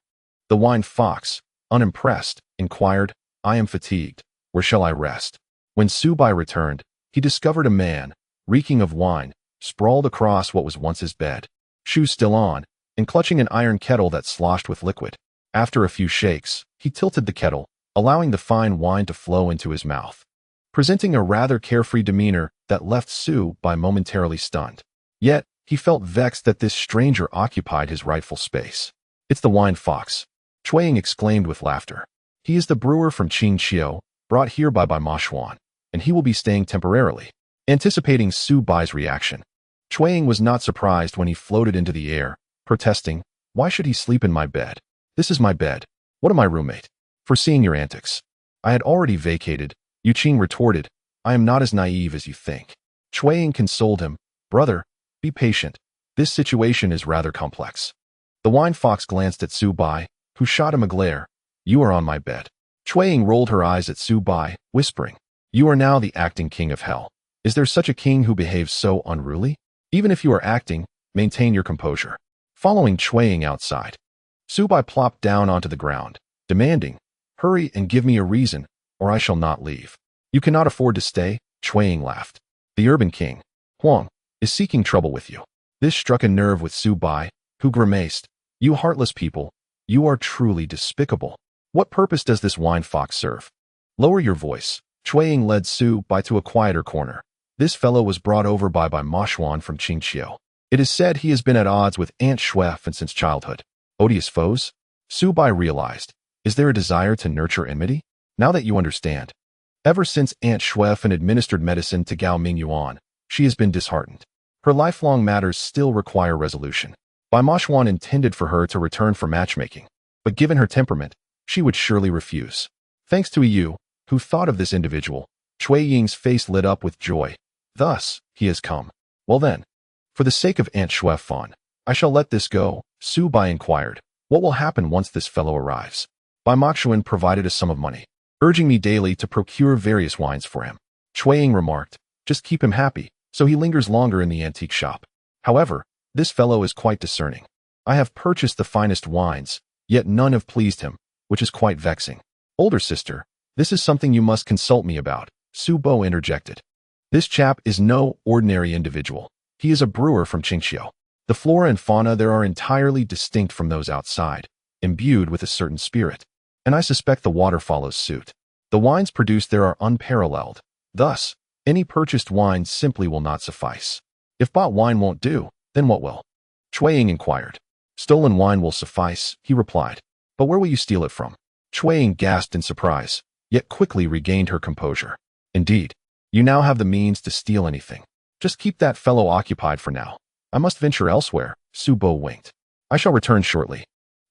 The Wine Fox, unimpressed, inquired, I am fatigued, where shall I rest? When Xiao Bai returned, he discovered a man, reeking of wine, sprawled across what was once his bed, shoes still on, and clutching an iron kettle that sloshed with liquid. After a few shakes, he tilted the kettle, allowing the fine wine to flow into his mouth, presenting a rather carefree demeanor that left Xiao Bai momentarily stunned. Yet, he felt vexed that this stranger occupied his rightful space. It's the Wine Fox, Chuang exclaimed with laughter. He is the brewer from Qing Qiu, brought here by Bai Mo Xuan, and he will be staying temporarily. Anticipating Xiao Bai's reaction, Chuang was not surprised when he floated into the air, protesting, Why should he sleep in my bed? This is my bed. What am my roommate? Foreseeing your antics, I had already vacated, Yu Qing retorted. I am not as naive as you think. Chuang consoled him. Brother, be patient. This situation is rather complex. The Wine Fox glanced at Xiao Bai, who shot him a glare. You are on my bed. Chuang rolled her eyes at Xiao Bai, whispering, You are now the acting king of hell. Is there such a king who behaves so unruly? Even if you are acting, maintain your composure. Following Chuang outside, Xiao Bai plopped down onto the ground, demanding, Hurry and give me a reason, or I shall not leave. You cannot afford to stay, Chuang laughed. The urban king, Huang, is seeking trouble with you. This struck a nerve with Xiao Bai, who grimaced, You heartless people, you are truly despicable. What purpose does this Wine Fox serve? Lower your voice. Chuang led Xiao Bai to a quieter corner. This fellow was brought over by Bai Mo Xuan from Qing Qiu. It is said he has been at odds with Aunt Xuefan since childhood. Odious foes? Xiao Bai realized. Is there a desire to nurture enmity? Now that you understand. Ever since Aunt Xuefan administered medicine to Gao Mingyuan, she has been disheartened. Her lifelong matters still require resolution. Bai Mo Xuan intended for her to return for matchmaking, but given her temperament, she would surely refuse. Thanks to Yu, who thought of this individual, Cui Ying's face lit up with joy. Thus, he has come. Well then, for the sake of Aunt Xuefan, I shall let this go. Xiao Bai inquired, What will happen once this fellow arrives? Bai Mo Xuan provided a sum of money, urging me daily to procure various wines for him. Cui Ying remarked, Just keep him happy, so he lingers longer in the antique shop. However, this fellow is quite discerning. I have purchased the finest wines, yet none have pleased him, which is quite vexing. Older sister, this is something you must consult me about, Xiao Bai interjected. This chap is no ordinary individual. He is a brewer from Qing Qiu. The flora and fauna there are entirely distinct from those outside, imbued with a certain spirit. And I suspect the water follows suit. The wines produced there are unparalleled. Thus, any purchased wine simply will not suffice. If bought wine won't do, then what will? Chuang inquired. Stolen wine will suffice, he replied. But where will you steal it from? Chuang gasped in surprise, yet quickly regained her composure. Indeed, you now have the means to steal anything. Just keep that fellow occupied for now. I must venture elsewhere, Xiao Bai winked. I shall return shortly.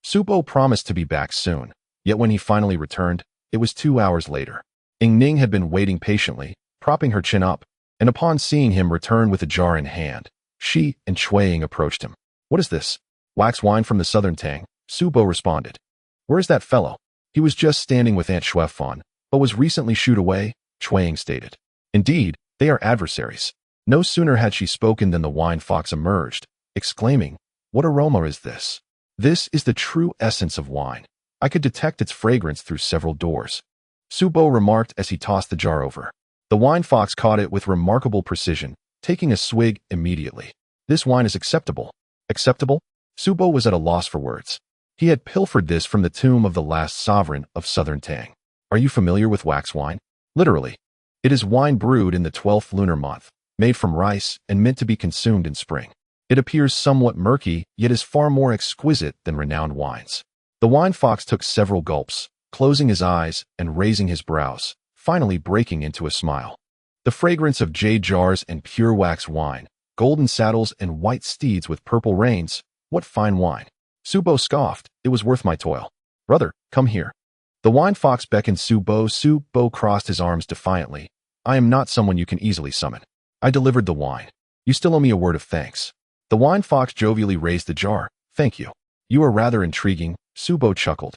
Xiao Bai promised to be back soon, yet when he finally returned, it was 2 hours later. Ying Ning had been waiting patiently, propping her chin up, and upon seeing him return with a jar in hand, she and Chuang approached him. What is this? Wax wine from the southern Tang, Xiao Bai responded. Where is that fellow? He was just standing with Aunt Xuefan, but was recently shooed away, Chuang stated. Indeed, they are adversaries. No sooner had she spoken than the wine fox emerged, exclaiming, "What aroma is this? This is the true essence of wine. I could detect its fragrance through several doors." Xiao Bai remarked as he tossed the jar over. The wine fox caught it with remarkable precision, taking a swig immediately. "This wine is acceptable." Acceptable? Xiao Bai was at a loss for words. He had pilfered this from the tomb of the last sovereign of southern Tang. "Are you familiar with wax wine?" "Literally. It is wine brewed in the 12th lunar month, made from rice and meant to be consumed in spring. It appears somewhat murky, yet is far more exquisite than renowned wines." The wine fox took several gulps, closing his eyes and raising his brows, finally breaking into a smile. "The fragrance of jade jars and pure wax wine, golden saddles and white steeds with purple reins, what fine wine." Xiao Bai scoffed, "It was worth my toil." "Brother, come here." The wine fox beckoned Xiao Bai. Xiao Bai crossed his arms defiantly. "I am not someone you can easily summon. I delivered the wine. You still owe me a word of thanks." The wine fox jovially raised the jar. "Thank you. You are rather intriguing," Xiao Bai chuckled.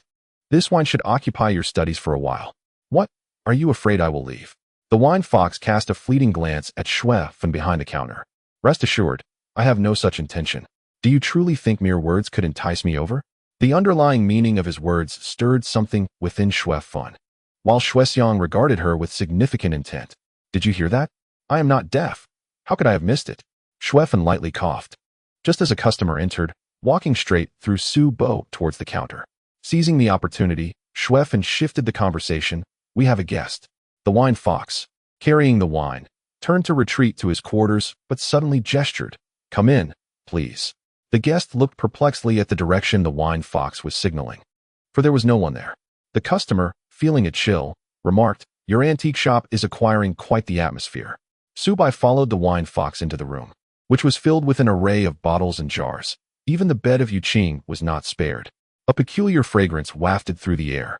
"This wine should occupy your studies for a while." "What? Are you afraid I will leave?" The wine fox cast a fleeting glance at Xue from behind the counter. "Rest assured, I have no such intention. Do you truly think mere words could entice me over?" The underlying meaning of his words stirred something within Xue Fun, while Xuexiang regarded her with significant intent. "Did you hear that? I am not deaf. How could I have missed it?" Xue Fun lightly coughed. Just as a customer entered, walking straight through Xiao Bai towards the counter. Seizing the opportunity, Xue Fun shifted the conversation. "We have a guest." The wine fox, carrying the wine, turned to retreat to his quarters, but suddenly gestured. "Come in, please." The guest looked perplexedly at the direction the wine fox was signaling, for there was no one there. The customer, feeling a chill, remarked, "Your antique shop is acquiring quite the atmosphere." Xiao Bai followed the wine fox into the room, which was filled with an array of bottles and jars. Even the bed of Yuqing was not spared. A peculiar fragrance wafted through the air.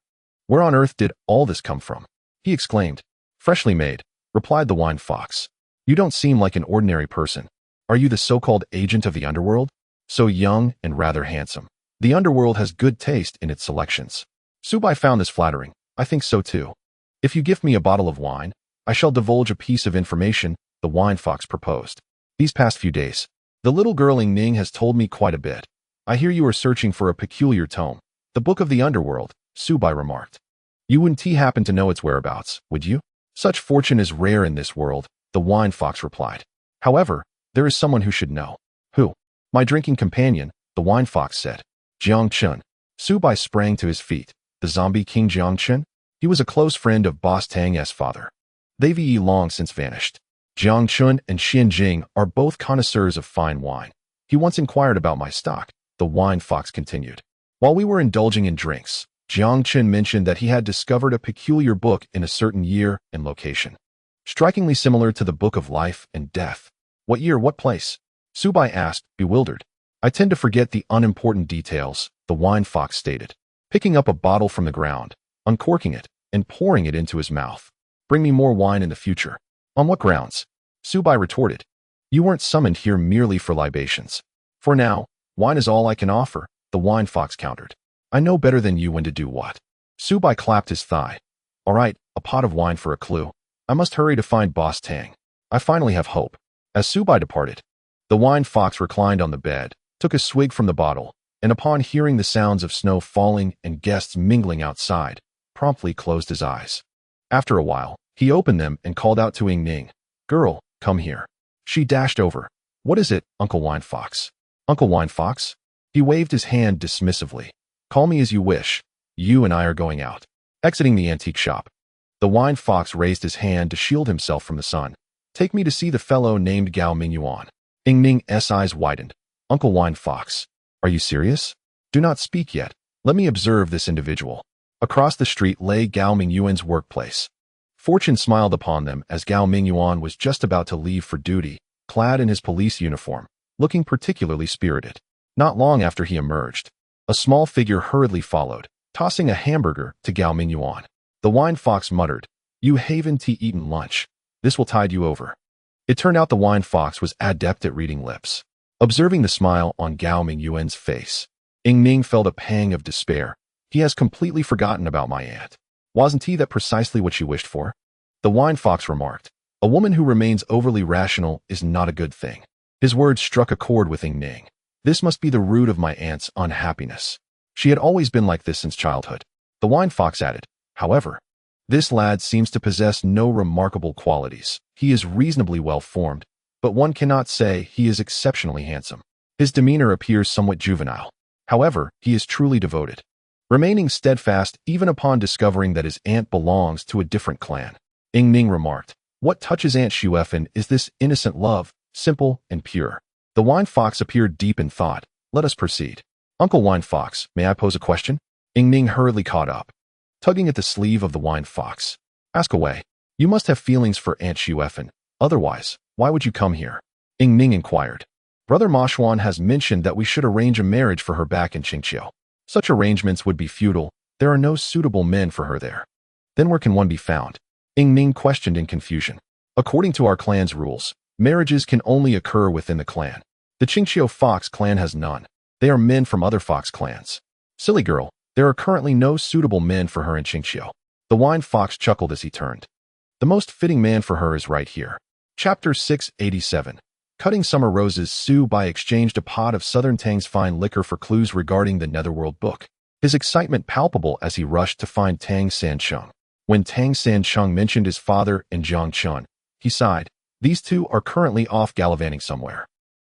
"Where on earth did all this come from?" he exclaimed. "Freshly made," replied the wine fox. "You don't seem like an ordinary person. Are you the so-called agent of the underworld? So young and rather handsome. The underworld has good taste in its selections." Xiao Bai found this flattering. "I think so too. If you gift me a bottle of wine, I shall divulge a piece of information," the wine fox proposed. "These past few days, the little girl Ing Ning has told me quite a bit. I hear you are searching for a peculiar tome, the Book of the Underworld," Xiao Bai remarked. "You wouldn't happen to know its whereabouts, would you?" "Such fortune is rare in this world," the wine fox replied. "However, there is someone who should know." "Who?" "My drinking companion," the wine fox said. "Jiang Chun." Xiao Bai sprang to his feet. "The zombie king Jiang Chun?" "He was a close friend of Boss Tang's father. They've long since vanished. Jiang Chun and Xian Jing are both connoisseurs of fine wine. He once inquired about my stock," the wine fox continued. "While we were indulging in drinks, Jiang Chun mentioned that he had discovered a peculiar book in a certain year and location, strikingly similar to the Book of Life and Death." "What year, what place?" Xiao Bai asked, bewildered. "I tend to forget the unimportant details," the wine fox stated, picking up a bottle from the ground, uncorking it, and pouring it into his mouth. "Bring me more wine in the future." "On what grounds?" Xiao Bai retorted. "You weren't summoned here merely for libations. For now, wine is all I can offer," the wine fox countered. "I know better than you when to do what." Xiao Bai clapped his thigh. "All right, a pot of wine for a clue. I must hurry to find Boss Tang. I finally have hope." As Xiao Bai departed, the wine fox reclined on the bed, took a swig from the bottle, and upon hearing the sounds of snow falling and guests mingling outside, promptly closed his eyes. After a while, he opened them and called out to Ing Ning, "Girl, come here." She dashed over. "What is it, Uncle Wine Fox?" "Uncle Wine Fox?" He waved his hand dismissively. "Call me as you wish. You and I are going out." Exiting the antique shop, the wine fox raised his hand to shield himself from the sun. "Take me to see the fellow named Gao Mingyuan." Ing Ning's eyes widened. "Uncle Wine Fox, are you serious? Do not speak yet. Let me observe this individual." Across the street lay Gao Mingyuan's workplace. Fortune smiled upon them as Gao Mingyuan was just about to leave for duty, clad in his police uniform, looking particularly spirited. Not long after he emerged, a small figure hurriedly followed, tossing a hamburger to Gao Mingyuan. The wine fox muttered, "You haven't eaten lunch. This will tide you over." It turned out the wine fox was adept at reading lips. Observing the smile on Gao Mingyuan's face, Ing Ning felt a pang of despair. "He has completely forgotten about my aunt. Wasn't he that precisely what she wished for?" The wine fox remarked. A woman who remains overly rational is not a good thing. His words struck a chord with Ning. This must be the root of my aunt's unhappiness. She had always been like this since childhood. The wine fox added, however, this lad seems to possess no remarkable qualities. He is reasonably well-formed, but one cannot say he is exceptionally handsome. His demeanor appears somewhat juvenile. However, he is truly devoted, remaining steadfast even upon discovering that his aunt belongs to a different clan. Ning remarked, what touches Aunt Xuefan is this innocent love, simple and pure. The wine fox appeared deep in thought. Let us proceed. Uncle Wine Fox, may I pose a question? Ning hurriedly caught up, tugging at the sleeve of the wine fox. Ask away. You must have feelings for Aunt Xuefan. Otherwise, why would you come here? Ning inquired. Brother Mo Xuan has mentioned that we should arrange a marriage for her back in Qing Qiu. Such arrangements would be futile. There are no suitable men for her there. Then where can one be found? Ning questioned in confusion. According to our clan's rules, marriages can only occur within the clan. The Qing Qiu Fox clan has none. They are men from other fox clans. Silly girl, there are currently no suitable men for her in Qing Qiu. The wine fox chuckled as he turned. The most fitting man for her is right here. Chapter 687. Cutting summer roses. Xiao Bai exchanged a pot of Southern Tang's fine liquor for clues regarding the Netherworld book. His excitement palpable as he rushed to find Tang Sancheng. When Tang Sancheng mentioned his father and Jiang Chun, he sighed. These two are currently off gallivanting somewhere,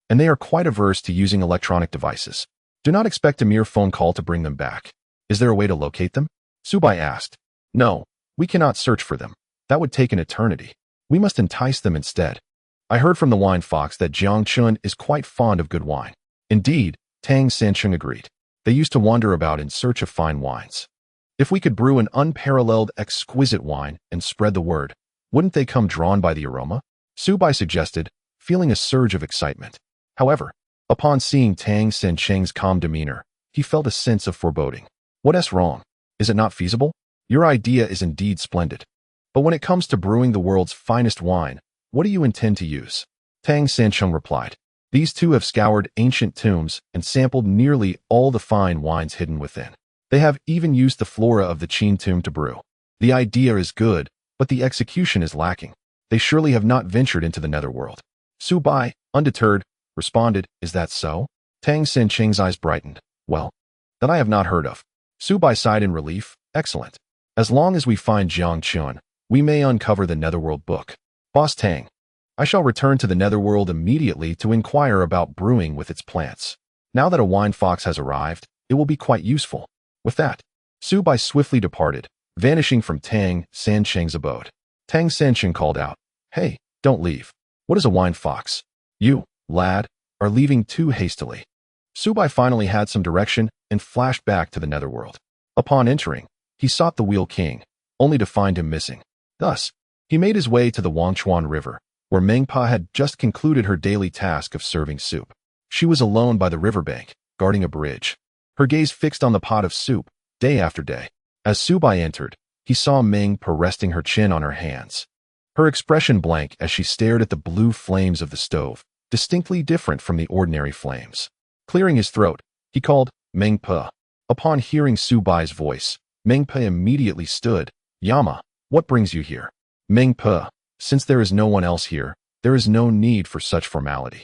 and they are quite averse to using electronic devices. Do not expect a mere phone call to bring them back. Is there a way to locate them? Xiao Bai asked. No, we cannot search for them. That would take an eternity. We must entice them instead. I heard from the wine fox that Jiang Chun is quite fond of good wine. Indeed, Tang Sancheng agreed. They used to wander about in search of fine wines. If we could brew an unparalleled, exquisite wine and spread the word, wouldn't they come drawn by the aroma? Xiao Bai suggested, feeling a surge of excitement. However, upon seeing Tang Sancheng's calm demeanor, he felt a sense of foreboding. What's wrong? Is it not feasible? Your idea is indeed splendid. But when it comes to brewing the world's finest wine, what do you intend to use? Tang Sancheng replied. These two have scoured ancient tombs and sampled nearly all the fine wines hidden within. They have even used the flora of the Qin tomb to brew. The idea is good, but the execution is lacking. They surely have not ventured into the netherworld. Xiao Bai, undeterred, responded, is that so? Tang Sancheng's eyes brightened. Well, that I have not heard of. Xiao Bai sighed in relief. Excellent. As long as we find Jiang Chun, we may uncover the netherworld book. Boss Tang, I shall return to the netherworld immediately to inquire about brewing with its plants. Now that a wine fox has arrived, it will be quite useful. With that, Xiao Bai swiftly departed, vanishing from Tang Sancheng's abode. Tang Sancheng called out, Hey, don't leave. What is a wine fox? You, lad, are leaving too hastily. Xiao Bai finally had some direction and flashed back to the netherworld. Upon entering, he sought the Wheel King, only to find him missing. Thus, he made his way to the Wangchuan River, where Mengpa had just concluded her daily task of serving soup. She was alone by the riverbank, guarding a bridge, her gaze fixed on the pot of soup, day after day. As Xiao Bai entered, he saw Mengpa resting her chin on her hands, her expression blank as she stared at the blue flames of the stove, distinctly different from the ordinary flames. Clearing his throat, he called, Mengpa. Upon hearing Xiao Bai's voice, Mengpa immediately stood. Yama, what brings you here? Mengpa, since there is no one else here, there is no need for such formality.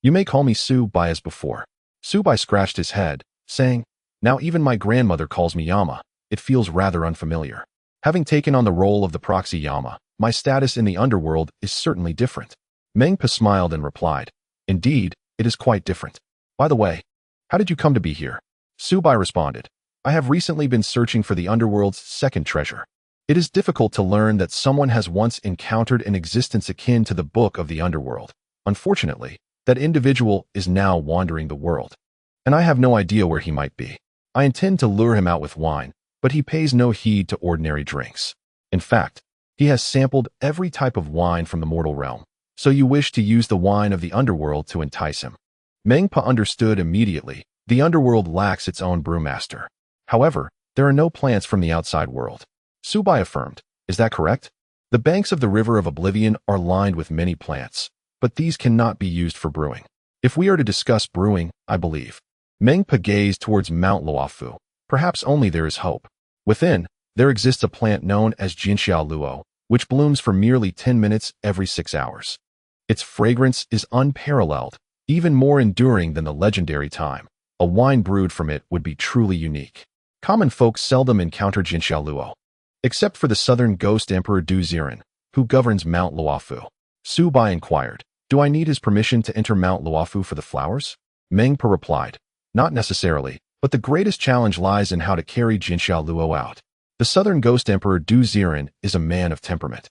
You may call me Xiao Bai as before. Xiao Bai scratched his head, saying, Now even my grandmother calls me Yama. It feels rather unfamiliar. Having taken on the role of the proxy Yama, my status in the underworld is certainly different. Mengpa smiled and replied, Indeed, it is quite different. By the way, how did you come to be here? Xiao Bai responded, I have recently been searching for the underworld's second treasure. It is difficult to learn that someone has once encountered an existence akin to the book of the underworld. Unfortunately, that individual is now wandering the world, and I have no idea where he might be. I intend to lure him out with wine, but he pays no heed to ordinary drinks. In fact, he has sampled every type of wine from the mortal realm, so you wish to use the wine of the underworld to entice him. Mengpa understood immediately. The underworld lacks its own brewmaster. However, there are no plants from the outside world. Xiao Bai affirmed, Is that correct? The banks of the River of Oblivion are lined with many plants, but these cannot be used for brewing. If we are to discuss brewing, I believe. Mengpa gazed towards Mount Luofu. Perhaps only there is hope. Within, there exists a plant known as Jinxiao Luo, which blooms for merely 10 minutes every 6 hours. Its fragrance is unparalleled, even more enduring than the legendary thyme. A wine brewed from it would be truly unique. Common folk seldom encounter Jinxiaoluo, except for the southern ghost Emperor Du Ziren, who governs Mount Luofu. Xiao Bai inquired, "Do I need his permission to enter Mount Luofu for the flowers?" Meng Po replied, "Not necessarily, but the greatest challenge lies in how to carry Jinxiaoluo out. The southern ghost Emperor Du Ziren is a man of temperament.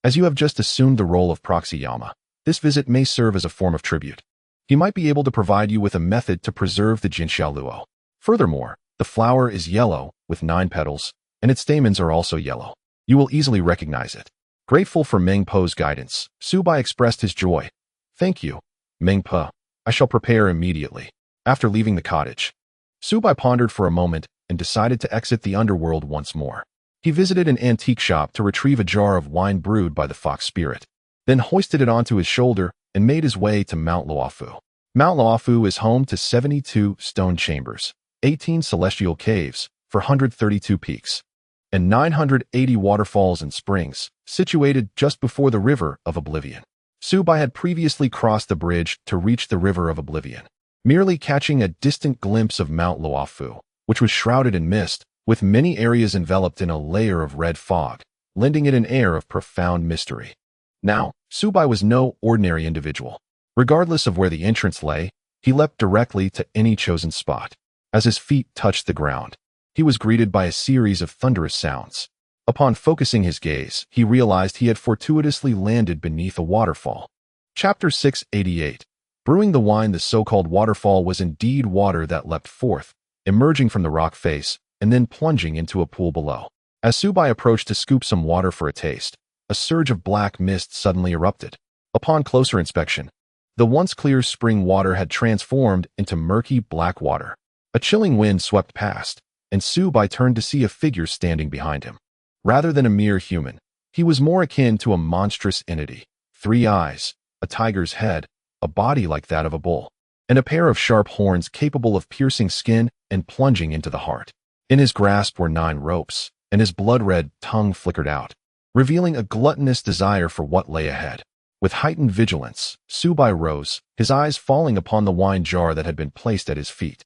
As you have just assumed the role of proxy Yama, this visit may serve as a form of tribute. He might be able to provide you with a method to preserve the Jinxiaoluo. Furthermore, the flower is yellow, with 9 petals, and its stamens are also yellow. You will easily recognize it." Grateful for Meng Po's guidance, Xiao Bai expressed his joy. "Thank you, Meng Po. I shall prepare immediately." After leaving the cottage, Xiao Bai pondered for a moment and decided to exit the underworld once more. He visited an antique shop to retrieve a jar of wine brewed by the fox spirit, then hoisted it onto his shoulder and made his way to Mount Luofu. Mount Luofu is home to 72 stone chambers, 18 celestial caves for 132 peaks, and 980 waterfalls and springs, situated just before the River of Oblivion. Xiao Bai had previously crossed the bridge to reach the River of Oblivion, merely catching a distant glimpse of Mount Luofu, which was shrouded in mist, with many areas enveloped in a layer of red fog, lending it an air of profound mystery. Now, Xiao Bai was no ordinary individual. Regardless of where the entrance lay, he leapt directly to any chosen spot. As his feet touched the ground, he was greeted by a series of thunderous sounds. Upon focusing his gaze, he realized he had fortuitously landed beneath a waterfall. Chapter 688. Brewing the wine. The so-called waterfall was indeed water that leapt forth, emerging from the rock face, and then plunging into a pool below. As Xiao Bai approached to scoop some water for a taste, a surge of black mist suddenly erupted. Upon closer inspection, the once clear spring water had transformed into murky black water. A chilling wind swept past, and Xiao Bai turned to see a figure standing behind him. Rather than a mere human, he was more akin to a monstrous entity. 3 eyes, a tiger's head, a body like that of a bull, and a pair of sharp horns capable of piercing skin and plunging into the heart. In his grasp were 9 ropes, and his blood-red tongue flickered out, revealing a gluttonous desire for what lay ahead. With heightened vigilance, Xiao Bai rose, his eyes falling upon the wine jar that had been placed at his feet.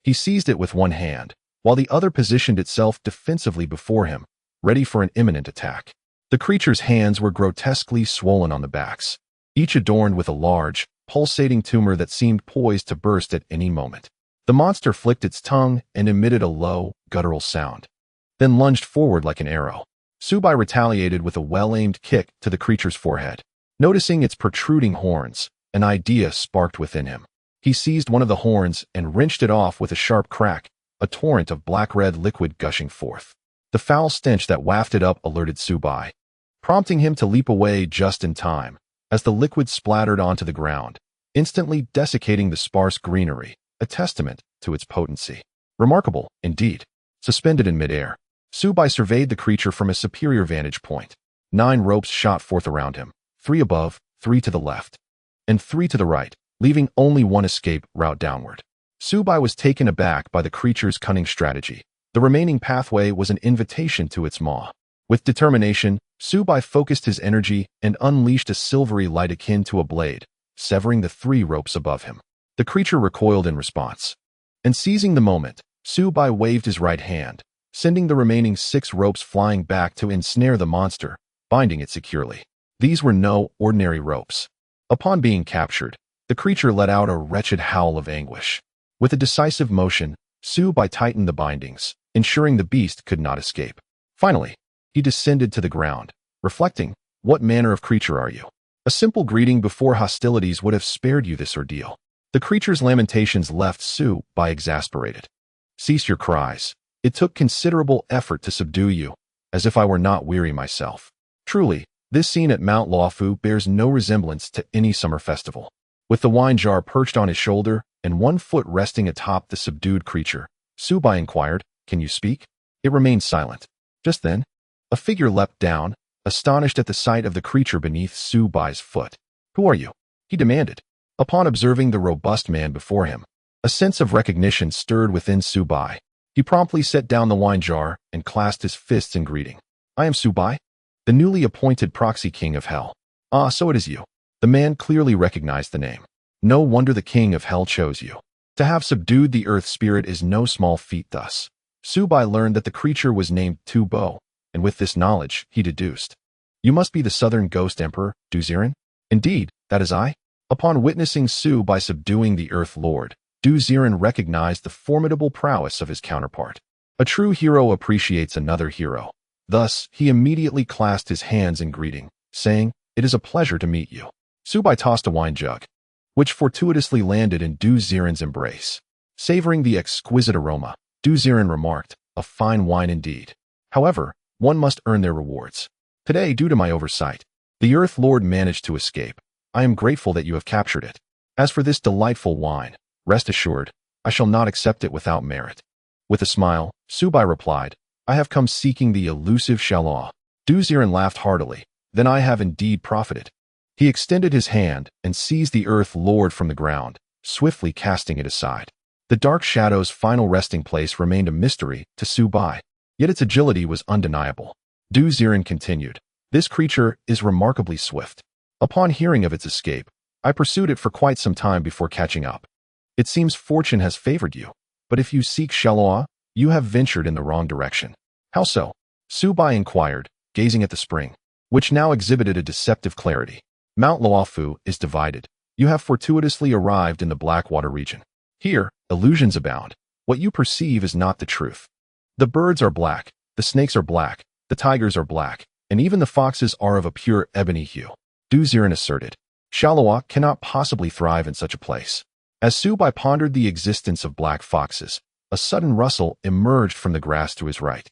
He seized it with one hand, while the other positioned itself defensively before him, ready for an imminent attack. The creature's hands were grotesquely swollen on the backs, each adorned with a large, pulsating tumor that seemed poised to burst at any moment. The monster flicked its tongue and emitted a low, guttural sound, then lunged forward like an arrow. Xiao Bai retaliated with a well-aimed kick to the creature's forehead. Noticing its protruding horns, an idea sparked within him. He seized one of the horns and wrenched it off with a sharp crack, a torrent of black-red liquid gushing forth. The foul stench that wafted up alerted Xiao Bai, prompting him to leap away just in time, as the liquid splattered onto the ground, instantly desiccating the sparse greenery, a testament to its potency. Remarkable, indeed. Suspended in midair, Xiao Bai surveyed the creature from a superior vantage point. 9 ropes shot forth around him, 3 above, 3 to the left, and 3 to the right, leaving only one escape route downward. Xiao Bai was taken aback by the creature's cunning strategy. The remaining pathway was an invitation to its maw. With determination, Xiao Bai focused his energy and unleashed a silvery light akin to a blade, severing the 3 ropes above him. The creature recoiled in response, and seizing the moment, Xiao Bai waved his right hand, sending the remaining 6 ropes flying back to ensnare the monster, binding it securely. These were no ordinary ropes. Upon being captured, the creature let out a wretched howl of anguish. With a decisive motion, Xiao Bai tightened the bindings, ensuring the beast could not escape. Finally, he descended to the ground, reflecting, "What manner of creature are you?" A simple greeting before hostilities would have spared you this ordeal. The creature's lamentations left Xiao Bai exasperated. "Cease your cries. It took considerable effort to subdue you, as if I were not weary myself. Truly, this scene at Mount Luofu bears no resemblance to any summer festival." With the wine jar perched on his shoulder and one foot resting atop the subdued creature, Xiao Bai inquired, "Can you speak?" It remained silent. Just then, a figure leapt down, astonished at the sight of the creature beneath Xiao Bai's foot. "Who are you?" he demanded. Upon observing the robust man before him, a sense of recognition stirred within Xiao Bai. He promptly set down the wine jar and clasped his fists in greeting. "I am Xiao Bai. the newly appointed proxy king of hell. Ah, so it is you. The man clearly recognized the name. No wonder the king of hell chose you. To have subdued the earth spirit is no small feat thus. Xiao Bai learned that the creature was named Tu Bo, and with this knowledge, he deduced. You must be the southern ghost emperor, Du Ziren? Indeed, that is I. Upon witnessing Xiao Bai subduing the earth lord, Du Ziren recognized the formidable prowess of his counterpart. A true hero appreciates another hero. Thus, he immediately clasped his hands in greeting, saying, "It is a pleasure to meet you." Xiao Bai tossed a wine jug, which fortuitously landed in Du Ziren's embrace. Savoring the exquisite aroma, Du Ziren remarked, "A fine wine indeed. However, one must earn their rewards. Today, due to my oversight, the Earth Lord managed to escape. I am grateful that you have captured it. As for this delightful wine, rest assured, I shall not accept it without merit." With a smile, Xiao Bai replied, "I have come seeking the elusive Xiao. Du Ziren laughed heartily. "Then I have indeed profited." He extended his hand and seized the Earth Lord from the ground, swiftly casting it aside. The dark shadow's final resting place remained a mystery to Xiao Bai, yet its agility was undeniable. Du Ziren continued, "This creature is remarkably swift. Upon hearing of its escape, I pursued it for quite some time before catching up. It seems fortune has favored you, but if you seek Xiao, you have ventured in the wrong direction." "How so?" Xiao Bai inquired, gazing at the spring, which now exhibited a deceptive clarity. "Mount Luofu is divided. You have fortuitously arrived in the Blackwater region. Here, illusions abound. What you perceive is not the truth. The birds are black, the snakes are black, the tigers are black, and even the foxes are of a pure ebony hue." Du Ziren asserted. "Xiao cannot possibly thrive in such a place." As Xiao Bai pondered the existence of black foxes, a sudden rustle emerged from the grass to his right,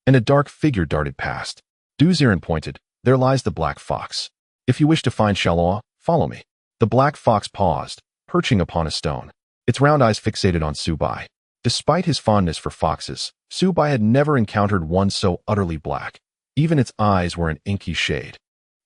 and a dark figure darted past. Du Ziren pointed, "There lies the black fox. If you wish to find Xiao, follow me." The black fox paused, perching upon a stone, its round eyes fixated on Xiao Bai. Despite his fondness for foxes, Xiao Bai had never encountered one so utterly black. Even its eyes were an inky shade,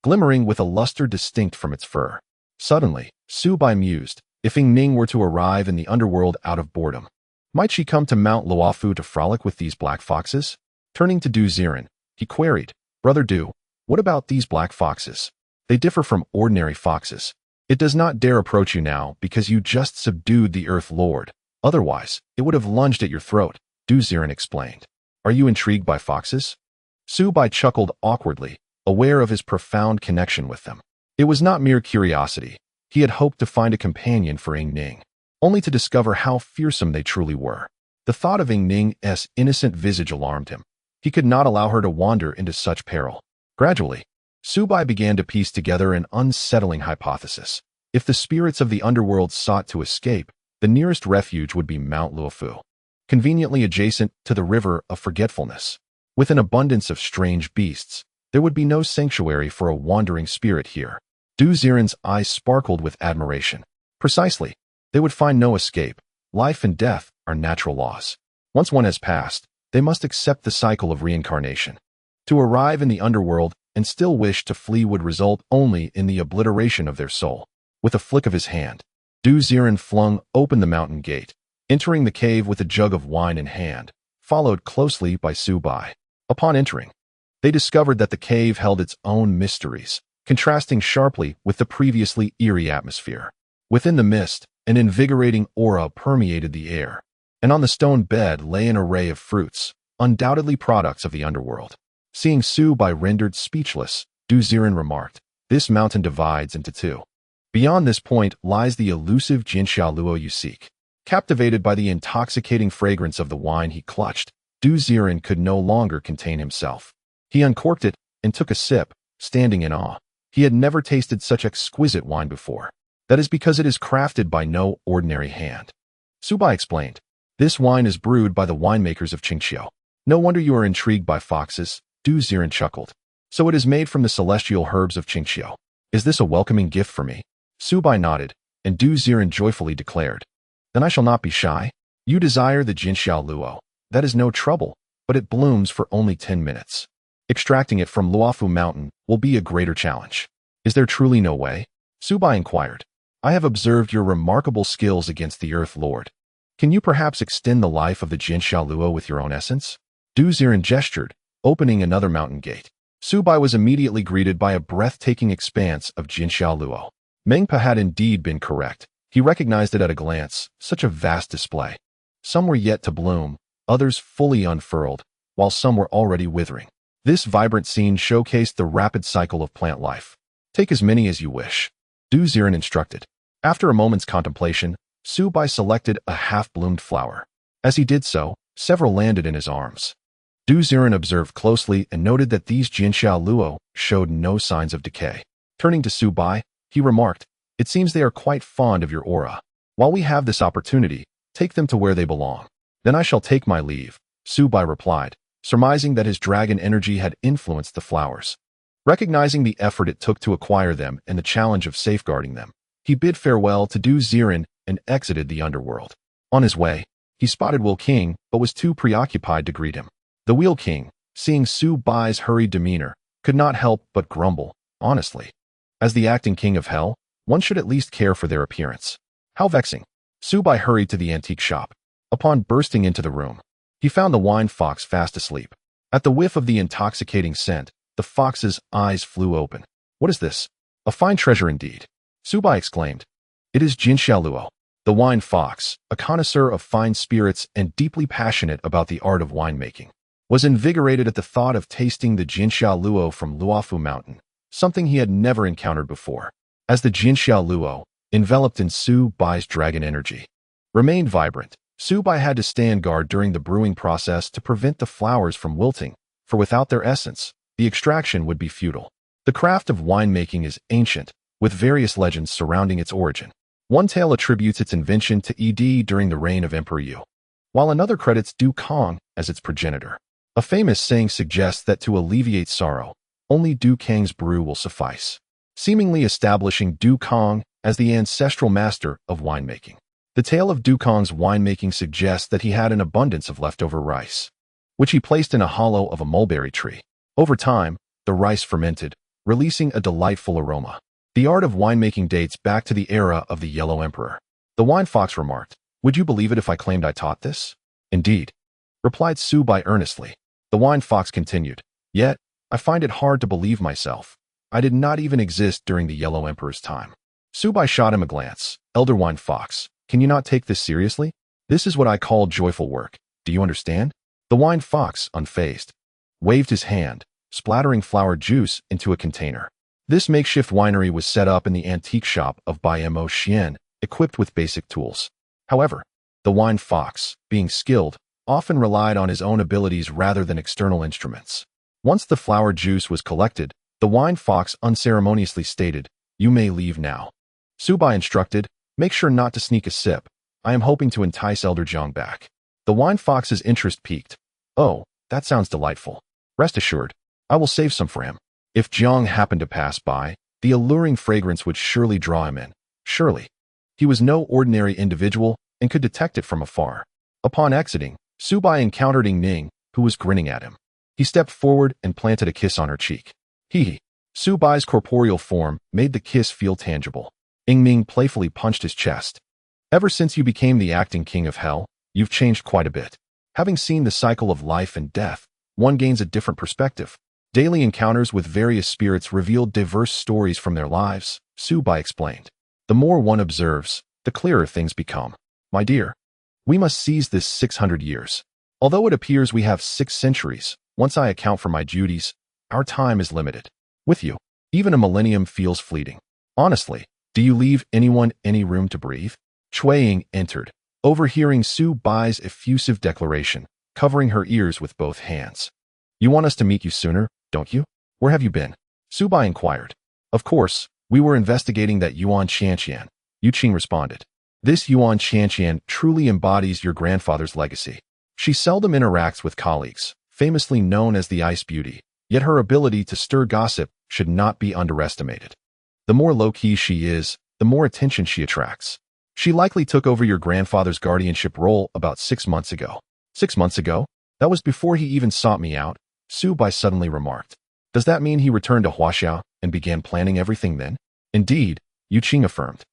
glimmering with a luster distinct from its fur. Suddenly, Xiao Bai mused, if Ying Ning were to arrive in the underworld out of boredom, might she come to Mount Luofu to frolic with these black foxes? Turning to Du Ziren, he queried, "Brother Du, what about these black foxes? They differ from ordinary foxes. It does not dare approach you now because you just subdued the Earth Lord. Otherwise, it would have lunged at your throat," Du Ziren explained. "Are you intrigued by foxes?" Xiao Bai chuckled awkwardly, aware of his profound connection with them. It was not mere curiosity. He had hoped to find a companion for Ying Ning, only to discover how fearsome they truly were. The thought of Ying Ning's innocent visage alarmed him. He could not allow her to wander into such peril. Gradually, Xiao Bai began to piece together an unsettling hypothesis. If the spirits of the underworld sought to escape, the nearest refuge would be Mount Luofu, conveniently adjacent to the River of Forgetfulness. With an abundance of strange beasts, there would be no sanctuary for a wandering spirit here. Du Ziren's eyes sparkled with admiration. Precisely. They would find no escape. Life and death are natural laws. Once one has passed, they must accept the cycle of reincarnation. To arrive in the underworld and still wish to flee would result only in the obliteration of their soul. With a flick of his hand, Du Ziren flung open the mountain gate, entering the cave with a jug of wine in hand, followed closely by Xiao Bai. Upon entering, they discovered that the cave held its own mysteries, contrasting sharply with the previously eerie atmosphere. Within the mist, an invigorating aura permeated the air, and on the stone bed lay an array of fruits, undoubtedly products of the underworld. Seeing Xiao Bai rendered speechless, Du Ziren remarked, "This mountain divides into two. Beyond this point lies the elusive Jinxiao Luo you seek." Captivated by the intoxicating fragrance of the wine he clutched, Du Ziren could no longer contain himself. He uncorked it and took a sip, standing in awe. He had never tasted such exquisite wine before. "That is because it is crafted by no ordinary hand," Xiao Bai explained. "This wine is brewed by the winemakers of Qing Qiu. No wonder you are intrigued by foxes," Du Ziren chuckled. "So it is made from the celestial herbs of Qing Qiu. Is this a welcoming gift for me?" Xiao Bai nodded, and Du Ziren joyfully declared, "Then I shall not be shy. You desire the Jinxiao Luo. That is no trouble, but it blooms for only 10 minutes. Extracting it from Luofu Mountain will be a greater challenge. Is there truly no way?" Xiao Bai inquired. "I have observed your remarkable skills against the Earth Lord. Can you perhaps extend the life of the Jinxiao Luo with your own essence?" Du Ziren gestured, opening another mountain gate. Su Bai was immediately greeted by a breathtaking expanse of Jinxiao Luo. Mengpa had indeed been correct. He recognized it at a glance, such a vast display. Some were yet to bloom, others fully unfurled, while some were already withering. This vibrant scene showcased the rapid cycle of plant life. Take as many as you wish, Du Ziren instructed. After a moment's contemplation, Su Bai selected a half-bloomed flower. As he did so, several landed in his arms. Du Ziren observed closely and noted that these Jinxiao Luo showed no signs of decay. Turning to Su Bai, he remarked, "It seems they are quite fond of your aura. While we have this opportunity, take them to where they belong. Then I shall take my leave," Su Bai replied, surmising that his dragon energy had influenced the flowers. Recognizing the effort it took to acquire them and the challenge of safeguarding them, he bid farewell to Du Ziren and exited the underworld. On his way, he spotted Will King but was too preoccupied to greet him. The Wheel King, seeing Su Bai's hurried demeanor, could not help but grumble, honestly. As the acting king of hell, one should at least care for their appearance. How vexing. Su Bai hurried to the antique shop. Upon bursting into the room, he found the wine fox fast asleep. At the whiff of the intoxicating scent, the fox's eyes flew open. "What is this? A fine treasure indeed," Su Bai exclaimed. "It is Jinxiao Luo." The wine fox, a connoisseur of fine spirits and deeply passionate about the art of winemaking, was invigorated at the thought of tasting the Jinxiao Luo from Luofu Mountain, something he had never encountered before. As the Jinxiao Luo, enveloped in Su Bai's dragon energy, remained vibrant, Su Bai had to stand guard during the brewing process to prevent the flowers from wilting, for without their essence, the extraction would be futile. The craft of winemaking is ancient, with various legends surrounding its origin. One tale attributes its invention to Ed during the reign of Emperor Yu, while another credits Du Kang as its progenitor. A famous saying suggests that to alleviate sorrow, only Du Kang's brew will suffice, seemingly establishing Du Kang as the ancestral master of winemaking. The tale of Du Kang's winemaking suggests that he had an abundance of leftover rice, which he placed in a hollow of a mulberry tree. Over time, the rice fermented, releasing a delightful aroma. The art of winemaking dates back to the era of the Yellow Emperor. The wine fox remarked, "Would you believe it if I claimed I taught this?" "Indeed," replied Su Bai earnestly. The wine fox continued, "Yet, I find it hard to believe myself. I did not even exist during the Yellow Emperor's time." Su Bai shot him a glance. "Elder wine fox, can you not take this seriously? This is what I call joyful work. Do you understand?" The wine fox, unfazed, waved his hand, splattering flower juice into a container. This makeshift winery was set up in the antique shop of Bai Mo Xuan, equipped with basic tools. However, the wine fox, being skilled, often relied on his own abilities rather than external instruments. Once the flower juice was collected, the wine fox unceremoniously stated, "You may leave now." Su Bai instructed, "Make sure not to sneak a sip. I am hoping to entice Elder Jiang back." The wine fox's interest piqued. "Oh, that sounds delightful. Rest assured, I will save some for him. If Jiang happened to pass by, the alluring fragrance would surely draw him in. Surely. He was no ordinary individual and could detect it from afar." Upon exiting, Su Bai encountered Ying Ning, who was grinning at him. He stepped forward and planted a kiss on her cheek. Hee. Su Bai's corporeal form made the kiss feel tangible. Ying Ning playfully punched his chest. "Ever since you became the acting king of hell, you've changed quite a bit. Having seen the cycle of life and death, one gains a different perspective. Daily encounters with various spirits revealed diverse stories from their lives," Su Bai explained. "The more one observes, the clearer things become. My dear, we must seize this 600 years. Although it appears we have 6 centuries, once I account for my duties, our time is limited. With you, even a millennium feels fleeting. Honestly, do you leave anyone any room to breathe?" Cui Ying entered, overhearing Su Bai's effusive declaration, covering her ears with both hands. "You want us to meet you sooner, don't you? Where have you been?" Su Bai inquired. "Of course, we were investigating that Yuan Qianqian," Yu Qing responded. "This Yuan Qianqian truly embodies your grandfather's legacy. She seldom interacts with colleagues, famously known as the Ice Beauty, yet her ability to stir gossip should not be underestimated. The more low-key she is, the more attention she attracts. She likely took over your grandfather's guardianship role about 6 months ago." 6 months ago? That was before he even sought me out, Su Bai suddenly remarked. "Does that mean he returned to Huaxiao and began planning everything then?" "Indeed," Yu Qing affirmed.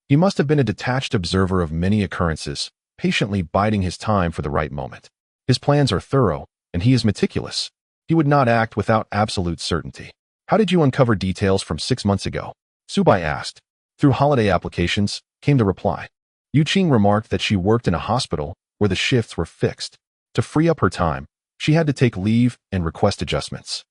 "He must have been a detached observer of many occurrences, patiently biding his time for the right moment. His plans are thorough, and he is meticulous. he would not act without absolute certainty. How did you uncover details from 6 months ago? Xiao Bai asked. Through holiday applications, came the reply. Yu Qing remarked that she worked in a hospital where the shifts were fixed. To free up her time, she had to take leave and request adjustments.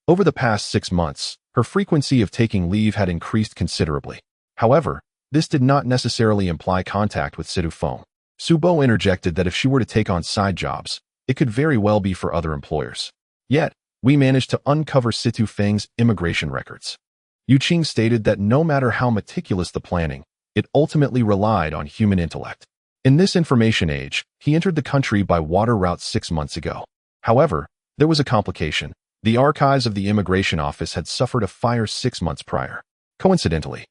Over the past 6 months, her frequency of taking leave had increased considerably. However, this did not necessarily imply contact with Situ Feng. Xiao Bai interjected that if she were to take on side jobs, it could very well be for other employers. Yet, we managed to uncover Situ Feng's immigration records. Yu Qing stated that no matter how meticulous the planning, it ultimately relied on human intellect. In this information age, he entered the country by water route 6 months ago. However, there was a complication. The archives of the immigration office had suffered a fire 6 months prior. Coincidentally,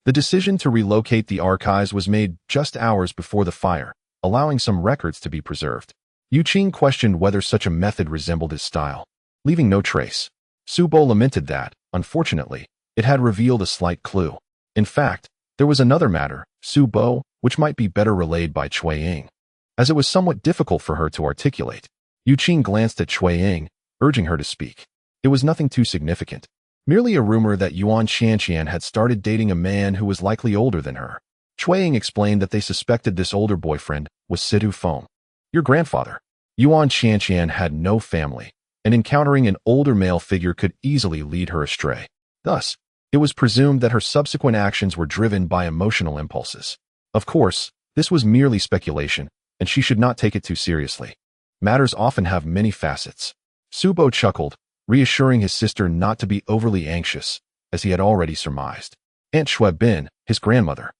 the decision to relocate the archives was made just hours before the fire, allowing some records to be preserved. Yu Qing questioned whether such a method resembled his style, leaving no trace. Xiao Bai lamented that, unfortunately, it had revealed a slight clue. In fact, there was another matter, Xiao Bai, which might be better relayed by Cui Ying, as it was somewhat difficult for her to articulate. Yu Qing glanced at Cui Ying, urging her to speak. It was nothing too significant, merely a rumor that Yuan Qianqian had started dating a man who was likely older than her. Cui Ying explained that they suspected this older boyfriend was Situ Feng. Your grandfather. Yuan Qianqian had no family, and encountering an older male figure could easily lead her astray. Thus, it was presumed that her subsequent actions were driven by emotional impulses. Of course, this was merely speculation, and she should not take it too seriously. Matters often have many facets. Xiao Bai chuckled, reassuring his sister not to be overly anxious, as he had already surmised. Aunt Shui Bin, his grandmother,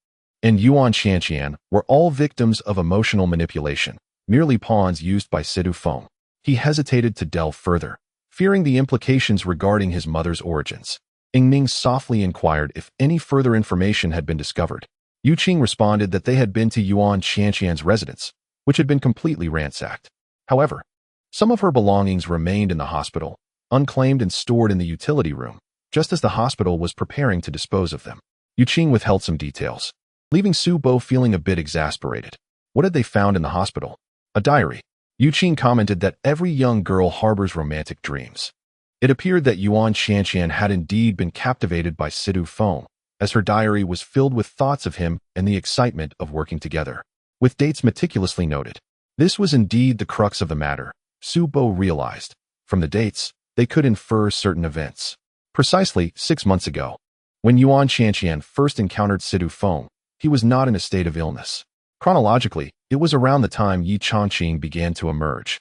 and Yuan Qianqian were all victims of emotional manipulation, merely pawns used by Situ Feng. He hesitated to delve further, fearing the implications regarding his mother's origins. Yingming softly inquired if any further information had been discovered. Yu Qing responded that they had been to Yuan Qianqian's residence, which had been completely ransacked. However, some of her belongings remained in the hospital, unclaimed and stored in the utility room, just as the hospital was preparing to dispose of them. Yu Qing withheld some details, leaving Xiao Bai feeling a bit exasperated. What had they found in the hospital? A diary. Yu Qing commented that every young girl harbors romantic dreams. It appeared that Yuan Qianqian had indeed been captivated by Situ Feng, as her diary was filled with thoughts of him and the excitement of working together, with dates meticulously noted. This was indeed the crux of the matter, Xiao Bai realized. From the dates, they could infer certain events. Precisely 6 months ago, when Yuan Qianqian first encountered Situ Feng, he was not in a state of illness. Chronologically, it was around the time Yi Changqing began to emerge.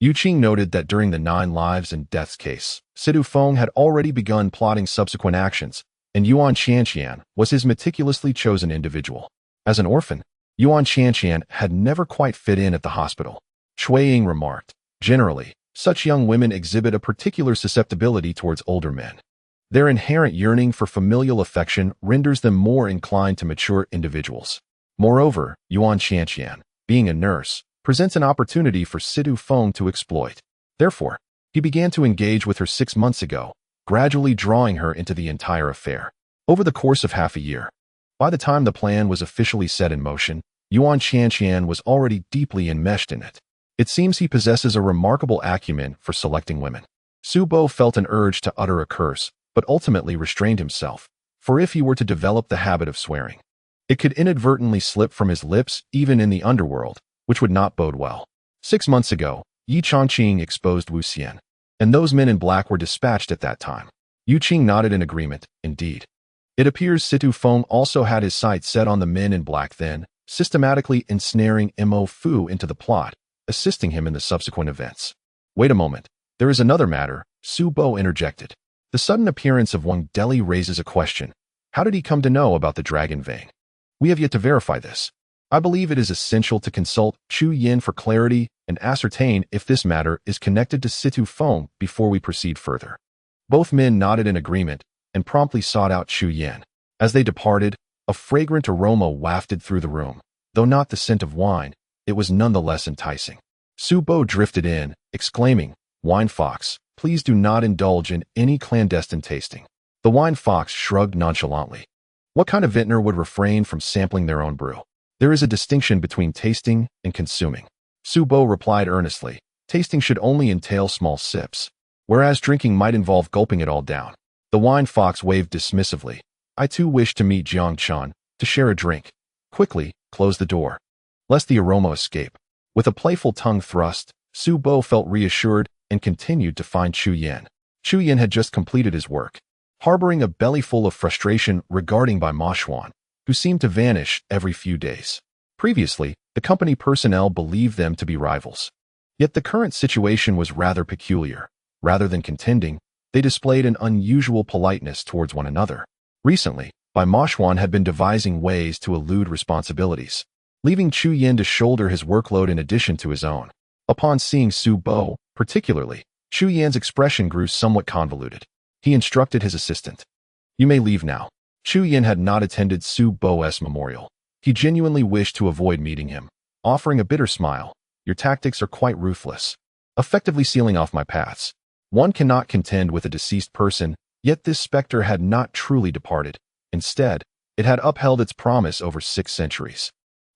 Yu Qing noted that during the 9 lives and deaths case, Situ Feng had already begun plotting subsequent actions, and Yuan Qianqian was his meticulously chosen individual. As an orphan, Yuan Qianqian had never quite fit in at the hospital. Cui Ying remarked, generally, such young women exhibit a particular susceptibility towards older men. Their inherent yearning for familial affection renders them more inclined to mature individuals. Moreover, Yuan Qianqian, being a nurse, presents an opportunity for Situ Feng to exploit. Therefore, he began to engage with her 6 months ago, gradually drawing her into the entire affair. Over the course of half a year, by the time the plan was officially set in motion, Yuan Qianqian was already deeply enmeshed in it. It seems he possesses a remarkable acumen for selecting women. Xiao Bai felt an urge to utter a curse, but ultimately restrained himself, for if he were to develop the habit of swearing, it could inadvertently slip from his lips even in the underworld, which would not bode well. 6 months ago, Yi Changqing exposed Wu Xian, and those men in black were dispatched at that time. Yu Qing nodded in agreement, indeed. It appears Situ Feng also had his sights set on the men in black then, systematically ensnaring Mo Fu into the plot, assisting him in the subsequent events. Wait a moment, there is another matter, Xiao Bai interjected. The sudden appearance of Wang Deli raises a question. How did he come to know about the dragon vein? We have yet to verify this. I believe it is essential to consult Chu Yin for clarity and ascertain if this matter is connected to Situ Feng before we proceed further. Both men nodded in agreement and promptly sought out Chu Yin. As they departed, a fragrant aroma wafted through the room. Though not the scent of wine, it was nonetheless enticing. Xiao Bai drifted in, exclaiming, "Wine fox, please do not indulge in any clandestine tasting." The wine fox shrugged nonchalantly. What kind of vintner would refrain from sampling their own brew? There is a distinction between tasting and consuming. Xiao Bai replied earnestly, tasting should only entail small sips. whereas drinking might involve gulping it all down. The wine fox waved dismissively. I too wish to meet Jiang Chan, to share a drink. Quickly, close the door, lest the aroma escape. With a playful tongue thrust, Su Bo felt reassured and continued to find Chu Yan. Chu Yan had just completed his work, harboring a belly full of frustration regarding Bai Mo Xuan, who seemed to vanish every few days. Previously, the company personnel believed them to be rivals. Yet the current situation was rather peculiar. Rather than contending, they displayed an unusual politeness towards one another. Recently, Bai Mo Xuan had been devising ways to elude responsibilities, leaving Chu Yan to shoulder his workload in addition to his own. Upon seeing Su Bo, particularly, Chu Yan's expression grew somewhat convoluted. He instructed his assistant. You may leave now. Chu Yan had not attended Su Bo's memorial. He genuinely wished to avoid meeting him, offering a bitter smile. Your tactics are quite ruthless, effectively sealing off my paths. One cannot contend with a deceased person, yet this specter had not truly departed. Instead, it had upheld its promise over 6 centuries.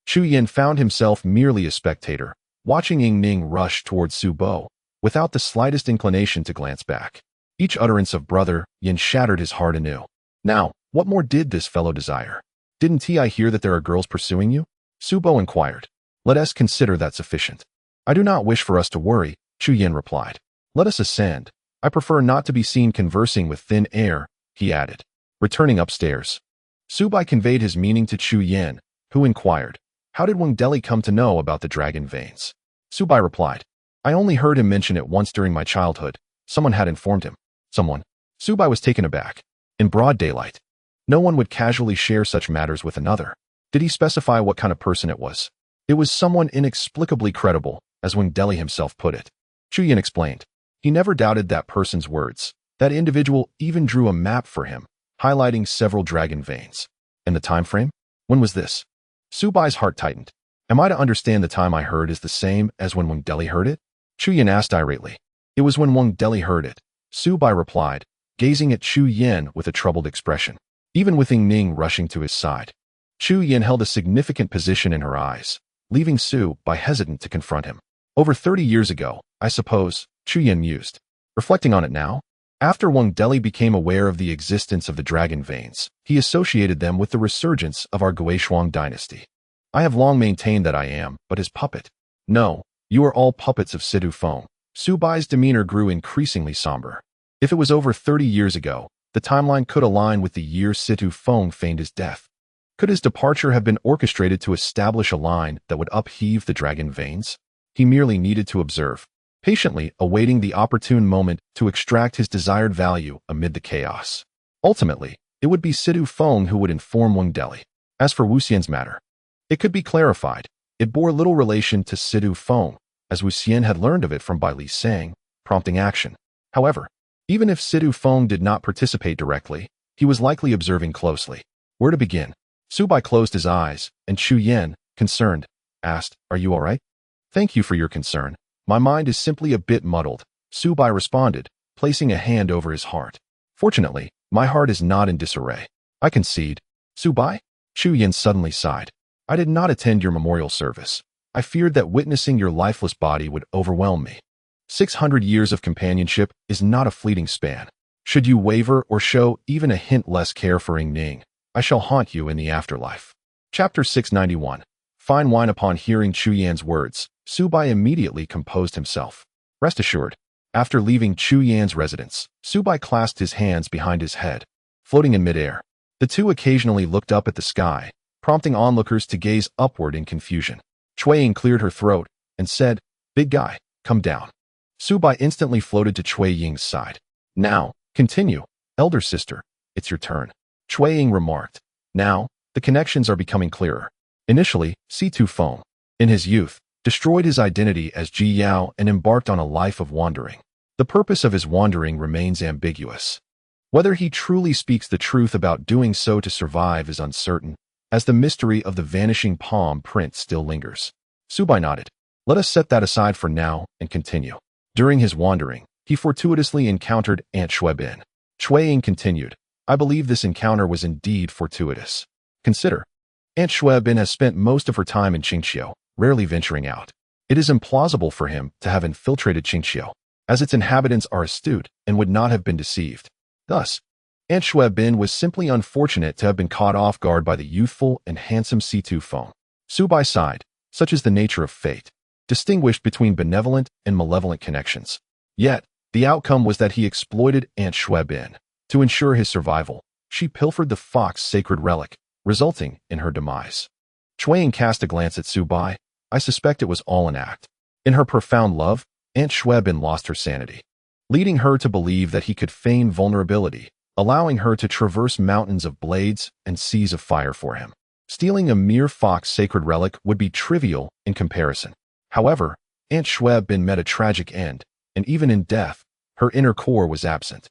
Chu Yan found himself merely a spectator, watching Ying Ning rush towards Su Bo, without the slightest inclination to glance back. Each utterance of brother Yin shattered his heart anew. Now, what more did this fellow desire? Didn't I hear that there are girls pursuing you? Su Bo inquired. Let us consider that sufficient. I do not wish for us to worry, Chu Yan replied. Let us ascend. I prefer not to be seen conversing with thin air, he added. Returning upstairs, Su Bai conveyed his meaning to Chu Yan, who inquired, how did Wang Deli come to know about the dragon veins? Su Bai replied, I only heard him mention it once during my childhood. Someone had informed him. Someone? Su Bai was taken aback. In broad daylight, no one would casually share such matters with another. Did he specify what kind of person it was? It was someone inexplicably credible, as Wang Deli himself put it. Chu Yan explained. He never doubted that person's words. That individual even drew a map for him, highlighting several dragon veins. And the time frame? When was this? Su Bai's heart tightened. Am I to understand the time I heard is the same as when Wang Deli heard it? Chu Yan asked irately. It was when Wang Deli heard it, Su Bai replied, gazing at Chu Yan with a troubled expression. Even with Ying Ning rushing to his side, Chu Yan held a significant position in her eyes, leaving Su Bai hesitant to confront him. Over 30 years ago, I suppose, Chu Yan mused. Reflecting on it now, after Wang Deli became aware of the existence of the dragon veins, he associated them with the resurgence of our Guishuang dynasty. I have long maintained that I am but his puppet. No, you are all puppets of Sidu Feng. Su Bai's demeanor grew increasingly somber. If it was over 30 years ago, the timeline could align with the year Situ Feng feigned his death. Could his departure have been orchestrated to establish a line that would upheave the dragon veins? He merely needed to observe, patiently awaiting the opportune moment to extract his desired value amid the chaos. Ultimately, it would be Situ Feng who would inform Wang Deli. As for Wu Xian's matter, it could be clarified. It bore little relation to Situ Feng, as Wu Xian had learned of it from Bai Li Sang, prompting action. However, even if Situ Feng did not participate directly, he was likely observing closely. Where to begin? Su Bai closed his eyes, and Chu Yan, concerned, asked, Are you all right? Thank you for your concern. My mind is simply a bit muddled, Su Bai responded, placing a hand over his heart. Fortunately, my heart is not in disarray. I concede. Su Bai? Chu Yan suddenly sighed. I did not attend your memorial service. I feared that witnessing your lifeless body would overwhelm me. 600 years of companionship is not a fleeting span. Should you waver or show even a hint less care for Ying Ning, I shall haunt you in the afterlife. Chapter 691. Fine wine. Upon hearing Chu Yan's words, Su Bai immediately composed himself. Rest assured, after leaving Chu Yan's residence, Su Bai clasped his hands behind his head, floating in midair. The two occasionally looked up at the sky, prompting onlookers to gaze upward in confusion. Cui Ying cleared her throat and said, Big guy, come down. Su Bai instantly floated to Cui Ying's side. Now, continue, elder sister, it's your turn. Cui Ying remarked. Now, the connections are becoming clearer. Initially, Situ Feng, in his youth, destroyed his identity as Ji Yao and embarked on a life of wandering. The purpose of his wandering remains ambiguous. Whether he truly speaks the truth about doing so to survive is uncertain, as the mystery of the vanishing palm print still lingers. Su Bai nodded. Let us set that aside for now and continue. During his wandering, he fortuitously encountered Aunt Shui Bin. Cui Ying continued. I believe this encounter was indeed fortuitous. Consider, Aunt Shui Bin has spent most of her time in Qing Qiu, rarely venturing out. It is implausible for him to have infiltrated Qing Qiu. as its inhabitants are astute and would not have been deceived. Thus, Aunt Xue Bin was simply unfortunate to have been caught off guard by the youthful and handsome C2 Feng. Xiao Bai sighed, such is the nature of fate, distinguished between benevolent and malevolent connections. Yet, the outcome was that he exploited Aunt Xue Bin. To ensure his survival, she pilfered the fox sacred relic, resulting in her demise. Chuang cast a glance at Xiao Bai. I suspect it was all an act. In her profound love, Aunt Xue Bin lost her sanity, leading her to believe that he could feign vulnerability, allowing her to traverse mountains of blades and seas of fire for him. Stealing a mere fox sacred relic would be trivial in comparison. However, Aunt Xue Bin met a tragic end, and even in death, her inner core was absent.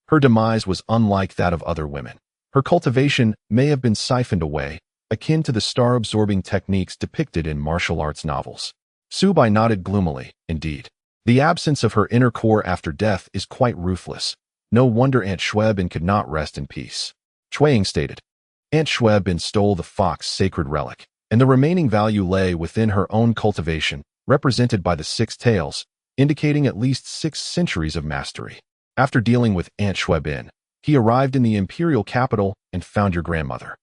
Her demise was unlike that of other women. Her cultivation may have been siphoned away, akin to the star-absorbing techniques depicted in martial arts novels. Xiao Bai nodded gloomily. Indeed, the absence of her inner core after death is quite ruthless. No wonder Aunt Xue Bin could not rest in peace. Chuang stated, Aunt Xue Bin stole the fox sacred relic, and the remaining value lay within her own cultivation, represented by the 6 tails, indicating at least 6 centuries of mastery. After dealing with Aunt Xue Bin, he arrived in the imperial capital and found your grandmother.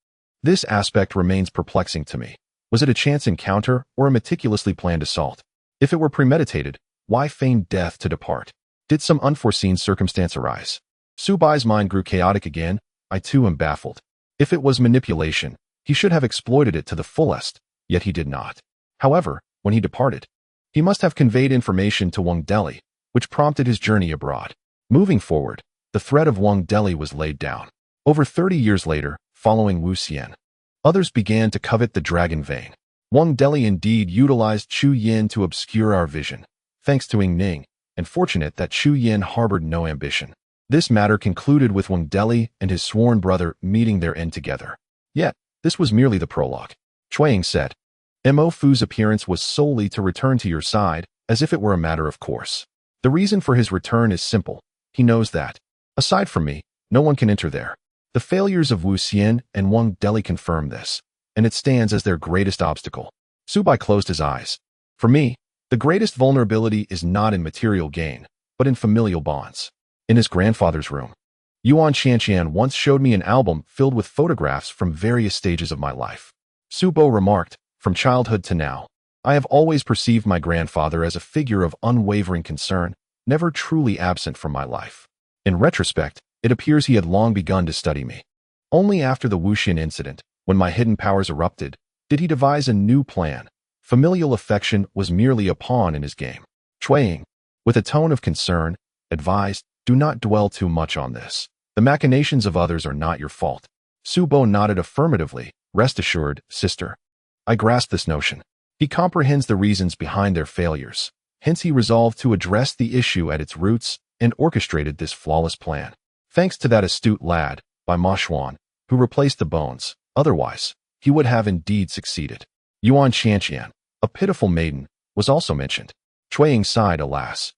This aspect remains perplexing to me. Was it a chance encounter or a meticulously planned assault? If it were premeditated, why feign death to depart? Did some unforeseen circumstance arise? Xiao Bai's mind grew chaotic again. I too am baffled. If it was manipulation, he should have exploited it to the fullest, yet he did not. However, when he departed, he must have conveyed information to 9The, which prompted his journey abroad. Moving forward, the thread of 9The was laid down. Over 30 years later, following Wu Xian, others began to covet the dragon vein. 9The indeed utilized Chu Yin to obscure our vision, thanks to Ying Ning, and fortunate that Chu Yin harbored no ambition. This matter concluded with 9The and his sworn brother meeting their end together. Yet, this was merely the prologue. Chuang said, Mo Fu's appearance was solely to return to your side, as if it were a matter of course. The reason for his return is simple. He knows that, aside from me, no one can enter there. The failures of Wu Xian and 9The confirm this, and it stands as their greatest obstacle. Xiao Bai closed his eyes. For me, the greatest vulnerability is not in material gain, but in familial bonds. In his grandfather's room, Yuan Qianqian once showed me an album filled with photographs from various stages of my life. Xiao Bai remarked, from childhood to now, I have always perceived my grandfather as a figure of unwavering concern, never truly absent from my life. In retrospect, it appears he had long begun to study me. Only after the Wuxian incident, when my hidden powers erupted, did he devise a new plan. Familial affection was merely a pawn in his game. Chuang, with a tone of concern, advised, do not dwell too much on this. The machinations of others are not your fault. Xiao Bai nodded affirmatively. Rest assured, sister. I grasp this notion. He comprehends the reasons behind their failures. Hence he resolved to address the issue at its roots and orchestrated this flawless plan. Thanks to that astute lad, Bai Mo Xuan, who replaced the bones. Otherwise, he would have indeed succeeded. Yuan Qianqian, a pitiful maiden, was also mentioned. Chuang sighed, alas.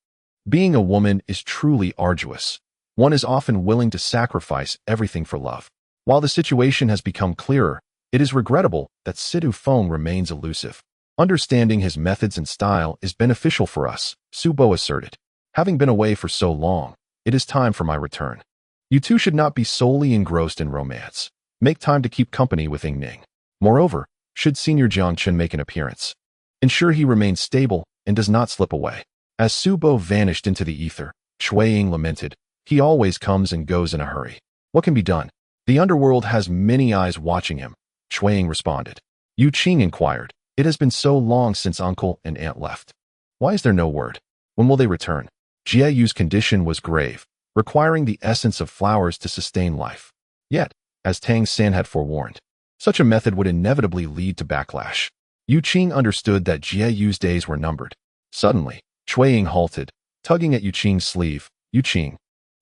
Being a woman is truly arduous. One is often willing to sacrifice everything for love. While the situation has become clearer, it is regrettable that C2 Feng remains elusive. Understanding his methods and style is beneficial for us, Xiao Bai asserted. Having been away for so long, it is time for my return. You two should not be solely engrossed in romance. Make time to keep company with Ying Ning. Moreover, should Senior Jiangchen make an appearance, ensure he remains stable and does not slip away. As Xiao Bai vanished into the ether, Chuang lamented, he always comes and goes in a hurry. What can be done? The underworld has many eyes watching him. Chuang responded. Yu Qing inquired, it has been so long since uncle and aunt left. Why is there no word? When will they return? Jie Yu's condition was grave, requiring the essence of flowers to sustain life. Yet, as Tang San had forewarned, such a method would inevitably lead to backlash. Yu Qing understood that Jie Yu's days were numbered. Suddenly, Chuang halted, tugging at Yu Qing's sleeve. Yu Qing,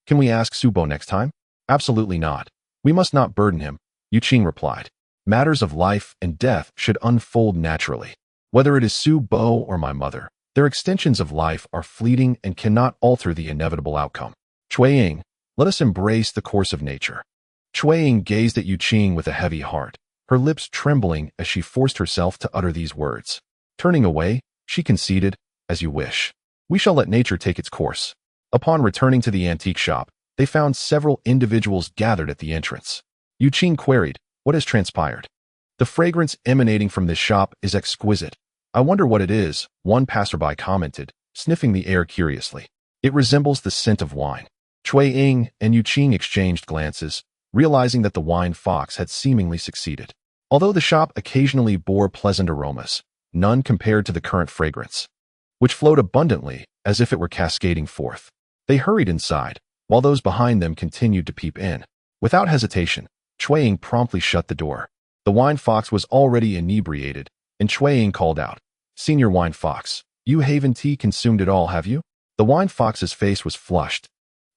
can we ask Xiao Bai next time? Absolutely not. We must not burden him, Yu Qing replied. Matters of life and death should unfold naturally. Whether it is Xiao Bai or my mother, their extensions of life are fleeting and cannot alter the inevitable outcome. Chuang, let us embrace the course of nature. Chuang gazed at Yu Qing with a heavy heart, her lips trembling as she forced herself to utter these words. Turning away, she conceded, as you wish. We shall let nature take its course. Upon returning to the antique shop, they found several individuals gathered at the entrance. Qing queried, "What has transpired?" "The fragrance emanating from this shop is exquisite. I wonder what it is," one passerby commented, sniffing the air curiously. "It resembles the scent of wine." Cui Ying and Qing exchanged glances, realizing that the wine fox had seemingly succeeded. Although the shop occasionally bore pleasant aromas, none compared to the current fragrance, which flowed abundantly as if it were cascading forth. They hurried inside, while those behind them continued to peep in. Without hesitation, Cui Ying promptly shut the door. The wine fox was already inebriated, and Cui Ying called out, "Senior wine fox, you haven't consumed it all, have you?" The wine fox's face was flushed,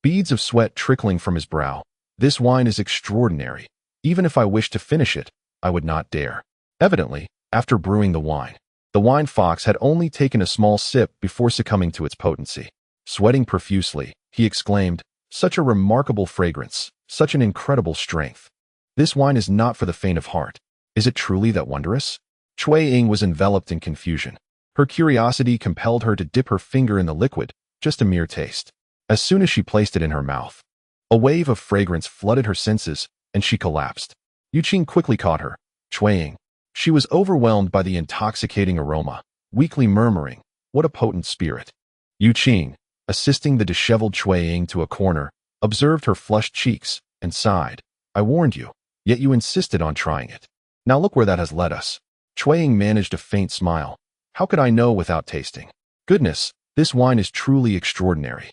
beads of sweat trickling from his brow. "This wine is extraordinary. Even if I wished to finish it, I would not dare." Evidently, after brewing the wine fox had only taken a small sip before succumbing to its potency. Sweating profusely, he exclaimed, "Such a remarkable fragrance, such an incredible strength. This wine is not for the faint of heart. Is it truly that wondrous?" Cui Ying was enveloped in confusion. Her curiosity compelled her to dip her finger in the liquid, just a mere taste. As soon as she placed it in her mouth, a wave of fragrance flooded her senses, and she collapsed. Qing quickly caught her. "Cui Ying." She was overwhelmed by the intoxicating aroma, weakly murmuring, "What a potent spirit." Qing, assisting the disheveled Cui Ying to a corner, observed her flushed cheeks, and sighed. "I warned you, yet you insisted on trying it. Now look where that has led us." Cui Ying managed a faint smile. "How could I know without tasting? Goodness, this wine is truly extraordinary.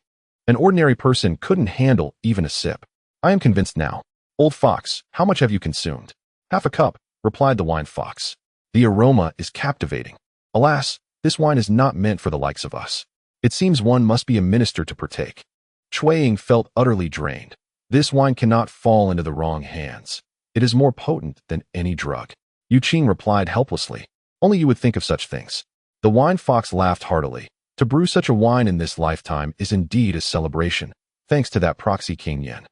An ordinary person couldn't handle even a sip. I am convinced now. Old fox, how much have you consumed?" "Half a cup," replied the wine fox. "The aroma is captivating. Alas, this wine is not meant for the likes of us. It seems one must be a minister to partake." Cui Ying felt utterly drained. This wine cannot fall into the wrong hands. It is more potent than any drug. Qing replied helplessly, "Only you would think of such things." The wine fox laughed heartily. "To brew such a wine in this lifetime is indeed a celebration, thanks to that proxy King Yen.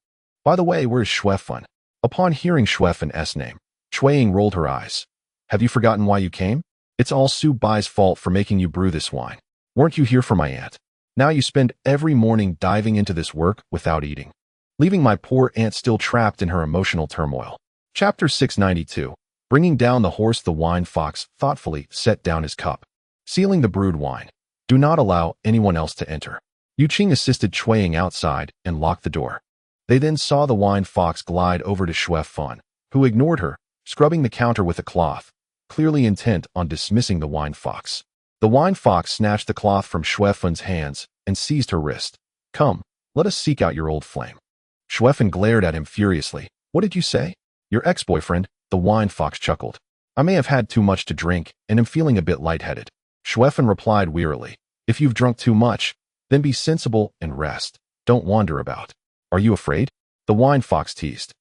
By the way, where is Xuefan?" Upon hearing Xuefen's name, Cui Ying rolled her eyes. "Have you forgotten why you came? It's all Xiao Bai's fault for making you brew this wine. Weren't you here for my aunt? Now you spend every morning diving into this work without eating, leaving my poor aunt still trapped in her emotional turmoil." Chapter 692. Bringing down the horse. The wine fox thoughtfully set down his cup, sealing the brewed wine. "Do not allow anyone else to enter." Qing assisted Cui Ying outside and locked the door. They then saw the wine fox glide over to Xuefan, who ignored her, scrubbing the counter with a cloth, clearly intent on dismissing the wine fox. The wine fox snatched the cloth from Xuefan's hands and seized her wrist. "Come, let us seek out your old flame." Xuefan glared at him furiously. "What did you say?" "Your ex-boyfriend," the wine fox chuckled. "I may have had too much to drink and am feeling a bit lightheaded." Xuefan replied wearily, "If you've drunk too much, then be sensible and rest. Don't wander about." "Are you afraid?" the wine fox teased.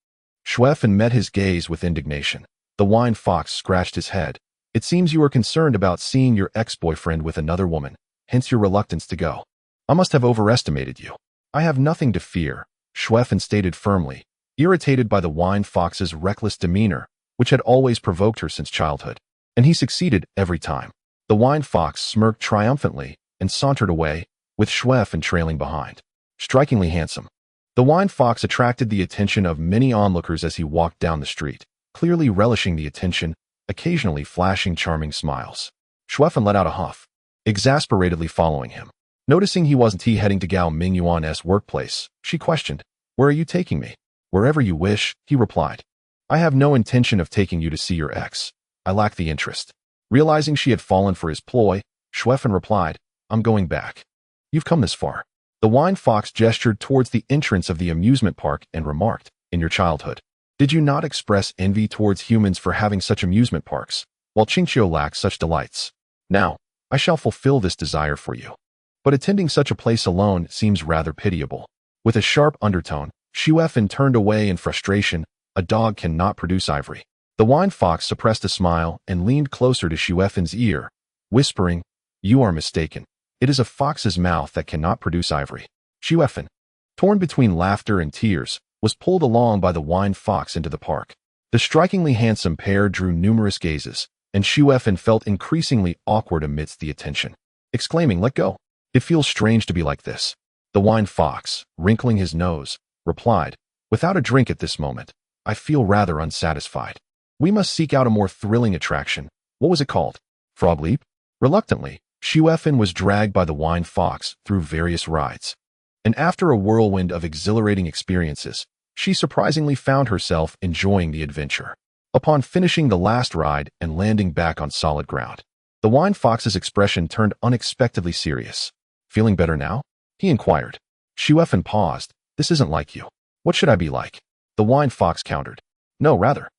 Xuefan met his gaze with indignation. The wine fox scratched his head. "It seems you are concerned about seeing your ex-boyfriend with another woman, hence your reluctance to go. I must have overestimated you." "I have nothing to fear," Xuefan stated firmly, irritated by the wine fox's reckless demeanor, which had always provoked her since childhood. And he succeeded every time. The wine fox smirked triumphantly and sauntered away, with Xuefan trailing behind. Strikingly handsome. The wine fox attracted the attention of many onlookers as he walked down the street, clearly relishing the attention, occasionally flashing charming smiles. Xuefan let out a huff, exasperatedly following him. Noticing he wasn't heading to Gao Mingyuan's workplace, she questioned, "Where are you taking me?" "Wherever you wish," he replied. "I have no intention of taking you to see your ex. I lack the interest." Realizing she had fallen for his ploy, Xuefan replied, "I'm going back." "You've come this far." The wine fox gestured towards the entrance of the amusement park and remarked, "In your childhood, did you not express envy towards humans for having such amusement parks, while Qing Qiu lacks such delights? Now, I shall fulfill this desire for you. But attending such a place alone seems rather pitiable." With a sharp undertone, Xuefan turned away in frustration. A dog cannot produce ivory. The wine fox suppressed a smile and leaned closer to Xuefen's ear, whispering, "You are mistaken. It is a fox's mouth that cannot produce ivory." Xuefan, torn between laughter and tears, was pulled along by the wine fox into the park. The strikingly handsome pair drew numerous gazes, and Xuefan felt increasingly awkward amidst the attention, exclaiming, "Let go. It feels strange to be like this." The wine fox, wrinkling his nose, replied, "Without a drink at this moment, I feel rather unsatisfied. We must seek out a more thrilling attraction. What was it called? Frog leap?" Reluctantly, Xiao was dragged by the wine fox through various rides. And after a whirlwind of exhilarating experiences, she surprisingly found herself enjoying the adventure. Upon finishing the last ride and landing back on solid ground, the wine fox's expression turned unexpectedly serious. "Feeling better now?" he inquired. Xiao paused. "This isn't like you. What should I be like?" The wine fox countered. "No, rather.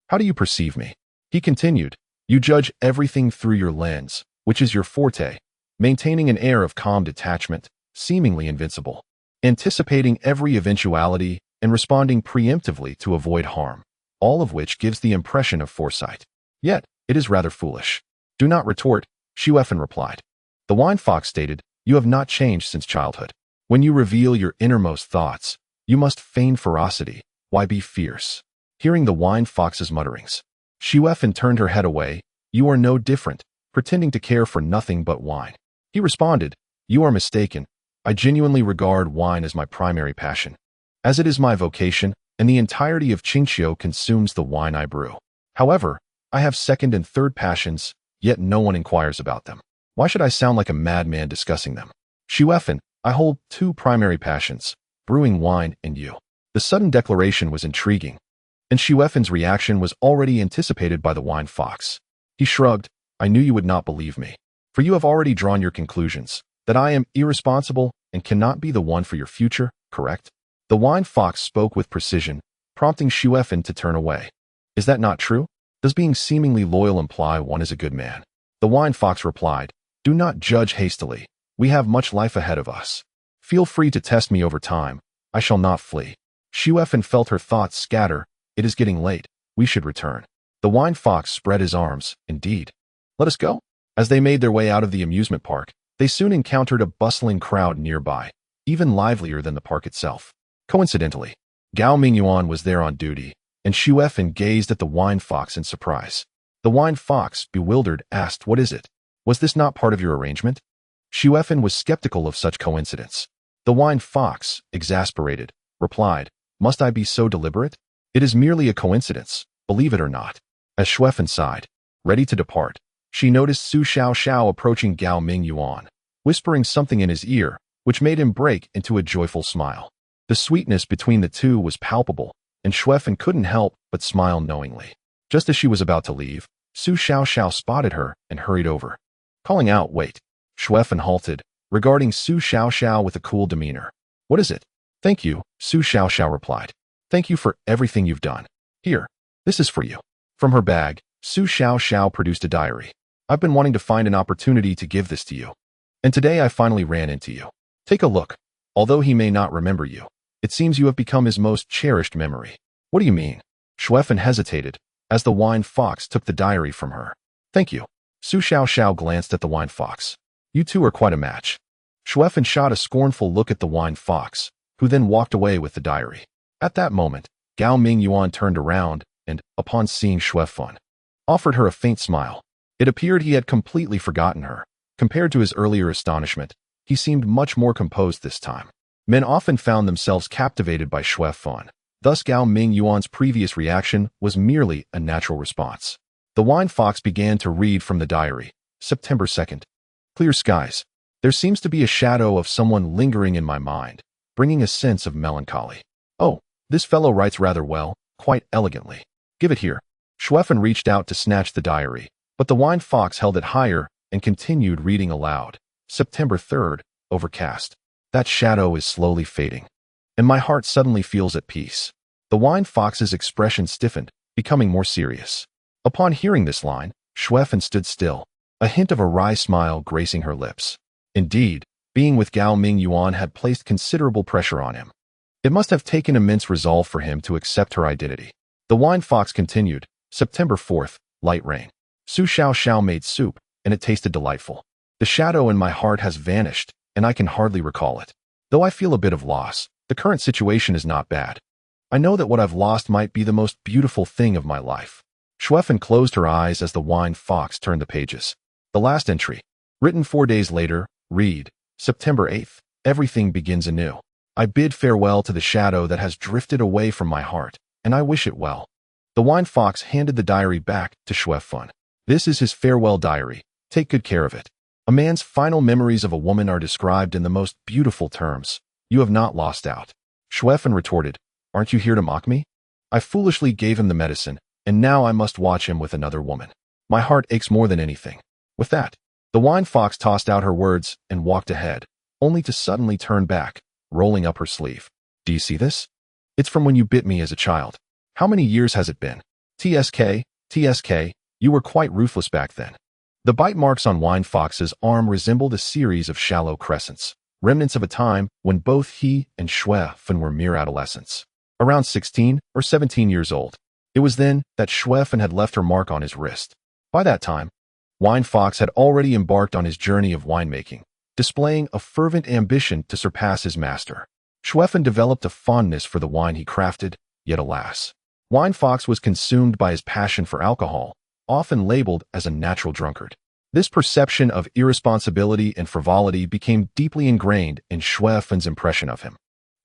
How do you perceive me?" He continued. "You judge everything through your lens, which is your forte, maintaining an air of calm detachment, seemingly invincible, anticipating every eventuality and responding preemptively to avoid harm, all of which gives the impression of foresight. Yet, it is rather foolish." "Do not retort," Xiao replied. The wine fox stated, "You have not changed since childhood. When you reveal your innermost thoughts, you must feign ferocity. Why be fierce?" Hearing the wine fox's mutterings, Xiao turned her head away. "You are no different, pretending to care for nothing but wine." He responded, "You are mistaken. I genuinely regard wine as my primary passion, as it is my vocation, and the entirety of Qing Qiu consumes the wine I brew. However, I have second and third passions, yet no one inquires about them. Why should I sound like a madman discussing them? Xiao, I hold two primary passions, brewing wine and you." The sudden declaration was intriguing, and Xiao's reaction was already anticipated by the wine fox. He shrugged. "I knew you would not believe me, for you have already drawn your conclusions, that I am irresponsible and cannot be the one for your future, correct?" The wine fox spoke with precision, prompting Xiao to turn away. "Is that not true? Does being seemingly loyal imply one is a good man?" The wine fox replied, "Do not judge hastily. We have much life ahead of us. Feel free to test me over time. I shall not flee." Xiao felt her thoughts scatter. "It is getting late. We should return." The wine fox spread his arms. "Indeed. Let us go." As they made their way out of the amusement park, they soon encountered a bustling crowd nearby, even livelier than the park itself. Coincidentally, Gao Mingyuan was there on duty, and Xiao gazed at the wine fox in surprise. The wine fox, bewildered, asked, "What is it? Was this not part of your arrangement?" Xiao was skeptical of such coincidence. The wine fox, exasperated, replied, "Must I be so deliberate? It is merely a coincidence, believe it or not." As Xiao sighed, ready to depart, she noticed Su Xiao approaching Gao Mingyuan, whispering something in his ear, which made him break into a joyful smile. The sweetness between the two was palpable, and Xiao couldn't help but smile knowingly. Just as she was about to leave, Su Xiao spotted her and hurried over, calling out, "Wait." Xiao halted, regarding Su Xiao with a cool demeanor. "What is it?" "Thank you," Su Xiao replied. "Thank you for everything you've done. Here, this is for you." From her bag, Su Xiao produced a diary. "I've been wanting to find an opportunity to give this to you, and today I finally ran into you. Take a look. Although he may not remember you, it seems you have become his most cherished memory." "What do you mean?" Xiao hesitated, as the wine fox took the diary from her. "Thank you." Su Xiao glanced at the wine fox. "You two are quite a match." Xiao shot a scornful look at the wine fox, who then walked away with the diary. At that moment, Gao Mingyuan turned around and, upon seeing Xiao, offered her a faint smile. It appeared he had completely forgotten her. Compared to his earlier astonishment, he seemed much more composed this time. Men often found themselves captivated by Xiao. Thus Gao Mingyuan's previous reaction was merely a natural response. The wine fox began to read from the diary. September 2nd. Clear skies. There seems to be a shadow of someone lingering in my mind, bringing a sense of melancholy. Oh, this fellow writes rather well, quite elegantly. Give it here. Xiao reached out to snatch the diary, but the wine fox held it higher and continued reading aloud. September 3rd, overcast. That shadow is slowly fading, and my heart suddenly feels at peace. The wine fox's expression stiffened, becoming more serious. Upon hearing this line, Xiao stood still, a hint of a wry smile gracing her lips. Indeed, being with Gao Mingyuan had placed considerable pressure on him. It must have taken immense resolve for him to accept her identity. The wine fox continued. September 4th, light rain. Su Xiao made soup, and it tasted delightful. The shadow in my heart has vanished, and I can hardly recall it. Though I feel a bit of loss, the current situation is not bad. I know that what I've lost might be the most beautiful thing of my life. Xiao closed her eyes as the wine fox turned the pages. The last entry, written 4 days later, read, September 8th, everything begins anew. I bid farewell to the shadow that has drifted away from my heart, and I wish it well. The wine fox handed the diary back to Xue Fun. This is his farewell diary. Take good care of it. A man's final memories of a woman are described in the most beautiful terms. You have not lost out. Xue Fun retorted, aren't you here to mock me? I foolishly gave him the medicine, and now I must watch him with another woman. My heart aches more than anything. With that, the wine fox tossed out her words and walked ahead, only to suddenly turn back, rolling up her sleeve. Do you see this? It's from when you bit me as a child. How many years has it been? TSK, you were quite ruthless back then. The bite marks on Wine Fox's arm resembled a series of shallow crescents, remnants of a time when both he and Xue Fun were mere adolescents. Around 16 or 17 years old. It was then that Xue Fun had left her mark on his wrist. By that time, Wine Fox had already embarked on his journey of winemaking, displaying a fervent ambition to surpass his master. Xue Fun developed a fondness for the wine he crafted, yet alas, Wine Fox was consumed by his passion for alcohol, often labeled as a natural drunkard. This perception of irresponsibility and frivolity became deeply ingrained in Xue Fun's impression of him.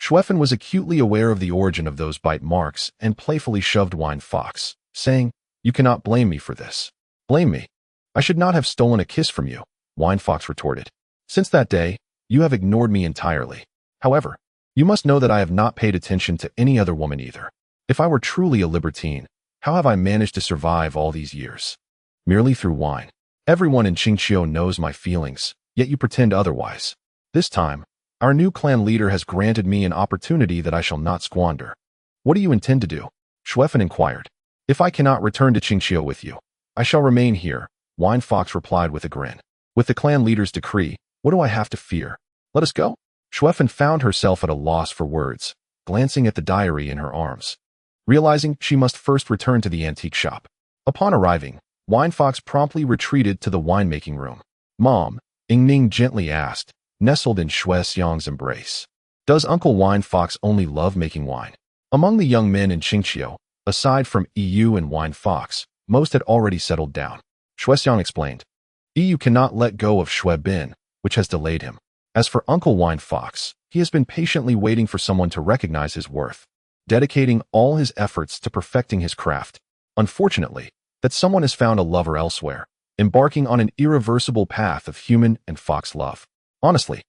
Xue Fun was acutely aware of the origin of those bite marks and playfully shoved Wine Fox, saying, "You cannot blame me for this." "Blame me? I should not have stolen a kiss from you," Wine Fox retorted. "Since that day, you have ignored me entirely. However, you must know that I have not paid attention to any other woman either. If I were truly a libertine, how have I managed to survive all these years? Merely through wine. Everyone in Qing Qiu knows my feelings, yet you pretend otherwise. This time, our new clan leader has granted me an opportunity that I shall not squander." "What do you intend to do?" Xue Fun inquired. "If I cannot return to Qing Qiu with you, I shall remain here," Wine Fox replied with a grin. "With the clan leader's decree, what do I have to fear? Let us go." Xue Fun found herself at a loss for words, glancing at the diary in her arms, realizing she must first return to the antique shop. Upon arriving, Wine Fox promptly retreated to the winemaking room. "Mom," Ning gently asked, nestled in Xue Xiang's embrace. "Does Uncle Wine Fox only love making wine?" Among the young men in Qing Qiu, aside from EU and Wine Fox, most had already settled down. Xue Xiang explained. EU cannot let go of Xue Bin, which has delayed him. As for Uncle Wine Fox, he has been patiently waiting for someone to recognize his worth, dedicating all his efforts to perfecting his craft. Unfortunately, that someone has found a lover elsewhere, embarking on an irreversible path of human and fox love. Honestly,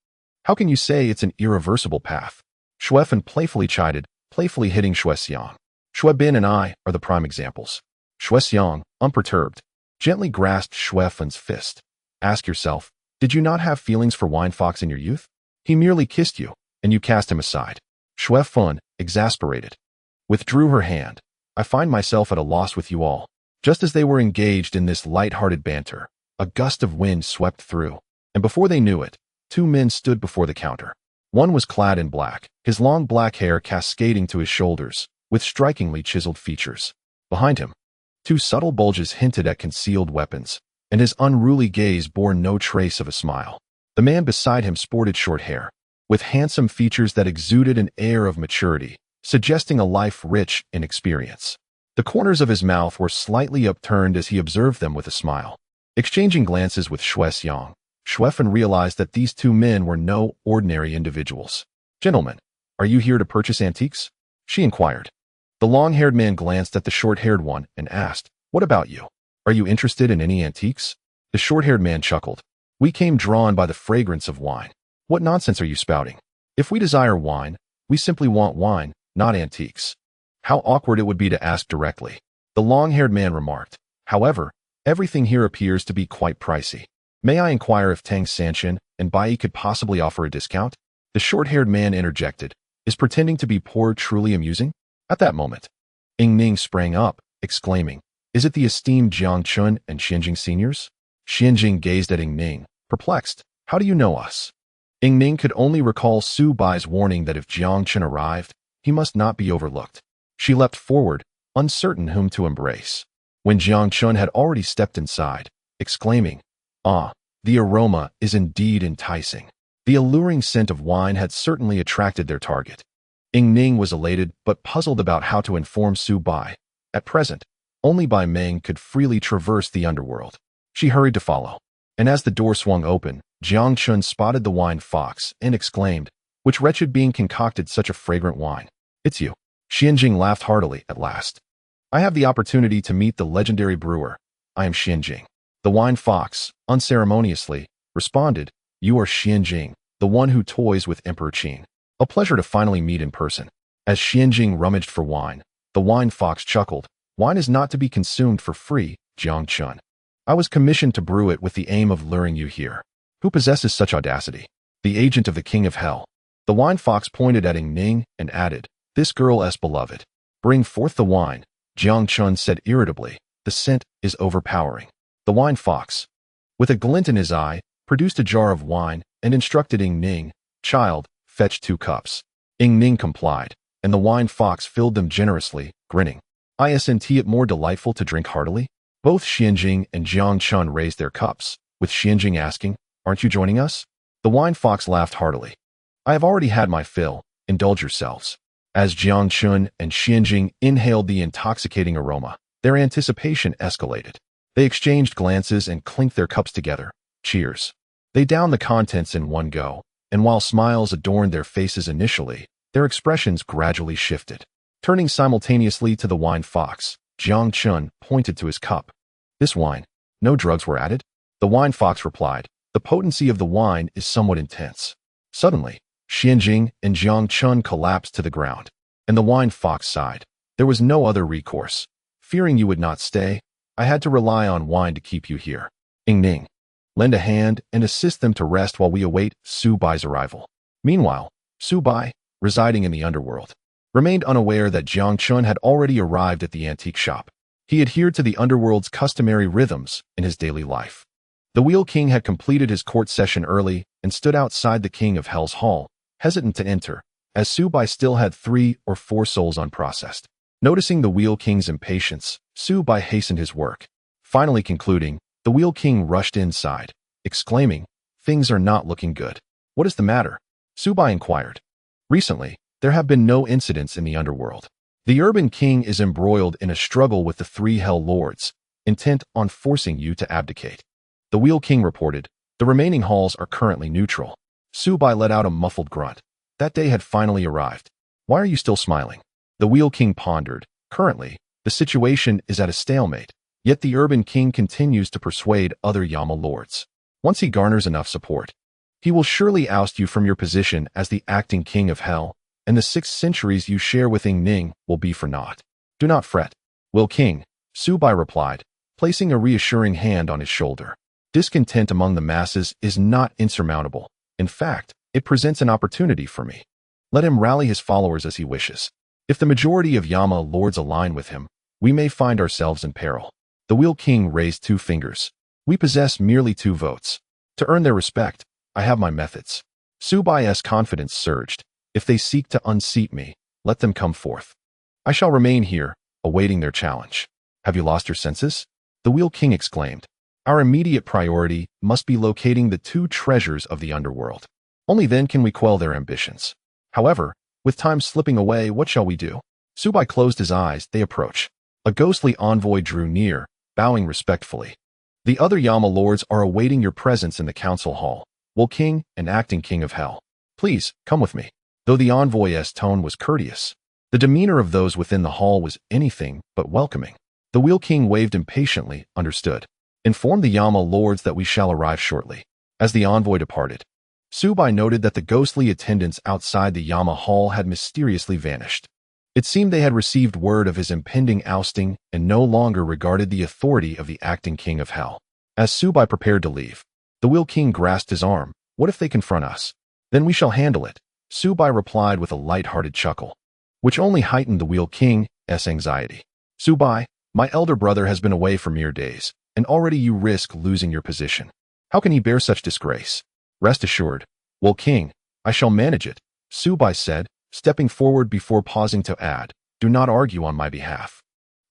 how can you say it's an irreversible path? Xue Fun playfully chided, playfully hitting Xue Xiang. Xue Bin and I are the prime examples. Xue Xiang, unperturbed, gently grasped Xue Fun's fist. Ask yourself, did you not have feelings for Wine Fox in your youth? He merely kissed you, and you cast him aside. Xue Fun, exasperated, withdrew her hand. I find myself at a loss with you all. Just as they were engaged in this light-hearted banter, a gust of wind swept through, and before they knew it, two men stood before the counter. One was clad in black, his long black hair cascading to his shoulders, with strikingly chiseled features. Behind him, two subtle bulges hinted at concealed weapons, and his unruly gaze bore no trace of a smile. The man beside him sported short hair, with handsome features that exuded an air of maturity, suggesting a life rich in experience. The corners of his mouth were slightly upturned as he observed them with a smile. Exchanging glances with Xue Xiang, Xue Fun realized that these two men were no ordinary individuals. "Gentlemen, are you here to purchase antiques?" she inquired. The long-haired man glanced at the short-haired one and asked, "What about you? Are you interested in any antiques?" The short-haired man chuckled. "We came drawn by the fragrance of wine." "What nonsense are you spouting? If we desire wine, we simply want wine, not antiques." "How awkward it would be to ask directly," the long-haired man remarked. "However, everything here appears to be quite pricey. May I inquire if Tang Sanshan and Bai could possibly offer a discount?" The short-haired man interjected. "Is pretending to be poor truly amusing?" At that moment, Ning sprang up, exclaiming, "Is it the esteemed Jiang Chun and Xianjing seniors?" Xianjing gazed at Ning, perplexed. "How do you know us?" Ning could only recall Su Bai's warning that if Jiang Chun arrived, he must not be overlooked. She leapt forward, uncertain whom to embrace, when Jiang Chun had already stepped inside, exclaiming, "Ah, the aroma is indeed enticing." The alluring scent of wine had certainly attracted their target. Ning was elated but puzzled about how to inform Su Bai. At present, only Bai Meng could freely traverse the underworld. She hurried to follow, and as the door swung open, Jiang Chun spotted the wine fox and exclaimed, "Which wretched being concocted such a fragrant wine?" "It's you." Xianjing laughed heartily at last. "I have the opportunity to meet the legendary brewer. I am Xianjing." The wine fox, unceremoniously, responded, "You are Xianjing, the one who toys with Emperor Qing. A pleasure to finally meet in person." As Xianjing rummaged for wine, the wine fox chuckled, "Wine is not to be consumed for free, Jiang Chun. I was commissioned to brew it with the aim of luring you here. Who possesses such audacity?" "The agent of the King of Hell." The wine fox pointed at Ying Ning and added, "This girl is beloved." "Bring forth the wine," Jiang Chun said irritably. "The scent is overpowering." The wine fox, with a glint in his eye, produced a jar of wine and instructed Ying Ning, "Child, fetch 2 cups." Ying Ning complied, and the wine fox filled them generously, grinning. "Isn't it more delightful to drink heartily?" Both Xianjing and Jiang Chun raised their cups, with Xianjing asking, "Aren't you joining us?" The wine fox laughed heartily. "I have already had my fill. Indulge yourselves." As Jiang Chun and Xianjing inhaled the intoxicating aroma, their anticipation escalated. They exchanged glances and clinked their cups together. Cheers. They downed the contents in one go, and while smiles adorned their faces initially, their expressions gradually shifted. Turning simultaneously to the wine fox, Jiang Chun pointed to his cup. "This wine, no drugs were added?" The wine fox replied, "The potency of the wine is somewhat intense." Suddenly, Xianjing and Jiang Chun collapsed to the ground, and the wine fox sighed. "There was no other recourse. Fearing you would not stay, I had to rely on wine to keep you here. Ying Ning, lend a hand and assist them to rest while we await Xiao Bai's arrival." Meanwhile, Xiao Bai, residing in the underworld, remained unaware that Jiang Chun had already arrived at the antique shop. He adhered to the underworld's customary rhythms in his daily life. The Wheel King had completed his court session early and stood outside the King of Hell's hall, hesitant to enter, as Xiao Bai still had 3 or 4 souls unprocessed. Noticing the Wheel King's impatience, Xiao Bai hastened his work. Finally concluding, the Wheel King rushed inside, exclaiming, "Things are not looking good." "What is the matter?" Xiao Bai inquired. "Recently, there have been no incidents in the underworld. The Urban King is embroiled in a struggle with the 3 Hell Lords, intent on forcing you to abdicate." The Wheel King reported, "The remaining halls are currently neutral." Xiao Bai let out a muffled grunt. That day had finally arrived. "Why are you still smiling?" The Wheel King pondered. "Currently, the situation is at a stalemate, yet the Urban King continues to persuade other Yama lords. Once he garners enough support, he will surely oust you from your position as the acting King of Hell, and the 6 centuries you share with Ying Ning will be for naught. Do not fret, Wheel King," Xiao Bai replied, placing a reassuring hand on his shoulder. "Discontent among the masses is not insurmountable. In fact, it presents an opportunity for me. Let him rally his followers as he wishes. If the majority of Yama lords align with him, we may find ourselves in peril." The Wheel King raised 2 fingers. "We possess merely 2 votes. To earn their respect, I have my methods." Xiao Bai's confidence surged. "If they seek to unseat me, let them come forth. I shall remain here, awaiting their challenge." "Have you lost your senses?" the Wheel King exclaimed. "Our immediate priority must be locating the 2 treasures of the underworld. Only then can we quell their ambitions. However, with time slipping away, what shall we do?" Xiao Bai closed his eyes. They approach. A ghostly envoy drew near, bowing respectfully. "The other Yama lords are awaiting your presence in the council hall, Wheel King and acting King of Hell. Please, come with me." Though the envoy's tone was courteous, the demeanor of those within the hall was anything but welcoming. The Wheel King waved impatiently. "Understood. Inform the Yama lords that we shall arrive shortly." As the envoy departed, Xiao Bai noted that the ghostly attendants outside the Yama hall had mysteriously vanished. It seemed they had received word of his impending ousting and no longer regarded the authority of the acting King of Hell. As Xiao Bai prepared to leave, the Wheel King grasped his arm. "What if they confront us?" "Then we shall handle it," Xiao Bai replied with a light-hearted chuckle, which only heightened the Wheel King's anxiety. "Xiao Bai, my elder brother has been away for mere days, and already you risk losing your position. How can he bear such disgrace?" "Rest assured, Wheel King, I shall manage it," Xiao Bai said, stepping forward before pausing to add, "Do not argue on my behalf.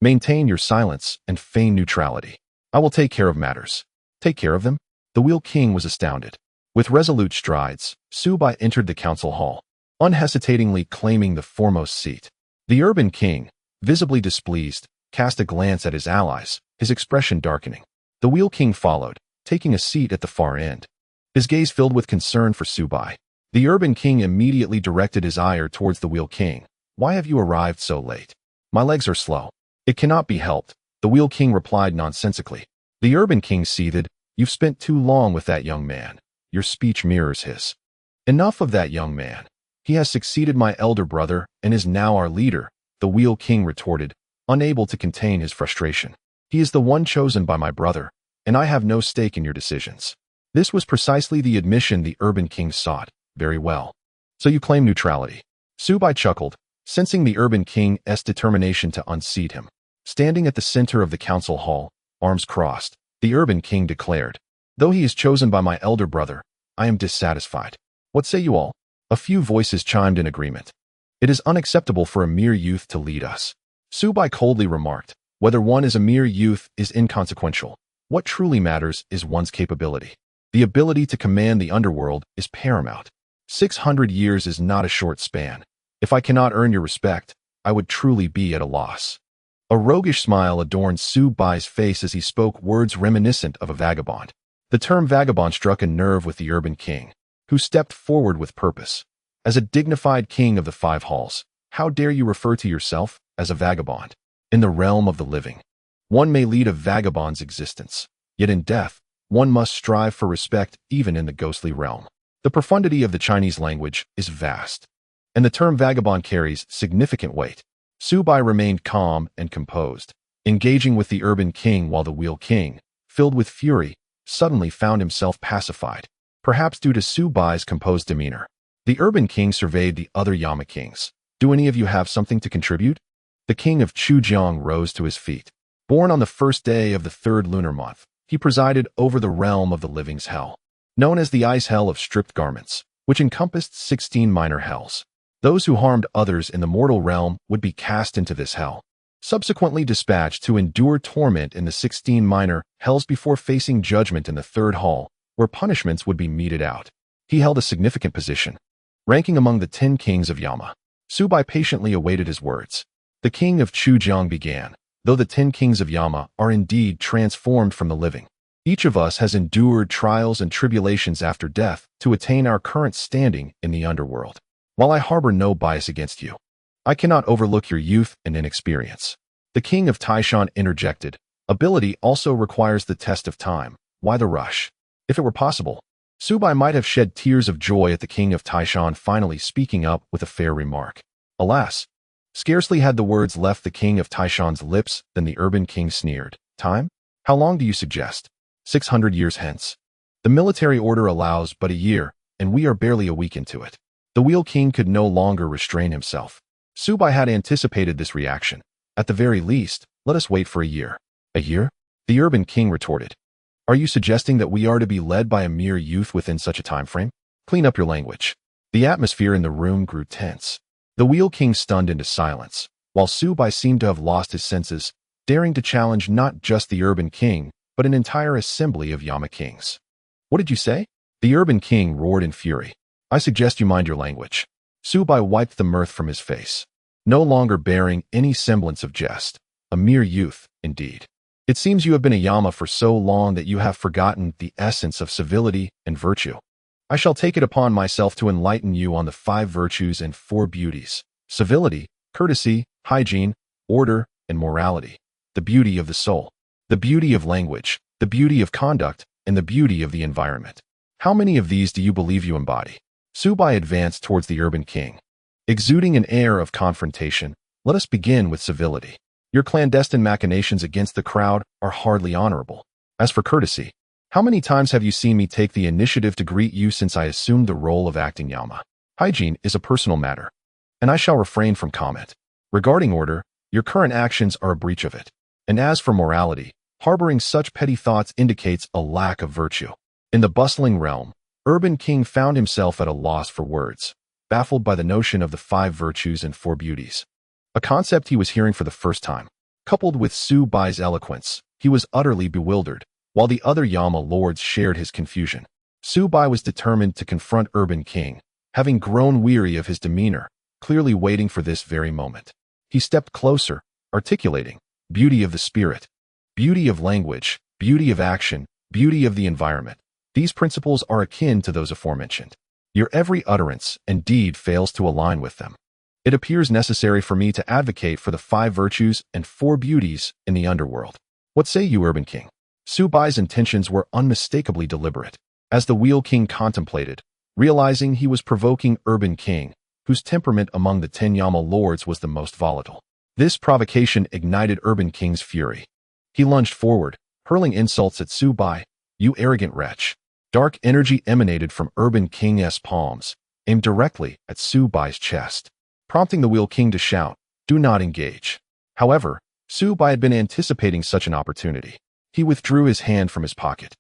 Maintain your silence and feign neutrality. I will take care of matters." "Take care of them?" The Wheel King was astounded. With resolute strides, Xiao Bai entered the council hall, unhesitatingly claiming the foremost seat. The Urban King, visibly displeased, cast a glance at his allies, his expression darkening. The Wheel King followed, taking a seat at the far end. his gaze filled with concern for Xiao Bai. The urban king immediately directed his ire towards the Wheel King. Why have you arrived so late? My legs are slow. It cannot be helped, the Wheel King replied nonsensically. The urban king seethed. You've spent too long with that young man. Your speech mirrors his. Enough of that young man. He has succeeded my elder brother and is now our leader, the Wheel King retorted, unable to contain his frustration. He is the one chosen by my brother, and I have no stake in your decisions. This was precisely the admission the urban king sought. Very well. So you claim neutrality. Xiao Bai chuckled, sensing the urban king's determination to unseat him. Standing at the center of the council hall, arms crossed, the urban king declared, though he is chosen by my elder brother, I am dissatisfied. What say you all? A few voices chimed in agreement. It is unacceptable for a mere youth to lead us. Xiao Bai coldly remarked, whether one is a mere youth is inconsequential. What truly matters is one's capability. The ability to command the underworld is paramount. 600 years is not a short span. If I cannot earn your respect, I would truly be at a loss. A roguish smile adorned Xiao Bai's face as he spoke words reminiscent of a vagabond. The term vagabond struck a nerve with the urban king, who stepped forward with purpose. As a dignified king of the 5 halls, how dare you refer to yourself as a vagabond? In the realm of the living, one may lead a vagabond's existence, yet in death, one must strive for respect even in the ghostly realm. The profundity of the Chinese language is vast, and the term vagabond carries significant weight. Xiao Bai remained calm and composed, engaging with the urban king while the Wheel King, filled with fury, suddenly found himself pacified, perhaps due to Xiao Bai's composed demeanor. The urban king surveyed the other Yama kings. Do any of you have something to contribute? The king of Chujiang rose to his feet. Born on the first day of the 3rd lunar month, he presided over the realm of the living's hell, known as the ice hell of stripped garments, which encompassed 16 minor hells. Those who harmed others in the mortal realm would be cast into this hell, subsequently dispatched to endure torment in the 16 minor hells before facing judgment in the 3rd hall, where punishments would be meted out. He held a significant position, ranking among the 10 kings of Yama. Xiao Bai patiently awaited his words. The king of Chujiang began, though the 10 kings of Yama are indeed transformed from the living. Each of us has endured trials and tribulations after death to attain our current standing in the underworld. While I harbor no bias against you, I cannot overlook your youth and inexperience. The king of Taishan interjected, ability also requires the test of time. Why the rush? If it were possible, Xiao Bai might have shed tears of joy at the king of Taishan finally speaking up with a fair remark. Alas, scarcely had the words left the king of Taishan's lips than the urban king sneered. Time? How long do you suggest? 600 years hence. The military order allows but a year, and we are barely a week into it. The Wheel King could no longer restrain himself. Xiao Bai had anticipated this reaction. At the very least, let us wait for a year. A year? The urban king retorted. Are you suggesting that we are to be led by a mere youth within such a time frame? Clean up your language. The atmosphere in the room grew tense. The Wheel King stunned into silence, while Xiao Bai seemed to have lost his senses, daring to challenge not just the urban king, but an entire assembly of Yama kings. What did you say? The urban king roared in fury. I suggest you mind your language. Xiao Bai wiped the mirth from his face, no longer bearing any semblance of jest. A mere youth, indeed. It seems you have been a Yama for so long that you have forgotten the essence of civility and virtue. I shall take it upon myself to enlighten you on the 5 virtues and 4 beauties: civility, courtesy, hygiene, order, and morality, the beauty of the soul, the beauty of language, the beauty of conduct, and the beauty of the environment. How many of these do you believe you embody? Xiao Bai advanced towards the urban king. Exuding an air of confrontation, let us begin with civility. Your clandestine machinations against the crowd are hardly honorable. As for courtesy, how many times have you seen me take the initiative to greet you since I assumed the role of acting Yama? Hygiene is a personal matter, and I shall refrain from comment. Regarding order, your current actions are a breach of it. And as for morality, harboring such petty thoughts indicates a lack of virtue. In the bustling realm, Urban King found himself at a loss for words, baffled by the notion of the 5 virtues and 4 beauties. A concept he was hearing for the first time. Coupled with Xiao Bai's eloquence, he was utterly bewildered, while the other Yama lords shared his confusion. Xiao Bai was determined to confront Urban King, having grown weary of his demeanor, clearly waiting for this very moment. He stepped closer, articulating, beauty of the spirit, beauty of language, beauty of action, beauty of the environment, These principles are akin to those aforementioned. Your every utterance and deed fails to align with them. It appears necessary for me to advocate for the 5 virtues and 4 beauties in the underworld. What say you, Urban King? Xiao Bai's intentions were unmistakably deliberate. As the Wheel King contemplated, realizing he was provoking Urban King, whose temperament among the 10 Yama lords was the most volatile. This provocation ignited Urban King's fury. He lunged forward, hurling insults at Xiao Bai. You arrogant wretch. Dark energy emanated from Urban King's palms, aimed directly at Xiao Bai's chest, prompting the Wheel King to shout, "Do not engage." However, Xiao Bai had been anticipating such an opportunity. He withdrew his hand from his pocket,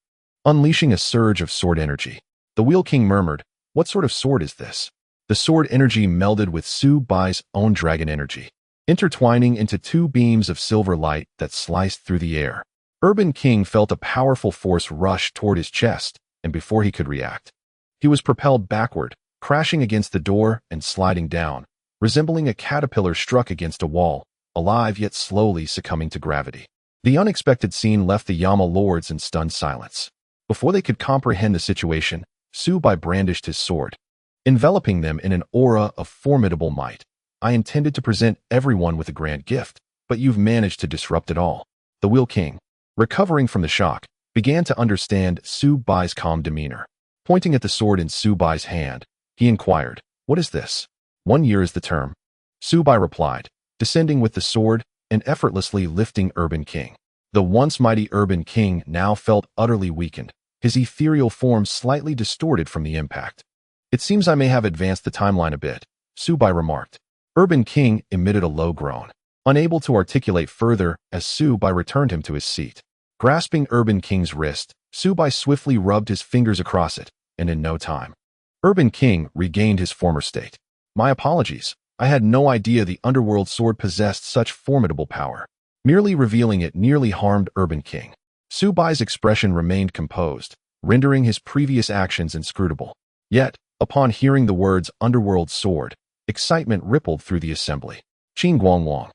unleashing a surge of sword energy. The Wheel King murmured, "What sort of sword is this?" The sword energy melded with Xiao Bai's own dragon energy, intertwining into 2 beams of silver light that sliced through the air. Urban King felt a powerful force rush toward his chest, and before he could react, he was propelled backward, crashing against the door and sliding down, resembling a caterpillar struck against a wall, alive yet slowly succumbing to gravity. The unexpected scene left the Yama lords in stunned silence. Before they could comprehend the situation, Xiao Bai brandished his sword, enveloping them in an aura of formidable might. I intended to present everyone with a grand gift, but you've managed to disrupt it all. The Wheel King, recovering from the shock, began to understand Xiao Bai's calm demeanor. Pointing at the sword in Xiao Bai's hand, he inquired, "What is this?" 1 year is the term. Xiao Bai replied, descending with the sword and effortlessly lifting Urban King. The once mighty Urban King now felt utterly weakened, his ethereal form slightly distorted from the impact. "It seems I may have advanced the timeline a bit," Xiao Bai remarked. Urban King emitted a low groan, unable to articulate further as Xiao Bai returned him to his seat. Grasping Urban King's wrist, Xiao Bai swiftly rubbed his fingers across it, and in no time, Urban King regained his former state. "My apologies. I had no idea the underworld sword possessed such formidable power." Merely revealing it nearly harmed Urban King. Xiao Bai's expression remained composed, rendering his previous actions inscrutable. Yet, upon hearing the words underworld sword, excitement rippled through the assembly. Qing Qiu,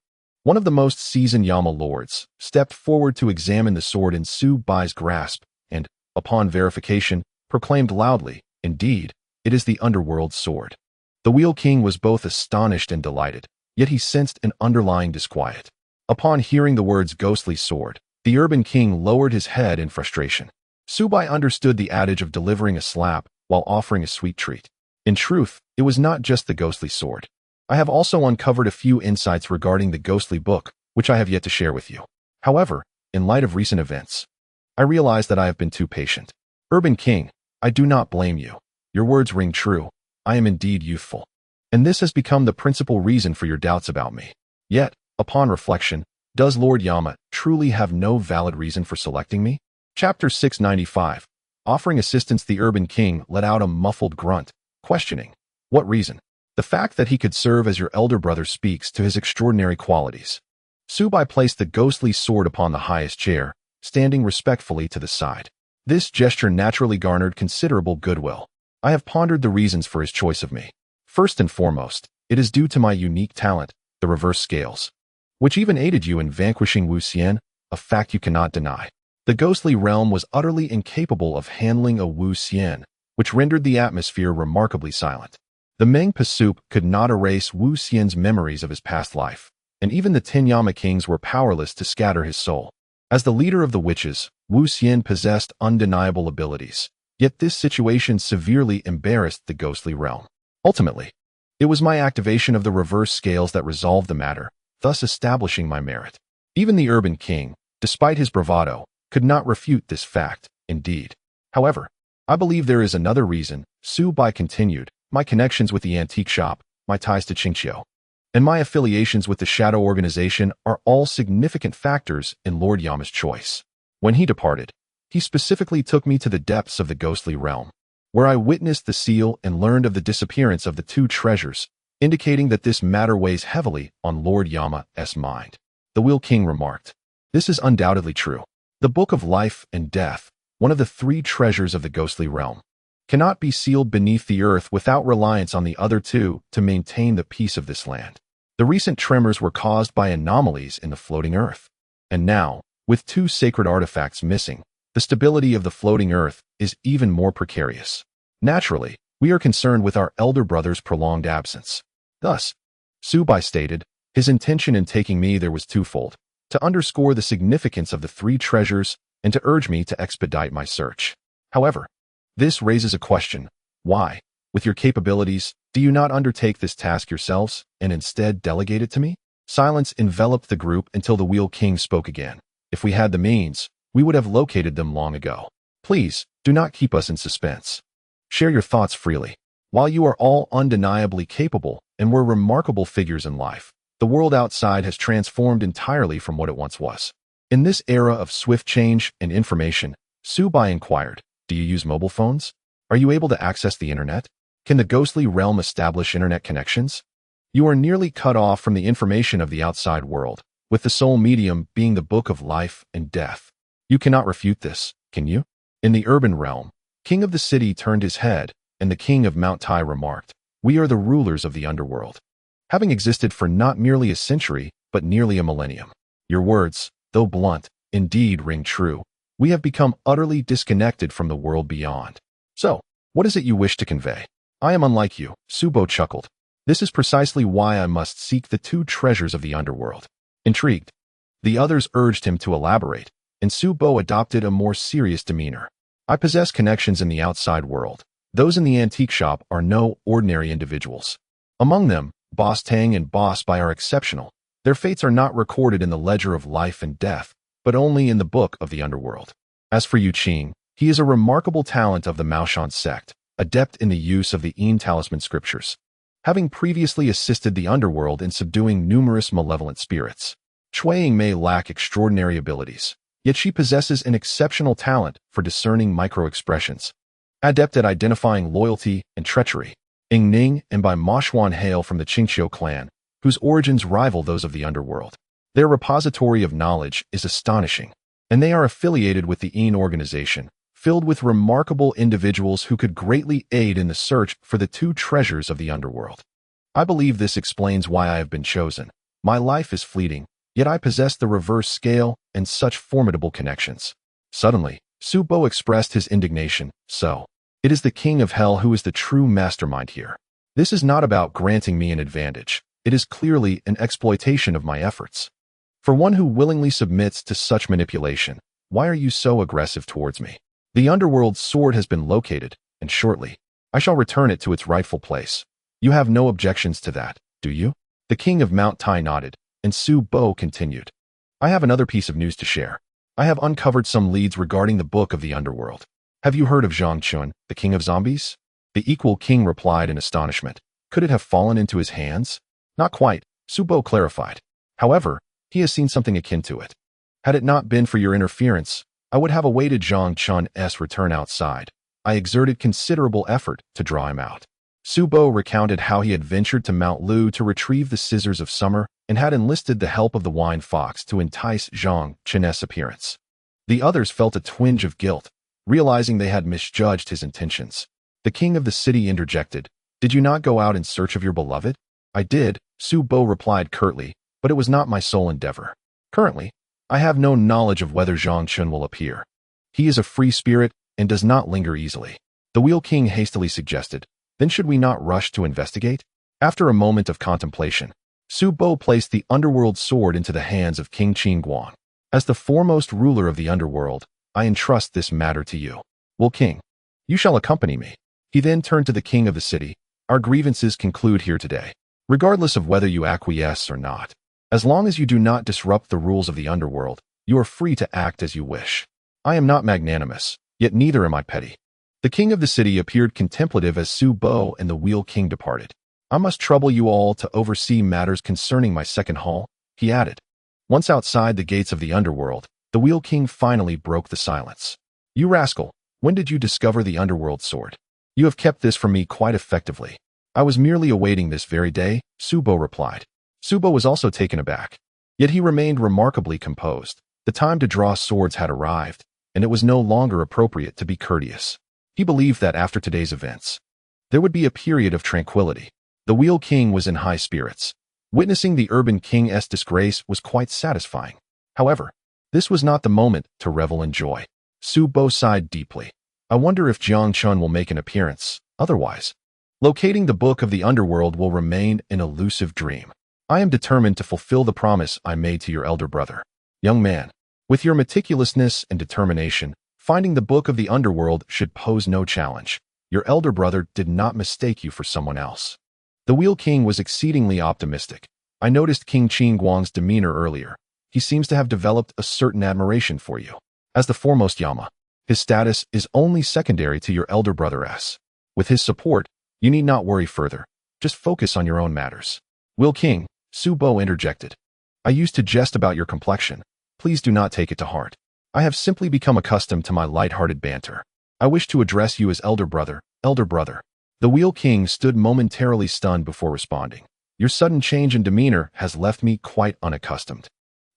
one of the most seasoned Yama lords, stepped forward to examine the sword in Xiao Bai's grasp and, upon verification, proclaimed loudly, "Indeed, it is the underworld sword." The Wheel King was both astonished and delighted, yet he sensed an underlying disquiet. Upon hearing the words ghostly sword, the Urban King lowered his head in frustration. Xiao Bai understood the adage of delivering a slap while offering a sweet treat. In truth, it was not just the ghostly sword. I have also uncovered a few insights regarding the ghostly book, which I have yet to share with you. However, in light of recent events, I realize that I have been too patient. Urban King, I do not blame you. Your words ring true. I am indeed youthful, and this has become the principal reason for your doubts about me. Yet, upon reflection, does Lord Yama truly have no valid reason for selecting me? Chapter 695. Offering assistance, the Urban King let out a muffled grunt, questioning, "What reason?" "The fact that he could serve as your elder brother speaks to his extraordinary qualities." Xiao Bai placed the ghostly sword upon the highest chair, standing respectfully to the side. This gesture naturally garnered considerable goodwill. I have pondered the reasons for his choice of me. First and foremost, it is due to my unique talent, the reverse scales, which even aided you in vanquishing Wu Xian, a fact you cannot deny. The ghostly realm was utterly incapable of handling a Wu Xian, which rendered the atmosphere remarkably silent. The Meng Pasup could not erase Wu Xian's memories of his past life, and even the 10 Yama kings were powerless to scatter his soul. As the leader of the witches, Wu Xian possessed undeniable abilities. Yet this situation severely embarrassed the ghostly realm. Ultimately, it was my activation of the reverse scales that resolved the matter, thus establishing my merit. Even the Urban King, despite his bravado, could not refute this fact, indeed. However, I believe there is another reason, Xiao Bai continued. My connections with the antique shop, my ties to Qing Qiu, and my affiliations with the Shadow Organization are all significant factors in Lord Yama's choice. When he departed, he specifically took me to the depths of the ghostly realm, where I witnessed the seal and learned of the disappearance of the 2 treasures, indicating that this matter weighs heavily on Lord Yama's mind. The Wheel King remarked, "This is undoubtedly true. The Book of Life and Death, one of the 3 treasures of the ghostly realm, cannot be sealed beneath the earth without reliance on the other 2 to maintain the peace of this land. The recent tremors were caused by anomalies in the floating earth. And now, with 2 sacred artifacts missing, the stability of the floating earth is even more precarious. Naturally, we are concerned with our elder brother's prolonged absence. Thus, Xiao Bai stated, his intention in taking me there was twofold: to underscore the significance of the three treasures and to urge me to expedite my search. However, this raises a question: why, with your capabilities, do you not undertake this task yourselves and instead delegate it to me? Silence enveloped the group until the Wheel King spoke again. If we had the means, we would have located them long ago. Please, do not keep us in suspense. Share your thoughts freely. While you are all undeniably capable and were remarkable figures in life, the world outside has transformed entirely from what it once was. In this era of swift change and information, Xiao Bai inquired, do you use mobile phones? Are you able to access the internet? Can the ghostly realm establish internet connections? You are nearly cut off from the information of the outside world, with the sole medium being the book of life and death. You cannot refute this, can you? In the urban realm, King of the City turned his head, and the King of Mount Tai remarked, we are the rulers of the underworld, having existed for not merely a century, but nearly a millennium. Your words, though blunt, indeed ring true. We have become utterly disconnected from the world beyond. So, what is it you wish to convey? I am unlike you, Xiao Bai chuckled. This is precisely why I must seek the two treasures of the underworld. Intrigued, the others urged him to elaborate, and Xiao Bai adopted a more serious demeanor. I possess connections in the outside world. Those in the antique shop are no ordinary individuals. Among them, Boss Tang and Boss Bai are exceptional. Their fates are not recorded in the ledger of life and death, but only in the book of the underworld. As for Yu Qing, he is a remarkable talent of the Mo Xuan sect, adept in the use of the Yin talisman scriptures, having previously assisted the underworld in subduing numerous malevolent spirits. Shui Ying may lack extraordinary abilities, yet she possesses an exceptional talent for discerning micro-expressions, adept at identifying loyalty and treachery. Ying Ning and Bai Mo Xuan hail from the Qing Qiu clan, whose origins rival those of the underworld. Their repository of knowledge is astonishing, and they are affiliated with the Yin organization, filled with remarkable individuals who could greatly aid in the search for the two treasures of the underworld. I believe this explains why I have been chosen. My life is fleeting, yet I possess the reverse scale and such formidable connections. Suddenly, Xiao Bai expressed his indignation. So, it is the King of Hell who is the true mastermind here. This is not about granting me an advantage. It is clearly an exploitation of my efforts. For one who willingly submits to such manipulation, why are you so aggressive towards me? The underworld's sword has been located, and shortly, I shall return it to its rightful place. You have no objections to that, do you? The King of Mount Tai nodded, and Xiao Bai continued. I have another piece of news to share. I have uncovered some leads regarding the book of the underworld. Have you heard of Zhang Chun, the King of Zombies? The Equal King replied in astonishment. Could it have fallen into his hands? Not quite, Xiao Bai clarified. However, he has seen something akin to it. Had it not been for your interference, I would have awaited Zhang Chun's return outside. I exerted considerable effort to draw him out. Xiao Bai recounted how he had ventured to Mount Lu to retrieve the Scissors of Summer and had enlisted the help of the Wine Fox to entice Zhang Chun's appearance. The others felt a twinge of guilt, realizing they had misjudged his intentions. The King of the City interjected, Did you not go out in search of your beloved? I did, Xiao Bai replied curtly, but it was not my sole endeavor. Currently, I have no knowledge of whether Zhang Chun will appear. He is a free spirit and does not linger easily. The Wheel King hastily suggested, Then should we not rush to investigate? After a moment of contemplation, Xiao Bai placed the underworld sword into the hands of King Qing. As the foremost ruler of the underworld, I entrust this matter to you. Wheel King, you shall accompany me. He then turned to the King of the City. Our grievances conclude here today, regardless of whether you acquiesce or not. As long as you do not disrupt the rules of the underworld, you are free to act as you wish. I am not magnanimous, yet neither am I petty. The King of the City appeared contemplative as Xiao Bai and the Wheel King departed. I must trouble you all to oversee matters concerning my second hall, he added. Once outside the gates of the underworld, the Wheel King finally broke the silence. You rascal, when did you discover the underworld sword? You have kept this from me quite effectively. I was merely awaiting this very day, Xiao Bai replied. Xiao Bai was also taken aback. Yet he remained remarkably composed. The time to draw swords had arrived, and it was no longer appropriate to be courteous. He believed that after today's events, there would be a period of tranquility. The Wheel King was in high spirits. Witnessing the urban king's disgrace was quite satisfying. However, this was not the moment to revel in joy. Su Bo sighed deeply. I wonder if Jiang Chun will make an appearance. Otherwise, locating the Book of the Underworld will remain an elusive dream. I am determined to fulfill the promise I made to your elder brother. Young man, with your meticulousness and determination, finding the Book of the Underworld should pose no challenge. Your elder brother did not mistake you for someone else. The Wheel King was exceedingly optimistic. I noticed King Qingguang's demeanor earlier. He seems to have developed a certain admiration for you. As the foremost Yama, his status is only secondary to your elder brother's. With his support, you need not worry further. Just focus on your own matters. Wheel King, Su Bo interjected. I used to jest about your complexion. Please do not take it to heart. I have simply become accustomed to my light-hearted banter. I wish to address you as elder brother, elder brother. The Wheel King stood momentarily stunned before responding. Your sudden change in demeanor has left me quite unaccustomed.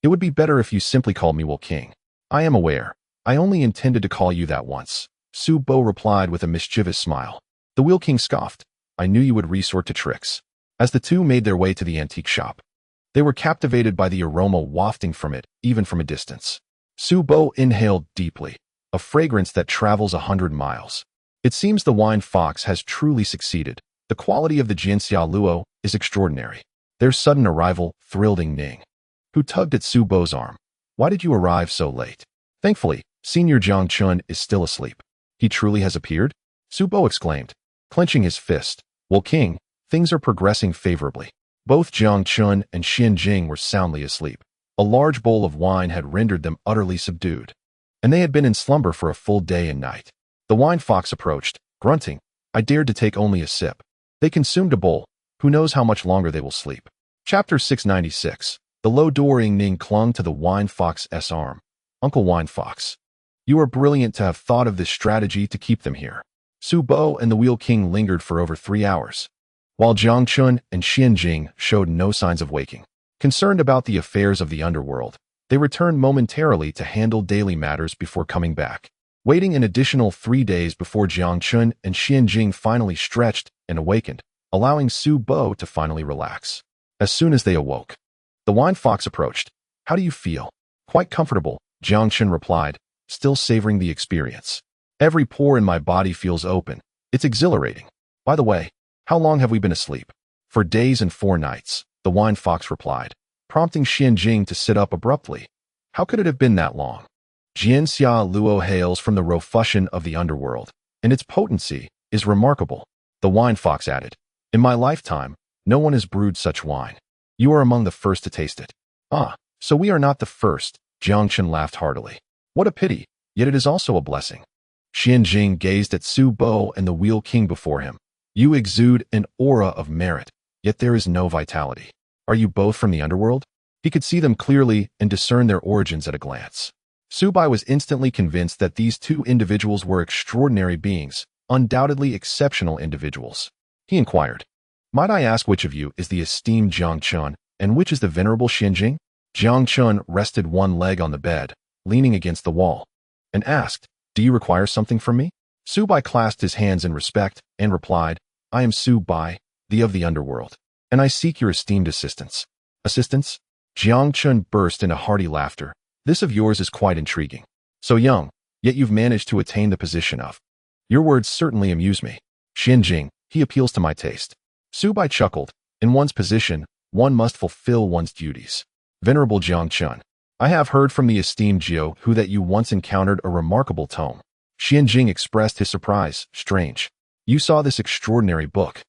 It would be better if you simply called me Wheel King. I am aware. I only intended to call you that once. Su Bo replied with a mischievous smile. The Wheel King scoffed. I knew you would resort to tricks. As the two made their way to the antique shop, they were captivated by the aroma wafting from it, even from a distance. Su Bo inhaled deeply, a fragrance that travels 100 miles. It seems the wine fox has truly succeeded. The quality of the Jianxia Luo is extraordinary. Their sudden arrival thrilled Ning, who tugged at Su Bo's arm. Why did you arrive so late? Thankfully, Senior Jiang Chun is still asleep. He truly has appeared? Su Bo exclaimed, clenching his fist. Well, King, things are progressing favorably. Both Jiang Chun and Xian Jing were soundly asleep. A large bowl of wine had rendered them utterly subdued, and they had been in slumber for a full day and night. The wine fox approached, grunting. I dared to take only a sip. They consumed a bowl. Who knows how much longer they will sleep. Chapter 696. The low door. Ning clung to the wine fox's arm. Uncle Wine Fox, you are brilliant to have thought of this strategy to keep them here. Su Bo and the Wheel King lingered for over 3 hours, while Jiang Chun and Xian Jing showed no signs of waking. Concerned about the affairs of the underworld, they returned momentarily to handle daily matters before coming back, waiting an additional 3 days before Jiang Chun and Xian Jing finally stretched and awakened, allowing Su Bo to finally relax. As soon as they awoke, the wine fox approached. How do you feel? Quite comfortable, Jiang Chun replied, still savoring the experience. Every pore in my body feels open. It's exhilarating. By the way, how long have we been asleep? For days and 4 nights, the wine fox replied, prompting Xian Jing to sit up abruptly. How could it have been that long? Jianxia Luo hails from the Rofushan of the underworld, and its potency is remarkable, the wine fox added. In my lifetime, no one has brewed such wine. You are among the first to taste it. Ah, so we are not the first, Jiang Chun laughed heartily. What a pity, yet it is also a blessing. Xian Jing gazed at Su Bo and the Wheel King before him. You exude an aura of merit, yet there is no vitality. Are you both from the underworld? He could see them clearly and discern their origins at a glance. Su Bai was instantly convinced that these two individuals were extraordinary beings, undoubtedly exceptional individuals. He inquired, might I ask which of you is the esteemed Jiang Chun, and which is the venerable Xian Jing? Jiang Chun rested one leg on the bed, leaning against the wall, and asked, do you require something from me? Su Bai clasped his hands in respect and replied, I am Su Bai, the of the underworld, and I seek your esteemed assistance. Assistance? Jiang Chun burst into hearty laughter. This of yours is quite intriguing. So young, yet you've managed to attain the position of. Your words certainly amuse me. Xian Jing, he appeals to my taste. Su Bai chuckled. In one's position, one must fulfill one's duties. Venerable Jiang Chun, I have heard from the esteemed Jiu who that you once encountered a remarkable tome. Xian Jing expressed his surprise. Strange. You saw this extraordinary book,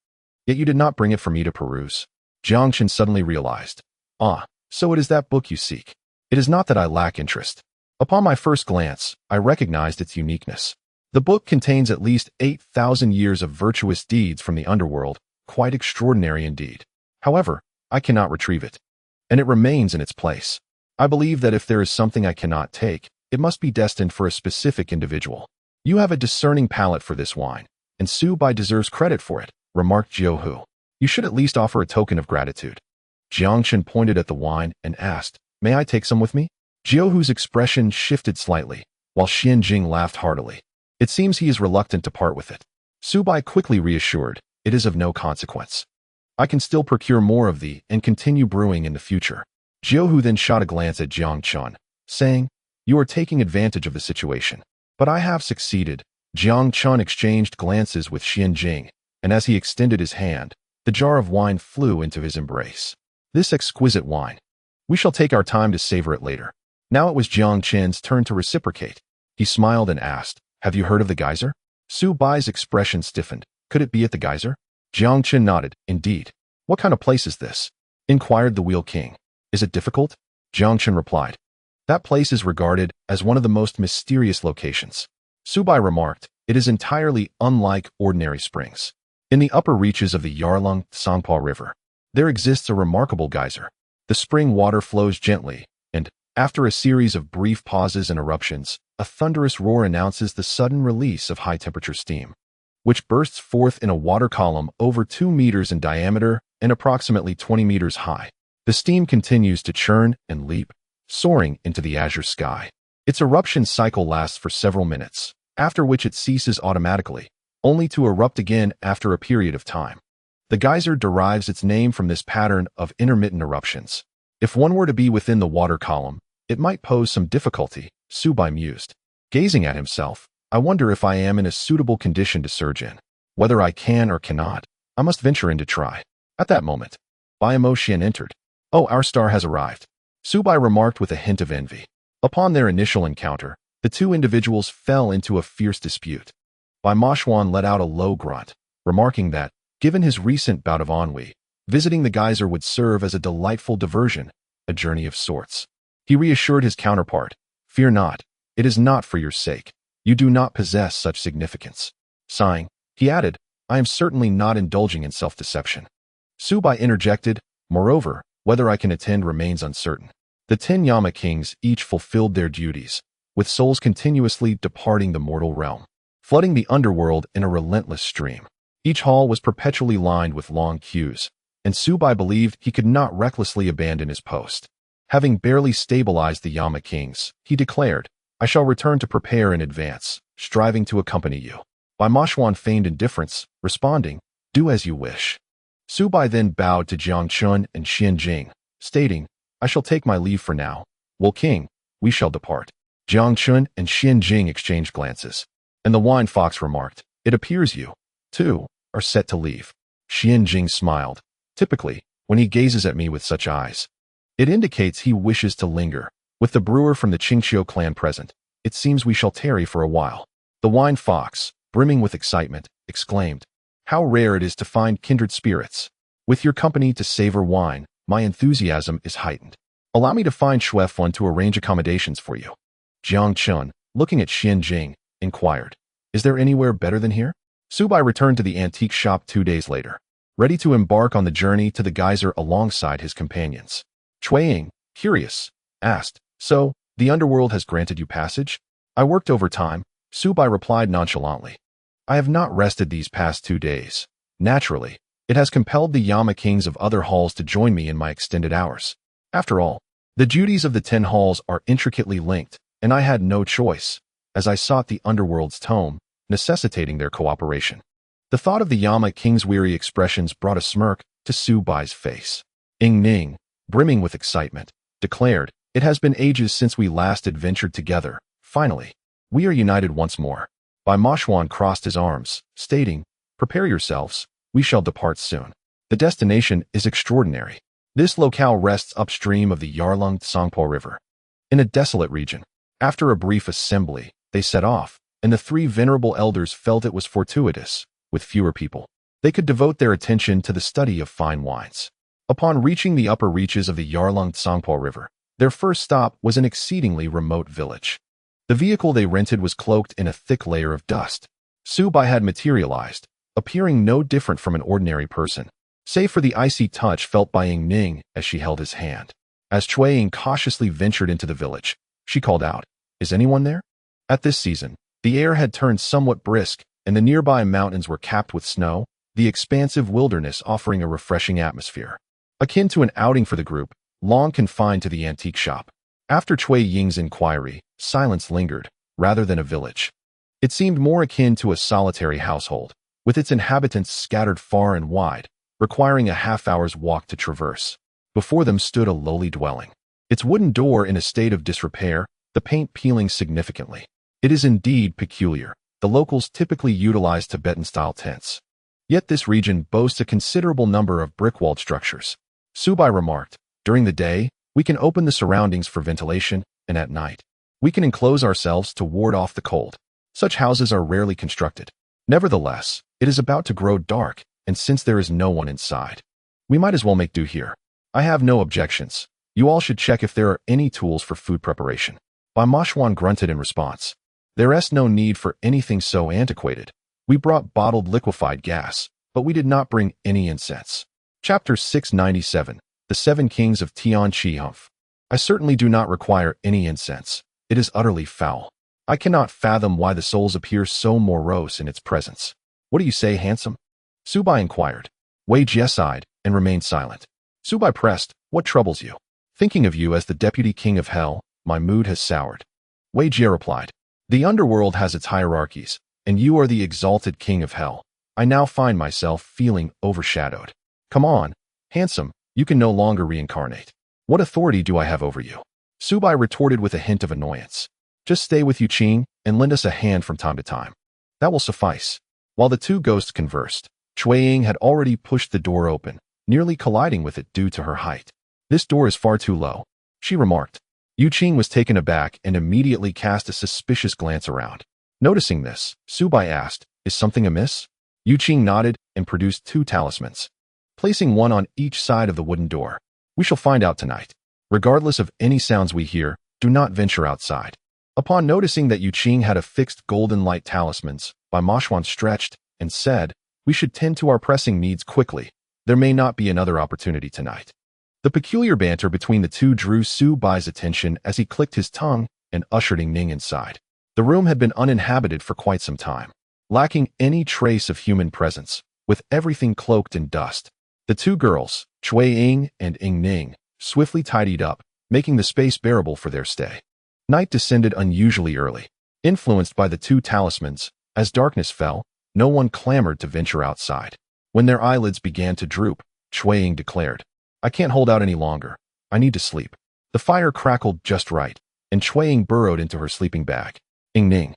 yet you did not bring it for me to peruse. Jiang Chun suddenly realized. Ah, so it is that book you seek. It is not that I lack interest. Upon my first glance, I recognized its uniqueness. The book contains at least 8,000 years of virtuous deeds from the underworld, quite extraordinary indeed. However, I cannot retrieve it, and it remains in its place. I believe that if there is something I cannot take, it must be destined for a specific individual. You have a discerning palate for this wine, and Su Bai deserves credit for it, remarked Jiu Hu. You should at least offer a token of gratitude. Jiang Chun pointed at the wine and asked, may I take some with me? Jiu Hu's expression shifted slightly, while Xian Jing laughed heartily. It seems he is reluctant to part with it. Su Bai quickly reassured, it is of no consequence. I can still procure more of thee and continue brewing in the future. Jiu Hu then shot a glance at Jiang Chun, saying, you are taking advantage of the situation. But I have succeeded. Jiang Chun exchanged glances with Xian Jing, and as he extended his hand, the jar of wine flew into his embrace. This exquisite wine. We shall take our time to savor it later. Now it was Jiang Chen's turn to reciprocate. He smiled and asked, have you heard of the geyser? Xiao Bai's expression stiffened. Could it be at the geyser? Jiang Chen nodded. Indeed. What kind of place is this? Inquired the Wheel King. Is it difficult? Jiang Chen replied. That place is regarded as one of the most mysterious locations. Xiao Bai remarked, it is entirely unlike ordinary springs. In the upper reaches of the Yarlung Tsangpa River, there exists a remarkable geyser. The spring water flows gently, and, after a series of brief pauses and eruptions, a thunderous roar announces the sudden release of high-temperature steam, which bursts forth in a water column over 2 meters in diameter and approximately 20 meters high. The steam continues to churn and leap, soaring into the azure sky. Its eruption cycle lasts for several minutes, after which it ceases automatically, only to erupt again after a period of time. The geyser derives its name from this pattern of intermittent eruptions. If one were to be within the water column, it might pose some difficulty, Xiao Bai mused. Gazing at himself, I wonder if I am in a suitable condition to surge in. Whether I can or cannot, I must venture in to try. At that moment, Bai Mo Xuan entered. Oh, our star has arrived, Xiao Bai remarked with a hint of envy. Upon their initial encounter, the two individuals fell into a fierce dispute. Bai Mo Xuan let out a low grunt, remarking that, given his recent bout of ennui, visiting the geyser would serve as a delightful diversion, a journey of sorts. He reassured his counterpart, fear not, it is not for your sake. You do not possess such significance. Sighing, he added, I am certainly not indulging in self-deception. Xiao Bai interjected, moreover, whether I can attend remains uncertain. The 10 Yama kings each fulfilled their duties, with souls continuously departing the mortal realm, flooding the underworld in a relentless stream. Each hall was perpetually lined with long queues, and Xiao Bai believed he could not recklessly abandon his post. Having barely stabilized the Yama kings, he declared, I shall return to prepare in advance, striving to accompany you. Bai Mo Xuan feigned indifference, responding, do as you wish. Xiao Bai then bowed to Jiang Chun and Xian Jing, stating, I shall take my leave for now. Well, King, we shall depart. Jiang Chun and Xian Jing exchanged glances, and the wine fox remarked, it appears you, too, are set to leave. Xian Jing smiled. Typically, when he gazes at me with such eyes, it indicates he wishes to linger. With the brewer from the Qing Qiu clan present, it seems we shall tarry for a while. The wine fox, brimming with excitement, exclaimed, how rare it is to find kindred spirits. With your company to savor wine, my enthusiasm is heightened. Allow me to find Xuefun to arrange accommodations for you. Jiang Chun, looking at Xian Jing, inquired, is there anywhere better than here? Xiao Bai returned to the antique shop 2 days later, ready to embark on the journey to the geyser alongside his companions. Cui Ying, curious, asked, so, the underworld has granted you passage? I worked overtime, Xiao Bai replied nonchalantly. I have not rested these past 2 days. Naturally, it has compelled the Yama kings of other halls to join me in my extended hours. After all, the duties of the 10 halls are intricately linked, and I had no choice, as I sought the underworld's tome, necessitating their cooperation. The thought of the Yama king's weary expressions brought a smirk to Xiao Bai's face. Ying Ning, brimming with excitement, declared, it has been ages since we last adventured together. Finally, we are united once more. Bai Mo Xuan crossed his arms, stating, prepare yourselves, we shall depart soon. The destination is extraordinary. This locale rests upstream of the Yarlung Tsangpo River, in a desolate region. After a brief assembly, they set off, and the 3 venerable elders felt it was fortuitous, with fewer people, they could devote their attention to the study of fine wines. Upon reaching the upper reaches of the Yarlung Tsangpo River, their first stop was an exceedingly remote village. The vehicle they rented was cloaked in a thick layer of dust. Xiao Bai had materialized, appearing no different from an ordinary person, save for the icy touch felt by Ying Ning as she held his hand. As Cui Ying cautiously ventured into the village, she called out, is anyone there? At this season, the air had turned somewhat brisk, and the nearby mountains were capped with snow, the expansive wilderness offering a refreshing atmosphere, akin to an outing for the group, long confined to the antique shop. After Cui Ying's inquiry, silence lingered, rather than a village. It seemed more akin to a solitary household, with its inhabitants scattered far and wide, requiring a half-hour's walk to traverse. Before them stood a lowly dwelling, its wooden door in a state of disrepair, the paint peeling significantly. It is indeed peculiar. The locals typically utilize Tibetan-style tents. Yet this region boasts a considerable number of brick-walled structures. Xiao Bai remarked, during the day, we can open the surroundings for ventilation, and at night, we can enclose ourselves to ward off the cold. Such houses are rarely constructed. Nevertheless, it is about to grow dark, and since there is no one inside, we might as well make do here. I have no objections. You all should check if there are any tools for food preparation. Bai Mo Xuan grunted in response. There is no need for anything so antiquated. We brought bottled liquefied gas, but we did not bring any incense. Chapter 697, The 7 Kings of Qing Qiu. I certainly do not require any incense. It is utterly foul. I cannot fathom why the souls appear so morose in its presence. What do you say, handsome? Xiao Bai inquired. Wei Jie sighed and remained silent. Xiao Bai pressed, what troubles you? Thinking of you as the deputy king of hell, my mood has soured. Wei Jie replied. The underworld has its hierarchies, and you are the exalted king of hell. I now find myself feeling overshadowed. Come on, handsome, you can no longer reincarnate. What authority do I have over you? Xiao Bai retorted with a hint of annoyance. Just stay with you, Qing, and lend us a hand from time to time. That will suffice. While the two ghosts conversed, Cui Ying had already pushed the door open, nearly colliding with it due to her height. This door is far too low, she remarked. Yu Qing was taken aback and immediately cast a suspicious glance around. Noticing this, Xiao Bai asked, is something amiss? Yu Qing nodded and produced 2 talismans, placing one on each side of the wooden door. We shall find out tonight. Regardless of any sounds we hear, do not venture outside. Upon noticing that Yu Qing had affixed golden light talismans, Bai Mo Xuan stretched and said, we should tend to our pressing needs quickly. There may not be another opportunity tonight. The peculiar banter between the two drew Xiao Bai's attention as he clicked his tongue and ushered Ning inside. The room had been uninhabited for quite some time, lacking any trace of human presence, with everything cloaked in dust. The 2 girls, Cui Ying and Ning, swiftly tidied up, making the space bearable for their stay. Night descended unusually early. Influenced by the 2 talismans, as darkness fell, no one clamored to venture outside. When their eyelids began to droop, Cui Ying declared, I can't hold out any longer. I need to sleep. The fire crackled just right, and Cui Ying burrowed into her sleeping bag. Ning,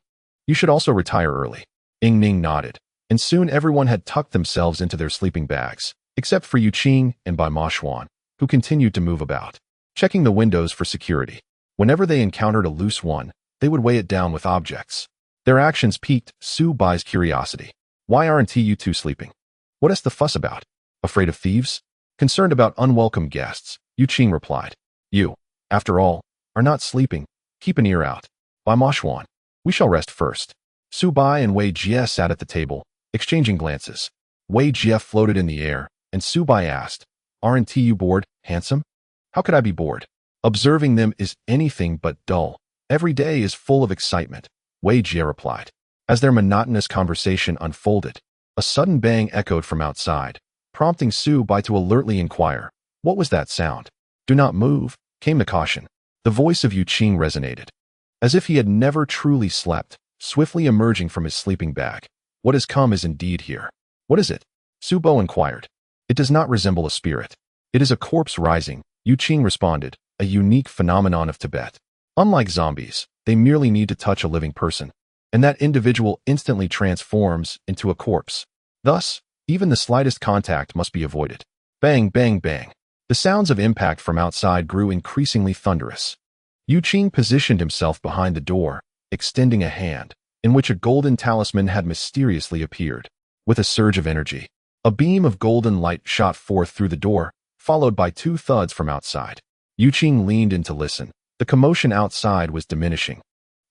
you should also retire early. Ning nodded, and soon everyone had tucked themselves into their sleeping bags, except for Yu Qing and Bai Mo Xuan, who continued to move about, checking the windows for security. Whenever they encountered a loose one, they would weigh it down with objects. Their actions piqued Xiao Bai's curiosity. Why aren't you 2 sleeping? What is the fuss about? Afraid of thieves? Concerned about unwelcome guests, Yu Qing replied. You, after all, are not sleeping. Keep an ear out. Bai Mo Xuan, we shall rest first. Xiao Bai and Wei Jie sat at the table, exchanging glances. Wei Jie floated in the air, and Xiao Bai asked, aren't you bored, handsome? How could I be bored? Observing them is anything but dull. Every day is full of excitement, Wei Jie replied. As their monotonous conversation unfolded, a sudden bang echoed from outside, prompting Xiao Bai to alertly inquire, what was that sound? Do not move, came the caution. The voice of Yu Qing resonated, as if he had never truly slept, swiftly emerging from his sleeping bag. What has come is indeed here. What is it? Xiao Bai inquired. It does not resemble a spirit. It is a corpse rising, Yu Qing responded, a unique phenomenon of Tibet. Unlike zombies, they merely need to touch a living person, and that individual instantly transforms into a corpse. Thus, even the slightest contact must be avoided. Bang, bang, bang. The sounds of impact from outside grew increasingly thunderous. Yu Qing positioned himself behind the door, extending a hand, in which a golden talisman had mysteriously appeared. With a surge of energy, a beam of golden light shot forth through the door, followed by 2 thuds from outside. Yu Qing leaned in to listen. The commotion outside was diminishing.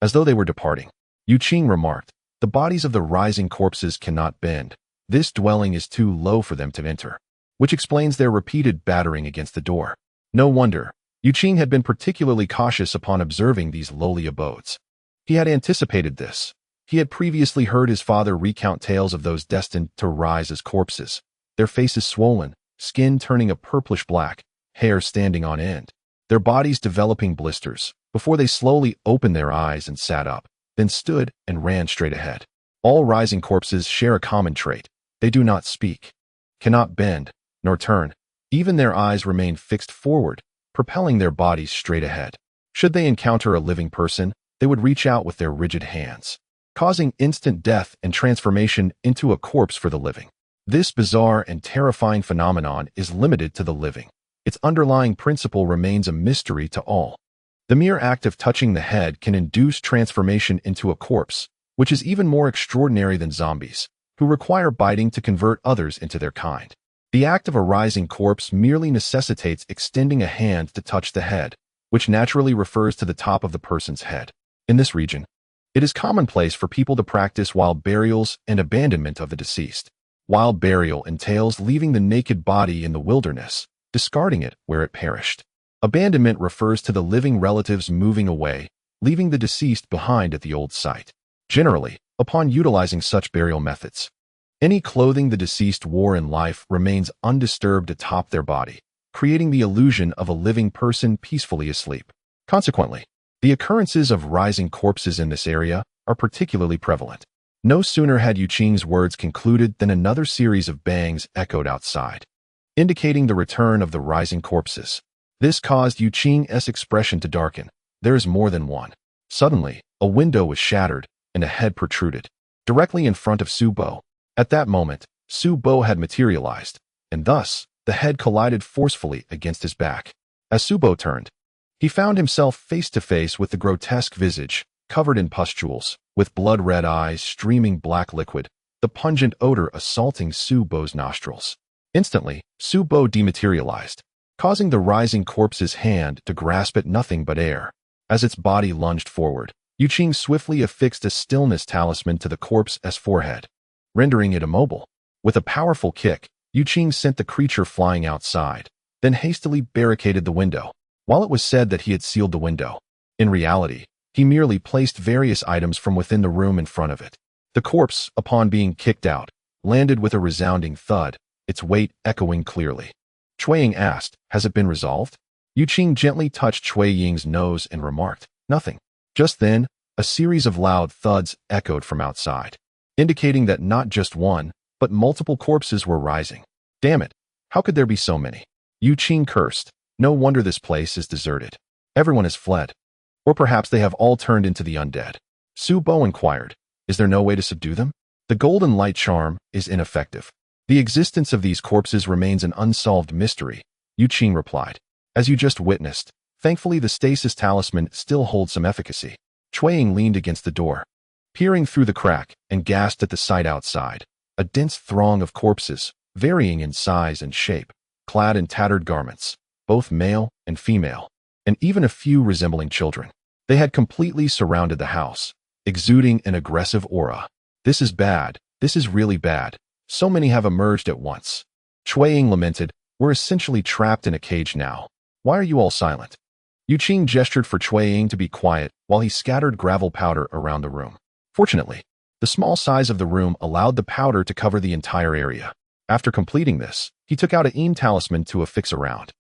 As though they were departing, Yu Qing remarked, the bodies of the rising corpses cannot bend. This dwelling is too low for them to enter, which explains their repeated battering against the door. No wonder. Yu Qing had been particularly cautious upon observing these lowly abodes. He had anticipated this. He had previously heard his father recount tales of those destined to rise as corpses, their faces swollen, skin turning a purplish black, hair standing on end, their bodies developing blisters, before they slowly opened their eyes and sat up, then stood and ran straight ahead. All rising corpses share a common trait. They do not speak, cannot bend, nor turn. Even their eyes remain fixed forward, propelling their bodies straight ahead. Should they encounter a living person, they would reach out with their rigid hands, causing instant death and transformation into a corpse for the living. This bizarre and terrifying phenomenon is limited to the living. Its underlying principle remains a mystery to all. The mere act of touching the head can induce transformation into a corpse, which is even more extraordinary than zombies, who require biting to convert others into their kind. The act of a rising corpse merely necessitates extending a hand to touch the head, which naturally refers to the top of the person's head. In this region, it is commonplace for people to practice wild burials and abandonment of the deceased. Wild burial entails leaving the naked body in the wilderness, discarding it where it perished. Abandonment refers to the living relatives moving away, leaving the deceased behind at the old site. Generally, upon utilizing such burial methods, any clothing the deceased wore in life remains undisturbed atop their body, creating the illusion of a living person peacefully asleep. Consequently, the occurrences of rising corpses in this area are particularly prevalent. No sooner had Yu Qing's words concluded than another series of bangs echoed outside, indicating the return of the rising corpses. This caused Yu Qing's expression to darken. There is more than one. Suddenly, a window was shattered, and a head protruded, directly in front of Su Bo. At that moment, Su Bo had materialized, and thus, the head collided forcefully against his back. As Su Bo turned, he found himself face to face with the grotesque visage, covered in pustules, with blood-red eyes streaming black liquid, the pungent odor assaulting Su Bo's nostrils. Instantly, Su Bo dematerialized, causing the rising corpse's hand to grasp at nothing but air. As its body lunged forward, Yu Qing swiftly affixed a stillness talisman to the corpse's forehead, rendering it immobile. With a powerful kick, Yu Qing sent the creature flying outside, then hastily barricaded the window. While it was said that he had sealed the window, in reality, he merely placed various items from within the room in front of it. The corpse, upon being kicked out, landed with a resounding thud, its weight echoing clearly. Cui Ying asked, "Has it been resolved?" Yu Qing gently touched Cui Ying's nose and remarked, "Nothing." Just then, a series of loud thuds echoed from outside, indicating that not just one, but multiple corpses were rising. Damn it, how could there be so many? Yu Qing cursed. No wonder this place is deserted. Everyone has fled. Or perhaps they have all turned into the undead. Su Bo inquired, "Is there no way to subdue them?" The golden light charm is ineffective. The existence of these corpses remains an unsolved mystery, Yu Qing replied. As you just witnessed, thankfully the stasis talisman still holds some efficacy. Cui Ying leaned against the door, peering through the crack, and gasped at the sight outside. A dense throng of corpses, varying in size and shape, clad in tattered garments, both male and female, and even a few resembling children. They had completely surrounded the house, exuding an aggressive aura. "This is bad. This is really bad. So many have emerged at once." Cui Ying lamented, "We're essentially trapped in a cage now. Why are you all silent?" Yu Qing gestured for Cui Ying to be quiet while he scattered gravel powder around the room. Fortunately, the small size of the room allowed the powder to cover the entire area. After completing this, he took out a Yin talisman to affix around.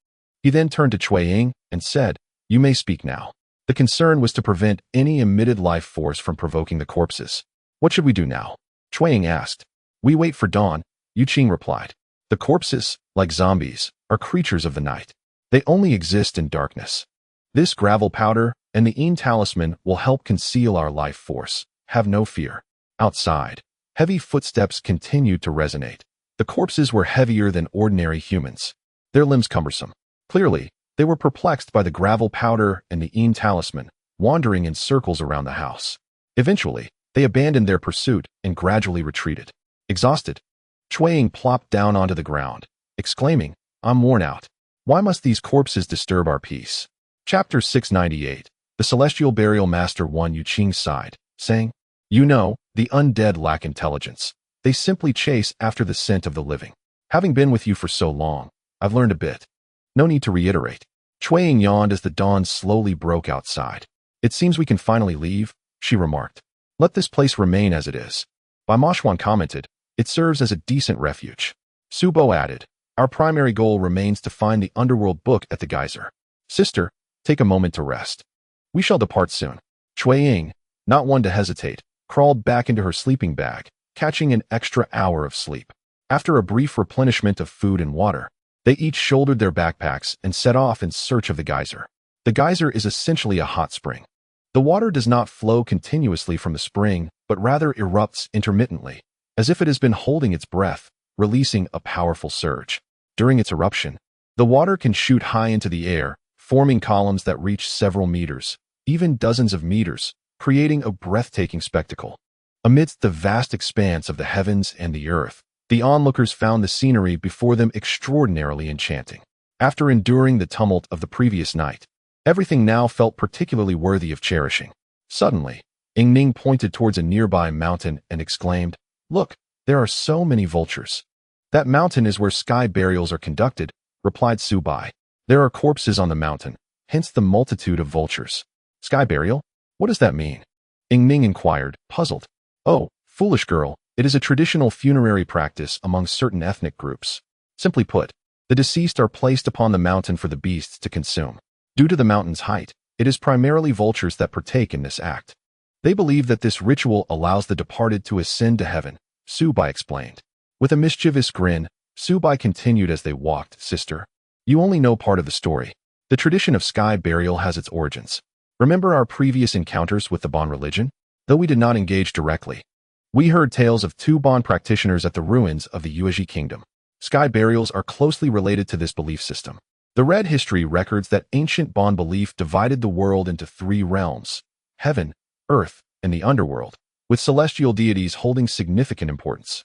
He then turned to Cui Ying and said, "You may speak now." The concern was to prevent any emitted life force from provoking the corpses. "What should we do now?" Cui Ying asked. "We wait for dawn," Yu Qing replied. "The corpses, like zombies, are creatures of the night. They only exist in darkness. This gravel powder and the Yin talisman will help conceal our life force. Have no fear." Outside, heavy footsteps continued to resonate. The corpses were heavier than ordinary humans, their limbs cumbersome. Clearly, they were perplexed by the gravel powder and the Yin talisman, wandering in circles around the house. Eventually, they abandoned their pursuit and gradually retreated. Exhausted, Cui Ying plopped down onto the ground, exclaiming, "I'm worn out. Why must these corpses disturb our peace?" Chapter 698. The Celestial Burial Master won Yu Qing sighed, saying, "You know, the undead lack intelligence. They simply chase after the scent of the living. Having been with you for so long, I've learned a bit. No need to reiterate." Cui Ying yawned as the dawn slowly broke outside. "It seems we can finally leave," she remarked. "Let this place remain as it is." Bai Mo Xuan commented, "It serves as a decent refuge." Su Bo added, "Our primary goal remains to find the underworld book at the geyser. Sister, take a moment to rest. We shall depart soon." Cui Ying, not one to hesitate, crawled back into her sleeping bag, catching an extra hour of sleep. After a brief replenishment of food and water, they each shouldered their backpacks and set off in search of the geyser. The geyser is essentially a hot spring, The water does not flow continuously from the spring, but rather erupts intermittently, as if it has been holding its breath, releasing a powerful surge. During its eruption, the water can shoot high into the air, forming columns that reach several meters, even dozens of meters, creating a breathtaking spectacle. Amidst the vast expanse of the heavens and the earth, the onlookers found the scenery before them extraordinarily enchanting. After enduring the tumult of the previous night, everything now felt particularly worthy of cherishing. Suddenly, Ning pointed towards a nearby mountain and exclaimed, "Look, there are so many vultures." "That mountain is where sky burials are conducted," replied Xiao Bai. "There are corpses on the mountain, hence the multitude of vultures." "Sky burial? What does that mean?" Ning inquired, puzzled. "Oh, foolish girl, it is a traditional funerary practice among certain ethnic groups. Simply put, the deceased are placed upon the mountain for the beasts to consume. Due to the mountain's height, it is primarily vultures that partake in this act. They believe that this ritual allows the departed to ascend to heaven," Xiao Bai explained. With a mischievous grin, Xiao Bai continued as they walked, "Sister, you only know part of the story. The tradition of sky burial has its origins. Remember our previous encounters with the Bon religion? Though we did not engage directly, we heard tales of 2 Bon practitioners at the ruins of the Yuezhi kingdom. Sky burials are closely related to this belief system. The Red history records that ancient Bon belief divided the world into 3 realms: heaven, earth, and the underworld, with celestial deities holding significant importance.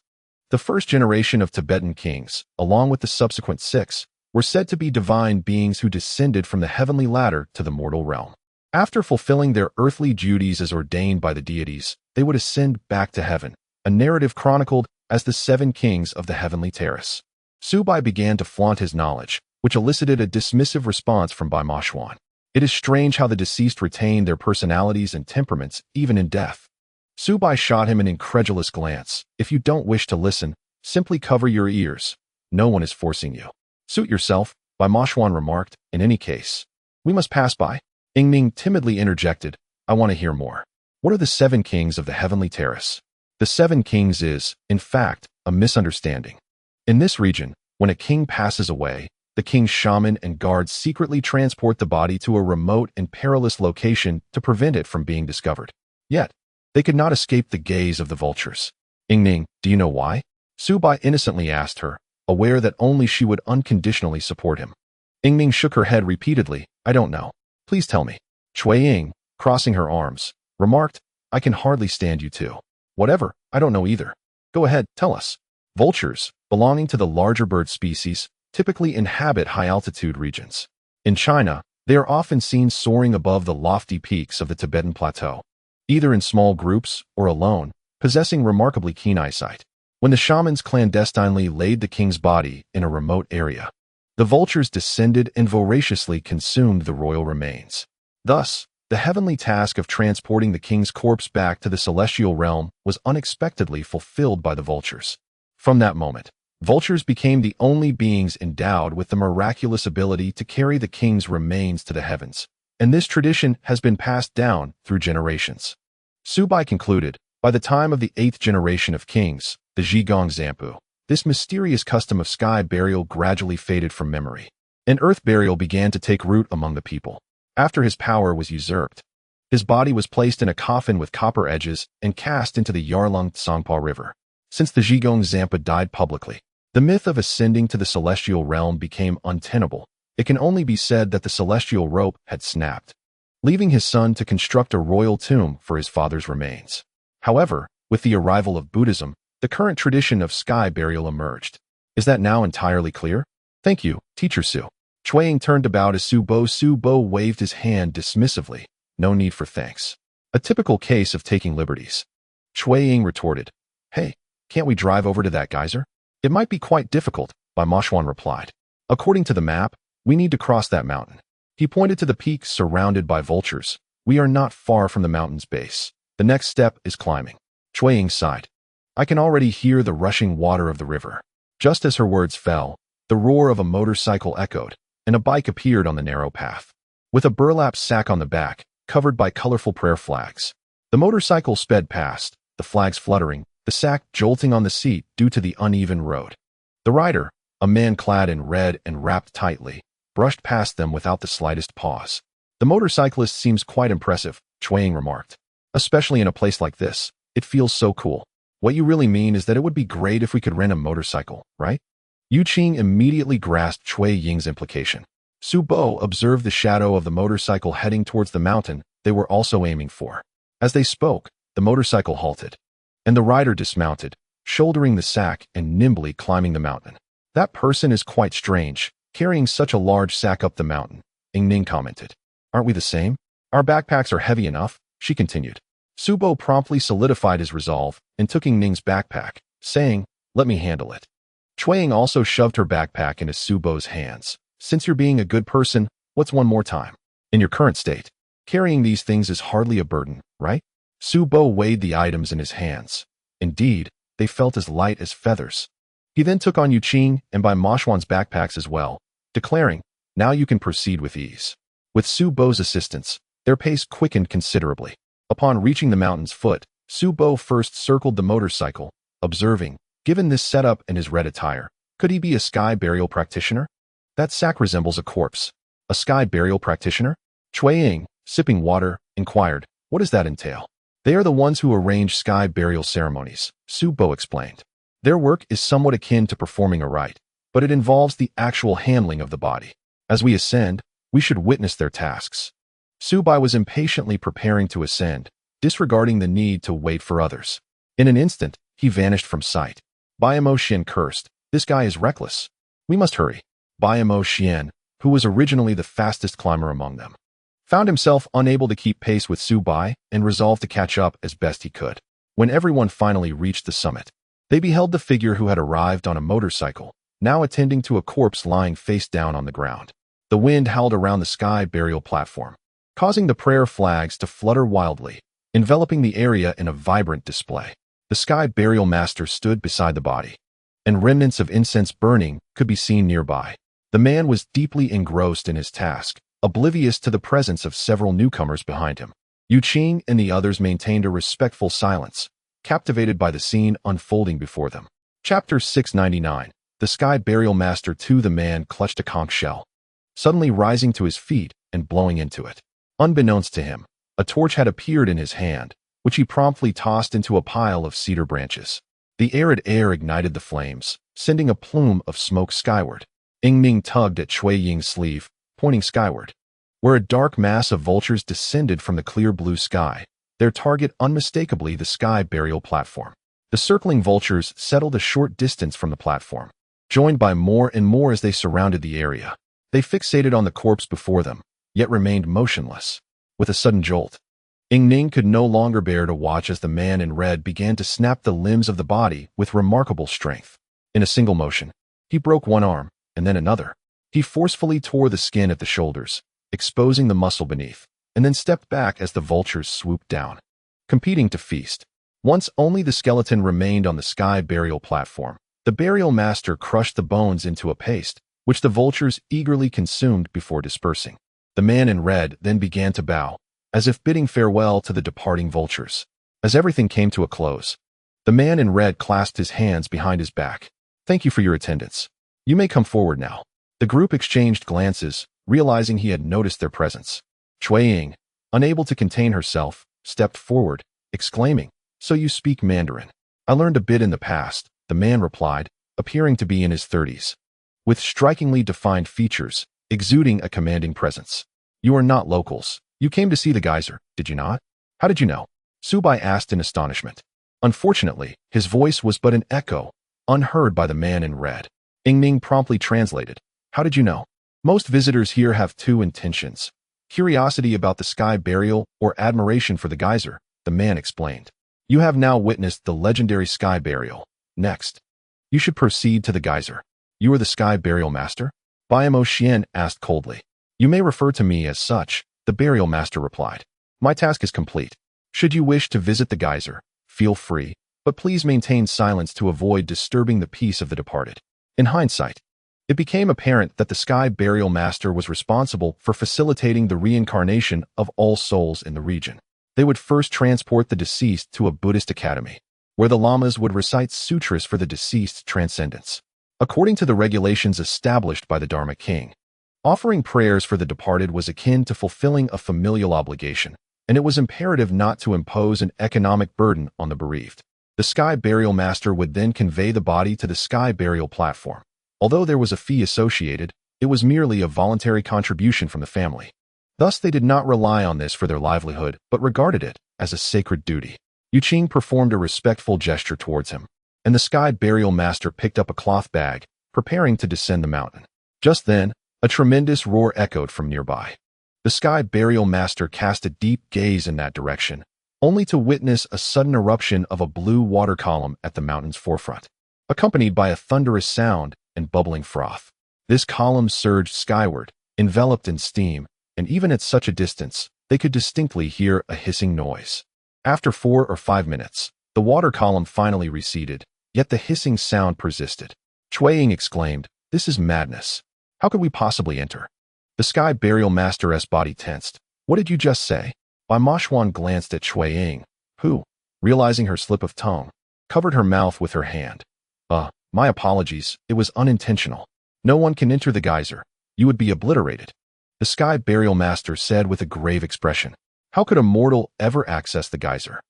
The first generation of Tibetan kings, along with the subsequent 6, were said to be divine beings who descended from the heavenly ladder to the mortal realm. After fulfilling their earthly duties as ordained by the deities, they would ascend back to heaven, a narrative chronicled as the 7 kings of the heavenly terrace. Xiao Bai began to flaunt his knowledge, which elicited a dismissive response from Bai Mo Xuan. "It is strange how the deceased retain their personalities and temperaments even in death." Xiao Bai shot him an incredulous glance. "If you don't wish to listen, simply cover your ears. No one is forcing you." "Suit yourself," Bai Mo Xuan remarked. "In any case, we must pass by." Ning timidly interjected, "I want to hear more. What are the 7 kings of the heavenly terrace?" The 7 kings is, in fact, a misunderstanding. In this region, when a king passes away, the king's shaman and guards secretly transport the body to a remote and perilous location to prevent it from being discovered. Yet, they could not escape the gaze of the vultures. "Ning, do you know why?" Xiao Bai innocently asked her, aware that only she would unconditionally support him. Ning shook her head repeatedly. "I don't know. Please tell me." Cui Ying, crossing her arms, remarked, "I can hardly stand you two." "Whatever, I don't know either. Go ahead, tell us." Vultures, belonging to the larger bird species, typically inhabit high-altitude regions. In China, they are often seen soaring above the lofty peaks of the Tibetan plateau, either in small groups or alone, possessing remarkably keen eyesight. When the shamans clandestinely laid the king's body in a remote area, the vultures descended and voraciously consumed the royal remains. Thus, the heavenly task of transporting the king's corpse back to the celestial realm was unexpectedly fulfilled by the vultures. From that moment, vultures became the only beings endowed with the miraculous ability to carry the king's remains to the heavens, and this tradition has been passed down through generations. Xiao Bai concluded, by the time of the 8th generation of kings, the Zhigong Zanpu, this mysterious custom of sky burial gradually faded from memory, and earth burial began to take root among the people. After his power was usurped, his body was placed in a coffin with copper edges and cast into the Yarlung Tsangpa River. Since the Zhigong Zanpa died publicly, the myth of ascending to the celestial realm became untenable. It can only be said that the celestial rope had snapped, leaving his son to construct a royal tomb for his father's remains. However, with the arrival of Buddhism, the current tradition of sky burial emerged. Is that now entirely clear? Thank you, Teacher Su. Cui Ying turned to bow to Su Bo. Su Bo waved his hand dismissively. No need for thanks. A typical case of taking liberties. Cui Ying retorted, "Hey, can't we drive over to that geyser?" "It might be quite difficult," Bai Mo Xuan replied. "According to the map, we need to cross that mountain." He pointed to the peak surrounded by vultures. "We are not far from the mountain's base. The next step is climbing." Cui Ying sighed. "I can already hear the rushing water of the river." Just as her words fell, the roar of a motorcycle echoed, and a bike appeared on the narrow path. With a burlap sack on the back, covered by colorful prayer flags, the motorcycle sped past, the flags fluttering, the sack jolting on the seat due to the uneven road. The rider, a man clad in red and wrapped tightly, brushed past them without the slightest pause. The The motorcyclist seems quite impressive, Chuang remarked. Especially in a place like this. It feels so cool. What you really mean is that it would be great if we could rent a motorcycle, right? Yu Qing immediately grasped Cui Ying's implication. Su Bo observed the shadow of the motorcycle heading towards the mountain they were also aiming for. As they spoke, the motorcycle halted, and the rider dismounted, shouldering the sack and nimbly climbing the mountain. That person is quite strange, carrying such a large sack up the mountain, Ning commented. Aren't we the same? Our backpacks are heavy enough, she continued. Su Bo promptly solidified his resolve and took Ning's backpack, saying, let me handle it. Chuang also shoved her backpack into Su Bo's hands. Since you're being a good person, what's one more time? In your current state, carrying these things is hardly a burden, right? Su Bo weighed the items in his hands. Indeed, they felt as light as feathers. He then took on Yu Qing and Bai Mo Xuan's backpacks as well, declaring, now you can proceed with ease. With Su Bo's assistance, their pace quickened considerably. Upon reaching the mountain's foot, Su Bo first circled the motorcycle, observing, given this setup and his red attire, could he be a sky burial practitioner? That sack resembles a corpse. A sky burial practitioner? Cui Ying, sipping water, inquired, what does that entail? They are the ones who arrange sky burial ceremonies, Su Bo explained. Their work is somewhat akin to performing a rite, but it involves the actual handling of the body. As we ascend, we should witness their tasks. Su Bai was impatiently preparing to ascend, disregarding the need to wait for others. In an instant, he vanished from sight. Bai Mo Xuan cursed, this guy is reckless. We must hurry. Bai Mo Xuan, who was originally the fastest climber among them, found himself unable to keep pace with Su Bai and resolved to catch up as best he could. When everyone finally reached the summit, they beheld the figure who had arrived on a motorcycle, now attending to a corpse lying face down on the ground. The wind howled around the sky burial platform, causing the prayer flags to flutter wildly, enveloping the area in a vibrant display. The sky burial master stood beside the body, and remnants of incense burning could be seen nearby. The man was deeply engrossed in his task, oblivious to the presence of several newcomers behind him. Yu Qing and the others maintained a respectful silence, captivated by the scene unfolding before them. Chapter 699. The Sky Burial Master. The man clutched a conch shell, suddenly rising to his feet and blowing into it. Unbeknownst to him, a torch had appeared in his hand, which he promptly tossed into a pile of cedar branches. The arid air ignited the flames, sending a plume of smoke skyward. Ning tugged at Cui Ying's sleeve, pointing skyward, where a dark mass of vultures descended from the clear blue sky, their target unmistakably the sky burial platform. The circling vultures settled a short distance from the platform, joined by more and more as they surrounded the area. They fixated on the corpse before them, yet remained motionless. With a sudden jolt, Ning could no longer bear to watch as the man in red began to snap the limbs of the body with remarkable strength. In a single motion, he broke one arm, and then another. He forcefully tore the skin at the shoulders, exposing the muscle beneath, and then stepped back as the vultures swooped down, competing to feast. Once only the skeleton remained on the sky burial platform, the burial master crushed the bones into a paste, which the vultures eagerly consumed before dispersing. The man in red then began to bow, as if bidding farewell to the departing vultures. As everything came to a close, the man in red clasped his hands behind his back. Thank you for your attendance. You may come forward now. The group exchanged glances, realizing he had noticed their presence. Cui Ying, unable to contain herself, stepped forward, exclaiming, so you speak Mandarin. I learned a bit in the past, the man replied, appearing to be in his 30s, with strikingly defined features, exuding a commanding presence. You are not locals. You came to see the geyser, did you not? How did you know? Su Bai asked in astonishment. Unfortunately, his voice was but an echo, unheard by the man in red. Ning promptly translated. How did you know? Most visitors here have two intentions: curiosity about the sky burial or admiration for the geyser, the man explained. You have now witnessed the legendary sky burial. Next, you should proceed to the geyser. You are the sky burial master? Bai Mo Xuan asked coldly. You may refer to me as such, the burial master replied. My task is complete. Should you wish to visit the geyser, feel free, but please maintain silence to avoid disturbing the peace of the departed. In hindsight, it became apparent that the sky burial master was responsible for facilitating the reincarnation of all souls in the region. They would first transport the deceased to a Buddhist academy, where the lamas would recite sutras for the deceased's transcendence. According to the regulations established by the Dharma King, Offering prayers for the departed was akin to fulfilling a familial obligation, and it was imperative not to impose an economic burden on the bereaved. The sky burial master would then convey the body to the sky burial platform. Although there was a fee associated, it was merely a voluntary contribution from the family. Thus, they did not rely on this for their livelihood, but regarded it as a sacred duty. Qing performed a respectful gesture towards him, and the sky burial master picked up a cloth bag, preparing to descend the mountain. Just then, a tremendous roar echoed from nearby. The sky burial master cast a deep gaze in that direction, only to witness a sudden eruption of a blue water column at the mountain's forefront, accompanied by a thunderous sound and bubbling froth. This column surged skyward, enveloped in steam, and even at such a distance, they could distinctly hear a hissing noise. After 4 or 5 minutes, the water column finally receded, yet the hissing sound persisted. Shui exclaimed, "This is madness. How could we possibly enter?" The sky burial master's body tensed. "What did you just say?" Bai Mo Xuan glanced at Shui, who, realizing her slip of tongue, covered her mouth with her hand. My apologies, it was unintentional. No one can enter the geyser. You would be obliterated." The sky burial master said with a grave expression. How could a mortal ever access the geyser?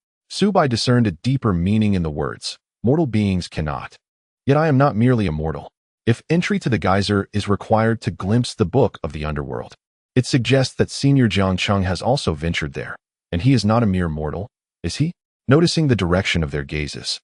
Bai discerned a deeper meaning in the words. Mortal beings cannot. Yet I am not merely a mortal. If entry to the geyser is required to glimpse the book of the underworld, it suggests that Senior Jiang Cheng has also ventured there, and he is not a mere mortal, is he? Noticing the direction of their gazes,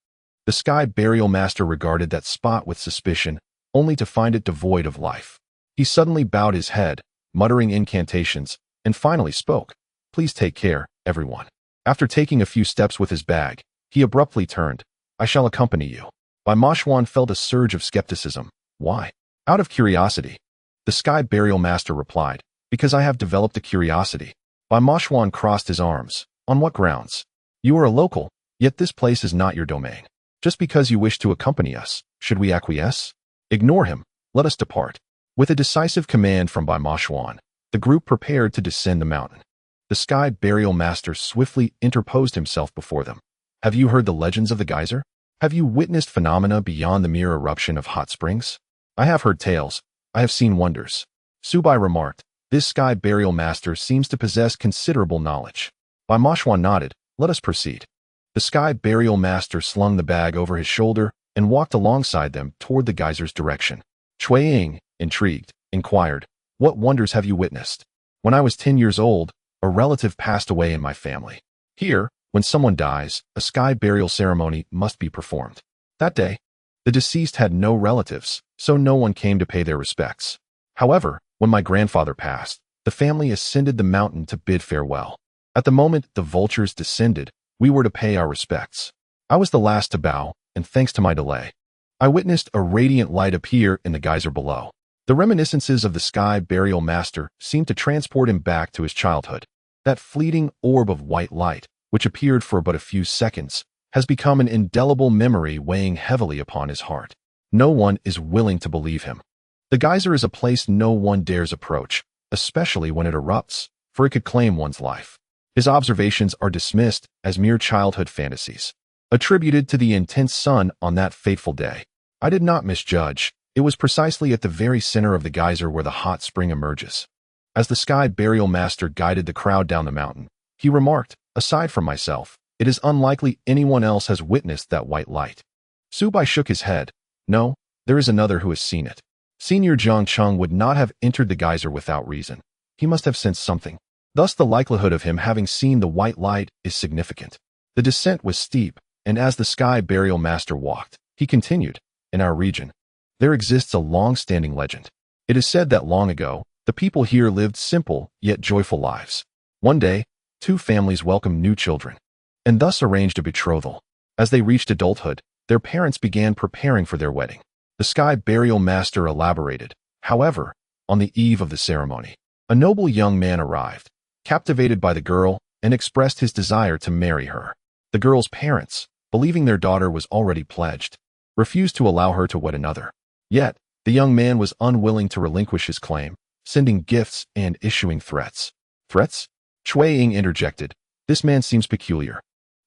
the sky burial master regarded that spot with suspicion, only to find it devoid of life. He suddenly bowed his head, muttering incantations, and finally spoke. "Please take care, everyone." After taking a few steps with his bag, he abruptly turned. "I shall accompany you." Bai Mo Xuan felt a surge of skepticism. Why? Out of curiosity. The sky burial master replied, "Because I have developed a curiosity." Bai Mo Xuan crossed his arms. "On what grounds? You are a local, yet this place is not your domain. Just because you wish to accompany us, should we acquiesce? Ignore him. Let us depart." With a decisive command from Bai Mo Xuan, the group prepared to descend the mountain. The sky burial master swiftly interposed himself before them. "Have you heard the legends of the geyser? Have you witnessed phenomena beyond the mere eruption of hot springs?" "I have heard tales. I have seen wonders." Bai remarked. "This sky burial master seems to possess considerable knowledge." Bai Mo Xuan nodded. "Let us proceed." The sky burial master slung the bag over his shoulder and walked alongside them toward the geyser's direction. Shui, intrigued, inquired, "What wonders have you witnessed?" "When I was 10 years old, a relative passed away in my family. Here, when someone dies, a sky burial ceremony must be performed. That day, the deceased had no relatives, so no one came to pay their respects. However, when my grandfather passed, the family ascended the mountain to bid farewell. At the moment the vultures descended, we were to pay our respects. I was the last to bow, and thanks to my delay, I witnessed a radiant light appear in the geyser below." The reminiscences of the sky burial master seemed to transport him back to his childhood. That fleeting orb of white light, which appeared for but a few seconds, has become an indelible memory weighing heavily upon his heart. No one is willing to believe him. The geyser is a place no one dares approach, especially when it erupts, for it could claim one's life. His observations are dismissed as mere childhood fantasies, attributed to the intense sun on that fateful day. I did not misjudge. It was precisely at the very center of the geyser where the hot spring emerges. As the sky burial master guided the crowd down the mountain, he remarked, "Aside from myself, it is unlikely anyone else has witnessed that white light." Bai shook his head. "No, there is another who has seen it." Senior Jiang Cheng would not have entered the geyser without reason. He must have sensed something. Thus the likelihood of him having seen the white light is significant. The descent was steep, and as the sky burial master walked, he continued, "In our region, there exists a long-standing legend. It is said that long ago, the people here lived simple yet joyful lives. One day, 2 families welcomed new children, and thus arranged a betrothal. As they reached adulthood, their parents began preparing for their wedding." The sky burial master elaborated. "However, on the eve of the ceremony, a noble young man arrived, captivated by the girl, and expressed his desire to marry her. The girl's parents, believing their daughter was already pledged, refused to allow her to wed another. Yet, the young man was unwilling to relinquish his claim, sending gifts and issuing threats." "Threats?" Shui interjected. "This man seems peculiar,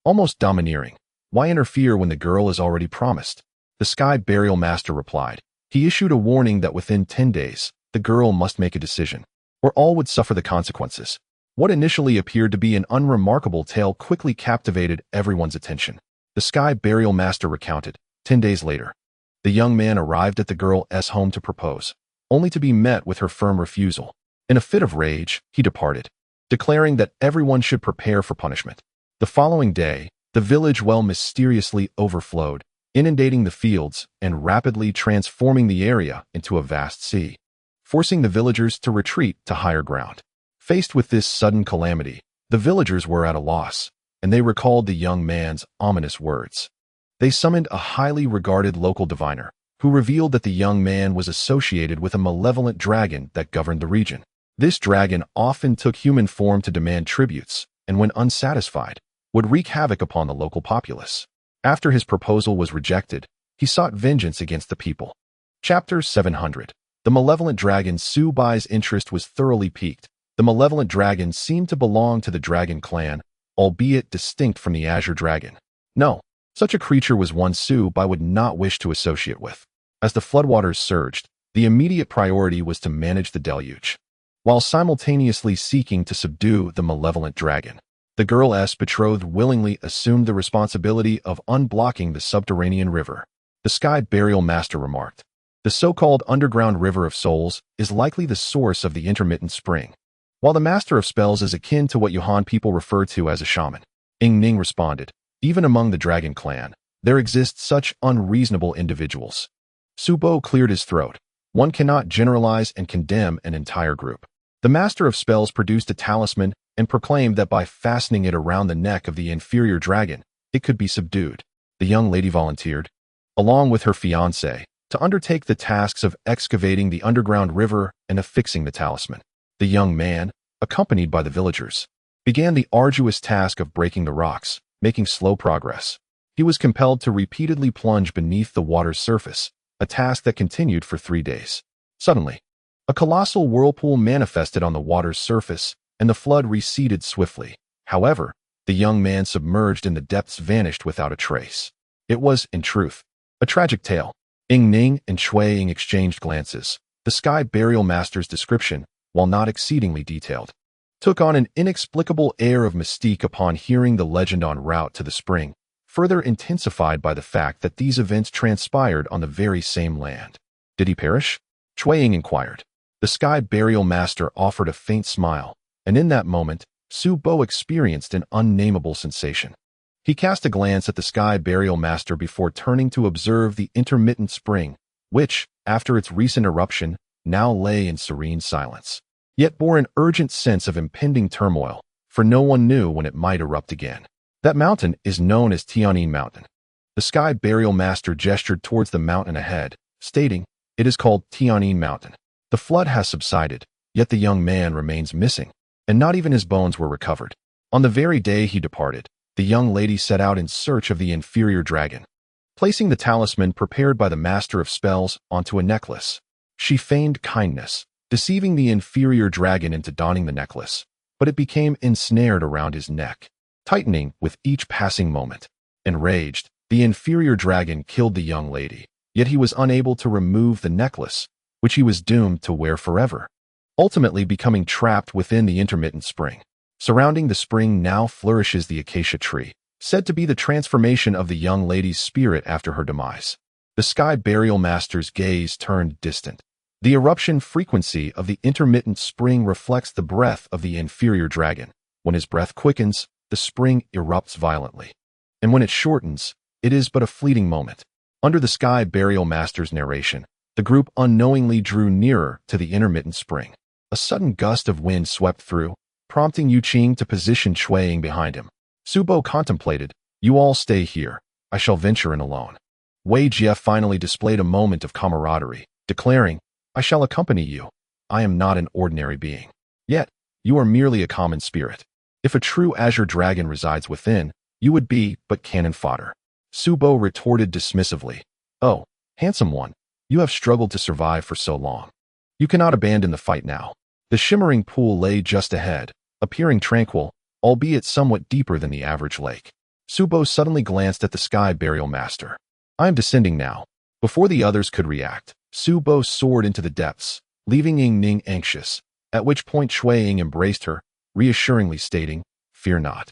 almost domineering. Why interfere when the girl is already promised?" The sky burial master replied. "He issued a warning that within 10 days, the girl must make a decision, or all would suffer the consequences. What initially appeared to be an unremarkable tale quickly captivated everyone's attention. The Sky Burial Master recounted, 10 days later, the young man arrived at the girl's home to propose, only to be met with her firm refusal. In a fit of rage, he departed, declaring that everyone should prepare for punishment. The following day, the village well mysteriously overflowed, inundating the fields and rapidly transforming the area into a vast sea, forcing the villagers to retreat to higher ground. Faced with this sudden calamity, the villagers were at a loss, and they recalled the young man's ominous words. They summoned a highly regarded local diviner, who revealed that the young man was associated with a malevolent dragon that governed the region. This dragon often took human form to demand tributes, and when unsatisfied, would wreak havoc upon the local populace. After his proposal was rejected, he sought vengeance against the people. Chapter 700. The malevolent dragon. Xiao Bai's interest was thoroughly piqued. The malevolent dragon seemed to belong to the dragon clan, albeit distinct from the azure dragon. No, such a creature was one Xiao Bai would not wish to associate with. As the floodwaters surged, the immediate priority was to manage the deluge, while simultaneously seeking to subdue the malevolent dragon. The girl's betrothed willingly assumed the responsibility of unblocking the subterranean river. The Sky Burial Master remarked, the so-called underground river of souls is likely the source of the intermittent spring, while the Master of Spells is akin to what Yuhan people refer to as a shaman. Ning responded, even among the dragon clan, there exist such unreasonable individuals. Subo cleared his throat. One cannot generalize and condemn an entire group. The Master of Spells produced a talisman and proclaimed that by fastening it around the neck of the inferior dragon, it could be subdued. The young lady volunteered, along with her fiancé, to undertake the tasks of excavating the underground river and affixing the talisman. The young man, accompanied by the villagers, began the arduous task of breaking the rocks, making slow progress. He was compelled to repeatedly plunge beneath the water's surface, a task that continued for 3 days. Suddenly, a colossal whirlpool manifested on the water's surface, and the flood receded swiftly. However, the young man submerged in the depths vanished without a trace. It was, in truth, a tragic tale. Ning and Shui Ying exchanged glances. The Sky Burial Master's description, while not exceedingly detailed, took on an inexplicable air of mystique upon hearing the legend en route to the spring, further intensified by the fact that these events transpired on the very same land. Did he perish? Shui Ying inquired. The Sky Burial Master offered a faint smile, and in that moment, Su Bo experienced an unnameable sensation. He cast a glance at the Sky Burial Master before turning to observe the intermittent spring, which, after its recent eruption, now lay in serene silence, yet bore an urgent sense of impending turmoil, for no one knew when it might erupt again. That mountain is known as Tianyin Mountain. The Sky Burial Master gestured towards the mountain ahead, stating, it is called Tianyin Mountain. The flood has subsided, yet the young man remains missing, and not even his bones were recovered. On the very day he departed, the young lady set out in search of the inferior dragon. Placing the talisman prepared by the Master of Spells onto a necklace, she feigned kindness, deceiving the inferior dragon into donning the necklace, but it became ensnared around his neck, tightening with each passing moment. Enraged, the inferior dragon killed the young lady, yet he was unable to remove the necklace, which he was doomed to wear forever, ultimately becoming trapped within the intermittent spring. Surrounding the spring now flourishes the acacia tree, said to be the transformation of the young lady's spirit after her demise. The Sky Burial Master's gaze turned distant. The eruption frequency of the intermittent spring reflects the breath of the inferior dragon. When his breath quickens, the spring erupts violently, and when it shortens, it is but a fleeting moment. Under the Sky Burial Master's narration, the group unknowingly drew nearer to the intermittent spring. A sudden gust of wind swept through, prompting Yu Qing to position Shui Ying behind him. Su Bo contemplated, you all stay here, I shall venture in alone. Wei Jie finally displayed a moment of camaraderie, declaring, I shall accompany you. I am not an ordinary being. Yet, you are merely a common spirit. If a true azure dragon resides within, you would be but cannon fodder. Su Bo retorted dismissively, oh, handsome one, you have struggled to survive for so long. You cannot abandon the fight now. The shimmering pool lay just ahead, appearing tranquil, albeit somewhat deeper than the average lake. Su Bo suddenly glanced at the Sky Burial Master. I am descending now. Before the others could react, Su Bo soared into the depths, leaving Ying Ning anxious, at which point Shui Ying embraced her, reassuringly stating, "Fear not.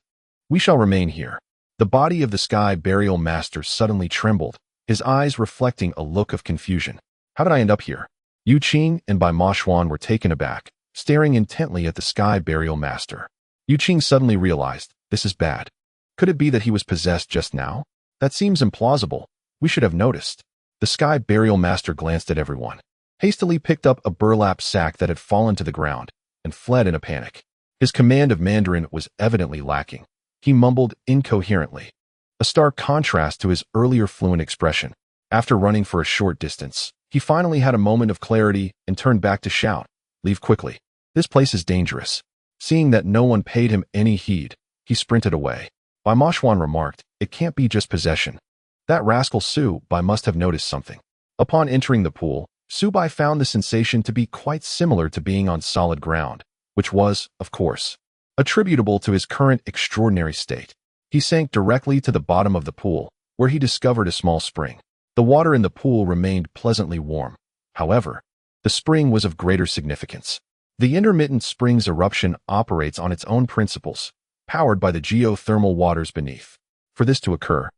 We shall remain here." The body of the Sky Burial Master suddenly trembled, his eyes reflecting a look of confusion. "How did I end up here?" Yu Qing and Bai Mo Xuan were taken aback, staring intently at the Sky Burial Master. Yu Qing suddenly realized, this is bad. Could it be that he was possessed just now? That seems implausible. We should have noticed. The Sky Burial Master glanced at everyone, hastily picked up a burlap sack that had fallen to the ground, and fled in a panic. His command of Mandarin was evidently lacking. He mumbled incoherently, a stark contrast to his earlier fluent expression. After running for a short distance, he finally had a moment of clarity and turned back to shout, "Leave quickly. This place is dangerous." Seeing that no one paid him any heed, he sprinted away. Bai Mo Xuan remarked, "It can't be just possession. That rascal Xiao Bai must have noticed something." Upon entering the pool, Xiao Bai found the sensation to be quite similar to being on solid ground, which was, of course, attributable to his current extraordinary state. He sank directly to the bottom of the pool, where he discovered a small spring. The water in the pool remained pleasantly warm. However, the spring was of greater significance. The intermittent spring's eruption operates on its own principles, powered by the geothermal waters beneath. For this to occur,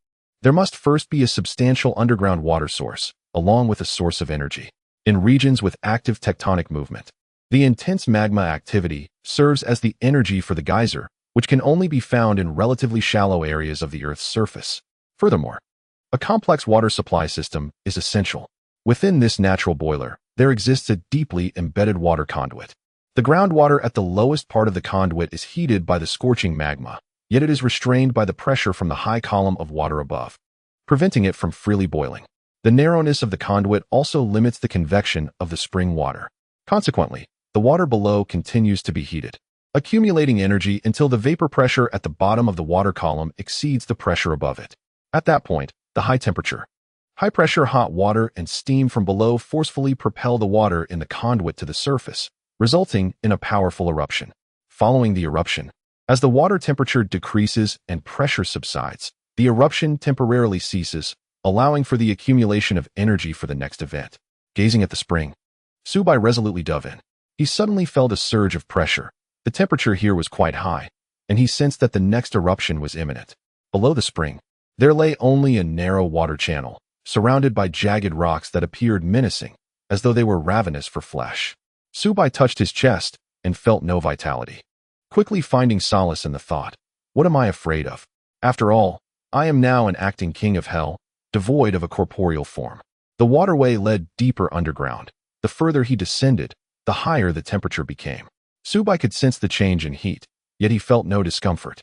there must first be a substantial underground water source, along with a source of energy. In regions with active tectonic movement, the intense magma activity serves as the energy for the geyser, which can only be found in relatively shallow areas of the Earth's surface. Furthermore, a complex water supply system is essential. Within this natural boiler, there exists a deeply embedded water conduit. The groundwater at the lowest part of the conduit is heated by the scorching magma, yet it is restrained by the pressure from the high column of water above, preventing it from freely boiling. The narrowness of the conduit also limits the convection of the spring water. Consequently, the water below continues to be heated, accumulating energy until the vapor pressure at the bottom of the water column exceeds the pressure above it. At that point, the high-pressure hot water and steam from below forcefully propel the water in the conduit to the surface, resulting in a powerful eruption. Following the eruption, as the water temperature decreases and pressure subsides, the eruption temporarily ceases, allowing for the accumulation of energy for the next event. Gazing at the spring, Xiao Bai resolutely dove in. He suddenly felt a surge of pressure. The temperature here was quite high, and he sensed that the next eruption was imminent. Below the spring, there lay only a narrow water channel, surrounded by jagged rocks that appeared menacing, as though they were ravenous for flesh. Xiao Bai touched his chest and felt no vitality. Quickly finding solace in the thought, what am I afraid of? After all, I am now an acting king of hell, devoid of a corporeal form. The waterway led deeper underground. The further he descended, the higher the temperature became. Xiao Bai could sense the change in heat, yet he felt no discomfort.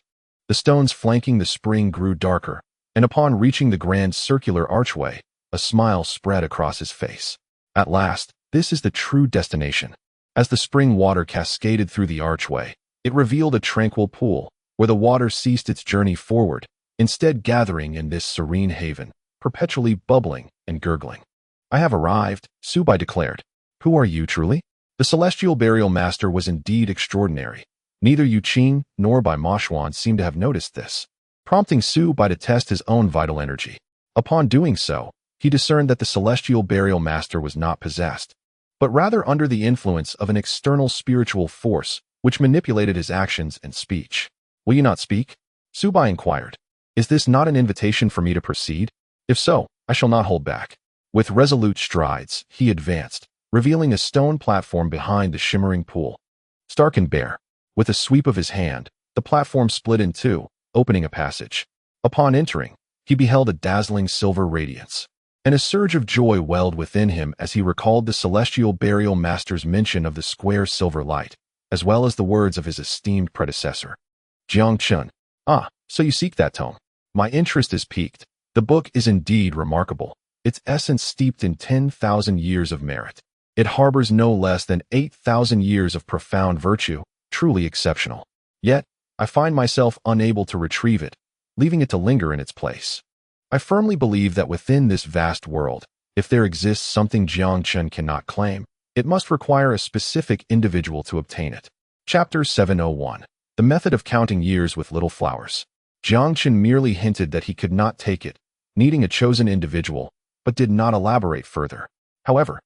The stones flanking the spring grew darker, and upon reaching the grand circular archway, a smile spread across his face. At last, this is the true destination. As the spring water cascaded through the archway, it revealed a tranquil pool, where the water ceased its journey forward, instead gathering in this serene haven, perpetually bubbling and gurgling. "I have arrived," Xiao Bai declared. "Who are you truly?" The Celestial Burial Master was indeed extraordinary. Neither Yu Qing nor Bai Mo Xuan seemed to have noticed this, prompting Xiao Bai to test his own vital energy. Upon doing so, he discerned that the Celestial Burial Master was not possessed, but rather under the influence of an external spiritual force which manipulated his actions and speech. "Will you not speak?" Xiao Bai inquired. "Is this not an invitation for me to proceed? If so, I shall not hold back." With resolute strides, he advanced, revealing a stone platform behind the shimmering pool. Stark and bare. With a sweep of his hand, the platform split in two, opening a passage. Upon entering, he beheld a dazzling silver radiance, and a surge of joy welled within him as he recalled the Celestial Burial Master's mention of the square silver light, as well as the words of his esteemed predecessor. Jiang Chun. "Ah, so you seek that tome. My interest is piqued. The book is indeed remarkable, its essence steeped in 10,000 years of merit. It harbors no less than 8,000 years of profound virtue, truly exceptional. Yet, I find myself unable to retrieve it, leaving it to linger in its place. I firmly believe that within this vast world, if there exists something Jiang Chun cannot claim, it must require a specific individual to obtain it." Chapter 701. The Method of Counting Years with Little Flowers. Jiang Chun merely hinted that he could not take it, needing a chosen individual, but did not elaborate further. However,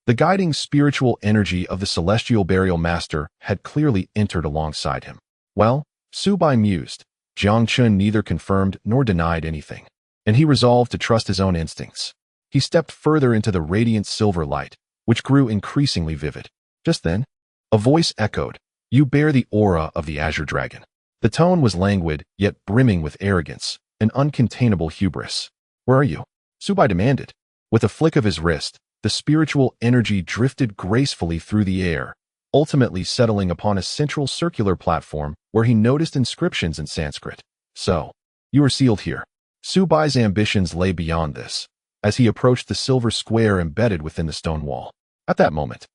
The guiding spiritual energy of the celestial burial master had clearly entered alongside him. Well, Xiao Bai mused. Jiang Chun neither confirmed nor denied anything, and he resolved to trust his own instincts. He stepped further into the radiant silver light, which grew increasingly vivid. Just then, a voice echoed, "You bear the aura of the azure dragon." The tone was languid, yet brimming with arrogance, an uncontainable hubris. "Where are you?" Xiao Bai demanded. With a flick of his wrist, the spiritual energy drifted gracefully through the air, ultimately settling upon a central circular platform where he noticed inscriptions in Sanskrit. "So, you are sealed here." Xiao Bai's ambitions lay beyond this, as he approached the silver square embedded within the stone wall. At that moment,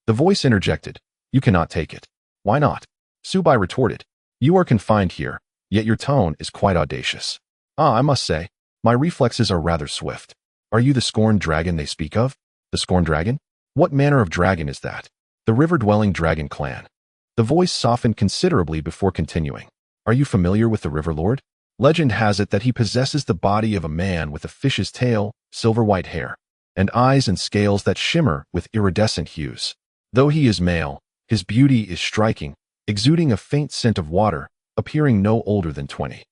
the voice interjected, "You cannot take it." "Why not?" Xiao Bai retorted. "You are confined here, yet your tone is quite audacious." "I must say, my reflexes are rather swift." "Are you the scorned dragon they speak of?" "The scorned dragon? What manner of dragon is that?" "The river-dwelling dragon clan." The voice softened considerably before continuing. "Are you familiar with the River Lord? Legend has it that he possesses the body of a man with a fish's tail, silver-white hair, and eyes and scales that shimmer with iridescent hues. Though he is male, his beauty is striking, exuding a faint scent of water, appearing no older than 20.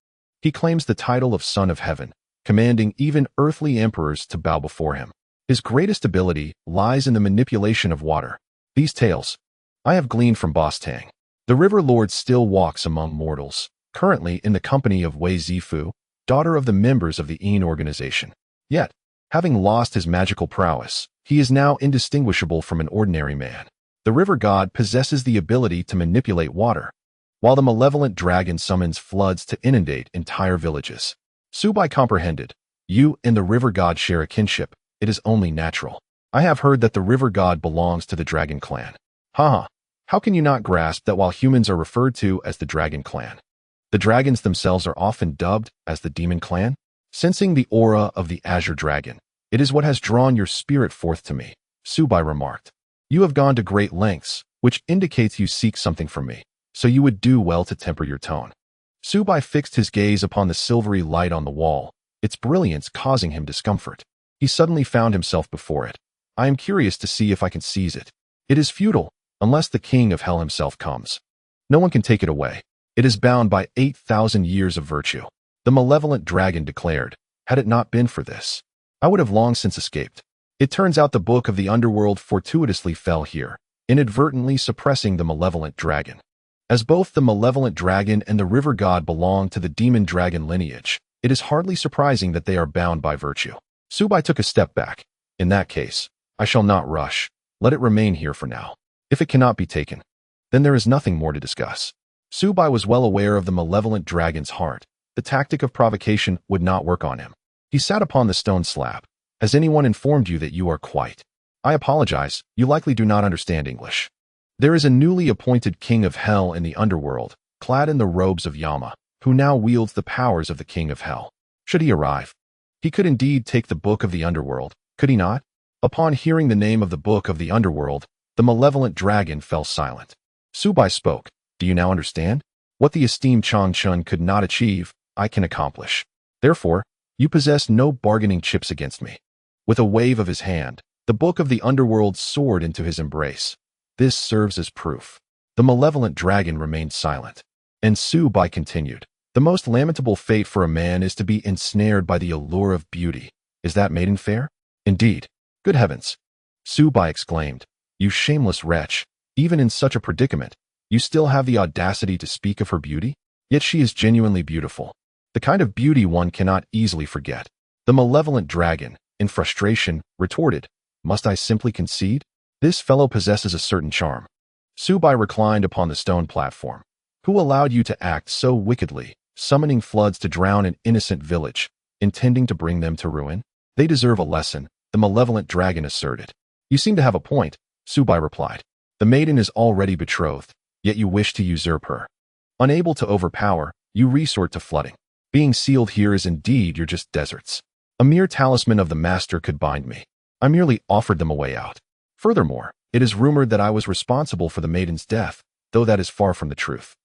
He claims the title of Son of Heaven, commanding even earthly emperors to bow before him. His greatest ability lies in the manipulation of water. These tales I have gleaned from Boss Tang. The River Lord still walks among mortals, currently in the company of Wei Zifu, daughter of the members of the Yin organization. Yet, having lost his magical prowess, he is now indistinguishable from an ordinary man. The river god possesses the ability to manipulate water, while the malevolent dragon summons floods to inundate entire villages. Xiao Bai comprehended. You and the river god share a kinship. It is only natural. I have heard that the river god belongs to the dragon clan. Haha. How can you not grasp that while humans are referred to as the dragon clan, the dragons themselves are often dubbed as the demon clan? Sensing the aura of the azure dragon, it is what has drawn your spirit forth to me, Xiao Bai remarked. You have gone to great lengths, which indicates you seek something from me, so you would do well to temper your tone. Xiao Bai fixed his gaze upon the silvery light on the wall, its brilliance causing him discomfort. He suddenly found himself before it. I am curious to see if I can seize it. It is futile, unless the king of hell himself comes. No one can take it away. It is bound by 8,000 years of virtue. The malevolent dragon declared, had it not been for this, I would have long since escaped. It turns out the book of the underworld fortuitously fell here, inadvertently suppressing the malevolent dragon. As both the malevolent dragon and the river god belong to the demon dragon lineage, it is hardly surprising that they are bound by virtue. Xiao Bai took a step back. In that case, I shall not rush. Let it remain here for now. If it cannot be taken, then there is nothing more to discuss. Xiao Bai was well aware of the malevolent dragon's heart. The tactic of provocation would not work on him. He sat upon the stone slab. Has anyone informed you that you are quite? I apologize, you likely do not understand English. There is a newly appointed king of hell in the underworld, clad in the robes of Yama, who now wields the powers of the king of hell. Should he arrive, he could indeed take the book of the underworld, could he not? Upon hearing the name of the book of the underworld, the malevolent dragon fell silent. Xiao Bai spoke. Do you now understand? What the esteemed Chang Chun could not achieve, I can accomplish. Therefore, you possess no bargaining chips against me. With a wave of his hand, the book of the underworld soared into his embrace. This serves as proof. The malevolent dragon remained silent. And Xiao Bai continued. The most lamentable fate for a man is to be ensnared by the allure of beauty. Is that maiden fair? Indeed. Good heavens! Xiao Bai exclaimed. You shameless wretch, even in such a predicament, you still have the audacity to speak of her beauty? Yet she is genuinely beautiful. The kind of beauty one cannot easily forget. The malevolent dragon, in frustration, retorted, Must I simply concede? This fellow possesses a certain charm. Xiao Bai reclined upon the stone platform. Who allowed you to act so wickedly, summoning floods to drown an innocent village, intending to bring them to ruin? They deserve a lesson, the malevolent dragon asserted. You seem to have a point, Xiao Bai replied. The maiden is already betrothed, yet you wish to usurp her. Unable to overpower, you resort to flooding. Being sealed here is indeed you're just deserts. A mere talisman of the master could bind me. I merely offered them a way out. Furthermore, it is rumored that I was responsible for the maiden's death, though that is far from the truth.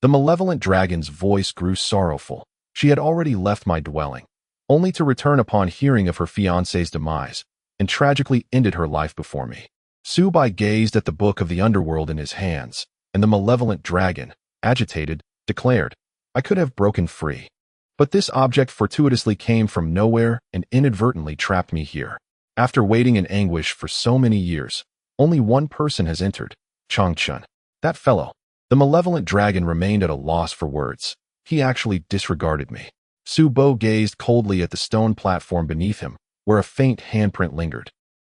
The malevolent dragon's voice grew sorrowful. She had already left my dwelling, only to return upon hearing of her fiancé's demise, and tragically ended her life before me. Xiao Bai gazed at the book of the underworld in his hands, and the malevolent dragon, agitated, declared, "I could have broken free. But this object fortuitously came from nowhere and inadvertently trapped me here. After waiting in anguish for so many years, only one person has entered, Qing Qiu. That fellow." The malevolent dragon remained at a loss for words. He actually disregarded me. Xiao Bai gazed coldly at the stone platform beneath him, where a faint handprint lingered.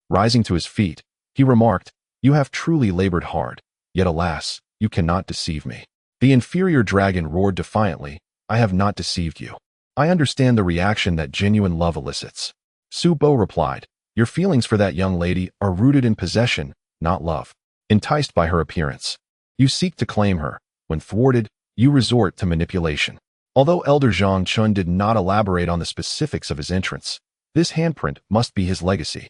Rising to his feet, he remarked, "You have truly labored hard, yet alas, you cannot deceive me." The inferior dragon roared defiantly, "I have not deceived you. I understand the reaction that genuine love elicits." Xiao Bai replied, "Your feelings for that young lady are rooted in possession, not love. Enticed by her appearance, you seek to claim her. When thwarted, you resort to manipulation." Although Elder Zhang Chun did not elaborate on the specifics of his entrance, this handprint must be his legacy.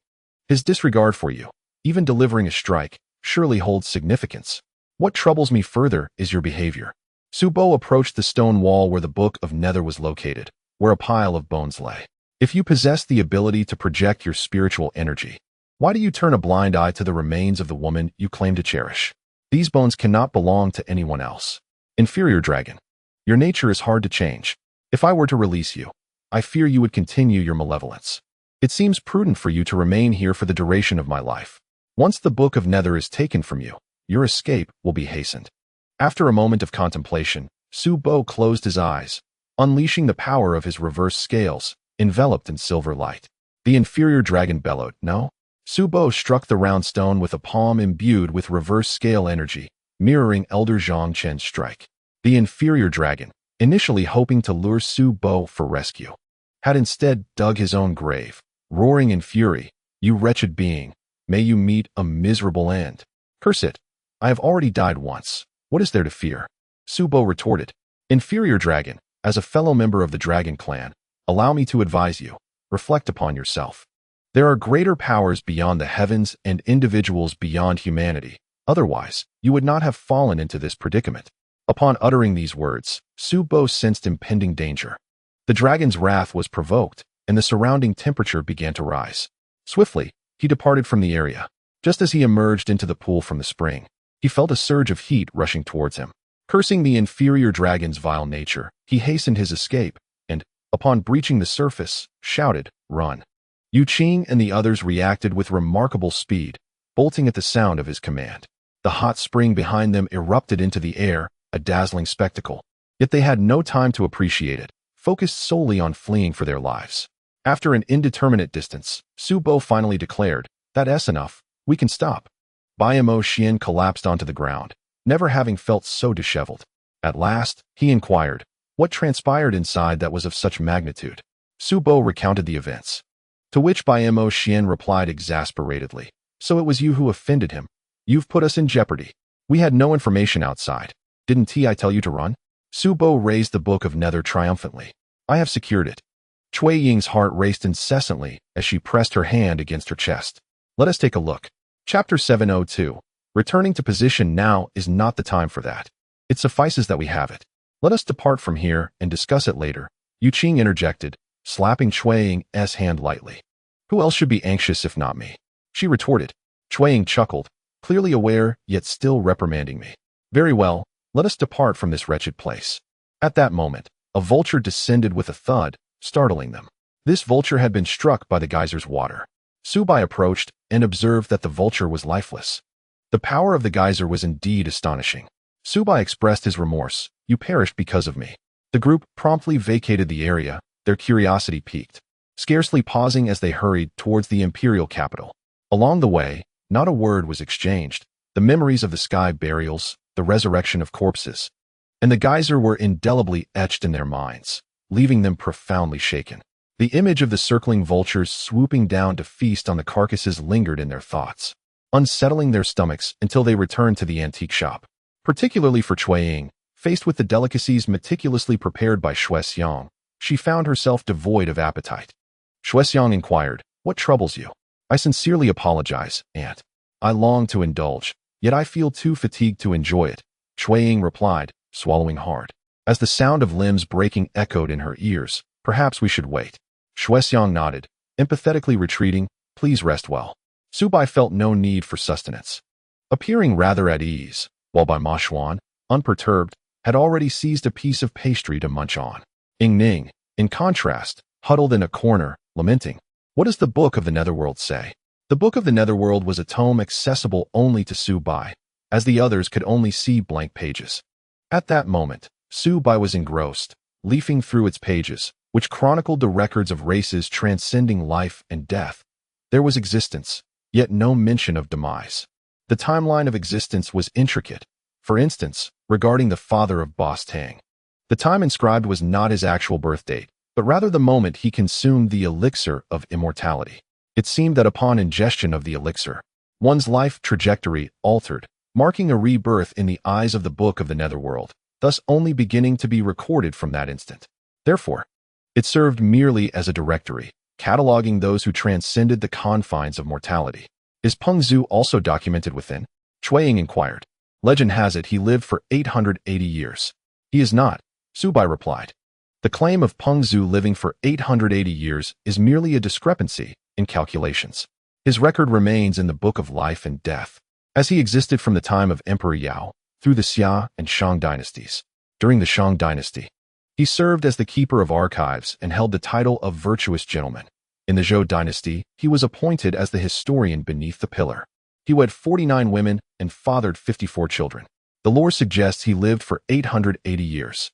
His disregard for you, even delivering a strike, surely holds significance. What troubles me further is your behavior. Xiao Bai approached the stone wall where the Book of Nether was located, where a pile of bones lay. If you possess the ability to project your spiritual energy, why do you turn a blind eye to the remains of the woman you claim to cherish? These bones cannot belong to anyone else. Inferior dragon, your nature is hard to change. If I were to release you, I fear you would continue your malevolence. It seems prudent for you to remain here for the duration of my life. Once the Book of Nether is taken from you, your escape will be hastened." After a moment of contemplation, Xiao Bai closed his eyes, unleashing the power of his reverse scales, enveloped in silver light. The inferior dragon bellowed, "No?" Xiao Bai struck the round stone with a palm imbued with reverse scale energy, mirroring Elder Zhang Chen's strike. The inferior dragon, initially hoping to lure Xiao Bai for rescue, had instead dug his own grave, roaring in fury, "You wretched being, may you meet a miserable end. Curse it, I have already died once. What is there to fear?" Xiao Bai retorted, "Inferior dragon, as a fellow member of the dragon clan, allow me to advise you, reflect upon yourself. There are greater powers beyond the heavens and individuals beyond humanity. Otherwise, you would not have fallen into this predicament." Upon uttering these words, Xiao Bai sensed impending danger. The dragon's wrath was provoked, and the surrounding temperature began to rise. Swiftly, he departed from the area. Just as he emerged into the pool from the spring, he felt a surge of heat rushing towards him. Cursing the inferior dragon's vile nature, he hastened his escape, and, upon breaching the surface, shouted, "Run!" Yu Qing and the others reacted with remarkable speed, bolting at the sound of his command. The hot spring behind them erupted into the air, a dazzling spectacle. Yet they had no time to appreciate it, focused solely on fleeing for their lives. After an indeterminate distance, Xiao Bai finally declared, "That's enough, we can stop." Bai Mo Xuan collapsed onto the ground, never having felt so disheveled. At last, he inquired, "What transpired inside that was of such magnitude?" Xiao Bai recounted the events. To which Bai Mo Xuan replied exasperatedly, "So it was you who offended him. You've put us in jeopardy. We had no information outside. Didn't I tell you to run?" Xiao Bai raised the Book of Nether triumphantly. "I have secured it." Cui Ying's heart raced incessantly as she pressed her hand against her chest. Let us take a look. Chapter 702. Returning to position now is not the time for that. It suffices that we have it. Let us depart from here and discuss it later, Yu Qing interjected, slapping Cui Ying's hand lightly. "Who else should be anxious if not me?" she retorted. Cui Ying chuckled, clearly aware yet still reprimanding me. "Very well, let us depart from this wretched place." At that moment, a vulture descended with a thud, startling them. This vulture had been struck by the geyser's water. Xiao Bai approached and observed that the vulture was lifeless. The power of the geyser was indeed astonishing. Xiao Bai expressed his remorse. "You perished because of me." The group promptly vacated the area, their curiosity piqued, scarcely pausing as they hurried towards the imperial capital. Along the way, not a word was exchanged. The memories of the sky burials, the resurrection of corpses, and the geyser were indelibly etched in their minds, leaving them profoundly shaken. The image of the circling vultures swooping down to feast on the carcasses lingered in their thoughts, unsettling their stomachs until they returned to the antique shop. Particularly for Cui Ying, faced with the delicacies meticulously prepared by Xuexiang, she found herself devoid of appetite. Xuexiang inquired, "What troubles you?" "I sincerely apologize, Aunt. I long to indulge, yet I feel too fatigued to enjoy it," Cui Ying replied, swallowing hard. As the sound of limbs breaking echoed in her ears, "Perhaps we should wait." Xuexiang nodded, empathetically retreating, "Please rest well." Xiao Bai felt no need for sustenance. Appearing rather at ease, while Bai Mo Xuan, unperturbed, had already seized a piece of pastry to munch on. Ning, in contrast, huddled in a corner, lamenting. What does the Book of the Netherworld say? The Book of the Netherworld was a tome accessible only to Xiao Bai, as the others could only see blank pages. At that moment, Xiao Bai was engrossed, leafing through its pages, which chronicled the records of races transcending life and death. There was existence, yet no mention of demise. The timeline of existence was intricate, for instance, regarding the father of Boss Tang. The time inscribed was not his actual birth date, but rather the moment he consumed the elixir of immortality. It seemed that upon ingestion of the elixir, one's life trajectory altered, marking a rebirth in the eyes of the Book of the Netherworld, thus only beginning to be recorded from that instant. Therefore, it served merely as a directory, cataloging those who transcended the confines of mortality. Is Peng Zhu also documented within? Shuiying inquired. Legend has it he lived for 880 years. He is not, Xiao Bai replied. The claim of Peng Zhu living for 880 years is merely a discrepancy in calculations. His record remains in the Book of Life and Death, as he existed from the time of Emperor Yao through the Xia and Shang dynasties. During the Shang dynasty, he served as the keeper of archives and held the title of virtuous gentleman. In the Zhou dynasty, he was appointed as the historian beneath the pillar. He wed 49 women and fathered 54 children. The lore suggests he lived for 880 years,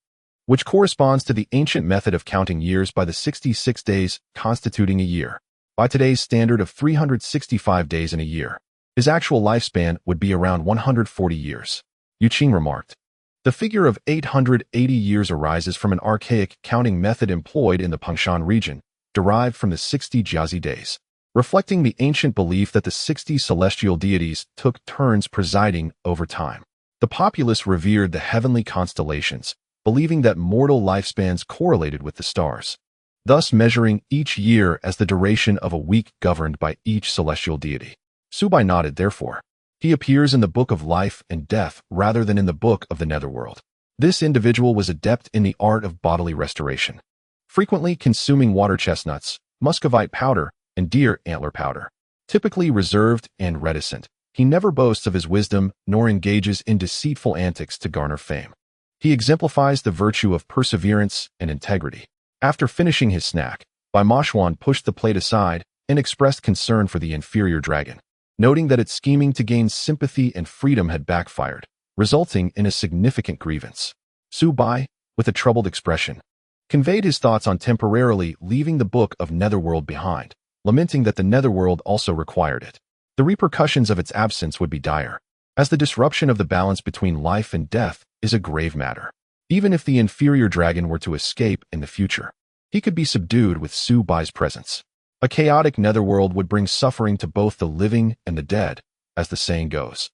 which corresponds to the ancient method of counting years by the 66 days constituting a year. By today's standard of 365 days in a year, his actual lifespan would be around 140 years. Yu Qing remarked. The figure of 880 years arises from an archaic counting method employed in the Pangshan region, derived from the 60 Jiazi days, reflecting the ancient belief that the 60 celestial deities took turns presiding over time. The populace revered the heavenly constellations, believing that mortal lifespans correlated with the stars, thus measuring each year as the duration of a week governed by each celestial deity. Xiao Bai nodded, therefore. He appears in the Book of Life and Death rather than in the Book of the Netherworld. This individual was adept in the art of bodily restoration, frequently consuming water chestnuts, muscovite powder, and deer antler powder. Typically reserved and reticent, he never boasts of his wisdom nor engages in deceitful antics to garner fame. He exemplifies the virtue of perseverance and integrity. After finishing his snack, Bai Mo Xuan pushed the plate aside and expressed concern for the inferior dragon, noting that its scheming to gain sympathy and freedom had backfired, resulting in a significant grievance. Xiao Bai, with a troubled expression, conveyed his thoughts on temporarily leaving the Book of Netherworld behind, lamenting that the Netherworld also required it. The repercussions of its absence would be dire, as the disruption of the balance between life and death is a grave matter. Even if the inferior dragon were to escape in the future, he could be subdued with Xiao Bai's presence. A chaotic netherworld would bring suffering to both the living and the dead, as the saying goes.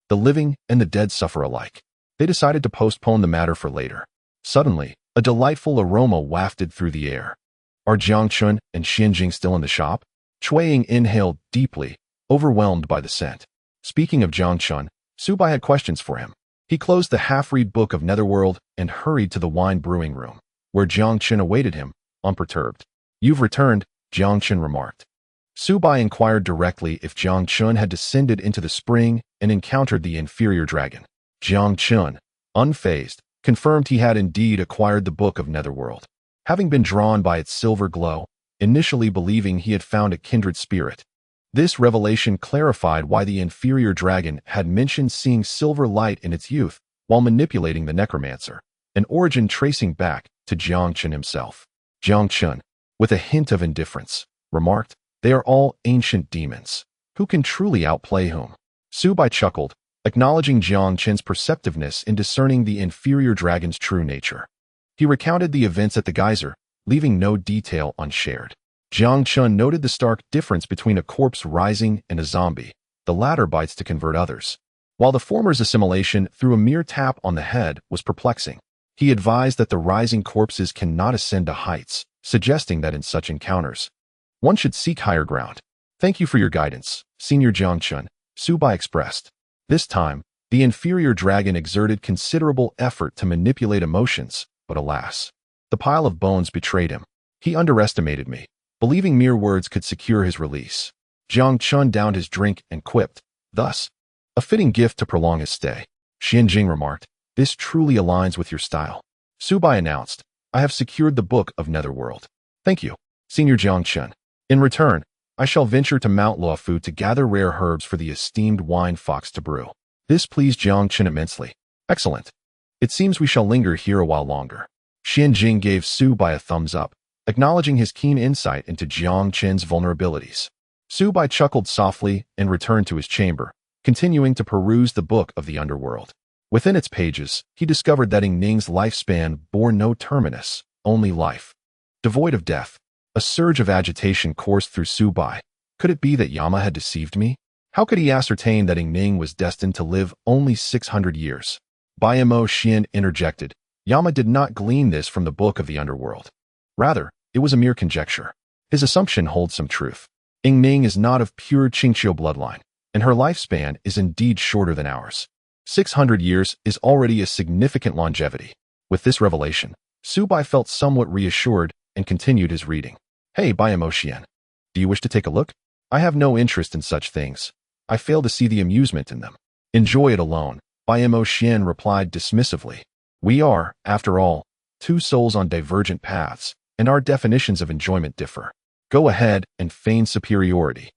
The living and the dead suffer alike. They decided to postpone the matter for later. Suddenly, a delightful aroma wafted through the air. Are Jiangchun and Xianjing still in the shop? Shuiying inhaled deeply, overwhelmed by the scent. Speaking of Jiangchun, Xiao Bai had questions for him. He closed the half-read Book of Netherworld and hurried to the wine brewing room, where Jiangchun awaited him, unperturbed. You've returned, Jiangchun remarked. Xiao Bai inquired directly if Jiangchun had descended into the spring and encountered the inferior dragon. Jiangchun, unfazed, confirmed he had indeed acquired the Book of Netherworld, having been drawn by its silver glow, initially believing he had found a kindred spirit. This revelation clarified why the inferior dragon had mentioned seeing silver light in its youth while manipulating the necromancer, an origin tracing back to Jiangchun himself. Jiangchun, with a hint of indifference, remarked, "They are all ancient demons. Who can truly outplay whom?" Xiao Bai chuckled, acknowledging Jiangchun's perceptiveness in discerning the inferior dragon's true nature. He recounted the events at the geyser, leaving no detail unshared. Jiangchun noted the stark difference between a corpse rising and a zombie. The latter bites to convert others, while the former's assimilation through a mere tap on the head was perplexing. He advised that the rising corpses cannot ascend to heights, suggesting that in such encounters, one should seek higher ground. "Thank you for your guidance, Senior Jiangchun," Xiao Bai expressed. This time, the inferior dragon exerted considerable effort to manipulate emotions, but alas, the pile of bones betrayed him. He underestimated me, believing mere words could secure his release. Jiang Chun downed his drink and quipped, "Thus, a fitting gift to prolong his stay." Xian Jing remarked, "This truly aligns with your style." Su Bai announced, "I have secured the Book of Netherworld." "Thank you, Senior Jiang Chun. In return, I shall venture to Mount Luofu to gather rare herbs for the esteemed wine fox to brew." This pleased Jiang Chun immensely. "Excellent. It seems we shall linger here a while longer." Xian Jing gave Su Bai a thumbs up, acknowledging his keen insight into Jiang Chun's vulnerabilities. Su Bai chuckled softly and returned to his chamber, continuing to peruse the Book of the Underworld. Within its pages, he discovered that Ing Ning's lifespan bore no terminus, only life. Devoid of death, a surge of agitation coursed through Su Bai. Could it be that Yama had deceived me? How could he ascertain that Ing Ning was destined to live only 600 years? Bai Mo Xuan interjected, "Yama did not glean this from the Book of the Underworld. Rather, it was a mere conjecture. His assumption holds some truth. Ing Ning is not of pure Qing Qiu bloodline, and her lifespan is indeed shorter than ours. 600 years is already a significant longevity." With this revelation, Su Bai felt somewhat reassured and continued his reading. "Hey, Bai Mo Xuan, do you wish to take a look? I have no interest in such things. I fail to see the amusement in them." "Enjoy it alone," Bai Mo Xuan replied dismissively. "We are, after all, two souls on divergent paths, and our definitions of enjoyment differ. Go ahead and feign superiority."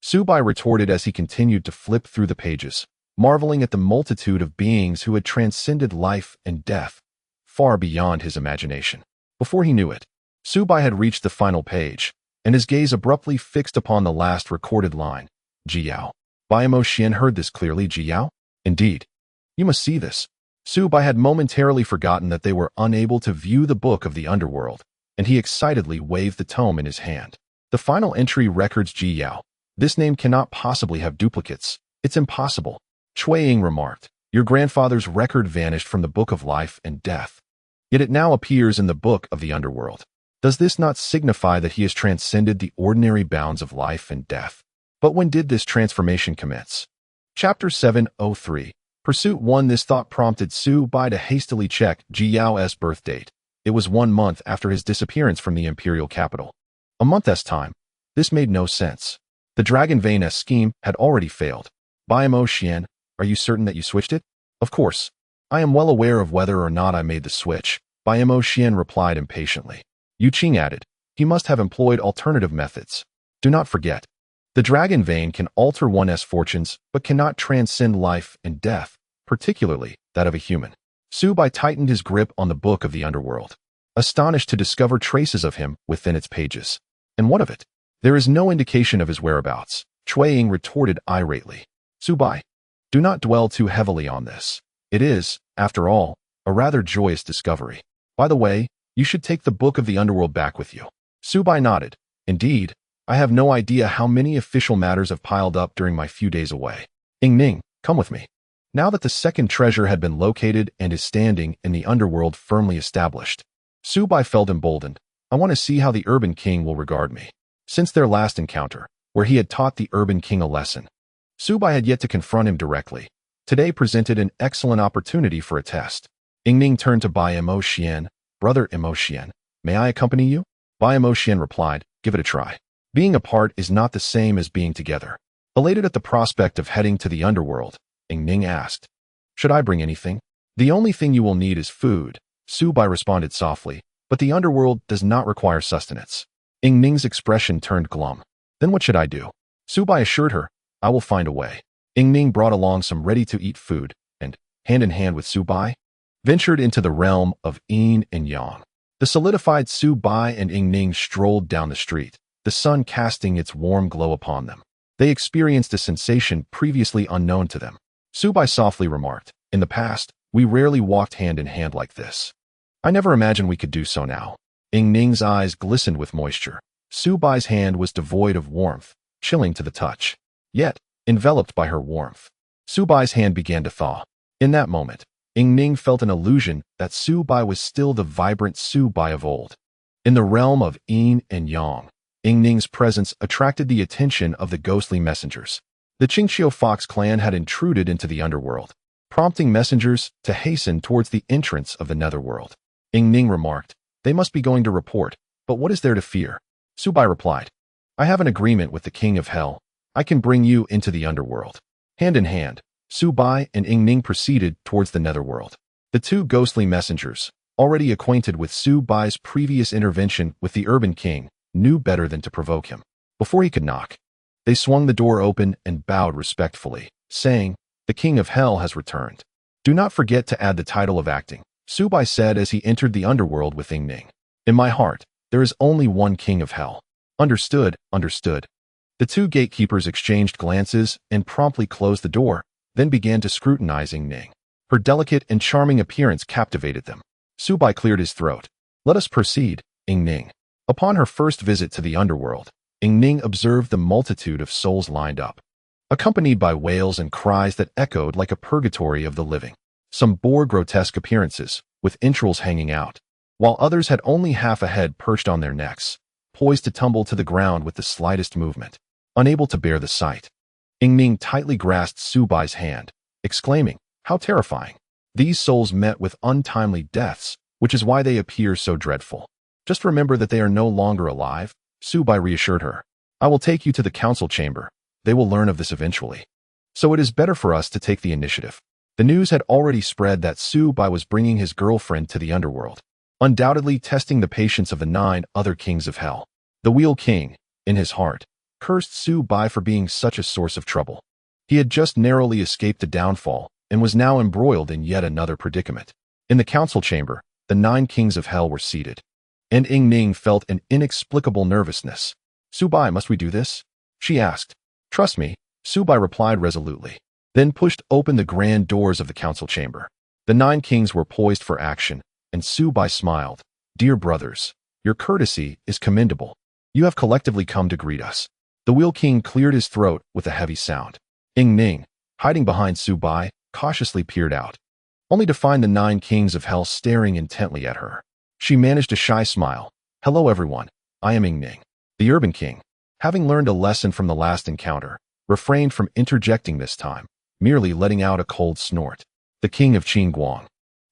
Su Bai retorted as he continued to flip through the pages, marveling at the multitude of beings who had transcended life and death, far beyond his imagination. Before he knew it, Su Bai had reached the final page, and his gaze abruptly fixed upon the last recorded line, "Jiao." Bai Mo Xuan heard this clearly. "Jiao? Indeed. You must see this." Su Bai had momentarily forgotten that they were unable to view the Book of the Underworld, and he excitedly waved the tome in his hand. "The final entry records Jiao. This name cannot possibly have duplicates. It's impossible." Cui Ying remarked, "Your grandfather's record vanished from the Book of Life and Death. Yet it now appears in the Book of the Underworld. Does this not signify that he has transcended the ordinary bounds of life and death? But when did this transformation commence?" Chapter 703. Pursuit 1. This thought prompted Su Bai to hastily check Jiao's birth date. It was 1 month after his disappearance from the imperial capital. A month's time. This made no sense. The Dragon Vein-esque scheme had already failed. "Bai Mo Xuan, are you certain that you switched it?" "Of course. I am well aware of whether or not I made the switch," Bai Mo Xuan replied impatiently. Yu Qing added, "He must have employed alternative methods. Do not forget, the Dragon Vein can alter one's fortunes but cannot transcend life and death, particularly that of a human." Su Bai tightened his grip on the Book of the Underworld, astonished to discover traces of him within its pages. "And what of it?" "There is no indication of his whereabouts," Cui Ying retorted irately. "Su Bai, do not dwell too heavily on this. It is, after all, a rather joyous discovery. By the way, you should take the Book of the Underworld back with you." Su Bai nodded. "Indeed, I have no idea how many official matters have piled up during my few days away. Ing Ning, come with me." Now that the second treasure had been located and his standing in the underworld firmly established, Su Bai felt emboldened. "I want to see how the Urban King will regard me." Since their last encounter, where he had taught the Urban King a lesson, Su Bai had yet to confront him directly. Today presented an excellent opportunity for a test. Ing Ning turned to Bai Mo Xuan. "Brother Mo Xuan, may I accompany you?" Bai Mo Xuan replied, "Give it a try. Being apart is not the same as being together." Elated at the prospect of heading to the underworld, Ing Ning asked, "Should I bring anything?" "The only thing you will need is food," Su Bai responded softly, "but the underworld does not require sustenance." Ing Ning's expression turned glum. "Then what should I do?" Su Bai assured her, "I will find a way." Ing Ning brought along some ready-to-eat food and, hand in hand with Su Bai, ventured into the realm of yin and yang. The solidified Su Bai and Ing Ning strolled down the street, the sun casting its warm glow upon them. They experienced a sensation previously unknown to them. Su Bai softly remarked, "In the past, we rarely walked hand in hand like this. I never imagined we could do so now." Ing Ning's eyes glistened with moisture. Su Bai's hand was devoid of warmth, chilling to the touch. Yet, enveloped by her warmth, Su Bai's hand began to thaw. In that moment, Ing Ning felt an illusion that Su Bai was still the vibrant Su Bai of old. In the realm of yin and yang, Ing Ning's presence attracted the attention of the ghostly messengers. The Qing Qiu Fox clan had intruded into the underworld, prompting messengers to hasten towards the entrance of the netherworld. Ing Ning remarked, "They must be going to report, but what is there to fear?" Su Bai replied, "I have an agreement with the King of Hell. I can bring you into the underworld. Hand in hand, Xiao Bai and Ying Ning proceeded towards the netherworld. The two ghostly messengers, already acquainted with Xiao Bai's previous intervention with the urban king, knew better than to provoke him. Before he could knock, they swung the door open and bowed respectfully, saying, "The King of Hell has returned. Do not forget to add the title of acting," Xiao Bai said as he entered the underworld with Ying Ning. "In my heart, there is only one King of Hell." Understood, understood. The two gatekeepers exchanged glances and promptly closed the door, then began to scrutinize Ying Ning. Her delicate and charming appearance captivated them. Xiao Bai cleared his throat. "Let us proceed, Ying Ning." Upon her first visit to the underworld, Ying Ning observed the multitude of souls lined up, accompanied by wails and cries that echoed like a purgatory of the living. Some bore grotesque appearances, with entrails hanging out, while others had only half a head perched on their necks, poised to tumble to the ground with the slightest movement, unable to bear the sight. Ying Ning tightly grasped Xiao Bai's hand, exclaiming, "How terrifying! These souls met with untimely deaths, which is why they appear so dreadful. Just remember that they are no longer alive," Xiao Bai reassured her. "I will take you to the council chamber. They will learn of this eventually. So it is better for us to take the initiative." The news had already spread that Xiao Bai was bringing his girlfriend to the underworld, undoubtedly testing the patience of the 9 other kings of hell. The Wheel King, in his heart, cursed Xiao Bai for being such a source of trouble. He had just narrowly escaped a downfall and was now embroiled in yet another predicament. In the council chamber, the 9 kings of hell were seated, and Ying Ning felt an inexplicable nervousness. "Xiao Bai, must we do this?" she asked. "Trust me," Xiao Bai replied resolutely, then pushed open the grand doors of the council chamber. The 9 kings were poised for action, and Xiao Bai smiled. "Dear brothers, your courtesy is commendable. You have collectively come to greet us." The Wheel King cleared his throat with a heavy sound. Ying Ning, hiding behind Xiao Bai, cautiously peered out, only to find the 9 kings of hell staring intently at her. She managed a shy smile. "Hello everyone, I am Ying Ning." The Urban King, having learned a lesson from the last encounter, refrained from interjecting this time, merely letting out a cold snort. The King of Qing Guang,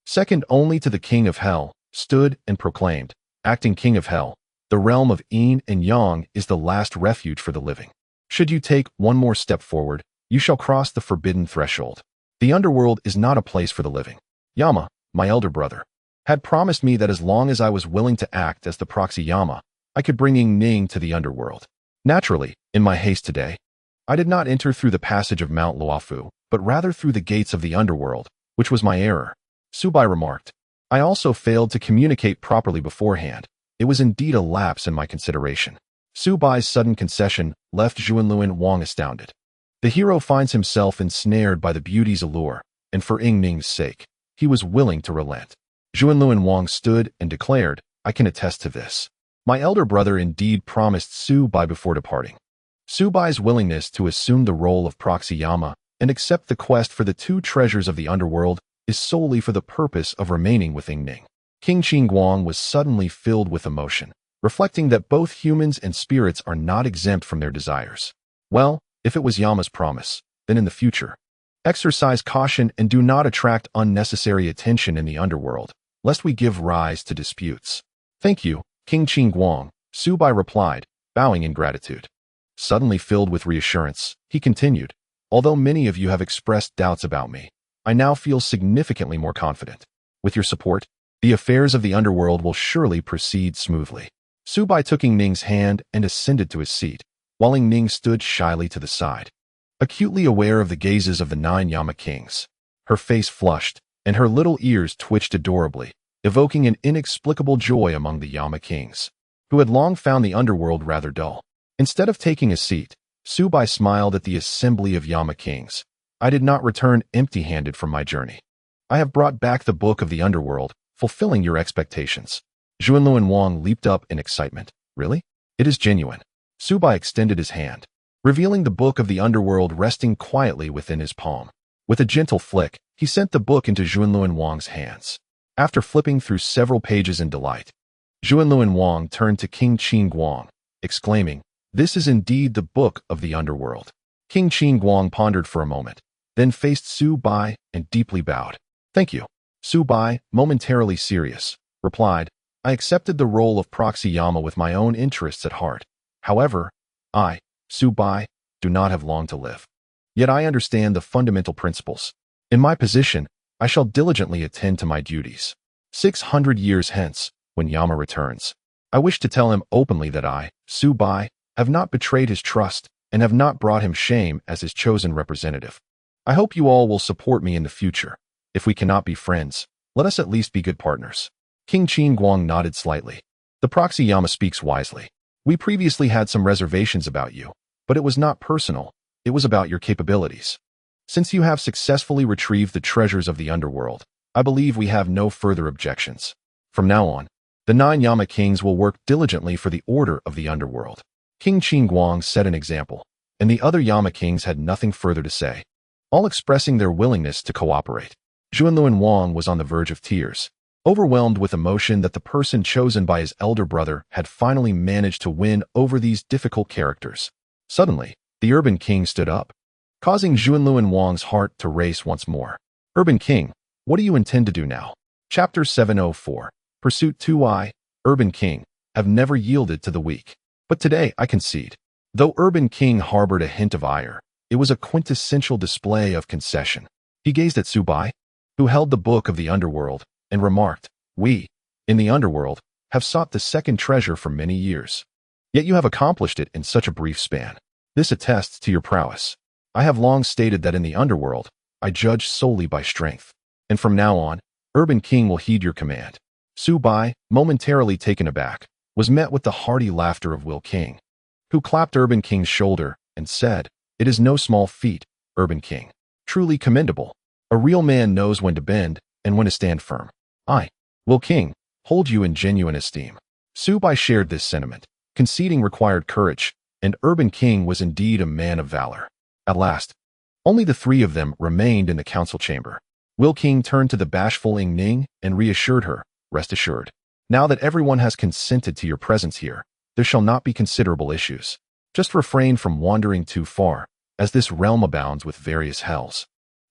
second only to the King of Hell, stood and proclaimed, "Acting King of Hell, the realm of yin and yang is the last refuge for the living. Should you take one more step forward, you shall cross the forbidden threshold. The underworld is not a place for the living." Yama, my elder brother, had promised me that as long as I was willing to act as the proxy Yama, I could bring Ying Ning to the underworld. Naturally, in my haste today, I did not enter through the passage of Mount Luofu, but rather through the gates of the underworld, which was my error, Xiao Bai remarked. I also failed to communicate properly beforehand. It was indeed a lapse in my consideration. Xiao Bai's sudden concession left Zhuanluan Wang astounded. The hero finds himself ensnared by the beauty's allure, and for Ying Ning's sake, he was willing to relent. Zhuanluan Wang stood and declared, "I can attest to this. My elder brother indeed promised Xiao Bai before departing." Xiao Bai's willingness to assume the role of proxy Yama and accept the quest for the 2 treasures of the underworld is solely for the purpose of remaining with Ying Ning. King Qingguang was suddenly filled with emotion, reflecting that both humans and spirits are not exempt from their desires. Well, if it was Yama's promise, then in the future, exercise caution and do not attract unnecessary attention in the underworld, lest we give rise to disputes. "Thank you, King Qingguang," Xiao Bai replied, bowing in gratitude. Suddenly filled with reassurance, he continued, "Although many of you have expressed doubts about me, I now feel significantly more confident. With your support, the affairs of the underworld will surely proceed smoothly." Xiao Bai took Ying Ning's hand and ascended to his seat, while Ying Ning stood shyly to the side, acutely aware of the gazes of the 9 Yama kings. Her face flushed, and her little ears twitched adorably, evoking an inexplicable joy among the Yama kings, who had long found the underworld rather dull. Instead of taking a seat, Xiao Bai smiled at the assembly of Yama kings. "I did not return empty-handed from my journey. I have brought back the book of the underworld, fulfilling your expectations." Zhuanluan Wang leaped up in excitement. "Really? It is genuine." Xiao Bai extended his hand, revealing the book of the underworld resting quietly within his palm. With a gentle flick, he sent the book into Zhuanluan Wang's hands. After flipping through several pages in delight, Zhuanluan Wang turned to King Qingguang, exclaiming, "This is indeed the book of the underworld." King Qingguang pondered for a moment, then faced Xiao Bai and deeply bowed. "Thank you." Xiao Bai, momentarily serious, replied, "I accepted the role of proxy Yama with my own interests at heart. However, I, Xiao Bai, do not have long to live. Yet I understand the fundamental principles. In my position, I shall diligently attend to my duties. 600 years hence, when Yama returns, I wish to tell him openly that I, Xiao Bai, have not betrayed his trust and have not brought him shame as his chosen representative. I hope you all will support me in the future. If we cannot be friends, let us at least be good partners. King Qing nodded slightly. The proxy Yama speaks wisely. We previously had some reservations about you, but it was not personal. It was about your capabilities. Since you have successfully retrieved the treasures of the underworld, I believe we have no further objections. From now on, the 9 Yama kings will work diligently for the order of the underworld. King Qing set an example, and the other Yama kings had nothing further to say, all expressing their willingness to cooperate. Junluan Wang was on the verge of tears, overwhelmed with emotion that the person chosen by his elder brother had finally managed to win over these difficult characters. Suddenly, the Urban King stood up, causing Junluan Wang's heart to race once more. Urban King, what do you intend to do now? Chapter 704. Pursuit 2I. Urban King, have never yielded to the weak. But today I concede. Though Urban King harbored a hint of ire, it was a quintessential display of concession. He gazed at Xiao Bai, who held the book of the underworld, and remarked, "We, in the underworld, have sought the second treasure for many years. Yet you have accomplished it in such a brief span. This attests to your prowess. I have long stated that in the underworld, I judge solely by strength. And from now on, Urban King will heed your command." Xiao Bai, momentarily taken aback, was met with the hearty laughter of Will King, who clapped Urban King's shoulder and said, "It is no small feat, Urban King. Truly commendable. A real man knows when to bend and when to stand firm. I, Will King, hold you in genuine esteem." Xiao Bai shared this sentiment. Conceding required courage, and Urban King was indeed a man of valor. At last, only the 3 of them remained in the council chamber. Will King turned to the bashful Ying Ning and reassured her, "Rest assured. Now that everyone has consented to your presence here, there shall not be considerable issues. Just refrain from wandering too far, as this realm abounds with various hells,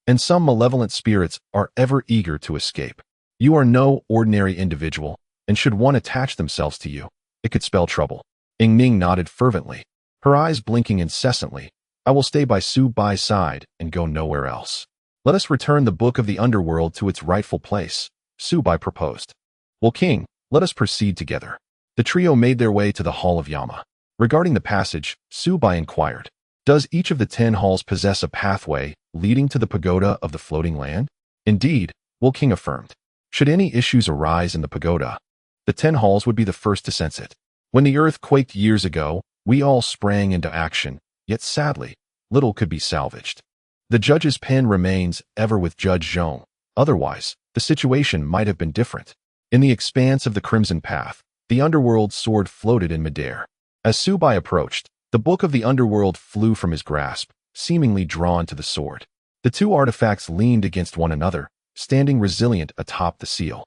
and some malevolent spirits are ever eager to escape. You are no ordinary individual, and should one attach themselves to you, it could spell trouble." Ying Ning nodded fervently, her eyes blinking incessantly. "I will stay by Xiao Bai's side and go nowhere else. Let us return the book of the underworld to its rightful place," Xiao Bai proposed. "Well, King, let us proceed together." The trio made their way to the Hall of Yama. Regarding the passage, Xiao Bai inquired, "Does each of the 10 halls possess a pathway leading to the pagoda of the floating land?" "Indeed," Will King affirmed. "Should any issues arise in the pagoda, the 10 halls would be the first to sense it. When the earth quaked years ago, we all sprang into action, yet sadly, little could be salvaged. The judge's pen remains ever with Judge Zhong. Otherwise, the situation might have been different." In the expanse of the Crimson Path, the underworld sword floated in midair. As Xiao Bai approached, the book of the underworld flew from his grasp, seemingly drawn to the sword. The 2 artifacts leaned against one another, standing resilient atop the seal.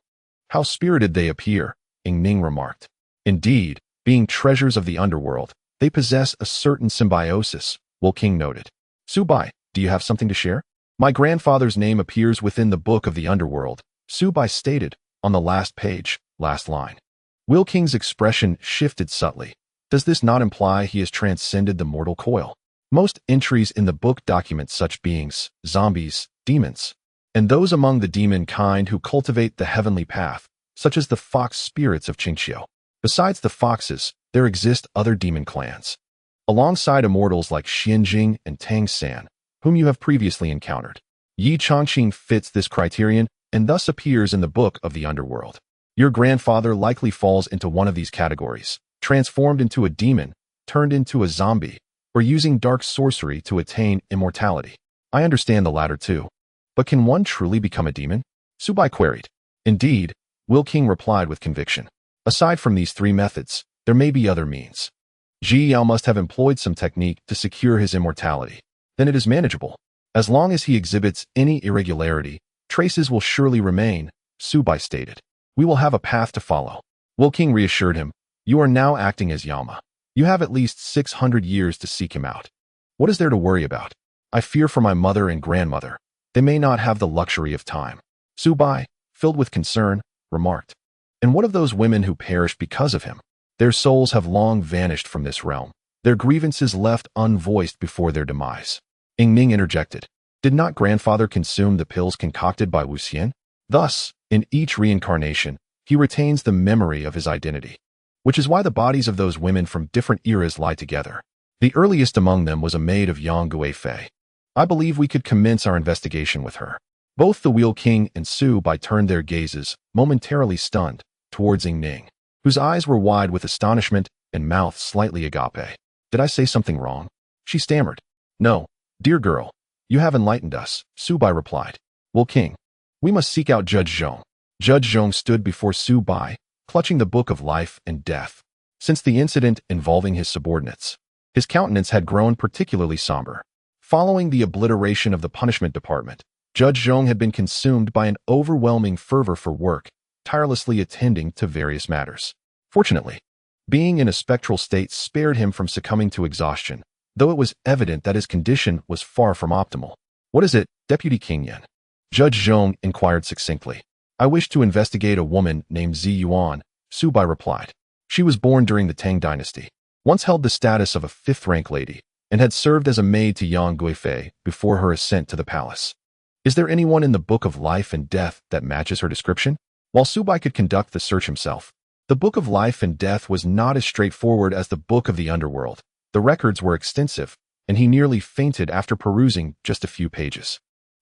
"How spirited they appear," Ying Ning remarked. "Indeed, being treasures of the underworld, they possess a certain symbiosis," Will King noted. "Xiao Bai, do you have something to share?" "My grandfather's name appears within the book of the underworld," Xiao Bai stated, "on the last page, last line." Will King's expression shifted subtly. Does this not imply he has transcended the mortal coil? Most entries in the book document such beings, zombies, demons, and those among the demon kind who cultivate the heavenly path, such as the fox spirits of Qing Qiu. Besides the foxes, there exist other demon clans, alongside immortals like Xianjing and Tang San, whom you have previously encountered. Yi Chongqing fits this criterion and thus appears in the book of the underworld. Your grandfather likely falls into one of these categories, transformed into a demon, turned into a zombie, or using dark sorcery to attain immortality. I understand the latter too. But can one truly become a demon? Xiao Bai queried. Indeed, Will King replied with conviction. Aside from these 3 methods, there may be other means. Ji Yao must have employed some technique to secure his immortality. Then it is manageable. As long as he exhibits any irregularity, traces will surely remain, Xiao Bai stated. We will have a path to follow. Will King reassured him. You are now acting as Yama. You have at least 600 years to seek him out. What is there to worry about? I fear for my mother and grandmother. They may not have the luxury of time. Xiao Bai, filled with concern, remarked. And what of those women who perished because of him? Their souls have long vanished from this realm. their grievances left unvoiced before their demise. Ming interjected. Did not grandfather consume the pills concocted by Wu Xian? Thus, in each reincarnation, he retains the memory of his identity, which is why the bodies of those women from different eras lie together. The earliest among them was a maid of Yang Guifei. I believe we could commence our investigation with her. Both the Wheel King and Xiao Bai turned their gazes, momentarily stunned, towards Ning, whose eyes were wide with astonishment and mouth slightly agape. Did I say something wrong? She stammered. No, dear girl, you have enlightened us, Xiao Bai replied. Wheel King, we must seek out Judge Zhong. Judge Zhong stood before Xiao Bai, clutching the book of life and death. Since the incident involving his subordinates, his countenance had grown particularly somber. Following the obliteration of the punishment department, Judge Zhong had been consumed by an overwhelming fervor for work, tirelessly attending to various matters. Fortunately, being in a spectral state spared him from succumbing to exhaustion, though it was evident that his condition was far from optimal. What is it, Deputy King Yan? Judge Zhong inquired succinctly. I wish to investigate a woman named Zi Yuan, Xiao Bai replied. She was born during the Tang dynasty, once held the status of a fifth-rank lady, and had served as a maid to Yang Guifei before her ascent to the palace. Is there anyone in the Book of Life and Death that matches her description? While Xiao Bai could conduct the search himself, the Book of Life and Death was not as straightforward as the Book of the Underworld. The records were extensive, and he nearly fainted after perusing just a few pages.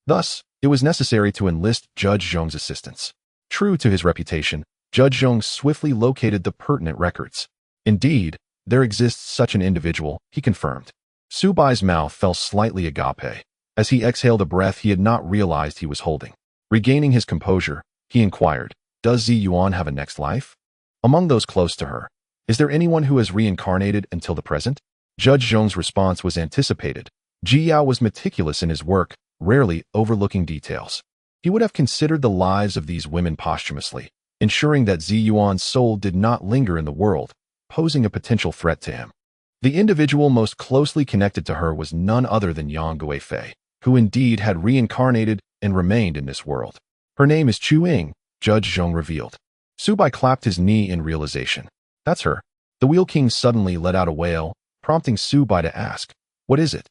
Thus, it was necessary to enlist Judge Zhong's assistance. True to his reputation, Judge Zhong swiftly located the pertinent records. Indeed, there exists such an individual, he confirmed. Xiao Bai's mouth fell slightly agape, as he exhaled a breath he had not realized he was holding. Regaining his composure, he inquired, does Zi Yuan have a next life? Among those close to her, is there anyone who has reincarnated until the present? Judge Zhong's response was anticipated. Ji Yao was meticulous in his work, rarely overlooking details. He would have considered the lives of these women posthumously, ensuring that Zi Yuan's soul did not linger in the world, posing a potential threat to him. The individual most closely connected to her was none other than Yang Guifei, who indeed had reincarnated and remained in this world. Her name is Chu Ying, Judge Zhong revealed. Xiao Bai clapped his knee in realization. That's her. The Wheel King suddenly let out a wail, prompting Xiao Bai to ask, what is it?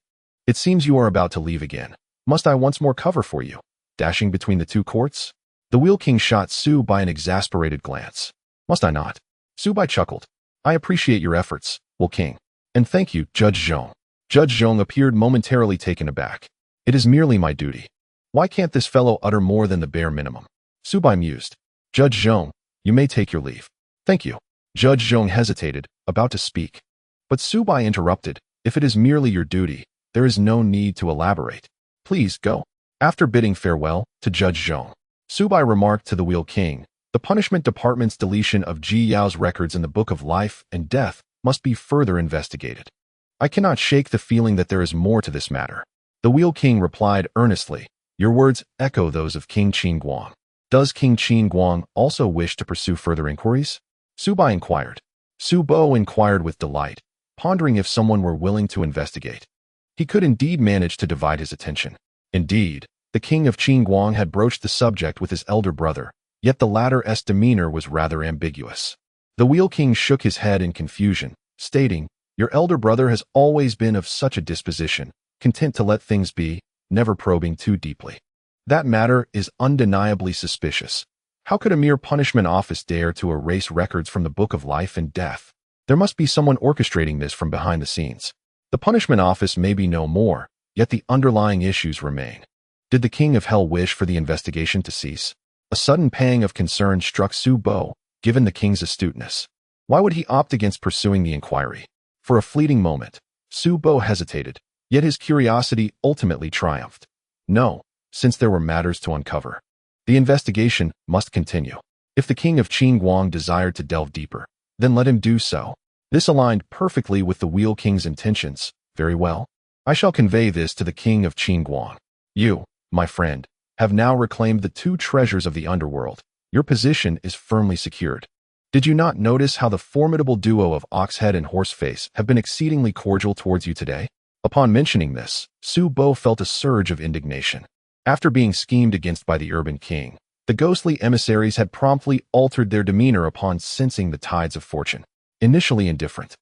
It seems you are about to leave again. Must I once more cover for you? Dashing between the two courts? The Wheel King shot Xiao Bai an exasperated glance. Must I not? Xiao Bai chuckled. I appreciate your efforts, Wheel King. And thank you, Judge Zhong. Judge Zhong appeared momentarily taken aback. It is merely my duty. Why can't this fellow utter more than the bare minimum? Xiao Bai mused. Judge Zhong, you may take your leave. Thank you. Judge Zhong hesitated, about to speak. But Xiao Bai interrupted. If it is merely your duty, there is no need to elaborate. Please go. After bidding farewell to Judge Zhong, Xiao Bai remarked to the Wheel King, the punishment department's deletion of Ji Yao's records in the Book of Life and Death must be further investigated. I cannot shake the feeling that there is more to this matter. The Wheel King replied earnestly, your words echo those of King Qing. Does King Qing also wish to pursue further inquiries? Xiao Bai inquired. Xiao Bai inquired with delight, pondering if someone were willing to investigate. He could indeed manage to divide his attention. Indeed, the King of Qing had broached the subject with his elder brother, yet the latter's demeanor was rather ambiguous. The Wheel King shook his head in confusion, stating, your elder brother has always been of such a disposition, content to let things be, never probing too deeply. That matter is undeniably suspicious. How could a mere punishment office dare to erase records from the Book of Life and Death? There must be someone orchestrating this from behind the scenes. The punishment office may be no more, yet the underlying issues remain. Did the King of Hell wish for the investigation to cease? A sudden pang of concern struck Xiao Bai, given the king's astuteness. Why would he opt against pursuing the inquiry? For a fleeting moment, Xiao Bai hesitated, yet his curiosity ultimately triumphed. No, since there were matters to uncover. The investigation must continue. If the King of Qing desired to delve deeper, then let him do so. This aligned perfectly with the Wheel King's intentions. Very well. I shall convey this to the King of Qing. You, my friend, have now reclaimed the two treasures of the underworld. Your position is firmly secured. Did you not notice how the formidable duo of Oxhead and Horseface have been exceedingly cordial towards you today? Upon mentioning this, Xiao Bai felt a surge of indignation. After being schemed against by the urban king, the ghostly emissaries had promptly altered their demeanor upon sensing the tides of fortune. Initially indifferent,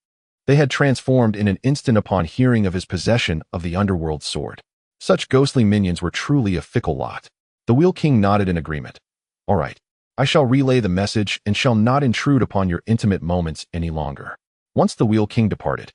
They had transformed in an instant upon hearing of his possession of the underworld sword. Such ghostly minions were truly a fickle lot. The Wheel King nodded in agreement. All right. I shall relay the message and shall not intrude upon your intimate moments any longer. Once the Wheel King departed,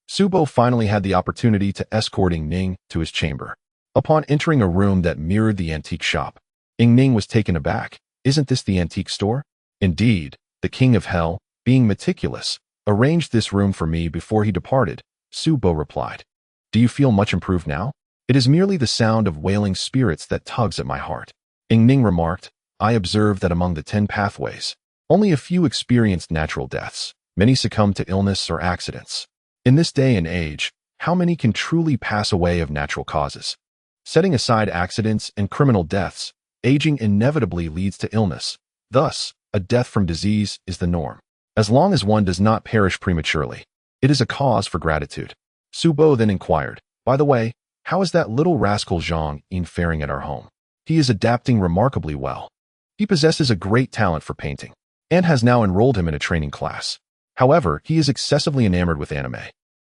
Subo finally had the opportunity to escort Ning to his chamber. Upon entering a room that mirrored the antique shop, Ning was taken aback. Isn't this the antique store? Indeed, the King of Hell, being meticulous, arranged this room for me before he departed, Subo replied. Do you feel much improved now? It is merely the sound of wailing spirits that tugs at my heart. Ning remarked, I observed that among the 10 pathways, only a few experienced natural deaths. Many succumb to illness or accidents. In this day and age, how many can truly pass away of natural causes? Setting aside accidents and criminal deaths, aging inevitably leads to illness. Thus, a death from disease is the norm. As long as one does not perish prematurely, it is a cause for gratitude. Subo then inquired, by the way, how is that little rascal Zhang Yin faring at our home? He is adapting remarkably well. He possesses a great talent for painting, and has now enrolled him in a training class. However, he is excessively enamored with anime,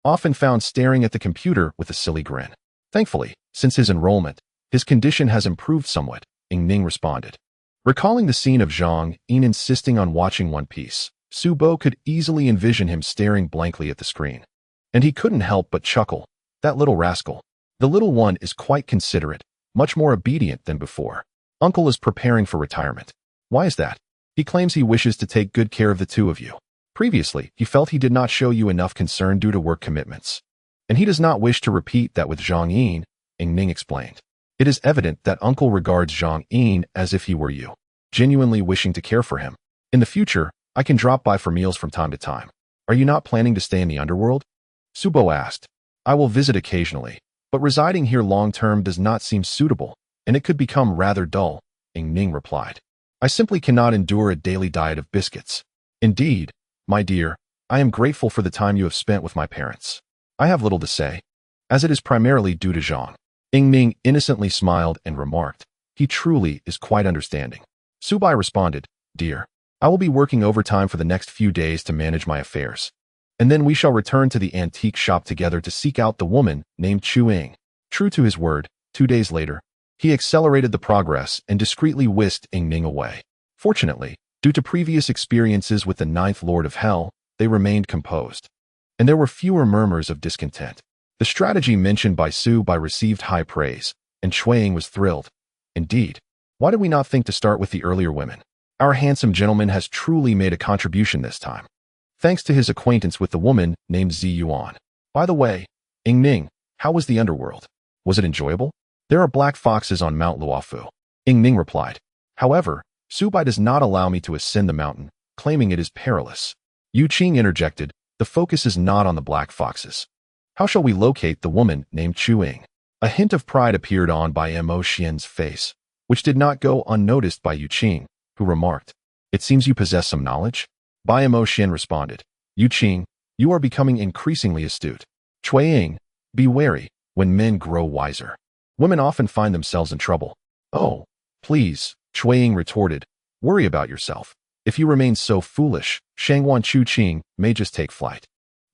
often found staring at the computer with a silly grin. Thankfully, since his enrollment, his condition has improved somewhat, Ning responded. Recalling the scene of Zhang Yin insisting on watching One Piece, Subo could easily envision him staring blankly at the screen. And he couldn't help but chuckle. That little rascal. The little one is quite considerate, much more obedient than before. Uncle is preparing for retirement. Why is that? He claims he wishes to take good care of the two of you. Previously, he felt he did not show you enough concern due to work commitments. And he does not wish to repeat that with Zhang Yin, Ning explained. It is evident that Uncle regards Zhang Yin as if he were you, genuinely wishing to care for him. In the future, I can drop by for meals from time to time. Are you not planning to stay in the underworld? Subo asked. I will visit occasionally, but residing here long-term does not seem suitable, and it could become rather dull, Ning replied. I simply cannot endure a daily diet of biscuits. Indeed, my dear, I am grateful for the time you have spent with my parents. I have little to say, as it is primarily due to Zhang. Ning innocently smiled and remarked, he truly is quite understanding. Subai responded, dear, I will be working overtime for the next few days to manage my affairs. And then we shall return to the antique shop together to seek out the woman named Chu. True to his word, 2 days later, he accelerated the progress and discreetly whisked Ning away. Fortunately, due to previous experiences with the 9th Lord of Hell, they remained composed. And there were fewer murmurs of discontent. The strategy mentioned by Subai received high praise, and Chuang was thrilled. Indeed, why did we not think to start with the earlier women? Our handsome gentleman has truly made a contribution this time, thanks to his acquaintance with the woman named Zi Yuan. By the way, Ning, how was the underworld? Was it enjoyable? There are black foxes on Mount Luofu. Ning replied. However, Subai does not allow me to ascend the mountain, claiming it is perilous. Yu Qing interjected, the focus is not on the black foxes. How shall we locate the woman named Chuang? A hint of pride appeared on Bai Mo Xuan's face, which did not go unnoticed by Yu Qing, who remarked, it seems you possess some knowledge? Bai Mo Xuan responded, Yu Qing, you are becoming increasingly astute. Chuang, be wary, when men grow wiser, women often find themselves in trouble. Oh, please, Chuang retorted, worry about yourself. If you remain so foolish, Shangwan Chu Qing may just take flight.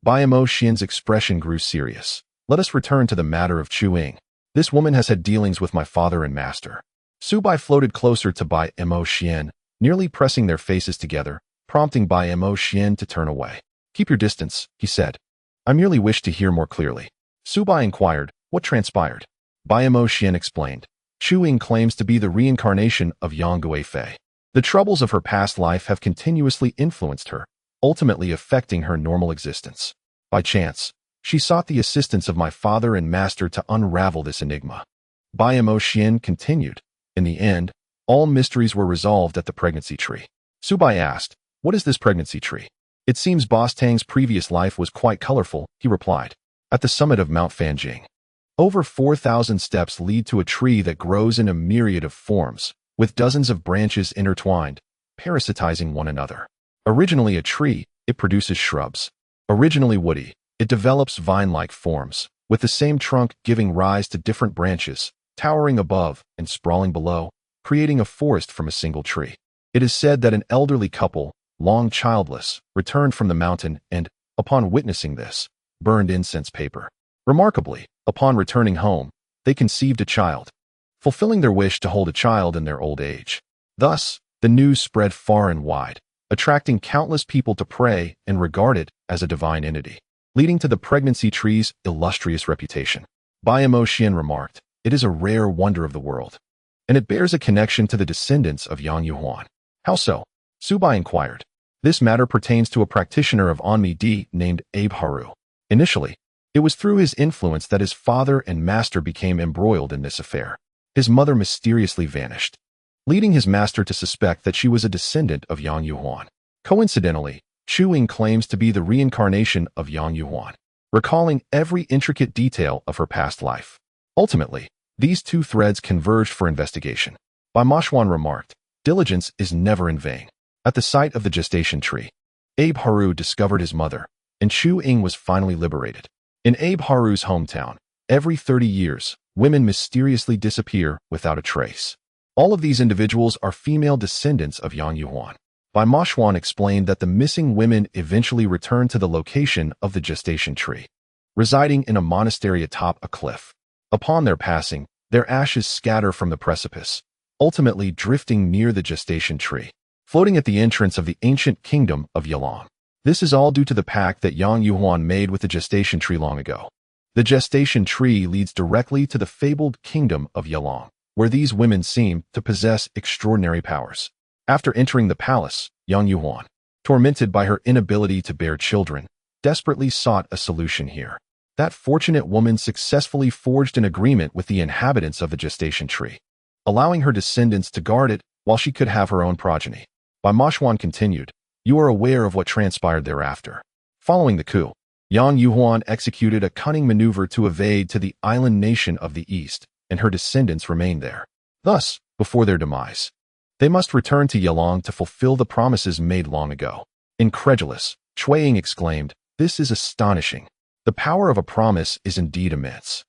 Bai Mo Xuan's expression grew serious. Let us return to the matter of Chuang. This woman has had dealings with my father and master. Subai floated closer to Bai Mo Xuan, nearly pressing their faces together, prompting Bai Mo Xuan to turn away. Keep your distance, he said. I merely wish to hear more clearly. Subai inquired, what transpired? Bai Mo Xuan explained. Chuang claims to be the reincarnation of Yang Guifei. The troubles of her past life have continuously influenced her, ultimately affecting her normal existence. By chance, she sought the assistance of my father and master to unravel this enigma. Bai Mo Xuan continued. In the end, all mysteries were resolved at the pregnancy tree. Subai asked, what is this pregnancy tree? It seems Boss Tang's previous life was quite colorful, he replied. At the summit of Mount Fanjing, over 4,000 steps lead to a tree that grows in a myriad of forms, with dozens of branches intertwined, parasitizing one another. Originally a tree, it produces shrubs. Originally woody, it develops vine-like forms, with the same trunk giving rise to different branches, towering above and sprawling below, creating a forest from a single tree. It is said that an elderly couple, long childless, returned from the mountain and, upon witnessing this, burned incense paper. Remarkably, upon returning home, they conceived a child, fulfilling their wish to hold a child in their old age. Thus, the news spread far and wide, attracting countless people to pray and regard it as a divine entity, leading to the pregnancy tree's illustrious reputation. Bai Mo Xuan remarked, "It is a rare wonder of the world, and it bears a connection to the descendants of Yang Yuhuan." "How so?" Bai inquired. "This matter pertains to a practitioner of Anmi named Abe Haru. Initially, it was through his influence that his father and master became embroiled in this affair. His mother mysteriously vanished, leading his master to suspect that she was a descendant of Yang Yuhuan. Coincidentally, Qing claims to be the reincarnation of Yang Yuhuan, recalling every intricate detail of her past life. Ultimately, these two threads converged for investigation. Bai Mo Xuan remarked, "Diligence is never in vain." At the site of the gestation tree, Abe Haru discovered his mother, and Qing was finally liberated. In Abe Haru's hometown, every 30 years, women mysteriously disappear without a trace. All of these individuals are female descendants of Yang Yuhuan. Bai Mo Xuan explained that the missing women eventually returned to the location of the gestation tree, residing in a monastery atop a cliff. Upon their passing, their ashes scatter from the precipice, ultimately drifting near the gestation tree, floating at the entrance of the ancient kingdom of Yalong. This is all due to the pact that Yang Yuhuan made with the gestation tree long ago. The gestation tree leads directly to the fabled kingdom of Yalong, where these women seem to possess extraordinary powers. After entering the palace, Yang Yuhuan, tormented by her inability to bear children, desperately sought a solution here. That fortunate woman successfully forged an agreement with the inhabitants of the gestation tree, allowing her descendants to guard it while she could have her own progeny. Bai Mo Xuan continued, "You are aware of what transpired thereafter. Following the coup, Yang Yuhuan executed a cunning maneuver to evade to the island nation of the east, and her descendants remained there. Thus, before their demise, they must return to Yalong to fulfill the promises made long ago." Incredulous, Qing exclaimed, "This is astonishing. The power of a promise is indeed immense.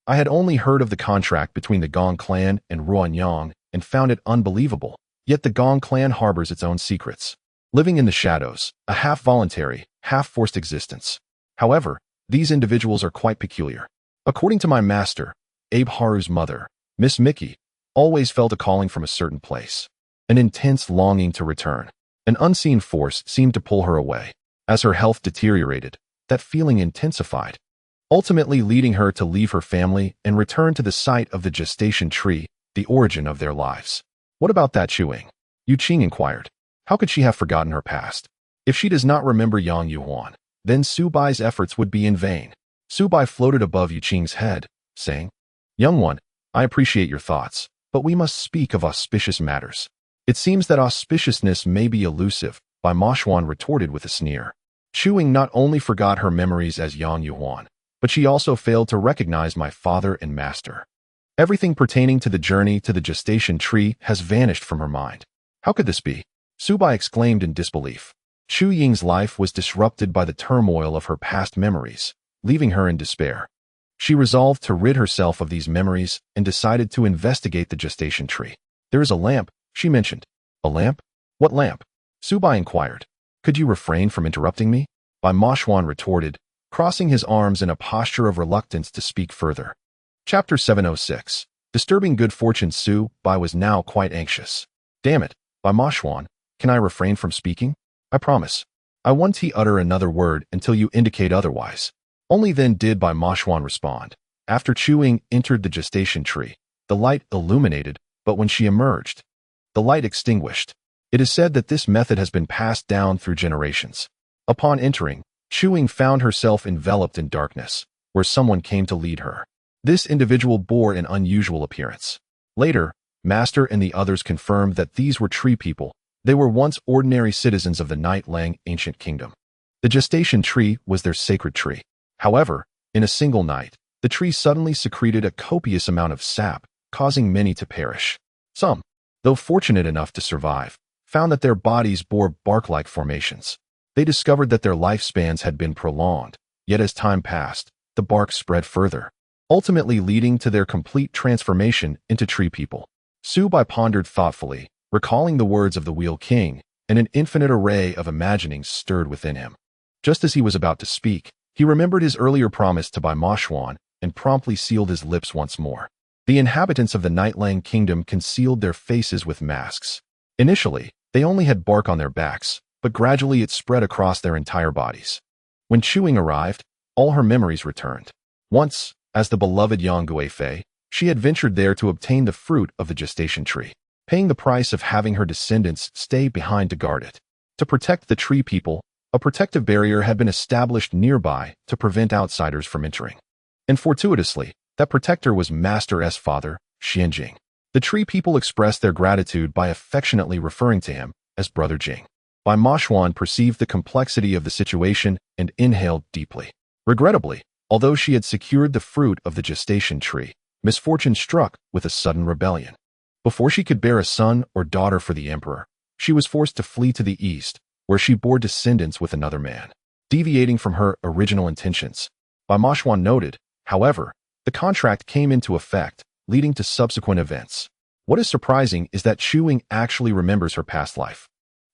I had only heard of the contract between the Gong clan and Ruanyang and found it unbelievable, yet the Gong clan harbors its own secrets, living in the shadows, a half-voluntary, half-forced existence. However, these individuals are quite peculiar. According to my master, Abe Haru's mother, Miss Mickey, always felt a calling from a certain place, an intense longing to return. An unseen force seemed to pull her away. As her health deteriorated, that feeling intensified, ultimately leading her to leave her family and return to the site of the gestation tree, the origin of their lives." "What about that Qing?" Qing inquired. "How could she have forgotten her past? If she does not remember Yang Yuhuan, then Bai's efforts would be in vain." Bai floated above Qing's head, saying, "Young one, I appreciate your thoughts, but we must speak of auspicious matters." "It seems that auspiciousness may be elusive," Bai Mo Xuan retorted with a sneer. Qing not only forgot her memories as Yang Yuhuan, but she also failed to recognize my father and master. Everything pertaining to the journey to the gestation tree has vanished from her mind. "How could this be?" Bai exclaimed in disbelief. Qing's life was disrupted by the turmoil of her past memories, leaving her in despair. She resolved to rid herself of these memories and decided to investigate the gestation tree. "There is a lamp," she mentioned. "A lamp? What lamp?" Bai inquired. "Could you refrain from interrupting me?" Bai Mo Xuan retorted, crossing his arms in a posture of reluctance to speak further. Chapter 706. Disturbing good fortune. Bai was now quite anxious. "Damn it, Bai Mo Xuan, can I refrain from speaking? I promise. I won't utter another word until you indicate otherwise." Only then did Bai Mo Xuan respond. After Qing entered the gestation tree, the light illuminated, but when she emerged, the light extinguished. It is said that this method has been passed down through generations. Upon entering, Qing found herself enveloped in darkness, where someone came to lead her. This individual bore an unusual appearance. Later, Master and the others confirmed that these were tree people. They were once ordinary citizens of the Night Lang ancient kingdom. The gestation tree was their sacred tree. However, in a single night, the tree suddenly secreted a copious amount of sap, causing many to perish. Some, though fortunate enough to survive, found that their bodies bore bark-like formations. They discovered that their lifespans had been prolonged, yet as time passed, the bark spread further, ultimately leading to their complete transformation into tree people. Bai pondered thoughtfully, recalling the words of the Wheel King, and an infinite array of imaginings stirred within him. Just as he was about to speak, he remembered his earlier promise to Bai Mo Xuan and promptly sealed his lips once more. The inhabitants of the Nightlang Kingdom concealed their faces with masks. Initially, they only had bark on their backs, but gradually it spread across their entire bodies. When Chuing arrived, all her memories returned. Once, as the beloved Yang Guifei, she had ventured there to obtain the fruit of the gestation tree, paying the price of having her descendants stay behind to guard it. To protect the tree people, a protective barrier had been established nearby to prevent outsiders from entering. And fortuitously, that protector was Master S' father, Xianjing. The tree people expressed their gratitude by affectionately referring to him as Brother Jing. Bai Mo Xuan perceived the complexity of the situation and inhaled deeply. Regrettably, although she had secured the fruit of the gestation tree, misfortune struck with a sudden rebellion. Before she could bear a son or daughter for the emperor, she was forced to flee to the east, where she bore descendants with another man. Deviating from her original intentions, Bai Mo Xuan noted, however, the contract came into effect, leading to subsequent events. What is surprising is that Chuing actually remembers her past life.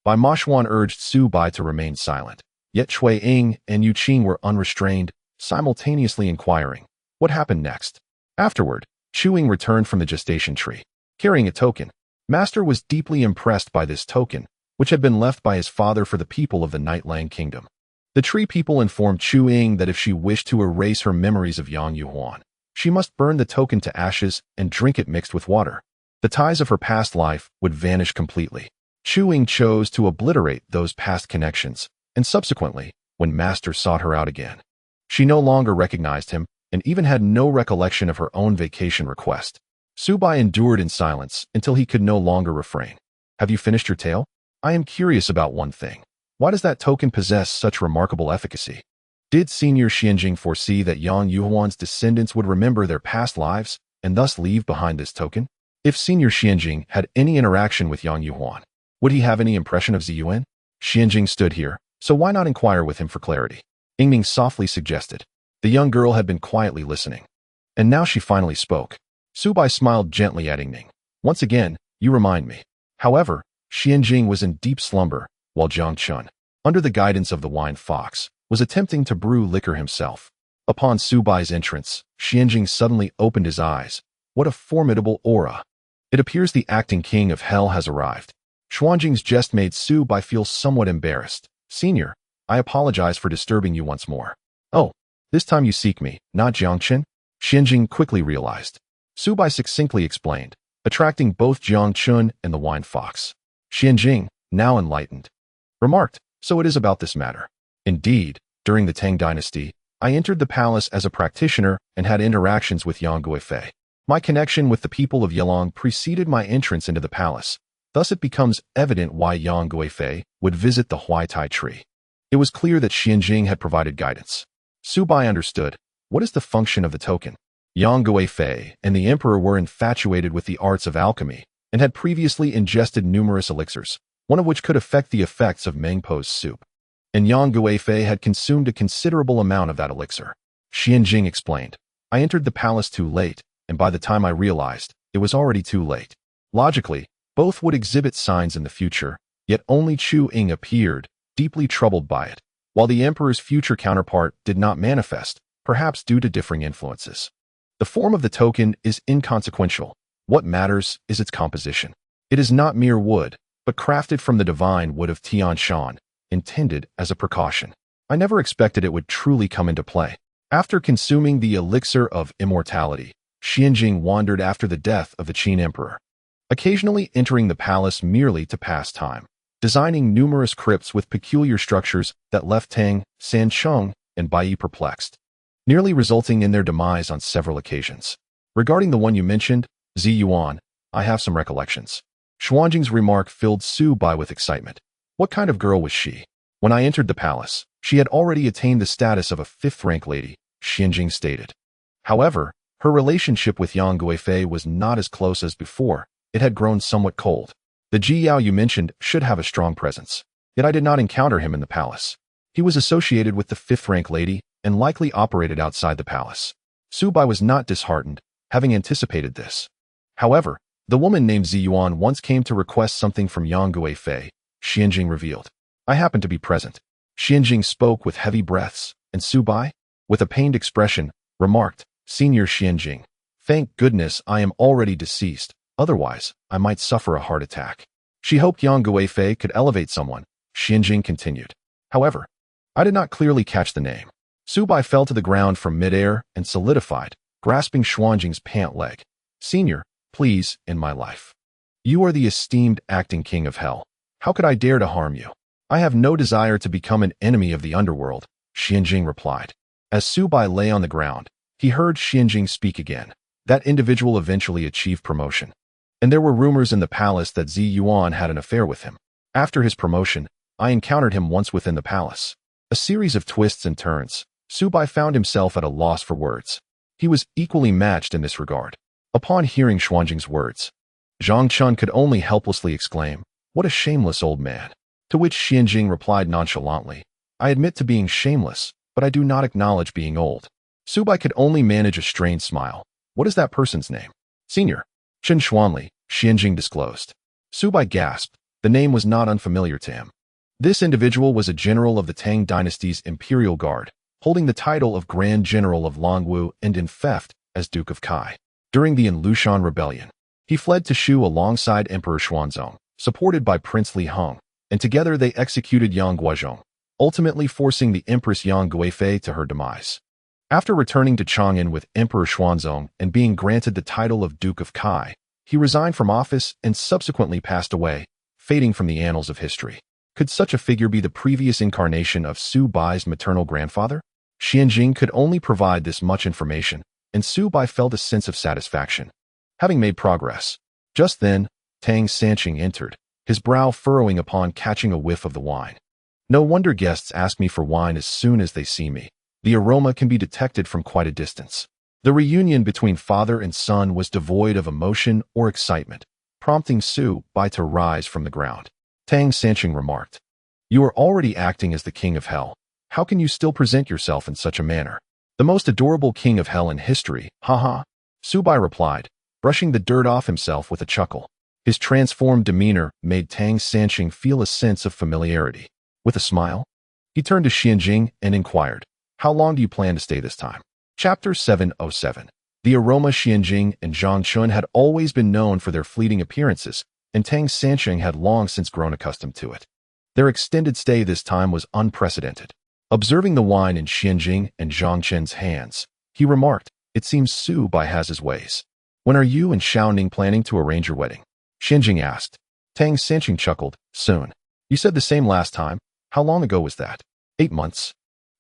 Bai Mo Xuan urged Xiao Bai to remain silent, yet Cui Ying and Yu Qing were unrestrained, simultaneously inquiring, what happened next? Afterward, Chuing returned from the gestation tree, carrying a token. Master was deeply impressed by this token, which had been left by his father for the people of the Nightlang Kingdom. The tree people informed Chuing that if she wished to erase her memories of Yang Yuhuan, she must burn the token to ashes and drink it mixed with water. The ties of her past life would vanish completely. Chuing chose to obliterate those past connections, and subsequently, when Master sought her out again, she no longer recognized him and even had no recollection of her own vacation request. Xiao Bai endured in silence until he could no longer refrain. Have you finished your tale? I am curious about one thing. Why does that token possess such remarkable efficacy? Did Senior Xianjing foresee that Yang Yuhuan's descendants would remember their past lives and thus leave behind this token? If Senior Xianjing had any interaction with Yang Yuhuan, would he have any impression of Ziyuan? Xianjing stood here, so why not inquire with him for clarity? Yingming softly suggested. The young girl had been quietly listening. And now she finally spoke. Xiao Bai smiled gently at Yingming. Once again, you remind me. However, Xianjing was in deep slumber, while Jiang Chun, under the guidance of the wine fox, was attempting to brew liquor himself. Upon Xiao Bai's entrance, Xianjing suddenly opened his eyes. What a formidable aura! It appears the acting king of hell has arrived. Xuanjing's jest made Xiao Bai feel somewhat embarrassed. Senior, I apologize for disturbing you once more. Oh, this time you seek me, not Jiangchen? Xianjing quickly realized. Xiao Bai succinctly explained, attracting both Jiang Chun and the wine fox. Xianjing, now enlightened, remarked, so it is about this matter. Indeed, during the Tang dynasty, I entered the palace as a practitioner and had interactions with Yang Guifei. My connection with the people of Yelong preceded my entrance into the palace. Thus it becomes evident why Yang Guifei would visit the Huaitai tree. It was clear that Xianjing had provided guidance. Xiao Bai understood. What is the function of the token? Yang Guifei and the emperor were infatuated with the arts of alchemy and had previously ingested numerous elixirs, one of which could affect the effects of Mengpo's soup. And Yang Guifei had consumed a considerable amount of that elixir. Xianjing explained. I entered the palace too late, and by the time I realized, it was already too late. Logically, both would exhibit signs in the future, yet only Chu Ying appeared, deeply troubled by it, while the emperor's future counterpart did not manifest, perhaps due to differing influences. The form of the token is inconsequential. What matters is its composition. It is not mere wood, but crafted from the divine wood of Tian Shan, intended as a precaution. I never expected it would truly come into play. After consuming the elixir of immortality, Xianjing wandered after the death of the Qin emperor, occasionally entering the palace merely to pass time, designing numerous crypts with peculiar structures that left Tang, Sancheng, and Bai perplexed, nearly resulting in their demise on several occasions. Regarding the one you mentioned, Ziyuan, I have some recollections. Xuanjing's remark filled Xiao Bai with excitement. What kind of girl was she? When I entered the palace, she had already attained the status of a fifth-rank lady, Xianjing stated. However, her relationship with Yang Guifei was not as close as before. It had grown somewhat cold. The Ji Yao you mentioned should have a strong presence, yet I did not encounter him in the palace. He was associated with the fifth-rank lady and likely operated outside the palace. Xiao Bai was not disheartened, having anticipated this. However, the woman named Ziyuan once came to request something from Yang Guifei, Xianjing revealed. I happened to be present. Xianjing spoke with heavy breaths, and Xiao Bai, with a pained expression, remarked, Senior Xianjing, thank goodness I am already deceased, otherwise I might suffer a heart attack. She hoped Yang Guifei could elevate someone, Xianjing continued. However, I did not clearly catch the name. Xiao Bai fell to the ground from midair and solidified, grasping Xuanjing's pant leg. Senior, please, in my life. You are the esteemed acting king of hell. How could I dare to harm you? I have no desire to become an enemy of the underworld, Xianjing replied. As Xiao Bai lay on the ground, he heard Xianjing speak again. That individual eventually achieved promotion. And there were rumors in the palace that Zi Yuan had an affair with him. After his promotion, I encountered him once within the palace. A series of twists and turns. Xiao Bai found himself at a loss for words. He was equally matched in this regard. Upon hearing Xuanjing's words, Zhang Chun could only helplessly exclaim, what a shameless old man. To which Xianjing replied nonchalantly, I admit to being shameless, but I do not acknowledge being old. Xiao Bai could only manage a strained smile. What is that person's name? Senior. Chen Xuanli, Xianjing disclosed. Xiao Bai gasped. The name was not unfamiliar to him. This individual was a general of the Tang dynasty's imperial guard, holding the title of Grand General of Longwu and in theft as Duke of Kai. During the Lushan Rebellion, he fled to Shu alongside Emperor Xuanzong, supported by Prince Li Hong, and together they executed Yang Guozhong, ultimately forcing the Empress Yang Guifei to her demise. After returning to Chang'an with Emperor Xuanzong and being granted the title of Duke of Kai, he resigned from office and subsequently passed away, fading from the annals of history. Could such a figure be the previous incarnation of Xiao Bai's maternal grandfather? Xianjing could only provide this much information, and Xiao Bai felt a sense of satisfaction. Having made progress, just then, Tang Sanqing entered, his brow furrowing upon catching a whiff of the wine. No wonder guests ask me for wine as soon as they see me. The aroma can be detected from quite a distance. The reunion between father and son was devoid of emotion or excitement, prompting Xiao Bai to rise from the ground. Tang Sanqing remarked, You are already acting as the king of hell. How can you still present yourself in such a manner? The most adorable king of hell in history, haha. Xiao Bai replied, brushing the dirt off himself with a chuckle. His transformed demeanor made Tang Sanqing feel a sense of familiarity. With a smile, he turned to Xianjing and inquired, How long do you plan to stay this time? Chapter 707. The aroma. Xianjing and Zhang Chun had always been known for their fleeting appearances, and Tang Sanqing had long since grown accustomed to it. Their extended stay this time was unprecedented. Observing the wine in Xianjing and Zhang Chun's hands, he remarked, It seems Xiao Bai has his ways. When are you and Xiaoning planning to arrange your wedding? Xianjing asked. Tang Sanqing chuckled, Soon. You said the same last time. How long ago was that? 8 months.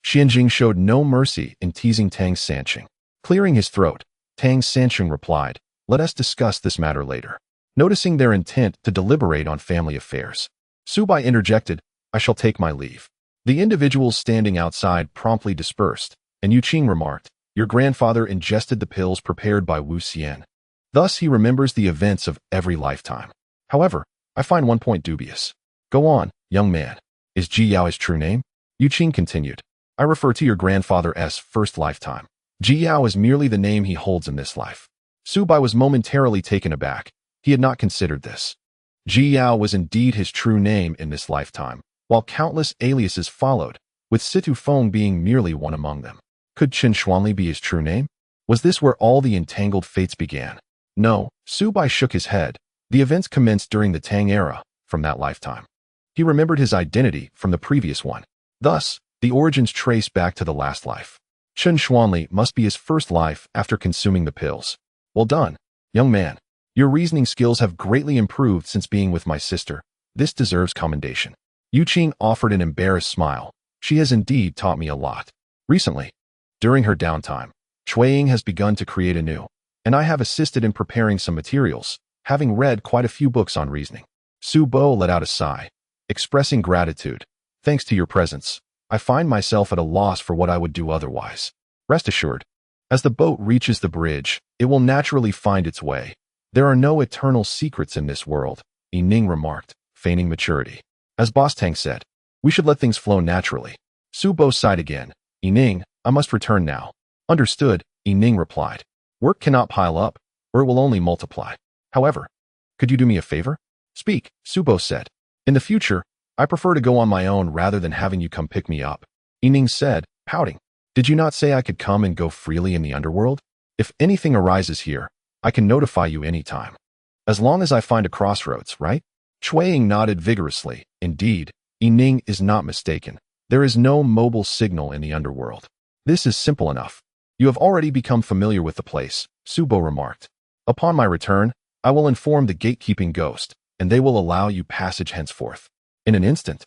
Xianjing showed no mercy in teasing Tang Sanqing. Clearing his throat, Tang Sanqing replied, Let us discuss this matter later. Noticing their intent to deliberate on family affairs, Xiao Bai interjected, I shall take my leave. The individuals standing outside promptly dispersed, and Yu Qing remarked, Your grandfather ingested the pills prepared by Wu Xian. Thus he remembers the events of every lifetime. However, I find one point dubious. Go on, young man. Is Ji Yao his true name? Yu Qing continued. I refer to your grandfather's first lifetime. Ji Yao is merely the name he holds in this life. Xiao Bai was momentarily taken aback. He had not considered this. Ji Yao was indeed his true name in this lifetime, while countless aliases followed, with Situ Feng being merely one among them. Could Chen Xuanli be his true name? Was this where all the entangled fates began? No, Xiao Bai shook his head. The events commenced during the Tang era, from that lifetime. He remembered his identity from the previous one. Thus, the origins trace back to the last life. Chen Xuanli must be his first life after consuming the pills. Well done, young man. Your reasoning skills have greatly improved since being with my sister. This deserves commendation. Yu Qing offered an embarrassed smile. She has indeed taught me a lot. Recently, during her downtime, Shuiying has begun to create anew, and I have assisted in preparing some materials, having read quite a few books on reasoning. Su Bo let out a sigh, expressing gratitude. Thanks to your presence, I find myself at a loss for what I would do otherwise. Rest assured, as the boat reaches the bridge, it will naturally find its way. There are no eternal secrets in this world, Yi Ning remarked, feigning maturity. As Boss Tang said, we should let things flow naturally. Su Bo sighed again. Yi Ning, I must return now. Understood, Yi Ning replied. Work cannot pile up, or it will only multiply. However, could you do me a favor? Speak, Su Bo said. In the future, I prefer to go on my own rather than having you come pick me up. Yining said, pouting. Did you not say I could come and go freely in the underworld? If anything arises here, I can notify you anytime. As long as I find a crossroads, right? Chuaying nodded vigorously. Indeed, Yining is not mistaken. There is no mobile signal in the underworld. This is simple enough. You have already become familiar with the place, Subo remarked. Upon my return, I will inform the gatekeeping ghost, and they will allow you passage henceforth. In an instant,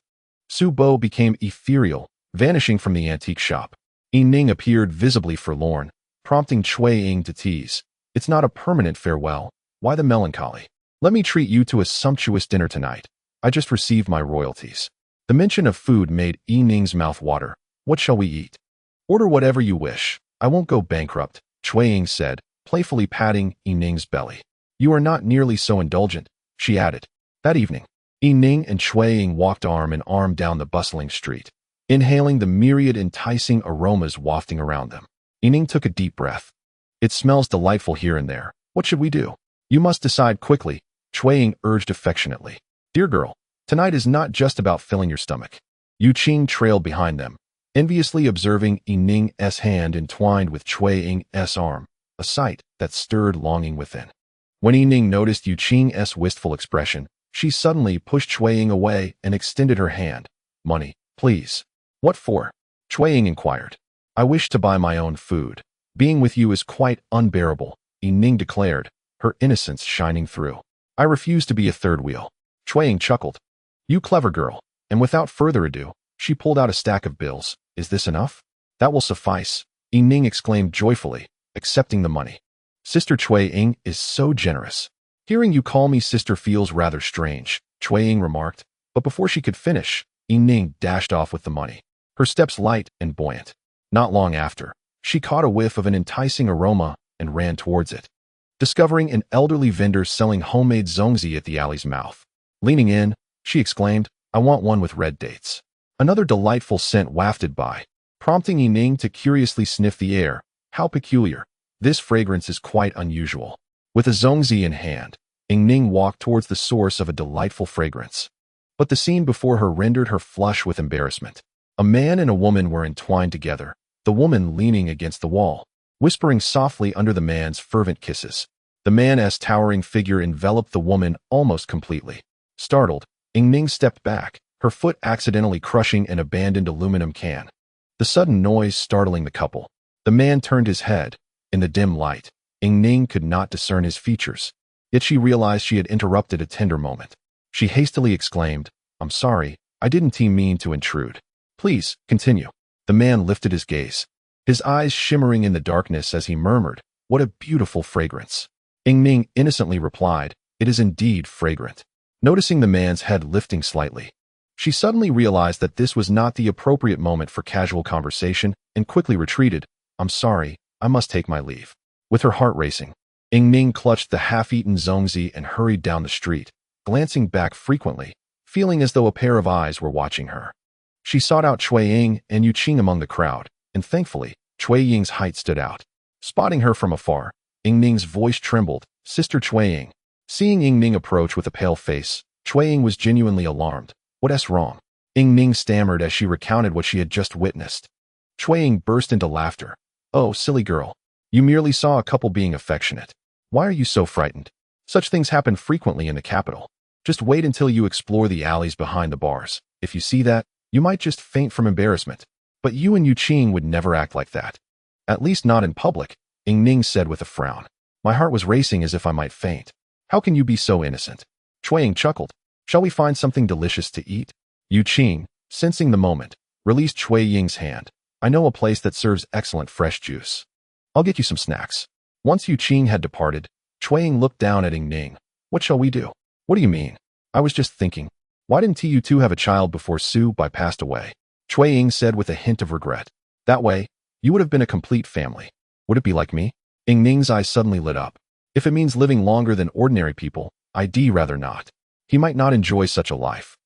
Subo became ethereal, vanishing from the antique shop. Yining appeared visibly forlorn, prompting Chuaying to tease. It's not a permanent farewell. Why the melancholy? Let me treat you to a sumptuous dinner tonight. I just received my royalties. The mention of food made Yining's mouth water. What shall we eat? Order whatever you wish. I won't go bankrupt, Chuaying said, playfully patting Yining's belly. You are not nearly so indulgent, she added. That evening, Yining and Chuaying walked arm in arm down the bustling street, inhaling the myriad enticing aromas wafting around them. Yining took a deep breath. It smells delightful here and there. What should we do? You must decide quickly, Chuaying urged affectionately. Dear girl, tonight is not just about filling your stomach. Qing trailed behind them, enviously observing Yining's hand entwined with Chuaying's arm, a sight that stirred longing within. When Yining noticed Qing's wistful expression, she suddenly pushed Chuaying away and extended her hand. Money, please. What for? Chuaying inquired. I wish to buy my own food. Being with you is quite unbearable, Yining declared, her innocence shining through. I refuse to be a third wheel. Chuaying chuckled. You clever girl. And without further ado, she pulled out a stack of bills. Is this enough? That will suffice, Yining exclaimed joyfully, accepting the money. Sister Chuaying is so generous. Hearing you call me sister feels rather strange, Chuaying remarked, but before she could finish, Yining dashed off with the money, her steps light and buoyant. Not long after, she caught a whiff of an enticing aroma and ran towards it, discovering an elderly vendor selling homemade zongzi at the alley's mouth. Leaning in, she exclaimed, I want one with red dates. Another delightful scent wafted by, prompting Yining to curiously sniff the air. How peculiar. This fragrance is quite unusual. With a zongzi in hand, Yining walked towards the source of a delightful fragrance. But the scene before her rendered her flush with embarrassment. A man and a woman were entwined together, the woman leaning against the wall, whispering softly under the man's fervent kisses. The man's towering figure enveloped the woman almost completely. Startled, Yining stepped back, her foot accidentally crushing an abandoned aluminum can. The sudden noise startling the couple. The man turned his head. In the dim light, Yining could not discern his features, yet she realized she had interrupted a tender moment. She hastily exclaimed, I'm sorry, I didn't mean to intrude. Please, continue. The man lifted his gaze, his eyes shimmering in the darkness as he murmured, what a beautiful fragrance. Yining innocently replied, it is indeed fragrant. Noticing the man's head lifting slightly, she suddenly realized that this was not the appropriate moment for casual conversation and quickly retreated. I'm sorry, I must take my leave. With her heart racing, Yining clutched the half-eaten zongzi and hurried down the street, glancing back frequently, feeling as though a pair of eyes were watching her. She sought out Chuaying and Qing among the crowd, and thankfully, Chuaying's height stood out. Spotting her from afar, Yining's voice trembled, Sister Chuaying. Seeing Yining approach with a pale face, Chuaying was genuinely alarmed. What's wrong? Yining stammered as she recounted what she had just witnessed. Chuaying burst into laughter. Oh, silly girl. You merely saw a couple being affectionate. Why are you so frightened? Such things happen frequently in the capital. Just wait until you explore the alleys behind the bars. If you see that, you might just faint from embarrassment. But you and Qing would never act like that. At least not in public, Yining said with a frown. My heart was racing as if I might faint. How can you be so innocent? Chuaying chuckled. Shall we find something delicious to eat? Qing, sensing the moment, released Chuaying's hand. I know a place that serves excellent fresh juice. I'll get you some snacks. Once Qing had departed, Chuaying looked down at Yining. What shall we do? What do you mean? I was just thinking. Why didn't you two have a child before Bai passed away? Chuaying said with a hint of regret. That way, you would have been a complete family. Would it be like me? Yining's eyes suddenly lit up. If it means living longer than ordinary people, I'd rather not. He might not enjoy such a life.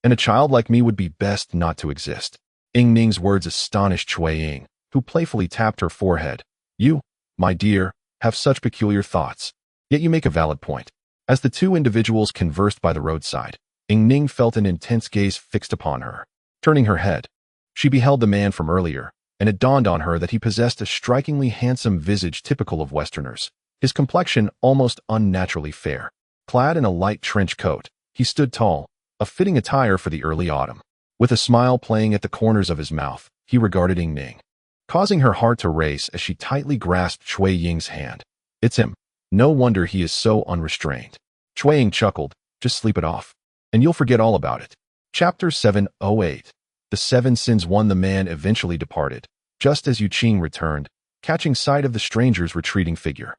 And a child like me would be best not to exist. Yining's words astonished Chuaying, who playfully tapped her forehead. You, my dear, have such peculiar thoughts. Yet you make a valid point. As the two individuals conversed by the roadside, Ying Ning felt an intense gaze fixed upon her. Turning her head, she beheld the man from earlier, and it dawned on her that he possessed a strikingly handsome visage typical of Westerners, his complexion almost unnaturally fair. Clad in a light trench coat, he stood tall, a fitting attire for the early autumn. With a smile playing at the corners of his mouth, he regarded Ying Ning, causing her heart to race as she tightly grasped Cui Ying's hand. It's him. No wonder he is so unrestrained. Cui Ying chuckled. Just sleep it off, and you'll forget all about it. Chapter 708. The 7 Sins 1. The man eventually departed, just as Yu Qing returned, catching sight of the stranger's retreating figure.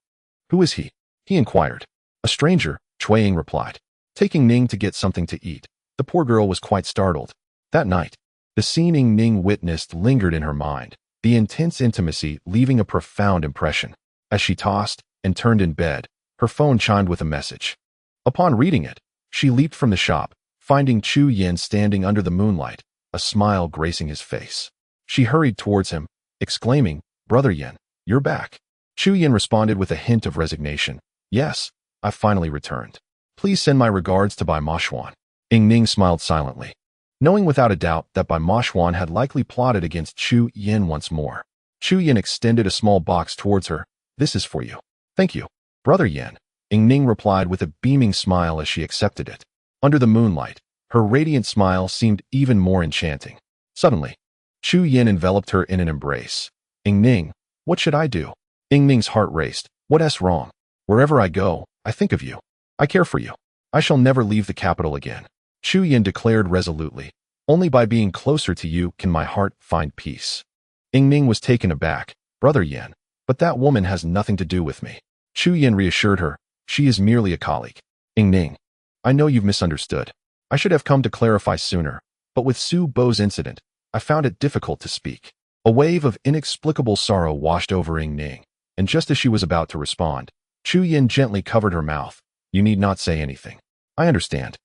Who is he? He inquired. A stranger, Cui Ying replied, taking Ning to get something to eat. The poor girl was quite startled. That night, the scene Ying Ning witnessed lingered in her mind, the intense intimacy leaving a profound impression. As she tossed and turned in bed, her phone chimed with a message. Upon reading it, she leaped from the shop, finding Chu Yin standing under the moonlight, a smile gracing his face. She hurried towards him, exclaiming, "Brother Yin, you're back." Chu Yin responded with a hint of resignation. "Yes, I've finally returned. Please send my regards to Bai Mo Xuan." Ying Ning smiled silently, knowing without a doubt that Bai Mo Xuan had likely plotted against Chu Yin once more. Chu Yin extended a small box towards her. "This is for you." "Thank you, Brother Yin," Ying Ning replied with a beaming smile as she accepted it. Under the moonlight, her radiant smile seemed even more enchanting. Suddenly, Chu Yin enveloped her in an embrace. "Ying Ning, what should I do?" Ying Ning's heart raced. "What's wrong? Wherever I go, I think of you. I care for you. I shall never leave the capital again." Chu Yin declared resolutely. "Only by being closer to you can my heart find peace." Ying Ning was taken aback. "Brother Yin, but that woman has nothing to do with me." Chu Yin reassured her. "She is merely a colleague." "Ying Ning, I know you've misunderstood. I should have come to clarify sooner, but with Su Bo's incident, I found it difficult to speak." A wave of inexplicable sorrow washed over Ying Ning, and just as she was about to respond, Chu Yin gently covered her mouth. "You need not say anything. I understand.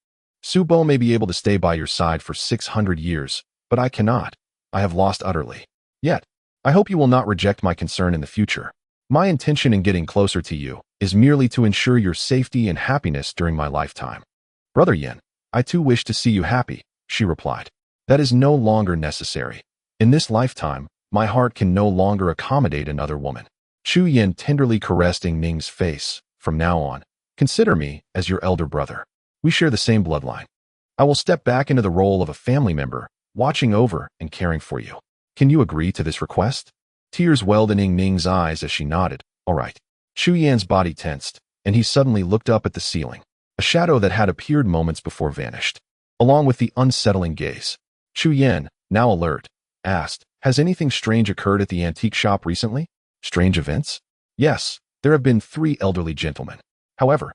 Su Bo may be able to stay by your side for 600 years, but I cannot. I have lost utterly. Yet, I hope you will not reject my concern in the future. My intention in getting closer to you is merely to ensure your safety and happiness during my lifetime." "Brother Yin, I too wish to see you happy," she replied. "That is no longer necessary. In this lifetime, my heart can no longer accommodate another woman." Chu Yin tenderly caressed Ying Ning's face. "From now on, consider me as your elder brother. We share the same bloodline. I will step back into the role of a family member, watching over and caring for you. Can you agree to this request?" Tears welled in Ying Ning's eyes as she nodded. "All right." Chu Yan's body tensed, and he suddenly looked up at the ceiling. A shadow that had appeared moments before vanished, along with the unsettling gaze. Chu Yan, now alert, asked, "Has anything strange occurred at the antique shop recently?" "Strange events?" "Yes, there have been 3 elderly gentlemen. However,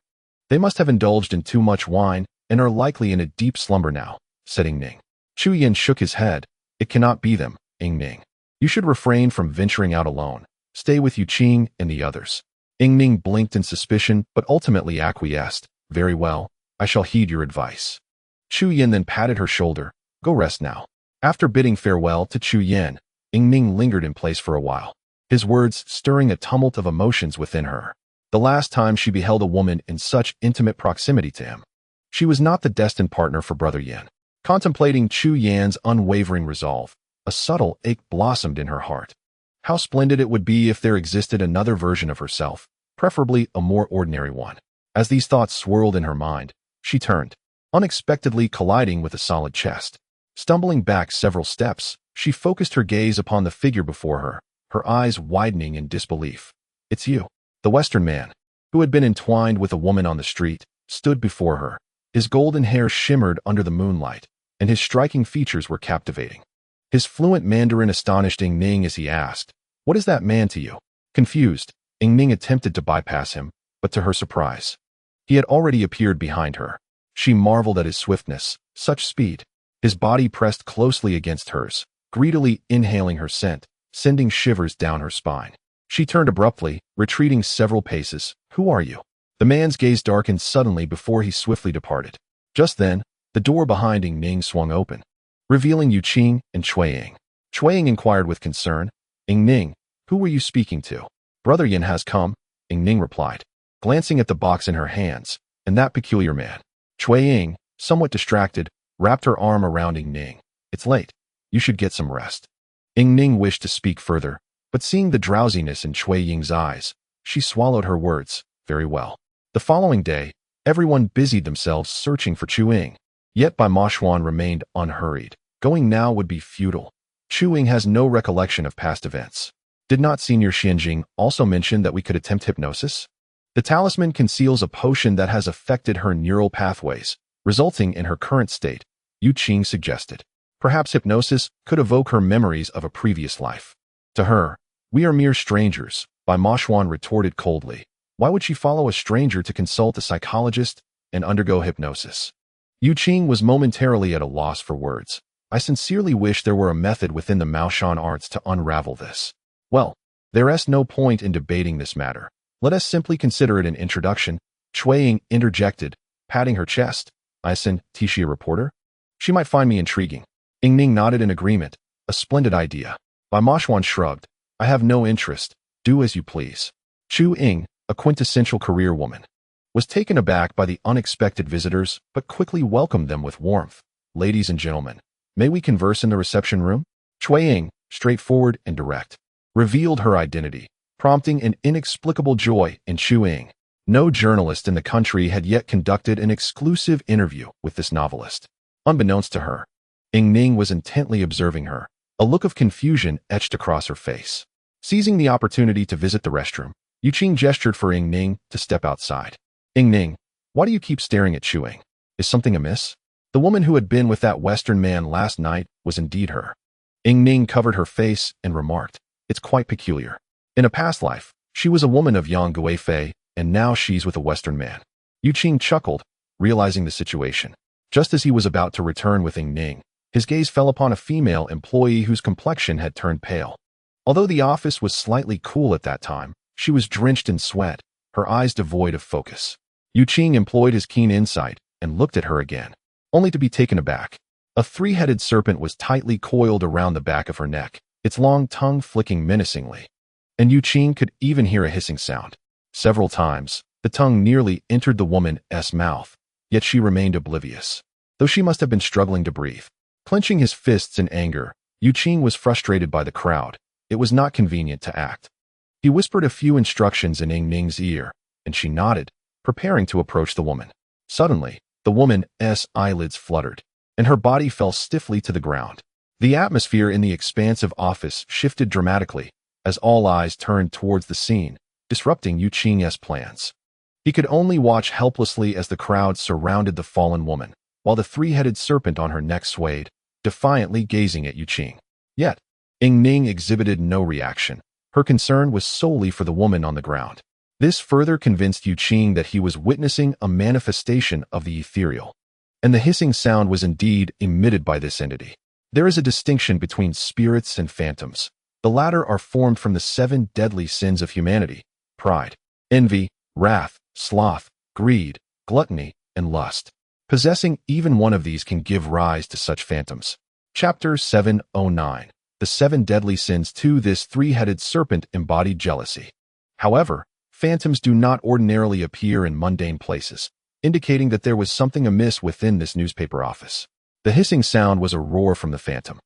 they must have indulged in too much wine and are likely in a deep slumber now," said Ying Ning. Chu Yan shook his head. "It cannot be them, Ying Ning. You should refrain from venturing out alone. Stay with Yu Qing and the others." Ying Ning blinked in suspicion but ultimately acquiesced. "Very well, I shall heed your advice." Chu Yan then patted her shoulder. "Go rest now." After bidding farewell to Chu Yan, Ying Ning lingered in place for a while, his words stirring a tumult of emotions within her. The last time she beheld a woman in such intimate proximity to him, she was not the destined partner for Brother Yin. Contemplating Chu Yan's unwavering resolve, a subtle ache blossomed in her heart. How splendid it would be if there existed another version of herself, preferably a more ordinary one. As these thoughts swirled in her mind, she turned, unexpectedly colliding with a solid chest. Stumbling back several steps, she focused her gaze upon the figure before her, her eyes widening in disbelief. "It's you." The Western man, who had been entwined with a woman on the street, stood before her. His golden hair shimmered under the moonlight, and his striking features were captivating. His fluent Mandarin astonished Ying Ning as he asked, "What is that man to you?" Confused, Ying Ning attempted to bypass him, but to her surprise, he had already appeared behind her. She marveled at his swiftness, such speed. His body pressed closely against hers, greedily inhaling her scent, sending shivers down her spine. She turned abruptly, retreating several paces. "Who are you?" The man's gaze darkened suddenly before he swiftly departed. Just then, the door behind Ying Ning swung open, revealing Yu Qing and Cui Ying. Cui Ying inquired with concern, "Ying Ning, who were you speaking to?" "Brother Yin has come," Ying Ning replied, glancing at the box in her hands. "And that peculiar man." Cui Ying, somewhat distracted, wrapped her arm around Ying Ning. "It's late. You should get some rest." Ying Ning wished to speak further, but seeing the drowsiness in Cui Ying's eyes, she swallowed her words. "Very well." The following day, everyone busied themselves searching for Chu Ying. Yet Bai Mo Xuan remained unhurried. Going now would be futile. Chu Ying has no recollection of past events. Did not Senior Xianjing also mention that we could attempt hypnosis? The talisman conceals a potion that has affected her neural pathways, resulting in her current state, Yu Qing suggested. Perhaps hypnosis could evoke her memories of a previous life. To her, "We are mere strangers," Bai Mo Xuan retorted coldly. Why would she follow a stranger to consult a psychologist and undergo hypnosis? Yu Qing was momentarily at a loss for words. "I sincerely wish there were a method within the Maoshan arts to unravel this." "Well, there is no point in debating this matter. Let us simply consider it an introduction," Cui Ying interjected, patting her chest. "Ashen, Tixia reporter? She might find me intriguing." Ying Ning nodded in agreement. "A splendid idea." Bai Mo Xuan shrugged. "I have no interest. Do as you please." Chu Ying, a quintessential career woman, was taken aback by the unexpected visitors, but quickly welcomed them with warmth. "Ladies and gentlemen, may we converse in the reception room?" Cui Ying, straightforward and direct, revealed her identity, prompting an inexplicable joy in Chu Ying. No journalist in the country had yet conducted an exclusive interview with this novelist. Unbeknownst to her, Ying Ning was intently observing her. A look of confusion etched across her face. Seizing the opportunity to visit the restroom, Yu Qing gestured for Ying Ning to step outside. "Ying Ning, why do you keep staring at Chu Ying? Is something amiss?" The woman who had been with that Western man last night was indeed her. Ying Ning covered her face and remarked, "It's quite peculiar. In a past life, she was a woman of Yang Guifei, and now she's with a Western man." Yu Qing chuckled, realizing the situation. Just as he was about to return with Ying Ning, his gaze fell upon a female employee whose complexion had turned pale. Although the office was slightly cool at that time, she was drenched in sweat, her eyes devoid of focus. Yu Qing employed his keen insight and looked at her again, only to be taken aback. A three-headed serpent was tightly coiled around the back of her neck, its long tongue flicking menacingly. And Yu Qing could even hear a hissing sound. Several times, the tongue nearly entered the woman's mouth, yet she remained oblivious, though she must have been struggling to breathe. Clenching his fists in anger, Yu Qing was frustrated by the crowd. It was not convenient to act. He whispered a few instructions in Ying Ning's ear, and she nodded, preparing to approach the woman. Suddenly, the woman's eyelids fluttered, and her body fell stiffly to the ground. The atmosphere in the expansive office shifted dramatically as all eyes turned towards the scene, disrupting Yu Qing's plans. He could only watch helplessly as the crowd surrounded the fallen woman, while the three-headed serpent on her neck swayed, defiantly gazing at Yu Qing. Yet, Ying Ning exhibited no reaction. Her concern was solely for the woman on the ground. This further convinced Yu Qing that he was witnessing a manifestation of the ethereal, and the hissing sound was indeed emitted by this entity. There is a distinction between spirits and phantoms. The latter are formed from the 7 deadly sins of humanity: pride, envy, wrath, sloth, greed, gluttony, and lust. Possessing even one of these can give rise to such phantoms. Chapter 709. The 7 Deadly Sins. 2. This three-headed serpent embodied jealousy. However, phantoms do not ordinarily appear in mundane places, indicating that there was something amiss within this newspaper office. The hissing sound was a roar from the phantom.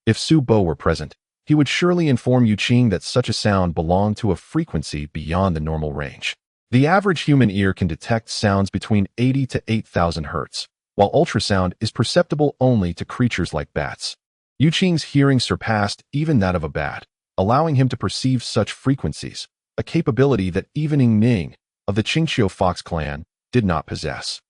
If Su Bo were present, he would surely inform Yu Qing that such a sound belonged to a frequency beyond the normal range. The average human ear can detect sounds between 80 to 8,000 hertz, while ultrasound is perceptible only to creatures like bats. Yu Qing's hearing surpassed even that of a bat, allowing him to perceive such frequencies, a capability that even Ying Ning, of the Qing Qiu Fox clan, did not possess.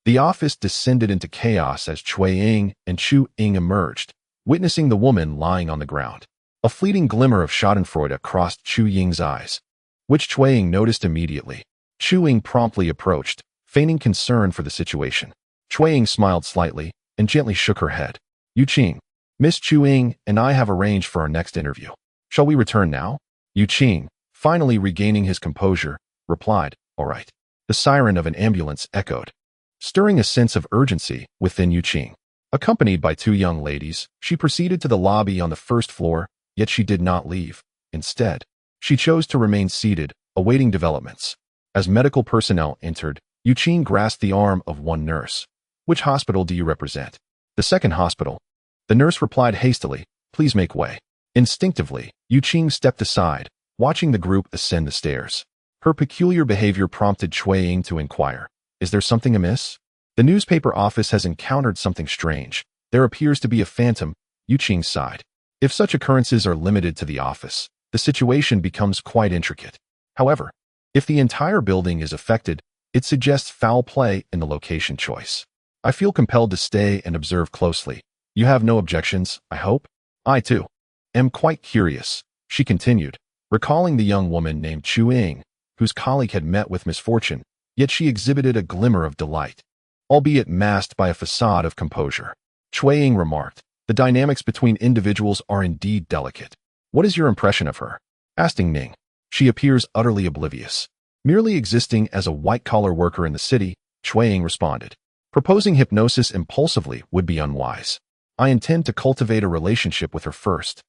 The office descended into chaos as Cui Ying and Chu Ying emerged, witnessing the woman lying on the ground. A fleeting glimmer of schadenfreude crossed Chu Ying's eyes, which Cui Ying noticed immediately. Chu Ying promptly approached, feigning concern for the situation. Cui Ying smiled slightly and gently shook her head. "Yu Qing, Miss Chu Ying and I have arranged for our next interview. Shall we return now?" Yu Qing, finally regaining his composure, replied, "All right." The siren of an ambulance echoed, stirring a sense of urgency within Yu Qing. Accompanied by 2 young ladies, she proceeded to the lobby on the 1st floor, yet she did not leave. Instead, she chose to remain seated, awaiting developments. As medical personnel entered, Yu Qing grasped the arm of one nurse. Which hospital do you represent? The second hospital. The nurse replied hastily, please make way. Instinctively, Qing stepped aside, watching the group ascend the stairs. Her peculiar behavior prompted Ying to inquire, is there something amiss? The newspaper office has encountered something strange. There appears to be a phantom, Qing sighed. If such occurrences are limited to the office, the situation becomes quite intricate. However, if the entire building is affected, it suggests foul play in the location choice. I feel compelled to stay and observe closely. You have no objections, I hope? I, too, am quite curious, she continued, recalling the young woman named Ying, whose colleague had met with misfortune, yet she exhibited a glimmer of delight, albeit masked by a facade of composure. Ying remarked, the dynamics between individuals are indeed delicate. What is your impression of her? Asked Ning. She appears utterly oblivious. Merely existing as a white-collar worker in the city, Ying responded. Proposing hypnosis impulsively would be unwise. I intend to cultivate a relationship with her first,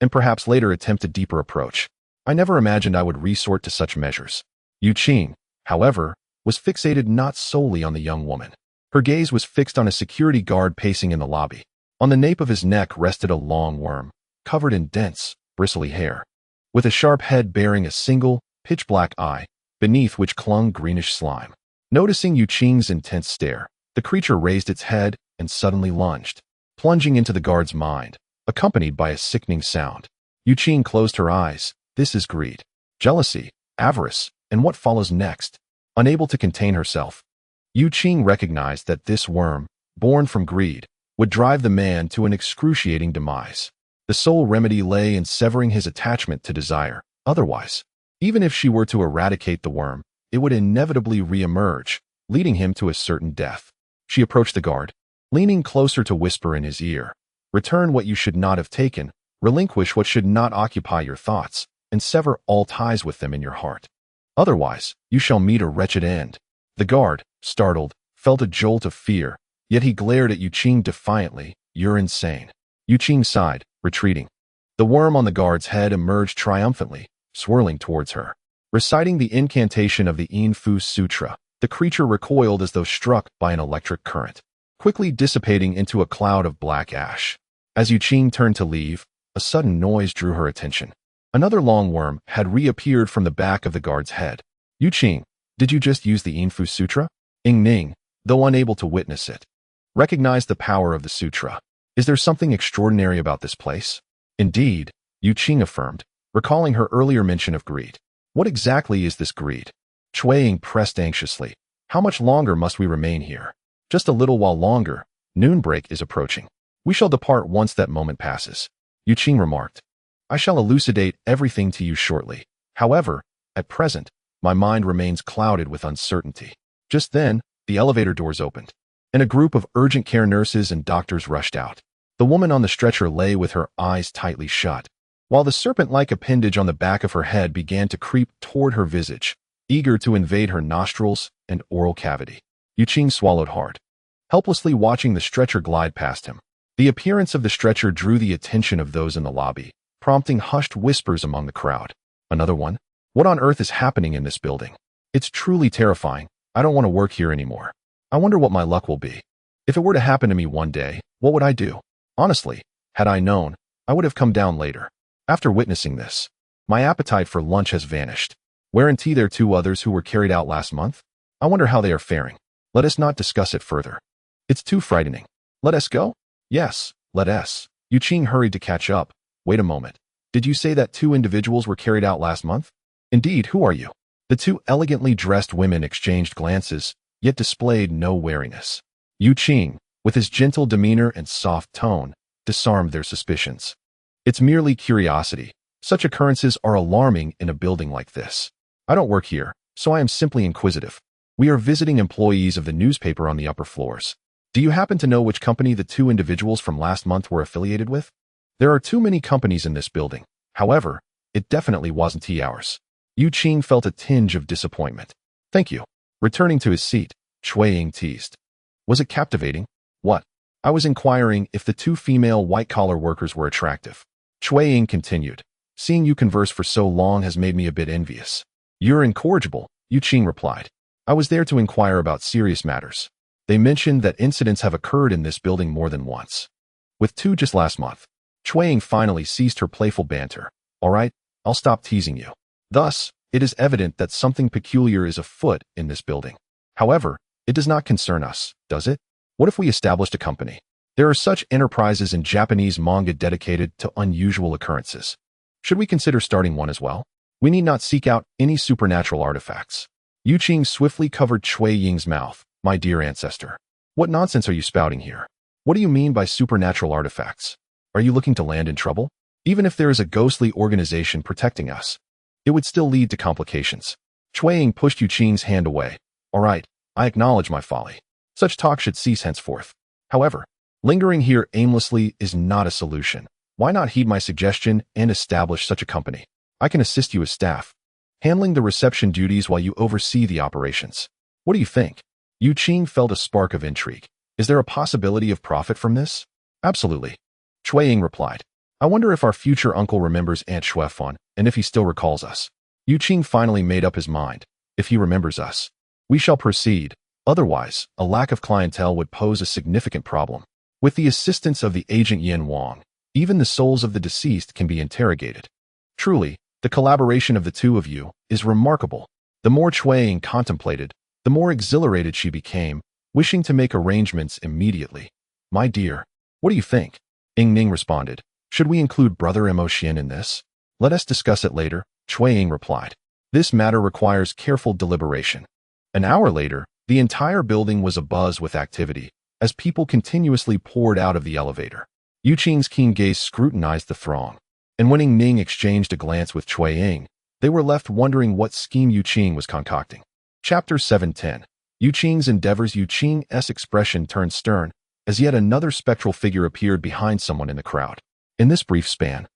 and perhaps later attempt a deeper approach. I never imagined I would resort to such measures. Qing, however, was fixated not solely on the young woman. Her gaze was fixed on a security guard pacing in the lobby. On the nape of his neck rested a long worm, covered in dense, bristly hair, with a sharp head bearing a single, pitch-black eye, beneath which clung greenish slime. Noticing Qing's intense stare, the creature raised its head and suddenly lunged, plunging into the guard's mind, accompanied by a sickening sound. Qing closed her eyes. This is greed, jealousy, avarice, and what follows next. Unable to contain herself, Qing recognized that this worm, born from greed, would drive the man to an excruciating demise. The sole remedy lay in severing his attachment to desire. Otherwise, even if she were to eradicate the worm, it would inevitably re-emerge, leading him to a certain death. She approached the guard, leaning closer to whisper in his ear, return what you should not have taken, relinquish what should not occupy your thoughts, and sever all ties with them in your heart. Otherwise, you shall meet a wretched end. The guard, startled, felt a jolt of fear, yet he glared at Qing defiantly. You're insane. Qing sighed, retreating. The worm on the guard's head emerged triumphantly, swirling towards her. Reciting the incantation of the In Fu Sutra, the creature recoiled as though struck by an electric current, quickly dissipating into a cloud of black ash. As Qing turned to leave, a sudden noise drew her attention. Another long worm had reappeared from the back of the guard's head. Qing, did you just use the In Fu Sutra? Ning, though unable to witness it, recognized the power of the sutra. Is there something extraordinary about this place? Indeed, Qing affirmed, recalling her earlier mention of greed. What exactly is this greed? Ying pressed anxiously. How much longer must we remain here? Just a little while longer. Noon break is approaching. We shall depart once that moment passes. Qing remarked. I shall elucidate everything to you shortly. However, at present, my mind remains clouded with uncertainty. Just then, the elevator doors opened, and a group of urgent care nurses and doctors rushed out. The woman on the stretcher lay with her eyes tightly shut, while the serpent-like appendage on the back of her head began to creep toward her visage, eager to invade her nostrils and oral cavity. Qing swallowed hard, helplessly watching the stretcher glide past him. The appearance of the stretcher drew the attention of those in the lobby, prompting hushed whispers among the crowd. Another one? What on earth is happening in this building? It's truly terrifying. I don't want to work here anymore. I wonder what my luck will be. If it were to happen to me one day, what would I do? Honestly, had I known, I would have come down later. After witnessing this, my appetite for lunch has vanished. Weren't there two others who were carried out last month? I wonder how they are faring. Let us not discuss it further. It's too frightening. Let us go? Yes, let us. Qing hurried to catch up. Wait a moment. Did you say that two individuals were carried out last month? Indeed, who are you? The two elegantly dressed women exchanged glances, yet displayed no wariness. Qing, with his gentle demeanor and soft tone, disarmed their suspicions. It's merely curiosity. Such occurrences are alarming in a building like this. I don't work here, so I am simply inquisitive. We are visiting employees of the newspaper on the upper floors. Do you happen to know which company the two individuals from last month were affiliated with? There are too many companies in this building. However, it definitely wasn't ours. Qing felt a tinge of disappointment. Thank you. Returning to his seat, Ying teased. Was it captivating? What? I was inquiring if the two female white-collar workers were attractive. Ying continued. Seeing you converse for so long has made me a bit envious. You're incorrigible, Qing replied. I was there to inquire about serious matters. They mentioned that incidents have occurred in this building more than once, with 2 just last month. Chuang finally ceased her playful banter. All right, I'll stop teasing you. Thus, it is evident that something peculiar is afoot in this building. However, it does not concern us, does it? What if we established a company? There are such enterprises in Japanese manga dedicated to unusual occurrences. Should we consider starting one as well? We need not seek out any supernatural artifacts. Yu Qing swiftly covered Cui Ying's mouth. My dear ancestor, what nonsense are you spouting here? What do you mean by supernatural artifacts? Are you looking to land in trouble? Even if there is a ghostly organization protecting us, it would still lead to complications. Cui Ying pushed Yu Qing's hand away. All right, I acknowledge my folly. Such talk should cease henceforth. However, lingering here aimlessly is not a solution. Why not heed my suggestion and establish such a company? I can assist you as staff, handling the reception duties while you oversee the operations. What do you think? Yu Qing felt a spark of intrigue. Is there a possibility of profit from this? Absolutely. Cui Ying replied. I wonder if our future uncle remembers Aunt Xuefan and if he still recalls us. Yu Qing finally made up his mind. If he remembers us, we shall proceed. Otherwise, a lack of clientele would pose a significant problem. With the assistance of the agent Yin Wang, even the souls of the deceased can be interrogated. Truly, the collaboration of the two of you is remarkable. The more Cui Ying contemplated, the more exhilarated she became, wishing to make arrangements immediately. My dear, what do you think? Ying Ning responded. Should we include Brother Mo Xuan in this? Let us discuss it later, Cui Ying replied. This matter requires careful deliberation. An hour later, the entire building was abuzz with activity, as people continuously poured out of the elevator. Yu Qing's keen gaze scrutinized the throng, and when Ying Ning exchanged a glance with Cui Ying, they were left wondering what scheme Yu Qing was concocting. Chapter 710. Yu Qing's endeavors. Yu Qing's expression turned stern, as yet another spectral figure appeared behind someone in the crowd. In this brief span,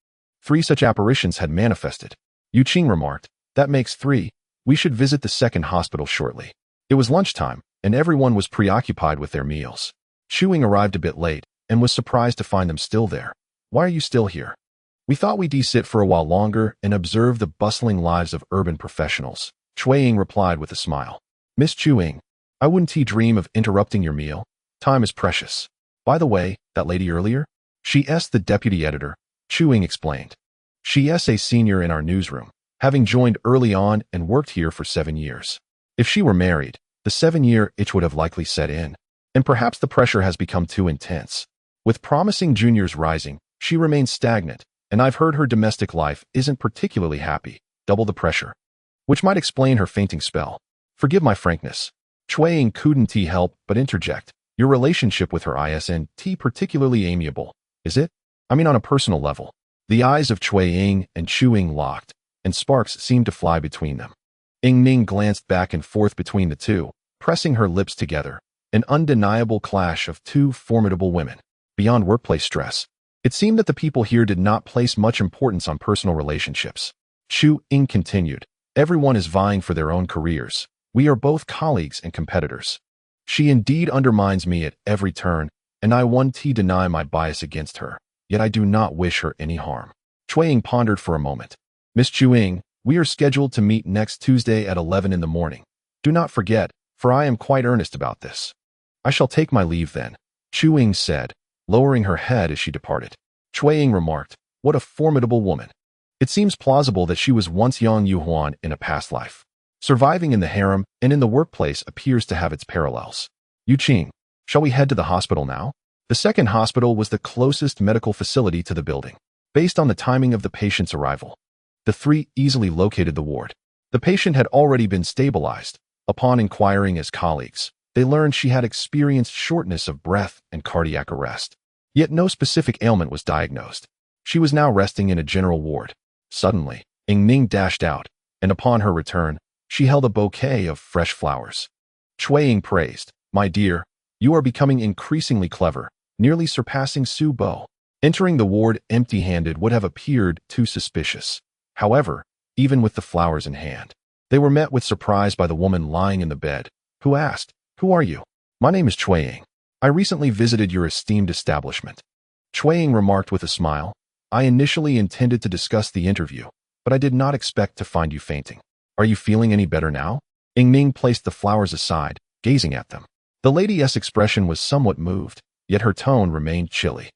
3 such apparitions had manifested. Yu Qing remarked, that makes 3. We should visit the second hospital shortly. It was lunchtime, and everyone was preoccupied with their meals. Chuing arrived a bit late, and was surprised to find them still there. Why are you still here? We thought we'd sit for a while longer and observe the bustling lives of urban professionals. Cui Ying replied with a smile. Miss Chuing, I wouldn't dream of interrupting your meal. Time is precious. By the way, that lady earlier? She's the deputy editor, Chuing explained. She's a senior in our newsroom, having joined early on and worked here for 7 years. If she were married, the 7-year itch would have likely set in, and perhaps the pressure has become too intense. With promising juniors rising, she remains stagnant, and I've heard her domestic life isn't particularly happy. Double the pressure, which might explain her fainting spell. Forgive my frankness. Cui Ying couldn't help but interject. Your relationship with her isn't particularly amiable, is it? I mean on a personal level. The eyes of Cui Ying and Chuing locked, and sparks seemed to fly between them. Ying Ning glanced back and forth between the two, pressing her lips together, an undeniable clash of 2 formidable women. Beyond workplace stress, it seemed that the people here did not place much importance on personal relationships. Chu Ying continued, everyone is vying for their own careers. We are both colleagues and competitors. She indeed undermines me at every turn, and I won't deny my bias against her, yet I do not wish her any harm. Cui Ying pondered for a moment. Miss Chuing, we are scheduled to meet next Tuesday at 11 in the morning. Do not forget, for I am quite earnest about this. I shall take my leave then, Chuing said, lowering her head as she departed. Cui Ying remarked, what a formidable woman. It seems plausible that she was once Yang Yuhuan in a past life. Surviving in the harem and in the workplace appears to have its parallels. Yu Qing, shall we head to the hospital now? The second hospital was the closest medical facility to the building. Based on the timing of the patient's arrival, the 3 easily located the ward. The patient had already been stabilized. Upon inquiring as colleagues, they learned she had experienced shortness of breath and cardiac arrest. Yet no specific ailment was diagnosed. She was now resting in a general ward. Suddenly, Ying Ning dashed out, and upon her return, she held a bouquet of fresh flowers. Cui Ying praised, my dear, you are becoming increasingly clever, nearly surpassing Su Bo. Entering the ward empty-handed would have appeared too suspicious. However, even with the flowers in hand, they were met with surprise by the woman lying in the bed, who asked, who are you? My name is Cui Ying. I recently visited your esteemed establishment. Cui Ying remarked with a smile, I initially intended to discuss the interview, but I did not expect to find you fainting. Are you feeling any better now? Ying Ning placed the flowers aside, gazing at them. The lady's expression was somewhat moved, yet her tone remained chilly.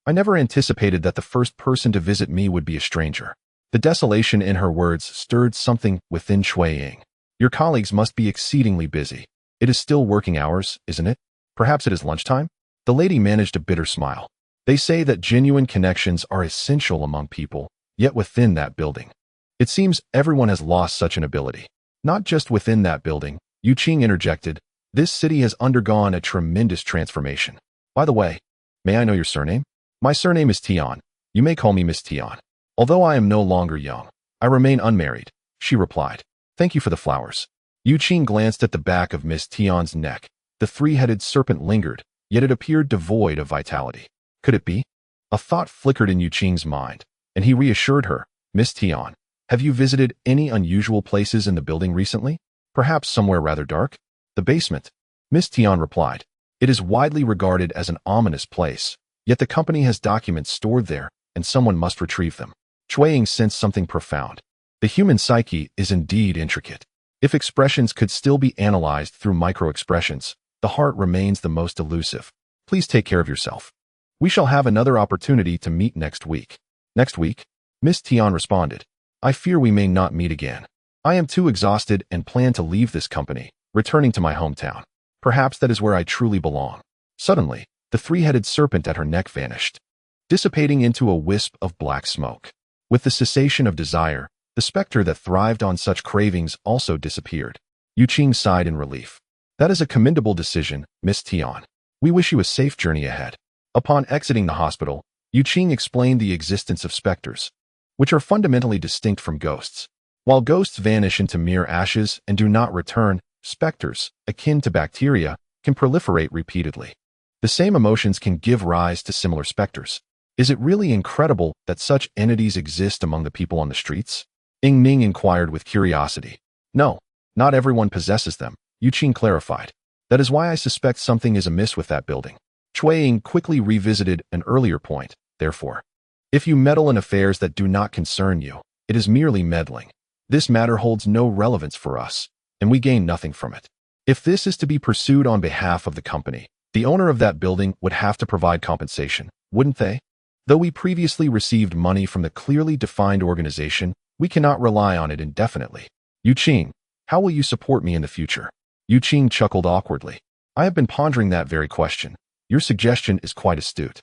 I never anticipated that the first person to visit me would be a stranger. The desolation in her words stirred something within Shui Ying. Your colleagues must be exceedingly busy. It is still working hours, isn't it? Perhaps it is lunchtime? The lady managed a bitter smile. They say that genuine connections are essential among people, yet within that building. It seems everyone has lost such an ability. Not just within that building, Yu Qing interjected. This city has undergone a tremendous transformation. By the way, may I know your surname? My surname is Tian. You may call me Miss Tian. Although I am no longer young, I remain unmarried, she replied. Thank you for the flowers. Yu Qing glanced at the back of Miss Tian's neck. The three-headed serpent lingered, yet it appeared devoid of vitality. Could it be? A thought flickered in Yu Qing's mind, and he reassured her. Miss Tian, have you visited any unusual places in the building recently? Perhaps somewhere rather dark? The basement. Miss Tian replied. It is widely regarded as an ominous place, yet the company has documents stored there, and someone must retrieve them. Shui Ying sensed something profound. The human psyche is indeed intricate. If expressions could still be analyzed through micro-expressions, the heart remains the most elusive. Please take care of yourself. We shall have another opportunity to meet next week. Next week? Miss Tian responded. I fear we may not meet again. I am too exhausted and plan to leave this company, returning to my hometown. Perhaps that is where I truly belong. Suddenly, the three-headed serpent at her neck vanished, dissipating into a wisp of black smoke. With the cessation of desire, the specter that thrived on such cravings also disappeared. Yu Qing sighed in relief. That is a commendable decision, Miss Tian. We wish you a safe journey ahead. Upon exiting the hospital, Yu Qing explained the existence of specters, which are fundamentally distinct from ghosts. While ghosts vanish into mere ashes and do not return, specters, akin to bacteria, can proliferate repeatedly. The same emotions can give rise to similar specters. Is it really incredible that such entities exist among the people on the streets? Ying Ning inquired with curiosity. No, not everyone possesses them, Yu Qing clarified. That is why I suspect something is amiss with that building. Shui Ying quickly revisited an earlier point, therefore. If you meddle in affairs that do not concern you, it is merely meddling. This matter holds no relevance for us, and we gain nothing from it. If this is to be pursued on behalf of the company, the owner of that building would have to provide compensation, wouldn't they? Though we previously received money from the clearly defined organization, we cannot rely on it indefinitely. Yu Qing, how will you support me in the future? Yu Qing chuckled awkwardly. I have been pondering that very question. Your suggestion is quite astute.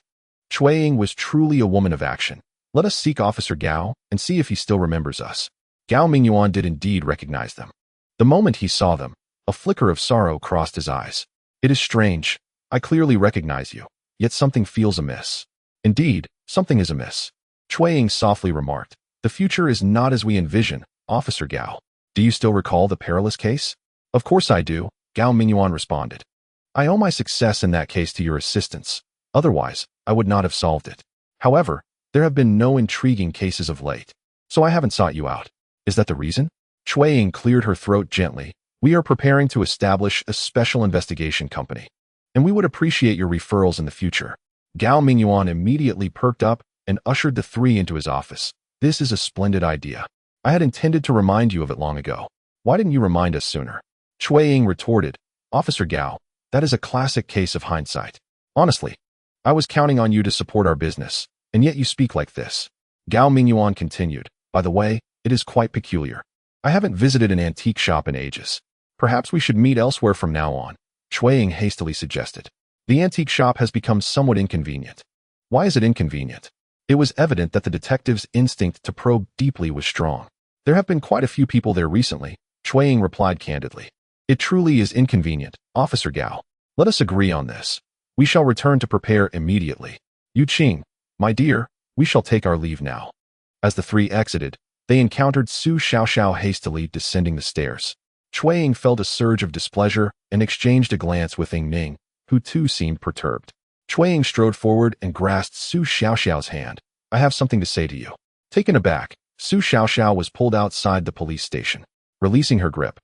Shui Ying was truly a woman of action. Let us seek Officer Gao and see if he still remembers us. Gao Mingyuan did indeed recognize them. The moment he saw them, a flicker of sorrow crossed his eyes. It is strange. I clearly recognize you, yet something feels amiss. Indeed, something is amiss. Shui Ying softly remarked. The future is not as we envision, Officer Gao. Do you still recall the perilous case? Of course I do, Gao Mingyuan responded. I owe my success in that case to your assistance. Otherwise, I would not have solved it. However, there have been no intriguing cases of late, so I haven't sought you out. Is that the reason? Shui Ying cleared her throat gently. We are preparing to establish a special investigation company, and we would appreciate your referrals in the future. Gao Mingyuan immediately perked up and ushered the three into his office. This is a splendid idea. I had intended to remind you of it long ago. Why didn't you remind us sooner? Shui Ying retorted. Officer Gao, that is a classic case of hindsight. Honestly, I was counting on you to support our business, and yet you speak like this. Gao Mingyuan continued. By the way, it is quite peculiar. I haven't visited an antique shop in ages. Perhaps we should meet elsewhere from now on, Shui Ying hastily suggested. The antique shop has become somewhat inconvenient. Why is it inconvenient? It was evident that the detective's instinct to probe deeply was strong. There have been quite a few people there recently, Shui Ying replied candidly. It truly is inconvenient, Officer Gao. Let us agree on this. We shall return to prepare immediately. Yu Qing, my dear, we shall take our leave now. As the three exited, they encountered Su Xiaoxiao hastily descending the stairs. Shui Ying felt a surge of displeasure and exchanged a glance with Ying Ning, who too seemed perturbed. Shui Ying strode forward and grasped Su Xiaoxiao's hand. I have something to say to you. Taken aback, Su Xiaoxiao was pulled outside the police station. Releasing her grip,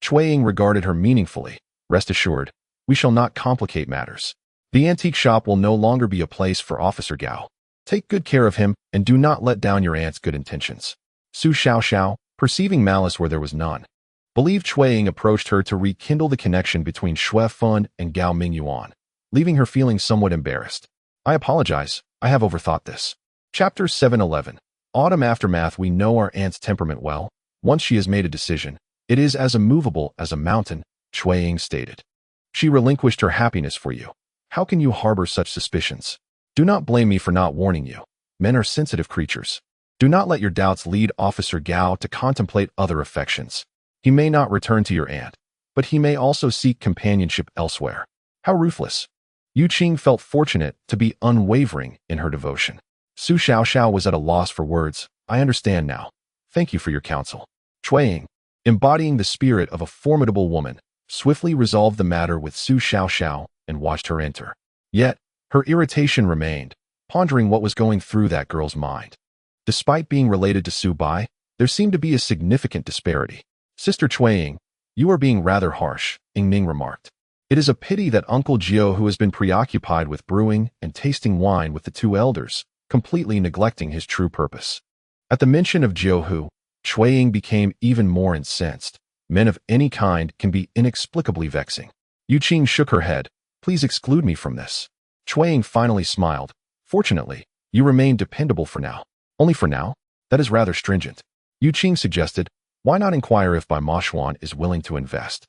Shui Ying regarded her meaningfully. Rest assured, we shall not complicate matters. The antique shop will no longer be a place for Officer Gao. Take good care of him and do not let down your aunt's good intentions. Su Xiaoxiao, perceiving malice where there was none, Believed Cui Ying approached her to rekindle the connection between Xue Fun and Gao Mingyuan, leaving her feeling somewhat embarrassed. I apologize, I have overthought this. Chapter 711. Autumn Aftermath. We know our aunt's temperament well. Once she has made a decision, it is as immovable as a mountain, Cui Ying stated. She relinquished her happiness for you. How can you harbor such suspicions? Do not blame me for not warning you. Men are sensitive creatures. Do not let your doubts lead Officer Gao to contemplate other affections. He may not return to your aunt, but he may also seek companionship elsewhere. How ruthless. Yu Qing felt fortunate to be unwavering in her devotion. Su Xiaoxiao was at a loss for words. I understand now. Thank you for your counsel. Cui Ying, embodying the spirit of a formidable woman, swiftly resolved the matter with Su Xiaoxiao and watched her enter. Yet, her irritation remained, pondering what was going through that girl's mind. Despite being related to Xiao Bai, there seemed to be a significant disparity. Sister Cui Ying, you are being rather harsh, Ying Ning remarked. It is a pity that Uncle Jio, who has been preoccupied with brewing and tasting wine with the two elders, completely neglecting his true purpose. At the mention of Jio Hu, Cui Ying became even more incensed. Men of any kind can be inexplicably vexing. Yu Qing shook her head. Please exclude me from this. Cui Ying finally smiled. Fortunately, you remain dependable for now. Only for now? That is rather stringent. Yu Qing suggested, why not inquire if Bai Mo Xuan is willing to invest?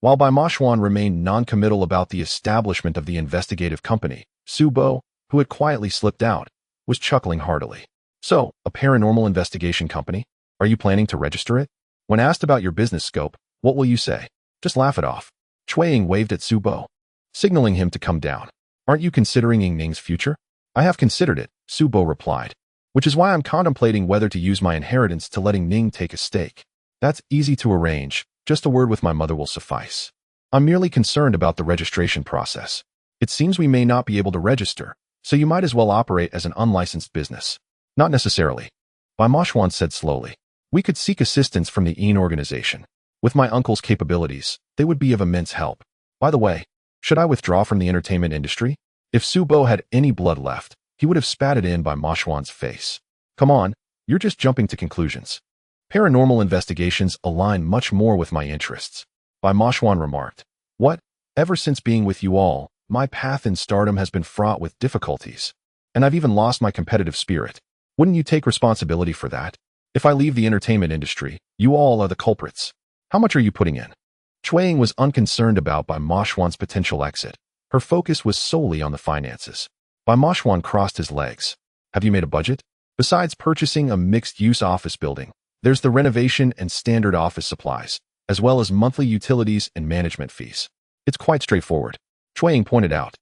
While Bai Mo Xuan remained non-committal about the establishment of the investigative company, Su Bo, who had quietly slipped out, was chuckling heartily. So, a paranormal investigation company? Are you planning to register it? When asked about your business scope, what will you say? Just laugh it off. Cui Ying waved at Su Bo, signaling him to come down. Aren't you considering Ying Ning's future? I have considered it, Su Bo replied, which is why I'm contemplating whether to use my inheritance to letting Ning take a stake. That's easy to arrange, just a word with my mother will suffice. I'm merely concerned about the registration process. It seems we may not be able to register, so you might as well operate as an unlicensed business. Not necessarily. Bai Mo Xuan said slowly. We could seek assistance from the Yin organization. With my uncle's capabilities, they would be of immense help. By the way, should I withdraw from the entertainment industry? If Su Bo had any blood left, he would have spat it in Bai Mo Xuan's face. Come on, you're just jumping to conclusions. Paranormal investigations align much more with my interests. Bai Mo Xuan remarked. What? Ever since being with you all, my path in stardom has been fraught with difficulties. And I've even lost my competitive spirit. Wouldn't you take responsibility for that? If I leave the entertainment industry, you all are the culprits. How much are you putting in? Cui Ying was unconcerned about Bai Mo Xuan's potential exit. Her focus was solely on the finances. Bai Mo Xuan crossed his legs. Have you made a budget? Besides purchasing a mixed-use office building, there's the renovation and standard office supplies, as well as monthly utilities and management fees. It's quite straightforward. Cui Ying pointed out.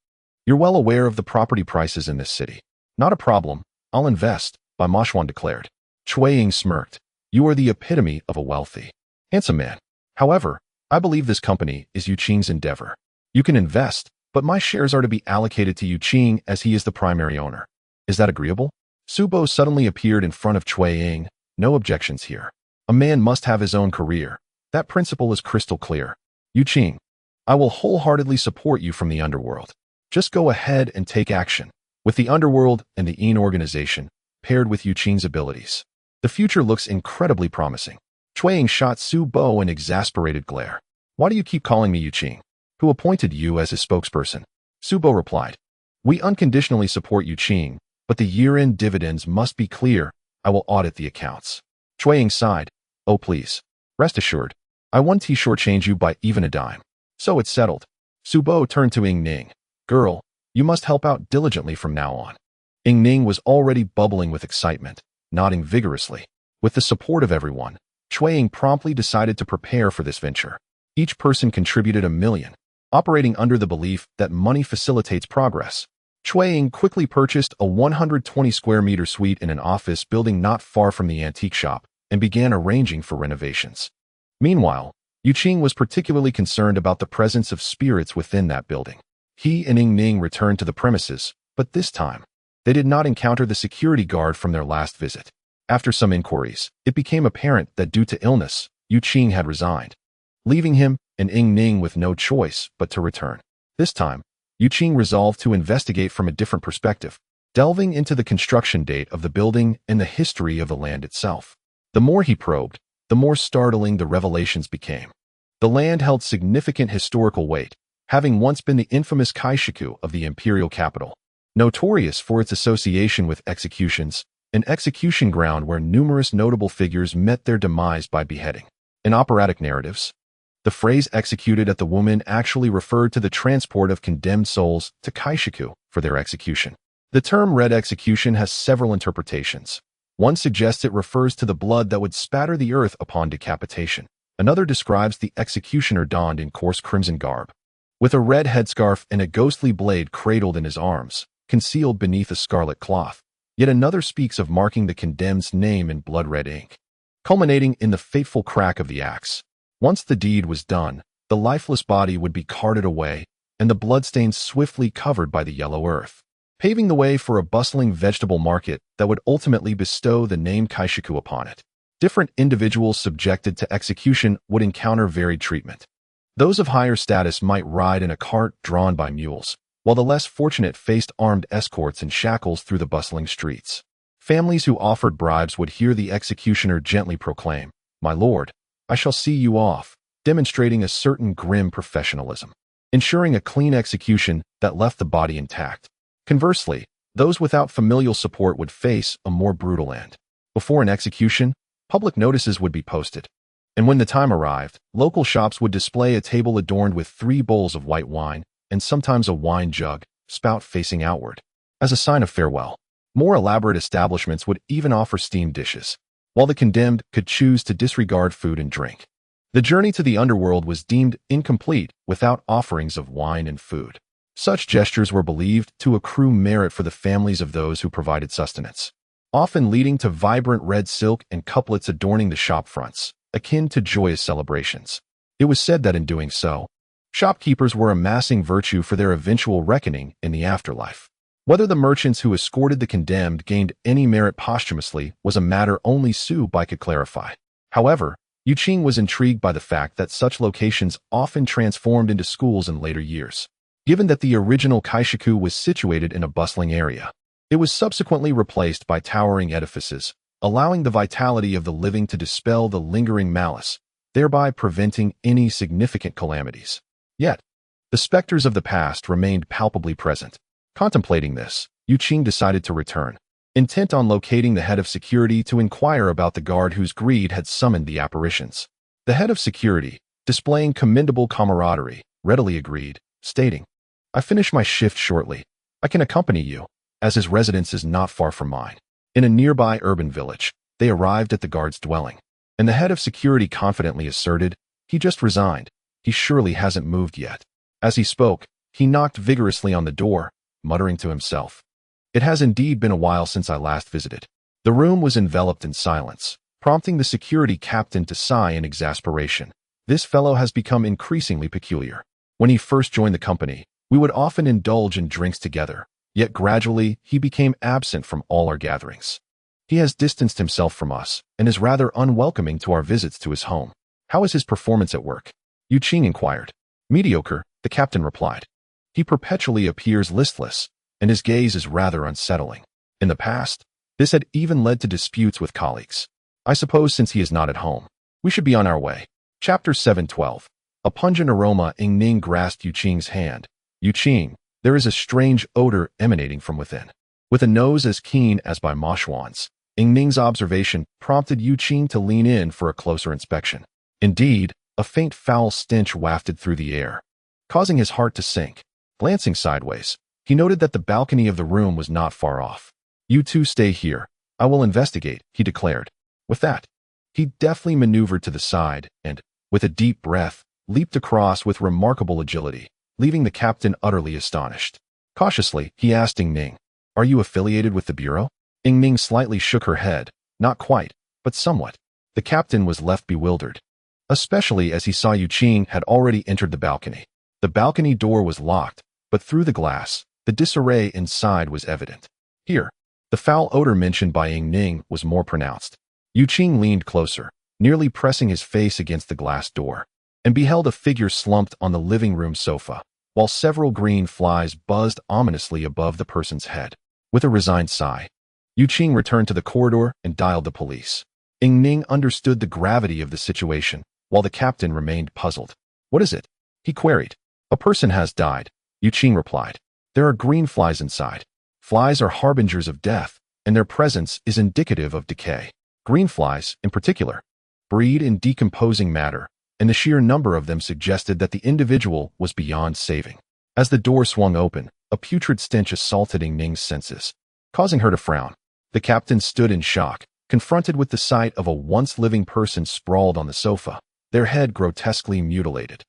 You're well aware of the property prices in this city. Not a problem. I'll invest, Bai Mo Xuan declared. Cui Ying smirked. You are the epitome of a wealthy, handsome man. However, I believe this company is Yu Qing's endeavor. You can invest, but my shares are to be allocated to Yu Qing as he is the primary owner. Is that agreeable? Su Bo suddenly appeared in front of Cui Ying. No objections here. A man must have his own career. That principle is crystal clear. Yu Qing, I will wholeheartedly support you from the underworld. Just go ahead and take action. With the underworld and the Yin organization, paired with Yu Qing's abilities, the future looks incredibly promising. Cui Ying shot Su Bo an exasperated glare. Why do you keep calling me Yu Qing? Who appointed you as his spokesperson? Su Bo replied. We unconditionally support Yu Qing, but the year-end dividends must be clear. I will audit the accounts. Cui Ying sighed. Oh please. Rest assured, I won't shortchange you by even a dime. So it's settled. Su Bo turned to Ying Ning. Girl, you must help out diligently from now on. Ying Ning was already bubbling with excitement, nodding vigorously. With the support of everyone, Cui Ying promptly decided to prepare for this venture. Each person contributed $1 million, operating under the belief that money facilitates progress. Cui Ying quickly purchased a 120 square meter suite in an office building not far from the antique shop and began arranging for renovations. Meanwhile, Yu Qing was particularly concerned about the presence of spirits within that building. He and Ying Ning returned to the premises, but this time, they did not encounter the security guard from their last visit. After some inquiries, it became apparent that due to illness, Yu Qing had resigned, leaving him and Ying Ning with no choice but to return. This time, Yu Qing resolved to investigate from a different perspective, delving into the construction date of the building and the history of the land itself. The more he probed, the more startling the revelations became. The land held significant historical weight, having once been the infamous Qing of the imperial capital. Notorious for its association with executions, an execution ground where numerous notable figures met their demise by beheading. In operatic narratives, the phrase executed at the woman actually referred to the transport of condemned souls to Qing for their execution. The term red execution has several interpretations. One suggests it refers to the blood that would spatter the earth upon decapitation. Another describes the executioner donned in coarse crimson garb, with a red headscarf and a ghostly blade cradled in his arms, concealed beneath a scarlet cloth. Yet another speaks of marking the condemned's name in blood-red ink, culminating in the fateful crack of the axe. Once the deed was done, the lifeless body would be carted away, and the bloodstains swiftly covered by the yellow earth, paving the way for a bustling vegetable market that would ultimately bestow the name Qing upon it. Different individuals subjected to execution would encounter varied treatment. Those of higher status might ride in a cart drawn by mules, while the less fortunate faced armed escorts in shackles through the bustling streets. Families who offered bribes would hear the executioner gently proclaim, "My lord, I shall see you off," demonstrating a certain grim professionalism, ensuring a clean execution that left the body intact. Conversely, those without familial support would face a more brutal end. Before an execution, public notices would be posted, and when the time arrived, local shops would display a table adorned with 3 bowls of white wine, and sometimes a wine jug, spout facing outward, as a sign of farewell. More elaborate establishments would even offer steamed dishes, while the condemned could choose to disregard food and drink. The journey to the underworld was deemed incomplete without offerings of wine and food. Such gestures were believed to accrue merit for the families of those who provided sustenance, often leading to vibrant red silk and couplets adorning the shop fronts, akin to joyous celebrations. It was said that in doing so, shopkeepers were amassing virtue for their eventual reckoning in the afterlife. Whether the merchants who escorted the condemned gained any merit posthumously was a matter only Su Bai could clarify. However, Yu Qing was intrigued by the fact that such locations often transformed into schools in later years. Given that the original Qing was situated in a bustling area, it was subsequently replaced by towering edifices, allowing the vitality of the living to dispel the lingering malice, thereby preventing any significant calamities. Yet, the specters of the past remained palpably present. Contemplating this, Yu Qing decided to return, intent on locating the head of security to inquire about the guard whose greed had summoned the apparitions. The head of security, displaying commendable camaraderie, readily agreed, stating, "I finish my shift shortly. I can accompany you, as his residence is not far from mine." In a nearby urban village, they arrived at the guard's dwelling, and the head of security confidently asserted, "He just resigned. He surely hasn't moved yet." As he spoke, he knocked vigorously on the door, muttering to himself, "It has indeed been a while since I last visited." The room was enveloped in silence, prompting the security captain to sigh in exasperation. "This fellow has become increasingly peculiar. When he first joined the company, we would often indulge in drinks together, yet gradually he became absent from all our gatherings. He has distanced himself from us and is rather unwelcoming to our visits to his home. How is his performance at work?" Yu Qing inquired. "Mediocre," the captain replied. "He perpetually appears listless, and his gaze is rather unsettling. In the past, this had even led to disputes with colleagues. I suppose since he is not at home, we should be on our way." Chapter 7:12. A pungent aroma. Ning grasped Yu Qing's hand. "Yu Qing, there is a strange odor emanating from within." With a nose as keen as Bai Mo Xuan's, Ning's observation prompted Yu Qing to lean in for a closer inspection. Indeed, a faint foul stench wafted through the air, causing his heart to sink. Glancing sideways, he noted that the balcony of the room was not far off. "You two stay here. I will investigate," he declared. With that, he deftly maneuvered to the side and, with a deep breath, leaped across with remarkable agility, leaving the captain utterly astonished. Cautiously, he asked Ning, "Are you affiliated with the bureau?" Ning slightly shook her head. "Not quite, but somewhat." The captain was left bewildered, especially as he saw Yu Qing had already entered the balcony. The balcony door was locked, but through the glass, the disarray inside was evident. Here, the foul odor mentioned by Ning was more pronounced. Yu Qing leaned closer, nearly pressing his face against the glass door, and beheld a figure slumped on the living room sofa, while several green flies buzzed ominously above the person's head. With a resigned sigh, Yu Qing returned to the corridor and dialed the police. Ying Ning understood the gravity of the situation, while the captain remained puzzled. What is it? He queried. A person has died, Yu Qing replied. There are green flies inside. Flies are harbingers of death, and their presence is indicative of decay. Green flies, in particular, breed in decomposing matter, and the sheer number of them suggested that the individual was beyond saving. As the door swung open, a putrid stench assaulted Ying Ning's senses, causing her to frown. The captain stood in shock, confronted with the sight of a once-living person sprawled on the sofa, their head grotesquely mutilated,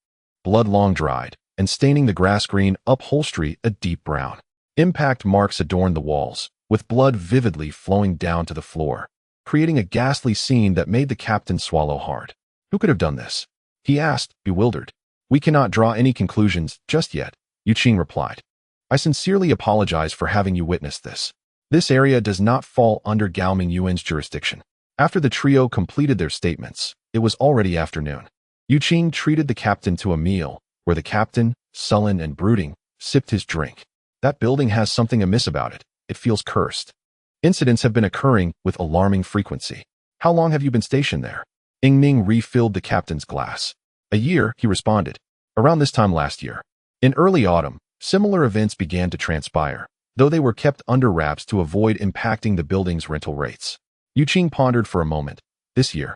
blood long dried, and staining the grass-green upholstery a deep brown. Impact marks adorned the walls, with blood vividly flowing down to the floor, creating a ghastly scene that made the captain swallow hard. Who could have done this? He asked, bewildered. We cannot draw any conclusions just yet, Yu Qing replied. I sincerely apologize for having you witness this. This area does not fall under Gao Mingyuan's jurisdiction. After the trio completed their statements, it was already afternoon. Yu Qing treated the captain to a meal, where the captain, sullen and brooding, sipped his drink. That building has something amiss about it. It feels cursed. Incidents have been occurring with alarming frequency. How long have you been stationed there? Ying Ning refilled the captain's glass. A year, he responded. Around this time last year. In early autumn, similar events began to transpire, though they were kept under wraps to avoid impacting the building's rental rates. Yu Qing pondered for a moment. This year.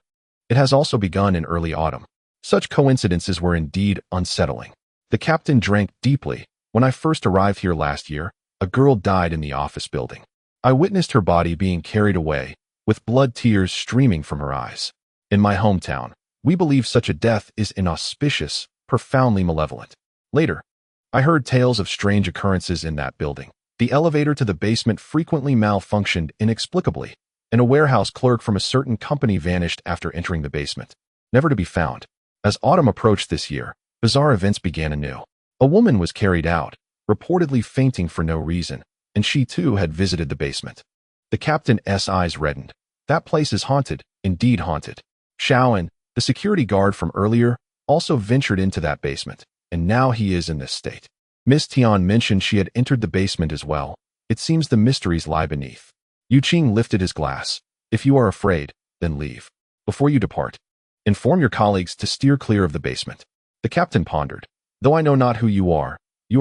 It has also begun in early autumn. Such coincidences were indeed unsettling. The captain drank deeply. When I first arrived here last year, a girl died in the office building. I witnessed her body being carried away, with blood tears streaming from her eyes. In my hometown, we believe such a death is inauspicious, profoundly malevolent. Later, I heard tales of strange occurrences in that building. The elevator to the basement frequently malfunctioned inexplicably, and a warehouse clerk from a certain company vanished after entering the basement, never to be found. As autumn approached this year, bizarre events began anew. A woman was carried out, reportedly fainting for no reason, and she too had visited the basement. The captain's eyes reddened. That place is haunted, indeed haunted. Xiao, the security guard from earlier, also ventured into that basement, and now he is in this state. Miss Tian mentioned she had entered the basement as well. It seems the mysteries lie beneath. Yu Qing lifted his glass. If you are afraid, then leave. Before you depart, inform your colleagues to steer clear of the basement. The captain pondered. Though I know not who you are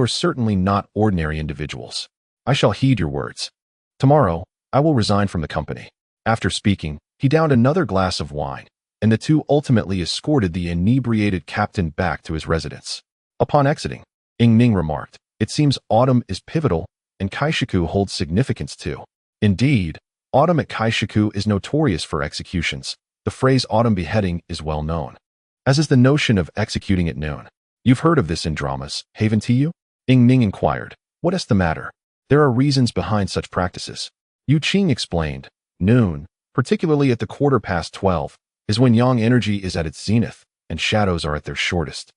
certainly not ordinary individuals. I shall heed your words. Tomorrow, I will resign from the company. After speaking, he downed another glass of wine, and the two ultimately escorted the inebriated captain back to his residence. Upon exiting, Ying Ning remarked, it seems autumn is pivotal, and Kaishiku holds significance too. Indeed, autumn at Kaishiku is notorious for executions. The phrase autumn beheading is well known, as is the notion of executing at noon. You've heard of this in dramas, haven't you? Ying Ning inquired. What is the matter? There are reasons behind such practices. Yu Qing explained. Noon, particularly at the 12:15, is when yang energy is at its zenith, and shadows are at their shortest,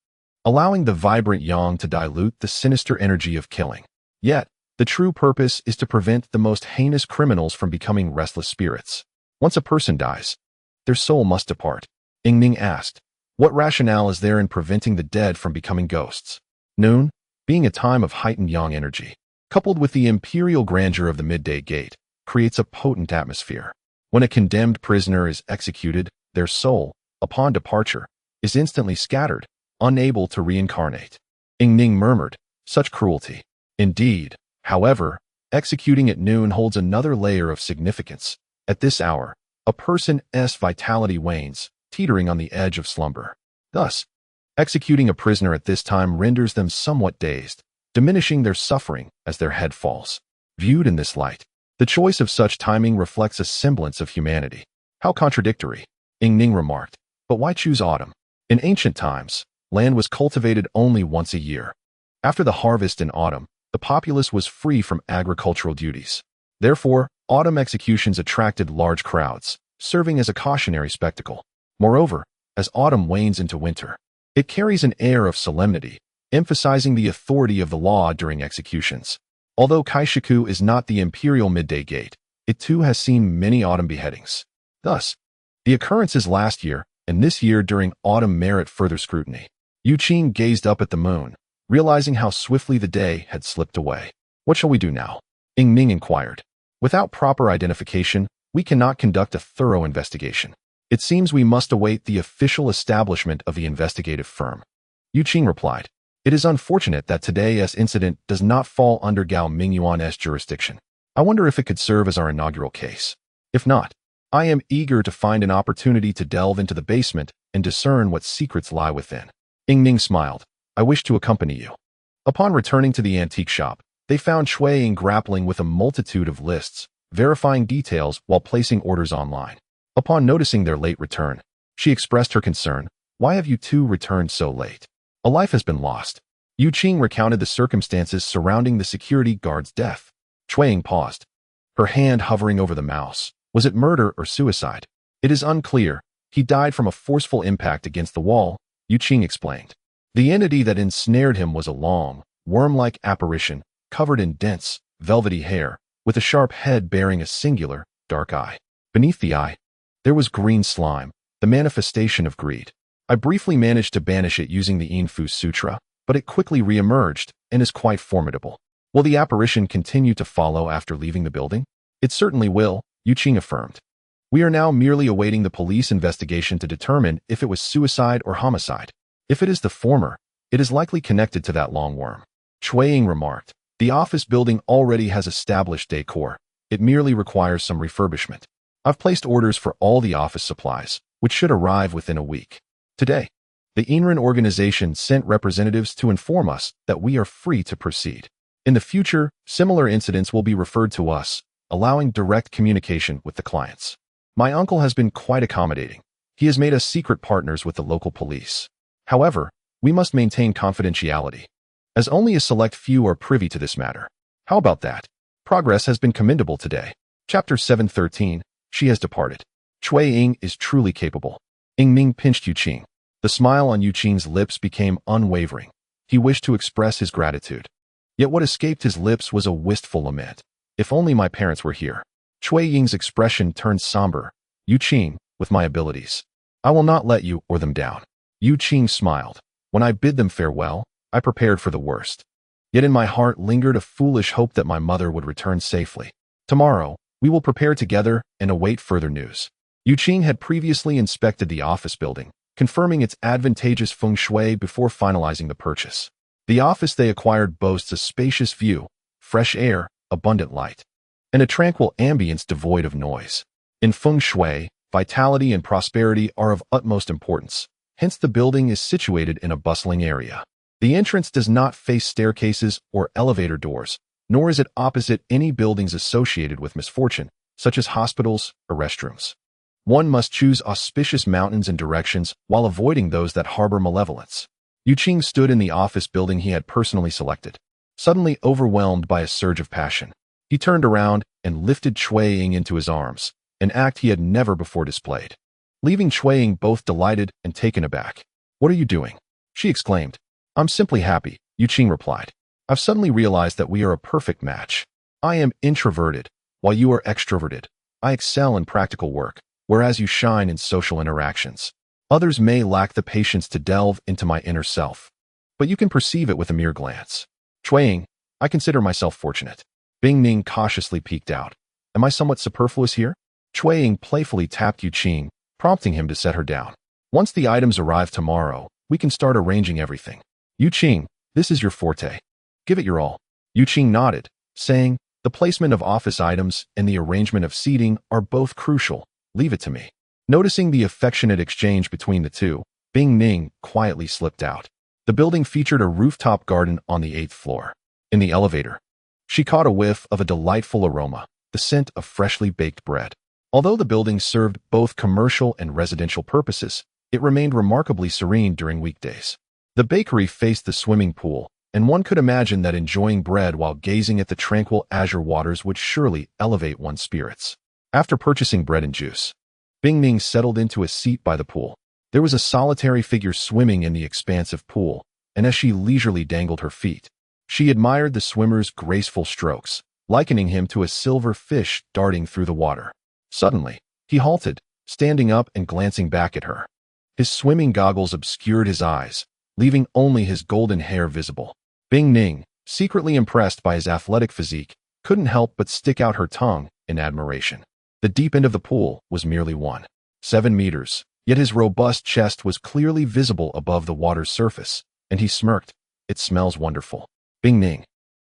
allowing the vibrant yang to dilute the sinister energy of killing. Yet, the true purpose is to prevent the most heinous criminals from becoming restless spirits. Once a person dies, their soul must depart. Ying Ning asked. What rationale is there in preventing the dead from becoming ghosts? Noon, being a time of heightened yang energy, coupled with the imperial grandeur of the midday gate, creates a potent atmosphere. When a condemned prisoner is executed, their soul, upon departure, is instantly scattered, unable to reincarnate. Ying Ning murmured, such cruelty. Indeed, however, executing at noon holds another layer of significance. At this hour, a person's vitality wanes, teetering on the edge of slumber. Thus, executing a prisoner at this time renders them somewhat dazed, diminishing their suffering as their head falls. Viewed in this light, the choice of such timing reflects a semblance of humanity. How contradictory, Ying Ning remarked. But why choose autumn? In ancient times, land was cultivated only once a year. After the harvest in autumn, the populace was free from agricultural duties. Therefore, autumn executions attracted large crowds, serving as a cautionary spectacle. Moreover, as autumn wanes into winter, it carries an air of solemnity, emphasizing the authority of the law during executions. Although Kaishiku is not the imperial midday gate, it too has seen many autumn beheadings. Thus, the occurrences last year and this year during autumn merit further scrutiny. Yu Qing gazed up at the moon, realizing how swiftly the day had slipped away. What shall we do now? Ying Ning inquired. Without proper identification, we cannot conduct a thorough investigation. It seems we must await the official establishment of the investigative firm. Yu Qing replied. It is unfortunate that today's incident does not fall under Gao Mingyuan's jurisdiction. I wonder if it could serve as our inaugural case. If not, I am eager to find an opportunity to delve into the basement and discern what secrets lie within. Ning smiled. I wish to accompany you. Upon returning to the antique shop, they found Shui Ying grappling with a multitude of lists, verifying details while placing orders online. Upon noticing their late return, she expressed her concern. Why have you two returned so late? A life has been lost. Yu Qing recounted the circumstances surrounding the security guard's death. Shui Ying paused, her hand hovering over the mouse. Was it murder or suicide? It is unclear. He died from a forceful impact against the wall, Yu Qing explained. The entity that ensnared him was a long, worm-like apparition, covered in dense, velvety hair, with a sharp head bearing a singular, dark eye. Beneath the eye, there was green slime, the manifestation of greed. I briefly managed to banish it using the Infu Sutra, but it quickly re-emerged and is quite formidable. Will the apparition continue to follow after leaving the building? It certainly will, Yu Qing affirmed. We are now merely awaiting the police investigation to determine if it was suicide or homicide. If it is the former, it is likely connected to that long worm. Shui Ying remarked. The office building already has established decor. It merely requires some refurbishment. I've placed orders for all the office supplies, which should arrive within a week. Today, the Inran organization sent representatives to inform us that we are free to proceed. In the future, similar incidents will be referred to us, allowing direct communication with the clients. My uncle has been quite accommodating. He has made us secret partners with the local police. However, we must maintain confidentiality, as only a select few are privy to this matter. How about that? Progress has been commendable today. Chapter 713. She has departed. Shui Ying is truly capable. Ming pinched Yu Qing. The smile on Yu Qing's lips became unwavering. He wished to express his gratitude. Yet what escaped his lips was a wistful lament. If only my parents were here. Shui Ying's expression turned somber. Yu Qing, with my abilities, I will not let you or them down. Yu Qing smiled. When I bid them farewell, I prepared for the worst. Yet in my heart lingered a foolish hope that my mother would return safely. Tomorrow, we will prepare together and await further news. Yu Qing had previously inspected the office building, confirming its advantageous feng shui before finalizing the purchase. The office they acquired boasts a spacious view, fresh air, abundant light, and a tranquil ambience devoid of noise. In feng shui, vitality and prosperity are of utmost importance. Hence the building is situated in a bustling area. The entrance does not face staircases or elevator doors, nor is it opposite any buildings associated with misfortune, such as hospitals or restrooms. One must choose auspicious mountains and directions while avoiding those that harbor malevolence. Yu Qing stood in the office building he had personally selected, suddenly overwhelmed by a surge of passion. He turned around and lifted Shui Ying into his arms, an act he had never before displayed, leaving Shui Ying both delighted and taken aback. What are you doing? She exclaimed. I'm simply happy, Yu Qing replied. I've suddenly realized that we are a perfect match. I am introverted, while you are extroverted. I excel in practical work, whereas you shine in social interactions. Others may lack the patience to delve into my inner self, but you can perceive it with a mere glance. Shui Ying, I consider myself fortunate. Bing Ning cautiously peeked out. Am I somewhat superfluous here? Shui Ying playfully tapped Yu Qing, prompting him to set her down. Once the items arrive tomorrow, we can start arranging everything. Yu Qing, this is your forte. Give it your all. Yu Qing nodded, saying, the placement of office items and the arrangement of seating are both crucial. Leave it to me. Noticing the affectionate exchange between the two, Bing Ning quietly slipped out. The building featured a rooftop garden on the 8th floor. In the elevator, she caught a whiff of a delightful aroma, the scent of freshly baked bread. Although the building served both commercial and residential purposes, it remained remarkably serene during weekdays. The bakery faced the swimming pool, and one could imagine that enjoying bread while gazing at the tranquil azure waters would surely elevate one's spirits. After purchasing bread and juice, Bing Ning settled into a seat by the pool. There was a solitary figure swimming in the expansive pool, and as she leisurely dangled her feet, she admired the swimmer's graceful strokes, likening him to a silver fish darting through the water. Suddenly, he halted, standing up and glancing back at her. His swimming goggles obscured his eyes, leaving only his golden hair visible. Bing Ning, secretly impressed by his athletic physique, couldn't help but stick out her tongue in admiration. The deep end of the pool was merely 1 7 meters, yet his robust chest was clearly visible above the water's surface, and he smirked. It smells wonderful. Bing Ning,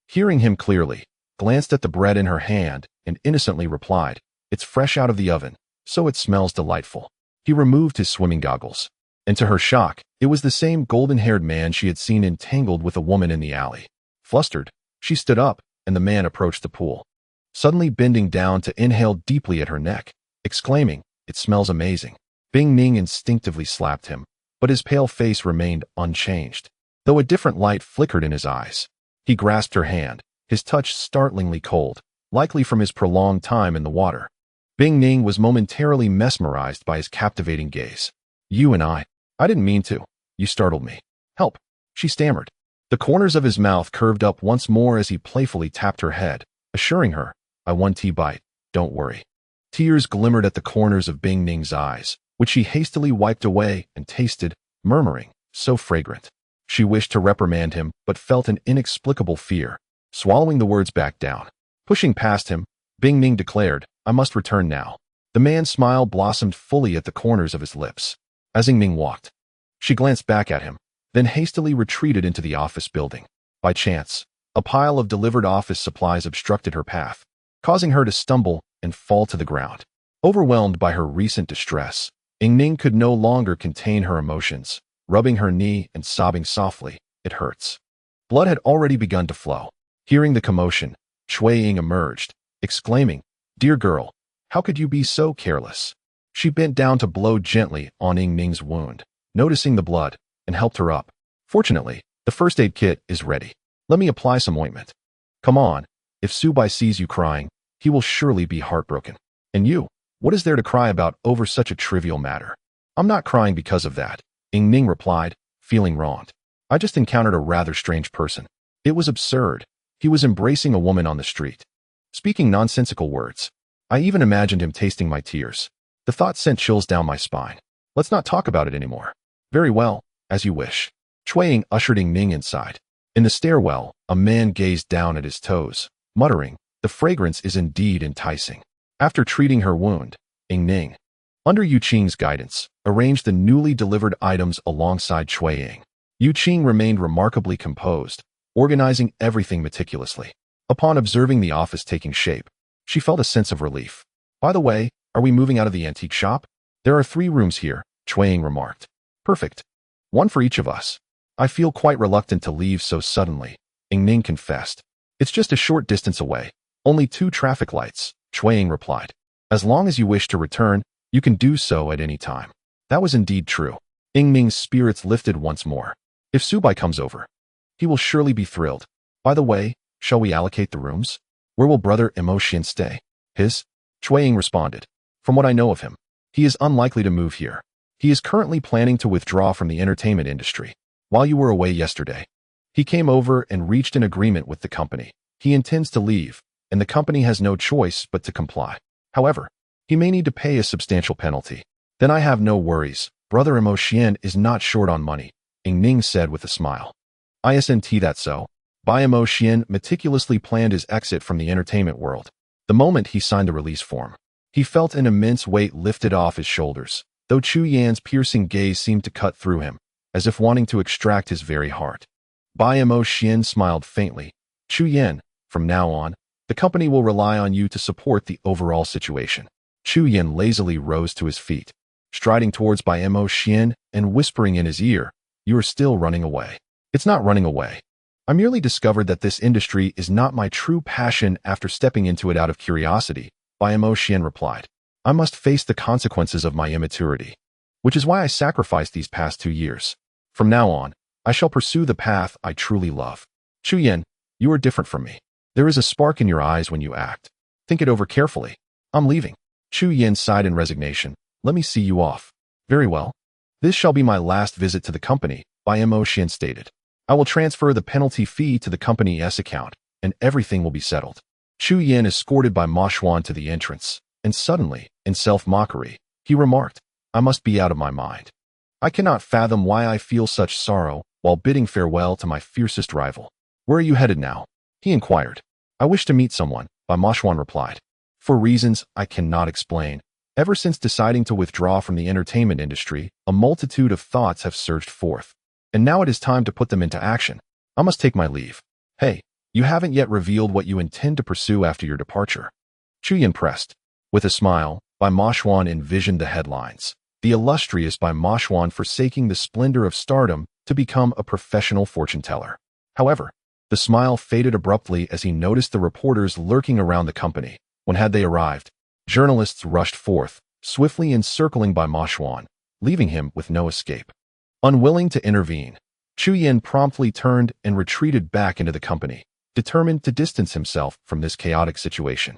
hearing him clearly, glanced at the bread in her hand and innocently replied, "It's fresh out of the oven, so it smells delightful." He removed his swimming goggles, and to her shock, it was the same golden-haired man she had seen entangled with a woman in the alley. Flustered, she stood up, and the man approached the pool, suddenly bending down to inhale deeply at her neck, exclaiming, "It smells amazing." Bing Ning instinctively slapped him, but his pale face remained unchanged, though a different light flickered in his eyes. He grasped her hand, his touch startlingly cold, likely from his prolonged time in the water. Bing Ning was momentarily mesmerized by his captivating gaze. "You and I didn't mean to. You startled me. Help," she stammered. The corners of his mouth curved up once more as he playfully tapped her head, assuring her, "I one tea bite, don't worry." Tears glimmered at the corners of Bing Ning's eyes, which she hastily wiped away and tasted, murmuring, "So fragrant." She wished to reprimand him, but felt an inexplicable fear, swallowing the words back down. Pushing past him, Bing Ning declared, "I must return now." The man's smile blossomed fully at the corners of his lips. As Ning walked, she glanced back at him, then hastily retreated into the office building. By chance, a pile of delivered office supplies obstructed her path, causing her to stumble and fall to the ground. Overwhelmed by her recent distress, Ning could no longer contain her emotions, rubbing her knee and sobbing softly, "It hurts." Blood had already begun to flow. Hearing the commotion, Cui Ying emerged, exclaiming, "Dear girl, how could you be so careless?" She bent down to blow gently on Ning's wound, noticing the blood, and helped her up. "Fortunately, the first aid kit is ready. Let me apply some ointment." "Come on, if Xiao Bai sees you crying, he will surely be heartbroken. And you, what is there to cry about over such a trivial matter?" "I'm not crying because of that," Ning replied, feeling wronged. "I just encountered a rather strange person. It was absurd. He was embracing a woman on the street, speaking nonsensical words. I even imagined him tasting my tears. The thought sent chills down my spine. Let's not talk about it anymore." "Very well, as you wish." Cui Ying ushered Ning inside. In the stairwell, a man gazed down at his toes, muttering, "The fragrance is indeed enticing." After treating her wound, Ning, under Yu Qing's guidance, arranged the newly delivered items alongside Cui Ying. Yu Qing remained remarkably composed, organizing everything meticulously. Upon observing the office taking shape, she felt a sense of relief. "By the way, are we moving out of the antique shop?" "There are 3 rooms here," Cui Ying remarked. "Perfect. One for each of us." "I feel quite reluctant to leave so suddenly," Ning confessed. "It's just a short distance away. Only 2 traffic lights," Cui Ying replied. "As long as you wish to return, you can do so at any time." That was indeed true. Ming's spirits lifted once more. If Xiao Bai comes over, he will surely be thrilled. "By the way, shall we allocate the rooms? Where will Brother Mo Xuan stay?" Cui Ying responded. "From what I know of him, he is unlikely to move here. He is currently planning to withdraw from the entertainment industry. While you were away yesterday, he came over and reached an agreement with the company. He intends to leave, and the company has no choice but to comply. However, he may need to pay a substantial penalty." "Then I have no worries. Brother Mo Xuan is not short on money," Ning said with a smile. "Isn't that so?" Bai Mo Xuan meticulously planned his exit from the entertainment world. The moment he signed the release form, he felt an immense weight lifted off his shoulders, though Chu Yan's piercing gaze seemed to cut through him, as if wanting to extract his very heart. Bai Mo Xuan smiled faintly. "Chu Yan, from now on, the company will rely on you to support the overall situation." Chu Yan lazily rose to his feet, striding towards Bai Mo Xuan and whispering in his ear, "You are still running away." "It's not running away. I merely discovered that this industry is not my true passion after stepping into it out of curiosity," Bai Mo Xuan replied. "I must face the consequences of my immaturity, which is why I sacrificed these past 2 years. From now on, I shall pursue the path I truly love." "Chu Yan, you are different from me. There is a spark in your eyes when you act. Think it over carefully. I'm leaving." Chu Yan sighed in resignation. "Let me see you off." "Very well. This shall be my last visit to the company," Bai Mo Xuan stated. "I will transfer the penalty fee to the company's account, and everything will be settled." Chu Yan escorted Bai Mo Xuan to the entrance, and suddenly, in self-mockery, he remarked, "I must be out of my mind. I cannot fathom why I feel such sorrow while bidding farewell to my fiercest rival." "Where are you headed now?" he inquired. "I wish to meet someone," Bai Mo Xuan replied. "For reasons I cannot explain," Ever since deciding to withdraw from the entertainment industry, a multitude of thoughts have surged forth. And now it is time to put them into action. I must take my leave. Hey, you haven't yet revealed what you intend to pursue after your departure. Chu pressed. With a smile, Bai Mo Xuan envisioned the headlines. The illustrious Bai Mo Xuan forsaking the splendor of stardom to become a professional fortune-teller. However, the smile faded abruptly as he noticed the reporters lurking around the company. When had they arrived, journalists rushed forth, swiftly encircling Bai Mo Xuan, leaving him with no escape. Unwilling to intervene, Chu promptly turned and retreated back into the company, determined to distance himself from this chaotic situation.